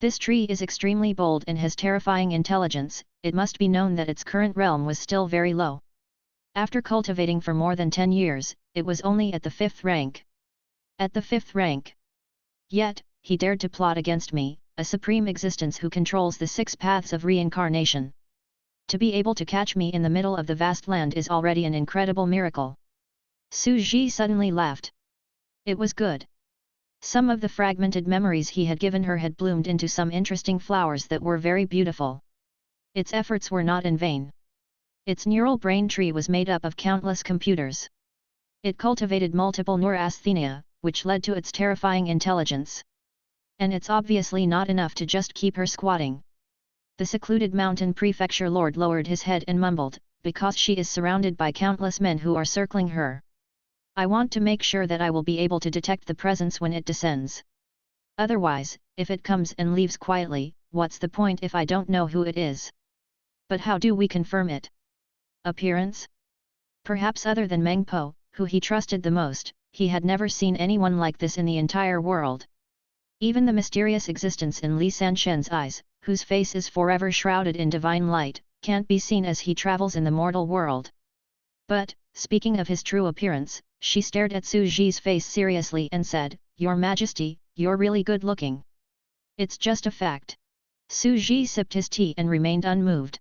This tree is extremely bold and has terrifying intelligence. It must be known that its current realm was still very low. After cultivating for more than 10 years, it was only at the 5th rank. At the 5th rank. Yet, he dared to plot against me, a supreme existence who controls the 6 paths of reincarnation. To be able to catch me in the middle of the vast land is already an incredible miracle. Su Ji suddenly laughed. It was good. Some of the fragmented memories he had given her had bloomed into some interesting flowers that were very beautiful. Its efforts were not in vain. Its neural brain tree was made up of countless computers. It cultivated multiple neurasthenia, which led to its terrifying intelligence. And it's obviously not enough to just keep her squatting. The secluded mountain prefecture lord lowered his head and mumbled, because she is surrounded by countless men who are circling her. I want to make sure that I will be able to detect the presence when it descends. Otherwise, if it comes and leaves quietly, what's the point if I don't know who it is? But how do we confirm it? Appearance? Perhaps other than Meng Po, who he trusted the most, he had never seen anyone like this in the entire world. Even the mysterious existence in Li Sanshen's eyes, whose face is forever shrouded in divine light, can't be seen as he travels in the mortal world. But, speaking of his true appearance, she stared at Su Ji's face seriously and said, "Your Majesty, you're really good looking." "It's just a fact." Su Ji sipped his tea and remained unmoved.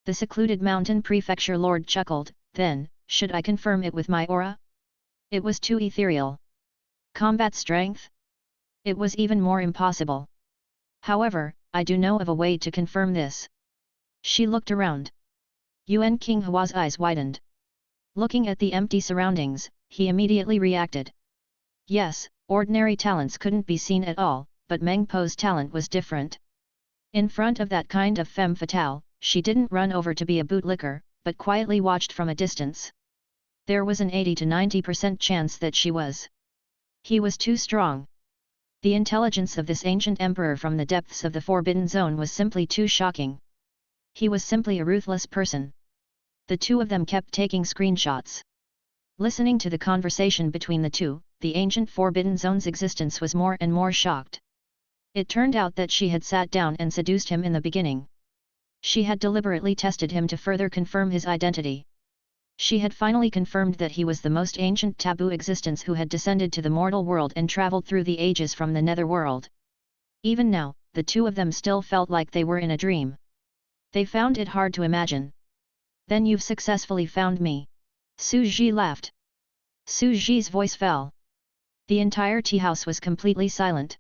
The secluded mountain prefecture lord chuckled, "Then, should I confirm it with my aura?" It was too ethereal. Combat strength? It was even more impossible. However, I do know of a way to confirm this. She looked around. Yuan King Hua's eyes widened. Looking at the empty surroundings, he immediately reacted. Yes, ordinary talents couldn't be seen at all, but Meng Po's talent was different. In front of that kind of femme fatale, she didn't run over to be a bootlicker, but quietly watched from a distance. There was an 80 to 90% chance that she was. He was too strong. The intelligence of this ancient emperor from the depths of the Forbidden Zone was simply too shocking. He was simply a ruthless person. The two of them kept taking screenshots. Listening to the conversation between the two, the ancient Forbidden Zone's existence was more and more shocked. It turned out that she had sat down and seduced him in the beginning. She had deliberately tested him to further confirm his identity. She had finally confirmed that he was the most ancient taboo existence who had descended to the mortal world and traveled through the ages from the netherworld. Even now, the two of them still felt like they were in a dream. They found it hard to imagine. Then you've successfully found me. Su Ji laughed. Su Ji's voice fell. The entire tea house was completely silent.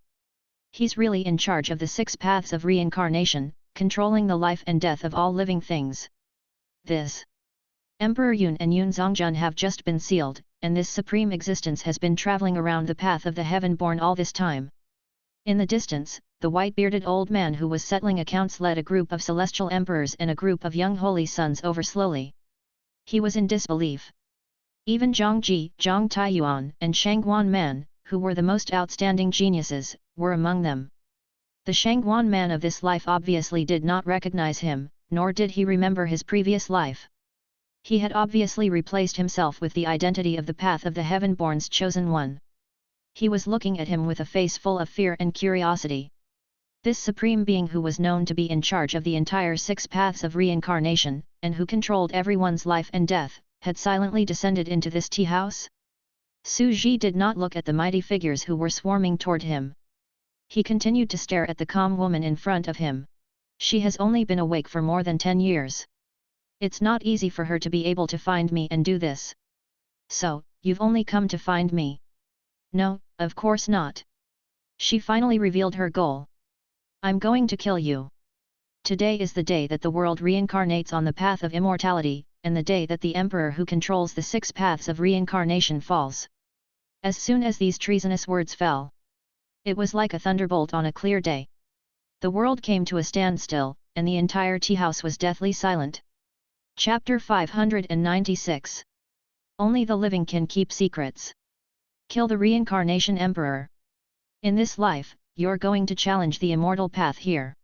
He's really in charge of the 6 paths of reincarnation, controlling the life and death of all living things. This Emperor Yun and Yun Zongjun have just been sealed, and this supreme existence has been traveling around the path of the heaven-born all this time. In the distance, the white-bearded old man who was settling accounts led a group of celestial emperors and a group of young holy sons over slowly. He was in disbelief. Even Zhang Ji, Zhang Taiyuan, and Shangguan Man, who were the most outstanding geniuses, were among them. The Shangguan Man of this life obviously did not recognize him, nor did he remember his previous life. He had obviously replaced himself with the identity of the path of the heaven-born's chosen one. He was looking at him with a face full of fear and curiosity. This supreme being who was known to be in charge of the entire 6 paths of reincarnation, and who controlled everyone's life and death, had silently descended into this tea house? Su Ji did not look at the mighty figures who were swarming toward him. He continued to stare at the calm woman in front of him. She has only been awake for more than 10 years. It's not easy for her to be able to find me and do this. So, you've only come to find me? No, of course not. She finally revealed her goal. I'm going to kill you. Today is the day that the world reincarnates on the path of immortality, and the day that the emperor who controls the 6 paths of reincarnation falls. As soon as these treasonous words fell, it was like a thunderbolt on a clear day. The world came to a standstill, and the entire tea house was deathly silent. Chapter 596. Only the living can keep secrets. Kill the reincarnation emperor. In this life, you're going to challenge the immortal path here.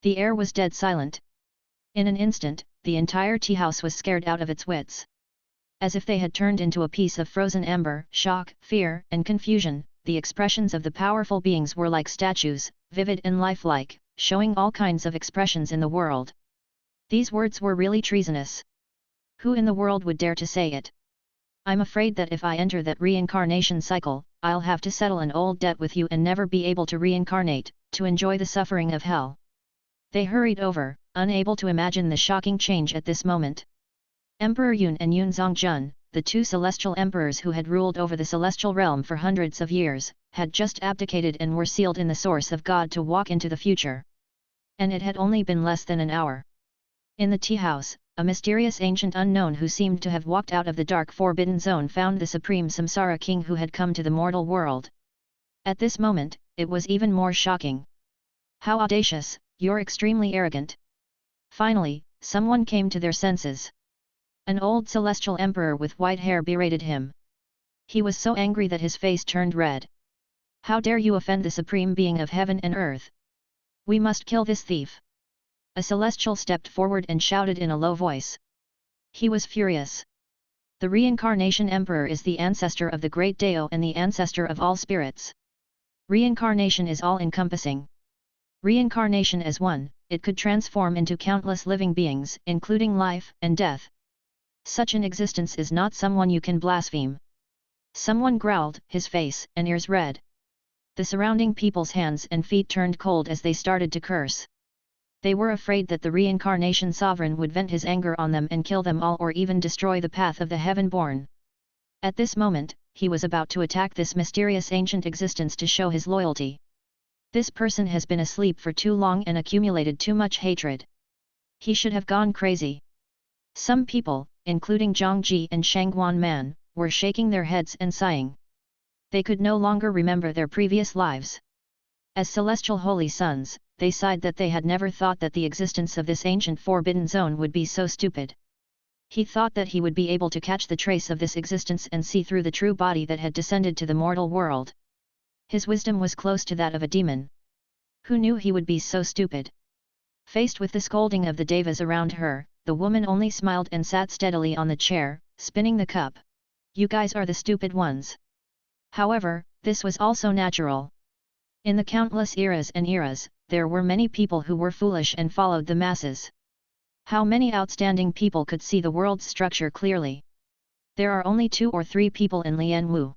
The air was dead silent. In an instant, the entire tea house was scared out of its wits. As if they had turned into a piece of frozen amber, shock, fear, and confusion, the expressions of the powerful beings were like statues, vivid and lifelike, showing all kinds of expressions in the world. These words were really treasonous. Who in the world would dare to say it? I'm afraid that if I enter that reincarnation cycle, I'll have to settle an old debt with you and never be able to reincarnate, to enjoy the suffering of hell. They hurried over, unable to imagine the shocking change at this moment. Emperor Yun and Yun Zongjun, the 2 celestial emperors who had ruled over the celestial realm for hundreds of years, had just abdicated and were sealed in the source of God to walk into the future. And it had only been less than an hour. In the tea house, a mysterious ancient unknown who seemed to have walked out of the dark forbidden zone found the supreme samsara king who had come to the mortal world. At this moment, it was even more shocking. How audacious, you're extremely arrogant. Finally, someone came to their senses. An old celestial emperor with white hair berated him. He was so angry that his face turned red. How dare you offend the supreme being of heaven and earth? We must kill this thief. A celestial stepped forward and shouted in a low voice. He was furious. The reincarnation emperor is the ancestor of the great Dao and the ancestor of all spirits. Reincarnation is all-encompassing. Reincarnation as one, it could transform into countless living beings, including life and death. Such an existence is not someone you can blaspheme. Someone growled, his face and ears red. The surrounding people's hands and feet turned cold as they started to curse. They were afraid that the reincarnation sovereign would vent his anger on them and kill them all or even destroy the path of the heaven-born. At this moment, he was about to attack this mysterious ancient existence to show his loyalty. This person has been asleep for too long and accumulated too much hatred. He should have gone crazy. Some people, including Zhang Ji and Shangguan Man, were shaking their heads and sighing. They could no longer remember their previous lives. As celestial holy sons, they sighed that they had never thought that the existence of this ancient forbidden zone would be so stupid. He thought that he would be able to catch the trace of this existence and see through the true body that had descended to the mortal world. His wisdom was close to that of a demon. Who knew he would be so stupid? Faced with the scolding of the devas around her, the woman only smiled and sat steadily on the chair, spinning the cup. You guys are the stupid ones. However, this was also natural. In the countless eras and eras, there were many people who were foolish and followed the masses. How many outstanding people could see the world's structure clearly? There are only 2 or 3 people in Lianwu.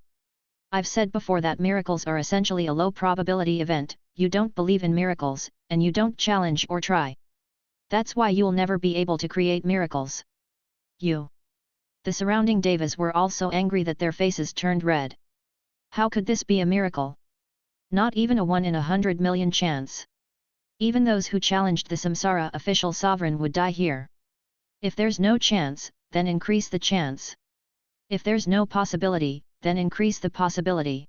I've said before that miracles are essentially a low probability event. You don't believe in miracles, and you don't challenge or try. That's why you'll never be able to create miracles. You. The surrounding devas were all so angry that their faces turned red. How could this be a miracle? Not even a 1 in 100 million chance. Even those who challenged the samsara official sovereign would die here. If there's no chance, then increase the chance. If there's no possibility, then increase the possibility.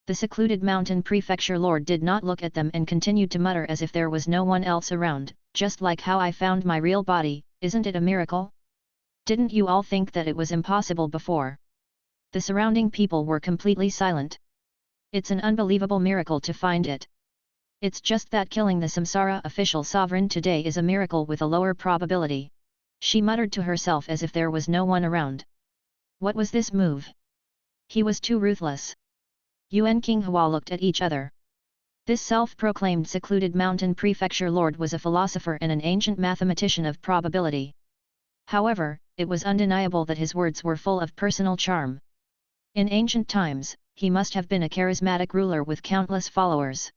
The secluded mountain prefecture lord did not look at them and continued to mutter as if there was no one else around, just like how I found my real body. Isn't it a miracle? Didn't you all think that it was impossible before? The surrounding people were completely silent. It's an unbelievable miracle to find it. It's just that killing the samsara official sovereign today is a miracle with a lower probability. She muttered to herself as if there was no one around. What was this move? He was too ruthless. Yuan King Hua looked at each other. This self-proclaimed secluded mountain prefecture lord was a philosopher and an ancient mathematician of probability. However, it was undeniable that his words were full of personal charm. In ancient times, he must have been a charismatic ruler with countless followers.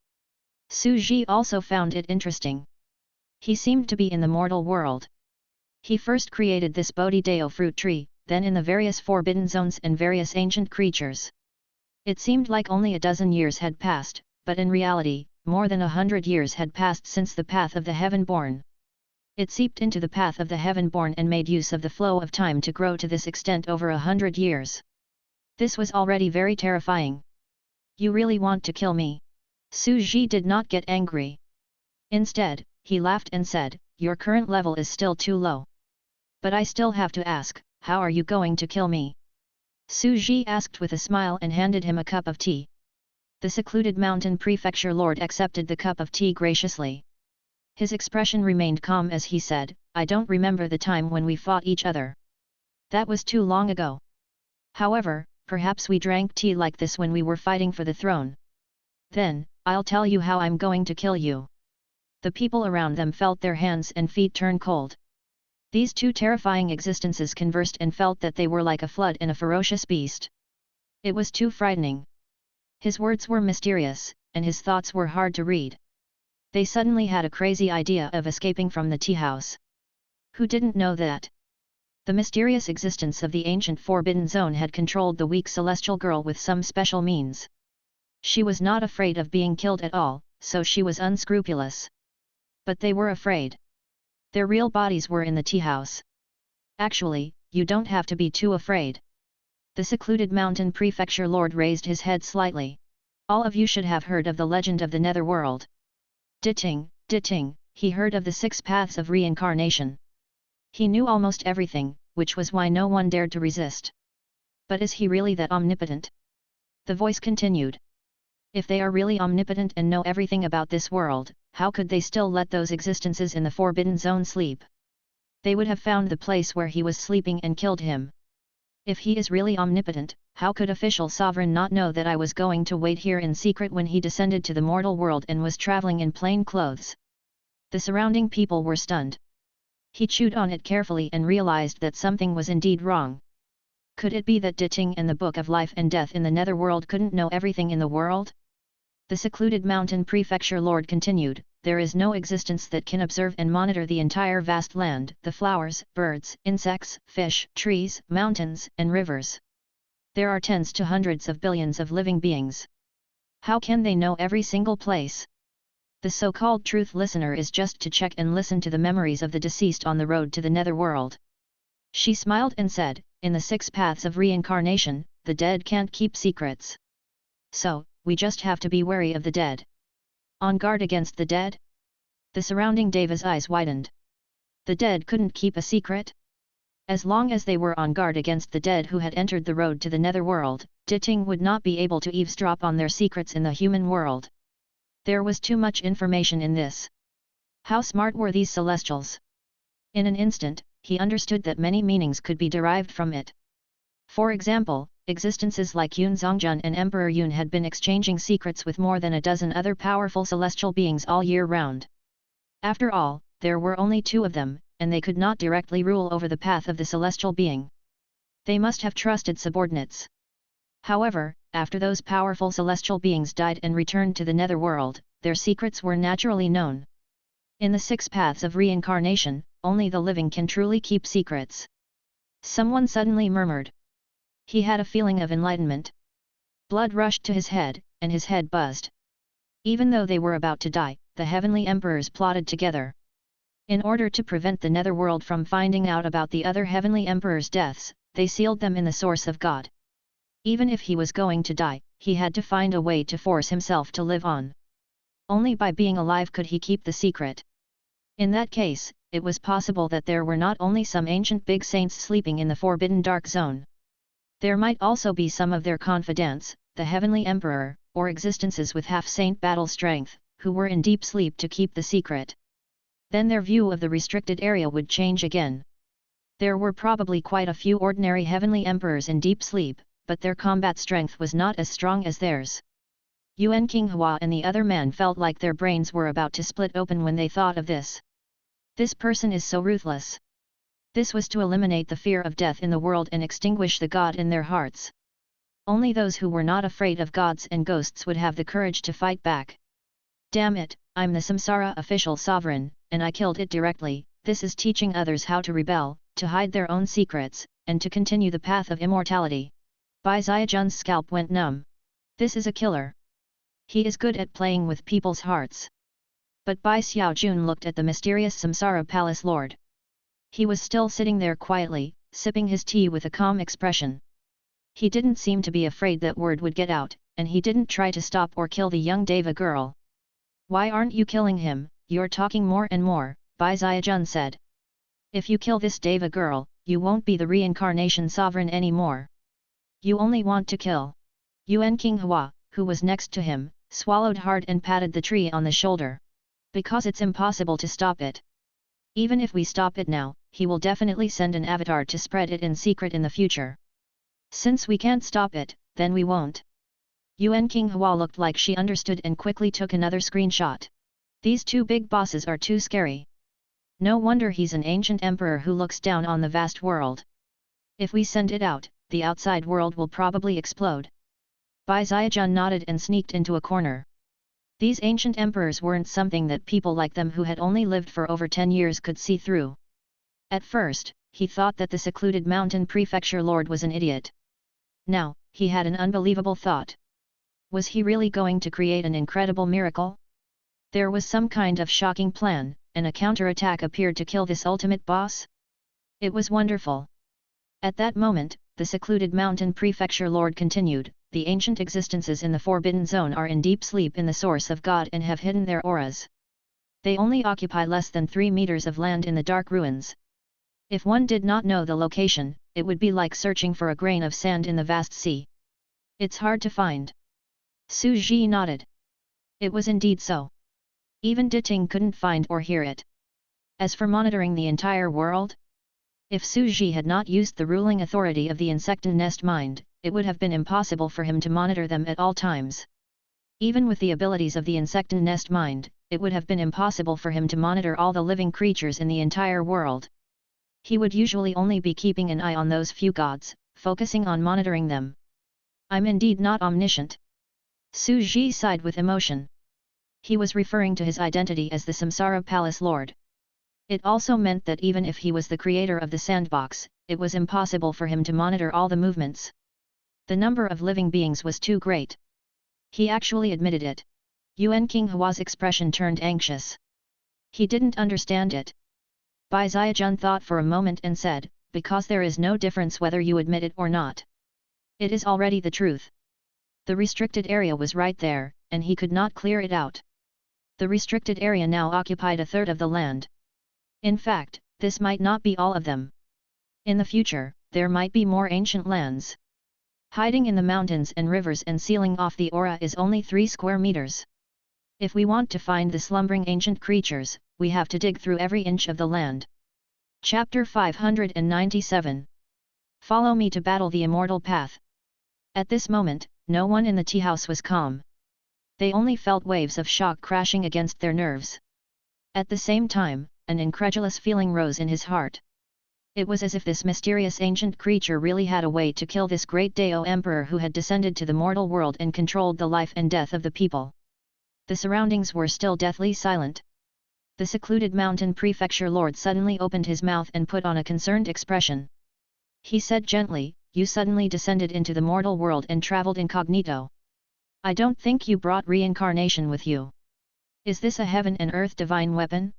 Su Ji also found it interesting. He seemed to be in the mortal world. He first created this Bodhi-deo fruit tree, then in the various forbidden zones and various ancient creatures. It seemed like only a dozen years had passed, but in reality, more than 100 years had passed since the path of the heaven-born. It seeped into the path of the heaven-born and made use of the flow of time to grow to this extent over 100 years. This was already very terrifying. You really want to kill me? Su Ji did not get angry. Instead, he laughed and said, your current level is still too low. But I still have to ask, how are you going to kill me? Su Ji asked with a smile and handed him a cup of tea. The secluded mountain prefecture lord accepted the cup of tea graciously. His expression remained calm as he said, I don't remember the time when we fought each other. That was too long ago. However, perhaps we drank tea like this when we were fighting for the throne. Then, I'll tell you how I'm going to kill you. The people around them felt their hands and feet turn cold. These two terrifying existences conversed and felt that they were like a flood and a ferocious beast. It was too frightening. His words were mysterious, and his thoughts were hard to read. They suddenly had a crazy idea of escaping from the tea house. Who didn't know that? The mysterious existence of the ancient forbidden zone had controlled the weak celestial girl with some special means. She was not afraid of being killed at all, so she was unscrupulous. But they were afraid. Their real bodies were in the tea house. Actually, you don't have to be too afraid. The secluded mountain prefecture lord raised his head slightly. All of you should have heard of the legend of the netherworld. Ditting, he heard of the 6 paths of reincarnation. He knew almost everything, which was why no one dared to resist. But is he really that omnipotent? The voice continued. If they are really omnipotent and know everything about this world, how could they still let those existences in the forbidden zone sleep? They would have found the place where he was sleeping and killed him. If he is really omnipotent, how could official sovereign not know that I was going to wait here in secret when he descended to the mortal world and was traveling in plain clothes? The surrounding people were stunned. He chewed on it carefully and realized that something was indeed wrong. Could it be that Ditting and the Book of Life and Death in the netherworld couldn't know everything in the world? The secluded mountain prefecture lord continued, there is no existence that can observe and monitor the entire vast land, the flowers, birds, insects, fish, trees, mountains, and rivers. There are tens to hundreds of billions of living beings. How can they know every single place? The so-called truth listener is just to check and listen to the memories of the deceased on the road to the netherworld. She smiled and said, in the 6 paths of reincarnation, the dead can't keep secrets. So, we just have to be wary of the dead. On guard against the dead? The surrounding Deva's eyes widened. The dead couldn't keep a secret? As long as they were on guard against the dead who had entered the road to the netherworld, Ditting would not be able to eavesdrop on their secrets in the human world. There was too much information in this. How smart were these celestials? In an instant, he understood that many meanings could be derived from it. For example, existences like Yun Zongjun and Emperor Yun had been exchanging secrets with more than a dozen other powerful celestial beings all year round. After all, there were only two of them, and they could not directly rule over the path of the celestial being. They must have trusted subordinates. However, after those powerful celestial beings died and returned to the netherworld, their secrets were naturally known. In the 6 paths of reincarnation, only the living can truly keep secrets. Someone suddenly murmured. He had a feeling of enlightenment. Blood rushed to his head, and his head buzzed. Even though they were about to die, the heavenly emperors plotted together. In order to prevent the netherworld from finding out about the other heavenly emperors' deaths, they sealed them in the source of God. Even if he was going to die, he had to find a way to force himself to live on. Only by being alive could he keep the secret. In that case, it was possible that there were not only some ancient big saints sleeping in the forbidden dark zone. There might also be some of their confidants, the heavenly emperor, or existences with half-saint battle strength, who were in deep sleep to keep the secret. Then their view of the restricted area would change again. There were probably quite a few ordinary heavenly emperors in deep sleep, but their combat strength was not as strong as theirs. Yuan King Hua and the other man felt like their brains were about to split open when they thought of this. This person is so ruthless. This was to eliminate the fear of death in the world and extinguish the god in their hearts. Only those who were not afraid of gods and ghosts would have the courage to fight back. Damn it, I'm the Samsara official sovereign, and I killed it directly. This is teaching others how to rebel, to hide their own secrets, and to continue the path of immortality. Bai Xiajun's scalp went numb. This is a killer. He is good at playing with people's hearts. But Bai Xiaojun looked at the mysterious Samsara Palace Lord. He was still sitting there quietly, sipping his tea with a calm expression. He didn't seem to be afraid that word would get out, and he didn't try to stop or kill the young Deva girl. Why aren't you killing him? You're talking more and more, Bai Xiajun said. If you kill this Deva girl, you won't be the reincarnation sovereign anymore. You only want to kill. Yuan King Hua, who was next to him, swallowed hard and patted the tree on the shoulder. Because it's impossible to stop it. Even if we stop it now, he will definitely send an avatar to spread it in secret in the future. Since we can't stop it, then we won't. Yuan King Hua looked like she understood and quickly took another screenshot. These two big bosses are too scary. No wonder he's an ancient emperor who looks down on the vast world. If we send it out, the outside world will probably explode. Bai Xiajun nodded and sneaked into a corner. These ancient emperors weren't something that people like them who had only lived for over 10 years could see through. At first, he thought that the secluded mountain prefecture lord was an idiot. Now, he had an unbelievable thought. Was he really going to create an incredible miracle? There was some kind of shocking plan, and a counterattack appeared to kill this ultimate boss? It was wonderful. At that moment, the secluded mountain prefecture lord continued, the ancient existences in the Forbidden Zone are in deep sleep in the source of God and have hidden their auras. They only occupy less than 3 meters of land in the dark ruins. If one did not know the location, it would be like searching for a grain of sand in the vast sea. It's hard to find. Su Ji nodded. It was indeed so. Even Diting couldn't find or hear it. As for monitoring the entire world? If Su Ji had not used the ruling authority of the Insecten Nest Mind, it would have been impossible for him to monitor them at all times. Even with the abilities of the Insecten Nest Mind, it would have been impossible for him to monitor all the living creatures in the entire world. He would usually only be keeping an eye on those few gods, focusing on monitoring them. I'm indeed not omniscient. Su Ji sighed with emotion. He was referring to his identity as the Samsara Palace Lord. It also meant that even if he was the creator of the sandbox, it was impossible for him to monitor all the movements. The number of living beings was too great. He actually admitted it. Yuan King Hua's expression turned anxious. He didn't understand it. Bai Xiajun thought for a moment and said, because there is no difference whether you admit it or not. It is already the truth. The restricted area was right there, and he could not clear it out. The restricted area now occupied 1/3 of the land. In fact, this might not be all of them. In the future, there might be more ancient lands. Hiding in the mountains and rivers and sealing off the aura is only 3 square meters. If we want to find the slumbering ancient creatures, we have to dig through every inch of the land. Chapter 597. Follow me to battle the immortal path. At this moment, no one in the tea house was calm. They only felt waves of shock crashing against their nerves. At the same time, an incredulous feeling rose in his heart. It was as if this mysterious ancient creature really had a way to kill this great Dao emperor who had descended to the mortal world and controlled the life and death of the people. The surroundings were still deathly silent. The secluded mountain prefecture lord suddenly opened his mouth and put on a concerned expression. He said gently, "You suddenly descended into the mortal world and traveled incognito. I don't think you brought reincarnation with you. Is this a heaven and earth divine weapon?"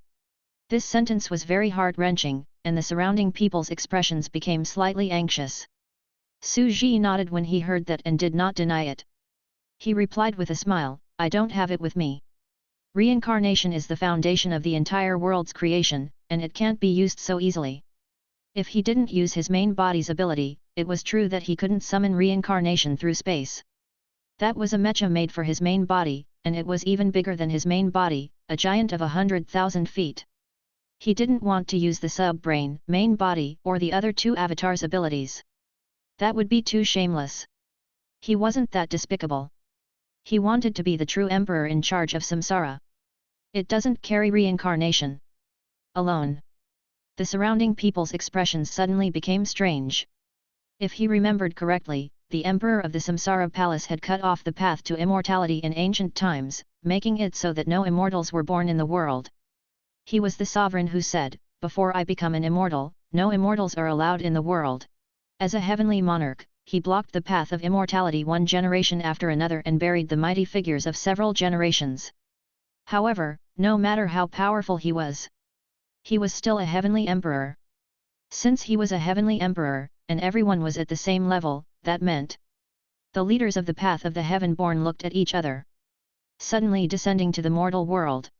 This sentence was very heart-wrenching, and the surrounding people's expressions became slightly anxious. Su Ji nodded when he heard that and did not deny it. He replied with a smile, "I don't have it with me. Reincarnation is the foundation of the entire world's creation, and it can't be used so easily." If he didn't use his main body's ability, it was true that he couldn't summon reincarnation through space. That was a mecha made for his main body, and it was even bigger than his main body, a giant of 100,000 feet. He didn't want to use the sub-brain, main body, or the other two avatars' abilities. That would be too shameless. He wasn't that despicable. He wanted to be the true emperor in charge of samsara. It doesn't carry reincarnation alone. The surrounding people's expressions suddenly became strange. If he remembered correctly, the emperor of the samsara palace had cut off the path to immortality in ancient times, making it so that no immortals were born in the world. He was the sovereign who said, "Before I become an immortal, no immortals are allowed in the world." As a heavenly monarch, he blocked the path of immortality one generation after another and buried the mighty figures of several generations. However, no matter how powerful he was still a heavenly emperor. Since he was a heavenly emperor, and everyone was at the same level, that meant the leaders of the path of the heaven-born looked at each other. Suddenly descending to the mortal world,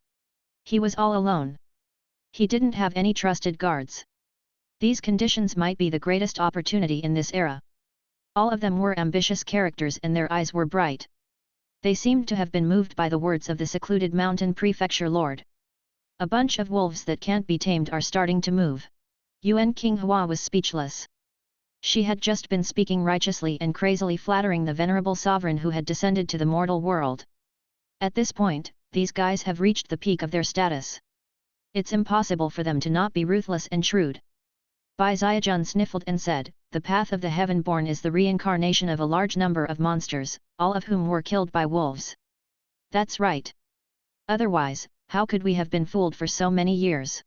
he was all alone. He didn't have any trusted guards. These conditions might be the greatest opportunity in this era. All of them were ambitious characters and their eyes were bright. They seemed to have been moved by the words of the secluded mountain prefecture lord. "A bunch of wolves that can't be tamed are starting to move." Yuan King Hua was speechless. She had just been speaking righteously and crazily flattering the venerable sovereign who had descended to the mortal world. At this point, these guys have reached the peak of their status. It's impossible for them to not be ruthless and shrewd. Bai Ziajun sniffled and said, "The path of the heaven-born is the reincarnation of a large number of monsters, all of whom were killed by wolves." "That's right. Otherwise, how could we have been fooled for so many years?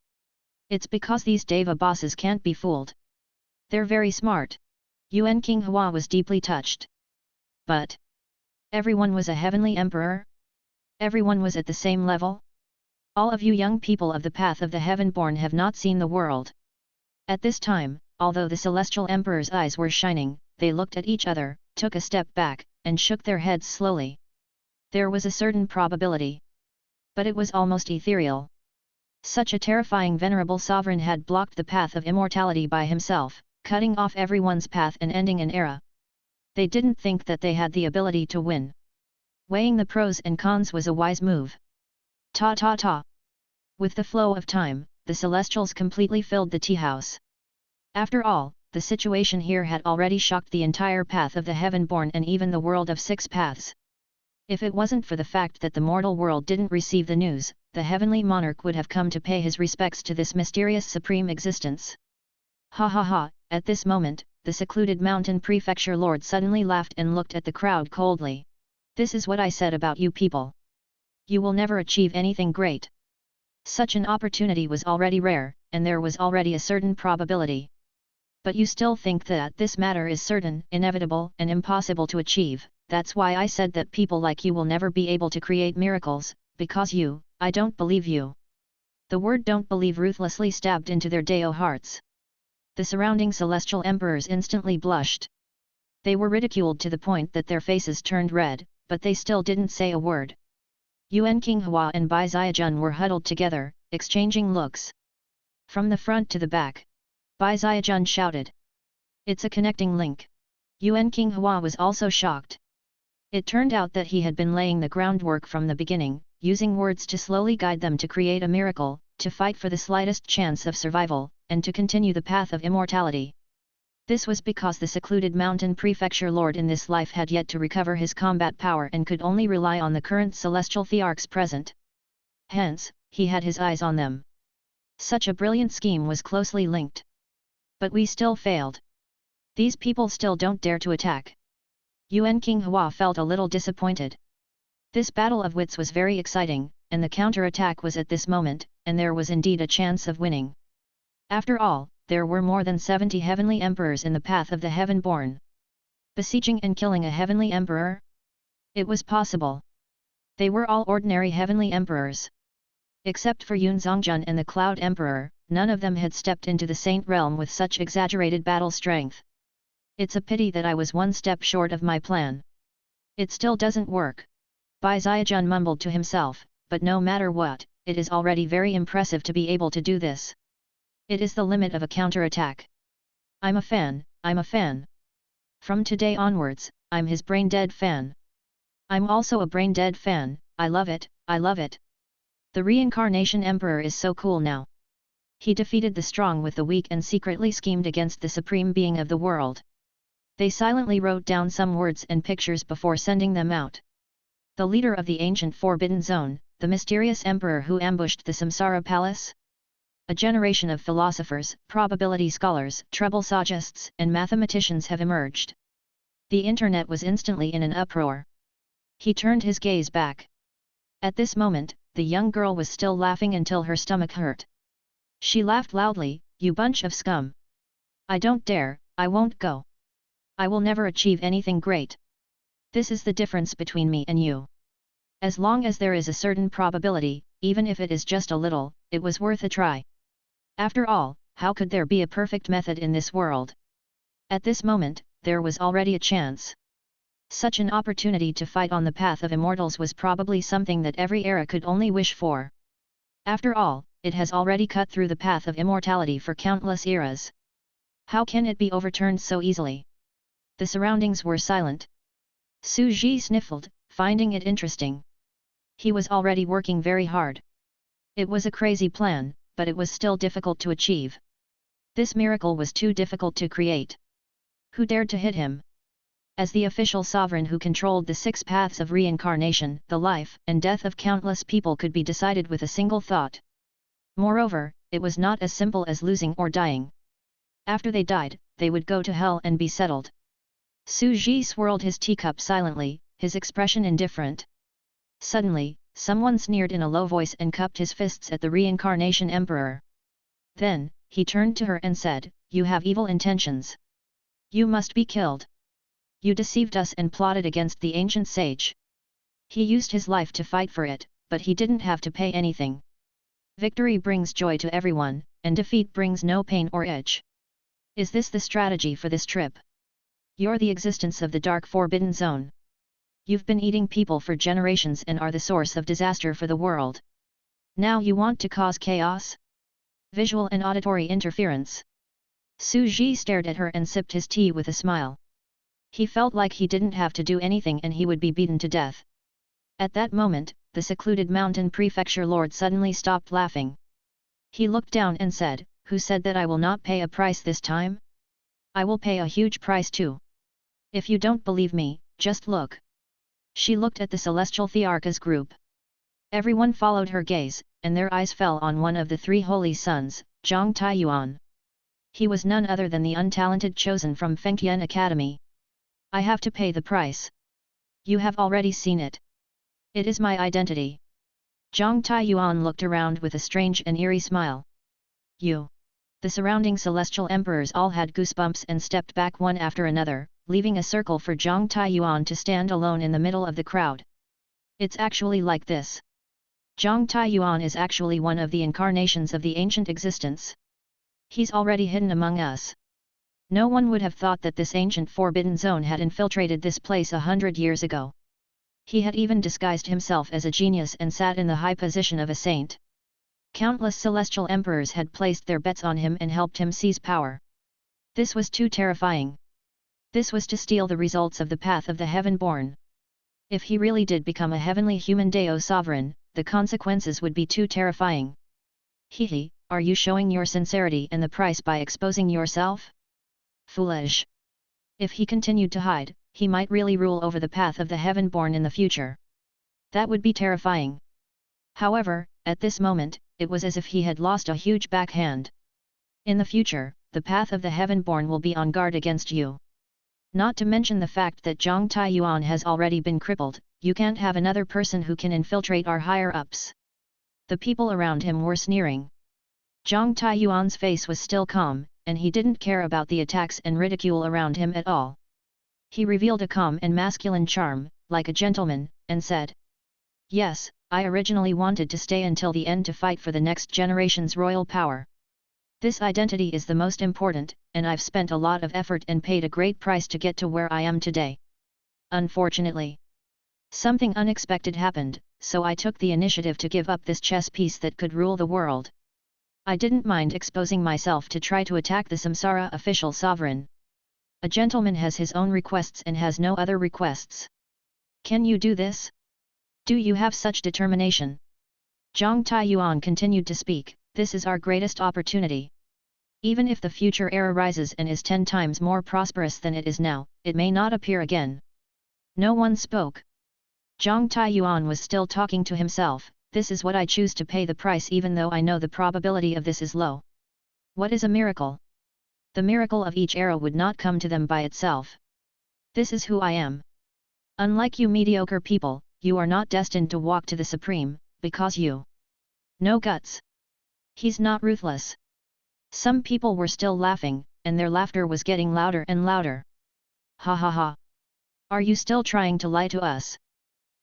It's because these Deva bosses can't be fooled. They're very smart." Yuan King Hua was deeply touched. But everyone was a heavenly emperor? Everyone was at the same level? All of you young people of the path of the heaven-born have not seen the world. At this time, although the celestial emperor's eyes were shining, they looked at each other, took a step back, and shook their heads slowly. There was a certain probability. But it was almost ethereal. Such a terrifying venerable sovereign had blocked the path of immortality by himself, cutting off everyone's path and ending an era. They didn't think that they had the ability to win. Weighing the pros and cons was a wise move. Ta ta ta. With the flow of time, the celestials completely filled the tea house. After all, the situation here had already shocked the entire path of the heaven-born and even the world of six paths. If it wasn't for the fact that the mortal world didn't receive the news, the heavenly monarch would have come to pay his respects to this mysterious supreme existence. Ha ha ha! At this moment, the secluded mountain prefecture lord suddenly laughed and looked at the crowd coldly. "This is what I said about you people. You will never achieve anything great." Such an opportunity was already rare, and there was already a certain probability. But you still think that this matter is certain, inevitable, and impossible to achieve. That's why I said that people like you will never be able to create miracles, because I don't believe you. The word "don't believe" ruthlessly stabbed into their Dao hearts. The surrounding celestial emperors instantly blushed. They were ridiculed to the point that their faces turned red, but they still didn't say a word. Yuan King Hua and Bai Ziajun were huddled together, exchanging looks. From the front to the back, Bai Ziajun shouted. "It's a connecting link." Yuan King Hua was also shocked. It turned out that he had been laying the groundwork from the beginning, using words to slowly guide them to create a miracle, to fight for the slightest chance of survival, and to continue the path of immortality. This was because the secluded mountain prefecture lord in this life had yet to recover his combat power and could only rely on the current celestial thearchs present. Hence, he had his eyes on them. Such a brilliant scheme was closely linked. But we still failed. These people still don't dare to attack. Yuan King Hua felt a little disappointed. This battle of wits was very exciting, and the counter-attack was at this moment, and there was indeed a chance of winning. After all, there were more than 70 heavenly emperors in the path of the heaven-born. Besieging and killing a heavenly emperor? It was possible. They were all ordinary heavenly emperors. Except for Yun Zongjun and the Cloud Emperor, none of them had stepped into the Saint Realm with such exaggerated battle strength. It's a pity that I was one step short of my plan. It still doesn't work. Bai Ziajun mumbled to himself, but no matter what, it is already very impressive to be able to do this. It is the limit of a counterattack. I'm a fan, I'm a fan. From today onwards, I'm his brain-dead fan. I'm also a brain-dead fan, I love it, I love it. The Reincarnation Emperor is so cool now. He defeated the strong with the weak and secretly schemed against the supreme being of the world. They silently wrote down some words and pictures before sending them out. The leader of the ancient Forbidden Zone, the mysterious emperor who ambushed the Samsara Palace? A generation of philosophers, probability scholars, troublesophists, and mathematicians have emerged. The internet was instantly in an uproar. He turned his gaze back. At this moment, the young girl was still laughing until her stomach hurt. She laughed loudly, "You bunch of scum! I don't dare, I won't go. I will never achieve anything great. This is the difference between me and you. As long as there is a certain probability, even if it is just a little, it was worth a try. After all, how could there be a perfect method in this world?" At this moment, there was already a chance. Such an opportunity to fight on the path of immortals was probably something that every era could only wish for. After all, it has already cut through the path of immortality for countless eras. How can it be overturned so easily? The surroundings were silent. Su Ji sniffled, finding it interesting. He was already working very hard. It was a crazy plan, but it was still difficult to achieve. This miracle was too difficult to create. Who dared to hit him? As the official sovereign who controlled the 6 paths of reincarnation, the life and death of countless people could be decided with a single thought. Moreover, it was not as simple as losing or dying. After they died, they would go to hell and be settled. Su Ji swirled his teacup silently, his expression indifferent. Suddenly, someone sneered in a low voice and cupped his fists at the Reincarnation Emperor. Then, he turned to her and said, "You have evil intentions. You must be killed. You deceived us and plotted against the ancient sage. He used his life to fight for it, but he didn't have to pay anything. Victory brings joy to everyone, and defeat brings no pain or itch. Is this the strategy for this trip? You're the existence of the dark forbidden zone. You've been eating people for generations and are the source of disaster for the world. Now you want to cause chaos? Visual and auditory interference." Su Ji stared at her and sipped his tea with a smile. He felt like he didn't have to do anything and he would be beaten to death. At that moment, the secluded mountain prefecture lord suddenly stopped laughing. He looked down and said, "Who said that I will not pay a price this time? I will pay a huge price too. If you don't believe me, just look." She looked at the celestial Thearchas group. Everyone followed her gaze, and their eyes fell on one of the 3 holy sons, Zhang Taiyuan. He was none other than the untalented chosen from Fengtian Academy. "I have to pay the price. You have already seen it. It is my identity." Zhang Taiyuan looked around with a strange and eerie smile. "You?" The surrounding celestial emperors all had goosebumps and stepped back one after another, leaving a circle for Zhang Taiyuan to stand alone in the middle of the crowd. "It's actually like this. Zhang Taiyuan is actually one of the incarnations of the ancient existence. He's already hidden among us. No one would have thought that this ancient forbidden zone had infiltrated this place 100 years ago. He had even disguised himself as a genius and sat in the high position of a saint. Countless celestial emperors had placed their bets on him and helped him seize power. This was too terrifying. This was to steal the results of the path of the heaven-born. If he really did become a heavenly human Deo sovereign, the consequences would be too terrifying. Hehe, are you showing your sincerity and the price by exposing yourself? Foolish. If he continued to hide, he might really rule over the path of the heaven-born in the future. That would be terrifying. However, at this moment, it was as if he had lost a huge backhand. In the future, the path of the heaven-born will be on guard against you. Not to mention the fact that Zhang Taiyuan has already been crippled, you can't have another person who can infiltrate our higher-ups. The people around him were sneering. Zhang Taiyuan's face was still calm, and he didn't care about the attacks and ridicule around him at all. He revealed a calm and masculine charm, like a gentleman, and said, "Yes, I originally wanted to stay until the end to fight for the next generation's royal power. This identity is the most important, and I've spent a lot of effort and paid a great price to get to where I am today. Unfortunately, something unexpected happened, so I took the initiative to give up this chess piece that could rule the world. I didn't mind exposing myself to try to attack the Samsara official sovereign. A gentleman has his own requests and has no other requests. Can you do this? Do you have such determination?" Zhang Taiyuan continued to speak, "This is our greatest opportunity. Even if the future era rises and is 10 times more prosperous than it is now, it may not appear again." No one spoke. Zhang Taiyuan was still talking to himself, "This is what I choose to pay the price even though I know the probability of this is low. What is a miracle? The miracle of each era would not come to them by itself. This is who I am. Unlike you mediocre people, you are not destined to walk to the supreme, because you no guts. He's not ruthless." Some people were still laughing, and their laughter was getting louder and louder. "Ha ha ha! Are you still trying to lie to us?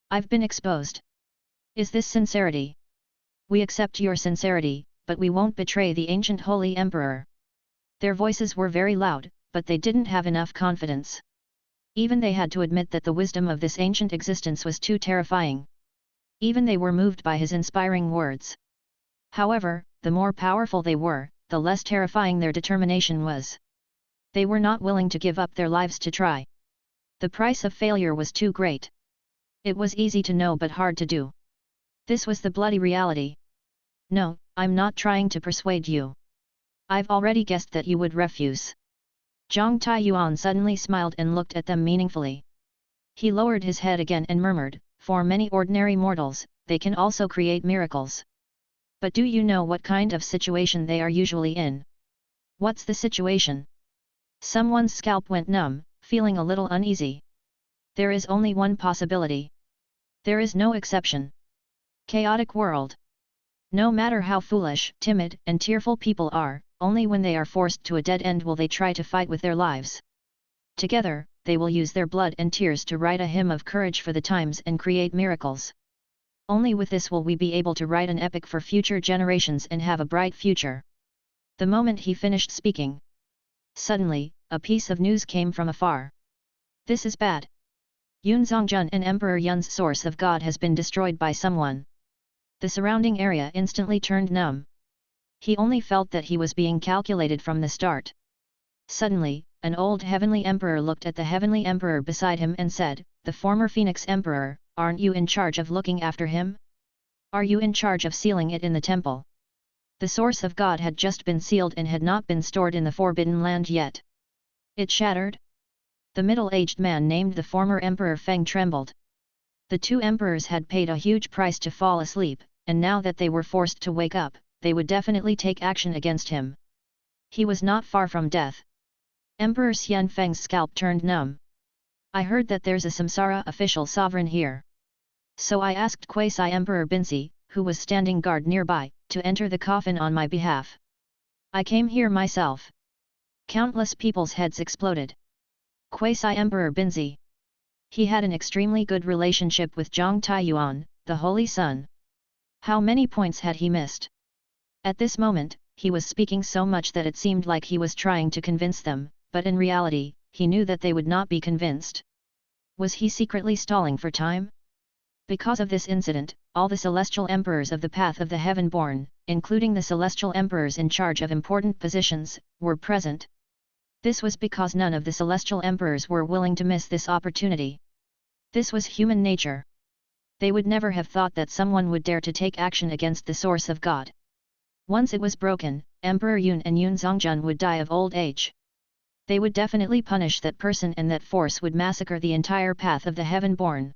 I've been exposed. Is this sincerity? We accept your sincerity, but we won't betray the ancient holy emperor." Their voices were very loud, but they didn't have enough confidence. Even they had to admit that the wisdom of this ancient existence was too terrifying. Even they were moved by his inspiring words. However, the more powerful they were, the less terrifying their determination was. They were not willing to give up their lives to try. The price of failure was too great. It was easy to know but hard to do. This was the bloody reality. "No, I'm not trying to persuade you. I've already guessed that you would refuse." Zhang Taiyuan suddenly smiled and looked at them meaningfully. He lowered his head again and murmured, "For many ordinary mortals, they can also create miracles. But do you know what kind of situation they are usually in?" "What's the situation?" Someone's scalp went numb, feeling a little uneasy. "There is only one possibility. There is no exception. Chaotic world. No matter how foolish, timid, and tearful people are, only when they are forced to a dead end will they try to fight with their lives. Together, they will use their blood and tears to write a hymn of courage for the times and create miracles. Only with this will we be able to write an epic for future generations and have a bright future." The moment he finished speaking, suddenly, a piece of news came from afar. "This is bad. Yun Zongjun and Emperor Yun's source of God has been destroyed by someone." The surrounding area instantly turned numb. He only felt that he was being calculated from the start. Suddenly, an old heavenly emperor looked at the heavenly emperor beside him and said, "The former Phoenix Emperor, aren't you in charge of looking after him? Are you in charge of sealing it in the temple?" The source of God had just been sealed and had not been stored in the Forbidden Land yet. It shattered? The middle-aged man named the former Emperor Feng trembled. The two emperors had paid a huge price to fall asleep, and now that they were forced to wake up, they would definitely take action against him. He was not far from death. Emperor Xian Feng's scalp turned numb. "I heard that there's a Samsara official sovereign here. So I asked Quasi-Emperor Binsi, who was standing guard nearby, to enter the coffin on my behalf. I came here myself." Countless people's heads exploded. Quasi-Emperor Binsi. He had an extremely good relationship with Zhang Taiyuan, the Holy Sun. How many points had he missed? At this moment, he was speaking so much that it seemed like he was trying to convince them, but in reality, he knew that they would not be convinced. Was he secretly stalling for time? Because of this incident, all the celestial emperors of the path of the heaven-born, including the celestial emperors in charge of important positions, were present. This was because none of the celestial emperors were willing to miss this opportunity. This was human nature. They would never have thought that someone would dare to take action against the source of God. Once it was broken, Emperor Yun and Yun Zongjun would die of old age. They would definitely punish that person, and that force would massacre the entire path of the heaven-born.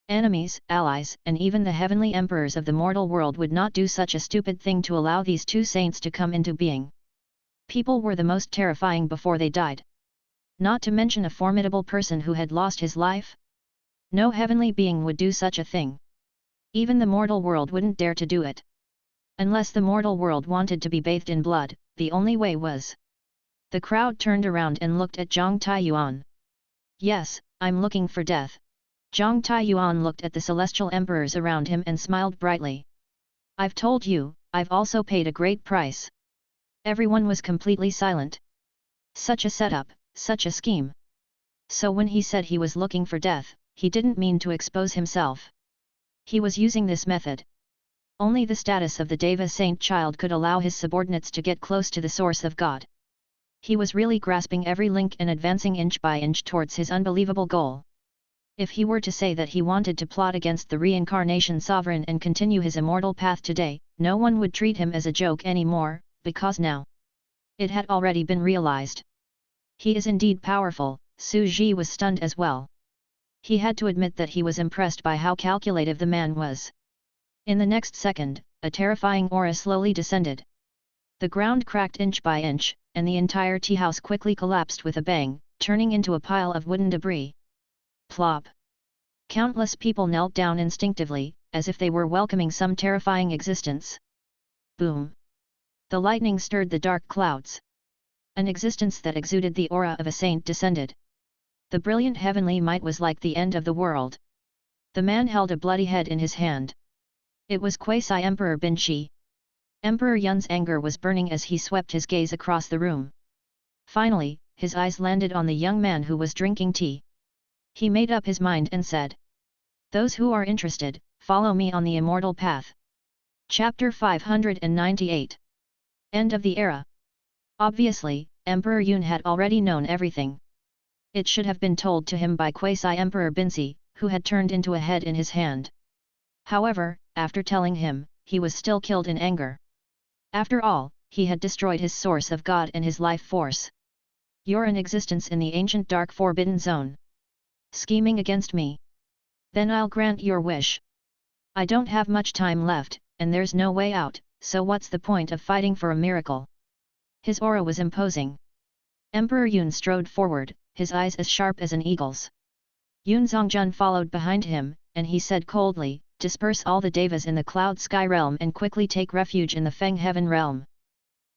Enemies, allies, and even the heavenly emperors of the mortal world would not do such a stupid thing to allow these two saints to come into being. People were the most terrifying before they died. Not to mention a formidable person who had lost his life. No heavenly being would do such a thing. Even the mortal world wouldn't dare to do it. Unless the mortal world wanted to be bathed in blood, the only way was. The crowd turned around and looked at Zhang Taiyuan. Yes, I'm looking for death. Zhang Taiyuan looked at the celestial emperors around him and smiled brightly. I've told you, I've also paid a great price. Everyone was completely silent. Such a setup, such a scheme. So when he said he was looking for death, he didn't mean to expose himself. He was using this method. Only the status of the Deva saint child could allow his subordinates to get close to the source of God. He was really grasping every link and advancing inch by inch towards his unbelievable goal. If he were to say that he wanted to plot against the reincarnation sovereign and continue his immortal path today, no one would treat him as a joke anymore, because now it had already been realized. He is indeed powerful. Su Ji was stunned as well. He had to admit that he was impressed by how calculative the man was. In the next second, a terrifying aura slowly descended. The ground cracked inch by inch, and the entire tea house quickly collapsed with a bang, turning into a pile of wooden debris. Plop! Countless people knelt down instinctively, as if they were welcoming some terrifying existence. Boom! The lightning stirred the dark clouds. An existence that exuded the aura of a saint descended. The brilliant heavenly might was like the end of the world. The man held a bloody head in his hand. It was Quasi-Emperor Binshi. Emperor Yun's anger was burning as he swept his gaze across the room. Finally, his eyes landed on the young man who was drinking tea. He made up his mind and said, "Those who are interested, follow me on the immortal path." Chapter 598. End of the era. Obviously, Emperor Yun had already known everything. It should have been told to him by Quasi-Emperor Binshi, who had turned into a head in his hand. However, after telling him, he was still killed in anger. After all, he had destroyed his source of God and his life force. You're an existence in the ancient dark forbidden zone. Scheming against me? Then I'll grant your wish. I don't have much time left, and there's no way out, so what's the point of fighting for a miracle? His aura was imposing. Emperor Yun strode forward, his eyes as sharp as an eagle's. Yun Zongjun followed behind him, and he said coldly, "Disperse all the devas in the cloud sky realm and quickly take refuge in the Feng heaven realm.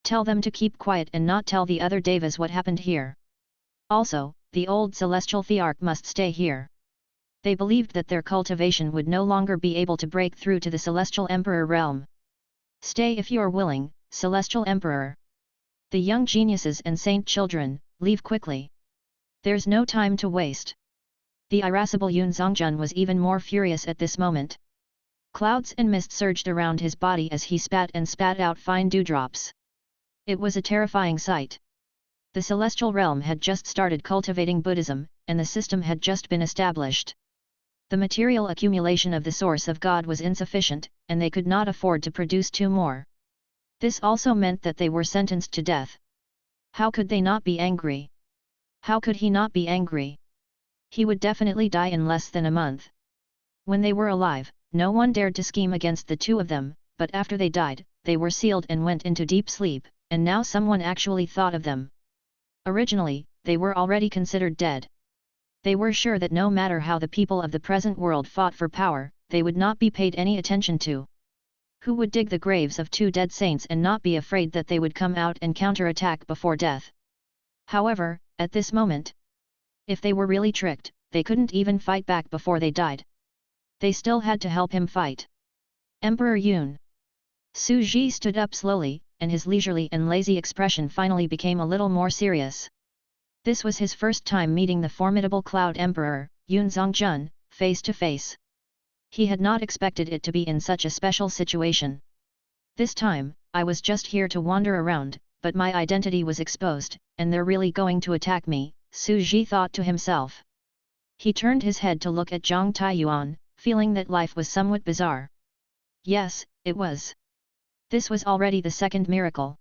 Tell them to keep quiet and not tell the other devas what happened here. Also, the old celestial thearch must stay here." They believed that their cultivation would no longer be able to break through to the celestial emperor realm. "Stay if you're willing, celestial emperor. The young geniuses and saint children, leave quickly. There's no time to waste." The irascible Yun Zongjun was even more furious at this moment. Clouds and mist surged around his body as he spat and spat out fine dewdrops. It was a terrifying sight. The celestial realm had just started cultivating Buddhism, and the system had just been established. The material accumulation of the source of God was insufficient, and they could not afford to produce two more. This also meant that they were sentenced to death. How could they not be angry? How could he not be angry? He would definitely die in less than a month. When they were alive, no one dared to scheme against the two of them, but after they died, they were sealed and went into deep sleep, and now someone actually thought of them. Originally, they were already considered dead. They were sure that no matter how the people of the present world fought for power, they would not be paid any attention to. Who would dig the graves of two dead saints and not be afraid that they would come out and counterattack before death? However, at this moment, if they were really tricked, they couldn't even fight back before they died. They still had to help him fight. Emperor Yun. Su Ji stood up slowly, and his leisurely and lazy expression finally became a little more serious. This was his first time meeting the formidable Cloud Emperor, Yun Zongjun, face to face. He had not expected it to be in such a special situation. "This time, I was just here to wander around, but my identity was exposed, and they're really going to attack me," Su Ji thought to himself. He turned his head to look at Zhang Taiyuan, feeling that life was somewhat bizarre. Yes, it was. This was already the second miracle.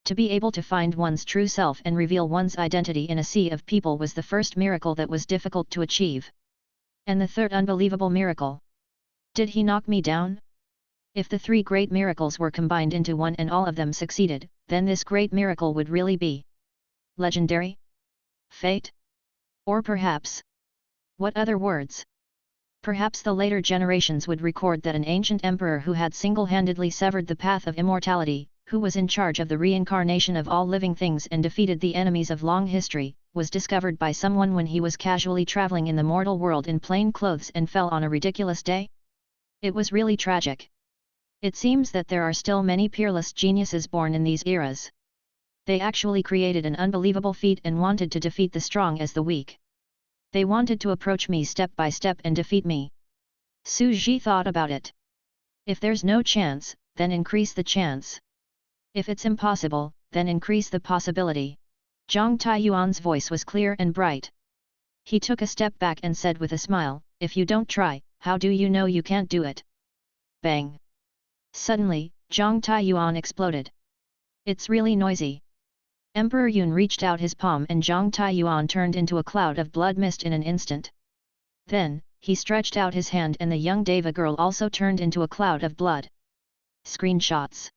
To be able to find one's true self and reveal one's identity in a sea of people was the first miracle that was difficult to achieve. And the third unbelievable miracle. Did he knock me down? If the three great miracles were combined into one and all of them succeeded, then this great miracle would really be legendary? Fate? Or perhaps, what other words? Perhaps the later generations would record that an ancient emperor who had single-handedly severed the path of immortality, who was in charge of the reincarnation of all living things and defeated the enemies of long history, was discovered by someone when he was casually traveling in the mortal world in plain clothes and fell on a ridiculous day? It was really tragic. It seems that there are still many peerless geniuses born in these eras. They actually created an unbelievable feat and wanted to defeat the strong as the weak. They wanted to approach me step by step and defeat me. Su Ji thought about it. If there's no chance, then increase the chance. If it's impossible, then increase the possibility. Zhang Taiyuan's voice was clear and bright. He took a step back and said with a smile, "If you don't try, how do you know you can't do it?" Bang! Suddenly, Zhang Taiyuan exploded. It's really noisy. Emperor Yun reached out his palm and Zhang Taiyuan turned into a cloud of blood mist in an instant. Then, he stretched out his hand and the young Deva girl also turned into a cloud of blood. Screenshots.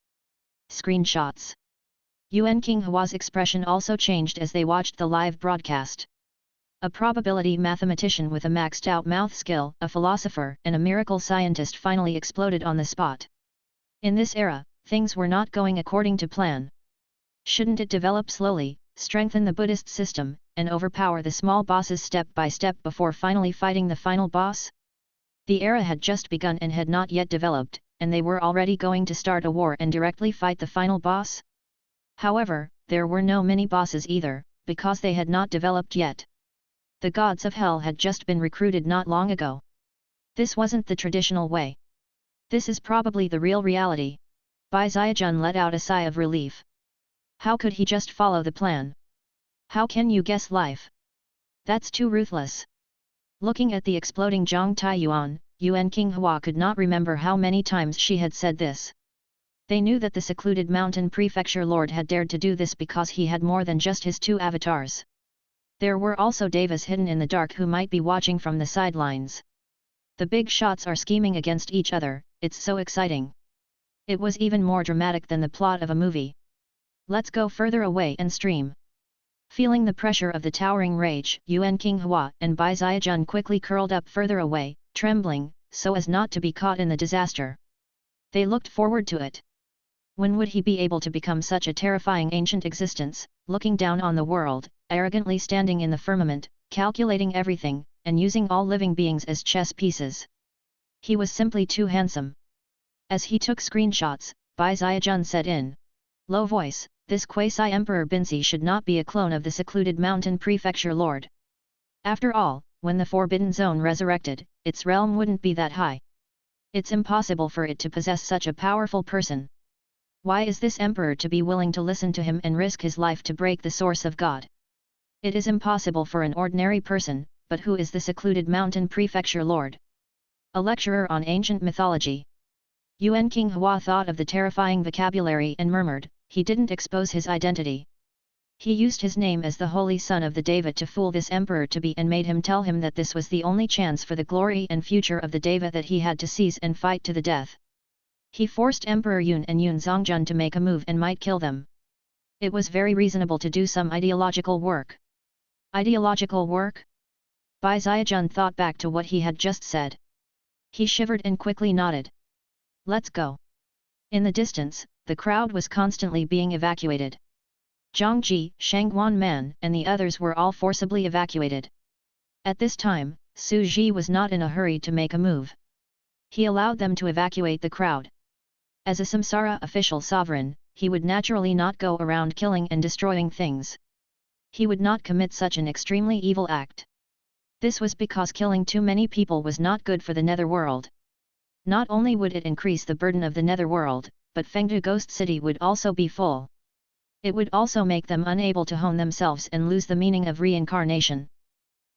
Screenshots. Yuan King Hua's expression also changed as they watched the live broadcast. A probability mathematician with a maxed out mouth skill, a philosopher and a miracle scientist finally exploded on the spot. In this era, things were not going according to plan. Shouldn't it develop slowly, strengthen the Buddhist system, and overpower the small bosses step by step before finally fighting the final boss? The era had just begun and had not yet developed, and they were already going to start a war and directly fight the final boss? However, there were no mini-bosses either, because they had not developed yet. The gods of hell had just been recruited not long ago. This wasn't the traditional way. This is probably the real reality. Bai Ziajun let out a sigh of relief. How could he just follow the plan? How can you guess life? That's too ruthless. Looking at the exploding Zhang Taiyuan, Yuan King Hua could not remember how many times she had said this. They knew that the secluded mountain prefecture lord had dared to do this because he had more than just his two avatars. There were also devas hidden in the dark who might be watching from the sidelines. The big shots are scheming against each other, it's so exciting. It was even more dramatic than the plot of a movie. Let's go further away and stream. Feeling the pressure of the towering rage, Yuan King Hua and Bai Ziajun quickly curled up further away, trembling, so as not to be caught in the disaster. They looked forward to it. When would he be able to become such a terrifying ancient existence, looking down on the world, arrogantly standing in the firmament, calculating everything, and using all living beings as chess pieces? He was simply too handsome. As he took screenshots, Bai Ziajun said in low voice, "This quasi-emperor Binzi should not be a clone of the secluded mountain prefecture lord. After all, when the Forbidden Zone resurrected, its realm wouldn't be that high. It's impossible for it to possess such a powerful person. Why is this emperor to be willing to listen to him and risk his life to break the source of God? It is impossible for an ordinary person, but who is the secluded mountain prefecture lord? A lecturer on ancient mythology." Yuan King Hua thought of the terrifying vocabulary and murmured, he didn't expose his identity. He used his name as the holy son of the Deva to fool this emperor to be and made him tell him that this was the only chance for the glory and future of the Deva that he had to seize and fight to the death. He forced Emperor Yun and Yun Zongjun to make a move and might kill them. It was very reasonable to do some ideological work. Ideological work? Bai Ziajun thought back to what he had just said. He shivered and quickly nodded. Let's go. In the distance, the crowd was constantly being evacuated. Zhang Ji, Shangguan Man and the others were all forcibly evacuated. At this time, Su Ji was not in a hurry to make a move. He allowed them to evacuate the crowd. As a Samsara official sovereign, he would naturally not go around killing and destroying things. He would not commit such an extremely evil act. This was because killing too many people was not good for the netherworld. Not only would it increase the burden of the netherworld, but Fengdu Ghost City would also be full. It would also make them unable to hone themselves and lose the meaning of reincarnation.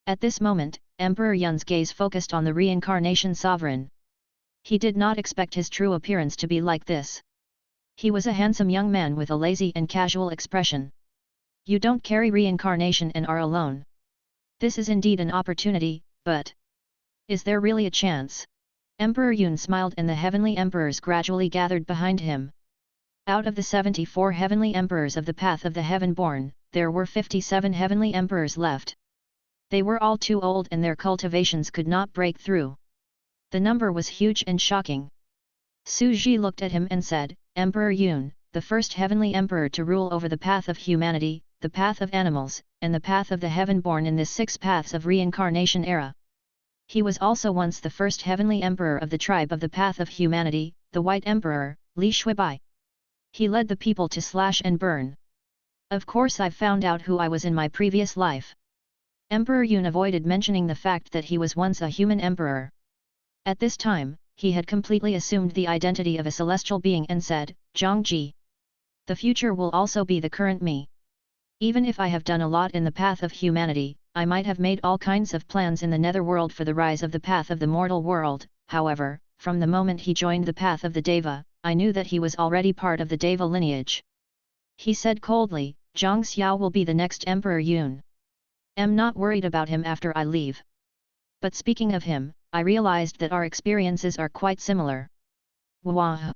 At this moment, Emperor Yun's gaze focused on the reincarnation sovereign. He did not expect his true appearance to be like this. He was a handsome young man with a lazy and casual expression. You don't carry reincarnation and are alone. This is indeed an opportunity, but is there really a chance? Emperor Yun smiled and the heavenly emperors gradually gathered behind him. Out of the 74 heavenly emperors of the path of the heaven-born, there were 57 heavenly emperors left. They were all too old and their cultivations could not break through. The number was huge and shocking. Su Ji looked at him and said, Emperor Yun, the first heavenly emperor to rule over the path of humanity, the path of animals, and the path of the heaven-born in this 6 paths of reincarnation era. He was also once the first heavenly emperor of the tribe of the path of humanity, the White Emperor, Li Shuibai. He led the people to slash and burn. Of course I've found out who I was in my previous life. Emperor Yun avoided mentioning the fact that he was once a human emperor. At this time, he had completely assumed the identity of a celestial being and said, Zhangji. The future will also be the current me. Even if I have done a lot in the path of humanity, I might have made all kinds of plans in the netherworld for the rise of the path of the mortal world, however, from the moment he joined the path of the Deva, I knew that he was already part of the Deva lineage. He said coldly, Zhang Xiao will be the next Emperor Yun. Am not worried about him after I leave. But speaking of him, I realized that our experiences are quite similar. Wah!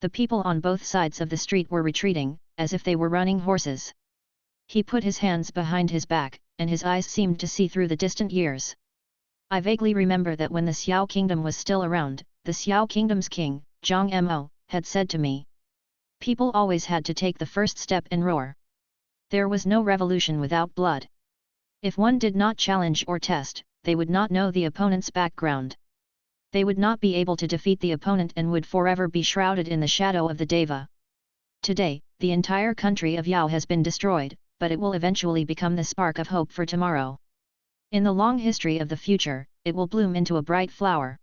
The people on both sides of the street were retreating, as if they were running horses. He put his hands behind his back, and his eyes seemed to see through the distant years. I vaguely remember that when the Xiao kingdom was still around, the Xiao kingdom's king, Zhang Mo, had said to me. People always had to take the first step and roar. There was no revolution without blood. If one did not challenge or test, they would not know the opponent's background. They would not be able to defeat the opponent and would forever be shrouded in the shadow of the Deva. Today, the entire country of Yao has been destroyed, but it will eventually become the spark of hope for tomorrow. In the long history of the future, it will bloom into a bright flower.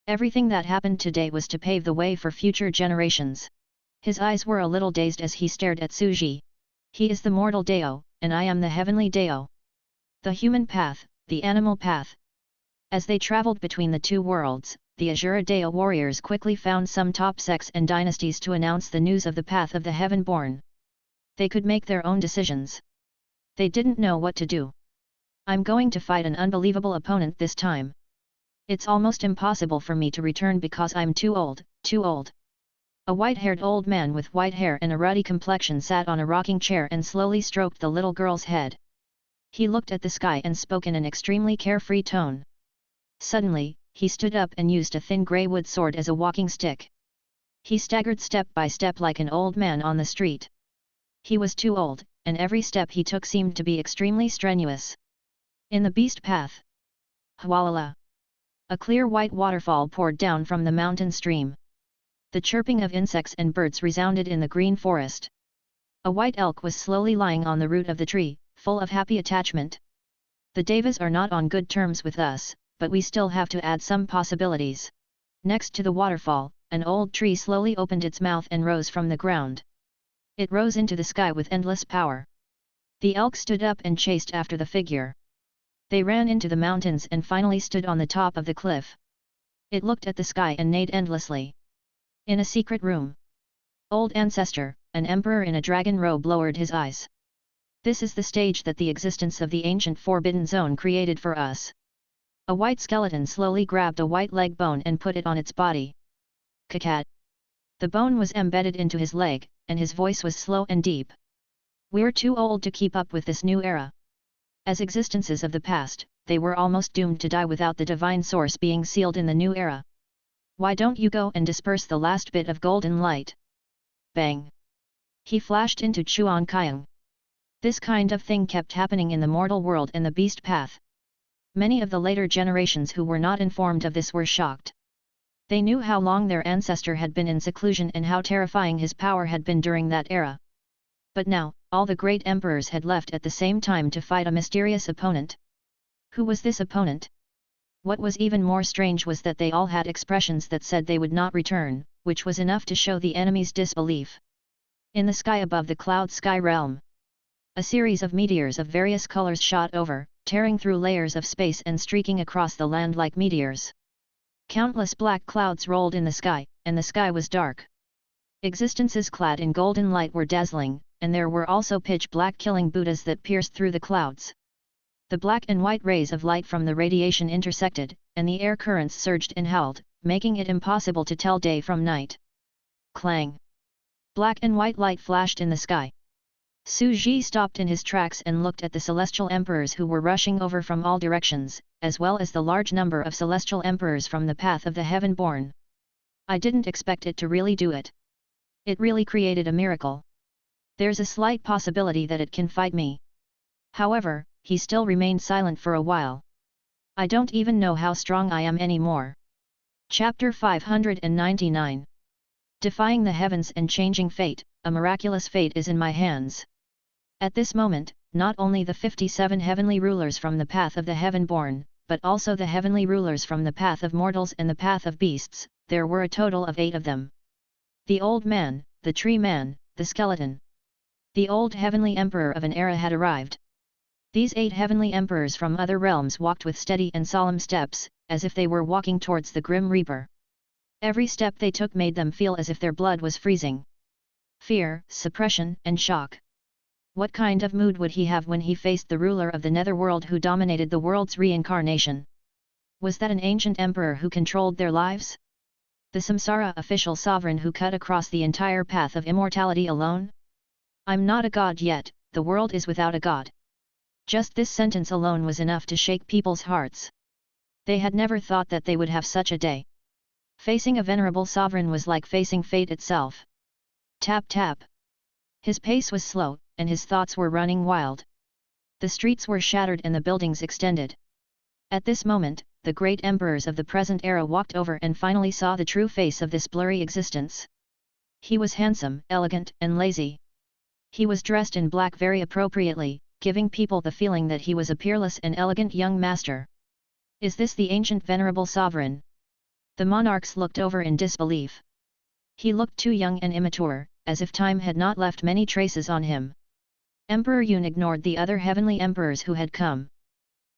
Everything that happened today was to pave the way for future generations. His eyes were a little dazed as he stared at Suji. He is the mortal Dao, and I am the heavenly Dao. The human path, the animal path. As they traveled between the two worlds, the Azura Dao warriors quickly found some top sects and dynasties to announce the news of the path of the heaven-born. They could make their own decisions. They didn't know what to do. I'm going to fight an unbelievable opponent this time. It's almost impossible for me to return because I'm too old, too old. A white-haired old man with white hair and a ruddy complexion sat on a rocking chair and slowly stroked the little girl's head. He looked at the sky and spoke in an extremely carefree tone. Suddenly, he stood up and used a thin grey wood sword as a walking stick. He staggered step by step like an old man on the street. He was too old, and every step he took seemed to be extremely strenuous. In the beast path. Hwalala! A clear white waterfall poured down from the mountain stream. The chirping of insects and birds resounded in the green forest. A white elk was slowly lying on the root of the tree, full of happy attachment. The Devas are not on good terms with us, but we still have to add some possibilities. Next to the waterfall, an old tree slowly opened its mouth and rose from the ground. It rose into the sky with endless power. The elk stood up and chased after the figure. They ran into the mountains and finally stood on the top of the cliff. It looked at the sky and neighed endlessly. In a secret room. Old ancestor, an emperor in a dragon robe lowered his eyes. This is the stage that the existence of the ancient forbidden zone created for us. A white skeleton slowly grabbed a white leg bone and put it on its body. Kakat. The bone was embedded into his leg, and his voice was slow and deep. We're too old to keep up with this new era. As existences of the past, they were almost doomed to die without the divine source being sealed in the new era. Why don't you go and disperse the last bit of golden light? Bang! He flashed into Chuan Kyung. This kind of thing kept happening in the mortal world and the beast path. Many of the later generations who were not informed of this were shocked. They knew how long their ancestor had been in seclusion and how terrifying his power had been during that era. But now, all the great emperors had left at the same time to fight a mysterious opponent. Who was this opponent? What was even more strange was that they all had expressions that said they would not return, which was enough to show the enemy's disbelief. In the sky above the cloud sky realm, a series of meteors of various colors shot over, tearing through layers of space and streaking across the land like meteors. Countless black clouds rolled in the sky, and the sky was dark. Existences clad in golden light were dazzling, and there were also pitch-black killing Buddhas that pierced through the clouds. The black and white rays of light from the radiation intersected, and the air currents surged and howled, making it impossible to tell day from night. Clang! Black and white light flashed in the sky. Su Ji stopped in his tracks and looked at the celestial emperors who were rushing over from all directions, as well as the large number of celestial emperors from the path of the heaven-born. I didn't expect it to really do it. It really created a miracle. There's a slight possibility that it can fight me. However, he still remained silent for a while. I don't even know how strong I am anymore. Chapter 599. Defying the heavens and changing fate, a miraculous fate is in my hands. At this moment, not only the 57 heavenly rulers from the path of the heaven-born, but also the heavenly rulers from the path of mortals and the path of beasts, there were a total of 8 of them. The old man, the tree man, the skeleton. The old heavenly emperor of an era had arrived. These 8 heavenly emperors from other realms walked with steady and solemn steps, as if they were walking towards the grim reaper. Every step they took made them feel as if their blood was freezing. Fear, suppression, and shock. What kind of mood would he have when he faced the ruler of the netherworld who dominated the world's reincarnation? Was that an ancient emperor who controlled their lives? The samsara official sovereign who cut across the entire path of immortality alone? I'm not a god yet, the world is without a god. Just this sentence alone was enough to shake people's hearts. They had never thought that they would have such a day. Facing a venerable sovereign was like facing fate itself. Tap tap. His pace was slow, and his thoughts were running wild. The streets were shattered and the buildings extended. At this moment, the great emperors of the present era walked over and finally saw the true face of this blurry existence. He was handsome, elegant, and lazy. He was dressed in black very appropriately, giving people the feeling that he was a peerless and elegant young master. Is this the ancient venerable sovereign? The monarchs looked over in disbelief. He looked too young and immature, as if time had not left many traces on him. Emperor Yun ignored the other heavenly emperors who had come.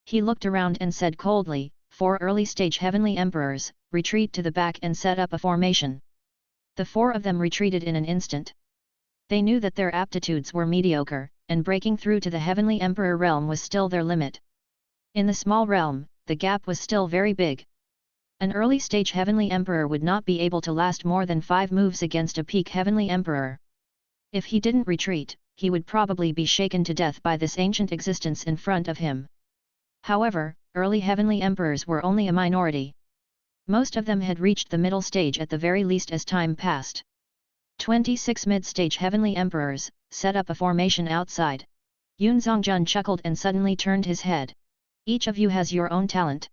He looked around and said coldly, 4 early-stage heavenly emperors, retreat to the back and set up a formation. The 4 of them retreated in an instant. They knew that their aptitudes were mediocre, and breaking through to the heavenly emperor realm was still their limit. In the small realm, the gap was still very big. An early-stage heavenly emperor would not be able to last more than 5 moves against a peak heavenly emperor. If he didn't retreat, he would probably be shaken to death by this ancient existence in front of him. However, early heavenly emperors were only a minority. Most of them had reached the middle stage at the very least as time passed. 26 mid-stage heavenly emperors set up a formation outside. Yun Zongjun chuckled and suddenly turned his head. Each of you has your own talent.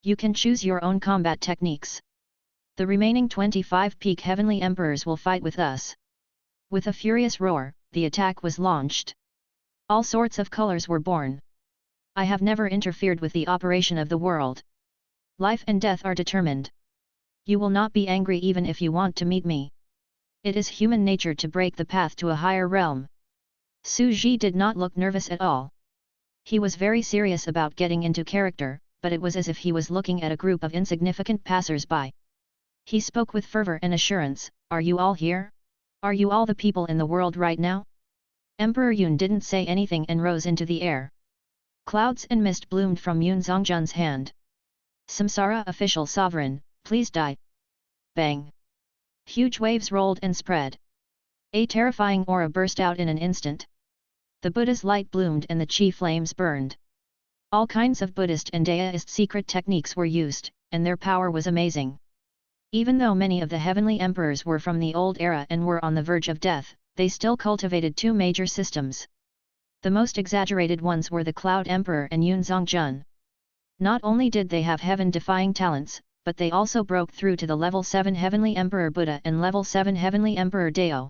You can choose your own combat techniques. The remaining 25 peak heavenly emperors will fight with us. With a furious roar, the attack was launched. All sorts of colors were born. I have never interfered with the operation of the world. Life and death are determined. You will not be angry even if you want to meet me. It is human nature to break the path to a higher realm. Su Ji did not look nervous at all. He was very serious about getting into character, but it was as if he was looking at a group of insignificant passers-by. He spoke with fervor and assurance, "Are you all here? Are you all the people in the world right now?" Emperor Yun didn't say anything and rose into the air. Clouds and mist bloomed from Yun Zongjun's hand. "Samsara official sovereign, please die." Bang! Huge waves rolled and spread. A terrifying aura burst out in an instant. The Buddha's light bloomed and the chi flames burned. All kinds of Buddhist and Daoist secret techniques were used, and their power was amazing. Even though many of the heavenly emperors were from the old era and were on the verge of death, they still cultivated 2 major systems. The most exaggerated ones were the Cloud Emperor and Yun Zongjun. Not only did they have heaven-defying talents, but they also broke through to the level 7 Heavenly Emperor Buddha and level 7 Heavenly Emperor Dao.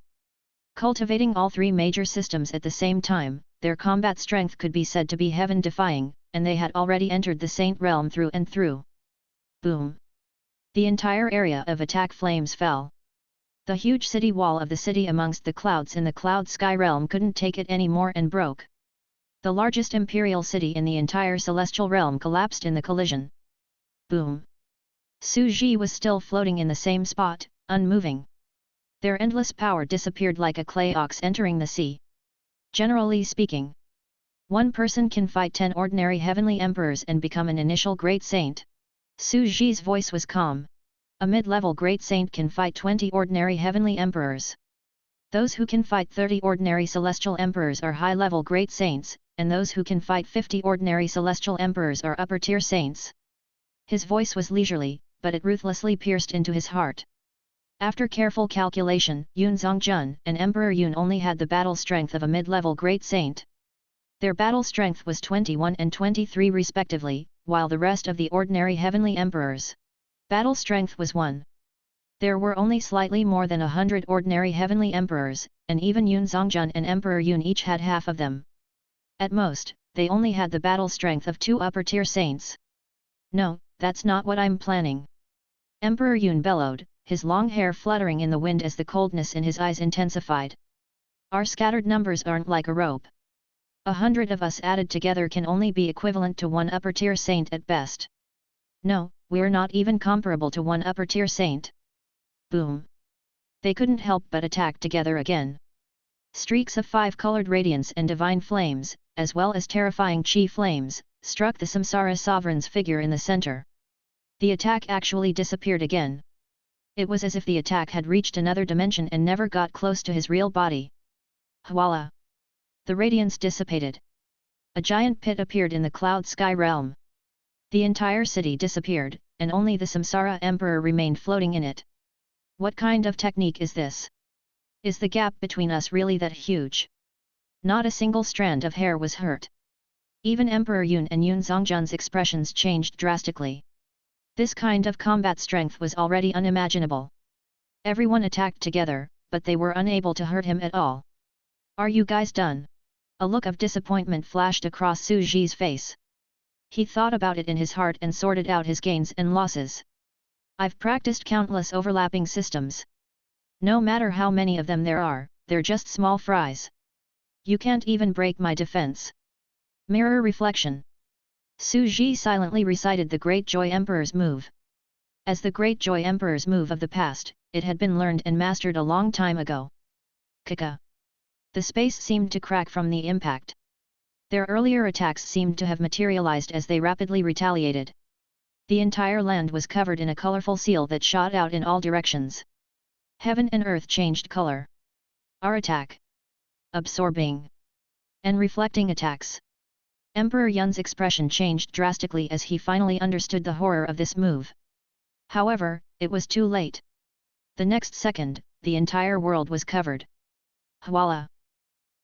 Cultivating all 3 major systems at the same time, their combat strength could be said to be heaven-defying, and they had already entered the Saint Realm through and through. Boom! The entire area of attack flames fell. The huge city wall of the city amongst the clouds in the Cloud Sky Realm couldn't take it anymore and broke. The largest imperial city in the entire celestial realm collapsed in the collision. Boom! Su Ji was still floating in the same spot, unmoving. Their endless power disappeared like a clay ox entering the sea. Generally speaking, one person can fight 10 ordinary heavenly emperors and become an initial great saint. Su Ji's voice was calm. A mid-level great saint can fight 20 ordinary heavenly emperors. Those who can fight 30 ordinary celestial emperors are high-level great saints, and those who can fight 50 ordinary celestial emperors are upper-tier saints. His voice was leisurely, but it ruthlessly pierced into his heart. After careful calculation, Yun Zongjun and Emperor Yun only had the battle strength of a mid-level great saint. Their battle strength was 21 and 23 respectively, while the rest of the ordinary heavenly emperors' battle strength was 1. There were only slightly more than 100 ordinary heavenly emperors, and even Yun Zongjun and Emperor Yun each had half of them. At most, they only had the battle strength of 2 upper-tier saints. No, that's not what I'm planning. Emperor Yun bellowed, his long hair fluttering in the wind as the coldness in his eyes intensified. Our scattered numbers aren't like a rope. 100 of us added together can only be equivalent to 1 upper-tier saint at best. No, we're not even comparable to 1 upper-tier saint. Boom! They couldn't help but attack together again. Streaks of 5-colored radiance and divine flames, as well as terrifying chi flames, struck the Samsara sovereign's figure in the center. The attack actually disappeared again. It was as if the attack had reached another dimension and never got close to his real body. Voila! The radiance dissipated. A giant pit appeared in the cloud sky realm. The entire city disappeared, and only the Samsara Emperor remained floating in it. What kind of technique is this? Is the gap between us really that huge? Not a single strand of hair was hurt. Even Emperor Yun and Yun Zongjun's expressions changed drastically. This kind of combat strength was already unimaginable. Everyone attacked together, but they were unable to hurt him at all. Are you guys done? A look of disappointment flashed across Su Ji's face. He thought about it in his heart and sorted out his gains and losses. I've practiced countless overlapping systems. No matter how many of them there are, they're just small fries. You can't even break my defense. Mirror reflection. Su Ji silently recited the Great Joy Emperor's move. As the Great Joy Emperor's move of the past, it had been learned and mastered a long time ago. Kaka. The space seemed to crack from the impact. Their earlier attacks seemed to have materialized as they rapidly retaliated. The entire land was covered in a colorful seal that shot out in all directions. Heaven and earth changed color. Our attack. Absorbing and reflecting attacks. Emperor Yun's expression changed drastically as he finally understood the horror of this move. However, it was too late. The next second, the entire world was covered. Voila!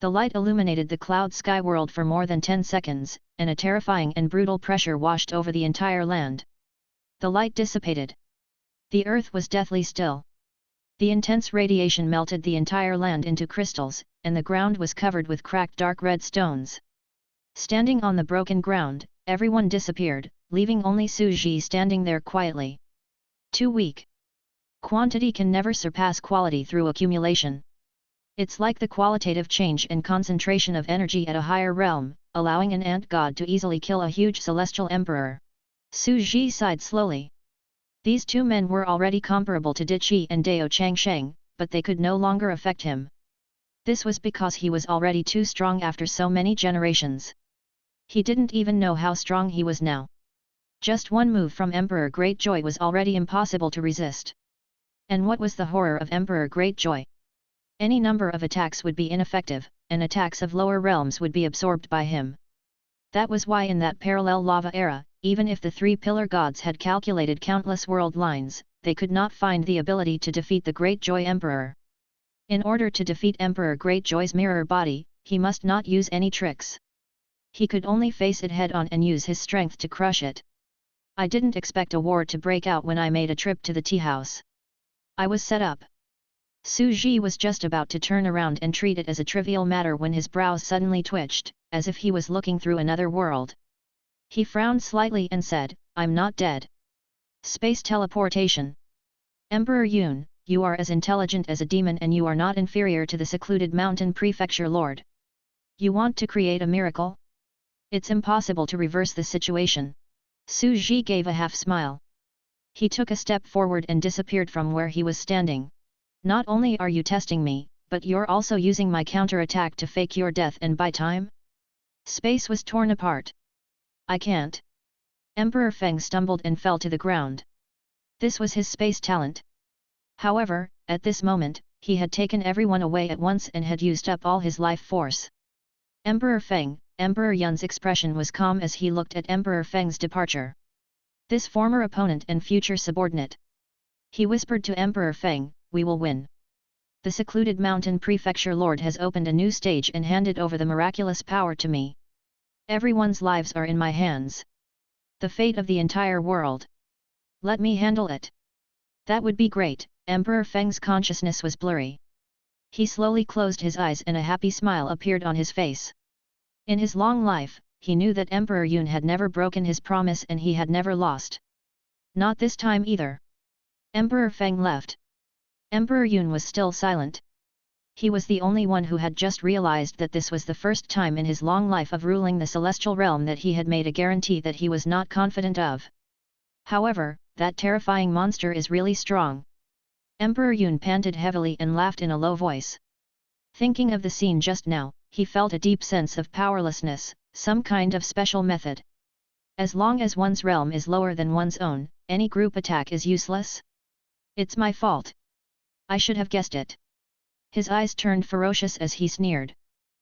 The light illuminated the cloud sky world for more than 10 seconds, and a terrifying and brutal pressure washed over the entire land. The light dissipated. The earth was deathly still. The intense radiation melted the entire land into crystals, and the ground was covered with cracked dark red stones. Standing on the broken ground, everyone disappeared, leaving only Su Ji standing there quietly. Too weak. Quantity can never surpass quality through accumulation. It's like the qualitative change and concentration of energy at a higher realm, allowing an ant god to easily kill a huge celestial emperor. Su Ji sighed slowly. These two men were already comparable to Diqi and Dao Changsheng, but they could no longer affect him. This was because he was already too strong after so many generations. He didn't even know how strong he was now. Just one move from Emperor Greatjoy was already impossible to resist. And what was the horror of Emperor Greatjoy? Any number of attacks would be ineffective, and attacks of lower realms would be absorbed by him. That was why in that parallel lava era, even if the 3 pillar gods had calculated countless world lines, they could not find the ability to defeat the Greatjoy Emperor. In order to defeat Emperor Greatjoy's mirror body, he must not use any tricks. He could only face it head-on and use his strength to crush it. I didn't expect a war to break out when I made a trip to the tea house. I was set up. Su Ji was just about to turn around and treat it as a trivial matter when his brows suddenly twitched, as if he was looking through another world. He frowned slightly and said, "I'm not dead." Space teleportation. Emperor Yun, you are as intelligent as a demon and you are not inferior to the secluded mountain prefecture lord. You want to create a miracle? It's impossible to reverse the situation. Su Ji gave a half smile. He took a step forward and disappeared from where he was standing. Not only are you testing me, but you're also using my counterattack to fake your death and buy time? Space was torn apart. I can't. Emperor Feng stumbled and fell to the ground. This was his space talent. However, at this moment, he had taken everyone away at once and had used up all his life force. Emperor Feng, Emperor Yun's expression was calm as he looked at Emperor Feng's departure. This former opponent and future subordinate. He whispered to Emperor Feng, "We will win. The secluded mountain prefecture lord has opened a new stage and handed over the miraculous power to me. Everyone's lives are in my hands. The fate of the entire world. Let me handle it." That would be great. Emperor Feng's consciousness was blurry. He slowly closed his eyes and a happy smile appeared on his face. In his long life, he knew that Emperor Yun had never broken his promise and he had never lost. Not this time either. Emperor Feng left. Emperor Yun was still silent. He was the only one who had just realized that this was the first time in his long life of ruling the celestial realm that he had made a guarantee that he was not confident of. However, that terrifying monster is really strong. Emperor Yun panted heavily and laughed in a low voice. Thinking of the scene just now, he felt a deep sense of powerlessness, some kind of special method. As long as one's realm is lower than one's own, any group attack is useless. It's my fault. I should have guessed it. His eyes turned ferocious as he sneered.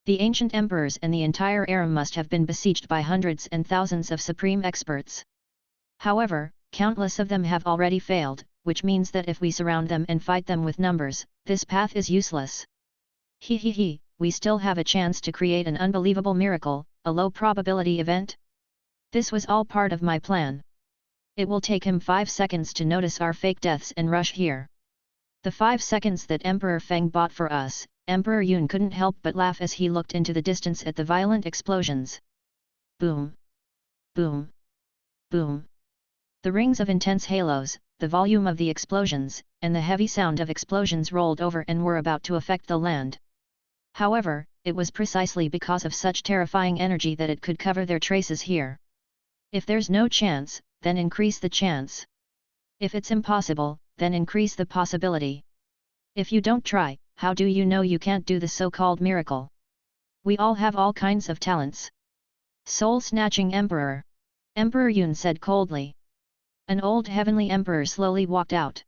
The ancient emperors and the entire era must have been besieged by hundreds and thousands of supreme experts. However, countless of them have already failed, which means that if we surround them and fight them with numbers, this path is useless. We still have a chance to create an unbelievable miracle, a low probability event. This was all part of my plan. It will take him 5 seconds to notice our fake deaths and rush here. The 5 seconds that Emperor Feng bought for us, Emperor Yun couldn't help but laugh as he looked into the distance at the violent explosions. Boom! Boom! Boom! The rings of intense halos, the volume of the explosions, and the heavy sound of explosions rolled over and were about to affect the land. However, it was precisely because of such terrifying energy that it could cover their traces here. If there's no chance, then increase the chance. If it's impossible, then increase the possibility. If you don't try, how do you know you can't do the so-called miracle? We all have all kinds of talents. Soul-snatching Emperor. Emperor Yun said coldly. An old heavenly emperor slowly walked out.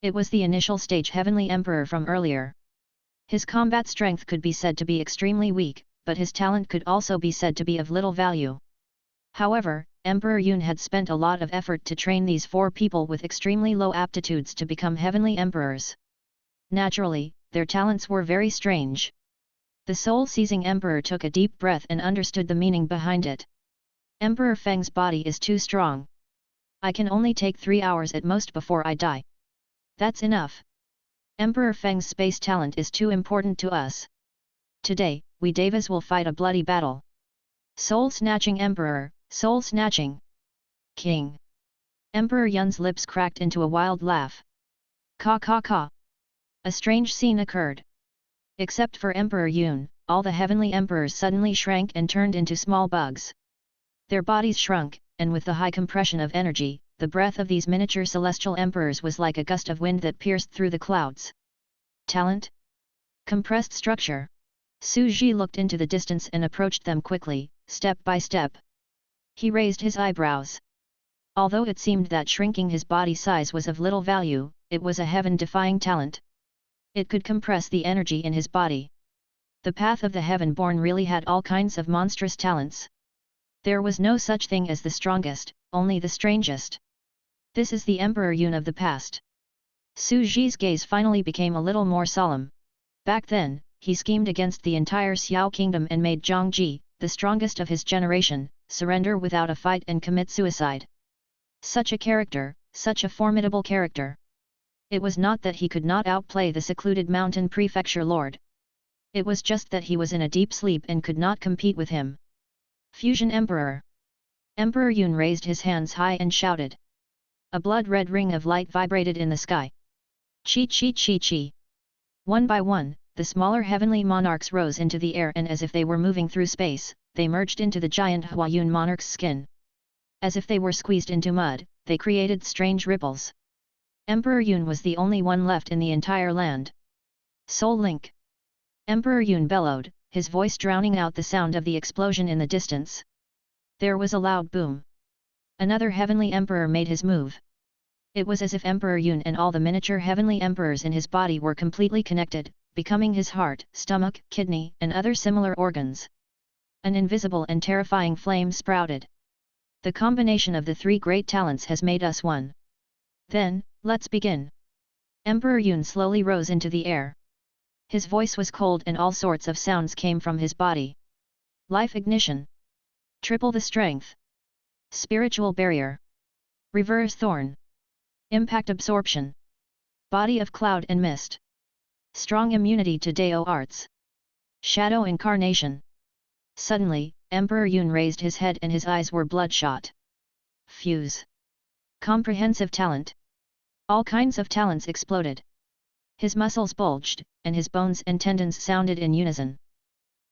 It was the initial stage heavenly emperor from earlier. His combat strength could be said to be extremely weak, but his talent could also be said to be of little value. However, Emperor Yun had spent a lot of effort to train these 4 people with extremely low aptitudes to become heavenly emperors. Naturally, their talents were very strange. The soul-seizing emperor took a deep breath and understood the meaning behind it. Emperor Feng's body is too strong. I can only take 3 hours at most before I die. That's enough. Emperor Feng's space talent is too important to us. Today, we Devas will fight a bloody battle. Soul-snatching Emperor, soul-snatching. King. Emperor Yun's lips cracked into a wild laugh. Ka ka ka. A strange scene occurred. Except for Emperor Yun, all the heavenly emperors suddenly shrank and turned into small bugs. Their bodies shrunk, and with the high compression of energy, the breath of these miniature celestial emperors was like a gust of wind that pierced through the clouds. Talent? Compressed structure. Su Ji looked into the distance and approached them quickly, step by step. He raised his eyebrows. Although it seemed that shrinking his body size was of little value, it was a heaven-defying talent. It could compress the energy in his body. The path of the heaven-born really had all kinds of monstrous talents. There was no such thing as the strongest, only the strangest. This is the Emperor Yun of the past. Su Ji's gaze finally became a little more solemn. Back then, he schemed against the entire Xiao kingdom and made Zhang Ji, the strongest of his generation, surrender without a fight and commit suicide. Such a character, such a formidable character. It was not that he could not outplay the secluded mountain prefecture lord. It was just that he was in a deep sleep and could not compete with him. Fusion Emperor. Emperor Yun raised his hands high and shouted. A blood-red ring of light vibrated in the sky. Chi chi chi chi. One by one, the smaller heavenly monarchs rose into the air and as if they were moving through space, they merged into the giant Huayun monarch's skin. As if they were squeezed into mud, they created strange ripples. Emperor Yun was the only one left in the entire land. Soul Link! Emperor Yun bellowed, his voice drowning out the sound of the explosion in the distance. There was a loud boom. Another heavenly emperor made his move. It was as if Emperor Yun and all the miniature heavenly emperors in his body were completely connected, becoming his heart, stomach, kidney, and other similar organs. An invisible and terrifying flame sprouted. The combination of the three great talents has made us one. Then, let's begin. Emperor Yun slowly rose into the air. His voice was cold and all sorts of sounds came from his body. Life ignition. Triple the strength. Spiritual barrier. Reverse thorn. Impact absorption. Body of cloud and mist. Strong immunity to Dao arts. Shadow incarnation. Suddenly, Emperor Yun raised his head and his eyes were bloodshot. Fuse. Comprehensive talent. All kinds of talents exploded. His muscles bulged, and his bones and tendons sounded in unison.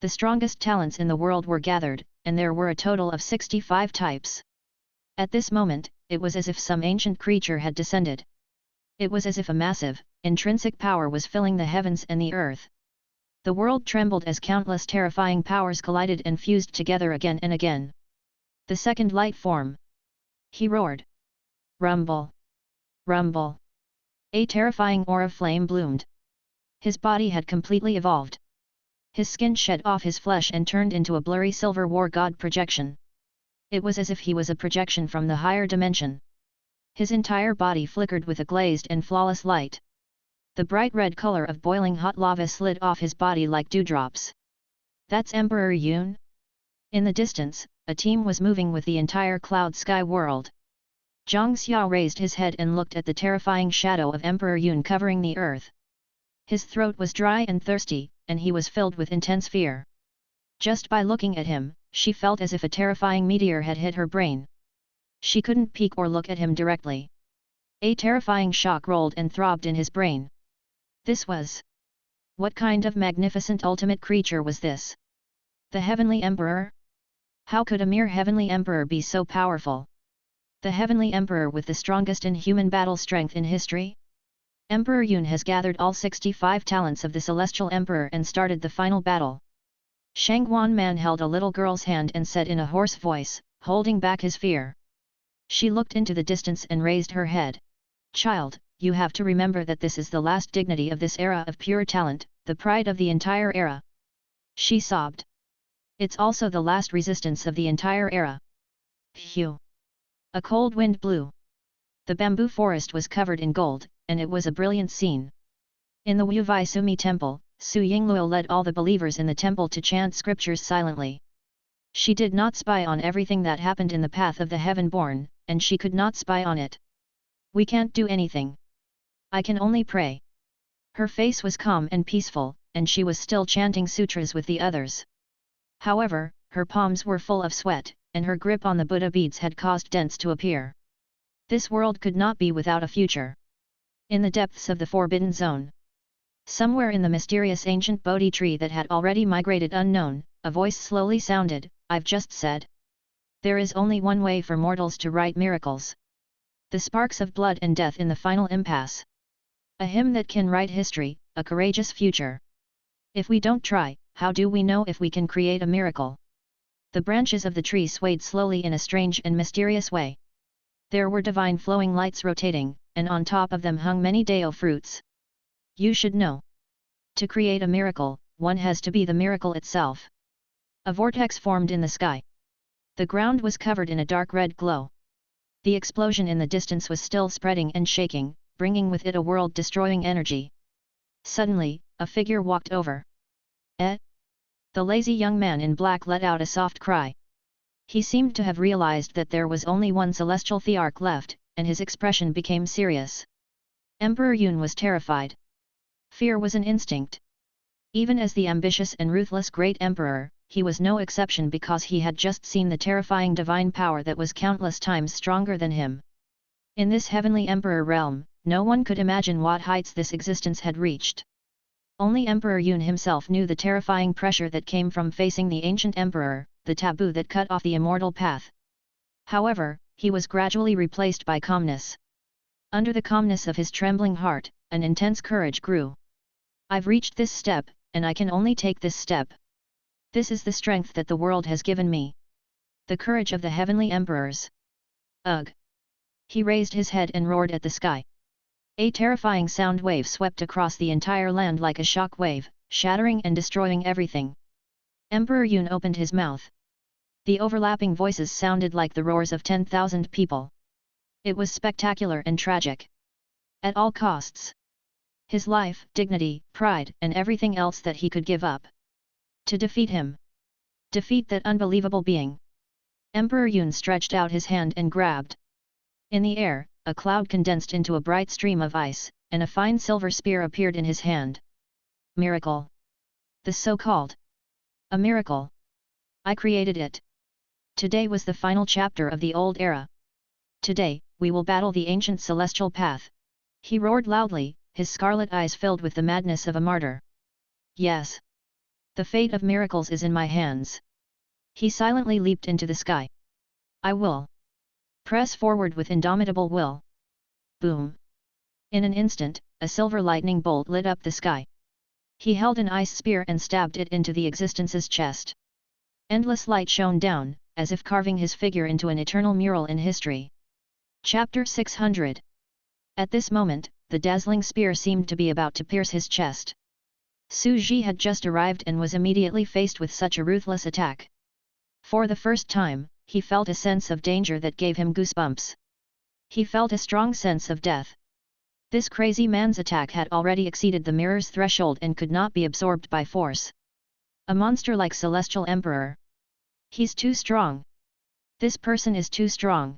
The strongest talents in the world were gathered, and there were a total of 65 types. At this moment, it was as if some ancient creature had descended. It was as if a massive, intrinsic power was filling the heavens and the earth. The world trembled as countless terrifying powers collided and fused together again and again. The second light form. He roared. Rumble! Rumble! A terrifying aura flame bloomed. His body had completely evolved. His skin shed off his flesh and turned into a blurry silver war god projection. It was as if he was a projection from the higher dimension. His entire body flickered with a glazed and flawless light. The bright red color of boiling hot lava slid off his body like dewdrops. That's Emperor Yun? In the distance, a team was moving with the entire cloud sky world. Zhang Xiao raised his head and looked at the terrifying shadow of Emperor Yun covering the earth. His throat was dry and thirsty, and he was filled with intense fear. Just by looking at him, she felt as if a terrifying meteor had hit her brain. She couldn't peek or look at him directly. A terrifying shock rolled and throbbed in his brain. This was... What kind of magnificent ultimate creature was this? The Heavenly Emperor? How could a mere Heavenly Emperor be so powerful? The Heavenly Emperor with the strongest inhuman battle strength in history? Emperor Yun has gathered all 65 talents of the Celestial Emperor and started the final battle. Shangguan Man held a little girl's hand and said in a hoarse voice, holding back his fear. She looked into the distance and raised her head. Child, you have to remember that this is the last dignity of this era of pure talent, the pride of the entire era. She sobbed. It's also the last resistance of the entire era. Phew! A cold wind blew. The bamboo forest was covered in gold, and it was a brilliant scene. In the Wu Vai Sumi temple, Su Yingluo led all the believers in the temple to chant scriptures silently. She did not spy on everything that happened in the path of the heaven-born, and she could not spy on it. We can't do anything. I can only pray. Her face was calm and peaceful, and she was still chanting sutras with the others. However, her palms were full of sweat, and her grip on the Buddha beads had caused dents to appear. This world could not be without a future. In the depths of the Forbidden Zone, somewhere in the mysterious ancient Bodhi tree that had already migrated unknown, a voice slowly sounded, I've just said. There is only one way for mortals to write miracles. The sparks of blood and death in the final impasse. A hymn that can write history, a courageous future. If we don't try, how do we know if we can create a miracle? The branches of the tree swayed slowly in a strange and mysterious way. There were divine flowing lights rotating, and on top of them hung many Dao fruits. You should know. To create a miracle, one has to be the miracle itself. A vortex formed in the sky. The ground was covered in a dark red glow. The explosion in the distance was still spreading and shaking, bringing with it a world-destroying energy. Suddenly, a figure walked over. Eh? The lazy young man in black let out a soft cry. He seemed to have realized that there was only one celestial thearch left, and his expression became serious. Emperor Yun was terrified. Fear was an instinct. Even as the ambitious and ruthless great emperor, he was no exception because he had just seen the terrifying divine power that was countless times stronger than him. In this heavenly emperor realm, no one could imagine what heights this existence had reached. Only Emperor Yun himself knew the terrifying pressure that came from facing the ancient emperor, the taboo that cut off the immortal path. However, he was gradually replaced by calmness. Under the calmness of his trembling heart, an intense courage grew. I've reached this step, and I can only take this step. This is the strength that the world has given me. The courage of the heavenly emperors. Ugh! He raised his head and roared at the sky. A terrifying sound wave swept across the entire land like a shock wave, shattering and destroying everything. Emperor Yun opened his mouth. The overlapping voices sounded like the roars of 10,000 people. It was spectacular and tragic. At all costs. His life, dignity, pride, and everything else that he could give up. To defeat him. Defeat that unbelievable being. Emperor Yun stretched out his hand and grabbed. In the air, a cloud condensed into a bright stream of ice, and a fine silver spear appeared in his hand. Miracle. The so-called. A miracle. I created it. Today was the final chapter of the old era. Today, we will battle the ancient celestial path. He roared loudly, his scarlet eyes filled with the madness of a martyr. Yes. The fate of miracles is in my hands. He silently leaped into the sky. I will. Press forward with indomitable will. Boom. In an instant, a silver lightning bolt lit up the sky. He held an ice spear and stabbed it into the existence's chest. Endless light shone down, as if carving his figure into an eternal mural in history. Chapter 600. At this moment, the dazzling spear seemed to be about to pierce his chest. Su Ji had just arrived and was immediately faced with such a ruthless attack. For the first time, he felt a sense of danger that gave him goosebumps. He felt a strong sense of death. This crazy man's attack had already exceeded the mirror's threshold and could not be absorbed by force. A monster like Celestial Emperor. He's too strong. This person is too strong.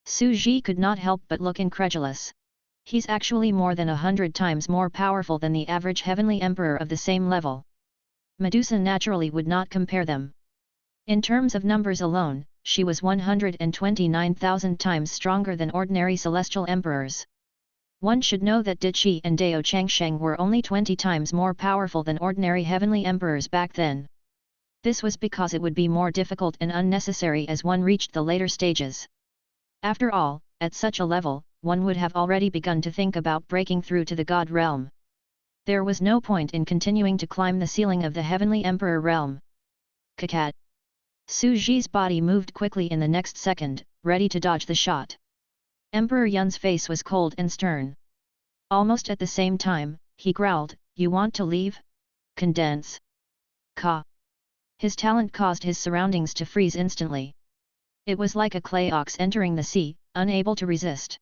Su Ji could not help but look incredulous. He's actually more than 100 times more powerful than the average heavenly emperor of the same level. Medusa naturally would not compare them. In terms of numbers alone, she was 129,000 times stronger than ordinary celestial emperors. One should know that Diqi and Dao Changsheng were only 20 times more powerful than ordinary heavenly emperors back then. This was because it would be more difficult and unnecessary as one reached the later stages. After all, at such a level, one would have already begun to think about breaking through to the God realm. There was no point in continuing to climb the ceiling of the heavenly emperor realm. Kakat. Su Ji's body moved quickly in the next second, ready to dodge the shot. Emperor Yun's face was cold and stern. Almost at the same time, he growled, "You want to leave? Condense." Ka. His talent caused his surroundings to freeze instantly. It was like a clay ox entering the sea, unable to resist.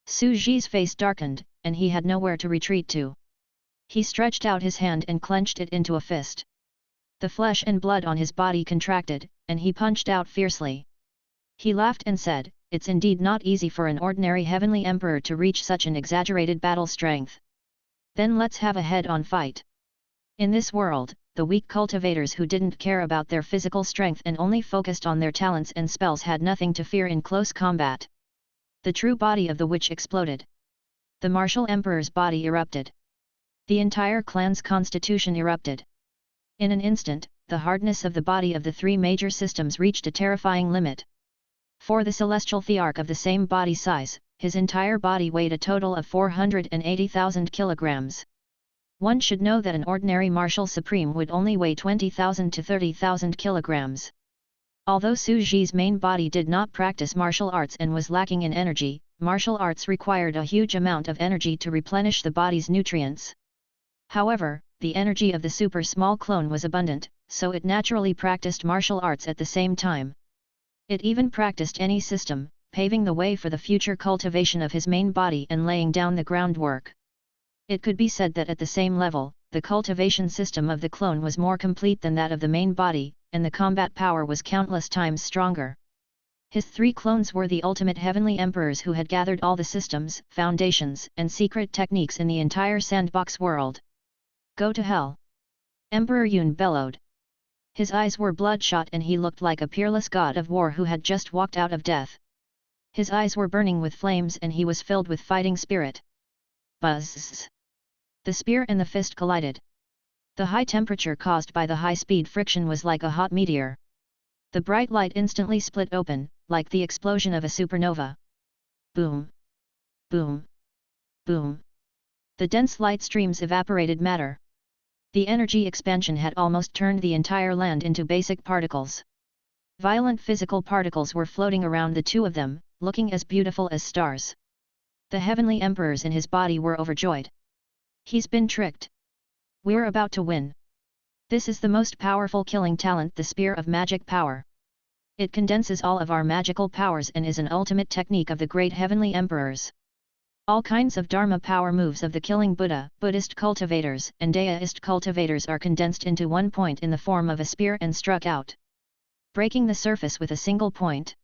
Su Ji's face darkened, and he had nowhere to retreat to. He stretched out his hand and clenched it into a fist. The flesh and blood on his body contracted, and he punched out fiercely. He laughed and said, "It's indeed not easy for an ordinary heavenly emperor to reach such an exaggerated battle strength. Then let's have a head-on fight." In this world, the weak cultivators who didn't care about their physical strength and only focused on their talents and spells had nothing to fear in close combat. The true body of the witch exploded. The martial emperor's body erupted. The entire clan's constitution erupted. In an instant, the hardness of the body of the three major systems reached a terrifying limit. For the celestial thearch of the same body size, his entire body weighed a total of 480,000 kilograms. One should know that an ordinary martial supreme would only weigh 20,000 to 30,000 kilograms. Although Su Ji's main body did not practice martial arts and was lacking in energy, martial arts required a huge amount of energy to replenish the body's nutrients. However, the energy of the super small clone was abundant, so it naturally practiced martial arts at the same time. It even practiced any system, paving the way for the future cultivation of his main body and laying down the groundwork. It could be said that at the same level, the cultivation system of the clone was more complete than that of the main body, and the combat power was countless times stronger. His three clones were the ultimate heavenly emperors who had gathered all the systems, foundations, and secret techniques in the entire sandbox world. Go to hell! Emperor Yun bellowed. His eyes were bloodshot and he looked like a peerless god of war who had just walked out of death. His eyes were burning with flames and he was filled with fighting spirit. Buzz! The spear and the fist collided. The high temperature caused by the high-speed friction was like a hot meteor. The bright light instantly split open, like the explosion of a supernova. Boom! Boom! Boom! The dense light streams evaporated matter. The energy expansion had almost turned the entire land into basic particles. Violent physical particles were floating around the two of them, looking as beautiful as stars. The heavenly emperors in his body were overjoyed. He's been tricked. We're about to win. This is the most powerful killing talent, the Spear of Magic Power. It condenses all of our magical powers and is an ultimate technique of the great heavenly emperors. All kinds of Dharma power moves of the killing Buddha, Buddhist cultivators, and Daoist cultivators are condensed into one point in the form of a spear and struck out, breaking the surface with a single point.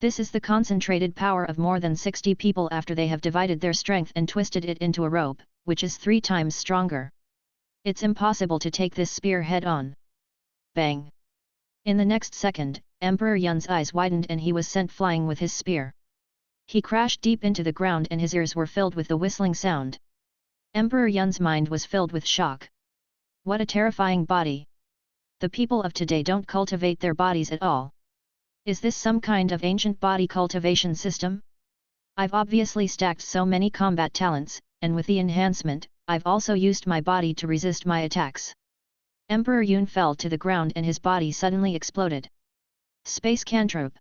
This is the concentrated power of more than 60 people after they have divided their strength and twisted it into a rope, which is 3 times stronger. It's impossible to take this spear head on. Bang! In the next second, Emperor Yun's eyes widened and he was sent flying with his spear. He crashed deep into the ground and his ears were filled with the whistling sound. Emperor Yun's mind was filled with shock. What a terrifying body! The people of today don't cultivate their bodies at all. Is this some kind of ancient body cultivation system? I've obviously stacked so many combat talents, and with the enhancement, I've also used my body to resist my attacks. Emperor Yun fell to the ground and his body suddenly exploded. Space cantrip.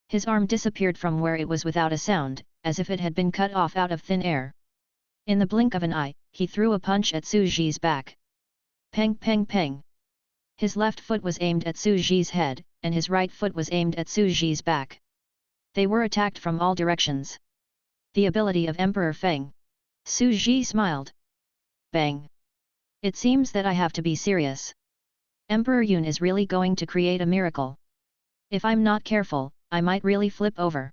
His arm disappeared from where it was without a sound, as if it had been cut off out of thin air. In the blink of an eye, he threw a punch at Su Ji's back. Peng peng peng. His left foot was aimed at Su Ji's head, and his right foot was aimed at Su Ji's back. They were attacked from all directions. The ability of Emperor Feng. Su Ji smiled. Bang! It seems that I have to be serious. Emperor Yun is really going to create a miracle. If I'm not careful, I might really flip over.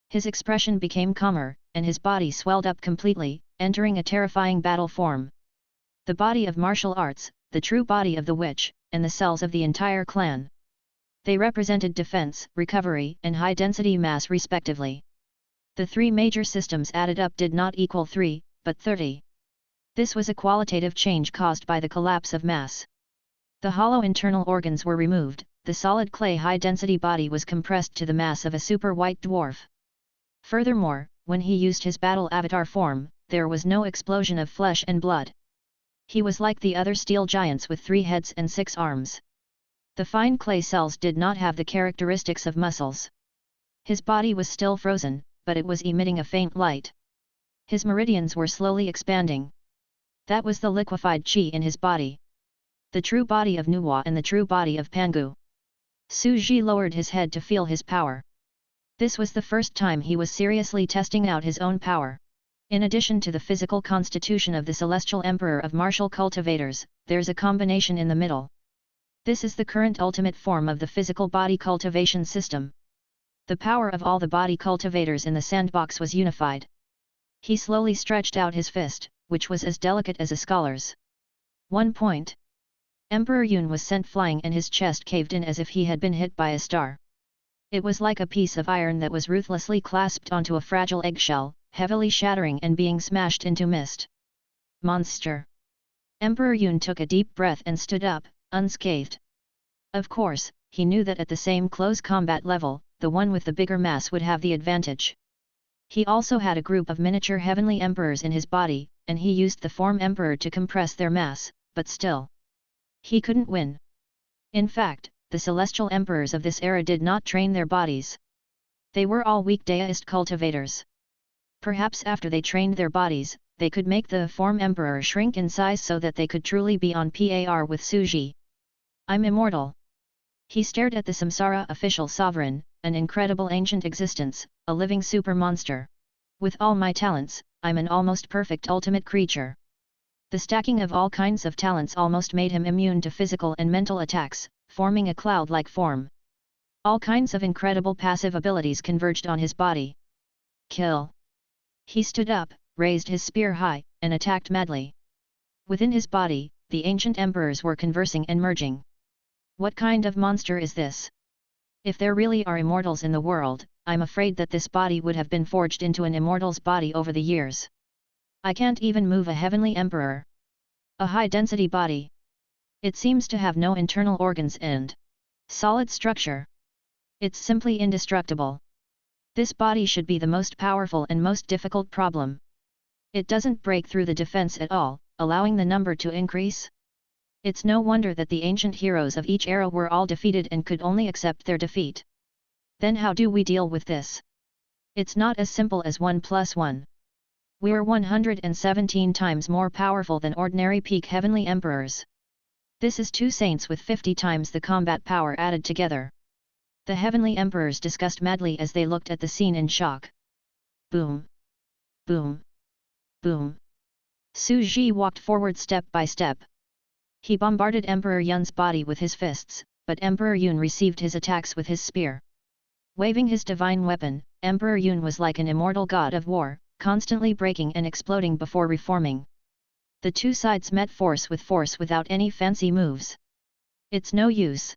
His expression became calmer, and his body swelled up completely, entering a terrifying battle form. The body of martial arts, the true body of the witch, and the cells of the entire clan. They represented defense, recovery, and high-density mass respectively. The 3 major systems added up did not equal 3, but 30. This was a qualitative change caused by the collapse of mass. The hollow internal organs were removed, the solid clay high-density body was compressed to the mass of a super white dwarf. Furthermore, when he used his battle avatar form, there was no explosion of flesh and blood. He was like the other steel giants with 3 heads and 6 arms. The fine clay cells did not have the characteristics of muscles. His body was still frozen, but it was emitting a faint light. His meridians were slowly expanding. That was the liquefied qi in his body. The true body of Nuwa and the true body of Pangu. Su Ji lowered his head to feel his power. This was the first time he was seriously testing out his own power. In addition to the physical constitution of the Celestial Emperor of Martial Cultivators, there's a combination in the middle. This is the current ultimate form of the physical body cultivation system. The power of all the body cultivators in the sandbox was unified. He slowly stretched out his fist, which was as delicate as a scholar's. 1 point. Emperor Yun was sent flying and his chest caved in as if he had been hit by a star. It was like a piece of iron that was ruthlessly clasped onto a fragile eggshell, heavily shattering and being smashed into mist. Monster! Emperor Yun took a deep breath and stood up, unscathed. Of course, he knew that at the same close combat level, the one with the bigger mass would have the advantage. He also had a group of miniature heavenly emperors in his body, and he used the form emperor to compress their mass, but still. He couldn't win. In fact, the celestial emperors of this era did not train their bodies. They were all weak Daoist cultivators. Perhaps after they trained their bodies, they could make the form emperor shrink in size so that they could truly be on par with Su Ji. I'm immortal. He stared at the Samsara official sovereign, an incredible ancient existence, a living super monster. With all my talents, I'm an almost perfect ultimate creature. The stacking of all kinds of talents almost made him immune to physical and mental attacks, forming a cloud-like form. All kinds of incredible passive abilities converged on his body. Kill! He stood up, raised his spear high, and attacked madly. Within his body, the ancient emperors were conversing and merging. What kind of monster is this? If there really are immortals in the world, I'm afraid that this body would have been forged into an immortal's body over the years. I can't even move a heavenly emperor. A high-density body. It seems to have no internal organs and solid structure. It's simply indestructible. This body should be the most powerful and most difficult problem. It doesn't break through the defense at all, allowing the number to increase. It's no wonder that the ancient heroes of each era were all defeated and could only accept their defeat. Then how do we deal with this? It's not as simple as 1 plus 1. We're 117 times more powerful than ordinary peak heavenly emperors. This is 2 saints with 50 times the combat power added together. The heavenly emperors discussed madly as they looked at the scene in shock. Boom! Boom! Boom! Su Ji walked forward step by step. He bombarded Emperor Yun's body with his fists, but Emperor Yun received his attacks with his spear. Waving his divine weapon, Emperor Yun was like an immortal god of war, constantly breaking and exploding before reforming. The two sides met force without any fancy moves. It's no use.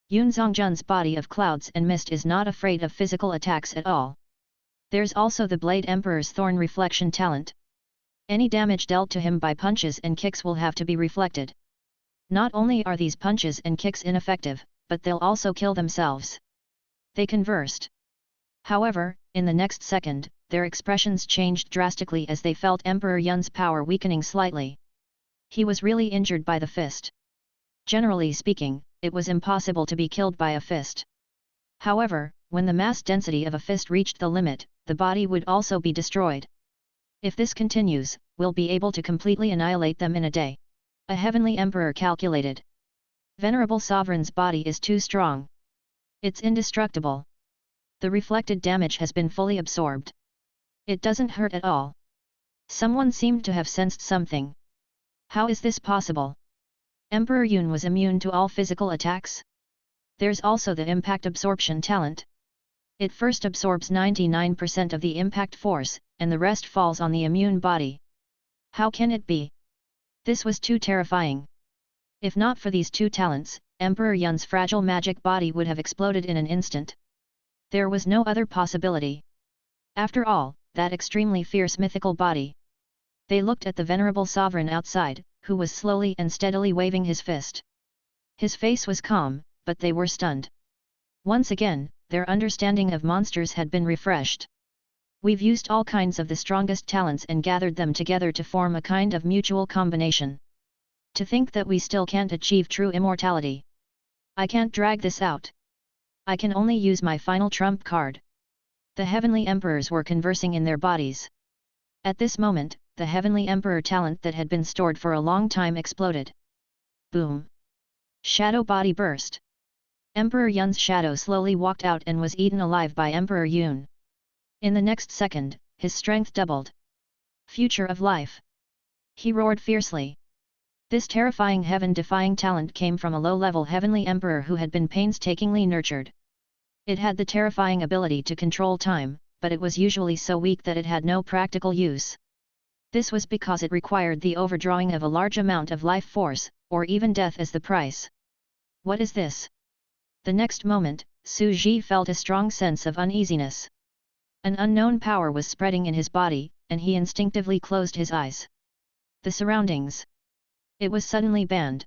Yun Zongjun's body of clouds and mist is not afraid of physical attacks at all. There's also the Blade Emperor's thorn reflection talent. Any damage dealt to him by punches and kicks will have to be reflected. Not only are these punches and kicks ineffective, but they'll also kill themselves. They conversed. However, in the next second, their expressions changed drastically as they felt Emperor Yun's power weakening slightly. He was really injured by the fist. Generally speaking, it was impossible to be killed by a fist. However, when the mass density of a fist reached the limit, the body would also be destroyed. If this continues, we'll be able to completely annihilate them in a day. A heavenly emperor calculated. Venerable sovereign's body is too strong. It's indestructible. The reflected damage has been fully absorbed. It doesn't hurt at all. Someone seemed to have sensed something. How is this possible? Emperor Yun was immune to all physical attacks? There's also the impact absorption talent. It first absorbs 99% of the impact force, and the rest falls on the immune body. How can it be? This was too terrifying. If not for these two talents, Emperor Yun's fragile magic body would have exploded in an instant. There was no other possibility. After all, that extremely fierce mythical body. They looked at the venerable sovereign outside, who was slowly and steadily waving his fist. His face was calm, but they were stunned. Once again, their understanding of monsters had been refreshed. We've used all kinds of the strongest talents and gathered them together to form a kind of mutual combination. To think that we still can't achieve true immortality. I can't drag this out. I can only use my final trump card. The heavenly emperors were conversing in their bodies. At this moment, the heavenly emperor talent that had been stored for a long time exploded. Boom! Shadow body burst. Emperor Yun's shadow slowly walked out and was eaten alive by Emperor Yun. In the next second, his strength doubled. Future of life! He roared fiercely. This terrifying heaven-defying talent came from a low-level heavenly emperor who had been painstakingly nurtured. It had the terrifying ability to control time, but it was usually so weak that it had no practical use. This was because it required the overdrawing of a large amount of life force, or even death as the price. What is this? The next moment, Su Ji felt a strong sense of uneasiness. An unknown power was spreading in his body, and he instinctively closed his eyes. The surroundings. It was suddenly banned.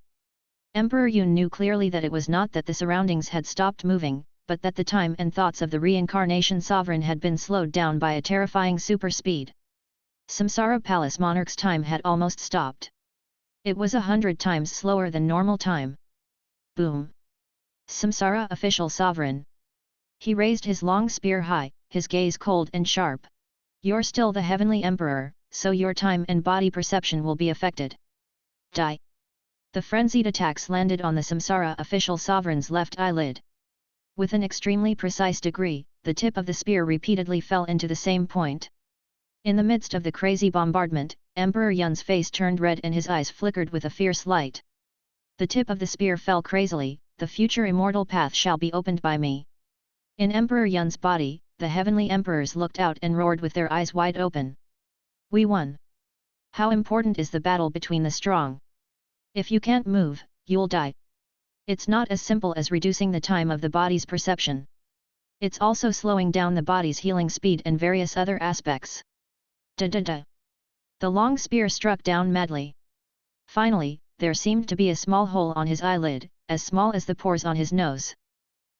Emperor Yun knew clearly that it was not that the surroundings had stopped moving, but that the time and thoughts of the reincarnation sovereign had been slowed down by a terrifying super speed. Samsara Palace monarch's time had almost stopped. It was 100 times slower than normal time. Boom! Samsara official sovereign. He raised his long spear high, his gaze cold and sharp. You're still the heavenly emperor, so your time and body perception will be affected. Die! The frenzied attacks landed on the Samsara official sovereign's left eyelid. With an extremely precise degree, the tip of the spear repeatedly fell into the same point. In the midst of the crazy bombardment, Emperor Yun's face turned red and his eyes flickered with a fierce light. The tip of the spear fell crazily, the future immortal path shall be opened by me. In Emperor Yun's body, the heavenly emperors looked out and roared with their eyes wide open. We won! How important is the battle between the strong? If you can't move, you'll die. It's not as simple as reducing the time of the body's perception. It's also slowing down the body's healing speed and various other aspects. Da-da-da! The long spear struck down madly. Finally, there seemed to be a small hole on his eyelid, as small as the pores on his nose.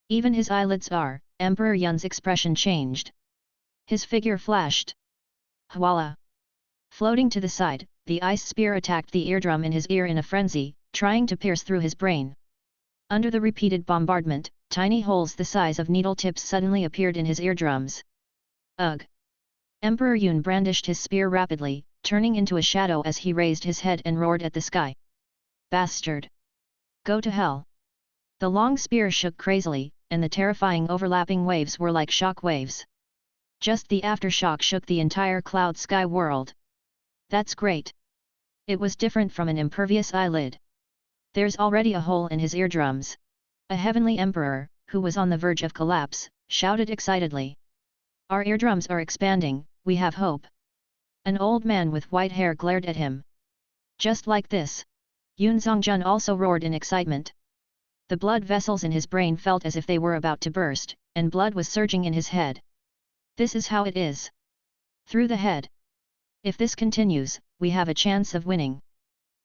Even his eyelids are, Emperor Yun's expression changed. His figure flashed. Hwala! Floating to the side, the ice spear attacked the eardrum in his ear in a frenzy, trying to pierce through his brain. Under the repeated bombardment, tiny holes the size of needle tips suddenly appeared in his eardrums. Ugh! Emperor Yun brandished his spear rapidly, turning into a shadow as he raised his head and roared at the sky. Bastard! Go to hell! The long spear shook crazily, and the terrifying overlapping waves were like shock waves. Just the aftershock shook the entire cloud sky world. That's great! It was different from an impervious eyelid. There's already a hole in his eardrums. A heavenly emperor, who was on the verge of collapse, shouted excitedly. Our eardrums are expanding, we have hope. An old man with white hair glared at him. Just like this. Yun Zongjun also roared in excitement. The blood vessels in his brain felt as if they were about to burst, and blood was surging in his head. This is how it is. Through the head. If this continues, we have a chance of winning.